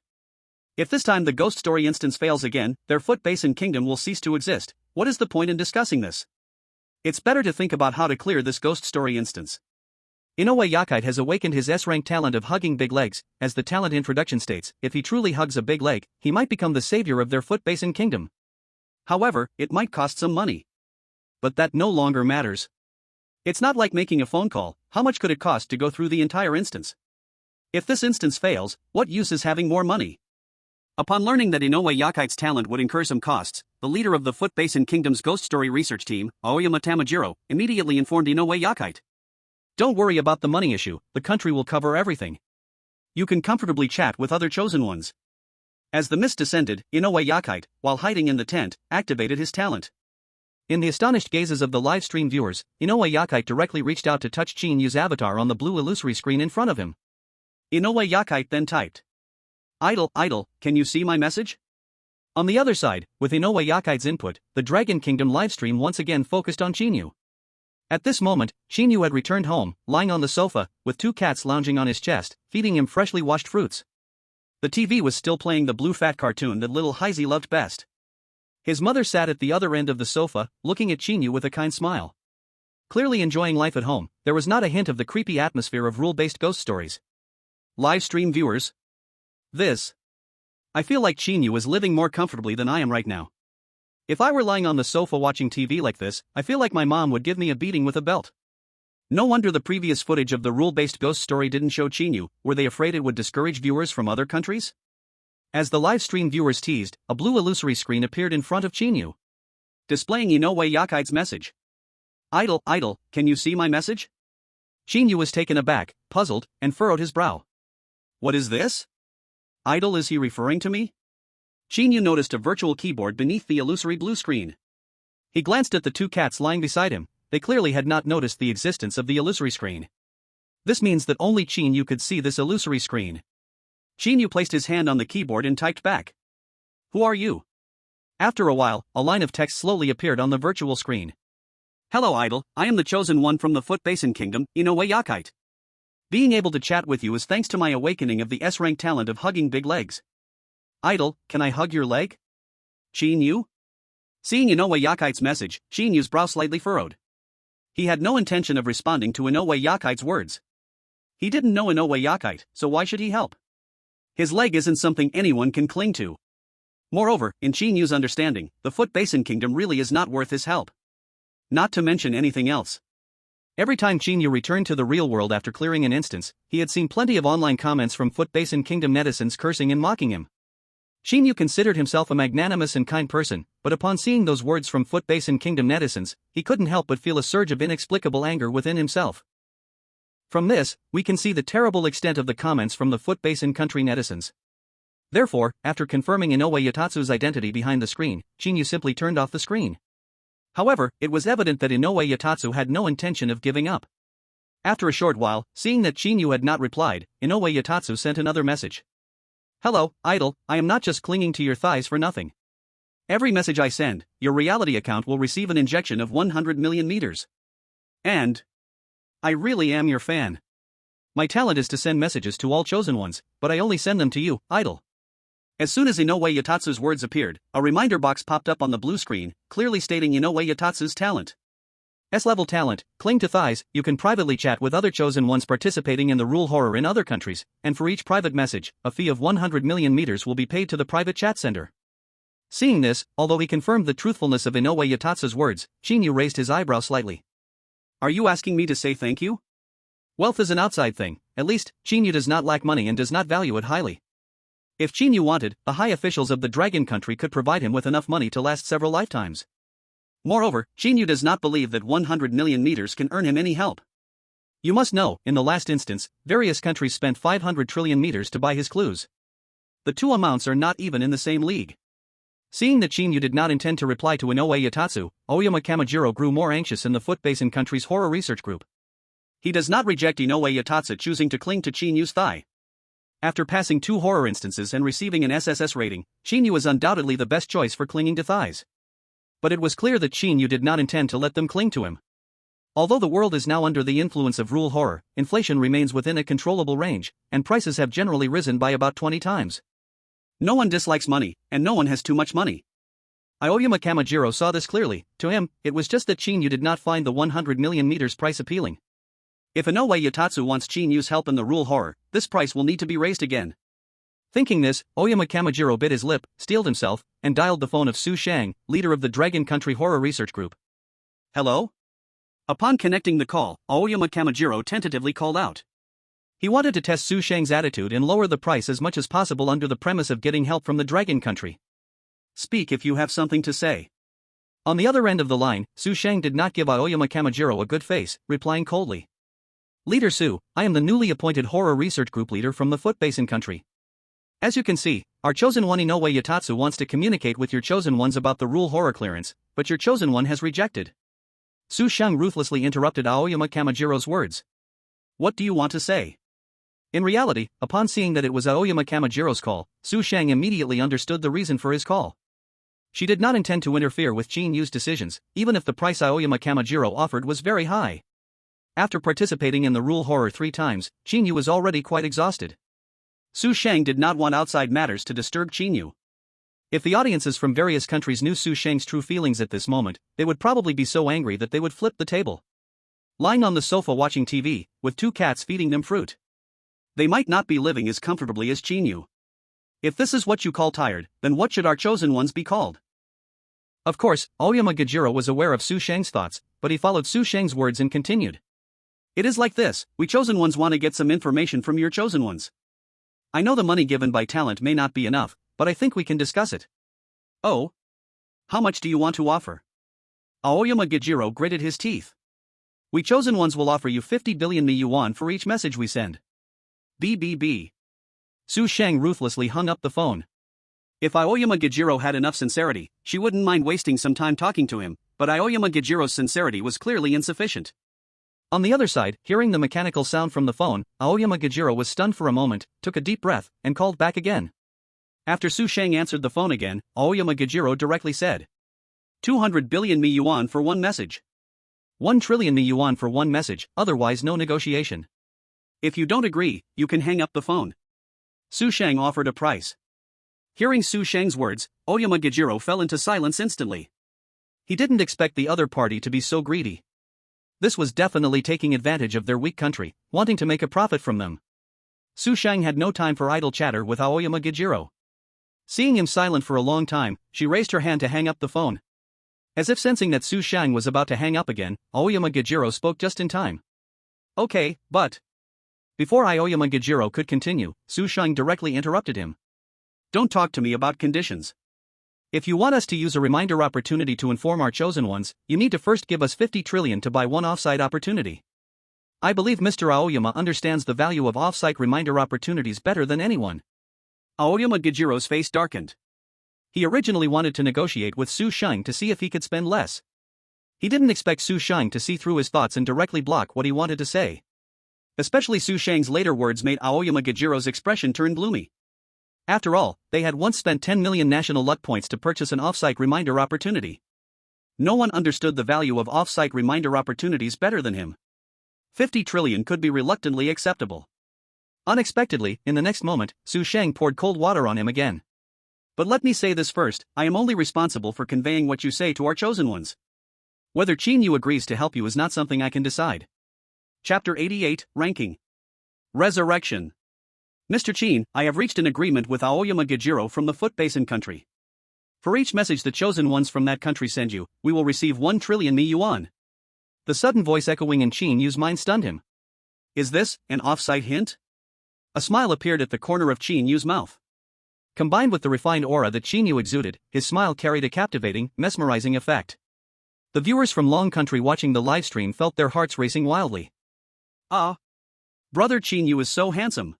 If this time the ghost story instance fails again, their Foot Basin Kingdom will cease to exist. What is the point in discussing this? It's better to think about how to clear this ghost story instance. Inoue Yakai has awakened his S-rank talent of hugging big legs, as the talent introduction states, if he truly hugs a big leg, he might become the savior of their Foot Basin Kingdom. However, it might cost some money. But that no longer matters. It's not like making a phone call, how much could it cost to go through the entire instance? If this instance fails, what use is having more money? Upon learning that Inoue Yakai's talent would incur some costs, the leader of the Foot Basin Kingdom's ghost story research team, Aoyama Tamajiro, immediately informed Inoue Yakai. Don't worry about the money issue, the country will cover everything. You can comfortably chat with other chosen ones. As the mist descended, Inoue Yakite, while hiding in the tent, activated his talent. In the astonished gazes of the live stream viewers, Inoue Yakite directly reached out to touch Qin Yu's avatar on the blue illusory screen in front of him. Inoue Yakite then typed, Idol, can you see my message? On the other side, with Inoue Yakite's input, the Dragon Kingdom livestream once again focused on Qin Yu. At this moment, Qin Yu had returned home, lying on the sofa, with two cats lounging on his chest, feeding him freshly washed fruits. The TV was still playing the blue fat cartoon that little Heisey loved best. His mother sat at the other end of the sofa, looking at Qin Yu with a kind smile. Clearly enjoying life at home, there was not a hint of the creepy atmosphere of rule-based ghost stories. Live stream viewers. I feel like Qin Yu is living more comfortably than I am right now. If I were lying on the sofa watching TV like this, I feel like my mom would give me a beating with a belt. No wonder the previous footage of the rule-based ghost story didn't show Qin Yu. Were they afraid it would discourage viewers from other countries? As the live stream viewers teased, a blue illusory screen appeared in front of Qin Yu, displaying Inoue Yakite's message. Idol, can you see my message? Qin Yu was taken aback, puzzled, and furrowed his brow. What is this? Idol, is he referring to me? Qin Yu noticed a virtual keyboard beneath the illusory blue screen. He glanced at the two cats lying beside him. They clearly had not noticed the existence of the illusory screen. This means that only Qin Yu could see this illusory screen. Qin Yu placed his hand on the keyboard and typed back. Who are you? After a while, a line of text slowly appeared on the virtual screen. Hello Idol, I am the chosen one from the Foot Basin Kingdom, Inoue Yakite. Being able to chat with you is thanks to my awakening of the S-rank talent of hugging big legs. Idol, can I hug your leg? Qin Yu? Seeing Inoue Yakite's message, Qin Yu's brow slightly furrowed. He had no intention of responding to Inoue Yakite's words. He didn't know Inoue Yakite, so why should he help? His leg isn't something anyone can cling to. Moreover, in Qin Yu's understanding, the Foot Basin Kingdom really is not worth his help. Not to mention anything else. Every time Qin Yu returned to the real world after clearing an instance, he had seen plenty of online comments from Foot Basin Kingdom netizens cursing and mocking him. Qin Yu considered himself a magnanimous and kind person, but upon seeing those words from Foot Basin Kingdom netizens, he couldn't help but feel a surge of inexplicable anger within himself. From this, we can see the terrible extent of the comments from the Foot Basin country netizens. Therefore, after confirming Inoue Yatatsu's identity behind the screen, Qin Yu simply turned off the screen. However, it was evident that Inoue Yatatsu had no intention of giving up. After a short while, seeing that Qin Yu had not replied, Inoue Yatatsu sent another message. Hello, Idol, I am not just clinging to your thighs for nothing. Every message I send, your reality account will receive an injection of 100 million meters. And I really am your fan. My talent is to send messages to all chosen ones, but I only send them to you, Idol. As soon as Inoue Yatatsu's words appeared, a reminder box popped up on the blue screen, clearly stating Inoue Yatatsu's talent. S-level talent, cling to thighs. You can privately chat with other chosen ones participating in the rule horror in other countries, and for each private message, a fee of 100 million meters will be paid to the private chat sender. Seeing this, although he confirmed the truthfulness of Inoue Yatatsu's words, Qin Yu raised his eyebrow slightly. Are you asking me to say thank you? Wealth is an outside thing. At least, Qin Yu does not lack money and does not value it highly. If Qin Yu wanted, the high officials of the Dragon Country could provide him with enough money to last several lifetimes. Moreover, Qin Yu does not believe that 100 million meters can earn him any help. You must know, in the last instance, various countries spent 500 trillion meters to buy his clues. The two amounts are not even in the same league. Seeing that Qin Yu did not intend to reply to Inoue Yatatsu, Oyama Kamijiro grew more anxious in the Foot Basin Country's horror research group. He does not reject Inoue Yatatsu choosing to cling to Qin Yu's thigh. After passing 2 horror instances and receiving an SSS rating, Qin Yu is undoubtedly the best choice for clinging to thighs. But it was clear that Qin Yu did not intend to let them cling to him. Although the world is now under the influence of rule horror, inflation remains within a controllable range, and prices have generally risen by about 20 times. No one dislikes money, and no one has too much money. Aoyama Kamijiro saw this clearly. To him, it was just that Qin Yu did not find the 100 million meters price appealing. If Inoue Yatatsu wants Qin Yu's help in the rule horror, this price will need to be raised again. Thinking this, Oyama Kamijiro bit his lip, steeled himself, and dialed the phone of Su Shang, leader of the Dragon Country Horror Research Group. Hello? Upon connecting the call, Aoyama Kamijiro tentatively called out. He wanted to test Su Shang's attitude and lower the price as much as possible under the premise of getting help from the Dragon Country. Speak if you have something to say. On the other end of the line, Su Shang did not give Aoyama Kamijiro a good face, replying coldly. Leader Su, I am the newly appointed horror research group leader from the Foot Basin country. As you can see, our chosen one Inoue Yatatsu wants to communicate with your chosen ones about the rule horror clearance, but your chosen one has rejected. Su Shang ruthlessly interrupted Aoyama Kamajiro's words. What do you want to say? In reality, upon seeing that it was Aoyama Kamajiro's call, Su Shang immediately understood the reason for his call. She did not intend to interfere with Qin Yu's decisions, even if the price Aoyama Kamajiro offered was very high. After participating in the rule horror 3 times, Qin Yu was already quite exhausted. Su Shang did not want outside matters to disturb Qin Yu. If the audiences from various countries knew Su Shang's true feelings at this moment, they would probably be so angry that they would flip the table. Lying on the sofa watching TV, with 2 cats feeding them fruit. They might not be living as comfortably as Qin Yu. If this is what you call tired, then what should our chosen ones be called? Of course, Aoyama Gajiro was aware of Su Shang's thoughts, but he followed Su Shang's words and continued. It is like this, we chosen ones want to get some information from your chosen ones. I know the money given by talent may not be enough, but I think we can discuss it. Oh? How much do you want to offer? Aoyama Gajiro gritted his teeth. We chosen ones will offer you 50 billion yuan for each message we send. BBB. Su Shang ruthlessly hung up the phone. If Aoyama Gajiro had enough sincerity, she wouldn't mind wasting some time talking to him, but Aoyama Gajiro's sincerity was clearly insufficient. On the other side, hearing the mechanical sound from the phone, Aoyama Gajiro was stunned for a moment, took a deep breath, and called back again. After Su Shang answered the phone again, Aoyama Gajiro directly said. 200 billion yuan for one message. 1 trillion yuan for one message, otherwise no negotiation. If you don't agree, you can hang up the phone. Su Shang offered a price. Hearing Su Shang's words, Aoyama Gajiro fell into silence instantly. He didn't expect the other party to be so greedy. This was definitely taking advantage of their weak country, wanting to make a profit from them. Su Shang had no time for idle chatter with Aoyama Gajiro. Seeing him silent for a long time, she raised her hand to hang up the phone. As if sensing that Su Shang was about to hang up again, Aoyama Gajiro spoke just in time. Okay, but... Before Aoyama Gajiro could continue, Su Shang directly interrupted him. Don't talk to me about conditions. If you want us to use a reminder opportunity to inform our chosen ones, you need to first give us 50 trillion to buy one off-site opportunity. I believe Mr. Aoyama understands the value of off-site reminder opportunities better than anyone. Aoyama Gajiro's face darkened. He originally wanted to negotiate with Su Shang to see if he could spend less. He didn't expect Su Shang to see through his thoughts and directly block what he wanted to say. Especially Su Shang's later words made Aoyama Gajiro's expression turn gloomy. After all, they had once spent 10 million national luck points to purchase an off-site reminder opportunity. No one understood the value of off-site reminder opportunities better than him. 50 trillion could be reluctantly acceptable. Unexpectedly, in the next moment, Su Shang poured cold water on him again. But let me say this first, I am only responsible for conveying what you say to our chosen ones. Whether Qin Yu agrees to help you is not something I can decide. Chapter 88, Ranking. Resurrection. Mr. Qin, I have reached an agreement with Aoyama Gajiro from the Foot Basin country. For each message the chosen ones from that country send you, we will receive 1 trillion yuan. The sudden voice echoing in Qin Yu's mind stunned him. Is this an off-site hint? A smile appeared at the corner of Qin Yu's mouth. Combined with the refined aura that Qin Yu exuded, his smile carried a captivating, mesmerizing effect. The viewers from Long Country watching the livestream felt their hearts racing wildly. Ah! Brother Qin Yu is so handsome.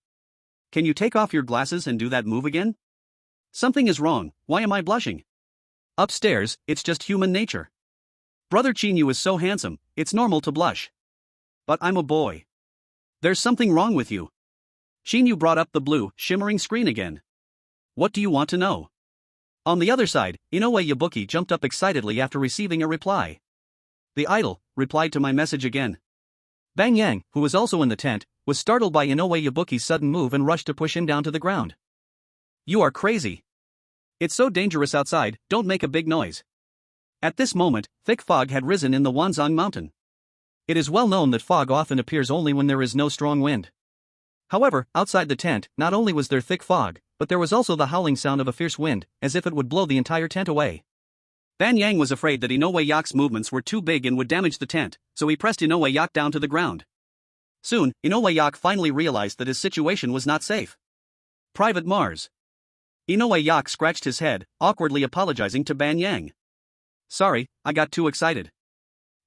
Can you take off your glasses and do that move again? Something is wrong, why am I blushing? Upstairs, it's just human nature. Brother Qin Yu is so handsome, it's normal to blush. But I'm a boy. There's something wrong with you. Qin Yu brought up the blue, shimmering screen again. What do you want to know? On the other side, Inoue Yabuki jumped up excitedly after receiving a reply. The idol replied to my message again. Bang Yang, who was also in the tent, was startled by Inoue Yabuki's sudden move and rushed to push him down to the ground. You are crazy. It's so dangerous outside, don't make a big noise. At this moment, thick fog had risen in the Wanzhong mountain. It is well known that fog often appears only when there is no strong wind. However, outside the tent, not only was there thick fog, but there was also the howling sound of a fierce wind, as if it would blow the entire tent away. Ban Yang was afraid that Inoue Yak's movements were too big and would damage the tent, so he pressed Inoue Yak down to the ground. Soon, Inoue Yak finally realized that his situation was not safe. Private Mars. Inoue Yak scratched his head, awkwardly apologizing to Ban Yang. Sorry, I got too excited.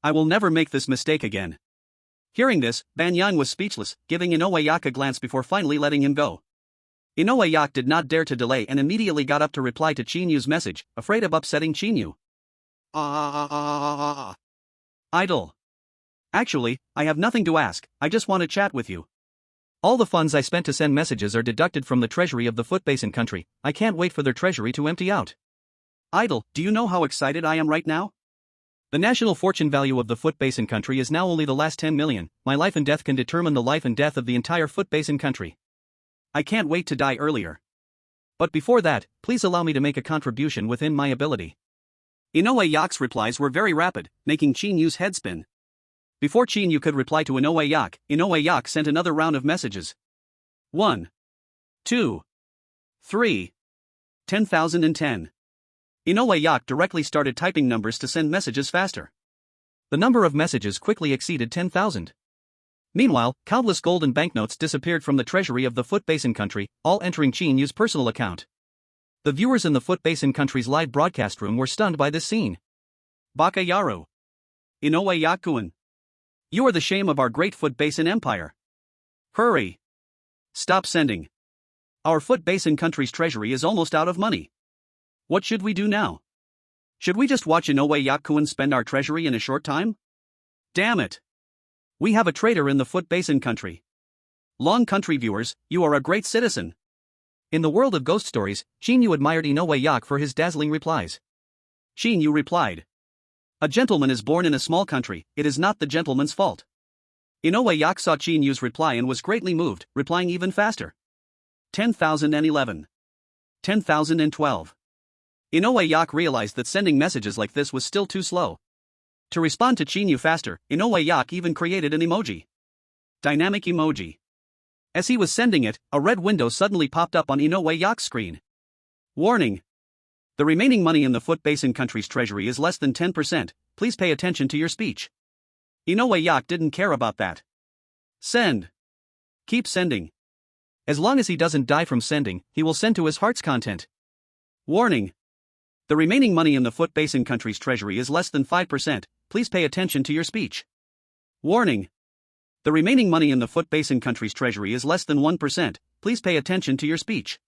I will never make this mistake again. Hearing this, Banyan was speechless, giving Inoue Yak a glance before finally letting him go. Inoue Yak did not dare to delay and immediately got up to reply to Qin Yu's message, afraid of upsetting Qin Yu. Idle. Actually, I have nothing to ask, I just want to chat with you. All the funds I spent to send messages are deducted from the treasury of the Foot Basin country, I can't wait for their treasury to empty out. Idle, do you know how excited I am right now? The national fortune value of the Foot Basin country is now only the last 10 million, my life and death can determine the life and death of the entire Foot Basin country. I can't wait to die earlier. But before that, please allow me to make a contribution within my ability. Inoue Yak's replies were very rapid, making Qin Yu's head spin. Before Qin Yu could reply to Inoue Yak sent another round of messages. 1, 2, 3, 10,010. Inoue Yak directly started typing numbers to send messages faster. The number of messages quickly exceeded 10,000. Meanwhile, countless golden banknotes disappeared from the treasury of the Foot Basin country, all entering Qin Yu's personal account. The viewers in the Foot Basin country's live broadcast room were stunned by this scene. Baka Yaru. Inoue Yakuin. You are the shame of our great Foot Basin empire. Hurry. Stop sending. Our Foot Basin country's treasury is almost out of money. What should we do now? Should we just watch Inoue Yakuin spend our treasury in a short time? Damn it. We have a traitor in the Foot Basin country. Long country viewers, you are a great citizen. In the world of ghost stories, Qin Yu admired Inoue Yak for his dazzling replies. Qin Yu replied. A gentleman is born in a small country, it is not the gentleman's fault. Inoue Yak saw Qin Yu's reply and was greatly moved, replying even faster. 10,011. 10,012. Inoue Yak realized that sending messages like this was still too slow. To respond to Qin Yu faster, Inoue Yak even created an emoji. Dynamic emoji. As he was sending it, a red window suddenly popped up on Inoue Yak's screen. Warning. The remaining money in the Foot Basin country's treasury is less than 10%, please pay attention to your speech. Inoue Yak didn't care about that. Send. Keep sending. As long as he doesn't die from sending, he will send to his heart's content. Warning. The remaining money in the Foot Basin country's treasury is less than 5%, please pay attention to your speech. Warning. The remaining money in the Foot Basin country's treasury is less than 1%, please pay attention to your speech.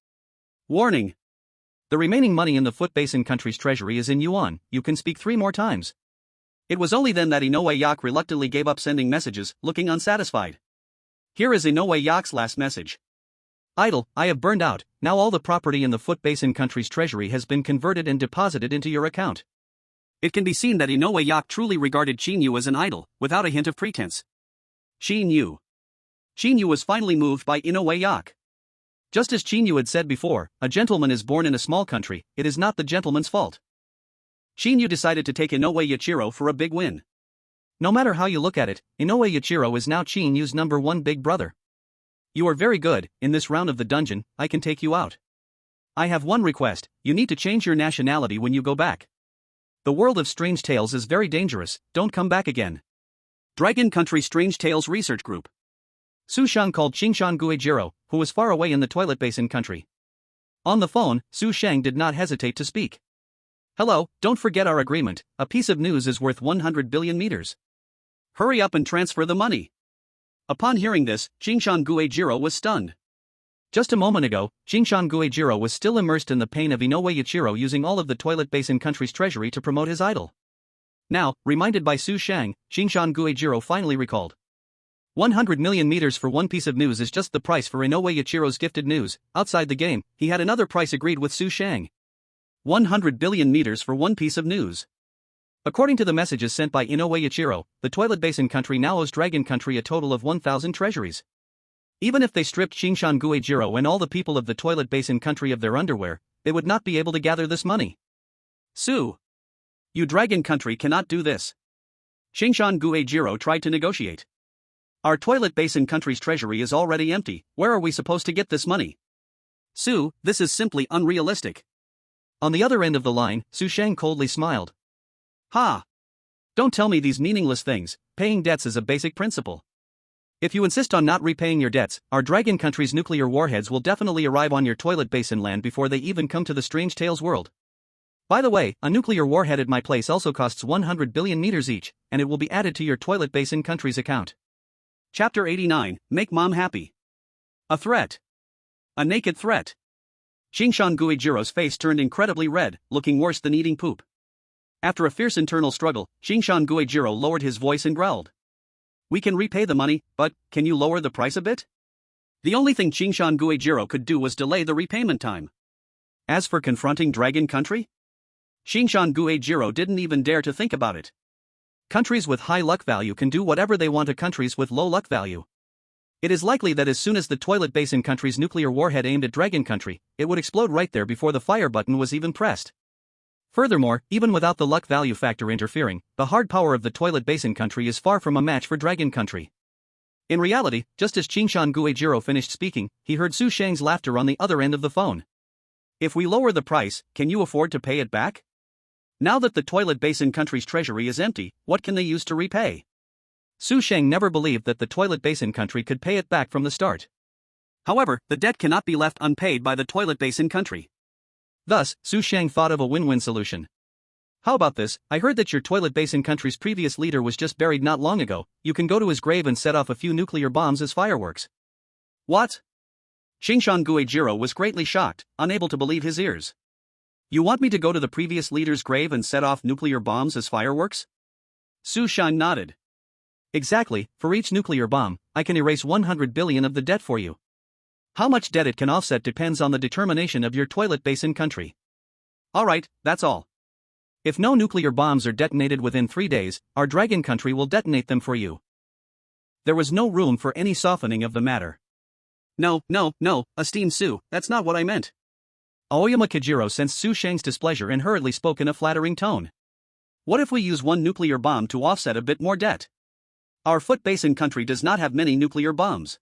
Warning. The remaining money in the Foot Basin country's treasury is in yuan, you can speak 3 more times. It was only then that Inoue Yak reluctantly gave up sending messages, looking unsatisfied. Here is Inoue Yak's last message. Idle, I have burned out, now all the property in the Foot Basin country's treasury has been converted and deposited into your account. It can be seen that Inoue Yak truly regarded Qin Yu as an idol, without a hint of pretense. Qin Yu. Qin Yu was finally moved by Inoue Yak. Just as Qin Yu had said before, a gentleman is born in a small country, it is not the gentleman's fault. Qin Yu decided to take Inoue Yachiro for a big win. No matter how you look at it, Inoue Yachiro is now Qin Yu's #1 big brother. You are very good, in this round of the dungeon, I can take you out. I have one request, you need to change your nationality when you go back. The world of strange tales is very dangerous, don't come back again. Dragon Country Strange Tales Research Group. Su Sheng called Qingshan Guijiro, who was far away in the Toilet Basin country. On the phone, Su Sheng did not hesitate to speak. Hello, don't forget our agreement, a piece of news is worth 100 billion meters. Hurry up and transfer the money. Upon hearing this, Qingshan Guijiro was stunned. Just a moment ago, Qingshan Guijiro was still immersed in the pain of Inoue Yachiro using all of the Toilet Basin country's treasury to promote his idol. Now, reminded by Su Sheng, Qingshan Guijiro finally recalled. 100 million meters for one piece of news is just the price for Inoue Yachiro's gifted news. Outside the game, he had another price agreed with Su Sheng. 100 billion meters for one piece of news. According to the messages sent by Inoue Yachiro, the Toilet Basin country now owes Dragon Country a total of 1,000 treasuries. Even if they stripped Qingshan Guijiro and all the people of the Toilet Basin country of their underwear, they would not be able to gather this money. Su. You Dragon Country cannot do this. Qingshan Guijiro tried to negotiate. Our Toilet Basin country's treasury is already empty, where are we supposed to get this money? Su, this is simply unrealistic. On the other end of the line, Su Sheng coldly smiled. Ha! Don't tell me these meaningless things, paying debts is a basic principle. If you insist on not repaying your debts, our Dragon Country's nuclear warheads will definitely arrive on your Toilet Basin land before they even come to the Strange Tales world. By the way, a nuclear warhead at my place also costs 100 billion meters each, and it will be added to your Toilet Basin country's account. Chapter 89, Make Mom Happy. A threat. A naked threat. Shinshan Guijiro's face turned incredibly red, looking worse than eating poop. After a fierce internal struggle, Shinshan Guijiro lowered his voice and growled. We can repay the money, but can you lower the price a bit? The only thing Shinshan Guijiro could do was delay the repayment time. As for confronting Dragon Country? Shinshan Guijiro didn't even dare to think about it. Countries with high luck value can do whatever they want to countries with low luck value. It is likely that as soon as the toilet basin country's nuclear warhead aimed at Dragon Country, it would explode right there before the fire button was even pressed. Furthermore, even without the luck value factor interfering, the hard power of the toilet basin country is far from a match for Dragon Country. In reality, just as Shinshan Guijiro finished speaking, he heard Su Shang's laughter on the other end of the phone. If we lower the price, can you afford to pay it back? Now that the toilet basin country's treasury is empty, what can they use to repay? Su Shang never believed that the toilet basin country could pay it back from the start. However, the debt cannot be left unpaid by the toilet basin country. Thus, Su Shang thought of a win-win solution. How about this? I heard that your toilet basin country's previous leader was just buried not long ago. You can go to his grave and set off a few nuclear bombs as fireworks. What? Shinshan Guijiro was greatly shocked, unable to believe his ears. You want me to go to the previous leader's grave and set off nuclear bombs as fireworks? Su Shang nodded. Exactly, for each nuclear bomb, I can erase 100 billion of the debt for you. How much debt it can offset depends on the determination of your toilet basin country. Alright, that's all. If no nuclear bombs are detonated within 3 days, our Dragon Country will detonate them for you. There was no room for any softening of the matter. No, esteemed Su, that's not what I meant. Aoyama Kajiro sensed Su Shang's displeasure and hurriedly spoke in a flattering tone. What if we use one nuclear bomb to offset a bit more debt? Our foot basin country does not have many nuclear bombs.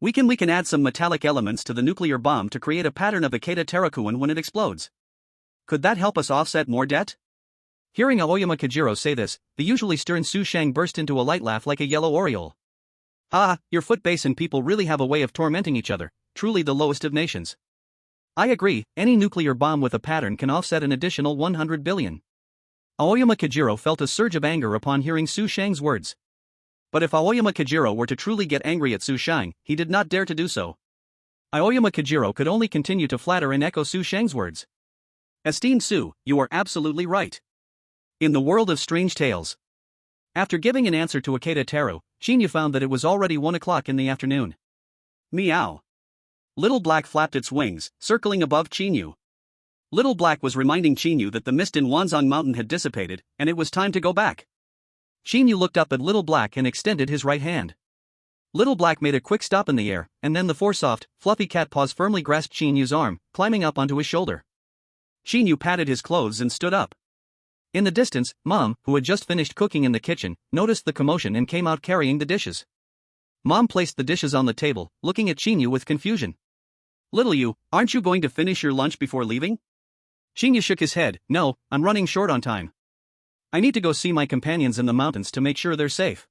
We can add some metallic elements to the nuclear bomb to create a pattern of Ikeda Terakuan when it explodes. Could that help us offset more debt? Hearing Aoyama Kajiro say this, the usually stern Su Shang burst into a light laugh like a yellow oriole. Ah, your foot basin people really have a way of tormenting each other, truly the lowest of nations. I agree, any nuclear bomb with a pattern can offset an additional 100 billion. Aoyama Kajiro felt a surge of anger upon hearing Su Shang's words. But if Aoyama Kajiro were to truly get angry at Su Shang, he did not dare to do so. Aoyama Kajiro could only continue to flatter and echo Su Shang's words. Esteemed Su, you are absolutely right. In the world of strange tales. After giving an answer to Ikeda Teru, Qin Yu found that it was already 1 o'clock in the afternoon. Meow. Little Black flapped its wings, circling above Qin Yu. Little Black was reminding Qin Yu that the mist in Wanzhong Mountain had dissipated, and it was time to go back. Qin Yu looked up at Little Black and extended his right hand. Little Black made a quick stop in the air, and then the 4 soft, fluffy cat paws firmly grasped Qin Yu's arm, climbing up onto his shoulder. Qin Yu patted his clothes and stood up. In the distance, Mom, who had just finished cooking in the kitchen, noticed the commotion and came out carrying the dishes. Mom placed the dishes on the table, looking at Qin Yu with confusion. Little Yu, aren't you going to finish your lunch before leaving? Qin Yu shook his head. No, I'm running short on time. I need to go see my companions in the mountains to make sure they're safe.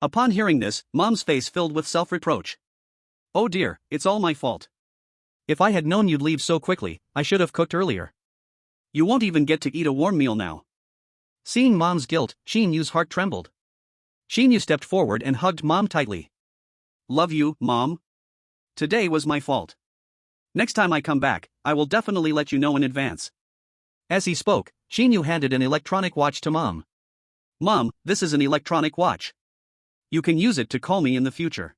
Upon hearing this, Mom's face filled with self-reproach. Oh dear, it's all my fault. If I had known you'd leave so quickly, I should have cooked earlier. You won't even get to eat a warm meal now. Seeing Mom's guilt, Qin Yu's heart trembled. Qin Yu stepped forward and hugged Mom tightly. Love you, Mom. Today was my fault. Next time I come back, I will definitely let you know in advance. As he spoke, Qin Yu handed an electronic watch to Mom. Mom, this is an electronic watch. You can use it to call me in the future.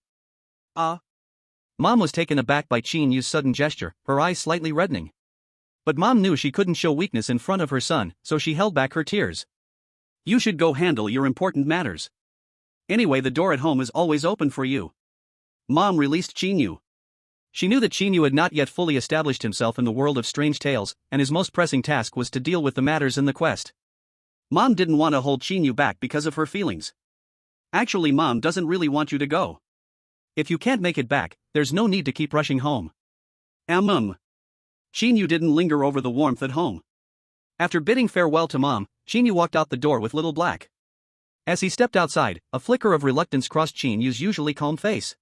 Mom was taken aback by Qin Yu's sudden gesture, her eyes slightly reddening. But Mom knew she couldn't show weakness in front of her son, so she held back her tears. You should go handle your important matters. Anyway, the door at home is always open for you. Mom released Qin Yu. She knew that Qin Yu had not yet fully established himself in the world of strange tales, and his most pressing task was to deal with the matters in the quest. Mom didn't want to hold Qin Yu back because of her feelings. Actually, Mom doesn't really want you to go. If you can't make it back, there's no need to keep rushing home. Qin Yu didn't linger over the warmth at home. After bidding farewell to Mom, Qin Yu walked out the door with Little Black. As he stepped outside, a flicker of reluctance crossed Qin Yu's usually calm face.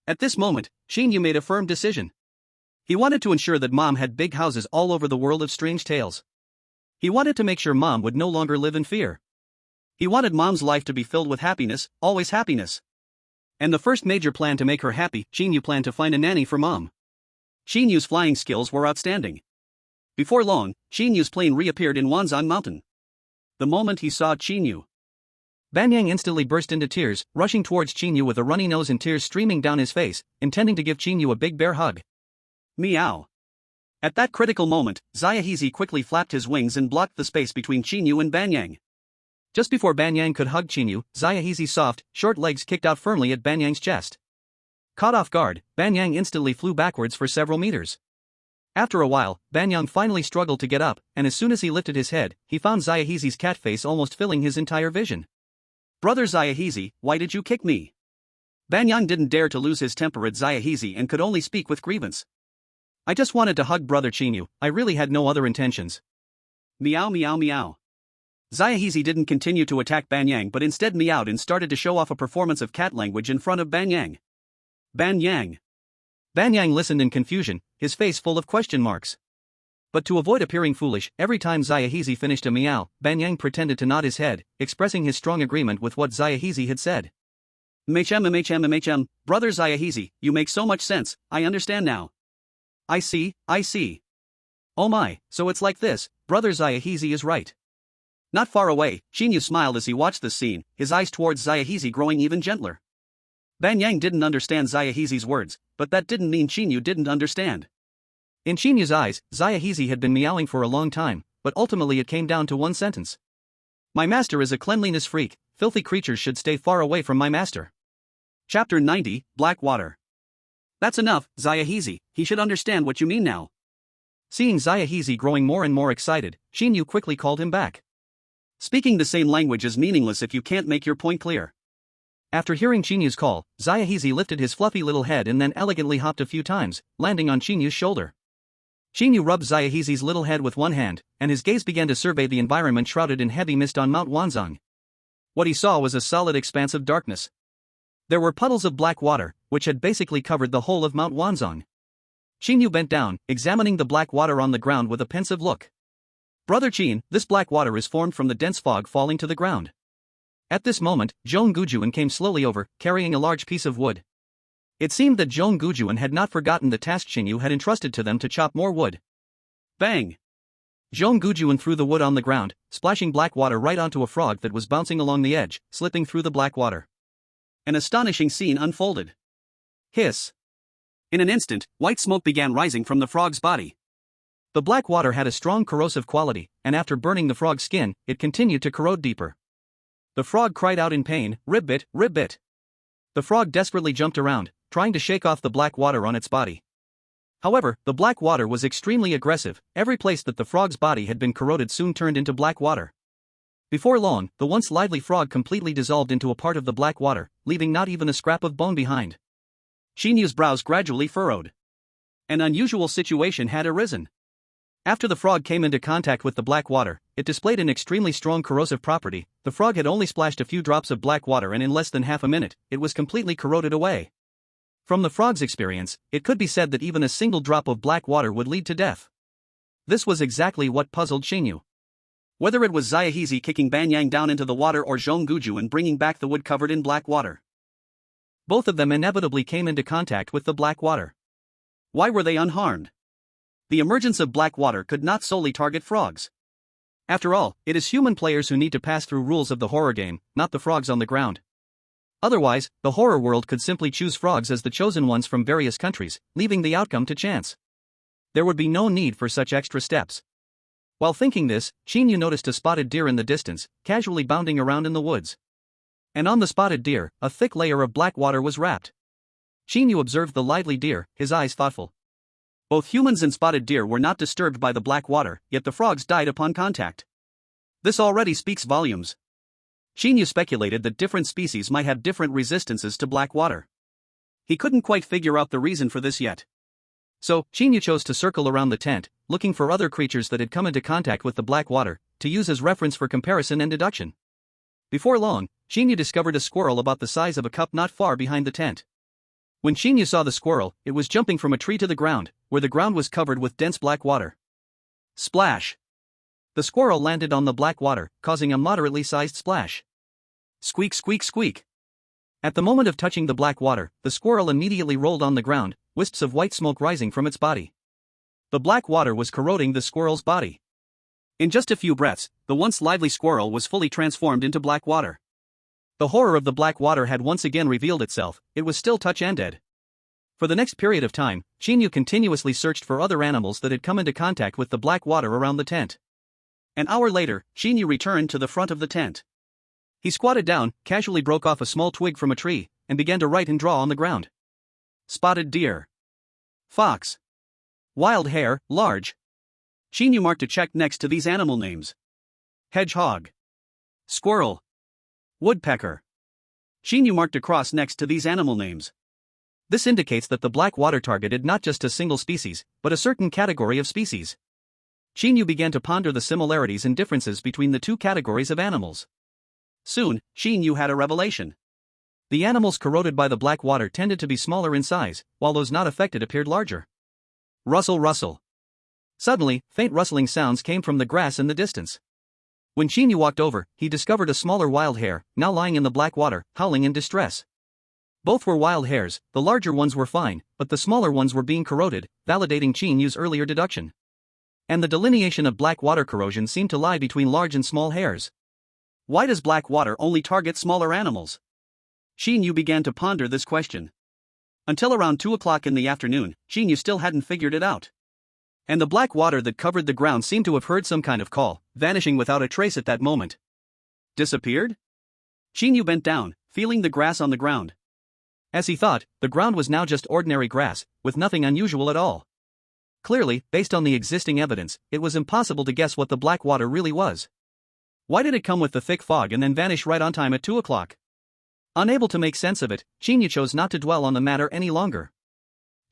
At this moment, Qin Yu made a firm decision. He wanted to ensure that Mom had big houses all over the world of strange tales. He wanted to make sure Mom would no longer live in fear. He wanted Mom's life to be filled with happiness, always happiness. And the first major plan to make her happy, Qin Yu planned to find a nanny for mom. Qin Yu's flying skills were outstanding. Before long, Qin Yu's plane reappeared in Wanzhong Mountain. The moment he saw Qin Yu, Banyang instantly burst into tears, rushing towards Qin Yu with a runny nose and tears streaming down his face, intending to give Qin Yu a big bear hug. Meow. At that critical moment, Xiaohizi quickly flapped his wings and blocked the space between Qin Yu and Banyang. Just before Banyang could hug Qin Yu, Xiaohizi's soft, short legs kicked out firmly at Banyang's chest. Caught off guard, Banyang instantly flew backwards for several meters. After a while, Banyang finally struggled to get up, and as soon as he lifted his head, he found Xiaohizi's cat face almost filling his entire vision. Brother Xiaohizi, why did you kick me? Banyang didn't dare to lose his temper at Xiaohizi and could only speak with grievance. I just wanted to hug brother Qin Yu, I really had no other intentions. Meow meow meow. Xiaohizi didn't continue to attack Banyang but instead meowed and started to show off a performance of cat language in front of Banyang. Banyang. Banyang listened in confusion, his face full of question marks. But to avoid appearing foolish, every time Xiaohizi finished a meow, Banyang pretended to nod his head, expressing his strong agreement with what Xiaohizi had said. MHM, brother Xiaohizi, you make so much sense, I understand now. I see. Oh my, so it's like this, brother Xiaohizi is right. Not far away, Qin Yu smiled as he watched this scene, his eyes towards Xiaohizi growing even gentler. Banyang didn't understand Xiaohizi's words, but that didn't mean Qin Yu didn't understand. In Qin Yu's eyes, Xiaohizi had been meowing for a long time, but ultimately it came down to one sentence. My master is a cleanliness freak, filthy creatures should stay far away from my master. Chapter 90, Black Water. That's enough, Xiaohizi, he should understand what you mean now. Seeing Xiaohizi growing more and more excited, Qin Yu quickly called him back. Speaking the same language is meaningless if you can't make your point clear. After hearing Qin Yu's call, Xiaohizi lifted his fluffy little head and then elegantly hopped a few times, landing on Qin Yu's shoulder. Qin Yu rubbed Xiaohizi's little head with one hand, and his gaze began to survey the environment shrouded in heavy mist on Mount Wanzhong. What he saw was a solid expanse of darkness. There were puddles of black water, which had basically covered the whole of Mount Wanzhong. Qin Yu bent down, examining the black water on the ground with a pensive look. Brother Qin, this black water is formed from the dense fog falling to the ground. At this moment, Zhong Gujuan came slowly over, carrying a large piece of wood. It seemed that Zhong Gujuan had not forgotten the task Qin Yu had entrusted to them to chop more wood. Bang! Zhong Gujuan threw the wood on the ground, splashing black water right onto a frog that was bouncing along the edge, slipping through the black water. An astonishing scene unfolded. Hiss! In an instant, white smoke began rising from the frog's body. The black water had a strong corrosive quality, and after burning the frog's skin, it continued to corrode deeper. The frog cried out in pain, "Ribbit, ribbit!" The frog desperately jumped around, trying to shake off the black water on its body. However, the black water was extremely aggressive, every place that the frog's body had been corroded soon turned into black water. Before long, the once lively frog completely dissolved into a part of the black water, leaving not even a scrap of bone behind. Qin Yu's brows gradually furrowed. An unusual situation had arisen. After the frog came into contact with the black water, it displayed an extremely strong corrosive property. The frog had only splashed a few drops of black water and in less than half a minute, it was completely corroded away. From the frog's experience, it could be said that even a single drop of black water would lead to death. This was exactly what puzzled Qin Yu. Whether it was Xiaohizi kicking Banyang down into the water or Zhong Gujuan bringing back the wood covered in black water. Both of them inevitably came into contact with the black water. Why were they unharmed? The emergence of black water could not solely target frogs. After all, it is human players who need to pass through rules of the horror game, not the frogs on the ground. Otherwise, the horror world could simply choose frogs as the chosen ones from various countries, leaving the outcome to chance. There would be no need for such extra steps. While thinking this, Qin Yu noticed a spotted deer in the distance, casually bounding around in the woods. And on the spotted deer, a thick layer of black water was wrapped. Qin Yu observed the lively deer, his eyes thoughtful. Both humans and spotted deer were not disturbed by the black water, yet the frogs died upon contact. This already speaks volumes. Qin Yu speculated that different species might have different resistances to black water. He couldn't quite figure out the reason for this yet. So, Qin Yu chose to circle around the tent, looking for other creatures that had come into contact with the black water, to use as reference for comparison and deduction. Before long, Qin Yu discovered a squirrel about the size of a cup not far behind the tent. When Qin Yu saw the squirrel, it was jumping from a tree to the ground, where the ground was covered with dense black water. Splash! The squirrel landed on the black water, causing a moderately sized splash. Squeak squeak squeak! At the moment of touching the black water, the squirrel immediately rolled on the ground, wisps of white smoke rising from its body. The black water was corroding the squirrel's body. In just a few breaths, the once lively squirrel was fully transformed into black water. The horror of the black water had once again revealed itself. It was still touch and dead. For the next period of time, Qin Yu continuously searched for other animals that had come into contact with the black water around the tent. An hour later, Qin Yu returned to the front of the tent. He squatted down, casually broke off a small twig from a tree, and began to write and draw on the ground. Spotted deer. Fox. Wild hare, large. Qin Yu marked a check next to these animal names. Hedgehog. Squirrel. Woodpecker. Qin Yu marked a cross next to these animal names. This indicates that the black water targeted not just a single species, but a certain category of species. Qin Yu began to ponder the similarities and differences between the two categories of animals. Soon, Qin Yu had a revelation. The animals corroded by the black water tended to be smaller in size, while those not affected appeared larger. Rustle, rustle. Suddenly, faint rustling sounds came from the grass in the distance. When Qin Yu walked over, he discovered a smaller wild hare, now lying in the black water, howling in distress. Both were wild hares. The larger ones were fine, but the smaller ones were being corroded, validating Qin Yu's earlier deduction. And the delineation of black water corrosion seemed to lie between large and small hares. Why does black water only target smaller animals? Qin Yu began to ponder this question. Until around 2 o'clock in the afternoon, Qin Yu still hadn't figured it out. And the black water that covered the ground seemed to have heard some kind of call, vanishing without a trace at that moment. Disappeared? Qin Yu bent down, feeling the grass on the ground. As he thought, the ground was now just ordinary grass, with nothing unusual at all. Clearly, based on the existing evidence, it was impossible to guess what the black water really was. Why did it come with the thick fog and then vanish right on time at 2 o'clock? Unable to make sense of it, Qin Yu chose not to dwell on the matter any longer.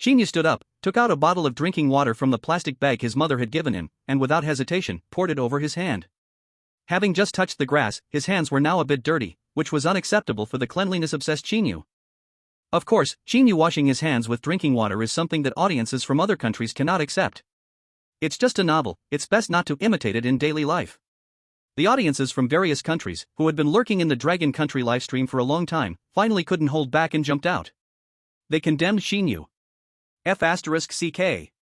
Qin Yu stood up, took out a bottle of drinking water from the plastic bag his mother had given him, and without hesitation, poured it over his hand. Having just touched the grass, his hands were now a bit dirty, which was unacceptable for the cleanliness-obsessed Qin Yu. Of course, Qin Yu washing his hands with drinking water is something that audiences from other countries cannot accept. It's just a novel, it's best not to imitate it in daily life. The audiences from various countries, who had been lurking in the Dragon Country livestream for a long time, finally couldn't hold back and jumped out. They condemned Qin Yu. F***CK.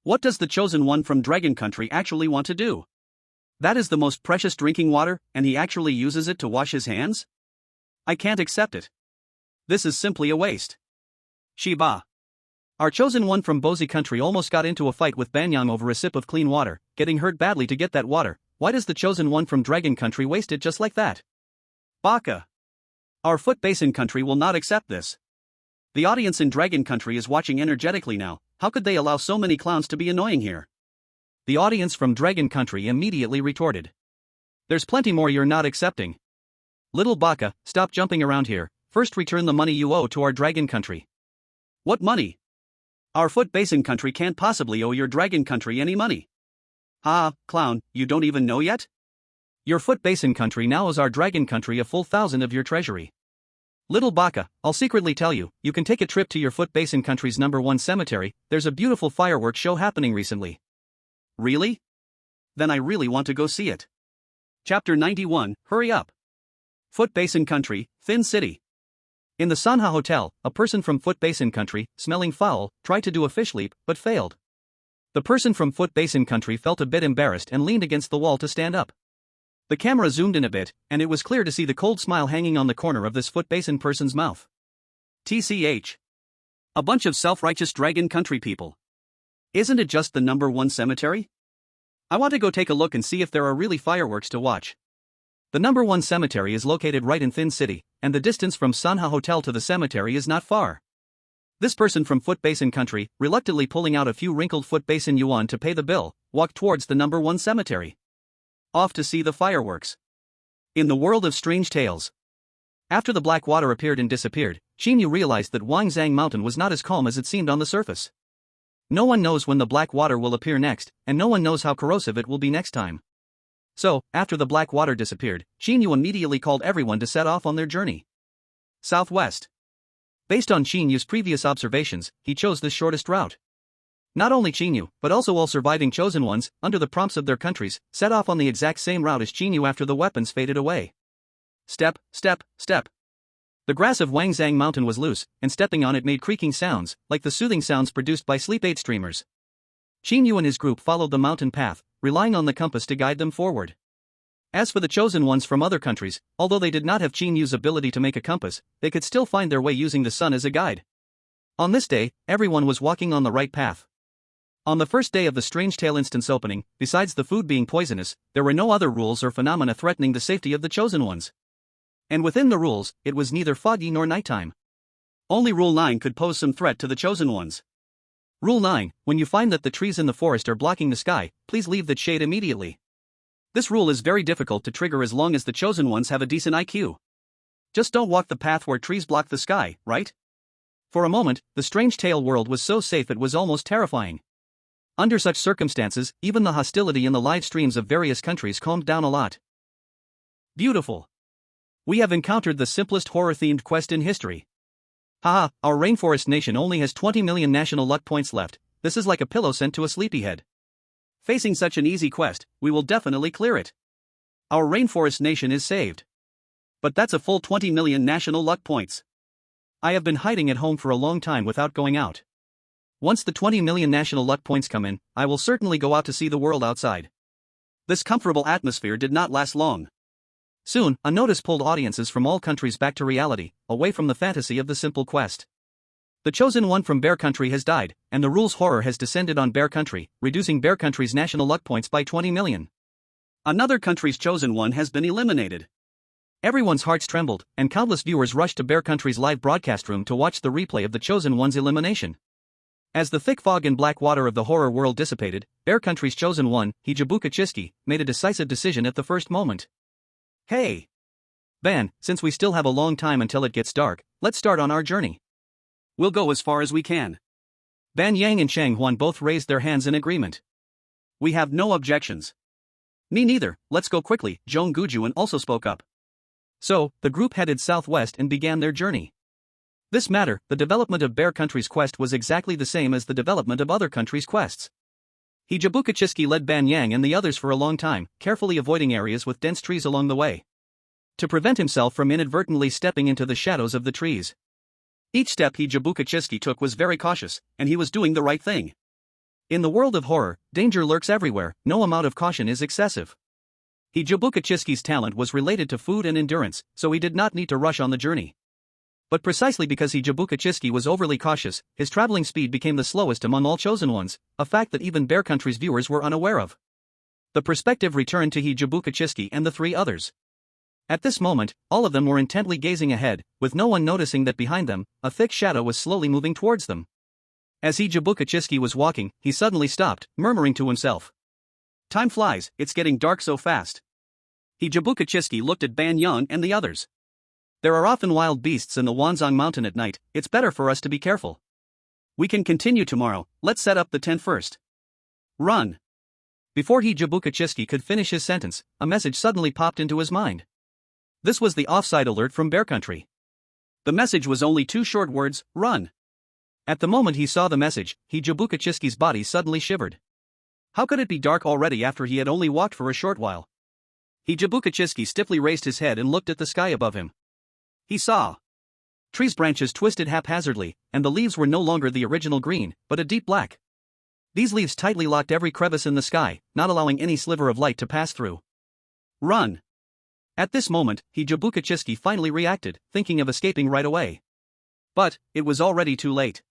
What does the chosen one from Dragon Country actually want to do? That is the most precious drinking water, and he actually uses it to wash his hands? I can't accept it. This is simply a waste. Shiba. Our chosen one from Bozi Country almost got into a fight with Banyang over a sip of clean water, getting hurt badly to get that water. Why does the chosen one from Dragon Country waste it just like that? Baka. Our Foot Basin Country will not accept this. The audience in Dragon Country is watching energetically now. How could they allow so many clowns to be annoying here? The audience from Dragon Country immediately retorted. There's plenty more you're not accepting. Little Baka, stop jumping around here. First return the money you owe to our Dragon Country. What money? Our Foot Basin Country can't possibly owe your Dragon Country any money. Ah, clown, you don't even know yet? Your Foot Basin Country now owes our Dragon Country a full 1,000 of your treasury. Little Baka, I'll secretly tell you, you can take a trip to your Foot Basin Country's #1 cemetery. There's a beautiful fireworks show happening recently. Really? Then I really want to go see it. Chapter 91, hurry up. Foot Basin Country, Thin City. In the Sanha Hotel, a person from Foot Basin Country, smelling foul, tried to do a fish leap, but failed. The person from Foot Basin Country felt a bit embarrassed and leaned against the wall to stand up. The camera zoomed in a bit, and it was clear to see the cold smile hanging on the corner of this Foot Basin person's mouth. TCH. A bunch of self-righteous Dragon Country people. Isn't it just the #1 cemetery? I want to go take a look and see if there are really fireworks to watch. The #1 cemetery is located right in Thin City, and the distance from Sanha Hotel to the cemetery is not far. This person from Foot Basin Country, reluctantly pulling out a few wrinkled Foot Basin yuan to pay the bill, walked towards the #1 cemetery. Off to see the fireworks. In the world of strange tales. After the black water appeared and disappeared, Qin Yu realized that Wangzhang Mountain was not as calm as it seemed on the surface. No one knows when the black water will appear next, and no one knows how corrosive it will be next time. So, after the black water disappeared, Qin Yu immediately called everyone to set off on their journey. Southwest. Based on Qin Yu's previous observations, he chose the shortest route. Not only Qin Yu, but also all surviving chosen ones, under the prompts of their countries, set off on the exact same route as Qin Yu after the weapons faded away. Step, step, step. The grass of Wangzang Mountain was loose, and stepping on it made creaking sounds, like the soothing sounds produced by sleep aid streamers. Qin Yu and his group followed the mountain path, relying on the compass to guide them forward. As for the chosen ones from other countries, although they did not have Qin Yu's ability to make a compass, they could still find their way using the sun as a guide. On this day, everyone was walking on the right path. On the first day of the Strange Tale instance opening, besides the food being poisonous, there were no other rules or phenomena threatening the safety of the chosen ones. And within the rules, it was neither foggy nor nighttime. Only Rule 9 could pose some threat to the chosen ones. Rule 9, when you find that the trees in the forest are blocking the sky, please leave that shade immediately. This rule is very difficult to trigger as long as the chosen ones have a decent IQ. Just don't walk the path where trees block the sky, right? For a moment, the Strange Tale world was so safe it was almost terrifying. Under such circumstances, even the hostility in the live streams of various countries calmed down a lot. Beautiful. We have encountered the simplest horror-themed quest in history. Haha, our rainforest nation only has 20 million national luck points left. This is like a pillow sent to a sleepyhead. Facing such an easy quest, we will definitely clear it. Our rainforest nation is saved. But that's a full 20 million national luck points. I have been hiding at home for a long time without going out. Once the 20 million national luck points come in, I will certainly go out to see the world outside. This comfortable atmosphere did not last long. Soon, a notice pulled audiences from all countries back to reality, away from the fantasy of the simple quest. The chosen one from Bear Country has died, and the rules horror has descended on Bear Country, reducing Bear Country's national luck points by 20 million. Another country's chosen one has been eliminated. Everyone's hearts trembled, and countless viewers rushed to Bear Country's live broadcast room to watch the replay of the chosen one's elimination. As the thick fog and black water of the horror world dissipated, Bear Country's chosen one, Hijibuka Chiski, made a decisive decision at the first moment. Hey! Ban, since we still have a long time until it gets dark, let's start on our journey. We'll go as far as we can. Ban Yang and Chang Huan both raised their hands in agreement. We have no objections. Me neither, let's go quickly, Zhong Gujuan also spoke up. So, the group headed southwest and began their journey. This matter, the development of Bear Country's quest was exactly the same as the development of other countries' quests. Hijibuka Chiski led Ban Yang and the others for a long time, carefully avoiding areas with dense trees along the way, to prevent himself from inadvertently stepping into the shadows of the trees. Each step Hijibuka Chiski took was very cautious, and he was doing the right thing. In the world of horror, danger lurks everywhere, no amount of caution is excessive. Hijibuka Chiski's talent was related to food and endurance, so he did not need to rush on the journey. But precisely because Hijibuka Chiski was overly cautious, his traveling speed became the slowest among all chosen ones, a fact that even Bear Country's viewers were unaware of. The perspective returned to Hijibuka Chiski and the three others. At this moment, all of them were intently gazing ahead, with no one noticing that behind them, a thick shadow was slowly moving towards them. As Hijibuka Chiski was walking, he suddenly stopped, murmuring to himself. Time flies, it's getting dark so fast. Hijibuka Chiski looked at Ban Yang and the others. There are often wild beasts in the Wanzhong Mountain at night, it's better for us to be careful. We can continue tomorrow, let's set up the tent first. Run. Before Hijibuka Chiski could finish his sentence, a message suddenly popped into his mind. This was the offside alert from Bear Country. The message was only two short words, run. At the moment he saw the message, Hijibuka Chiski's body suddenly shivered. How could it be dark already after he had only walked for a short while? Hijibuka Chiski stiffly raised his head and looked at the sky above him. He saw trees' branches twisted haphazardly, and the leaves were no longer the original green, but a deep black. These leaves tightly locked every crevice in the sky, not allowing any sliver of light to pass through. Run! At this moment, Hijibuka Chiski finally reacted, thinking of escaping right away. But it was already too late.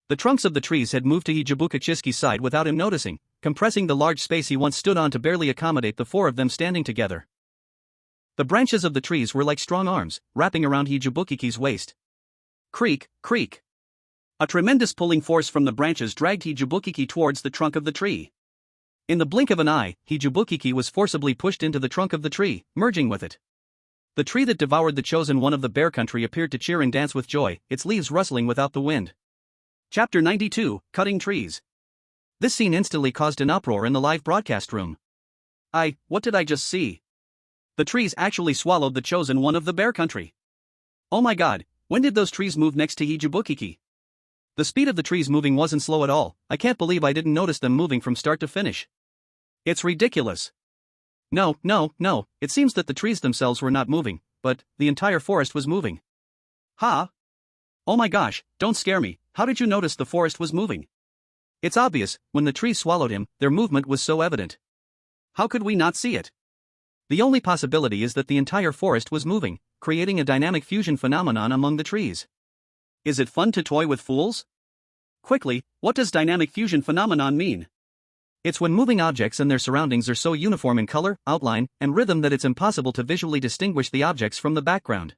The trunks of the trees had moved to Hijibuka Chiski's side without him noticing, compressing the large space he once stood on to barely accommodate the four of them standing together. The branches of the trees were like strong arms, wrapping around Hijibuki's waist. Creak, creak. A tremendous pulling force from the branches dragged Hijibuki towards the trunk of the tree. In the blink of an eye, Hijibuki was forcibly pushed into the trunk of the tree, merging with it. The tree that devoured the chosen one of the Bear Country appeared to cheer and dance with joy, its leaves rustling without the wind. Chapter 92, Cutting Trees. This scene instantly caused an uproar in the live broadcast room. What did I just see? The trees actually swallowed the chosen one of the Bear Country. Oh my god, when did those trees move next to Hijibuki? The speed of the trees moving wasn't slow at all, I can't believe I didn't notice them moving from start to finish. It's ridiculous. No, it seems that the trees themselves were not moving, but the entire forest was moving. Huh? Oh my gosh, don't scare me, how did you notice the forest was moving? It's obvious, when the trees swallowed him, their movement was so evident. How could we not see it? The only possibility is that the entire forest was moving, creating a dynamic fusion phenomenon among the trees. Is it fun to toy with fools? Quickly, what does dynamic fusion phenomenon mean? It's when moving objects and their surroundings are so uniform in color, outline, and rhythm that it's impossible to visually distinguish the objects from the background.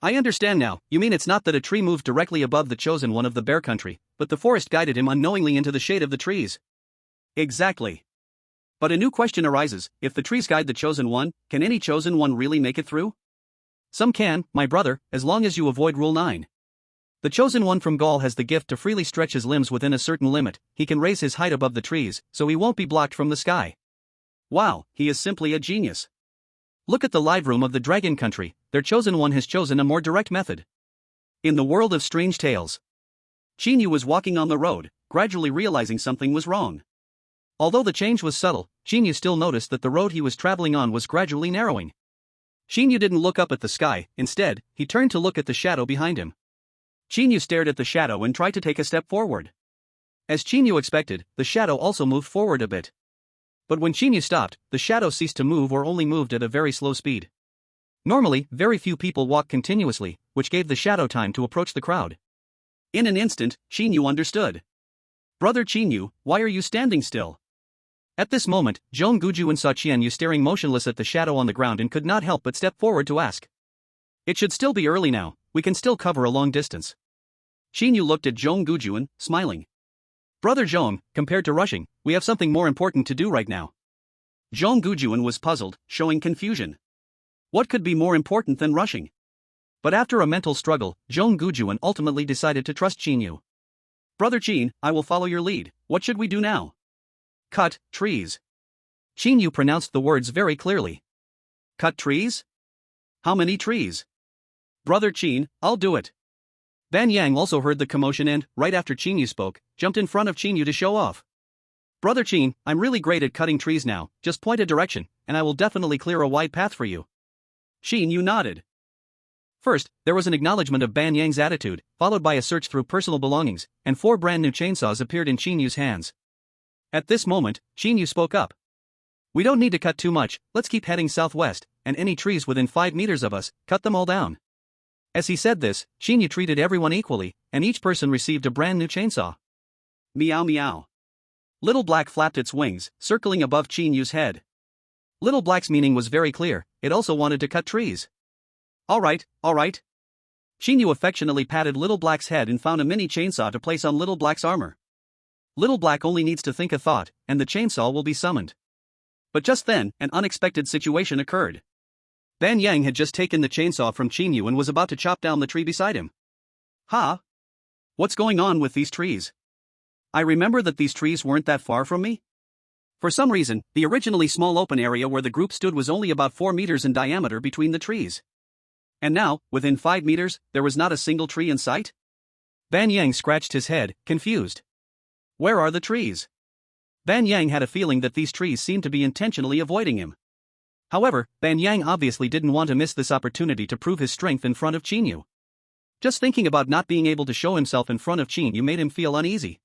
I understand now, you mean it's not that a tree moved directly above the chosen one of the bear country, but the forest guided him unknowingly into the shade of the trees. Exactly. But a new question arises, if the trees guide the chosen one, can any chosen one really make it through? Some can, my brother, as long as you avoid Rule 9. The chosen one from Gaul has the gift to freely stretch his limbs within a certain limit, he can raise his height above the trees, so he won't be blocked from the sky. Wow, he is simply a genius. Look at the live room of the dragon country, their chosen one has chosen a more direct method. In the world of strange tales, Qin Yu was walking on the road, gradually realizing something was wrong. Although the change was subtle, Qin Yu still noticed that the road he was traveling on was gradually narrowing. Qin Yu didn't look up at the sky, instead, he turned to look at the shadow behind him. Qin Yu stared at the shadow and tried to take a step forward. As Qin Yu expected, the shadow also moved forward a bit. But when Qin Yu stopped, the shadow ceased to move or only moved at a very slow speed. Normally, very few people walk continuously, which gave the shadow time to approach the crowd. In an instant, Qin Yu understood. Brother Qin Yu, why are you standing still? At this moment, Zhong Gujuan saw Qin Yu staring motionless at the shadow on the ground and could not help but step forward to ask. It should still be early now, we can still cover a long distance. Qin Yu looked at Zhong Gujuan, smiling. Brother Zhong, compared to rushing, we have something more important to do right now. Zhong Gujuan was puzzled, showing confusion. What could be more important than rushing? But after a mental struggle, Zhong Gujuan ultimately decided to trust Qin Yu. Brother Qin, I will follow your lead, what should we do now? Cut trees. Qin Yu pronounced the words very clearly. Cut trees? How many trees? Brother Qin, I'll do it. Ban Yang also heard the commotion and, right after Qin Yu spoke, jumped in front of Qin Yu to show off. Brother Qin, I'm really great at cutting trees now, just point a direction, and I will definitely clear a wide path for you. Qin Yu nodded. First, there was an acknowledgement of Ban Yang's attitude, followed by a search through personal belongings, and 4 brand new chainsaws appeared in Qin Yu's hands. At this moment, Qin Yu spoke up. We don't need to cut too much, let's keep heading southwest, and any trees within 5 meters of us, cut them all down. As he said this, Qin Yu treated everyone equally, and each person received a brand new chainsaw. Meow meow. Little Black flapped its wings, circling above Qin Yu's head. Little Black's meaning was very clear, it also wanted to cut trees. Alright. Qin Yu affectionately patted Little Black's head and found a mini chainsaw to place on Little Black's armor. Little Black only needs to think a thought, and the chainsaw will be summoned. But just then, an unexpected situation occurred. Ban Yang had just taken the chainsaw from Qin Yu and was about to chop down the tree beside him. Huh? What's going on with these trees? I remember that these trees weren't that far from me. For some reason, the originally small open area where the group stood was only about 4 meters in diameter between the trees. And now, within 5 meters, there was not a single tree in sight? Ban Yang scratched his head, confused. Where are the trees? Ban Yang had a feeling that these trees seemed to be intentionally avoiding him. However, Ban Yang obviously didn't want to miss this opportunity to prove his strength in front of Qin Yu. Just thinking about not being able to show himself in front of Qin Yu made him feel uneasy.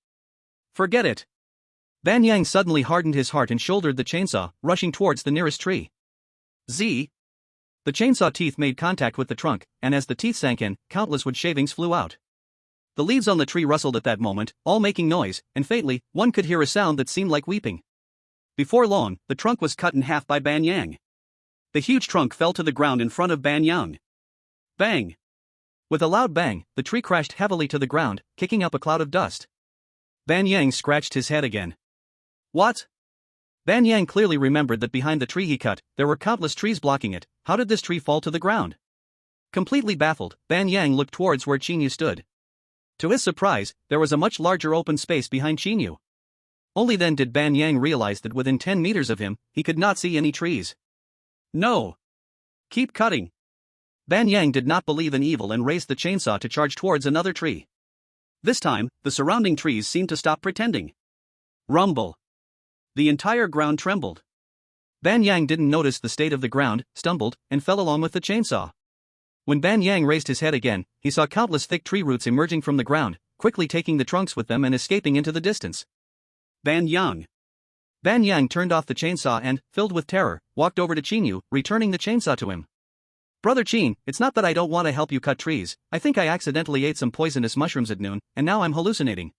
Forget it. Ban Yang suddenly hardened his heart and shouldered the chainsaw, rushing towards the nearest tree. Z. The chainsaw teeth made contact with the trunk, and as the teeth sank in, countless wood shavings flew out. The leaves on the tree rustled at that moment, all making noise, and faintly, one could hear a sound that seemed like weeping. Before long, the trunk was cut in half by Ban Yang. The huge trunk fell to the ground in front of Ban Yang. Bang! With a loud bang, the tree crashed heavily to the ground, kicking up a cloud of dust. Ban Yang scratched his head again. What? Ban Yang clearly remembered that behind the tree he cut, there were countless trees blocking it. How did this tree fall to the ground? Completely baffled, Ban Yang looked towards where Qin Yu stood. To his surprise, there was a much larger open space behind Qin Yu. Only then did Ban Yang realize that within 10 meters of him, he could not see any trees. No! Keep cutting! Ban Yang did not believe in evil and raised the chainsaw to charge towards another tree. This time, the surrounding trees seemed to stop pretending. Rumble! The entire ground trembled. Ban Yang didn't notice the state of the ground, stumbled, and fell along with the chainsaw. When Ban Yang raised his head again, he saw countless thick tree roots emerging from the ground, quickly taking the trunks with them and escaping into the distance. Ban Yang. Ban Yang turned off the chainsaw and, filled with terror, walked over to Qin Yu, returning the chainsaw to him. Brother Qin, it's not that I don't want to help you cut trees, I think I accidentally ate some poisonous mushrooms at noon, and now I'm hallucinating.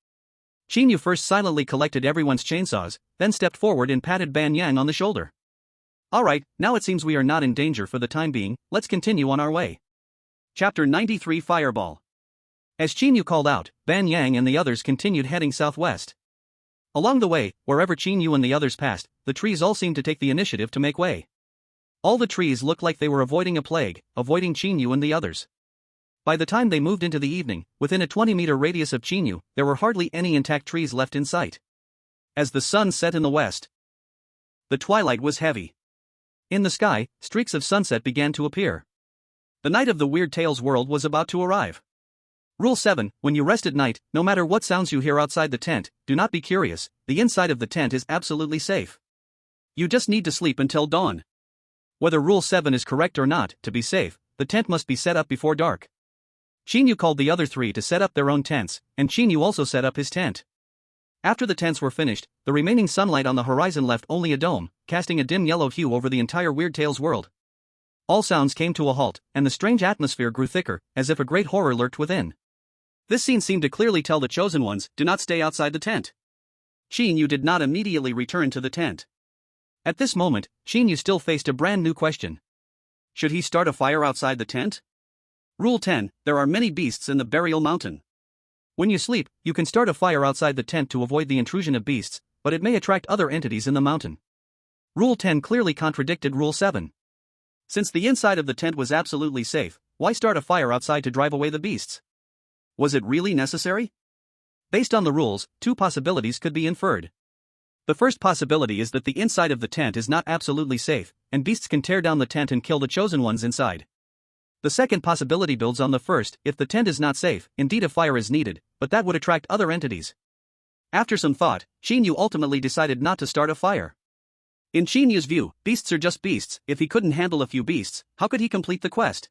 Qin Yu first silently collected everyone's chainsaws, then stepped forward and patted Ban Yang on the shoulder. Alright, now it seems we are not in danger for the time being, let's continue on our way. Chapter 93 Fireball. As Qin Yu called out, Ban Yang and the others continued heading southwest. Along the way, wherever Qin Yu and the others passed, the trees all seemed to take the initiative to make way. All the trees looked like they were avoiding a plague, avoiding Qin Yu and the others. By the time they moved into the evening, within a 20-meter radius of Qin Yu, there were hardly any intact trees left in sight. As the sun set in the west, the twilight was heavy. In the sky, streaks of sunset began to appear. The night of the Weird Tales world was about to arrive. Rule 7, when you rest at night, no matter what sounds you hear outside the tent, do not be curious, the inside of the tent is absolutely safe. You just need to sleep until dawn. Whether Rule 7 is correct or not, to be safe, the tent must be set up before dark. Qin Yu called the other three to set up their own tents, and Qin Yu also set up his tent. After the tents were finished, the remaining sunlight on the horizon left only a dome, casting a dim yellow hue over the entire Weird Tales world. All sounds came to a halt, and the strange atmosphere grew thicker, as if a great horror lurked within. This scene seemed to clearly tell the chosen ones, do not stay outside the tent. Qin Yu did not immediately return to the tent. At this moment, Qin Yu still faced a brand new question. Should he start a fire outside the tent? Rule 10, there are many beasts in the burial mountain. When you sleep, you can start a fire outside the tent to avoid the intrusion of beasts, but it may attract other entities in the mountain. Rule 10 clearly contradicted Rule 7. Since the inside of the tent was absolutely safe, why start a fire outside to drive away the beasts? Was it really necessary? Based on the rules, two possibilities could be inferred. The first possibility is that the inside of the tent is not absolutely safe, and beasts can tear down the tent and kill the chosen ones inside. The second possibility builds on the first, if the tent is not safe, indeed a fire is needed, but that would attract other entities. After some thought, Qin Yu ultimately decided not to start a fire. In Qin Yu's view, beasts are just beasts, if he couldn't handle a few beasts, how could he complete the quest?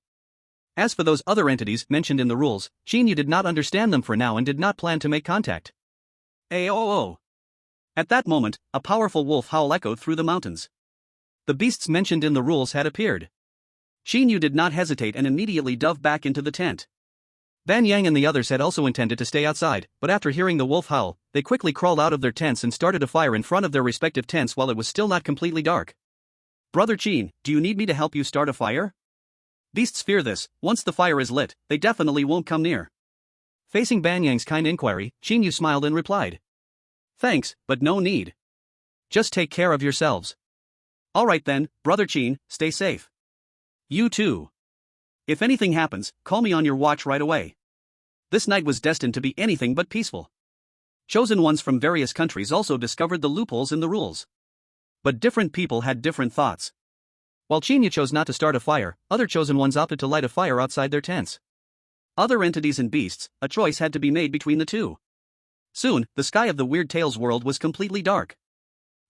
As for those other entities mentioned in the rules, Qin Yu did not understand them for now and did not plan to make contact. Aoo. At that moment, a powerful wolf howl echoed through the mountains. The beasts mentioned in the rules had appeared. Qin Yu did not hesitate and immediately dove back into the tent. Ban Yang and the others had also intended to stay outside, but after hearing the wolf howl, they quickly crawled out of their tents and started a fire in front of their respective tents while it was still not completely dark. Brother Qin, do you need me to help you start a fire? Beasts fear this, once the fire is lit, they definitely won't come near. Facing Ban Yang's kind inquiry, Qin Yu smiled and replied. Thanks, but no need. Just take care of yourselves. Alright then, Brother Qin, stay safe. You too. If anything happens, call me on your watch right away. This night was destined to be anything but peaceful. Chosen ones from various countries also discovered the loopholes in the rules. But different people had different thoughts. While Qin Yu chose not to start a fire, other chosen ones opted to light a fire outside their tents. Other entities and beasts, a choice had to be made between the two. Soon, the sky of the Weird Tales world was completely dark.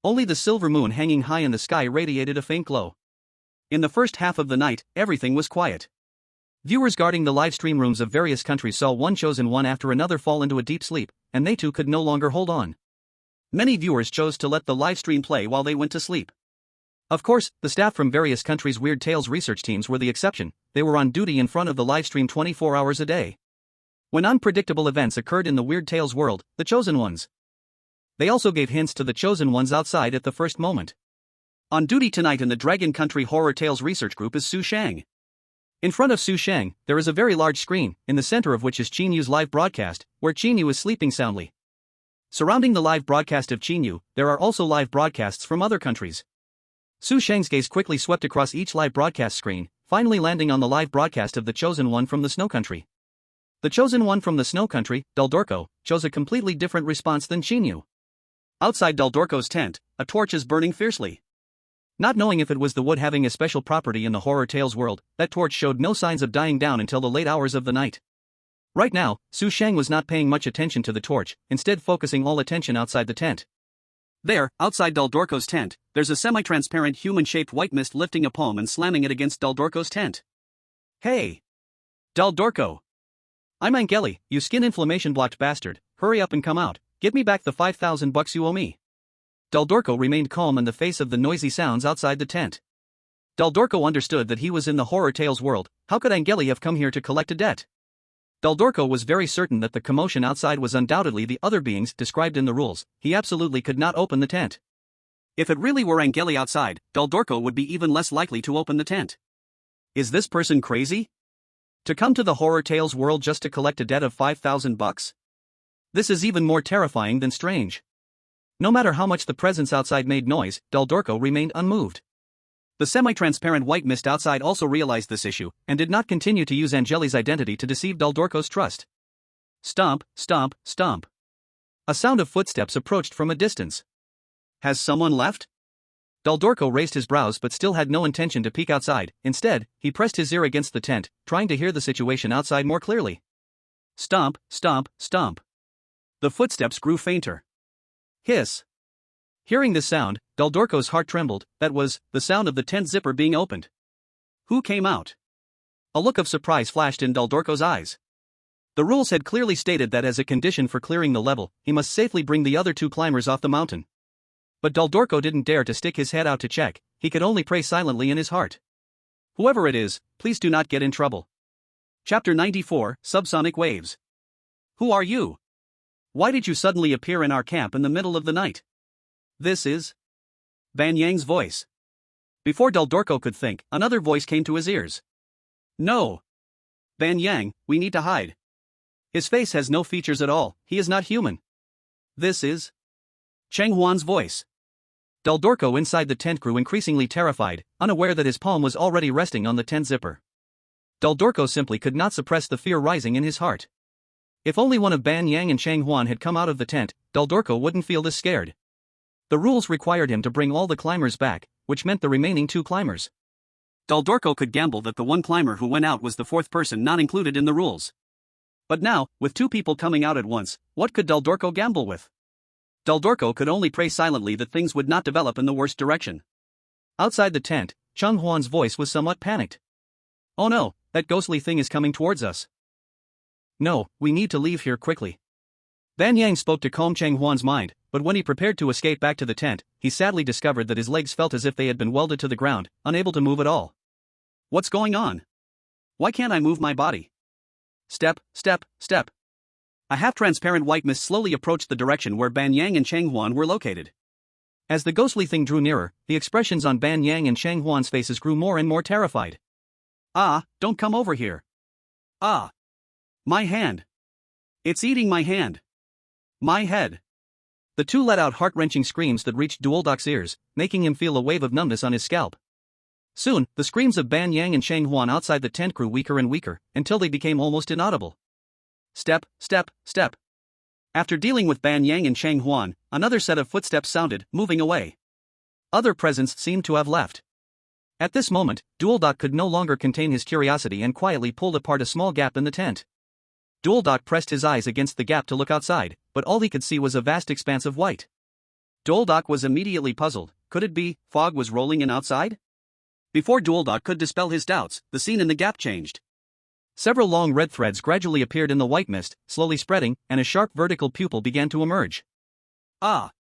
Only the silver moon hanging high in the sky radiated a faint glow. In the first half of the night, everything was quiet. Viewers guarding the live stream rooms of various countries saw one chosen one after another fall into a deep sleep, and they too could no longer hold on. Many viewers chose to let the live stream play while they went to sleep. Of course, the staff from various countries' Weird Tales research teams were the exception. They were on duty in front of the live stream 24 hours a day. When unpredictable events occurred in the Weird Tales world, the chosen ones. They also gave hints to the chosen ones outside at the first moment. On duty tonight in the Dragon Country Horror Tales research group is Su Shang. In front of Su Shang, there is a very large screen, in the center of which is Qin Yu's live broadcast, where Qin Yu is sleeping soundly. Surrounding the live broadcast of Qin Yu, there are also live broadcasts from other countries. Su Shang's gaze quickly swept across each live broadcast screen, finally landing on the live broadcast of the chosen one from the Snow Country. The chosen one from the Snow Country, Daldorko, chose a completely different response than Qin Yu. Outside Daldorko's tent, a torch is burning fiercely. Not knowing if it was the wood having a special property in the Horror Tales world, that torch showed no signs of dying down until the late hours of the night. Right now, Su Shang was not paying much attention to the torch, instead focusing all attention outside the tent. There, outside Daldorko's tent, there's a semi-transparent human-shaped white mist lifting a palm and slamming it against Daldorko's tent. Hey! Daldorko. I'm Angeli, you skin inflammation blocked bastard, hurry up and come out, give me back the $5,000 you owe me. Daldorko remained calm in the face of the noisy sounds outside the tent. Daldorko understood that he was in the horror tales world. How could Angeli have come here to collect a debt? Daldorko was very certain that the commotion outside was undoubtedly the other beings described in the rules. He absolutely could not open the tent. If it really were Angeli outside, Daldorko would be even less likely to open the tent. Is this person crazy? To come to the horror tales world just to collect a debt of $5,000? This is even more terrifying than strange. No matter how much the presence outside made noise, Daldorko remained unmoved. The semi-transparent white mist outside also realized this issue, and did not continue to use Angeli's identity to deceive Daldorko's trust. Stomp, stomp, stomp. A sound of footsteps approached from a distance. Has someone left? Daldorko raised his brows but still had no intention to peek outside. Instead, he pressed his ear against the tent, trying to hear the situation outside more clearly. Stomp, stomp, stomp. The footsteps grew fainter. Hiss. Hearing this sound, Daldorko's heart trembled. That was the sound of the tent zipper being opened. Who came out? A look of surprise flashed in Daldorko's eyes. The rules had clearly stated that as a condition for clearing the level, he must safely bring the other two climbers off the mountain. But Daldorko didn't dare to stick his head out to check. He could only pray silently in his heart. Whoever it is, please do not get in trouble. Chapter 94, Subsonic Waves. Who are you? Why did you suddenly appear in our camp in the middle of the night? This is Ban Yang's voice. Before Daldorko could think, another voice came to his ears. No. Ban Yang, we need to hide. His face has no features at all, he is not human. This is Cheng Huan's voice. Daldorko inside the tent grew increasingly terrified, unaware that his palm was already resting on the tent zipper. Daldorko simply could not suppress the fear rising in his heart. If only one of Ban Yang and Cheng Huan had come out of the tent, Daldorko wouldn't feel this scared. The rules required him to bring all the climbers back, which meant the remaining two climbers. Daldorko could gamble that the one climber who went out was the fourth person not included in the rules. But now, with two people coming out at once, what could Daldorko gamble with? Daldorko could only pray silently that things would not develop in the worst direction. Outside the tent, Cheng Huan's voice was somewhat panicked. Oh no, that ghostly thing is coming towards us. No, we need to leave here quickly. Ban Yang spoke to calm Cheng Huan's mind, but when he prepared to escape back to the tent, he sadly discovered that his legs felt as if they had been welded to the ground, unable to move at all. What's going on? Why can't I move my body? Step, step, step. A half-transparent white mist slowly approached the direction where Ban Yang and Cheng Huan were located. As the ghostly thing drew nearer, the expressions on Ban Yang and Cheng Huan's faces grew more and more terrified. Ah, don't come over here. Ah. My hand. It's eating my hand. My head. The two let out heart-wrenching screams that reached Duoldok's ears, making him feel a wave of numbness on his scalp. Soon, the screams of Ban Yang and Cheng Huan outside the tent grew weaker and weaker, until they became almost inaudible. Step, step, step. After dealing with Ban Yang and Cheng Huan, another set of footsteps sounded, moving away. Other presents seemed to have left. At this moment, Duoldok could no longer contain his curiosity and quietly pulled apart a small gap in the tent. Duoldok pressed his eyes against the gap to look outside, but all he could see was a vast expanse of white. Duoldok was immediately puzzled. Could it be fog was rolling in outside? Before Duoldok could dispel his doubts, the scene in the gap changed. Several long red threads gradually appeared in the white mist, slowly spreading, and a sharp vertical pupil began to emerge. Ah!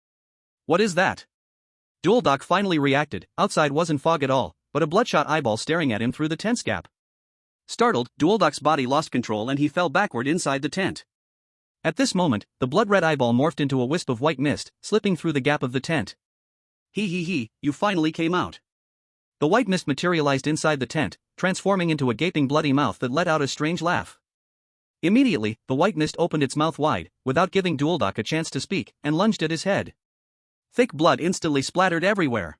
What is that? Duoldok finally reacted. Outside wasn't fog at all, but a bloodshot eyeball staring at him through the tent's gap. Startled, Duoldok's body lost control and he fell backward inside the tent. At this moment, the blood-red eyeball morphed into a wisp of white mist, slipping through the gap of the tent. He, you finally came out. The white mist materialized inside the tent, transforming into a gaping bloody mouth that let out a strange laugh. Immediately, the white mist opened its mouth wide, without giving Duoldok a chance to speak, and lunged at his head. Thick blood instantly splattered everywhere.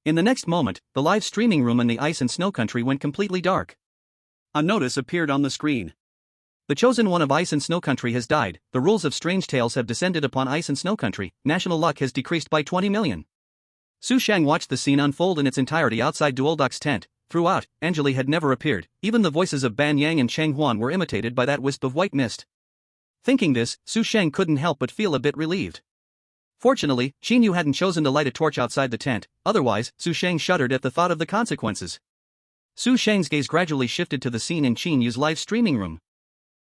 In the next moment, the live streaming room in the ice and snow country went completely dark. A notice appeared on the screen. The chosen one of Ice and Snow Country has died. The rules of Strange Tales have descended upon Ice and Snow Country. National luck has decreased by 20 million. Su Shang watched the scene unfold in its entirety outside Duoldok's tent. Throughout, Angeli had never appeared. Even the voices of Ban Yang and Cheng Huan were imitated by that wisp of white mist. Thinking this, Su Shang couldn't help but feel a bit relieved. Fortunately, Qin Yu hadn't chosen to light a torch outside the tent, otherwise, Su Shang shuddered at the thought of the consequences. Su Shang's gaze gradually shifted to the scene in Qin Yu's live streaming room.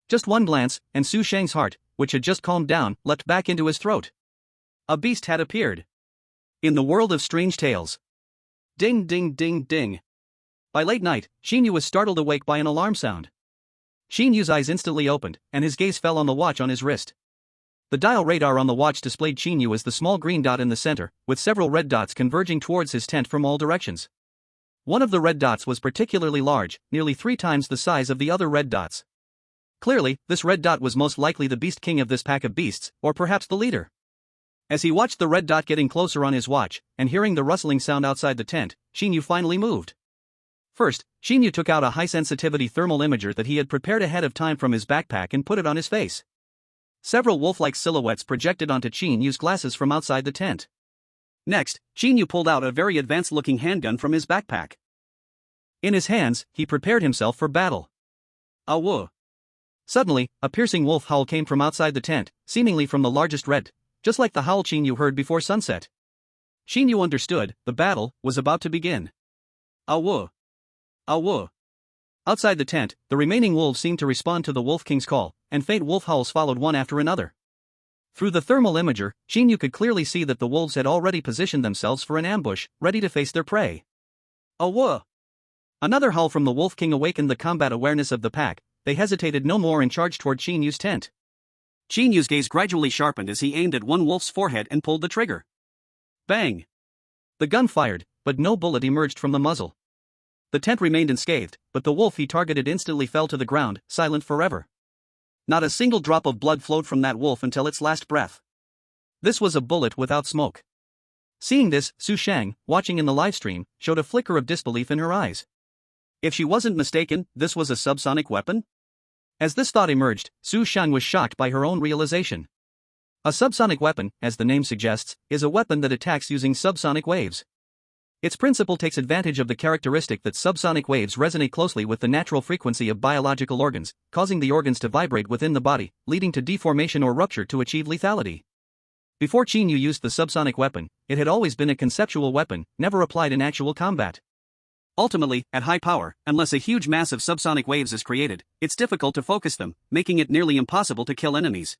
Just one glance, and Su Shang's heart, which had just calmed down, leapt back into his throat. A beast had appeared. In the world of strange tales. Ding ding ding ding. By late night, Qin Yu was startled awake by an alarm sound. Qin Yu's eyes instantly opened, and his gaze fell on the watch on his wrist. The dial radar on the watch displayed Qin Yu as the small green dot in the center, with several red dots converging towards his tent from all directions. One of the red dots was particularly large, nearly 3 times the size of the other red dots. Clearly, this red dot was most likely the beast king of this pack of beasts, or perhaps the leader. As he watched the red dot getting closer on his watch, and hearing the rustling sound outside the tent, Qin Yu finally moved. First, Qin Yu took out a high-sensitivity thermal imager that he had prepared ahead of time from his backpack and put it on his face. Several wolf-like silhouettes projected onto Qin Yu's glasses from outside the tent. Next, Qin Yu pulled out a very advanced-looking handgun from his backpack. In his hands, he prepared himself for battle. Awoo! Suddenly, a piercing wolf howl came from outside the tent, seemingly from the largest red, just like the howl Qin Yu heard before sunset. Qin Yu understood, the battle was about to begin. Awoo! Awoo! Outside the tent, the remaining wolves seemed to respond to the Wolf King's call, and faint wolf howls followed one after another. Through the thermal imager, Qin Yu could clearly see that the wolves had already positioned themselves for an ambush, ready to face their prey. Awoo! Another howl from the Wolf King awakened the combat awareness of the pack. They hesitated no more and charged toward Qin Yu's tent. Qin Yu's gaze gradually sharpened as he aimed at one wolf's forehead and pulled the trigger. Bang! The gun fired, but no bullet emerged from the muzzle. The tent remained unscathed, but the wolf he targeted instantly fell to the ground, silent forever. Not a single drop of blood flowed from that wolf until its last breath. This was a bullet without smoke. Seeing this, Su Shang, watching in the livestream, showed a flicker of disbelief in her eyes. If she wasn't mistaken, this was a subsonic weapon? As this thought emerged, Su Shang was shocked by her own realization. A subsonic weapon, as the name suggests, is a weapon that attacks using subsonic waves. Its principle takes advantage of the characteristic that subsonic waves resonate closely with the natural frequency of biological organs, causing the organs to vibrate within the body, leading to deformation or rupture to achieve lethality. Before Qin Yu used the subsonic weapon, it had always been a conceptual weapon, never applied in actual combat. Ultimately, at high power, unless a huge mass of subsonic waves is created, it's difficult to focus them, making it nearly impossible to kill enemies.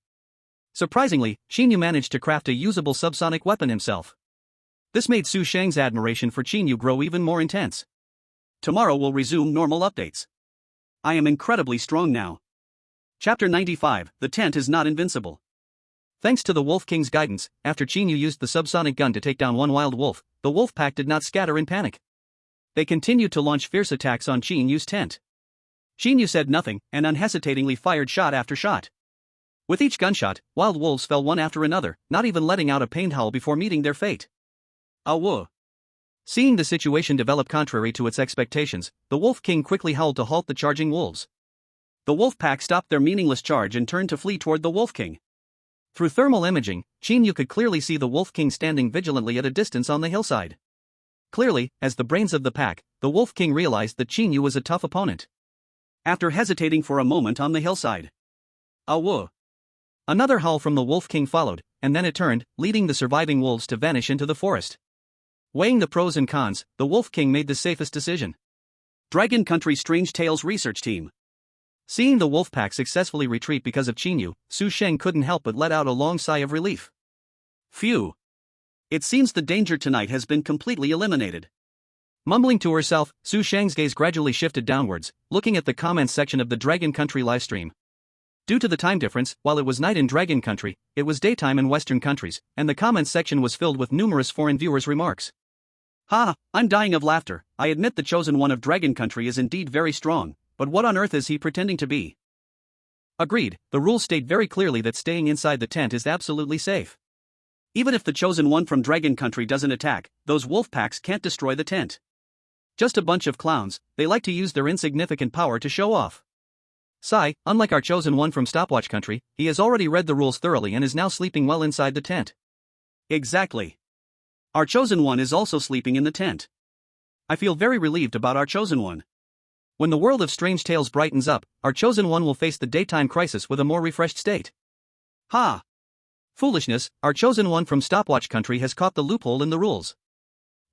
Surprisingly, Qin Yu managed to craft a usable subsonic weapon himself. This made Su Shang's admiration for Qin Yu grow even more intense. Tomorrow we'll resume normal updates. I am incredibly strong now. Chapter 95, The Tent is Not Invincible. Thanks to the Wolf King's guidance, after Qin Yu used the subsonic gun to take down one wild wolf, the wolf pack did not scatter in panic. They continued to launch fierce attacks on Qin Yu's tent. Qin Yu said nothing, and unhesitatingly fired shot after shot. With each gunshot, wild wolves fell one after another, not even letting out a pained howl before meeting their fate. Awoo! Seeing the situation develop contrary to its expectations, the Wolf King quickly howled to halt the charging wolves. The wolf pack stopped their meaningless charge and turned to flee toward the Wolf King. Through thermal imaging, Qin Yu could clearly see the Wolf King standing vigilantly at a distance on the hillside. Clearly, as the brains of the pack, the Wolf King realized that Qin Yu was a tough opponent. After hesitating for a moment on the hillside. Awoo! Another howl from the Wolf King followed, and then it turned, leading the surviving wolves to vanish into the forest. Weighing the pros and cons, the Wolf King made the safest decision. Dragon Country Strange Tales Research Team. Seeing the wolf pack successfully retreat because of Qin Yu, Su Shang couldn't help but let out a long sigh of relief. Phew! It seems the danger tonight has been completely eliminated. Mumbling to herself, Su Shang's gaze gradually shifted downwards, looking at the comments section of the Dragon Country livestream. Due to the time difference, while it was night in Dragon Country, it was daytime in Western countries, and the comments section was filled with numerous foreign viewers' remarks. Ha! I'm dying of laughter. I admit the chosen one of Dragon Country is indeed very strong, but what on earth is he pretending to be? Agreed, the rules state very clearly that staying inside the tent is absolutely safe. Even if the chosen one from Dragon Country doesn't attack, those wolf packs can't destroy the tent. Just a bunch of clowns, they like to use their insignificant power to show off. Sigh, unlike our chosen one from Stopwatch Country, he has already read the rules thoroughly and is now sleeping well inside the tent. Exactly. Our chosen one is also sleeping in the tent. I feel very relieved about our chosen one. When the world of strange tales brightens up, our chosen one will face the daytime crisis with a more refreshed state. Ha! Foolishness, our chosen one from Stopwatch Country has caught the loophole in the rules.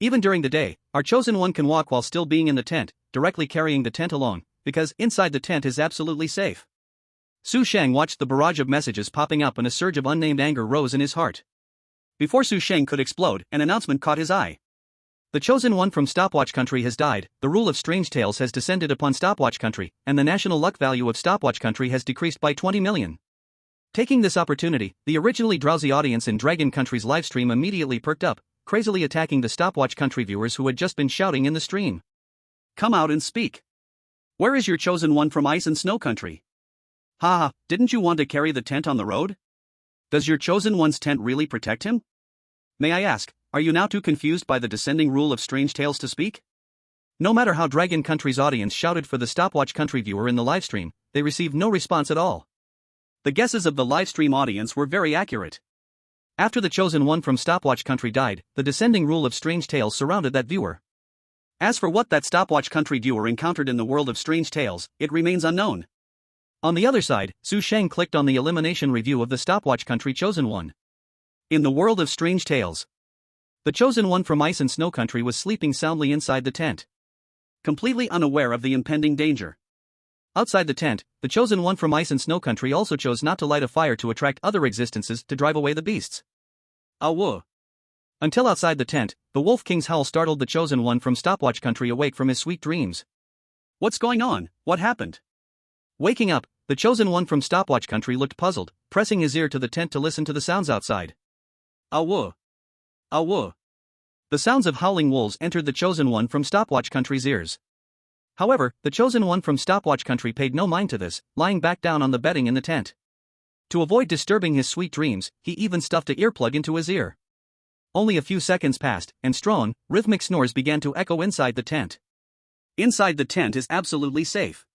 Even during the day, our chosen one can walk while still being in the tent, directly carrying the tent along, because inside the tent is absolutely safe. Su Sheng watched the barrage of messages popping up and a surge of unnamed anger rose in his heart. Before Su Sheng could explode, an announcement caught his eye. The chosen one from Stopwatch Country has died, the rule of strange tales has descended upon Stopwatch Country, and the national luck value of Stopwatch Country has decreased by 20 million. Taking this opportunity, the originally drowsy audience in Dragon Country's livestream immediately perked up, crazily attacking the Stopwatch Country viewers who had just been shouting in the stream. Come out and speak. Where is your chosen one from Ice and Snow Country? Haha, didn't you want to carry the tent on the road? Does your chosen one's tent really protect him? May I ask, are you now too confused by the descending rule of strange tales to speak? No matter how Dragon Country's audience shouted for the Stopwatch Country viewer in the livestream, they received no response at all. The guesses of the livestream audience were very accurate. After the chosen one from Stopwatch Country died, the descending rule of strange tales surrounded that viewer. As for what that Stopwatch Country viewer encountered in the world of strange tales, it remains unknown. On the other side, Su Sheng clicked on the elimination review of the Stopwatch Country chosen one. In the world of strange tales, the chosen one from Ice and Snow Country was sleeping soundly inside the tent, completely unaware of the impending danger. Outside the tent, the chosen one from Ice and Snow Country also chose not to light a fire to attract other existences to drive away the beasts. Awoo. Until outside the tent, the Wolf King's howl startled the chosen one from Stopwatch Country awake from his sweet dreams. What's going on? What happened? Waking up, the chosen one from Stopwatch Country looked puzzled, pressing his ear to the tent to listen to the sounds outside. Awoo. Awoo. The sounds of howling wolves entered the chosen one from Stopwatch Country's ears. However, the chosen one from Stopwatch Country paid no mind to this, lying back down on the bedding in the tent. To avoid disturbing his sweet dreams, he even stuffed an earplug into his ear. Only a few seconds passed, and strong, rhythmic snores began to echo inside the tent. Inside the tent is absolutely safe.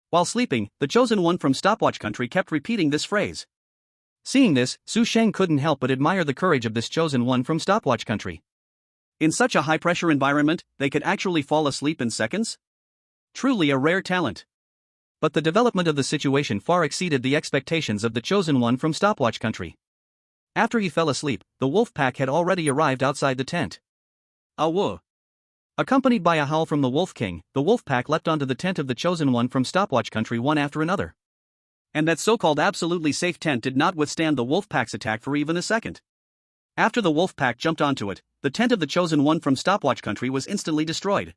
While sleeping, the chosen one from Stopwatch Country kept repeating this phrase. Seeing this, Su Sheng couldn't help but admire the courage of this chosen one from Stopwatch Country. In such a high-pressure environment, they could actually fall asleep in seconds? Truly a rare talent. But the development of the situation far exceeded the expectations of the chosen one from Stopwatch Country. After he fell asleep, the wolf pack had already arrived outside the tent. Awoo. Accompanied by a howl from the Wolf King, the wolf pack leapt onto the tent of the chosen one from Stopwatch Country one after another. And that so-called absolutely safe tent did not withstand the wolf pack's attack for even a second. After the wolf pack jumped onto it, the tent of the chosen one from Stopwatch Country was instantly destroyed.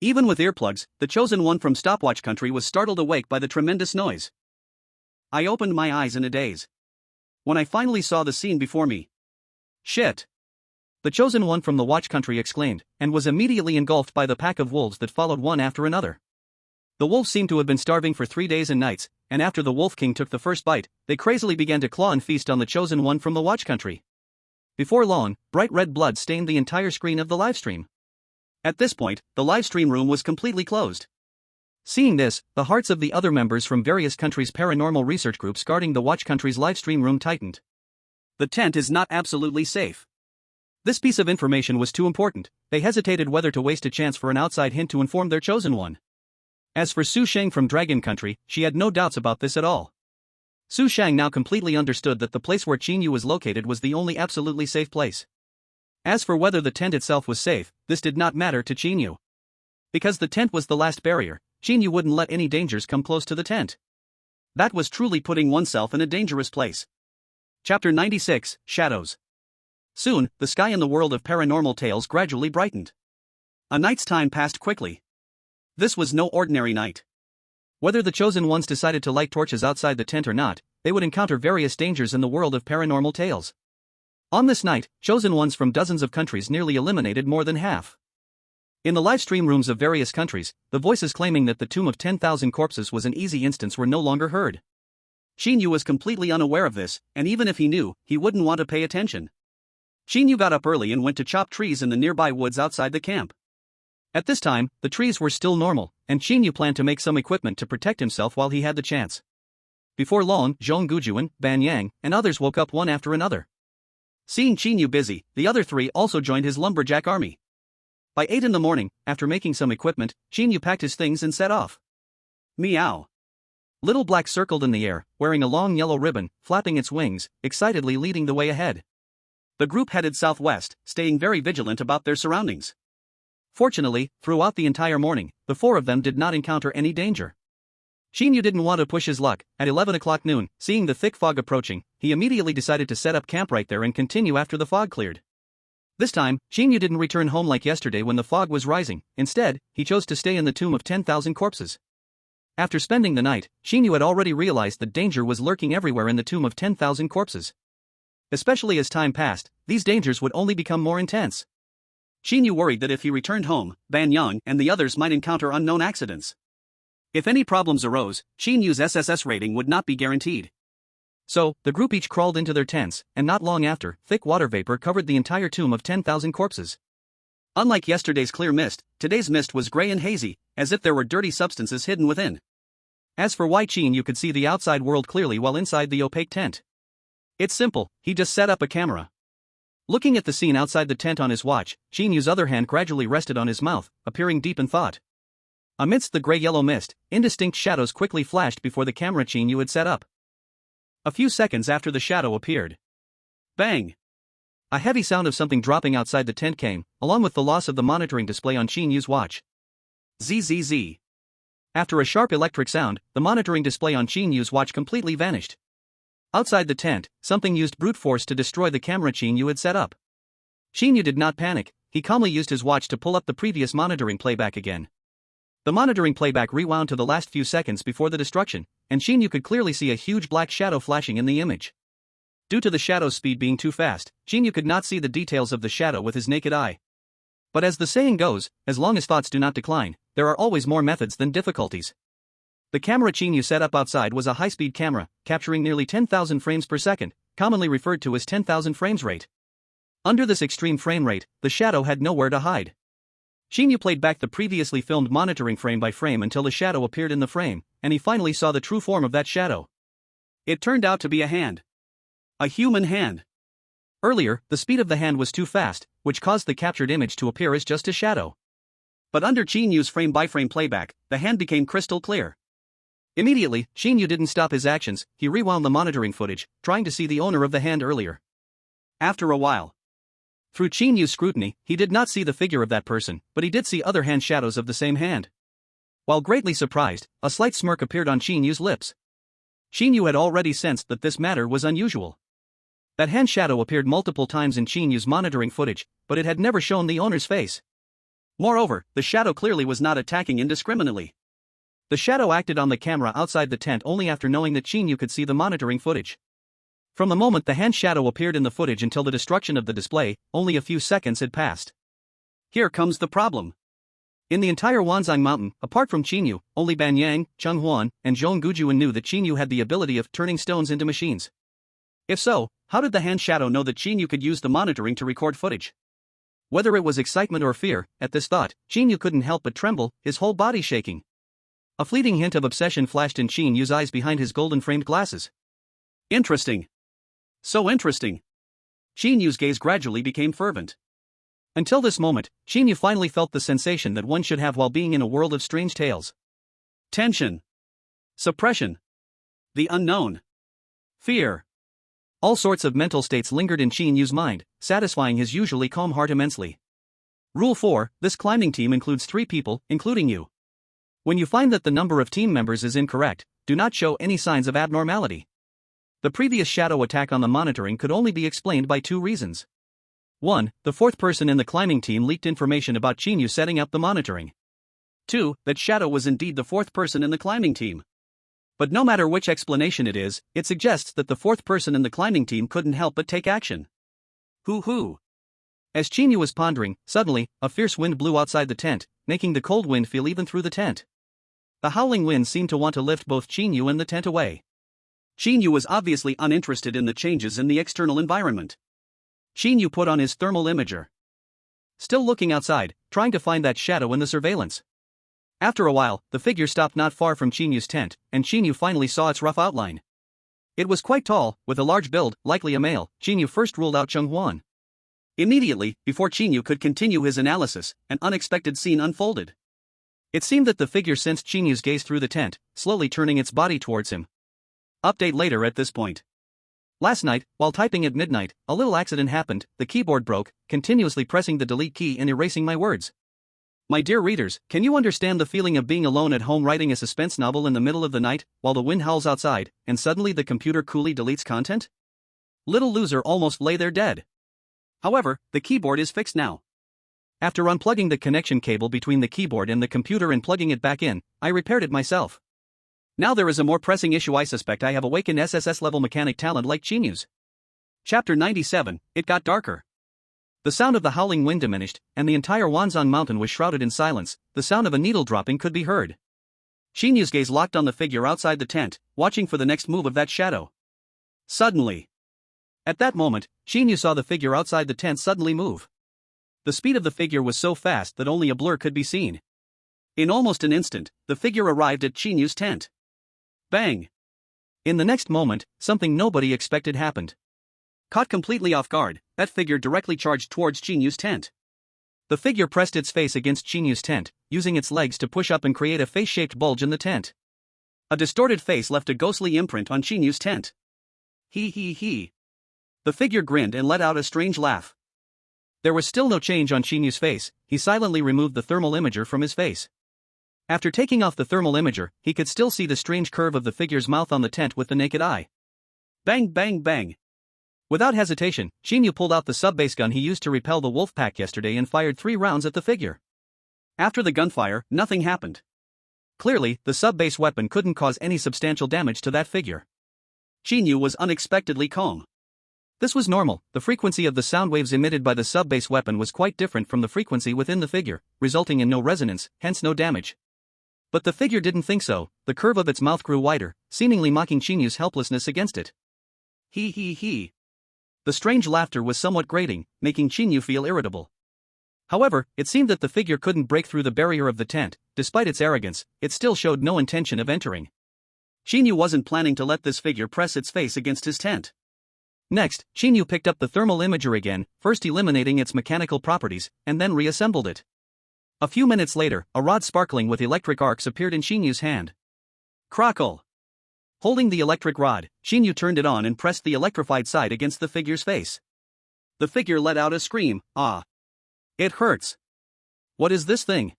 Even with earplugs, the chosen one from Stopwatch Country was startled awake by the tremendous noise. I opened my eyes in a daze when I finally saw the scene before me. Shit! The chosen one from the Watch Country exclaimed, and was immediately engulfed by the pack of wolves that followed one after another. The wolves seemed to have been starving for 3 days and nights, and after the Wolf King took the first bite, they crazily began to claw and feast on the chosen one from the Watch Country. Before long, bright red blood stained the entire screen of the livestream. At this point, the livestream room was completely closed. Seeing this, the hearts of the other members from various countries' paranormal research groups guarding the Watch Country's livestream room tightened. The tent is not absolutely safe. This piece of information was too important. They hesitated whether to waste a chance for an outside hint to inform their chosen one. As for Su Sheng from Dragon Country, she had no doubts about this at all. Su Sheng now completely understood that the place where Qin Yu was located was the only absolutely safe place. As for whether the tent itself was safe, this did not matter to Qin Yu. Because the tent was the last barrier, Qin Yu wouldn't let any dangers come close to the tent. That was truly putting oneself in a dangerous place. Chapter 96, Shadows. Soon, the sky in the world of paranormal tales gradually brightened. A night's time passed quickly. This was no ordinary night. Whether the chosen ones decided to light torches outside the tent or not, they would encounter various dangers in the world of paranormal tales. On this night, chosen ones from dozens of countries nearly eliminated more than half. In the livestream rooms of various countries, the voices claiming that the tomb of 10,000 corpses was an easy instance were no longer heard. Qin Yu was completely unaware of this, and even if he knew, he wouldn't want to pay attention. Qin Yu got up early and went to chop trees in the nearby woods outside the camp. At this time, the trees were still normal, and Qin Yu planned to make some equipment to protect himself while he had the chance. Before long, Zhong Gujuan, Ban Yang, and others woke up one after another. Seeing Qin Yu busy, the other three also joined his lumberjack army. By 8 in the morning, after making some equipment, Qin Yu packed his things and set off. Meow. Little Black circled in the air, wearing a long yellow ribbon, flapping its wings, excitedly leading the way ahead. The group headed southwest, staying very vigilant about their surroundings. Fortunately, throughout the entire morning, the four of them did not encounter any danger. Qin Yu didn't want to push his luck. At 11 o'clock noon, seeing the thick fog approaching, he immediately decided to set up camp right there and continue after the fog cleared. This time, Qin Yu didn't return home like yesterday when the fog was rising. Instead, he chose to stay in the tomb of 10,000 corpses. After spending the night, Qin Yu had already realized that danger was lurking everywhere in the tomb of 10,000 corpses. Especially as time passed, these dangers would only become more intense. Qin Yu worried that if he returned home, Ban Yang and the others might encounter unknown accidents. If any problems arose, Qin Yu's SSS rating would not be guaranteed. So, the group each crawled into their tents, and not long after, thick water vapor covered the entire tomb of 10,000 corpses. Unlike yesterday's clear mist, today's mist was gray and hazy, as if there were dirty substances hidden within. As for why Qin Yu could see the outside world clearly while inside the opaque tent. It's simple, he just set up a camera. Looking at the scene outside the tent on his watch, Qin Yu's other hand gradually rested on his mouth, appearing deep in thought. Amidst the gray-yellow mist, indistinct shadows quickly flashed before the camera Qin Yu had set up. A few seconds after the shadow appeared. Bang! A heavy sound of something dropping outside the tent came, along with the loss of the monitoring display on Qin Yu's watch. ZZZ. After a sharp electric sound, the monitoring display on Qin Yu's watch completely vanished. Outside the tent, something used brute force to destroy the camera Qin Yu had set up. Qin Yu did not panic, he calmly used his watch to pull up the previous monitoring playback again. The monitoring playback rewound to the last few seconds before the destruction, and Qin Yu could clearly see a huge black shadow flashing in the image. Due to the shadow's speed being too fast, Qin Yu could not see the details of the shadow with his naked eye. But as the saying goes, as long as thoughts do not decline, there are always more methods than difficulties. The camera Qin Yu set up outside was a high-speed camera, capturing nearly 10,000 frames per second, commonly referred to as 10,000 frames rate. Under this extreme frame rate, the shadow had nowhere to hide. Qin Yu played back the previously filmed monitoring frame by frame until the shadow appeared in the frame, and he finally saw the true form of that shadow. It turned out to be a hand. A human hand. Earlier, the speed of the hand was too fast, which caused the captured image to appear as just a shadow. But under Qin Yu's frame-by-frame playback, the hand became crystal clear. Immediately, Qin Yu didn't stop his actions, he rewound the monitoring footage, trying to see the owner of the hand earlier. After a while, through Qin Yu's scrutiny, he did not see the figure of that person, but he did see other hand shadows of the same hand. While greatly surprised, a slight smirk appeared on Qin Yu's lips. Qin Yu had already sensed that this matter was unusual. That hand shadow appeared multiple times in Qin Yu's monitoring footage, but it had never shown the owner's face. Moreover, the shadow clearly was not attacking indiscriminately. The shadow acted on the camera outside the tent only after knowing that Qin Yu could see the monitoring footage. From the moment the hand shadow appeared in the footage until the destruction of the display, only a few seconds had passed. Here comes the problem. In the entire Wanzang Mountain, apart from Qin Yu, only Ban Yang, Cheng Huan, and Zhong Gujuan knew that Qin Yu had the ability of turning stones into machines. If so, how did the hand shadow know that Qin Yu could use the monitoring to record footage? Whether it was excitement or fear, at this thought, Qin Yu couldn't help but tremble, his whole body shaking. A fleeting hint of obsession flashed in Qin Yu's eyes behind his golden-framed glasses. Interesting. So interesting. Qin Yu's gaze gradually became fervent. Until this moment, Qin Yu finally felt the sensation that one should have while being in a world of strange tales. Tension. Suppression. The unknown. Fear. All sorts of mental states lingered in Qin Yu's mind, satisfying his usually calm heart immensely. Rule 4, this climbing team includes 3 people, including you. When you find that the number of team members is incorrect, do not show any signs of abnormality. The previous shadow attack on the monitoring could only be explained by 2 reasons. 1. The 4th person in the climbing team leaked information about Qin Yu setting up the monitoring. 2. That shadow was indeed the 4th person in the climbing team. But no matter which explanation it is, it suggests that the 4th person in the climbing team couldn't help but take action. Hoo-hoo. As Qin Yu was pondering, suddenly, a fierce wind blew outside the tent, making the cold wind feel even through the tent. The howling wind seemed to want to lift both Qin Yu and the tent away. Qin Yu was obviously uninterested in the changes in the external environment. Qin Yu put on his thermal imager. Still looking outside, trying to find that shadow in the surveillance. After a while, the figure stopped not far from Qin Yu's tent, and Qin Yu finally saw its rough outline. It was quite tall, with a large build, likely a male. Qin Yu first ruled out Cheng Huan. Immediately, before Qin Yu could continue his analysis, an unexpected scene unfolded. It seemed that the figure sensed Qin Yu's gaze through the tent, slowly turning its body towards him. Update later at this point. Last night, while typing at midnight, a little accident happened, the keyboard broke, continuously pressing the delete key and erasing my words. My dear readers, can you understand the feeling of being alone at home writing a suspense novel in the middle of the night, while the wind howls outside, and suddenly the computer coolly deletes content? Little loser almost lay there dead. However, the keyboard is fixed now. After unplugging the connection cable between the keyboard and the computer and plugging it back in, I repaired it myself. Now there is a more pressing issue. I suspect I have awakened SSS-level mechanic talent like Qin Yu's. Chapter 97, It Got Darker. The sound of the howling wind diminished, and the entire Wanzhong mountain was shrouded in silence. The sound of a needle dropping could be heard. Qin Yu's gaze locked on the figure outside the tent, watching for the next move of that shadow. Suddenly. At that moment, Qin Yu saw the figure outside the tent suddenly move. The speed of the figure was so fast that only a blur could be seen. In almost an instant, the figure arrived at Qin Yu's tent. Bang! In the next moment, something nobody expected happened. Caught completely off guard, that figure directly charged towards Qin Yu's tent. The figure pressed its face against Qin Yu's tent, using its legs to push up and create a face-shaped bulge in the tent. A distorted face left a ghostly imprint on Qin Yu's tent. He. The figure grinned and let out a strange laugh. There was still no change on Qin Yu's face. He silently removed the thermal imager from his face. After taking off the thermal imager, he could still see the strange curve of the figure's mouth on the tent with the naked eye. Bang bang bang! Without hesitation, Qin Yu pulled out the sub-base gun he used to repel the wolf pack yesterday and fired 3 rounds at the figure. After the gunfire, nothing happened. Clearly, the sub-base weapon couldn't cause any substantial damage to that figure. Qin Yu was unexpectedly calm. This was normal. The frequency of the sound waves emitted by the sub-base weapon was quite different from the frequency within the figure, resulting in no resonance, hence no damage. But the figure didn't think so. The curve of its mouth grew wider, seemingly mocking Qin Yu's helplessness against it. He. The strange laughter was somewhat grating, making Qin Yu feel irritable. However, it seemed that the figure couldn't break through the barrier of the tent. Despite its arrogance, it still showed no intention of entering. Qin Yu wasn't planning to let this figure press its face against his tent. Next, Qin Yu picked up the thermal imager again, first eliminating its mechanical properties, and then reassembled it. A few minutes later, a rod sparkling with electric arcs appeared in Qin Yu's hand. Crackle! Holding the electric rod, Qin Yu turned it on and pressed the electrified side against the figure's face. The figure let out a scream. Ah! It hurts! What is this thing?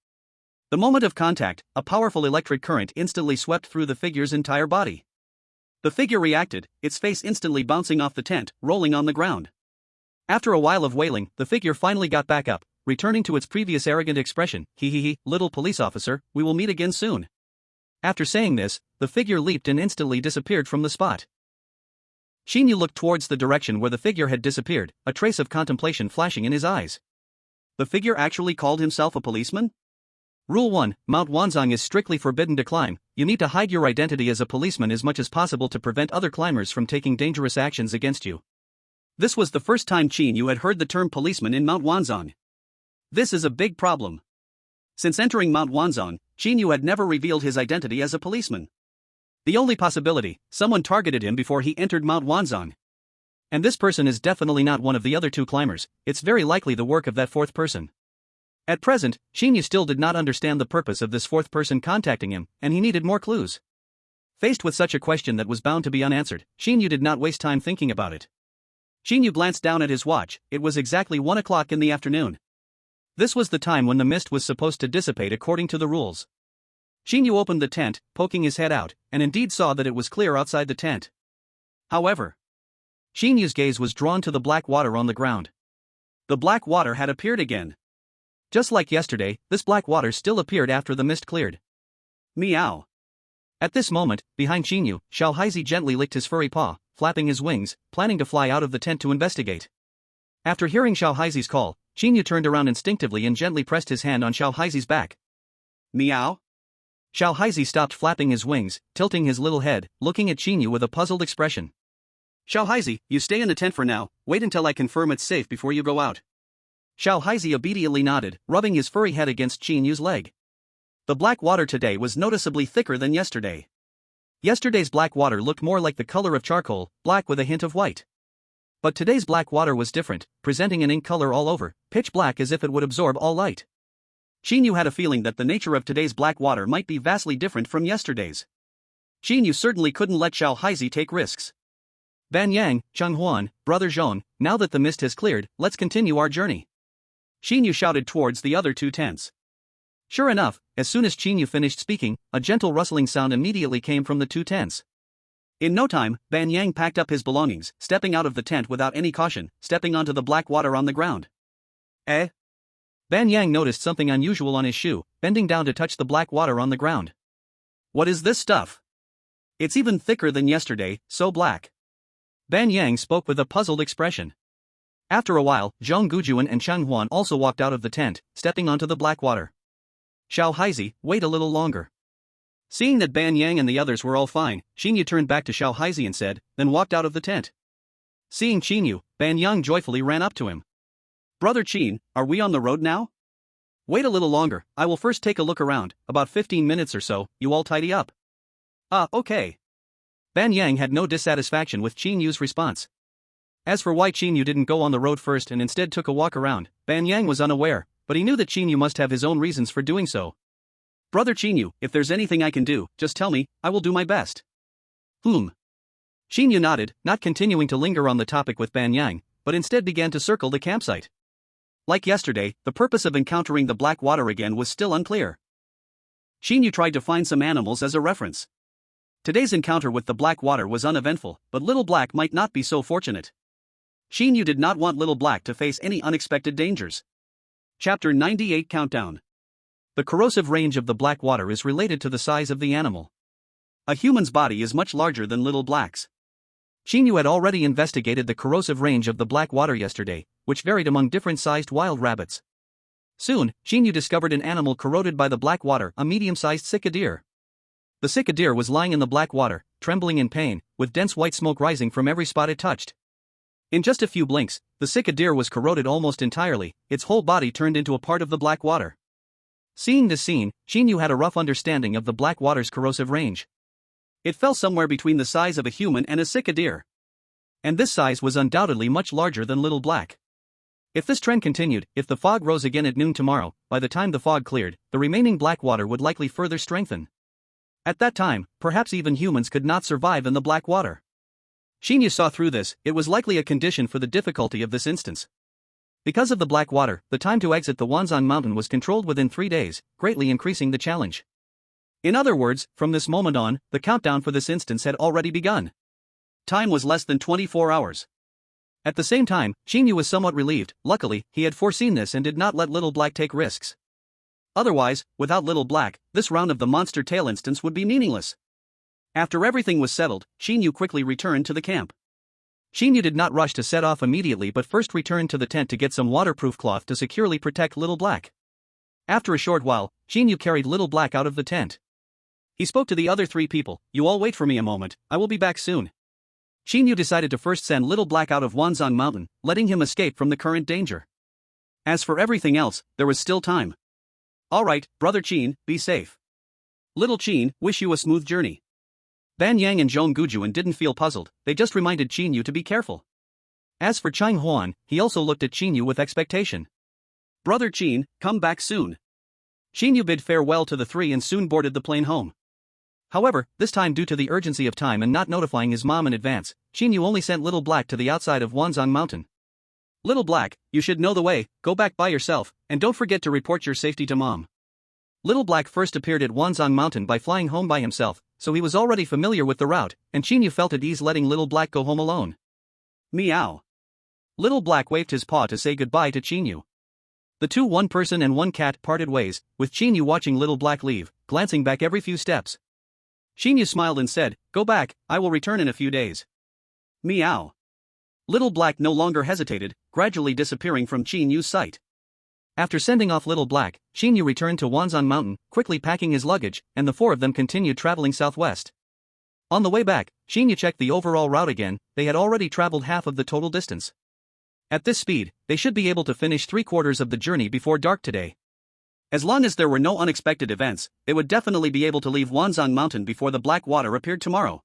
The moment of contact, a powerful electric current instantly swept through the figure's entire body. The figure reacted, its face instantly bouncing off the tent, rolling on the ground. After a while of wailing, the figure finally got back up, returning to its previous arrogant expression. He, little police officer, we will meet again soon. After saying this, the figure leaped and instantly disappeared from the spot. Qin Yu looked towards the direction where the figure had disappeared, a trace of contemplation flashing in his eyes. The figure actually called himself a policeman? Rule 1, Mount Wanzhong is strictly forbidden to climb. You need to hide your identity as a policeman as much as possible to prevent other climbers from taking dangerous actions against you. This was the first time Qin Yu had heard the term policeman in Mount Wanzhong. This is a big problem. Since entering Mount Wanzhong, Qin Yu had never revealed his identity as a policeman. The only possibility, someone targeted him before he entered Mount Wanzhong. And this person is definitely not one of the other 2 climbers. It's very likely the work of that 4th person. At present, Qin Yu still did not understand the purpose of this 4th person contacting him, and he needed more clues. Faced with such a question that was bound to be unanswered, Qin Yu did not waste time thinking about it. Qin Yu glanced down at his watch. It was exactly 1 o'clock in the afternoon. This was the time when the mist was supposed to dissipate according to the rules. Qin Yu opened the tent, poking his head out, and indeed saw that it was clear outside the tent. However, Qin Yu's gaze was drawn to the black water on the ground. The black water had appeared again. Just like yesterday, this black water still appeared after the mist cleared. Meow. At this moment, behind Qin Yu, Xiao Haizi gently licked his furry paw, flapping his wings, planning to fly out of the tent to investigate. After hearing Xiao Haizi's call, Qin Yu turned around instinctively and gently pressed his hand on Xiao Haizi's back. Meow. Xiao Haizi stopped flapping his wings, tilting his little head, looking at Qin Yu with a puzzled expression. Xiao Haizi, you stay in the tent for now, wait until I confirm it's safe before you go out. Xiao Haizi obediently nodded, rubbing his furry head against Qin Yu's leg. The black water today was noticeably thicker than yesterday. Yesterday's black water looked more like the color of charcoal, black with a hint of white. But today's black water was different, presenting an ink color all over, pitch black as if it would absorb all light. Qin Yu had a feeling that the nature of today's black water might be vastly different from yesterday's. Qin Yu certainly couldn't let Xiao Haizi take risks. Ban Yang, Chung Huan, Brother Zhong, now that the mist has cleared, let's continue our journey. Qin Yu shouted towards the other two tents. Sure enough, as soon as Qin Yu finished speaking, a gentle rustling sound immediately came from the two tents. In no time, Ban Yang packed up his belongings, stepping out of the tent without any caution, stepping onto the black water on the ground. Eh? Ban Yang noticed something unusual on his shoe, bending down to touch the black water on the ground. What is this stuff? It's even thicker than yesterday, so black. Ban Yang spoke with a puzzled expression. After a while, Zhong Gujuan and Chang Huan also walked out of the tent, stepping onto the black water. Xiao Haizi, wait a little longer. Seeing that Ban Yang and the others were all fine, Qin Yu turned back to Xiao Haizi and said, then walked out of the tent. Seeing Qin Yu, Ban Yang joyfully ran up to him. Brother Qin, are we on the road now? Wait a little longer, I will first take a look around, about 15 minutes or so, you all tidy up. Okay. Ban Yang had no dissatisfaction with Qin Yu's response. As for why Qin Yu didn't go on the road first and instead took a walk around, Ban Yang was unaware, but he knew that Qin Yu must have his own reasons for doing so. Brother Qin Yu, if there's anything I can do, just tell me, I will do my best. Qin Yu nodded, not continuing to linger on the topic with Ban Yang, but instead began to circle the campsite. Like yesterday, the purpose of encountering the black water again was still unclear. Qin Yu tried to find some animals as a reference. Today's encounter with the black water was uneventful, but Little Black might not be so fortunate. Qin Yu did not want Little Black to face any unexpected dangers. Chapter 98 Countdown. The corrosive range of the black water is related to the size of the animal. A human's body is much larger than Little Black's. Qin Yu had already investigated the corrosive range of the black water yesterday, which varied among different-sized wild rabbits. Soon, Qin Yu discovered an animal corroded by the black water, a medium-sized cicadeer. The cicadeer was lying in the black water, trembling in pain, with dense white smoke rising from every spot it touched. In just a few blinks, the cicadeer was corroded almost entirely, its whole body turned into a part of the black water. Seeing this scene, Qin Yu had a rough understanding of the black water's corrosive range. It fell somewhere between the size of a human and a cicadeer. And this size was undoubtedly much larger than Little Black. If this trend continued, if the fog rose again at noon tomorrow, by the time the fog cleared, the remaining black water would likely further strengthen. At that time, perhaps even humans could not survive in the black water. Qin Yu saw through this, it was likely a condition for the difficulty of this instance. Because of the black water, the time to exit the Wanzang Mountain was controlled within 3 days, greatly increasing the challenge. In other words, from this moment on, the countdown for this instance had already begun. Time was less than 24 hours. At the same time, Qin Yu was somewhat relieved. Luckily, he had foreseen this and did not let Little Black take risks. Otherwise, without Little Black, this round of the monster tail instance would be meaningless. After everything was settled, Qin Yu quickly returned to the camp. Qin Yu did not rush to set off immediately but first returned to the tent to get some waterproof cloth to securely protect Little Black. After a short while, Qin Yu carried Little Black out of the tent. He spoke to the other 3 people, you all wait for me a moment, I will be back soon. Qin Yu decided to first send Little Black out of Wanzang Mountain, letting him escape from the current danger. As for everything else, there was still time. Alright, Brother Qin, be safe. Little Qin, wish you a smooth journey. Ban Yang and Zhong Gujuan didn't feel puzzled, they just reminded Qin Yu to be careful. As for Chang Huan, he also looked at Qin Yu with expectation. Brother Qin, come back soon. Qin Yu bid farewell to the 3 and soon boarded the plane home. However, this time due to the urgency of time and not notifying his mom in advance, Qin Yu only sent Little Black to the outside of Wanzang Mountain. Little Black, you should know the way, go back by yourself, and don't forget to report your safety to Mom. Little Black first appeared at Wanzang Mountain by flying home by himself, so he was already familiar with the route, and Qin Yu felt at ease letting Little Black go home alone. Meow. Little Black waved his paw to say goodbye to Qin Yu. The two one-person and one cat parted ways, with Qin Yu watching Little Black leave, glancing back every few steps. Qin Yu smiled and said, go back, I will return in a few days. Meow. Little Black no longer hesitated, gradually disappearing from Qin Yu's sight. After sending off Little Black, Qin Yu returned to Wanzang Mountain, quickly packing his luggage, and the 4 of them continued traveling southwest. On the way back, Qin Yu checked the overall route again, they had already traveled half of the total distance. At this speed, they should be able to finish 3/4 of the journey before dark today. As long as there were no unexpected events, they would definitely be able to leave Wanzang Mountain before the black water appeared tomorrow.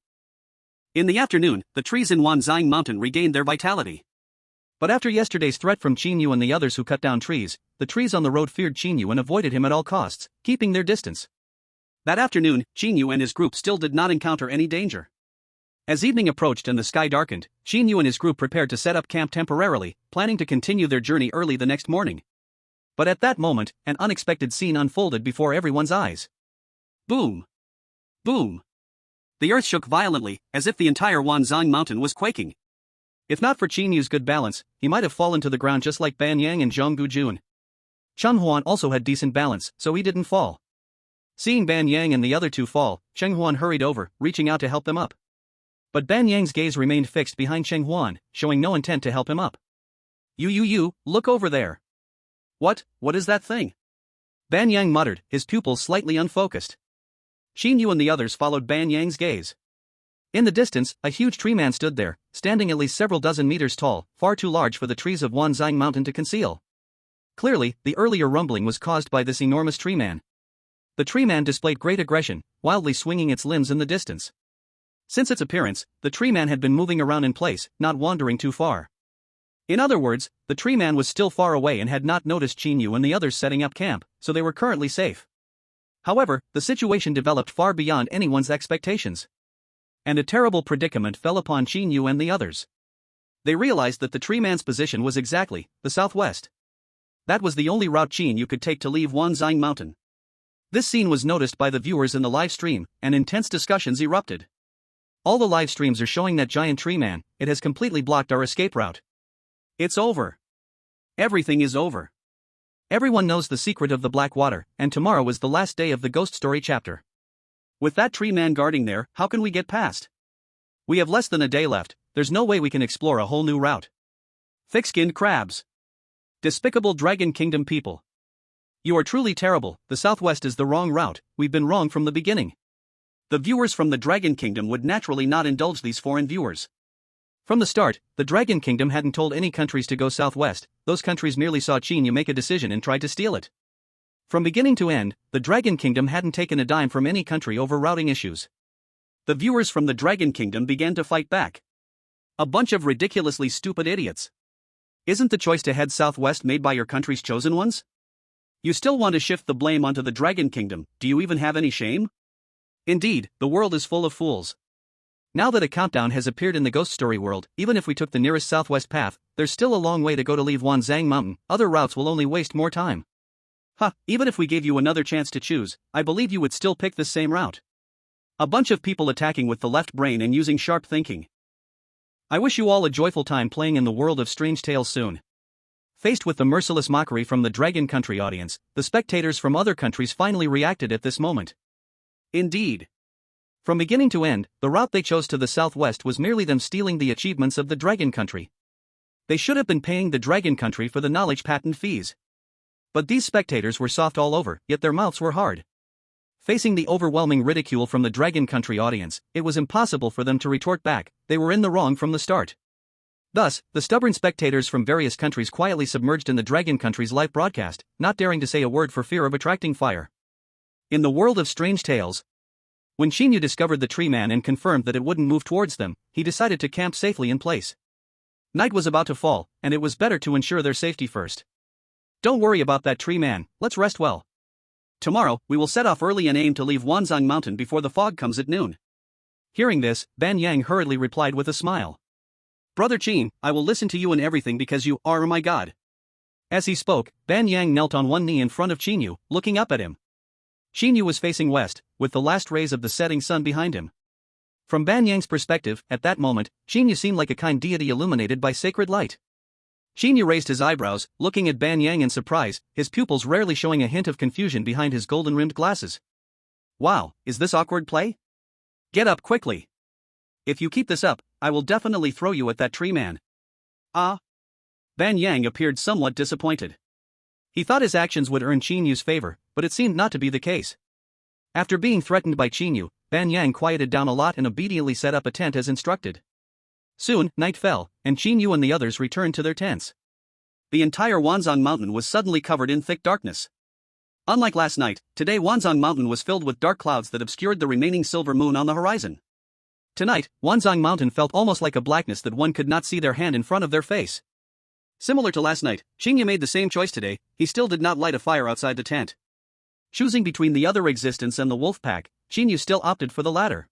In the afternoon, the trees in Wanzang Mountain regained their vitality. But after yesterday's threat from Qin Yu and the others who cut down trees, the trees on the road feared Qin Yu and avoided him at all costs, keeping their distance. That afternoon, Qin Yu and his group still did not encounter any danger. As evening approached and the sky darkened, Qin Yu and his group prepared to set up camp temporarily, planning to continue their journey early the next morning. But at that moment, an unexpected scene unfolded before everyone's eyes. Boom! Boom! The earth shook violently, as if the entire Wanzhang mountain was quaking. If not for Qin Yu's good balance, he might have fallen to the ground just like Ban Yang and Zhang Gujun. Chen Huan also had decent balance, so he didn't fall. Seeing Ban Yang and the other two fall, Cheng Huan hurried over, reaching out to help them up. But Ban Yang's gaze remained fixed behind Cheng Huan, showing no intent to help him up. You, look over there. What is that thing? Ban Yang muttered, his pupils slightly unfocused. Qin Yu and the others followed Ban Yang's gaze. In the distance, a huge tree man stood there, standing at least several dozen meters tall, far too large for the trees of Wanzhang Mountain to conceal. Clearly, the earlier rumbling was caused by this enormous tree man. The tree man displayed great aggression, wildly swinging its limbs in the distance. Since its appearance, the tree man had been moving around in place, not wandering too far. In other words, the tree man was still far away and had not noticed Qin Yu and the others setting up camp, so they were currently safe. However, the situation developed far beyond anyone's expectations. And a terrible predicament fell upon Qin Yu and the others. They realized that the tree man's position was exactly the southwest. That was the only route Qin Yu could take to leave Wanzhang Mountain. This scene was noticed by the viewers in the live stream, and intense discussions erupted. All the live streams are showing that giant tree man. It has completely blocked our escape route. It's over. Everything is over. Everyone knows the secret of the black water, and tomorrow is the last day of the ghost story chapter. With that tree man guarding there, how can we get past? We have less than a day left, there's no way we can explore a whole new route. Thick-skinned crabs. Despicable Dragon Kingdom people. You are truly terrible, the southwest is the wrong route, we've been wrong from the beginning. The viewers from the Dragon Kingdom would naturally not indulge these foreign viewers. From the start, the Dragon Kingdom hadn't told any countries to go southwest, those countries merely saw Qin Yu make a decision and tried to steal it. From beginning to end, the Dragon Kingdom hadn't taken a dime from any country over routing issues. The viewers from the Dragon Kingdom began to fight back. A bunch of ridiculously stupid idiots. Isn't the choice to head southwest made by your country's chosen ones? You still want to shift the blame onto the Dragon Kingdom, do you even have any shame? Indeed, the world is full of fools. Now that a countdown has appeared in the ghost story world, even if we took the nearest southwest path, there's still a long way to go to leave Wanzhang Mountain, other routes will only waste more time. Even if we gave you another chance to choose, I believe you would still pick this same route. A bunch of people attacking with the left brain and using sharp thinking. I wish you all a joyful time playing in the world of strange tales soon. Faced with the merciless mockery from the Dragon Country audience, the spectators from other countries finally reacted at this moment. Indeed. From beginning to end, the route they chose to the southwest was merely them stealing the achievements of the Dragon Country. They should have been paying the Dragon Country for the knowledge patent fees. But these spectators were soft all over, yet their mouths were hard. Facing the overwhelming ridicule from the Dragon Country audience, it was impossible for them to retort back, they were in the wrong from the start. Thus, the stubborn spectators from various countries quietly submerged in the Dragon Country's live broadcast, not daring to say a word for fear of attracting fire. In the world of strange tales, when Qin Yu discovered the tree man and confirmed that it wouldn't move towards them, he decided to camp safely in place. Night was about to fall, and it was better to ensure their safety first. Don't worry about that tree man, let's rest well. Tomorrow, we will set off early and aim to leave Wanzhang Mountain before the fog comes at noon. Hearing this, Ban Yang hurriedly replied with a smile. Brother Qin, I will listen to you in everything because you are my god. As he spoke, Ban Yang knelt on one knee in front of Qin Yu, looking up at him. Qin Yu was facing west, with the last rays of the setting sun behind him. From Ban Yang's perspective, at that moment, Qin Yu seemed like a kind deity illuminated by sacred light. Qin Yu raised his eyebrows, looking at Ban Yang in surprise, his pupils rarely showing a hint of confusion behind his golden-rimmed glasses. Wow, is this awkward play? Get up quickly. If you keep this up, I will definitely throw you at that tree man. Ban Yang appeared somewhat disappointed. He thought his actions would earn Qin Yu's favor, but it seemed not to be the case. After being threatened by Qin Yu, Ban Yang quieted down a lot and obediently set up a tent as instructed. Soon, night fell, and Qin Yu and the others returned to their tents. The entire Wanzhang Mountain was suddenly covered in thick darkness. Unlike last night, today Wanzhang Mountain was filled with dark clouds that obscured the remaining silver moon on the horizon. Tonight, Wanzhang Mountain felt almost like a blackness that one could not see their hand in front of their face. Similar to last night, Qin Yu made the same choice today, he still did not light a fire outside the tent. Choosing between the other existence and the wolf pack, Qin Yu still opted for the latter.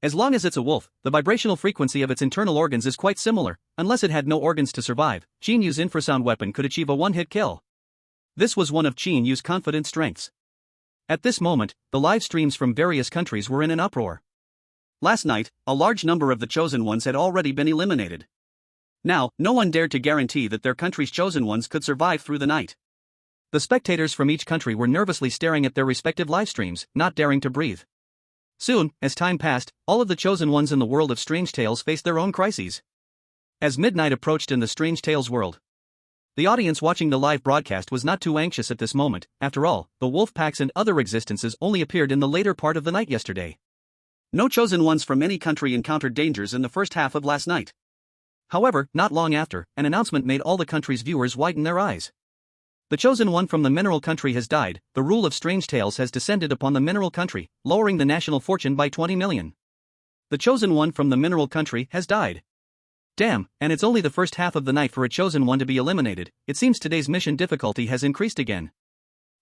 As long as it's a wolf, the vibrational frequency of its internal organs is quite similar. Unless it had no organs to survive, Qin Yu's infrasound weapon could achieve a one-hit kill. This was one of Qin Yu's confident strengths. At this moment, the live streams from various countries were in an uproar. Last night, a large number of the chosen ones had already been eliminated. Now, no one dared to guarantee that their country's chosen ones could survive through the night. The spectators from each country were nervously staring at their respective live streams, not daring to breathe. Soon, as time passed, all of the chosen ones in the world of Strange Tales faced their own crises. As midnight approached in the Strange Tales world, the audience watching the live broadcast was not too anxious at this moment. After all, the wolf packs and other existences only appeared in the later part of the night yesterday. No chosen ones from any country encountered dangers in the first half of last night. However, not long after, an announcement made all the country's viewers widen their eyes. The chosen one from the mineral country has died. The rule of Strange Tales has descended upon the mineral country, lowering the national fortune by 20 million. The chosen one from the mineral country has died. Damn, and it's only the first half of the night for a chosen one to be eliminated. It seems today's mission difficulty has increased again.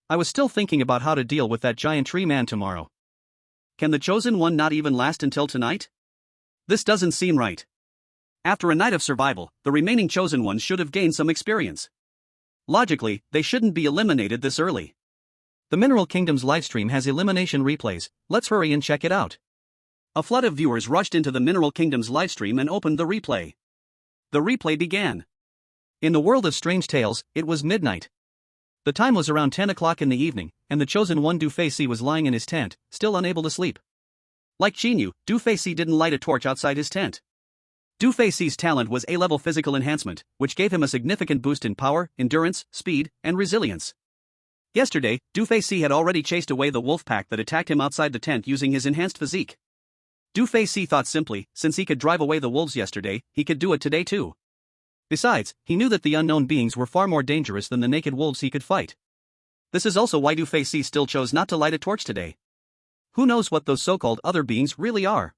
I was still thinking about how to deal with that giant tree man tomorrow. Can the chosen one not even last until tonight? This doesn't seem right. After a night of survival, the remaining chosen ones should have gained some experience. Logically, they shouldn't be eliminated this early. The Mineral Kingdom's livestream has elimination replays. Let's hurry and check it out. A flood of viewers rushed into the Mineral Kingdom's livestream and opened the replay. The replay began. In the world of Strange Tales, it was midnight. The time was around 10 o'clock in the evening, and the chosen one Du Fei was lying in his tent, still unable to sleep. Like Qin Yu, Du Fei didn't light a torch outside his tent. Du Fei's talent was A-level physical enhancement, which gave him a significant boost in power, endurance, speed, and resilience. Yesterday, Du Fei had already chased away the wolf pack that attacked him outside the tent using his enhanced physique. Du Fei thought simply, since he could drive away the wolves yesterday, he could do it today too. Besides, he knew that the unknown beings were far more dangerous than the naked wolves he could fight. This is also why Du Fei still chose not to light a torch today. Who knows what those so-called other beings really are?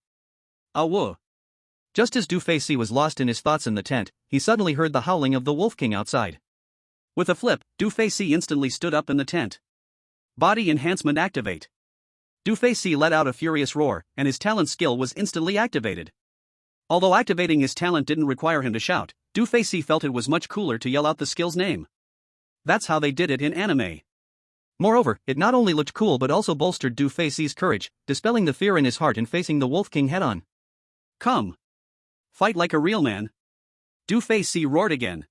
Whoa. Just as Du Fei was lost in his thoughts in the tent, he suddenly heard the howling of the Wolf King outside. With a flip, Du Fei instantly stood up in the tent. Body enhancement activate. Du Fei let out a furious roar, and his talent skill was instantly activated. Although activating his talent didn't require him to shout, Du Fei felt it was much cooler to yell out the skill's name. That's how they did it in anime. Moreover, it not only looked cool but also bolstered Du Fei's courage, dispelling the fear in his heart in facing the Wolf King head-on. Come. Fight like a real man. Du Fei roared again.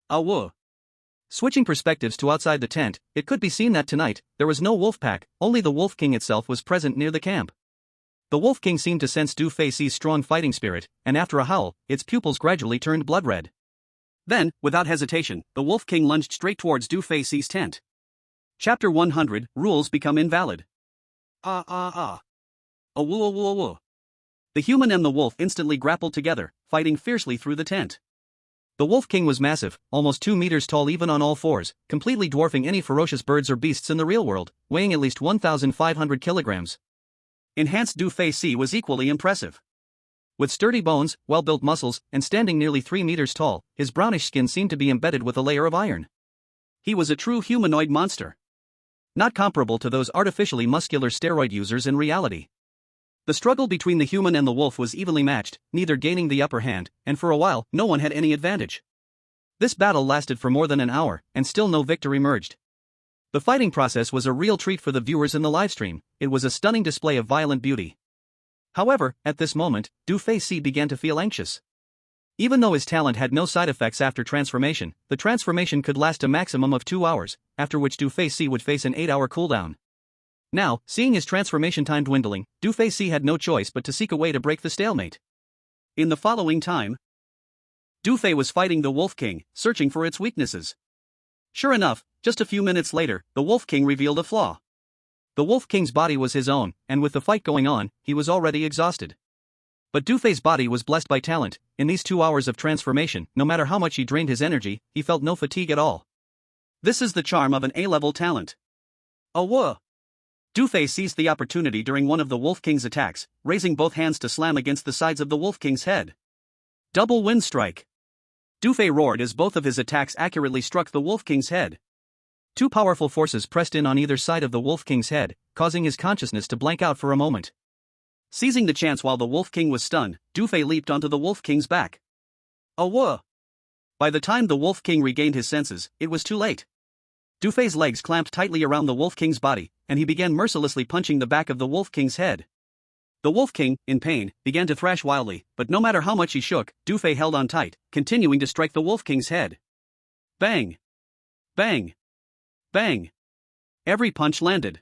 Whoa. Switching perspectives to outside the tent, it could be seen that tonight, there was no wolf pack, only the Wolf King itself was present near the camp. The Wolf King seemed to sense Du Fei's strong fighting spirit, and after a howl, its pupils gradually turned blood red. Then, without hesitation, the Wolf King lunged straight towards Du Fei's tent. Chapter 100, Rules Become Invalid. Woo woo woo woo. The human and the wolf instantly grappled together, fighting fiercely through the tent. The Wolf King was massive, almost 2 meters tall even on all fours, completely dwarfing any ferocious birds or beasts in the real world, weighing at least 1,500 kilograms. Enhanced Du Fei was equally impressive. With sturdy bones, well-built muscles, and standing nearly 3 meters tall, his brownish skin seemed to be embedded with a layer of iron. He was a true humanoid monster. Not comparable to those artificially muscular steroid users in reality. The struggle between the human and the wolf was evenly matched, neither gaining the upper hand, and for a while, no one had any advantage. This battle lasted for more than an hour, and still no victor emerged. The fighting process was a real treat for the viewers in the livestream. It was a stunning display of violent beauty. However, at this moment, Du Fei began to feel anxious. Even though his talent had no side effects after transformation, the transformation could last a maximum of 2 hours, after which Du Fei would face an 8-hour cooldown. Now, seeing his transformation time dwindling, Du Fei had no choice but to seek a way to break the stalemate. In the following time, Du Fei was fighting the Wolf King, searching for its weaknesses. Sure enough, just a few minutes later, the Wolf King revealed a flaw. The Wolf King's body was his own, and with the fight going on, he was already exhausted. But Du Fei's body was blessed by talent. In these 2 hours of transformation, no matter how much he drained his energy, he felt no fatigue at all. This is the charm of an A-level talent. Whoa. Du Fei seized the opportunity during one of the Wolf King's attacks, raising both hands to slam against the sides of the Wolf King's head. Double wind strike. Du Fei roared as both of his attacks accurately struck the Wolf King's head. 2 powerful forces pressed in on either side of the Wolf King's head, causing his consciousness to blank out for a moment. Seizing the chance while the Wolf King was stunned, Dufei leaped onto the Wolf King's back. Whoa! By the time the Wolf King regained his senses, it was too late. Dufei's legs clamped tightly around the Wolf King's body, and he began mercilessly punching the back of the Wolf King's head. The Wolf King, in pain, began to thrash wildly, but no matter how much he shook, Dufei held on tight, continuing to strike the Wolf King's head. Bang! Bang! Bang! Every punch landed.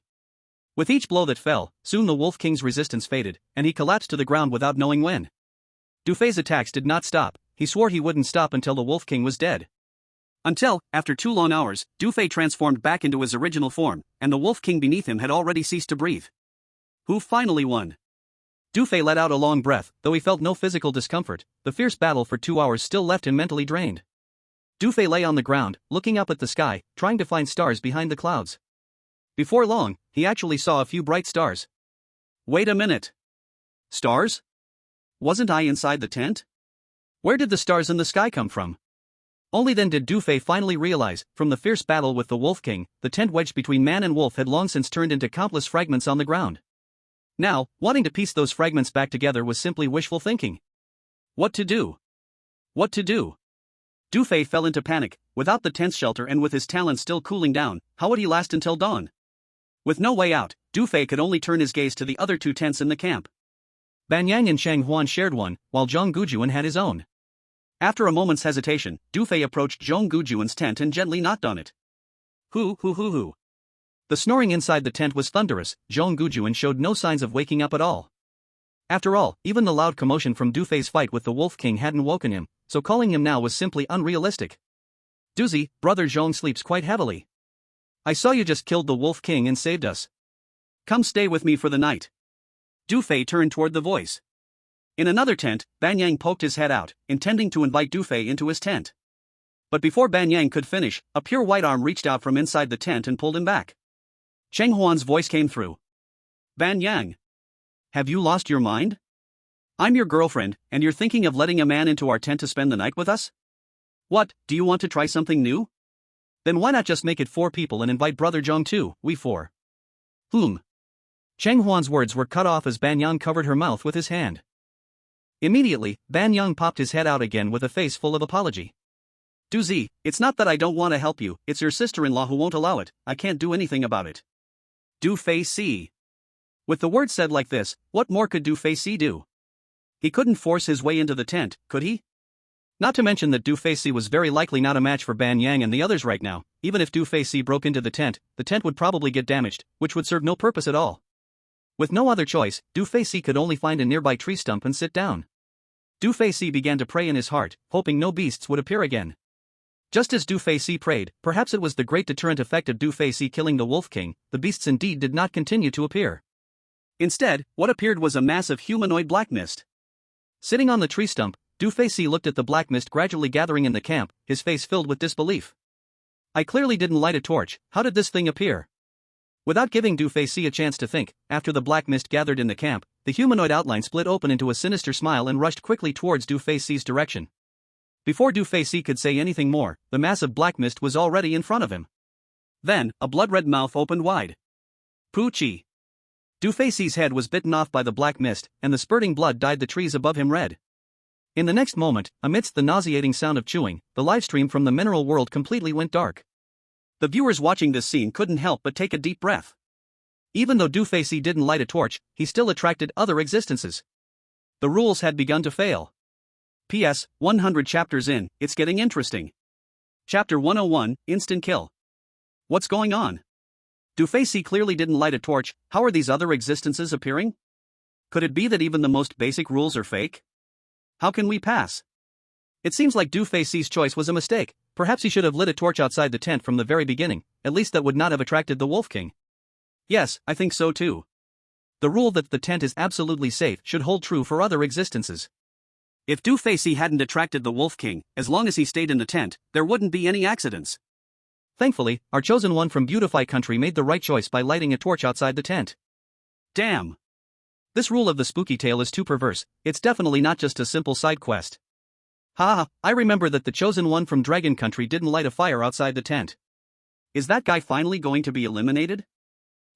With each blow that fell, soon the Wolf King's resistance faded, and he collapsed to the ground without knowing when. Dufei's attacks did not stop. He swore he wouldn't stop until the Wolf King was dead. Until, after 2 long hours, Dufei transformed back into his original form, and the Wolf King beneath him had already ceased to breathe. Who finally won? Dufei let out a long breath, though he felt no physical discomfort. The fierce battle for 2 hours still left him mentally drained. Dufei lay on the ground, looking up at the sky, trying to find stars behind the clouds. Before long, he actually saw a few bright stars. Wait a minute. Stars? Wasn't I inside the tent? Where did the stars in the sky come from? Only then did Dufei finally realize, from the fierce battle with the Wolf King, the tent wedged between man and wolf had long since turned into countless fragments on the ground. Now, wanting to piece those fragments back together was simply wishful thinking. What to do? What to do? Dufei fell into panic. Without the tent's shelter and with his talent still cooling down, how would he last until dawn? With no way out, Dufei could only turn his gaze to the other 2 tents in the camp. Banyang and Shang Huan shared one, while Zhang Gujuan had his own. After a moment's hesitation, Dufei approached Zhang Gujuan's tent and gently knocked on it. Hoo. The snoring inside the tent was thunderous. Zhang Gujuan showed no signs of waking up at all. After all, even the loud commotion from Dufei's fight with the Wolf King hadn't woken him, so calling him now was simply unrealistic. Duzi, brother Zhang sleeps quite heavily. I saw you just killed the Wolf King and saved us. Come stay with me for the night. Dufei turned toward the voice. In another tent, Banyang poked his head out, intending to invite Dufei into his tent. But before Banyang could finish, a pure white arm reached out from inside the tent and pulled him back. Cheng Huan's voice came through. Banyang. Have you lost your mind? I'm your girlfriend, and you're thinking of letting a man into our tent to spend the night with us? What, do you want to try something new? Then why not just make it 4 people and invite brother Zhang too, we 4. Cheng Huan's words were cut off as Banyang covered her mouth with his hand. Immediately, Banyang popped his head out again with a face full of apology. Duzi, it's not that I don't want to help you, it's your sister-in-law who won't allow it. I can't do anything about it. Dufei Si. With the words said like this, what more could Dufei Si do? He couldn't force his way into the tent, could he? Not to mention that Dufei Si was very likely not a match for Banyang and the others right now. Even if Dufei Si broke into the tent would probably get damaged, which would serve no purpose at all. With no other choice, Dufei Si could only find a nearby tree stump and sit down. Dufei Si began to pray in his heart, hoping no beasts would appear again. Just as Dufei Si prayed, perhaps it was the great deterrent effect of Dufei Si killing the Wolf King, the beasts indeed did not continue to appear. Instead, what appeared was a mass of humanoid black mist. Sitting on the tree stump, Dufei Si looked at the black mist gradually gathering in the camp, his face filled with disbelief. I clearly didn't light a torch, how did this thing appear? Without giving Dufei Si a chance to think, after the black mist gathered in the camp, the humanoid outline split open into a sinister smile and rushed quickly towards Dufei Si's direction. Before Dufei Si could say anything more, the mass of black mist was already in front of him. Then, a blood-red mouth opened wide. Poochie. Dufei Si's head was bitten off by the black mist, and the spurting blood dyed the trees above him red. In the next moment, amidst the nauseating sound of chewing, the livestream from the mineral world completely went dark. The viewers watching this scene couldn't help but take a deep breath. Even though Dufei Si didn't light a torch, he still attracted other existences. The rules had begun to fail. P.S. 100 chapters in, it's getting interesting. Chapter 101, Instant Kill. What's going on? Dufei Si clearly didn't light a torch, how are these other existences appearing? Could it be that even the most basic rules are fake? How can we pass? It seems like Dufei Si's choice was a mistake. Perhaps he should have lit a torch outside the tent from the very beginning, at least that would not have attracted the Wolf King. Yes, I think so too. The rule that the tent is absolutely safe should hold true for other existences. If Dufei Si hadn't attracted the Wolf King, as long as he stayed in the tent, there wouldn't be any accidents. Thankfully, our chosen one from Beautify Country made the right choice by lighting a torch outside the tent. Damn! This rule of the spooky tale is too perverse, it's definitely not just a simple side quest. Ha, I remember that the chosen one from Dragon Country didn't light a fire outside the tent. Is that guy finally going to be eliminated?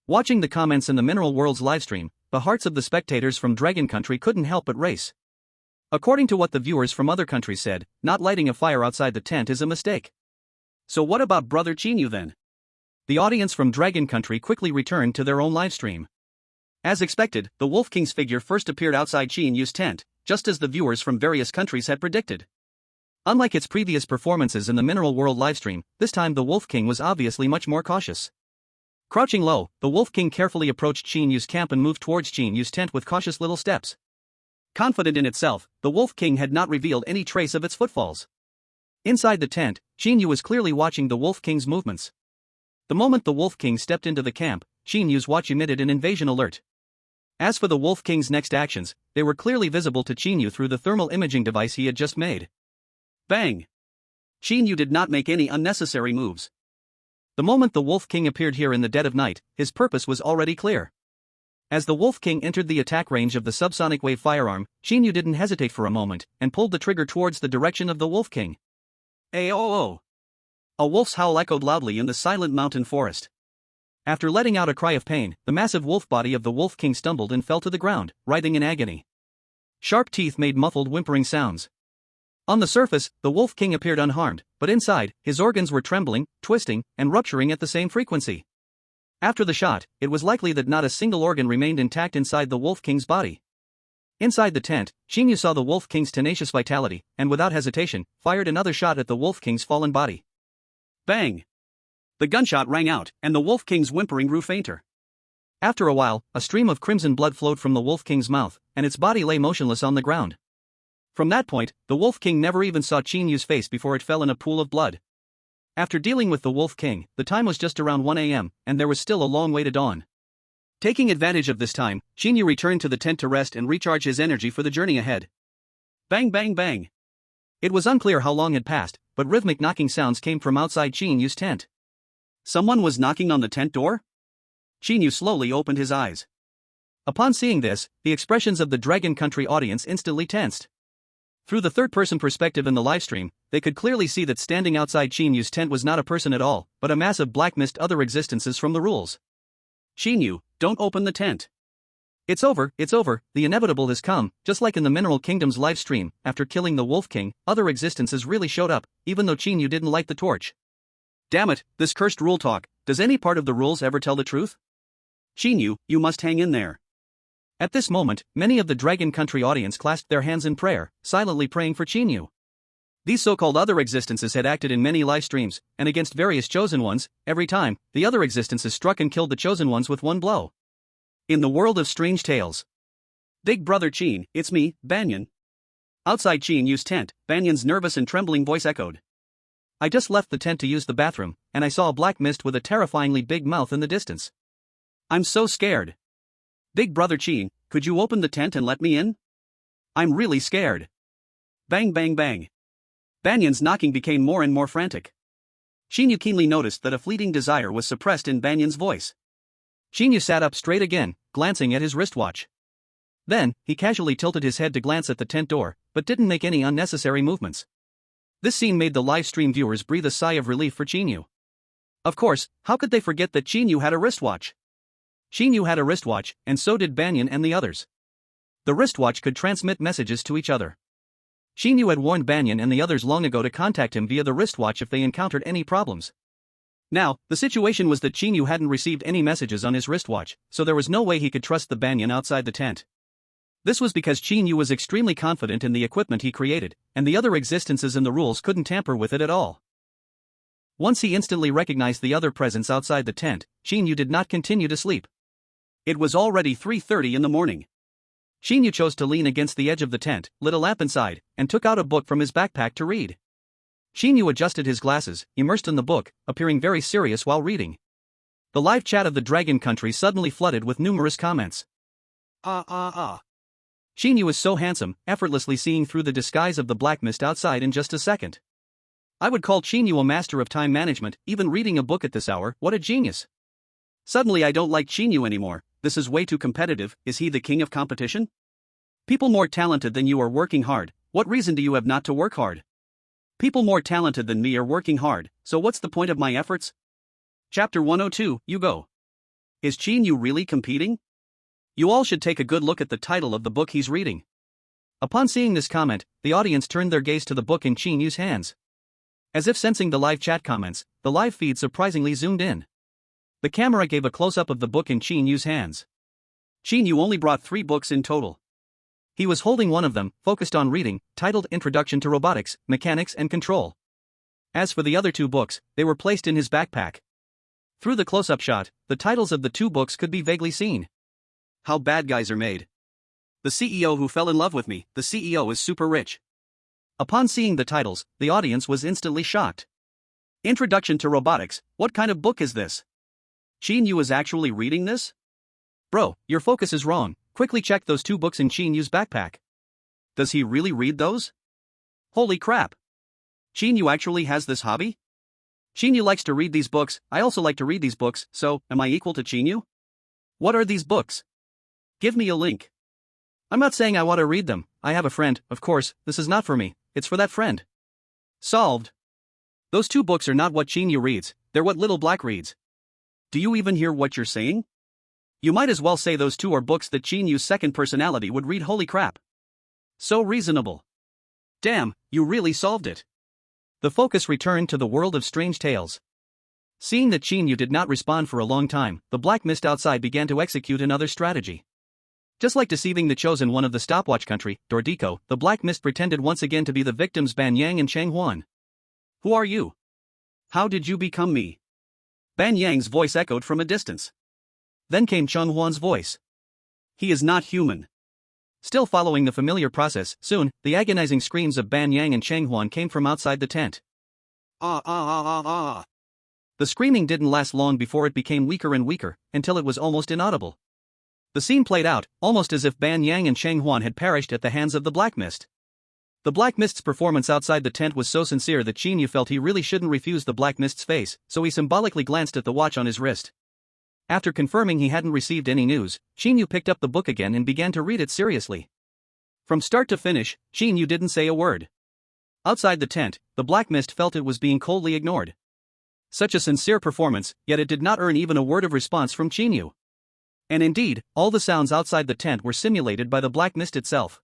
Watching the comments in the Mineral World's livestream, the hearts of the spectators from Dragon Country couldn't help but race. According to what the viewers from other countries said, not lighting a fire outside the tent is a mistake. So what about Brother Qin Yu then? The audience from Dragon Country quickly returned to their own livestream. As expected, the Wolf King's figure first appeared outside Qin Yu's tent, just as the viewers from various countries had predicted. Unlike its previous performances in the Mineral World livestream, this time the Wolf King was obviously much more cautious. Crouching low, the Wolf King carefully approached Qin Yu's camp and moved towards Qin Yu's tent with cautious little steps. Confident in itself, the Wolf King had not revealed any trace of its footfalls. Inside the tent, Qin Yu was clearly watching the Wolf King's movements. The moment the Wolf King stepped into the camp, Qin Yu's watch emitted an invasion alert. As for the Wolf King's next actions, they were clearly visible to Qin Yu through the thermal imaging device he had just made. Bang! Qin Yu did not make any unnecessary moves. The moment the Wolf King appeared here in the dead of night, his purpose was already clear. As the Wolf King entered the attack range of the subsonic wave firearm, Qin Yu didn't hesitate for a moment, and pulled the trigger towards the direction of the Wolf King. Aoo! A wolf's howl echoed loudly in the silent mountain forest. After letting out a cry of pain, the massive wolf body of the Wolf King stumbled and fell to the ground, writhing in agony. Sharp teeth made muffled whimpering sounds. On the surface, the Wolf King appeared unharmed, but inside, his organs were trembling, twisting, and rupturing at the same frequency. After the shot, it was likely that not a single organ remained intact inside the Wolf King's body. Inside the tent, Qin Yu saw the Wolf King's tenacious vitality, and without hesitation, fired another shot at the Wolf King's fallen body. Bang! The gunshot rang out, and the Wolf King's whimpering grew fainter. After a while, a stream of crimson blood flowed from the Wolf King's mouth, and its body lay motionless on the ground. From that point, the Wolf King never even saw Qin Yu's face before it fell in a pool of blood. After dealing with the Wolf King, the time was just around 1 a.m., and there was still a long way to dawn. Taking advantage of this time, Qin Yu returned to the tent to rest and recharge his energy for the journey ahead. Bang bang bang! It was unclear how long had passed, but rhythmic knocking sounds came from outside Qin Yu's tent. Someone was knocking on the tent door? Qin Yu slowly opened his eyes. Upon seeing this, the expressions of the Dragon Country audience instantly tensed. Through the third-person perspective in the livestream, they could clearly see that standing outside Qin Yu's tent was not a person at all, but a massive black mist, other existences from the rules. Qin Yu, don't open the tent. It's over, the inevitable has come. Just like in the Mineral Kingdom's livestream, after killing the Wolf King, other existences really showed up, even though Qin Yu didn't light the torch. Damn it, this cursed rule talk, does any part of the rules ever tell the truth? Qin Yu, you must hang in there. At this moment, many of the Dragon Country audience clasped their hands in prayer, silently praying for Qin Yu. These so-called other existences had acted in many live streams, and against various chosen ones. Every time, the other existences struck and killed the chosen ones with one blow. In the world of strange tales. Big brother Qin, it's me, Banyan. Outside Qin Yu's tent, Banyan's nervous and trembling voice echoed. I just left the tent to use the bathroom, and I saw a black mist with a terrifyingly big mouth in the distance. I'm so scared. Big brother Qin, could you open the tent and let me in? I'm really scared. Bang bang bang. Banyan's knocking became more and more frantic. Qin Yu keenly noticed that a fleeting desire was suppressed in Banyan's voice. Qin Yu sat up straight again, glancing at his wristwatch. Then, he casually tilted his head to glance at the tent door, but didn't make any unnecessary movements. This scene made the live stream viewers breathe a sigh of relief for Qin Yu. Of course, how could they forget that Qin Yu had a wristwatch? Qin Yu had a wristwatch, and so did Banyan and the others. The wristwatch could transmit messages to each other. Qin Yu had warned Banyan and the others long ago to contact him via the wristwatch if they encountered any problems. Now, the situation was that Qin Yu hadn't received any messages on his wristwatch, so there was no way he could trust the Banyan outside the tent. This was because Qin Yu was extremely confident in the equipment he created, and the other existences in the rules couldn't tamper with it at all. Once he instantly recognized the other presence outside the tent, Qin Yu did not continue to sleep. It was already 3:30 in the morning. Qin Yu chose to lean against the edge of the tent, lit a lamp inside, and took out a book from his backpack to read. Qin Yu adjusted his glasses, immersed in the book, appearing very serious while reading. The live chat of the Dragon Country suddenly flooded with numerous comments. Qin Yu is so handsome, effortlessly seeing through the disguise of the black mist outside in just a second. I would call Qin Yu a master of time management, even reading a book at this hour. What a genius. Suddenly I don't like Qin Yu anymore. This is way too competitive. Is he the king of competition? People more talented than you are working hard. What reason do you have not to work hard? People more talented than me are working hard, so what's the point of my efforts? Chapter 102, You Go. Is Qin Yu really competing? You all should take a good look at the title of the book he's reading. Upon seeing this comment, the audience turned their gaze to the book in Qin Yu's hands. As if sensing the live chat comments, the live feed surprisingly zoomed in. The camera gave a close-up of the book in Qin Yu's hands. Qin Yu only brought 3 books in total. He was holding one of them, focused on reading, titled Introduction to Robotics, Mechanics and Control. As for the other 2 books, they were placed in his backpack. Through the close-up shot, the titles of the 2 books could be vaguely seen. How bad guys are made. The CEO who fell in love with me, the CEO is super rich. Upon seeing the titles, the audience was instantly shocked. Introduction to Robotics, what kind of book is this? Qin Yu is actually reading this? Bro, your focus is wrong, quickly check those 2 books in Qin Yu's backpack. Does he really read those? Holy crap. Qin Yu actually has this hobby? Qin Yu likes to read these books, I also like to read these books, so, am I equal to Qin Yu? What are these books? Give me a link. I'm not saying I want to read them, I have a friend, of course, this is not for me, it's for that friend. Solved. Those 2 books are not what Qin Yu reads, they're what Little Black reads. Do you even hear what you're saying? You might as well say those 2 are books that Qin Yu's second personality would read. Holy crap. So reasonable. Damn, you really solved it. The focus returned to the world of strange tales. Seeing that Qin Yu did not respond for a long time, the black mist outside began to execute another strategy. Just like deceiving the chosen one of the stopwatch country, Dordico, the black mist pretended once again to be the victims Ban Yang and Cheng Huan. Who are you? How did you become me? Ban Yang's voice echoed from a distance. Then came Cheng Huan's voice. He is not human. Still following the familiar process, soon, the agonizing screams of Ban Yang and Cheng Huan came from outside the tent. Ah ah ah ah ah. The screaming didn't last long before it became weaker and weaker, until it was almost inaudible. The scene played out, almost as if Ban Yang and Cheng Huan had perished at the hands of the Black Mist. The Black Mist's performance outside the tent was so sincere that Qin Yu felt he really shouldn't refuse the Black Mist's face, so he symbolically glanced at the watch on his wrist. After confirming he hadn't received any news, Qin Yu picked up the book again and began to read it seriously. From start to finish, Qin Yu didn't say a word. Outside the tent, the Black Mist felt it was being coldly ignored. Such a sincere performance, yet it did not earn even a word of response from Qin Yu. And indeed, all the sounds outside the tent were simulated by the Black Mist itself.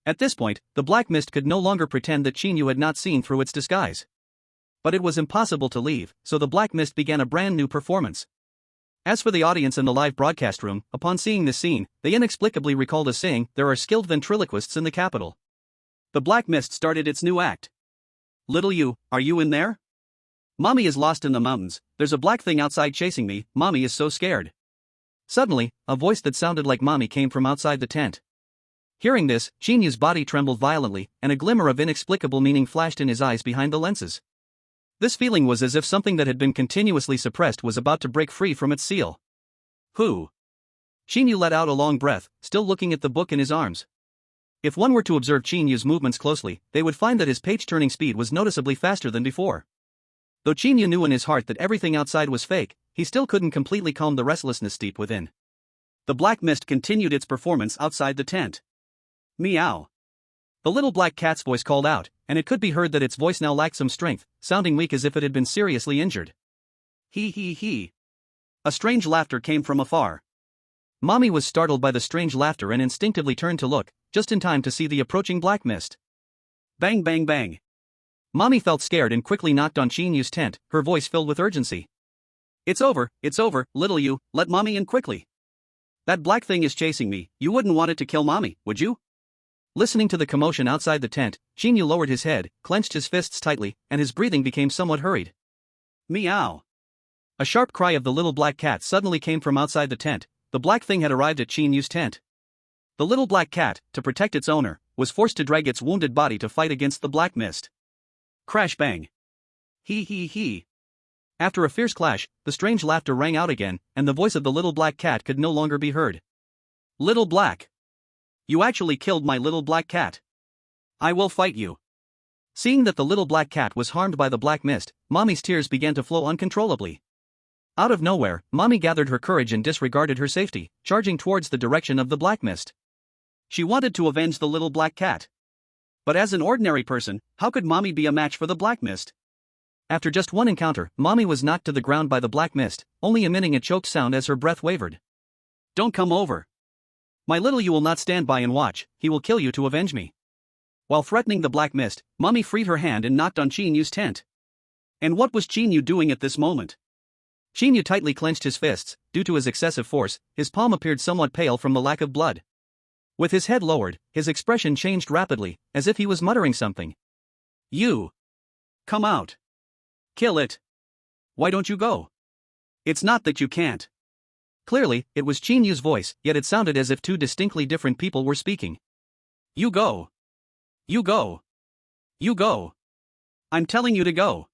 At this point, the Black Mist could no longer pretend that Qin Yu had not seen through its disguise. But it was impossible to leave, so the Black Mist began a brand new performance. As for the audience in the live broadcast room, upon seeing this scene, they inexplicably recalled a saying, "There are skilled ventriloquists in the capital." The Black Mist started its new act. "Little you, are you in there? Mommy is lost in the mountains, there's a black thing outside chasing me, mommy is so scared." Suddenly, a voice that sounded like mommy came from outside the tent. Hearing this, Qin Yu's body trembled violently, and a glimmer of inexplicable meaning flashed in his eyes behind the lenses. This feeling was as if something that had been continuously suppressed was about to break free from its seal. Who? Qin Yu let out a long breath, still looking at the book in his arms. If one were to observe Qin Yu's movements closely, they would find that his page-turning speed was noticeably faster than before. Though Qin Yu knew in his heart that everything outside was fake, he still couldn't completely calm the restlessness deep within. The Black Mist continued its performance outside the tent. Meow. The little black cat's voice called out, and it could be heard that its voice now lacked some strength, sounding weak as if it had been seriously injured. He he he. A strange laughter came from afar. Mommy was startled by the strange laughter and instinctively turned to look, just in time to see the approaching Black Mist. Bang bang bang. Mommy felt scared and quickly knocked on Qin Yu's tent, her voice filled with urgency. It's over, little you, let mommy in quickly. That black thing is chasing me, you wouldn't want it to kill mommy, would you? Listening to the commotion outside the tent, Qin Yu lowered his head, clenched his fists tightly, and his breathing became somewhat hurried. Meow. A sharp cry of the little black cat suddenly came from outside the tent. The black thing had arrived at Qin Yu's tent. The little black cat, to protect its owner, was forced to drag its wounded body to fight against the Black Mist. Crash bang. He he he. After a fierce clash, the strange laughter rang out again, and the voice of the little black cat could no longer be heard. Little Black. You actually killed my little black cat. I will fight you. Seeing that the little black cat was harmed by the Black Mist, Mommy's tears began to flow uncontrollably. Out of nowhere, Mommy gathered her courage and disregarded her safety, charging towards the direction of the Black Mist. She wanted to avenge the little black cat. But as an ordinary person, how could Mommy be a match for the Black Mist? After just one encounter, Mommy was knocked to the ground by the Black Mist, only emitting a choked sound as her breath wavered. Don't come over. My little you will not stand by and watch, he will kill you to avenge me. While threatening the black mist, Mummy freed her hand and knocked on Qin Yu's tent. And what was Qin Yu doing at this moment? Qin Yu tightly clenched his fists. Due to his excessive force, his palm appeared somewhat pale from the lack of blood. With his head lowered, his expression changed rapidly, as if he was muttering something. You! Come out! Kill it! Why don't you go? It's not that you can't. Clearly, it was Qin Yu's voice, yet it sounded as if two distinctly different people were speaking. You go! You go! You go! I'm telling you to go!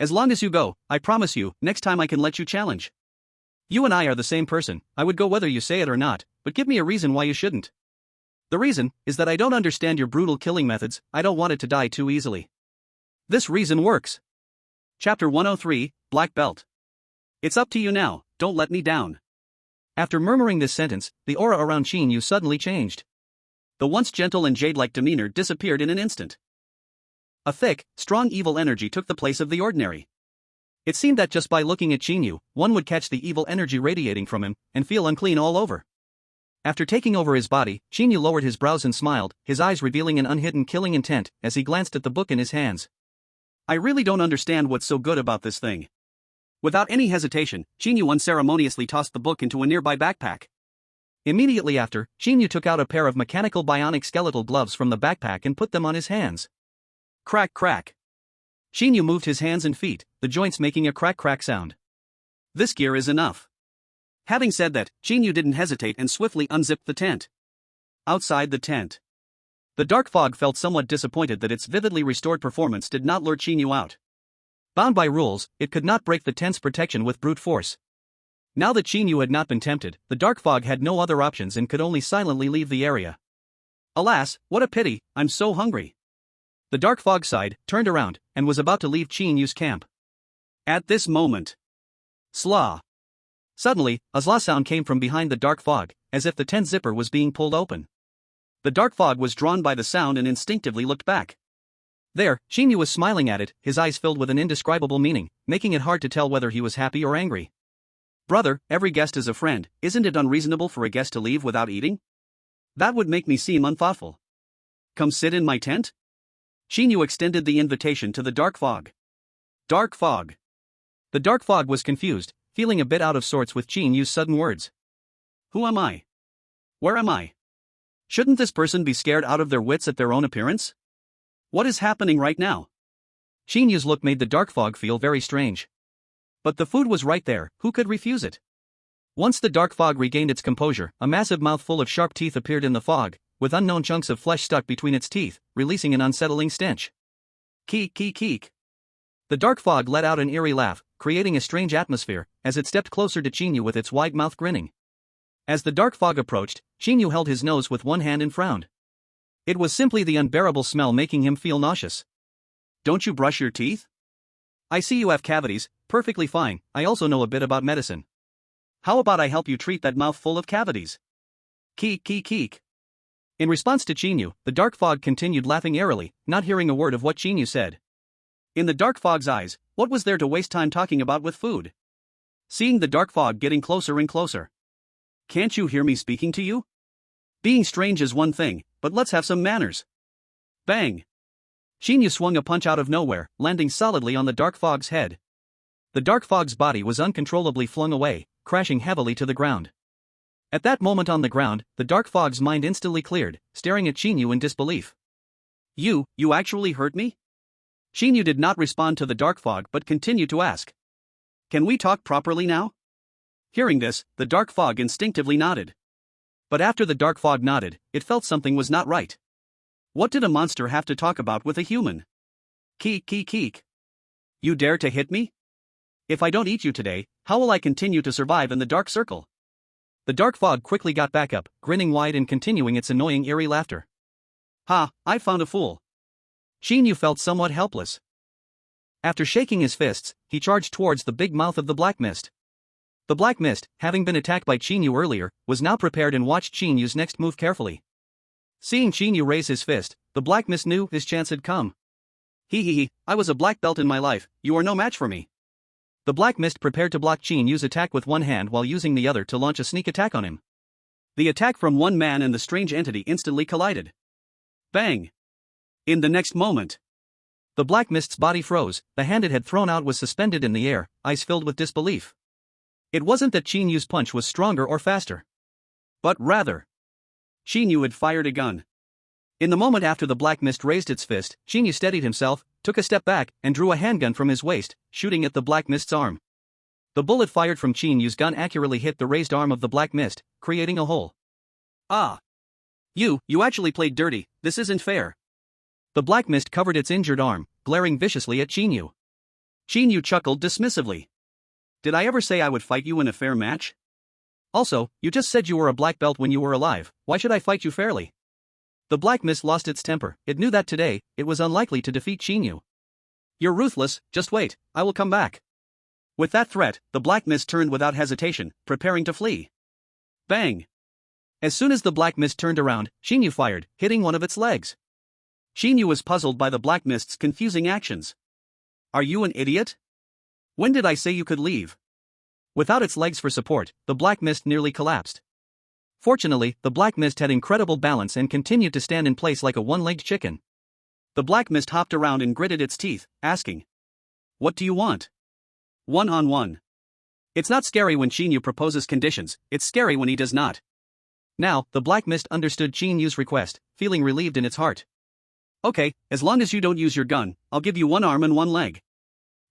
As long as you go, I promise you, next time I can let you challenge. You and I are the same person, I would go whether you say it or not, but give me a reason why you shouldn't. The reason is that I don't understand your brutal killing methods, I don't want it to die too easily. This reason works. Chapter 103, Black Belt. It's up to you now, don't let me down. After murmuring this sentence, the aura around Qin Yu suddenly changed. The once gentle and jade-like demeanor disappeared in an instant. A thick, strong evil energy took the place of the ordinary. It seemed that just by looking at Qin Yu, one would catch the evil energy radiating from him, and feel unclean all over. After taking over his body, Qin Yu lowered his brows and smiled, his eyes revealing an unhidden killing intent, as he glanced at the book in his hands. I really don't understand what's so good about this thing. Without any hesitation, Qin Yu unceremoniously tossed the book into a nearby backpack. Immediately after, Qin Yu took out a pair of mechanical bionic skeletal gloves from the backpack and put them on his hands. Crack crack. Qin Yu moved his hands and feet, the joints making a crack-crack sound. This gear is enough. Having said that, Qin Yu didn't hesitate and swiftly unzipped the tent. Outside the tent, the dark fog felt somewhat disappointed that its vividly restored performance did not lure Qin Yu out. Bound by rules, it could not break the tent's protection with brute force. Now that Qin Yu had not been tempted, the dark fog had no other options and could only silently leave the area. Alas, what a pity, I'm so hungry. The dark fog sighed, turned around, and was about to leave Qin Yu's camp. At this moment, slaw. Suddenly, a slaw sound came from behind the dark fog, as if the tent zipper was being pulled open. The dark fog was drawn by the sound and instinctively looked back. There, Qin Yu was smiling at it, his eyes filled with an indescribable meaning, making it hard to tell whether he was happy or angry. Brother, every guest is a friend, isn't it unreasonable for a guest to leave without eating? That would make me seem unthoughtful. Come sit in my tent? Qin Yu extended the invitation to the dark fog. Dark fog. The dark fog was confused, feeling a bit out of sorts with Qin Yu's sudden words. Who am I? Where am I? Shouldn't this person be scared out of their wits at their own appearance? What is happening right now? Qin Yu's look made the dark fog feel very strange. But the food was right there, who could refuse it? Once the dark fog regained its composure, a massive mouthful of sharp teeth appeared in the fog, with unknown chunks of flesh stuck between its teeth, releasing an unsettling stench. Keek keek keek. The dark fog let out an eerie laugh, creating a strange atmosphere, as it stepped closer to Qin Yu with its wide mouth grinning. As the dark fog approached, Qin Yu held his nose with one hand and frowned. It was simply the unbearable smell making him feel nauseous. Don't you brush your teeth? I see you have cavities, perfectly fine, I also know a bit about medicine. How about I help you treat that mouth full of cavities? Keek keek keek. In response to Qin Yu, the dark fog continued laughing eerily, not hearing a word of what Qin Yu said. In the dark fog's eyes, what was there to waste time talking about with food? Seeing the dark fog getting closer and closer. Can't you hear me speaking to you? Being strange is one thing, but let's have some manners. Bang! Qin Yu swung a punch out of nowhere, landing solidly on the dark fog's head. The dark fog's body was uncontrollably flung away, crashing heavily to the ground. At that moment on the ground, the dark fog's mind instantly cleared, staring at Qin Yu in disbelief. You actually hurt me? Qin Yu did not respond to the dark fog but continued to ask. Can we talk properly now? Hearing this, the dark fog instinctively nodded. But after the dark fog nodded, it felt something was not right. What did a monster have to talk about with a human? Keek keek keek. You dare to hit me? If I don't eat you today, how will I continue to survive in the dark circle? The dark fog quickly got back up, grinning wide and continuing its annoying eerie laughter. Ha, I found a fool. Qin Yu felt somewhat helpless. After shaking his fists, he charged towards the big mouth of the black mist. The black mist, having been attacked by Qin Yu earlier, was now prepared and watched Qin Yu's next move carefully. Seeing Qin Yu raise his fist, the black mist knew his chance had come. He, I was a black belt in my life, you are no match for me. The black mist prepared to block Qin Yu's attack with one hand while using the other to launch a sneak attack on him. The attack from one man and the strange entity instantly collided. Bang! In the next moment, the black mist's body froze, the hand it had thrown out was suspended in the air, eyes filled with disbelief. It wasn't that Qin Yu's punch was stronger or faster, but rather, Qin Yu had fired a gun. In the moment after the black mist raised its fist, Qin Yu steadied himself, took a step back, and drew a handgun from his waist, shooting at the black mist's arm. The bullet fired from Qin Yu's gun accurately hit the raised arm of the black mist, creating a hole. Ah! You actually played dirty, this isn't fair. The black mist covered its injured arm, glaring viciously at Qin Yu. Qin Yu chuckled dismissively. Did I ever say I would fight you in a fair match? Also, you just said you were a black belt when you were alive, why should I fight you fairly? The black mist lost its temper, it knew that today, it was unlikely to defeat Qin Yu. You're ruthless, just wait, I will come back. With that threat, the black mist turned without hesitation, preparing to flee. Bang! As soon as the black mist turned around, Qin Yu fired, hitting one of its legs. Qin Yu was puzzled by the black mist's confusing actions. Are you an idiot? When did I say you could leave? Without its legs for support, the black mist nearly collapsed. Fortunately, the black mist had incredible balance and continued to stand in place like a one-legged chicken. The black mist hopped around and gritted its teeth, asking, "What do you want?" One-on-one. It's not scary when Qin Yu proposes conditions, it's scary when he does not. Now, the black mist understood Qin Yu's request, feeling relieved in its heart. Okay, as long as you don't use your gun, I'll give you one arm and one leg.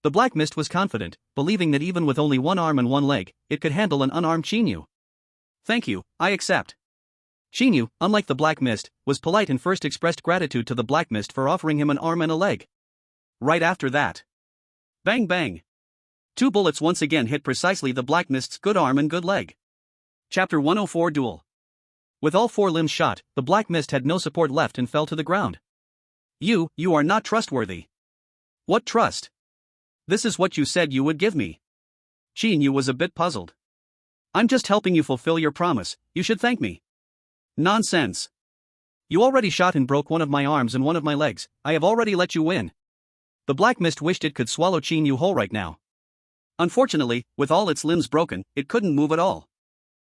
The black mist was confident, believing that even with only one arm and one leg, it could handle an unarmed Qin Yu. Thank you, I accept. Qin Yu, unlike the black mist, was polite and first expressed gratitude to the black mist for offering him an arm and a leg. Right after that, bang bang! 2 bullets once again hit precisely the black mist's good arm and good leg. Chapter 104 Duel. With all 4 limbs shot, the black mist had no support left and fell to the ground. You are not trustworthy. What trust? This is what you said you would give me. Qin Yu was a bit puzzled. I'm just helping you fulfill your promise, you should thank me. Nonsense. You already shot and broke one of my arms and one of my legs, I have already let you win. The black mist wished it could swallow Qin Yu whole right now. Unfortunately, with all its limbs broken, it couldn't move at all.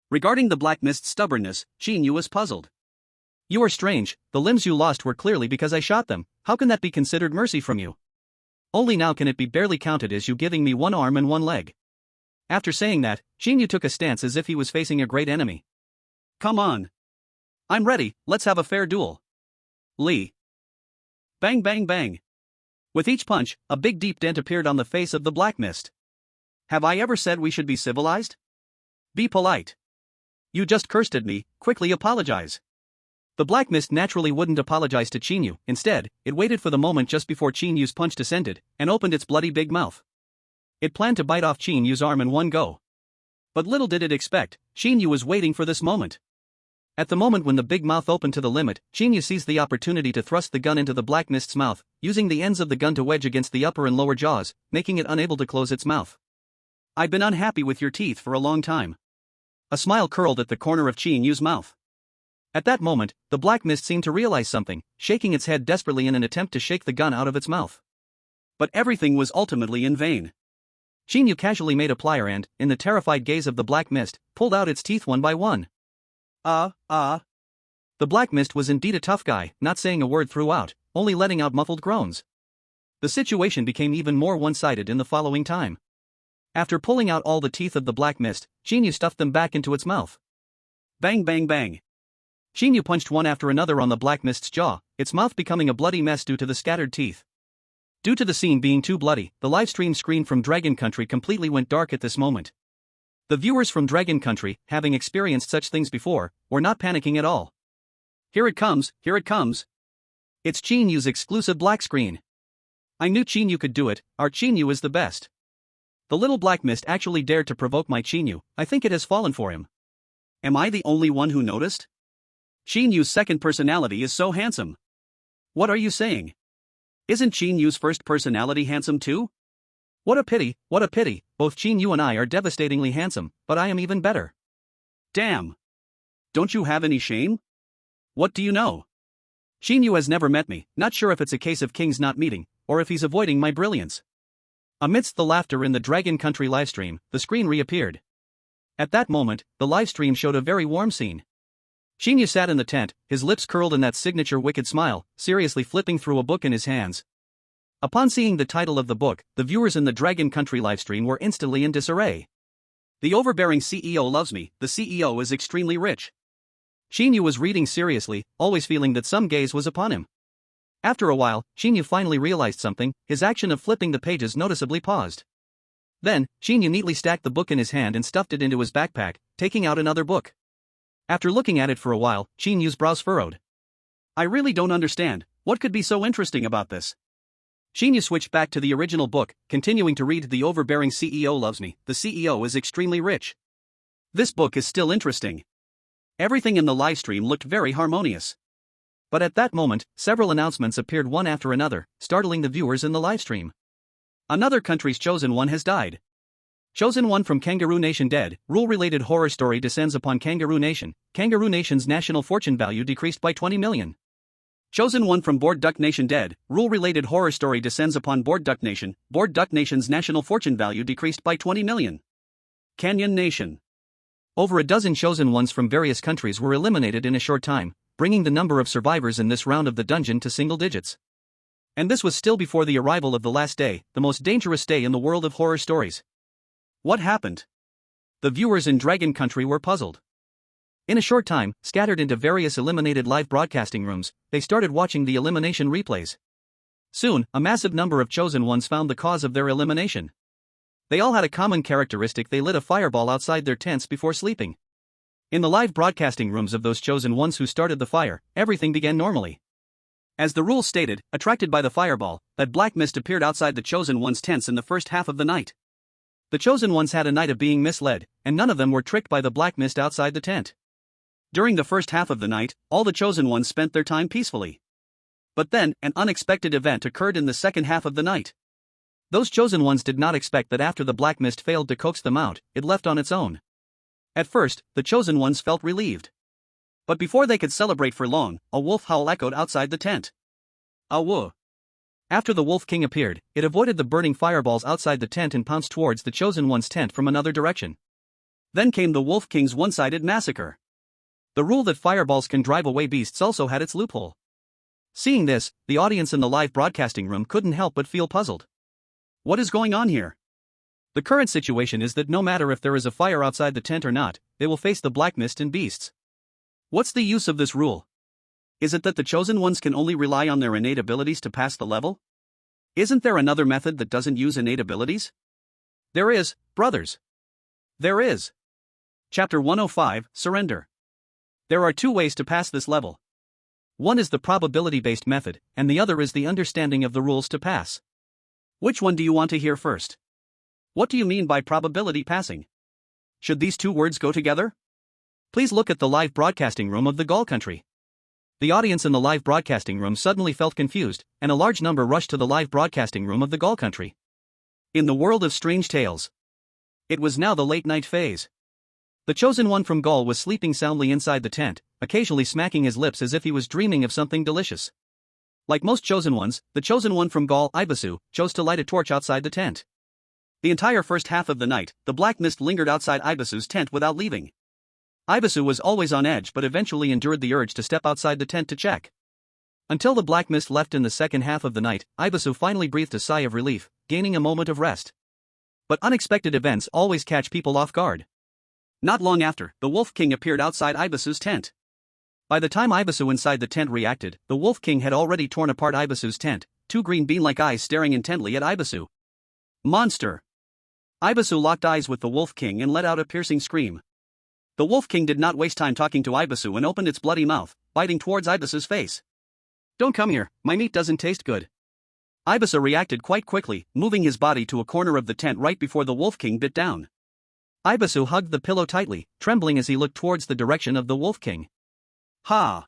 Regarding the black mist's stubbornness, Qin Yu was puzzled. You are strange, the limbs you lost were clearly because I shot them, how can that be considered mercy from you? Only now can it be barely counted as you giving me one arm and one leg. After saying that, Qin Yu took a stance as if he was facing a great enemy. Come on. I'm ready, let's have a fair duel. Lee. Bang bang bang. With each punch, a big deep dent appeared on the face of the black mist. Have I ever said we should be civilized? Be polite. You just cursed at me, quickly apologize. The black mist naturally wouldn't apologize to Qin Yu, instead, it waited for the moment just before Qin Yu's punch descended, and opened its bloody big mouth. It planned to bite off Qin Yu's arm in one go. But little did it expect, Qin Yu was waiting for this moment. At the moment when the big mouth opened to the limit, Qin Yu seized the opportunity to thrust the gun into the black mist's mouth, using the ends of the gun to wedge against the upper and lower jaws, making it unable to close its mouth. I've been unhappy with your teeth for a long time. A smile curled at the corner of Qin Yu's mouth. At that moment, the black mist seemed to realize something, shaking its head desperately in an attempt to shake the gun out of its mouth. But everything was ultimately in vain. Qin Yu casually made a plier and, in the terrified gaze of the black mist, pulled out its teeth one by one. The black mist was indeed a tough guy, not saying a word throughout, only letting out muffled groans. The situation became even more one-sided in the following time. After pulling out all the teeth of the black mist, Qin Yu stuffed them back into its mouth. Bang bang bang. Qin Yu punched one after another on the black mist's jaw, its mouth becoming a bloody mess due to the scattered teeth. Due to the scene being too bloody, the livestream screen from Dragon Country completely went dark at this moment. The viewers from Dragon Country, having experienced such things before, were not panicking at all. Here it comes, here it comes. It's Qin Yu's exclusive black screen. I knew Qin Yu could do it, our Qin Yu is the best. The little black mist actually dared to provoke my Qin Yu, I think it has fallen for him. Am I the only one who noticed? Qin Yu's second personality is so handsome. What are you saying? Isn't Qin Yu's first personality handsome too? What a pity, both Qin Yu and I are devastatingly handsome, but I am even better. Damn. Don't you have any shame? What do you know? Qin Yu has never met me, not sure if it's a case of kings not meeting, or if he's avoiding my brilliance. Amidst the laughter in the Dragon Country livestream, the screen reappeared. At that moment, the livestream showed a very warm scene. Qin Yu sat in the tent, his lips curled in that signature wicked smile, seriously flipping through a book in his hands. Upon seeing the title of the book, the viewers in the Dragon Country livestream were instantly in disarray. The overbearing CEO loves me, the CEO is extremely rich. Qin Yu was reading seriously, always feeling that some gaze was upon him. After a while, Qin Yu finally realized something, his action of flipping the pages noticeably paused. Then, Qin Yu neatly stacked the book in his hand and stuffed it into his backpack, taking out another book. After looking at it for a while, Qin Yu's brows furrowed. I really don't understand, what could be so interesting about this? Qin Yu switched back to the original book, continuing to read The overbearing CEO loves me, the CEO is extremely rich. This book is still interesting. Everything in the livestream looked very harmonious. But at that moment, several announcements appeared one after another, startling the viewers in the livestream. Another country's chosen one has died. Chosen one from Kangaroo Nation dead, rule-related horror story descends upon Kangaroo Nation, Kangaroo Nation's national fortune value decreased by 20 million. Chosen one from Board Duck Nation dead, rule-related horror story descends upon Board Duck Nation's national fortune value decreased by 20 million. Canyon Nation. Over a dozen chosen ones from various countries were eliminated in a short time, bringing the number of survivors in this round of the dungeon to single digits. And this was still before the arrival of the last day, the most dangerous day in the world of horror stories. What happened? The viewers in Dragon Country were puzzled. In a short time, scattered into various eliminated live broadcasting rooms, they started watching the elimination replays. Soon, a massive number of chosen ones found the cause of their elimination. They all had a common characteristic: they lit a fireball outside their tents before sleeping. In the live broadcasting rooms of those chosen ones who started the fire, everything began normally. As the rules stated, attracted by the fireball, that black mist appeared outside the chosen ones' tents in the first half of the night. The chosen ones had a night of being misled, and none of them were tricked by the black mist outside the tent. During the first half of the night, all the chosen ones spent their time peacefully. But then, an unexpected event occurred in the second half of the night. Those chosen ones did not expect that after the black mist failed to coax them out, it left on its own. At first, the chosen ones felt relieved. But before they could celebrate for long, a wolf howl echoed outside the tent. Awoo. After the Wolf King appeared, it avoided the burning fireballs outside the tent and pounced towards the chosen one's tent from another direction. Then came the Wolf King's one-sided massacre. The rule that fireballs can drive away beasts also had its loophole. Seeing this, the audience in the live broadcasting room couldn't help but feel puzzled. What is going on here? The current situation is that no matter if there is a fire outside the tent or not, they will face the black mist and beasts. What's the use of this rule? Is it that the chosen ones can only rely on their innate abilities to pass the level? Isn't there another method that doesn't use innate abilities? There is, brothers. There is. Chapter 105, Surrender. There are two ways to pass this level. One is the probability-based method, and the other is the understanding of the rules to pass. Which one do you want to hear first? What do you mean by probability passing? Should these two words go together? Please look at the live broadcasting room of the Gaul country. The audience in the live broadcasting room suddenly felt confused, and a large number rushed to the live broadcasting room of the Gaul country. In the world of strange tales. It was now the late night phase. The chosen one from Gaul was sleeping soundly inside the tent, occasionally smacking his lips as if he was dreaming of something delicious. Like most chosen ones, the chosen one from Gaul, Ibisu, chose to light a torch outside the tent. The entire first half of the night, the black mist lingered outside Ibisu's tent without leaving. Ibisu was always on edge but eventually endured the urge to step outside the tent to check. Until the black mist left in the second half of the night, Ibisu finally breathed a sigh of relief, gaining a moment of rest. But unexpected events always catch people off guard. Not long after, the Wolf King appeared outside Ibisu's tent. By the time Ibisu inside the tent reacted, the Wolf King had already torn apart Ibisu's tent, two green bean-like eyes staring intently at Ibisu. Monster! Ibisu locked eyes with the Wolf King and let out a piercing scream. The Wolf King did not waste time talking to Ibisu and opened its bloody mouth, biting towards Ibisu's face. Don't come here, my meat doesn't taste good. Ibisu reacted quite quickly, moving his body to a corner of the tent right before the Wolf King bit down. Ibisu hugged the pillow tightly, trembling as he looked towards the direction of the Wolf King. Ha!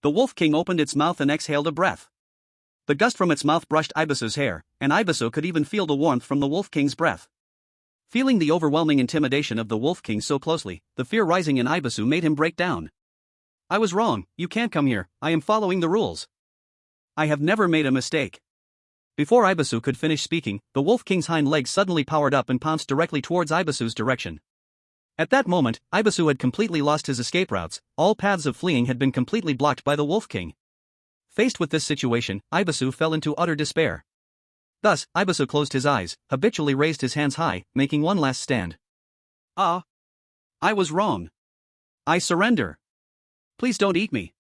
The Wolf King opened its mouth and exhaled a breath. The gust from its mouth brushed Ibisu's hair, and Ibisu could even feel the warmth from the Wolf King's breath. Feeling the overwhelming intimidation of the Wolf King so closely, the fear rising in Ibisu made him break down. I was wrong, you can't come here, I am following the rules. I have never made a mistake. Before Ibisu could finish speaking, the Wolf King's hind legs suddenly powered up and pounced directly towards Ibisu's direction. At that moment, Ibisu had completely lost his escape routes, all paths of fleeing had been completely blocked by the Wolf King. Faced with this situation, Ibisu fell into utter despair. Thus, Ibisu closed his eyes, habitually raised his hands high, making one last stand. I was wrong. I surrender. Please don't eat me.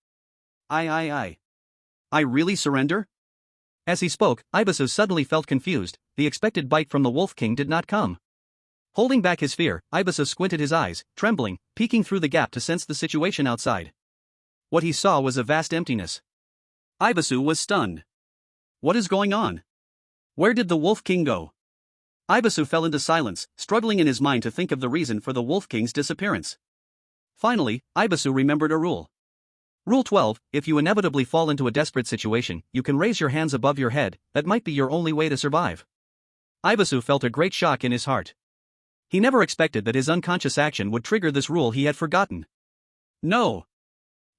I really surrender? As he spoke, Ibisu suddenly felt confused, the expected bite from the Wolf King did not come. Holding back his fear, Ibisu squinted his eyes, trembling, peeking through the gap to sense the situation outside. What he saw was a vast emptiness. Ibisu was stunned. What is going on? Where did the Wolf King go? Ibisu fell into silence, struggling in his mind to think of the reason for the Wolf King's disappearance. Finally, Ibisu remembered a rule. Rule 12, if you inevitably fall into a desperate situation, you can raise your hands above your head, that might be your only way to survive. Ibisu felt a great shock in his heart. He never expected that his unconscious action would trigger this rule he had forgotten. No.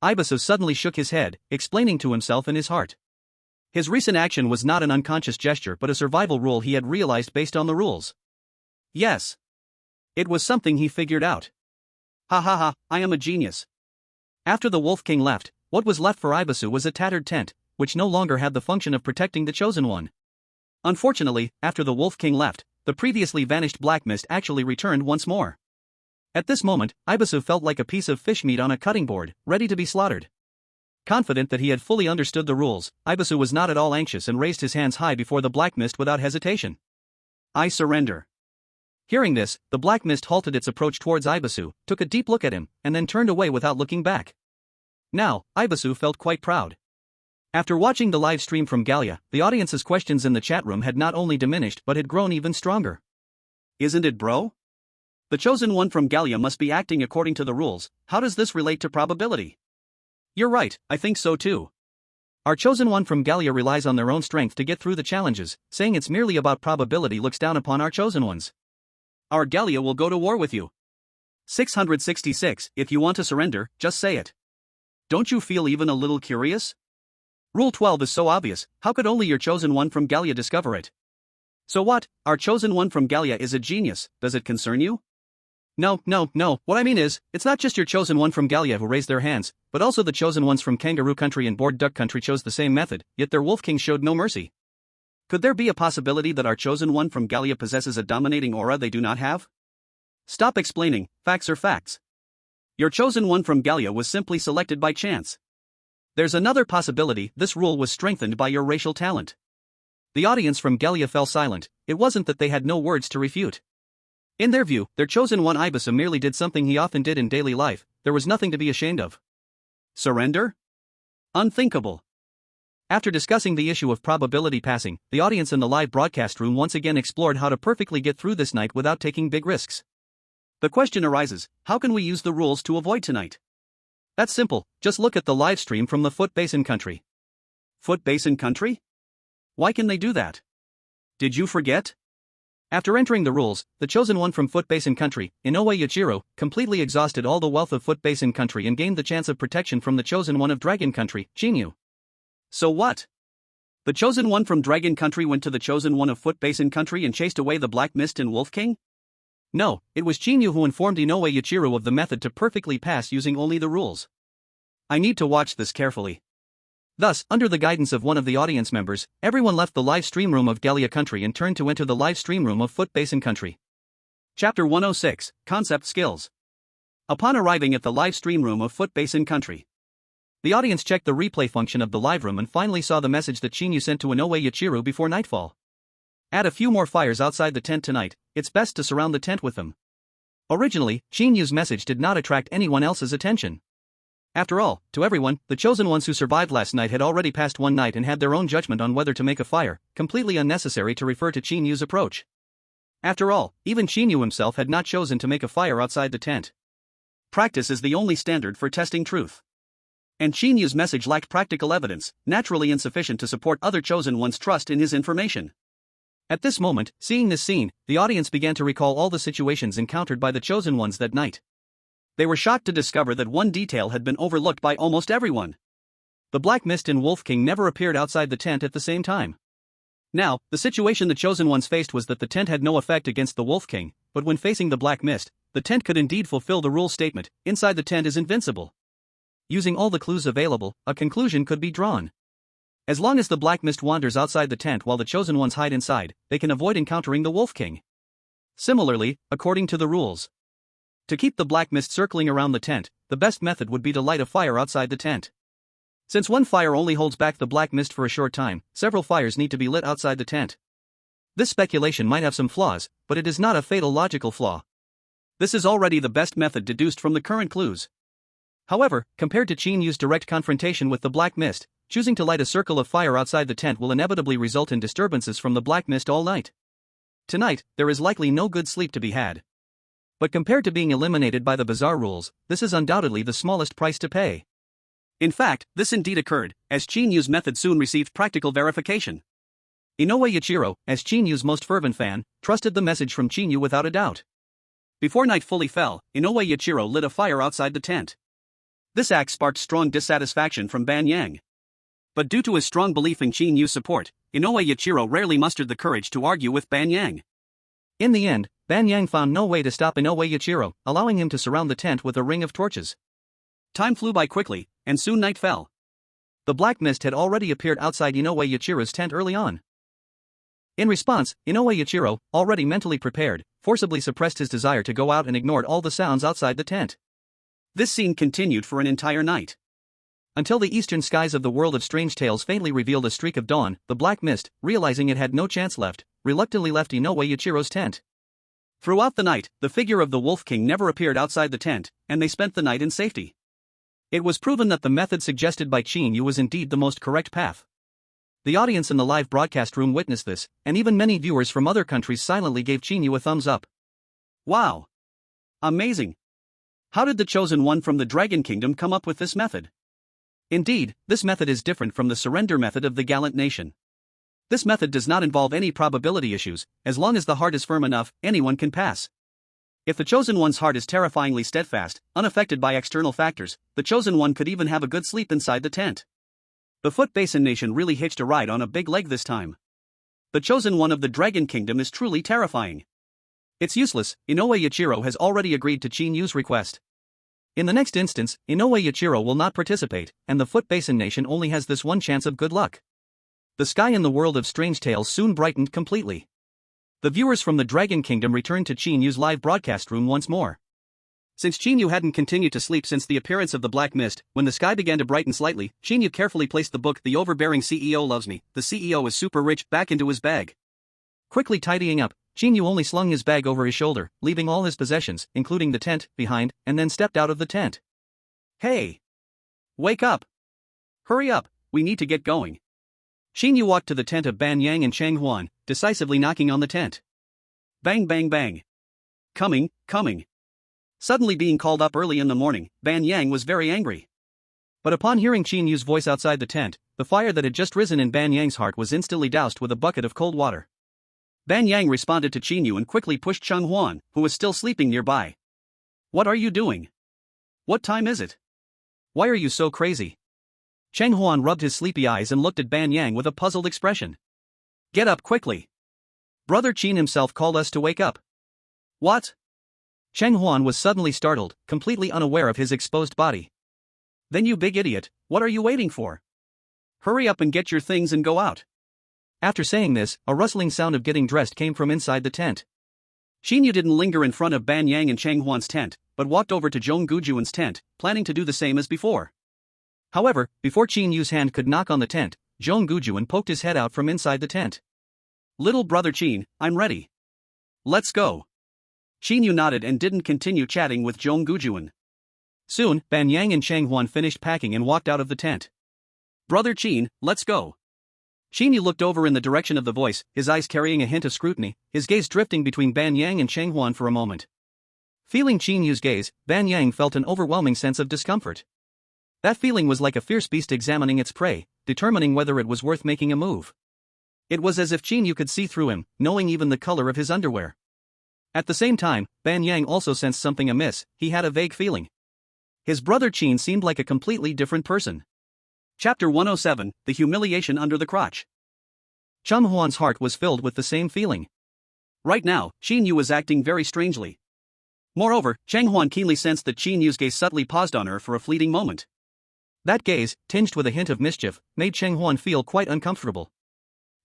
Ibisu suddenly shook his head, explaining to himself in his heart. His recent action was not an unconscious gesture but a survival rule he had realized based on the rules. Yes. It was something he figured out. Ha ha ha, I am a genius. After the Wolf King left, what was left for Ibisu was a tattered tent, which no longer had the function of protecting the Chosen One. Unfortunately, after the Wolf King left, the previously vanished black mist actually returned once more. At this moment, Ibisu felt like a piece of fish meat on a cutting board, ready to be slaughtered. Confident that he had fully understood the rules, Ibisu was not at all anxious and raised his hands high before the black mist without hesitation. I surrender. Hearing this, the black mist halted its approach towards Ibisu, took a deep look at him, and then turned away without looking back. Now, Ibisu felt quite proud. After watching the live stream from Gallia, the audience's questions in the chat room had not only diminished but had grown even stronger. Isn't it, bro? The Chosen One from Gallia must be acting according to the rules. How does this relate to probability? You're right, I think so too. Our Chosen One from Gallia relies on their own strength to get through the challenges, saying it's merely about probability looks down upon our Chosen Ones. Our Gallia will go to war with you. 666, if you want to surrender, just say it. Don't you feel even a little curious? Rule 12 is so obvious, how could only your Chosen One from Gallia discover it? So what, our Chosen One from Gallia is a genius, does it concern you? No, what I mean is, it's not just your Chosen One from Gallia who raised their hands, but also the Chosen Ones from Kangaroo Country and Board Duck Country chose the same method, yet their Wolf King showed no mercy. Could there be a possibility that our Chosen One from Gallia possesses a dominating aura they do not have? Stop explaining, facts are facts. Your Chosen One from Gallia was simply selected by chance. There's another possibility, this rule was strengthened by your racial talent. The audience from Gallia fell silent, it wasn't that they had no words to refute. In their view, their Chosen One Ibisu merely did something he often did in daily life, there was nothing to be ashamed of. Surrender? Unthinkable. After discussing the issue of probability passing, the audience in the live broadcast room once again explored how to perfectly get through this night without taking big risks. The question arises, how can we use the rules to avoid tonight? That's simple, just look at the live stream from the Foot Basin Country. Foot Basin Country? Why can they do that? Did you forget? After entering the rules, the Chosen One from Foot Basin Country, Inoue Yachiro, completely exhausted all the wealth of Foot Basin Country and gained the chance of protection from the Chosen One of Dragon Country, Qin Yu. So what? The Chosen One from Dragon Country went to the Chosen One of Foot Basin Country and chased away the Black Mist and Wolf King? No, it was Qin Yu who informed Inoue Yachiro of the method to perfectly pass using only the rules. I need to watch this carefully. Thus, under the guidance of one of the audience members, everyone left the live stream room of Gallia Country and turned to enter the live stream room of Foot Basin Country. Chapter 106, Concept Skills. Upon arriving at the live stream room of Foot Basin Country, the audience checked the replay function of the live room and finally saw the message that Qin Yu sent to Inoue Yachiro before nightfall. Add a few more fires outside the tent tonight, it's best to surround the tent with them. Originally, Qin Yu's message did not attract anyone else's attention. After all, to everyone, the Chosen Ones who survived last night had already passed one night and had their own judgment on whether to make a fire, completely unnecessary to refer to Qin Yu's approach. After all, even Qin Yu himself had not chosen to make a fire outside the tent. Practice is the only standard for testing truth. And Qin Yu's message lacked practical evidence, naturally insufficient to support other Chosen Ones' trust in his information. At this moment, seeing this scene, the audience began to recall all the situations encountered by the Chosen Ones that night. They were shocked to discover that one detail had been overlooked by almost everyone. The Black Mist and Wolf King never appeared outside the tent at the same time. Now, the situation the Chosen Ones faced was that the tent had no effect against the Wolf King, but when facing the Black Mist, the tent could indeed fulfill the rule statement, inside the tent is invincible. Using all the clues available, a conclusion could be drawn. As long as the Black Mist wanders outside the tent while the Chosen Ones hide inside, they can avoid encountering the Wolf King. Similarly, according to the rules, to keep the Black Mist circling around the tent, the best method would be to light a fire outside the tent. Since one fire only holds back the Black Mist for a short time, several fires need to be lit outside the tent. This speculation might have some flaws, but it is not a fatal logical flaw. This is already the best method deduced from the current clues. However, compared to Qin Yu's direct confrontation with the Black Mist, choosing to light a circle of fire outside the tent will inevitably result in disturbances from the Black Mist all night. Tonight, there is likely no good sleep to be had. But compared to being eliminated by the bizarre rules, this is undoubtedly the smallest price to pay. In fact, this indeed occurred, as Qin Yu's method soon received practical verification. Inoue Yachiiro, as Qin Yu's most fervent fan, trusted the message from Qin Yu without a doubt. Before night fully fell, Inoue Yachiiro lit a fire outside the tent. This act sparked strong dissatisfaction from Ban Yang. But due to his strong belief in Qin Yu's support, Inoue Yachiiro rarely mustered the courage to argue with Ban Yang. In the end, Ban Yang found no way to stop Inoue Yachiiro, allowing him to surround the tent with a ring of torches. Time flew by quickly, and soon night fell. The Black Mist had already appeared outside Inoue Yachiro's tent early on. In response, Inoue Yachiiro, already mentally prepared, forcibly suppressed his desire to go out and ignored all the sounds outside the tent. This scene continued for an entire night. Until the eastern skies of the world of strange tales faintly revealed a streak of dawn, the Black Mist, realizing it had no chance left, reluctantly left Inoue Yachiro's tent. Throughout the night, the figure of the Wolf King never appeared outside the tent, and they spent the night in safety. It was proven that the method suggested by Qin Yu was indeed the most correct path. The audience in the live broadcast room witnessed this, and even many viewers from other countries silently gave Qin Yu a thumbs up. Wow! Amazing! How did the Chosen One from the Dragon Kingdom come up with this method? Indeed, this method is different from the surrender method of the Gallant Nation. This method does not involve any probability issues, as long as the heart is firm enough, anyone can pass. If the Chosen One's heart is terrifyingly steadfast, unaffected by external factors, the Chosen One could even have a good sleep inside the tent. The Foot Basin Nation really hitched a ride on a big leg this time. The Chosen One of the Dragon Kingdom is truly terrifying. It's useless, Inoue Yachiiro has already agreed to Qin Yu's request. In the next instance, Inoue Yachiiro will not participate, and the Foot Basin Nation only has this one chance of good luck. The sky in the world of strange tales soon brightened completely. The viewers from the Dragon Kingdom returned to Qin Yu's live broadcast room once more. Since Qin Yu hadn't continued to sleep since the appearance of the Black Mist, when the sky began to brighten slightly, Qin Yu carefully placed the book The Overbearing CEO Loves Me, The CEO is Super Rich back into his bag. Quickly tidying up, Qin Yu only slung his bag over his shoulder, leaving all his possessions, including the tent, behind, and then stepped out of the tent. Hey! Wake up! Hurry up, we need to get going. Qin Yu walked to the tent of Ban Yang and Chang Huan, decisively knocking on the tent. Bang bang bang. Coming, coming. Suddenly being called up early in the morning, Ban Yang was very angry. But upon hearing Qin Yu's voice outside the tent, the fire that had just risen in Ban Yang's heart was instantly doused with a bucket of cold water. Ban Yang responded to Qin Yu and quickly pushed Cheng Huan, who was still sleeping nearby. What are you doing? What time is it? Why are you so crazy? Cheng Huan rubbed his sleepy eyes and looked at Ban Yang with a puzzled expression. Get up quickly. Brother Qin himself called us to wake up. What? Cheng Huan was suddenly startled, completely unaware of his exposed body. Then you big idiot, what are you waiting for? Hurry up and get your things and go out. After saying this, a rustling sound of getting dressed came from inside the tent. Qin Yu didn't linger in front of Ban Yang and Cheng Huan's tent, but walked over to Zhong Gujuan's tent, planning to do the same as before. However, before Qin Yu's hand could knock on the tent, Zhong Gujuan poked his head out from inside the tent. Little brother Qin, I'm ready. Let's go. Qin Yu nodded and didn't continue chatting with Zhong Gujuan. Soon, Ban Yang and Cheng Huan finished packing and walked out of the tent. Brother Qin, let's go. Qin Yu looked over in the direction of the voice, his eyes carrying a hint of scrutiny, his gaze drifting between Ban Yang and Cheng Huan for a moment. Feeling Qin Yu's gaze, Ban Yang felt an overwhelming sense of discomfort. That feeling was like a fierce beast examining its prey, determining whether it was worth making a move. It was as if Qin Yu could see through him, knowing even the color of his underwear. At the same time, Ban Yang also sensed something amiss. He had a vague feeling. His brother Qin seemed like a completely different person. Chapter 107, The Humiliation Under the Crotch. Chum Huan's heart was filled with the same feeling. Right now, Qin Yu was acting very strangely. Moreover, Chang Huan keenly sensed that Qin Yu's gaze subtly paused on her for a fleeting moment. That gaze, tinged with a hint of mischief, made Chang Huan feel quite uncomfortable.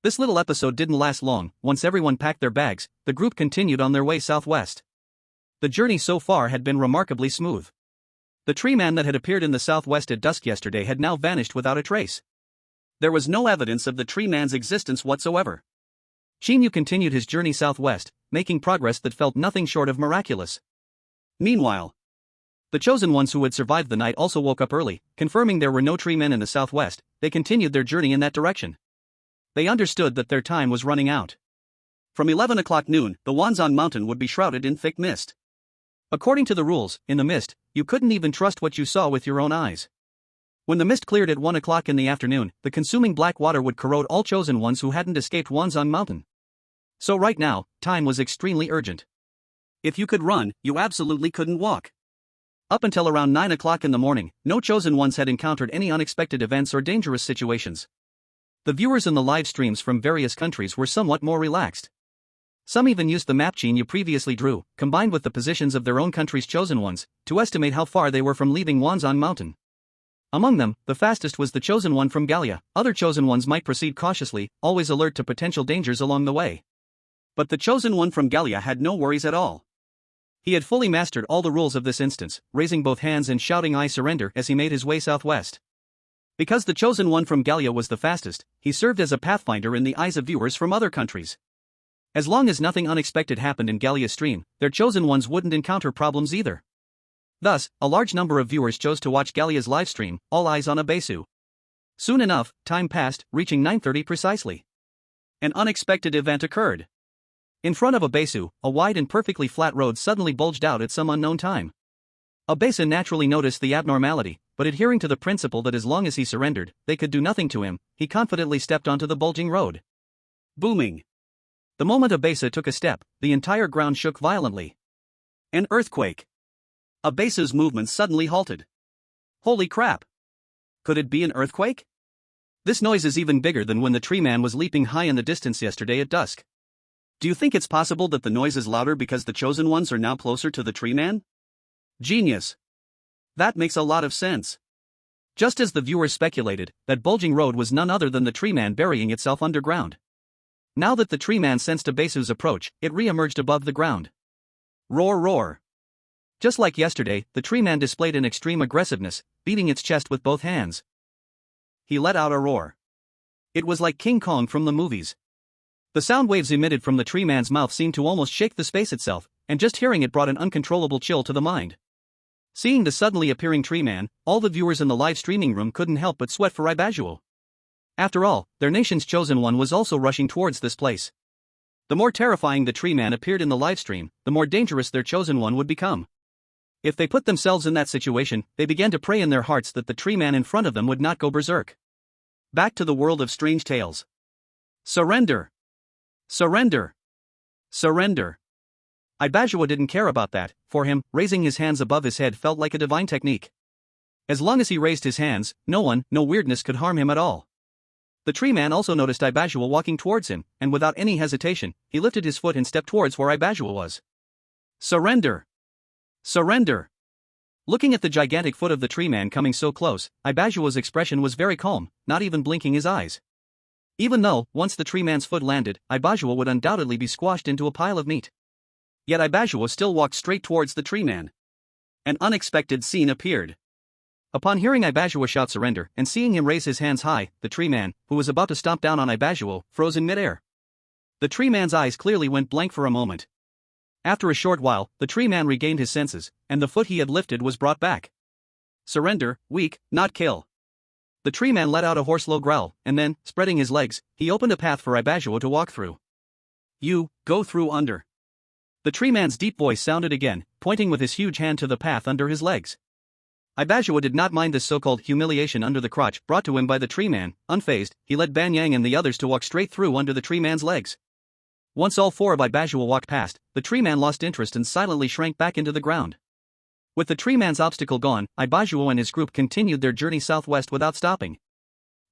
This little episode didn't last long. Once everyone packed their bags, the group continued on their way southwest. The journey so far had been remarkably smooth. The tree man that had appeared in the southwest at dusk yesterday had now vanished without a trace. There was no evidence of the tree man's existence whatsoever. Qin Yu continued his journey southwest, making progress that felt nothing short of miraculous. Meanwhile, the chosen ones who had survived the night also woke up early, confirming there were no tree men in the southwest. They continued their journey in that direction. They understood that their time was running out. From 11 o'clock noon, the Wanzan mountain would be shrouded in thick mist. According to the rules, in the mist, you couldn't even trust what you saw with your own eyes. When the mist cleared at 1 o'clock in the afternoon, the consuming black water would corrode all chosen ones who hadn't escaped Wanzan mountain. So right now, time was extremely urgent. If you could run, you absolutely couldn't walk. Up until around 9 o'clock in the morning, no chosen ones had encountered any unexpected events or dangerous situations. The viewers in the live streams from various countries were somewhat more relaxed. Some even used the map Qin Yu previously drew, combined with the positions of their own country's chosen ones, to estimate how far they were from leaving Wanzan mountain. Among them, the fastest was the chosen one from Gallia. Other chosen ones might proceed cautiously, always alert to potential dangers along the way. But the chosen one from Gallia had no worries at all. He had fully mastered all the rules of this instance, raising both hands and shouting "I surrender" as he made his way southwest. Because the chosen one from Gallia was the fastest, he served as a pathfinder in the eyes of viewers from other countries. As long as nothing unexpected happened in Gallia's stream, their chosen ones wouldn't encounter problems either. Thus, a large number of viewers chose to watch Gallia's livestream, all eyes on Abesu. Soon enough, time passed, reaching 9:30 precisely. An unexpected event occurred. In front of Abesu, a wide and perfectly flat road suddenly bulged out at some unknown time. Abesu naturally noticed the abnormality, but adhering to the principle that as long as he surrendered, they could do nothing to him, he confidently stepped onto the bulging road. Booming. The moment Abesu took a step, the entire ground shook violently. An earthquake. Abesu's movement suddenly halted. Holy crap! Could it be an earthquake? This noise is even bigger than when the tree man was leaping high in the distance yesterday at dusk. Do you think it's possible that the noise is louder because the chosen ones are now closer to the tree man? Genius. That makes a lot of sense. Just as the viewers speculated, that bulging road was none other than the tree man burying itself underground. Now that the tree man sensed Abesu's approach, it re-emerged above the ground. Roar roar. Just like yesterday, the tree man displayed an extreme aggressiveness, beating its chest with both hands. He let out a roar. It was like King Kong from the movies. The sound waves emitted from the tree man's mouth seemed to almost shake the space itself, and just hearing it brought an uncontrollable chill to the mind. Seeing the suddenly appearing tree man, all the viewers in the live streaming room couldn't help but sweat for Ibaguo. After all, their nation's chosen one was also rushing towards this place. The more terrifying the tree man appeared in the live stream, the more dangerous their chosen one would become. If they put themselves in that situation, they began to pray in their hearts that the tree man in front of them would not go berserk. Back to the world of strange tales. Surrender! Surrender! Surrender! Ibaguo didn't care about that. For him, raising his hands above his head felt like a divine technique. As long as he raised his hands, no weirdness could harm him at all. The tree man also noticed Ibaguo walking towards him, and without any hesitation, he lifted his foot and stepped towards where Ibaguo was. Surrender! Surrender! Looking at the gigantic foot of the tree man coming so close, Ibaguo's expression was very calm, not even blinking his eyes. Even though, once the tree man's foot landed, Ibaguo would undoubtedly be squashed into a pile of meat. Yet Ibaguo still walked straight towards the tree man. An unexpected scene appeared. Upon hearing Ibaguo shout surrender and seeing him raise his hands high, the tree man, who was about to stomp down on Ibaguo, froze in midair. The tree man's eyes clearly went blank for a moment. After a short while, the tree man regained his senses, and the foot he had lifted was brought back. Surrender, weak, not kill. The tree man let out a hoarse low growl, and then, spreading his legs, he opened a path for Ibaguo to walk through. You, go through under. The tree man's deep voice sounded again, pointing with his huge hand to the path under his legs. Ibaguo did not mind this so-called humiliation under the crotch brought to him by the tree man. Unfazed, he led Banyang and the others to walk straight through under the tree man's legs. Once all four of Ibaguo walked past, the tree man lost interest and silently shrank back into the ground. With the tree man's obstacle gone, Ibaguo and his group continued their journey southwest without stopping.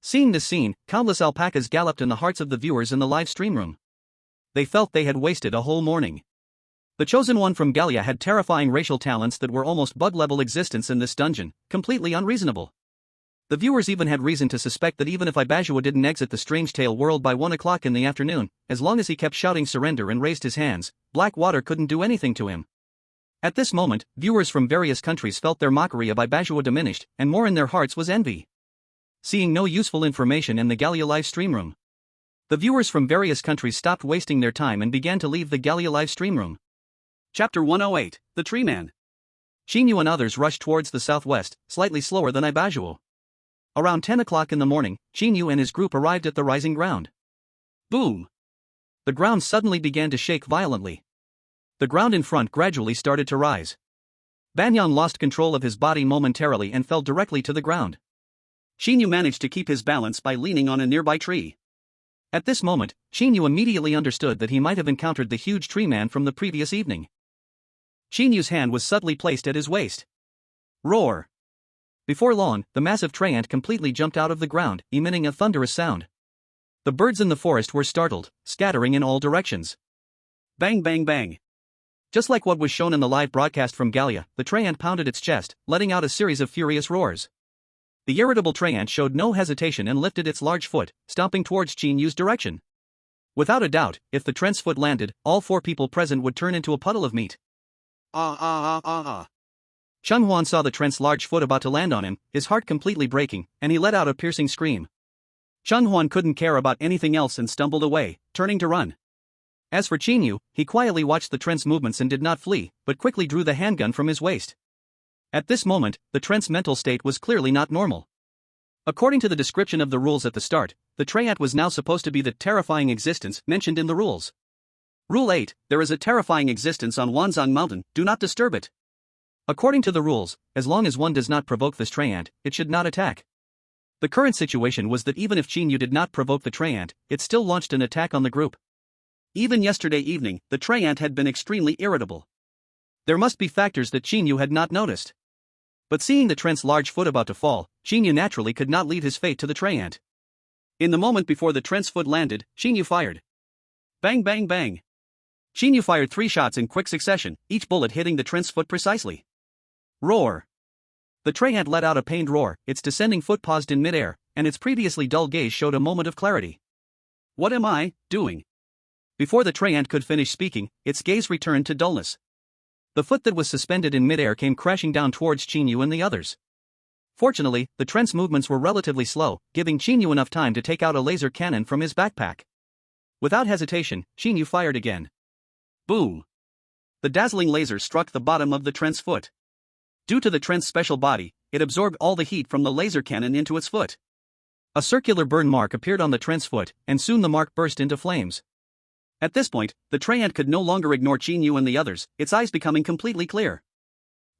Seeing this scene, countless alpacas galloped in the hearts of the viewers in the live stream room. They felt they had wasted a whole morning. The chosen one from Gallia had terrifying racial talents that were almost bug-level existence in this dungeon, completely unreasonable. The viewers even had reason to suspect that even if Ibajua didn't exit the Strange Tale world by 1 o'clock in the afternoon, as long as he kept shouting surrender and raised his hands, black water couldn't do anything to him. At this moment, viewers from various countries felt their mockery of Ibajua diminished, and more in their hearts was envy. Seeing no useful information in the Gallia live stream room, the viewers from various countries stopped wasting their time and began to leave the Gallia live stream room. Chapter 108, The Tree Man. Qin Yu and others rushed towards the southwest, slightly slower than Ibajua. Around 10 o'clock in the morning, Qin Yu and his group arrived at the rising ground. Boom! The ground suddenly began to shake violently. The ground in front gradually started to rise. Banyan lost control of his body momentarily and fell directly to the ground. Qin Yu managed to keep his balance by leaning on a nearby tree. At this moment, Qin Yu immediately understood that he might have encountered the huge tree man from the previous evening. Qin Yu's hand was subtly placed at his waist. Roar! Before long, the massive tree ant completely jumped out of the ground, emitting a thunderous sound. The birds in the forest were startled, scattering in all directions. Bang bang bang! Just like what was shown in the live broadcast from Gallia, the tree ant pounded its chest, letting out a series of furious roars. The irritable tree ant showed no hesitation and lifted its large foot, stomping towards Qin Yu's direction. Without a doubt, if the trent's foot landed, all 4 people present would turn into a puddle of meat. Cheng Huan saw the trent's large foot about to land on him, his heart completely breaking, and he let out a piercing scream. Cheng Huan couldn't care about anything else and stumbled away, turning to run. As for Qin Yu, he quietly watched the trent's movements and did not flee, but quickly drew the handgun from his waist. At this moment, the trent's mental state was clearly not normal. According to the description of the rules at the start, the tree ant was now supposed to be the terrifying existence mentioned in the rules. Rule 8, there is a terrifying existence on Wanzhong Mountain, do not disturb it. According to the rules, as long as one does not provoke this tree ant, it should not attack. The current situation was that even if Qin Yu did not provoke the tree ant, it still launched an attack on the group. Even yesterday evening, the tree ant had been extremely irritable. There must be factors that Qin Yu had not noticed. But seeing the trent's large foot about to fall, Qin Yu naturally could not leave his fate to the tree ant. In the moment before the trent's foot landed, Qin Yu fired. Bang bang bang! Qin Yu fired 3 shots in quick succession, each bullet hitting the trent's foot precisely. Roar! The tree ant let out a pained roar, its descending foot paused in midair, and its previously dull gaze showed a moment of clarity. What am I doing? Before the tree ant could finish speaking, its gaze returned to dullness. The foot that was suspended in midair came crashing down towards Qin Yu and the others. Fortunately, the trent's movements were relatively slow, giving Qin Yu enough time to take out a laser cannon from his backpack. Without hesitation, Qin Yu fired again. Boom! The dazzling laser struck the bottom of the trent's foot. Due to the trent's special body, it absorbed all the heat from the laser cannon into its foot. A circular burn mark appeared on the trent's foot, and soon the mark burst into flames. At this point, the tree ant could no longer ignore Qin Yu and the others, its eyes becoming completely clear.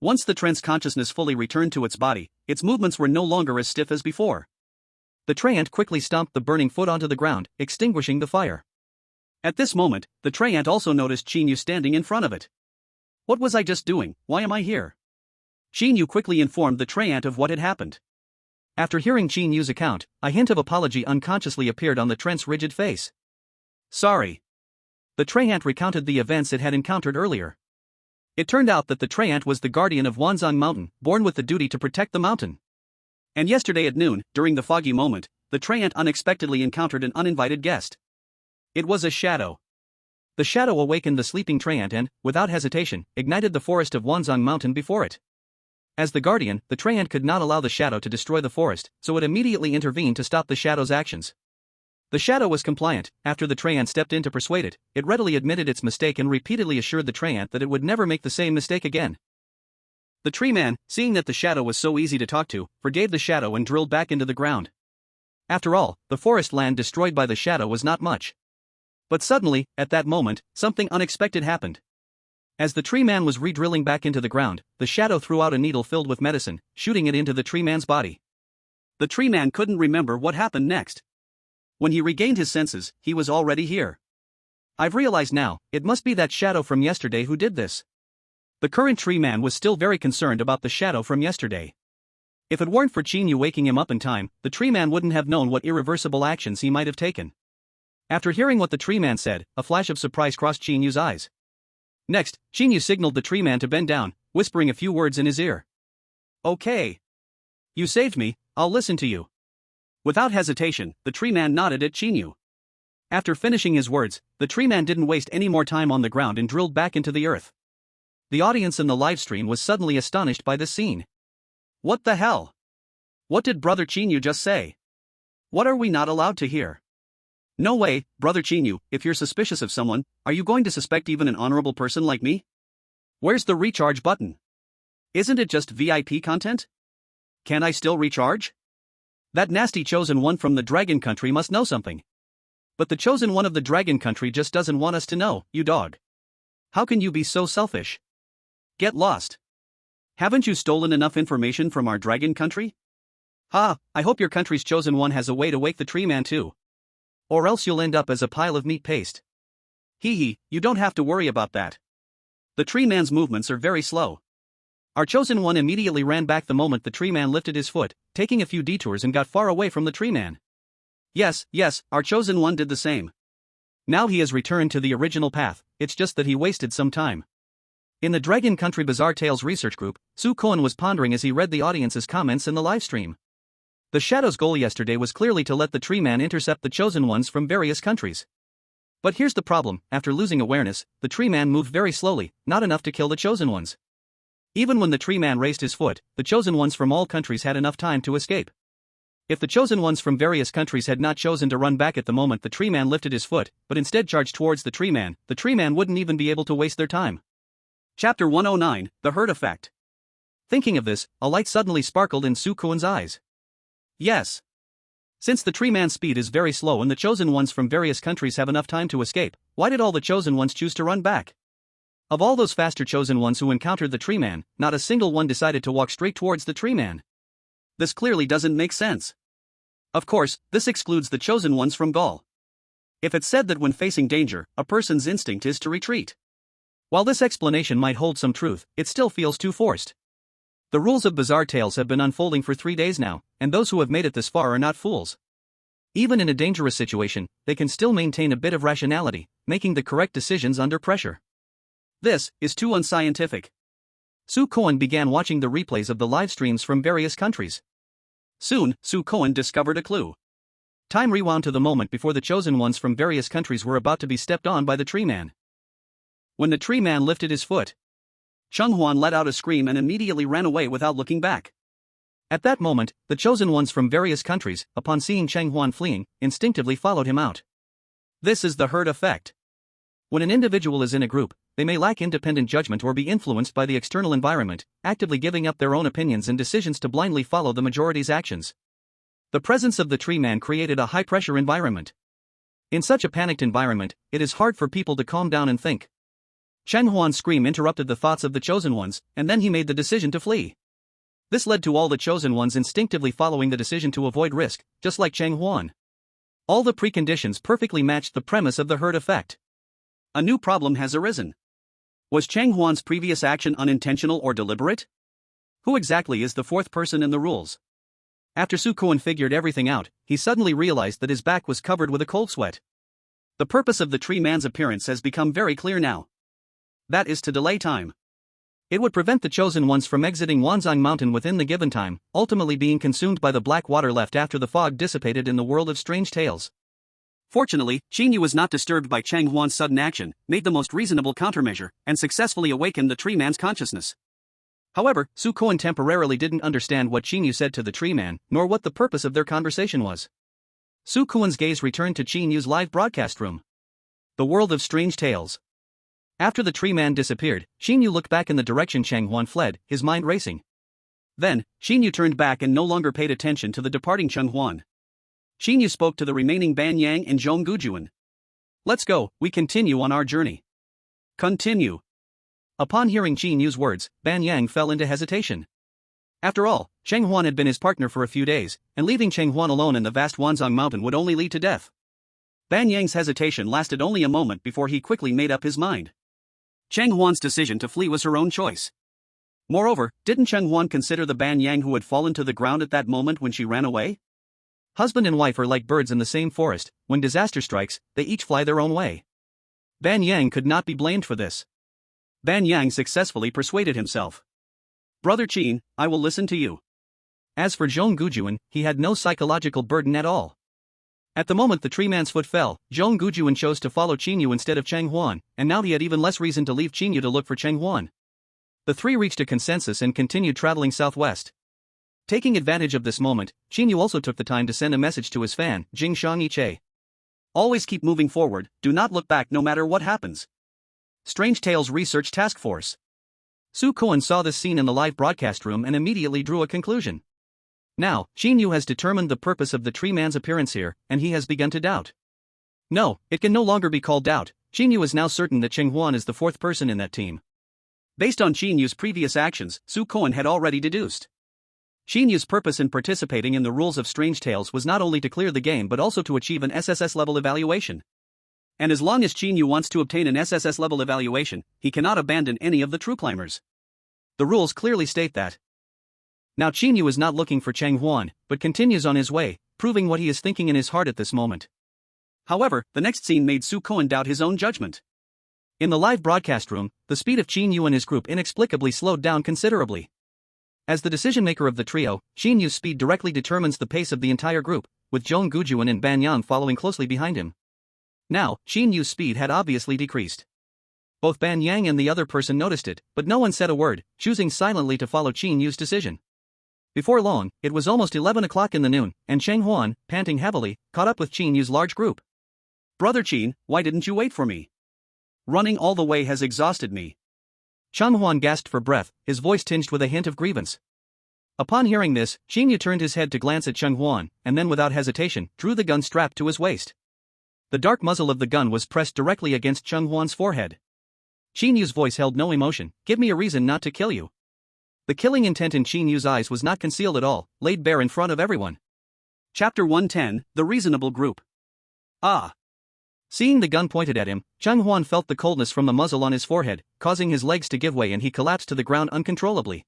Once the trent's consciousness fully returned to its body, its movements were no longer as stiff as before. The tree ant quickly stomped the burning foot onto the ground, extinguishing the fire. At this moment, the tree ant also noticed Qin Yu standing in front of it. What was I just doing? Why am I here? Qin Yu quickly informed the tree ant of what had happened. After hearing Qin Yu's account, a hint of apology unconsciously appeared on the trent's rigid face. Sorry. The tree ant recounted the events it had encountered earlier. It turned out that the tree ant was the guardian of Wanzhong Mountain, born with the duty to protect the mountain. And yesterday at noon, during the foggy moment, the tree ant unexpectedly encountered an uninvited guest. It was a shadow. The shadow awakened the sleeping tree ant and, without hesitation, ignited the forest of Wanzhong Mountain before it. As the guardian, the tree ant could not allow the shadow to destroy the forest, so it immediately intervened to stop the shadow's actions. The shadow was compliant. After the tree ant stepped in to persuade it, it readily admitted its mistake and repeatedly assured the tree ant that it would never make the same mistake again. The tree man, seeing that the shadow was so easy to talk to, forgave the shadow and drilled back into the ground. After all, the forest land destroyed by the shadow was not much. But suddenly, at that moment, something unexpected happened. As the tree man was re-drilling back into the ground, the shadow threw out a needle filled with medicine, shooting it into the tree man's body. The tree man couldn't remember what happened next. When he regained his senses, he was already here. I've realized now, it must be that shadow from yesterday who did this. The current tree man was still very concerned about the shadow from yesterday. If it weren't for Qin Yu waking him up in time, the tree man wouldn't have known what irreversible actions he might have taken. After hearing what the tree man said, a flash of surprise crossed Qin Yu's eyes. Next, Qin Yu signaled the tree man to bend down, whispering a few words in his ear. Okay. You saved me, I'll listen to you. Without hesitation, the tree man nodded at Qin Yu. After finishing his words, the tree man didn't waste any more time on the ground and drilled back into the earth. The audience in the livestream was suddenly astonished by this scene. What the hell? What did Brother Qin Yu just say? What are we not allowed to hear? No way, Brother Qin Yu, if you're suspicious of someone, are you going to suspect even an honorable person like me? Where's the recharge button? Isn't it just VIP content? Can I still recharge? That nasty chosen one from the Dragon Country must know something. But the chosen one of the Dragon Country just doesn't want us to know, you dog. How can you be so selfish? Get lost. Haven't you stolen enough information from our Dragon Country? Ha, I hope your country's chosen one has a way to wake the tree man too. Or else you'll end up as a pile of meat paste. Hee hee, you don't have to worry about that. The tree man's movements are very slow. Our chosen one immediately ran back the moment the tree man lifted his foot, taking a few detours and got far away from the tree man. Yes, our chosen one did the same. Now he has returned to the original path, it's just that he wasted some time. In the Dragon Country Bizarre Tales research group, Su Koen was pondering as he read the audience's comments in the livestream. The Shadow's goal yesterday was clearly to let the tree man intercept the chosen ones from various countries. But here's the problem, after losing awareness, the tree man moved very slowly, not enough to kill the chosen ones. Even when the tree man raised his foot, the chosen ones from all countries had enough time to escape. If the chosen ones from various countries had not chosen to run back at the moment the tree man lifted his foot, but instead charged towards the tree man wouldn't even be able to waste their time. Chapter 109, The Herd Effect. Thinking of this, a light suddenly sparkled in Su Koen's eyes. Yes. Since the tree man's speed is very slow and the chosen ones from various countries have enough time to escape, why did all the chosen ones choose to run back? Of all those faster chosen ones who encountered the tree man, not a single one decided to walk straight towards the tree man. This clearly doesn't make sense. Of course, this excludes the chosen ones from Gaul. If it's said that when facing danger, a person's instinct is to retreat. While this explanation might hold some truth, it still feels too forced. The rules of Bizarre Tales have been unfolding for 3 days now, and those who have made it this far are not fools. Even in a dangerous situation, they can still maintain a bit of rationality, making the correct decisions under pressure. This is too unscientific. Su Koen began watching the replays of the live streams from various countries. Soon, Su Koen discovered a clue. Time rewound to the moment before the chosen ones from various countries were about to be stepped on by the tree man. When the tree man lifted his foot, Cheng Huan let out a scream and immediately ran away without looking back. At that moment, the chosen ones from various countries, upon seeing Cheng Huan fleeing, instinctively followed him out. This is the herd effect. When an individual is in a group, they may lack independent judgment or be influenced by the external environment, actively giving up their own opinions and decisions to blindly follow the majority's actions. The presence of the tree man created a high-pressure environment. In such a panicked environment, it is hard for people to calm down and think. Cheng Huan's scream interrupted the thoughts of the chosen ones, and then he made the decision to flee. This led to all the chosen ones instinctively following the decision to avoid risk, just like Cheng Huan. All the preconditions perfectly matched the premise of the herd effect. A new problem has arisen. Was Cheng Huan's previous action unintentional or deliberate? Who exactly is the fourth person in the rules? After Su Koen figured everything out, he suddenly realized that his back was covered with a cold sweat. The purpose of the tree man's appearance has become very clear now. That is to delay time. It would prevent the chosen ones from exiting Wanzhang Mountain within the given time, ultimately being consumed by the black water left after the fog dissipated in the world of strange tales. Fortunately, Qin Yu was not disturbed by Cheng Huan's sudden action, made the most reasonable countermeasure, and successfully awakened the tree man's consciousness. However, Su Koen temporarily didn't understand what Qin Yu said to the tree man, nor what the purpose of their conversation was. Su Koen's gaze returned to Qin Yu's live broadcast room. The world of strange tales. After the tree man disappeared, Qin Yu looked back in the direction Cheng Huan fled, his mind racing. Then, Qin Yu turned back and no longer paid attention to the departing Cheng Huan. Qin Yu spoke to the remaining Ban Yang and Zhong Gujuan. Let's go, we continue on our journey. Continue. Upon hearing Qin Yu's words, Ban Yang fell into hesitation. After all, Cheng Huan had been his partner for a few days, and leaving Cheng Huan alone in the vast Wanzhong Mountain would only lead to death. Ban Yang's hesitation lasted only a moment before he quickly made up his mind. Cheng Huan's decision to flee was her own choice. Moreover, didn't Cheng Huan consider the Ban Yang who had fallen to the ground at that moment when she ran away? Husband and wife are like birds in the same forest, when disaster strikes, they each fly their own way. Ban Yang could not be blamed for this. Ban Yang successfully persuaded himself. Brother Qin, I will listen to you. As for Zhong Gujuan, he had no psychological burden at all. At the moment the tree man's foot fell, Zhong Gujuan chose to follow Qin Yu instead of Cheng Huan, and now he had even less reason to leave Qin Yu to look for Cheng Huan. The three reached a consensus and continued traveling southwest. Taking advantage of this moment, Qin Yu also took the time to send a message to his fan, Jing Shangyiche. Always keep moving forward, do not look back no matter what happens. Strange Tales Research Task Force. Su Koan saw this scene in the live broadcast room and immediately drew a conclusion. Now, Qin Yu has determined the purpose of the tree man's appearance here, and he has begun to doubt. No, it can no longer be called doubt. Qin Yu is now certain that Cheng Huan is the fourth person in that team. Based on Qin Yu's previous actions, Su Koan had already deduced. Qin Yu's purpose in participating in the rules of Strange Tales was not only to clear the game but also to achieve an SSS-level evaluation. And as long as Qin Yu wants to obtain an SSS-level evaluation, he cannot abandon any of the true climbers. The rules clearly state that. Now Qin Yu is not looking for Cheng Huan, but continues on his way, proving what he is thinking in his heart at this moment. However, the next scene made Su Koan doubt his own judgment. In the live broadcast room, the speed of Qin Yu and his group inexplicably slowed down considerably. As the decision-maker of the trio, Qin Yu's speed directly determines the pace of the entire group, with Zhong Gujuan and Ban Yang following closely behind him. Now, Qin Yu's speed had obviously decreased. Both Ban Yang and the other person noticed it, but no one said a word, choosing silently to follow Qin Yu's decision. Before long, it was almost 11 o'clock in the noon, and Cheng Huan, panting heavily, caught up with Qin Yu's large group. Brother Qin, why didn't you wait for me? Running all the way has exhausted me. Cheng Huan gasped for breath, his voice tinged with a hint of grievance. Upon hearing this, Qin Yu turned his head to glance at Cheng Huan, and then without hesitation, drew the gun strapped to his waist. The dark muzzle of the gun was pressed directly against Cheng Huan's forehead. Qin Yu's voice held no emotion. Give me a reason not to kill you. The killing intent in Qin Yu's eyes was not concealed at all, laid bare in front of everyone. Chapter 110, The Reasonable Group. Ah! Seeing the gun pointed at him, Cheng Huan felt the coldness from the muzzle on his forehead, causing his legs to give way and he collapsed to the ground uncontrollably.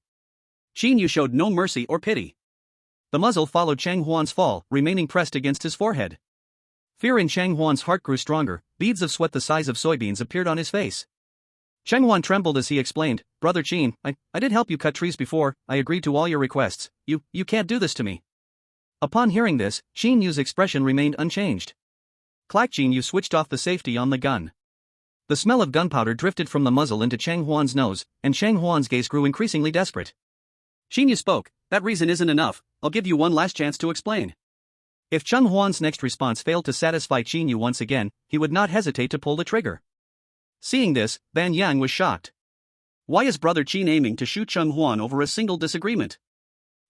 Qin Yu showed no mercy or pity. The muzzle followed Cheng Huan's fall, remaining pressed against his forehead. Fear in Cheng Huan's heart grew stronger, beads of sweat the size of soybeans appeared on his face. Cheng Huan trembled as he explained, Brother Qin, I did help you cut trees before, I agreed to all your requests, you can't do this to me. Upon hearing this, Qin Yu's expression remained unchanged. Clack. Qin Yu switched off the safety on the gun. The smell of gunpowder drifted from the muzzle into Cheng Huan's nose, and Cheng Huan's gaze grew increasingly desperate. Qin Yu spoke, that reason isn't enough, I'll give you one last chance to explain. If Cheng Huan's next response failed to satisfy Qin Yu once again, he would not hesitate to pull the trigger. Seeing this, Ban Yang was shocked. Why is Brother Qin aiming to shoot Cheng Huan over a single disagreement?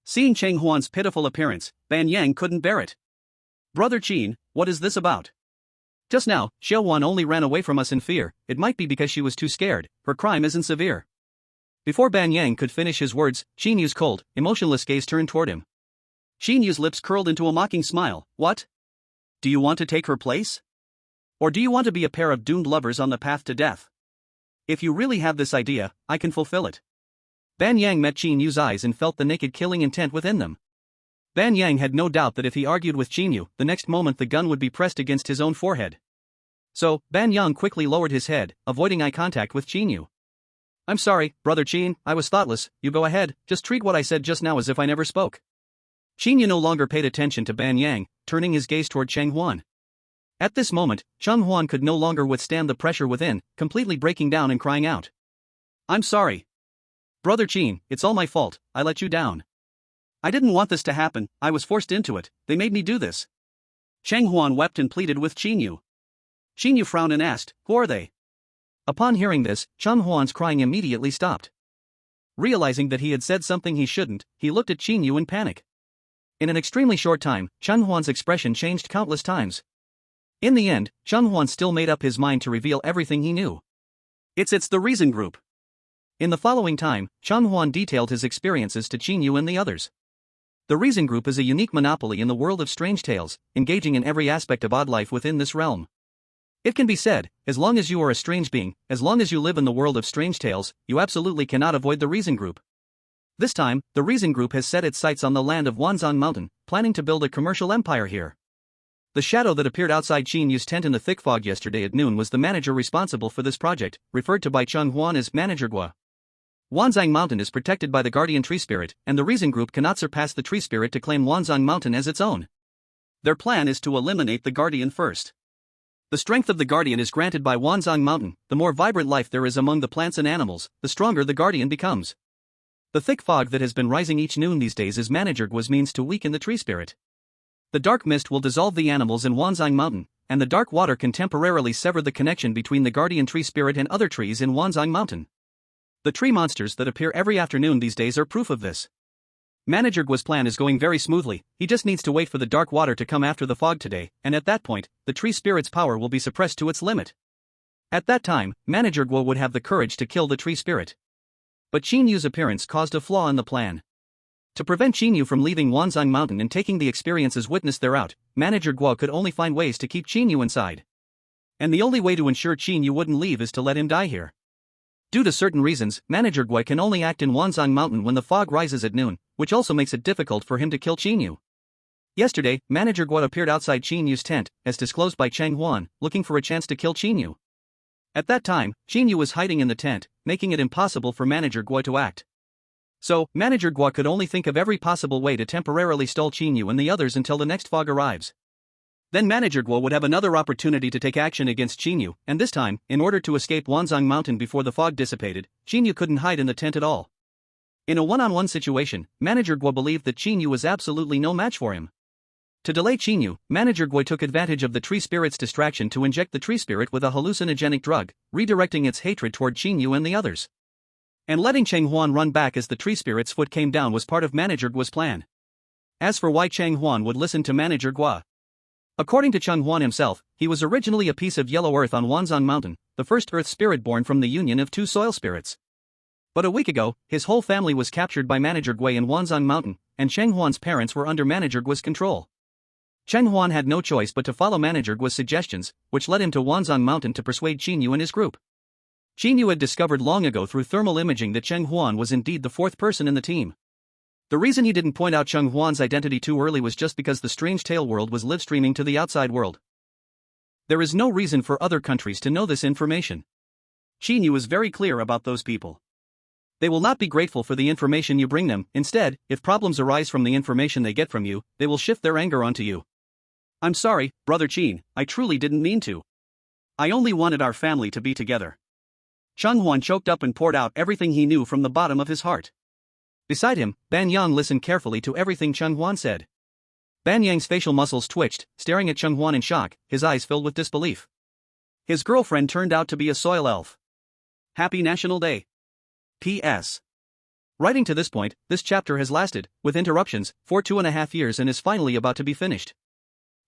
Seeing Cheng Huan's pitiful appearance, Ban Yang couldn't bear it. Brother Qin, what is this about? Just now, Xiao Huan only ran away from us in fear, it might be because she was too scared, her crime isn't severe. Before Ban Yang could finish his words, Qin Yu's cold, emotionless gaze turned toward him. Qin Yu's lips curled into a mocking smile, what? Do you want to take her place? Or do you want to be a pair of doomed lovers on the path to death? If you really have this idea, I can fulfill it. Ban Yang met Qin Yu's eyes and felt the naked killing intent within them. Ban Yang had no doubt that if he argued with Qin Yu, the next moment the gun would be pressed against his own forehead. So, Ban Yang quickly lowered his head, avoiding eye contact with Qin Yu. I'm sorry, Brother Qin, I was thoughtless, you go ahead, just treat what I said just now as if I never spoke. Qin Yu no longer paid attention to Ban Yang, turning his gaze toward Cheng Huan. At this moment, Cheng Huan could no longer withstand the pressure within, completely breaking down and crying out. I'm sorry. Brother Qin, it's all my fault, I let you down. I didn't want this to happen, I was forced into it, they made me do this. Cheng Huan wept and pleaded with Qin Yu. Qin Yu frowned and asked, who are they? Upon hearing this, Cheng Huan's crying immediately stopped. Realizing that he had said something he shouldn't, he looked at Qin Yu in panic. In an extremely short time, Cheng Huan's expression changed countless times. In the end, Cheng Huan still made up his mind to reveal everything he knew. It's the reason group. In the following time, Cheng Huan detailed his experiences to Qin Yu and the others. The Reason Group is a unique monopoly in the world of strange tales, engaging in every aspect of odd life within this realm. It can be said, as long as you are a strange being, as long as you live in the world of strange tales, you absolutely cannot avoid the Reason Group. This time, the Reason Group has set its sights on the land of Wanzhong Mountain, planning to build a commercial empire here. The shadow that appeared outside Qin Yu's tent in the thick fog yesterday at noon was the manager responsible for this project, referred to by Cheng Huan as Manager Gua. Wanzhong Mountain is protected by the guardian tree spirit, and the Reason Group cannot surpass the tree spirit to claim Wanzhong Mountain as its own. Their plan is to eliminate the guardian first. The strength of the guardian is granted by Wanzhong Mountain. The more vibrant life there is among the plants and animals, the stronger the guardian becomes. The thick fog that has been rising each noon these days is Manager Gua's means to weaken the tree spirit. The dark mist will dissolve the animals in Wanzhong Mountain, and the dark water can temporarily sever the connection between the guardian tree spirit and other trees in Wanzhong Mountain. The tree monsters that appear every afternoon these days are proof of this. Manager Gua's plan is going very smoothly. He just needs to wait for the dark water to come after the fog today, and at that point, the tree spirit's power will be suppressed to its limit. At that time, Manager Gua would have the courage to kill the tree spirit. But Qin Yu's appearance caused a flaw in the plan. To prevent Qin Yu from leaving Wanzhong Mountain and taking the experiences witnessed thereout, Manager Gua could only find ways to keep Qin Yu inside. And the only way to ensure Qin Yu wouldn't leave is to let him die here. Due to certain reasons, Manager Gua can only act in Wanzhong Mountain when the fog rises at noon, which also makes it difficult for him to kill Qin Yu. Yesterday, Manager Gua appeared outside Qin Yu's tent, as disclosed by Cheng Huan, looking for a chance to kill Qin Yu. At that time, Qin Yu was hiding in the tent, making it impossible for Manager Gua to act. So, Manager Gua could only think of every possible way to temporarily stall Qin Yu and the others until the next fog arrives. Then Manager Gua would have another opportunity to take action against Qin Yu, and this time, in order to escape Wanzhong Mountain before the fog dissipated, Qin Yu couldn't hide in the tent at all. In a one-on-one situation, Manager Gua believed that Qin Yu was absolutely no match for him. To delay Qin Yu, Manager Gua took advantage of the tree spirit's distraction to inject the tree spirit with a hallucinogenic drug, redirecting its hatred toward Qin Yu and the others. And letting Cheng Huan run back as the tree spirit's foot came down was part of Manager Gua's plan. As for why Cheng Huan would listen to Manager Gua, according to Cheng Huan himself, he was originally a piece of yellow earth on Wanzhong Mountain, the first earth spirit born from the union of two soil spirits. But a week ago, his whole family was captured by Manager Gua in Wanzhong Mountain, and Cheng Huan's parents were under Manager Gua's control. Cheng Huan had no choice but to follow Manager Gua's suggestions, which led him to Wanzhong Mountain to persuade Qin Yu and his group. Qin Yu had discovered long ago through thermal imaging that Cheng Huan was indeed the fourth person in the team. The reason he didn't point out Cheng Huan's identity too early was just because the Strange Tale world was live streaming to the outside world. There is no reason for other countries to know this information. Qin Yu is very clear about those people. They will not be grateful for the information you bring them. Instead, if problems arise from the information they get from you, they will shift their anger onto you. I'm sorry, Brother Qin, I truly didn't mean to. I only wanted our family to be together. Cheng Huan choked up and poured out everything he knew from the bottom of his heart. Beside him, Ban Yang listened carefully to everything Cheng Huan said. Ban Yang's facial muscles twitched, staring at Cheng Huan in shock, his eyes filled with disbelief. His girlfriend turned out to be a soil elf. Happy National Day. P.S. Writing to this point, this chapter has lasted, with interruptions, for 2.5 years and is finally about to be finished.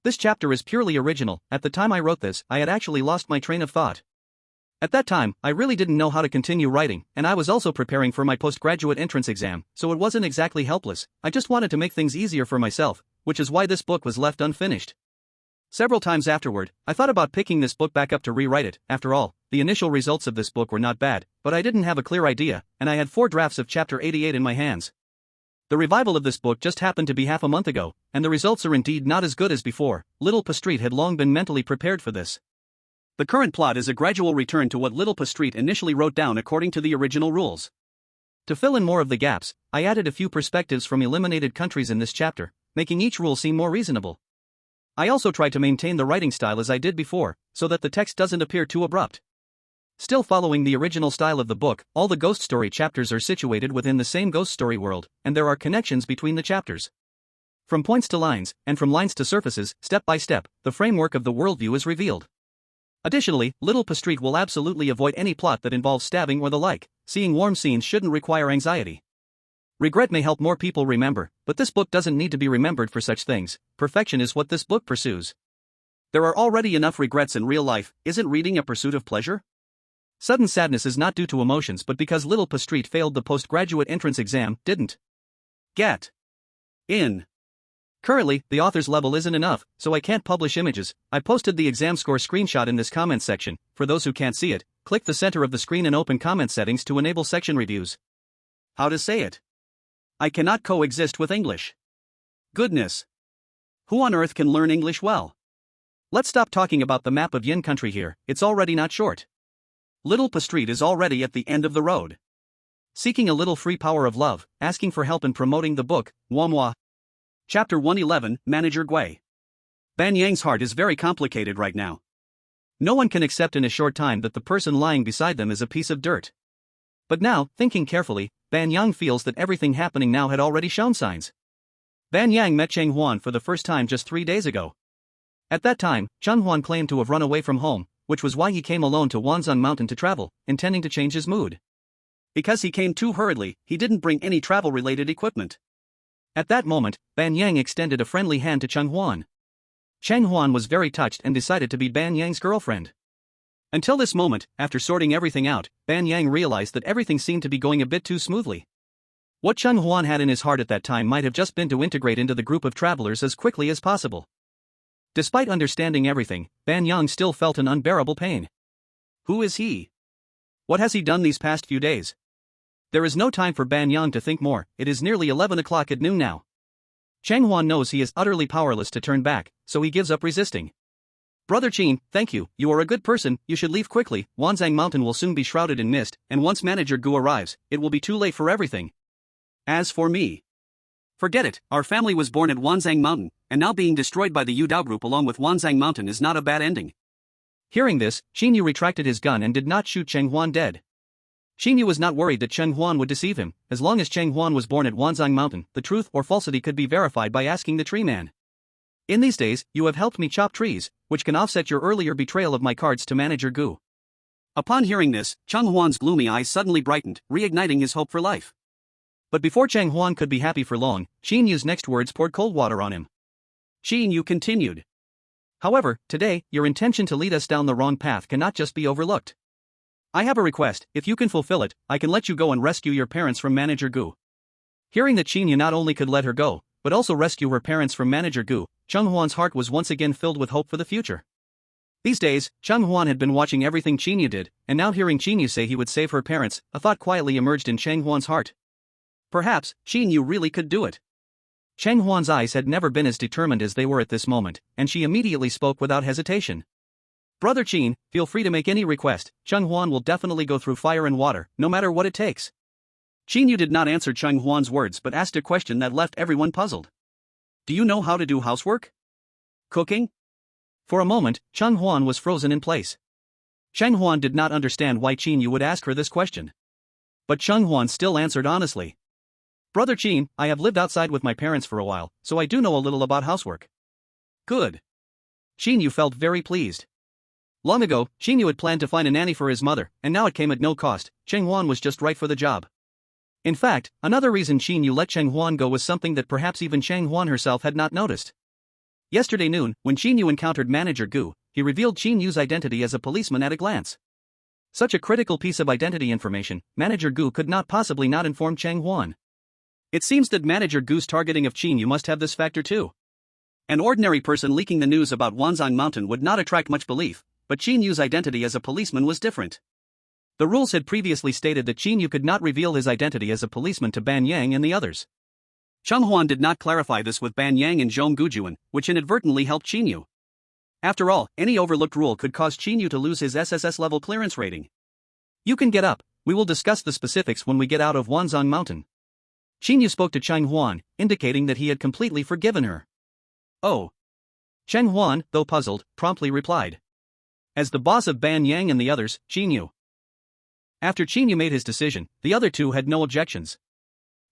This chapter is purely original. At the time I wrote this, I had actually lost my train of thought. At that time, I really didn't know how to continue writing, and I was also preparing for my postgraduate entrance exam, so it wasn't exactly helpless. I just wanted to make things easier for myself, which is why this book was left unfinished. Several times afterward, I thought about picking this book back up to rewrite it. After all, the initial results of this book were not bad, but I didn't have a clear idea, and I had 4 drafts of chapter 88 in my hands. The revival of this book just happened to be half a month ago, and the results are indeed not as good as before. Little Pastreet had long been mentally prepared for this. The current plot is a gradual return to what Little Pastreet initially wrote down according to the original rules. To fill in more of the gaps, I added a few perspectives from eliminated countries in this chapter, making each rule seem more reasonable. I also tried to maintain the writing style as I did before, so that the text doesn't appear too abrupt. Still following the original style of the book, all the ghost story chapters are situated within the same ghost story world, and there are connections between the chapters. From points to lines, and from lines to surfaces, step by step, the framework of the worldview is revealed. Additionally, Little Pastreet will absolutely avoid any plot that involves stabbing or the like. Seeing warm scenes shouldn't require anxiety. Regret may help more people remember, but this book doesn't need to be remembered for such things. Perfection is what this book pursues. There are already enough regrets in real life. Isn't reading a pursuit of pleasure? Sudden sadness is not due to emotions but because Little Pastreet failed the postgraduate entrance exam, didn't get in. Currently, the author's level isn't enough, so I can't publish images. I posted the exam score screenshot in this comment section. For those who can't see it, click the center of the screen and open comment settings to enable section reviews. How to say it? I cannot coexist with English. Goodness. Who on earth can learn English well? Let's stop talking about the map of Yin country here, it's already not short. Little Street is already at the end of the road. Seeking a little free power of love, asking for help in promoting the book, Wamwa. Chapter 111, Manager Gui. Ban Yang's heart is very complicated right now. No one can accept in a short time that the person lying beside them is a piece of dirt. But now, thinking carefully, Ban Yang feels that everything happening now had already shown signs. Ban Yang met Cheng Huan for the first time just 3 days ago. At that time, Cheng Huan claimed to have run away from home, which was why he came alone to Wanzhong Mountain to travel, intending to change his mood. Because he came too hurriedly, he didn't bring any travel-related equipment. At that moment, Ban Yang extended a friendly hand to Cheng Huan. Cheng Huan was very touched and decided to be Ban Yang's girlfriend. Until this moment, after sorting everything out, Ban Yang realized that everything seemed to be going a bit too smoothly. What Cheng Huan had in his heart at that time might have just been to integrate into the group of travelers as quickly as possible. Despite understanding everything, Ban Yang still felt an unbearable pain. Who is he? What has he done these past few days? There is no time for Ban Yang to think more, it is nearly 11 o'clock at noon now. Cheng Huan knows he is utterly powerless to turn back, so he gives up resisting. Brother Qin, thank you, you are a good person, you should leave quickly, Wanzhong Mountain will soon be shrouded in mist, and once Manager Gu arrives, it will be too late for everything. As for me, forget it, our family was born at Wanzhong Mountain, and now being destroyed by the Yu Dao group along with Wanzhong Mountain is not a bad ending. Hearing this, Qin Yu retracted his gun and did not shoot Cheng Huan dead. Qin Yu was not worried that Cheng Huan would deceive him, as long as Cheng Huan was born at Wanzhong Mountain, the truth or falsity could be verified by asking the tree man. In these days, you have helped me chop trees, which can offset your earlier betrayal of my cards to Manager Gu. Upon hearing this, Cheng Huan's gloomy eyes suddenly brightened, reigniting his hope for life. But before Cheng Huan could be happy for long, Qin Yu's next words poured cold water on him. Qin Yu continued. However, today, your intention to lead us down the wrong path cannot just be overlooked. I have a request, if you can fulfill it, I can let you go and rescue your parents from Manager Gu. Hearing that Qin Yu not only could let her go, but also rescue her parents from Manager Gu, Cheng Huan's heart was once again filled with hope for the future. These days, Cheng Huan had been watching everything Qin Yu did, and now hearing Qin Yu say he would save her parents, a thought quietly emerged in Cheng Huan's heart. Perhaps, Qin Yu really could do it. Cheng Huan's eyes had never been as determined as they were at this moment, and she immediately spoke without hesitation. Brother Qin, feel free to make any request, Cheng Huan will definitely go through fire and water, no matter what it takes. Qin Yu did not answer Cheng Huan's words but asked a question that left everyone puzzled. Do you know how to do housework? Cooking? For a moment, Cheng Huan was frozen in place. Cheng Huan did not understand why Qin Yu would ask her this question. But Cheng Huan still answered honestly. Brother Qin, I have lived outside with my parents for a while, so I do know a little about housework. Good. Qin Yu felt very pleased. Long ago, Qin Yu had planned to find a nanny for his mother, and now it came at no cost. Cheng Huan was just right for the job. In fact, another reason Qin Yu let Cheng Huan go was something that perhaps even Cheng Huan herself had not noticed. Yesterday noon, when Qin Yu encountered Manager Gu, he revealed Qin Yu's identity as a policeman at a glance. Such a critical piece of identity information, Manager Gu could not possibly not inform Cheng Huan. It seems that Manager Gu's targeting of Qin Yu must have this factor too. An ordinary person leaking the news about Wanzhong Mountain would not attract much belief, but Qin Yu's identity as a policeman was different. The rules had previously stated that Qin Yu could not reveal his identity as a policeman to Ban Yang and the others. Cheng Huan did not clarify this with Ban Yang and Zhong Gujuan, which inadvertently helped Qin Yu. After all, any overlooked rule could cause Qin Yu to lose his SSS-level clearance rating. You can get up, we will discuss the specifics when we get out of Wanzhong Mountain. Qin Yu spoke to Cheng Huan, indicating that he had completely forgiven her. Oh. Cheng Huan, though puzzled, promptly replied. As the boss of Ban Yang and the others, Qin Yu. After Qin Yu made his decision, the other two had no objections.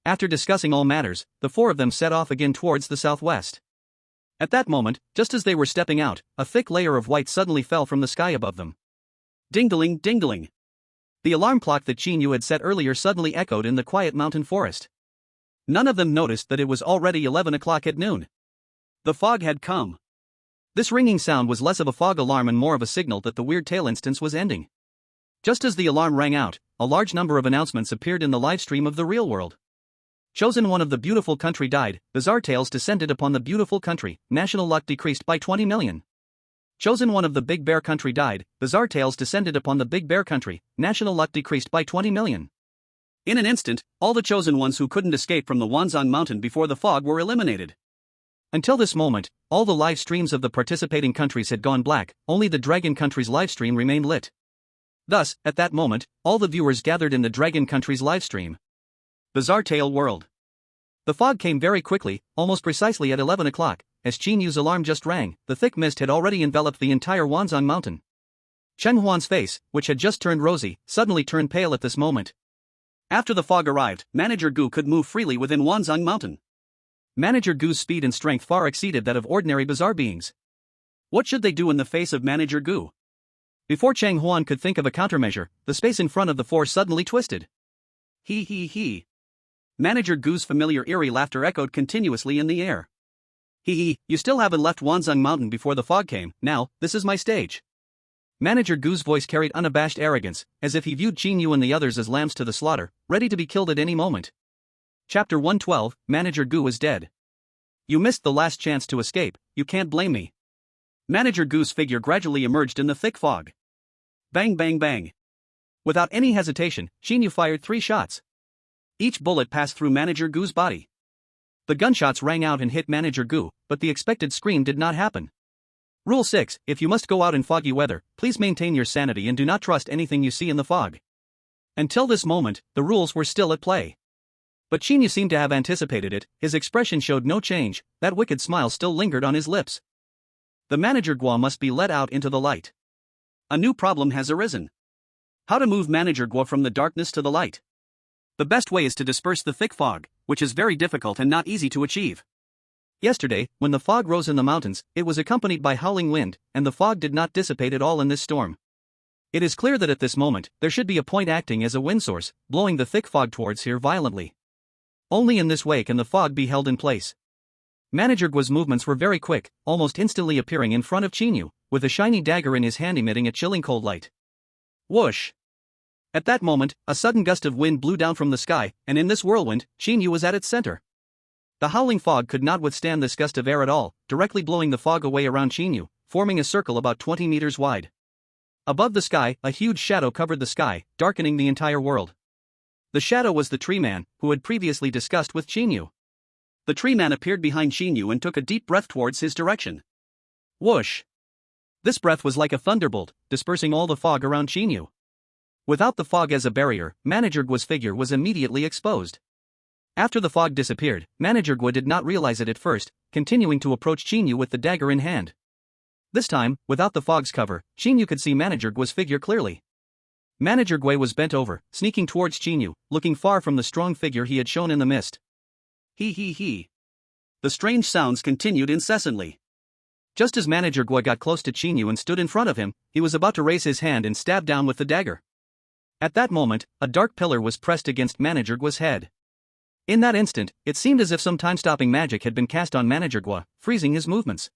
After discussing all matters, the four of them set off again towards the southwest. At that moment, just as they were stepping out, a thick layer of white suddenly fell from the sky above them. Ding-a-ling, ding-a-ling. The alarm clock that Qin Yu had set earlier suddenly echoed in the quiet mountain forest. None of them noticed that it was already 11 o'clock at noon. The fog had come. This ringing sound was less of a fog alarm and more of a signal that the weird tale instance was ending. Just as the alarm rang out, a large number of announcements appeared in the live stream of the real world. Chosen one of the beautiful country died, bizarre tales descended upon the beautiful country, national luck decreased by 20 million. Chosen one of the Big Bear country died, bizarre tales descended upon the Big Bear country, national luck decreased by 20 million. In an instant, all the chosen ones who couldn't escape from the Wanzang Mountain before the fog were eliminated. Until this moment, all the live streams of the participating countries had gone black, only the Dragon Country's livestream remained lit. Thus, at that moment, all the viewers gathered in the Dragon Country's livestream. Bizarre Tale World. The fog came very quickly, almost precisely at 11 o'clock, as Qin Yu's alarm just rang. The thick mist had already enveloped the entire Wanzang Mountain. Cheng Huan's face, which had just turned rosy, suddenly turned pale at this moment. After the fog arrived, Manager Gu could move freely within Wanzang Mountain. Manager Gu's speed and strength far exceeded that of ordinary bizarre beings. What should they do in the face of Manager Gu? Before Cheng Huan could think of a countermeasure, the space in front of the four suddenly twisted. He. Manager Gu's familiar eerie laughter echoed continuously in the air. He, you still haven't left Wanzang Mountain before the fog came. Now, this is my stage. Manager Gu's voice carried unabashed arrogance, as if he viewed Qin Yu and the others as lambs to the slaughter, ready to be killed at any moment. Chapter 112, Manager Gu is dead. You missed the last chance to escape, you can't blame me. Manager Gu's figure gradually emerged in the thick fog. Bang bang bang. Without any hesitation, Qin Yu fired 3 shots. Each bullet passed through Manager Gu's body. The gunshots rang out and hit Manager Gu, but the expected scream did not happen. Rule 6, if you must go out in foggy weather, please maintain your sanity and do not trust anything you see in the fog. Until this moment, the rules were still at play. But Qin Yu seemed to have anticipated it, his expression showed no change, that wicked smile still lingered on his lips. The Manager Gu must be let out into the light. A new problem has arisen. How to move Manager Gu from the darkness to the light? The best way is to disperse the thick fog, which is very difficult and not easy to achieve. Yesterday, when the fog rose in the mountains, it was accompanied by howling wind, and the fog did not dissipate at all in this storm. It is clear that at this moment, there should be a point acting as a wind source, blowing the thick fog towards here violently. Only in this way can the fog be held in place. Manager Gu's movements were very quick, almost instantly appearing in front of Qin Yu, with a shiny dagger in his hand emitting a chilling cold light. Whoosh! At that moment, a sudden gust of wind blew down from the sky, and in this whirlwind, Qin Yu was at its center. The howling fog could not withstand this gust of air at all, directly blowing the fog away around Qin Yu, forming a circle about 20 meters wide. Above the sky, a huge shadow covered the sky, darkening the entire world. The shadow was the tree man, who had previously discussed with Qin Yu. The tree man appeared behind Qin Yu and took a deep breath towards his direction. Whoosh! This breath was like a thunderbolt, dispersing all the fog around Qin Yu. Without the fog as a barrier, Manager Gu's figure was immediately exposed. After the fog disappeared, Manager Gu did not realize it at first, continuing to approach Qin Yu with the dagger in hand. This time, without the fog's cover, Qin Yu could see Manager Gu's figure clearly. Manager Gu was bent over, sneaking towards Qin Yu, looking far from the strong figure he had shown in the mist. He. The strange sounds continued incessantly. Just as Manager Gu got close to Qin Yu and stood in front of him, he was about to raise his hand and stab down with the dagger. At that moment, a dark pillar was pressed against Manager Gu's head. In that instant, it seemed as if some time-stopping magic had been cast on Manager Gu, freezing his movements.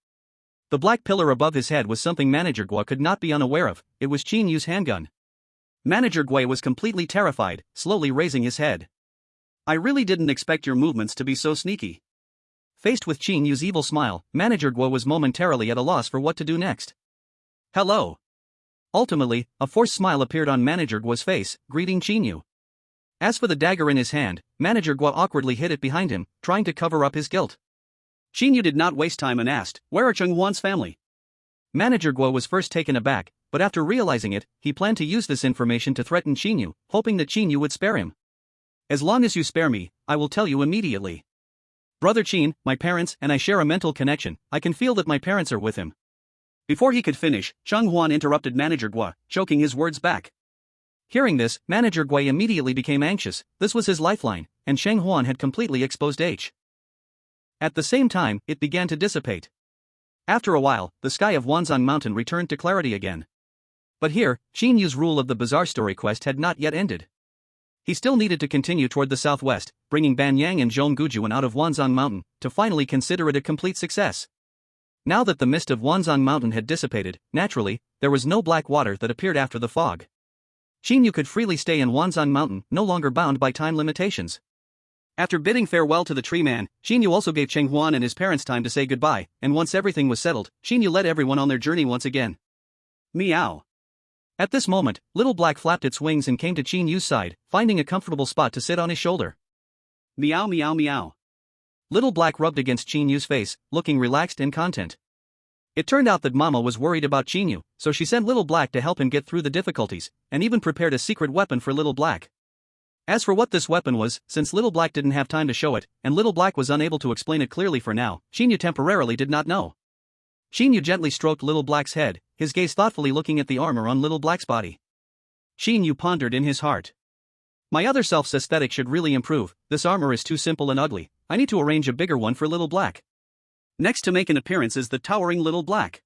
The black pillar above his head was something Manager Gu could not be unaware of, it was Qin Yu's handgun. Manager Gu was completely terrified, slowly raising his head. I really didn't expect your movements to be so sneaky. Faced with Qin Yu's evil smile, Manager Gu was momentarily at a loss for what to do next. Hello. Ultimately, a forced smile appeared on Manager Gu's face, greeting Qin Yu. As for the dagger in his hand, Manager Gu awkwardly hid it behind him, trying to cover up his guilt. Qin Yu did not waste time and asked, "Where are Cheng Huan's family?" Manager Gu was first taken aback, but after realizing it, he planned to use this information to threaten Qin Yu, hoping that Qin Yu would spare him. As long as you spare me, I will tell you immediately. Brother Qin, my parents and I share a mental connection, I can feel that my parents are with him. Before he could finish, Cheng Huan interrupted Manager Gu, choking his words back. Hearing this, Manager Gu immediately became anxious, this was his lifeline, and Cheng Huan had completely exposed H. At the same time, it began to dissipate. After a while, the sky of Wanzang Mountain returned to clarity again. But here, Qin Yu's rule of the bizarre story quest had not yet ended. He still needed to continue toward the southwest, bringing Banyang and Zhonggujuan out of Wanzang Mountain, to finally consider it a complete success. Now that the mist of Wanzang Mountain had dissipated, naturally, there was no black water that appeared after the fog. Qin Yu could freely stay in Wanzang Mountain, no longer bound by time limitations. After bidding farewell to the tree man, Qin Yu also gave Cheng Huan and his parents time to say goodbye, and once everything was settled, Qin Yu led everyone on their journey once again. Meow. At this moment, Little Black flapped its wings and came to Qin Yu's side, finding a comfortable spot to sit on his shoulder. Meow meow meow. Little Black rubbed against Qin Yu's face, looking relaxed and content. It turned out that Mama was worried about Qin Yu, so she sent Little Black to help him get through the difficulties, and even prepared a secret weapon for Little Black. As for what this weapon was, since Little Black didn't have time to show it, and Little Black was unable to explain it clearly for now, Qin Yu temporarily did not know. Qin Yu gently stroked Little Black's head, his gaze thoughtfully looking at the armor on Little Black's body. Qin Yu pondered in his heart. My other self's aesthetic should really improve. This armor is too simple and ugly. I need to arrange a bigger one for Little Black. Next to make an appearance is the towering Little Black.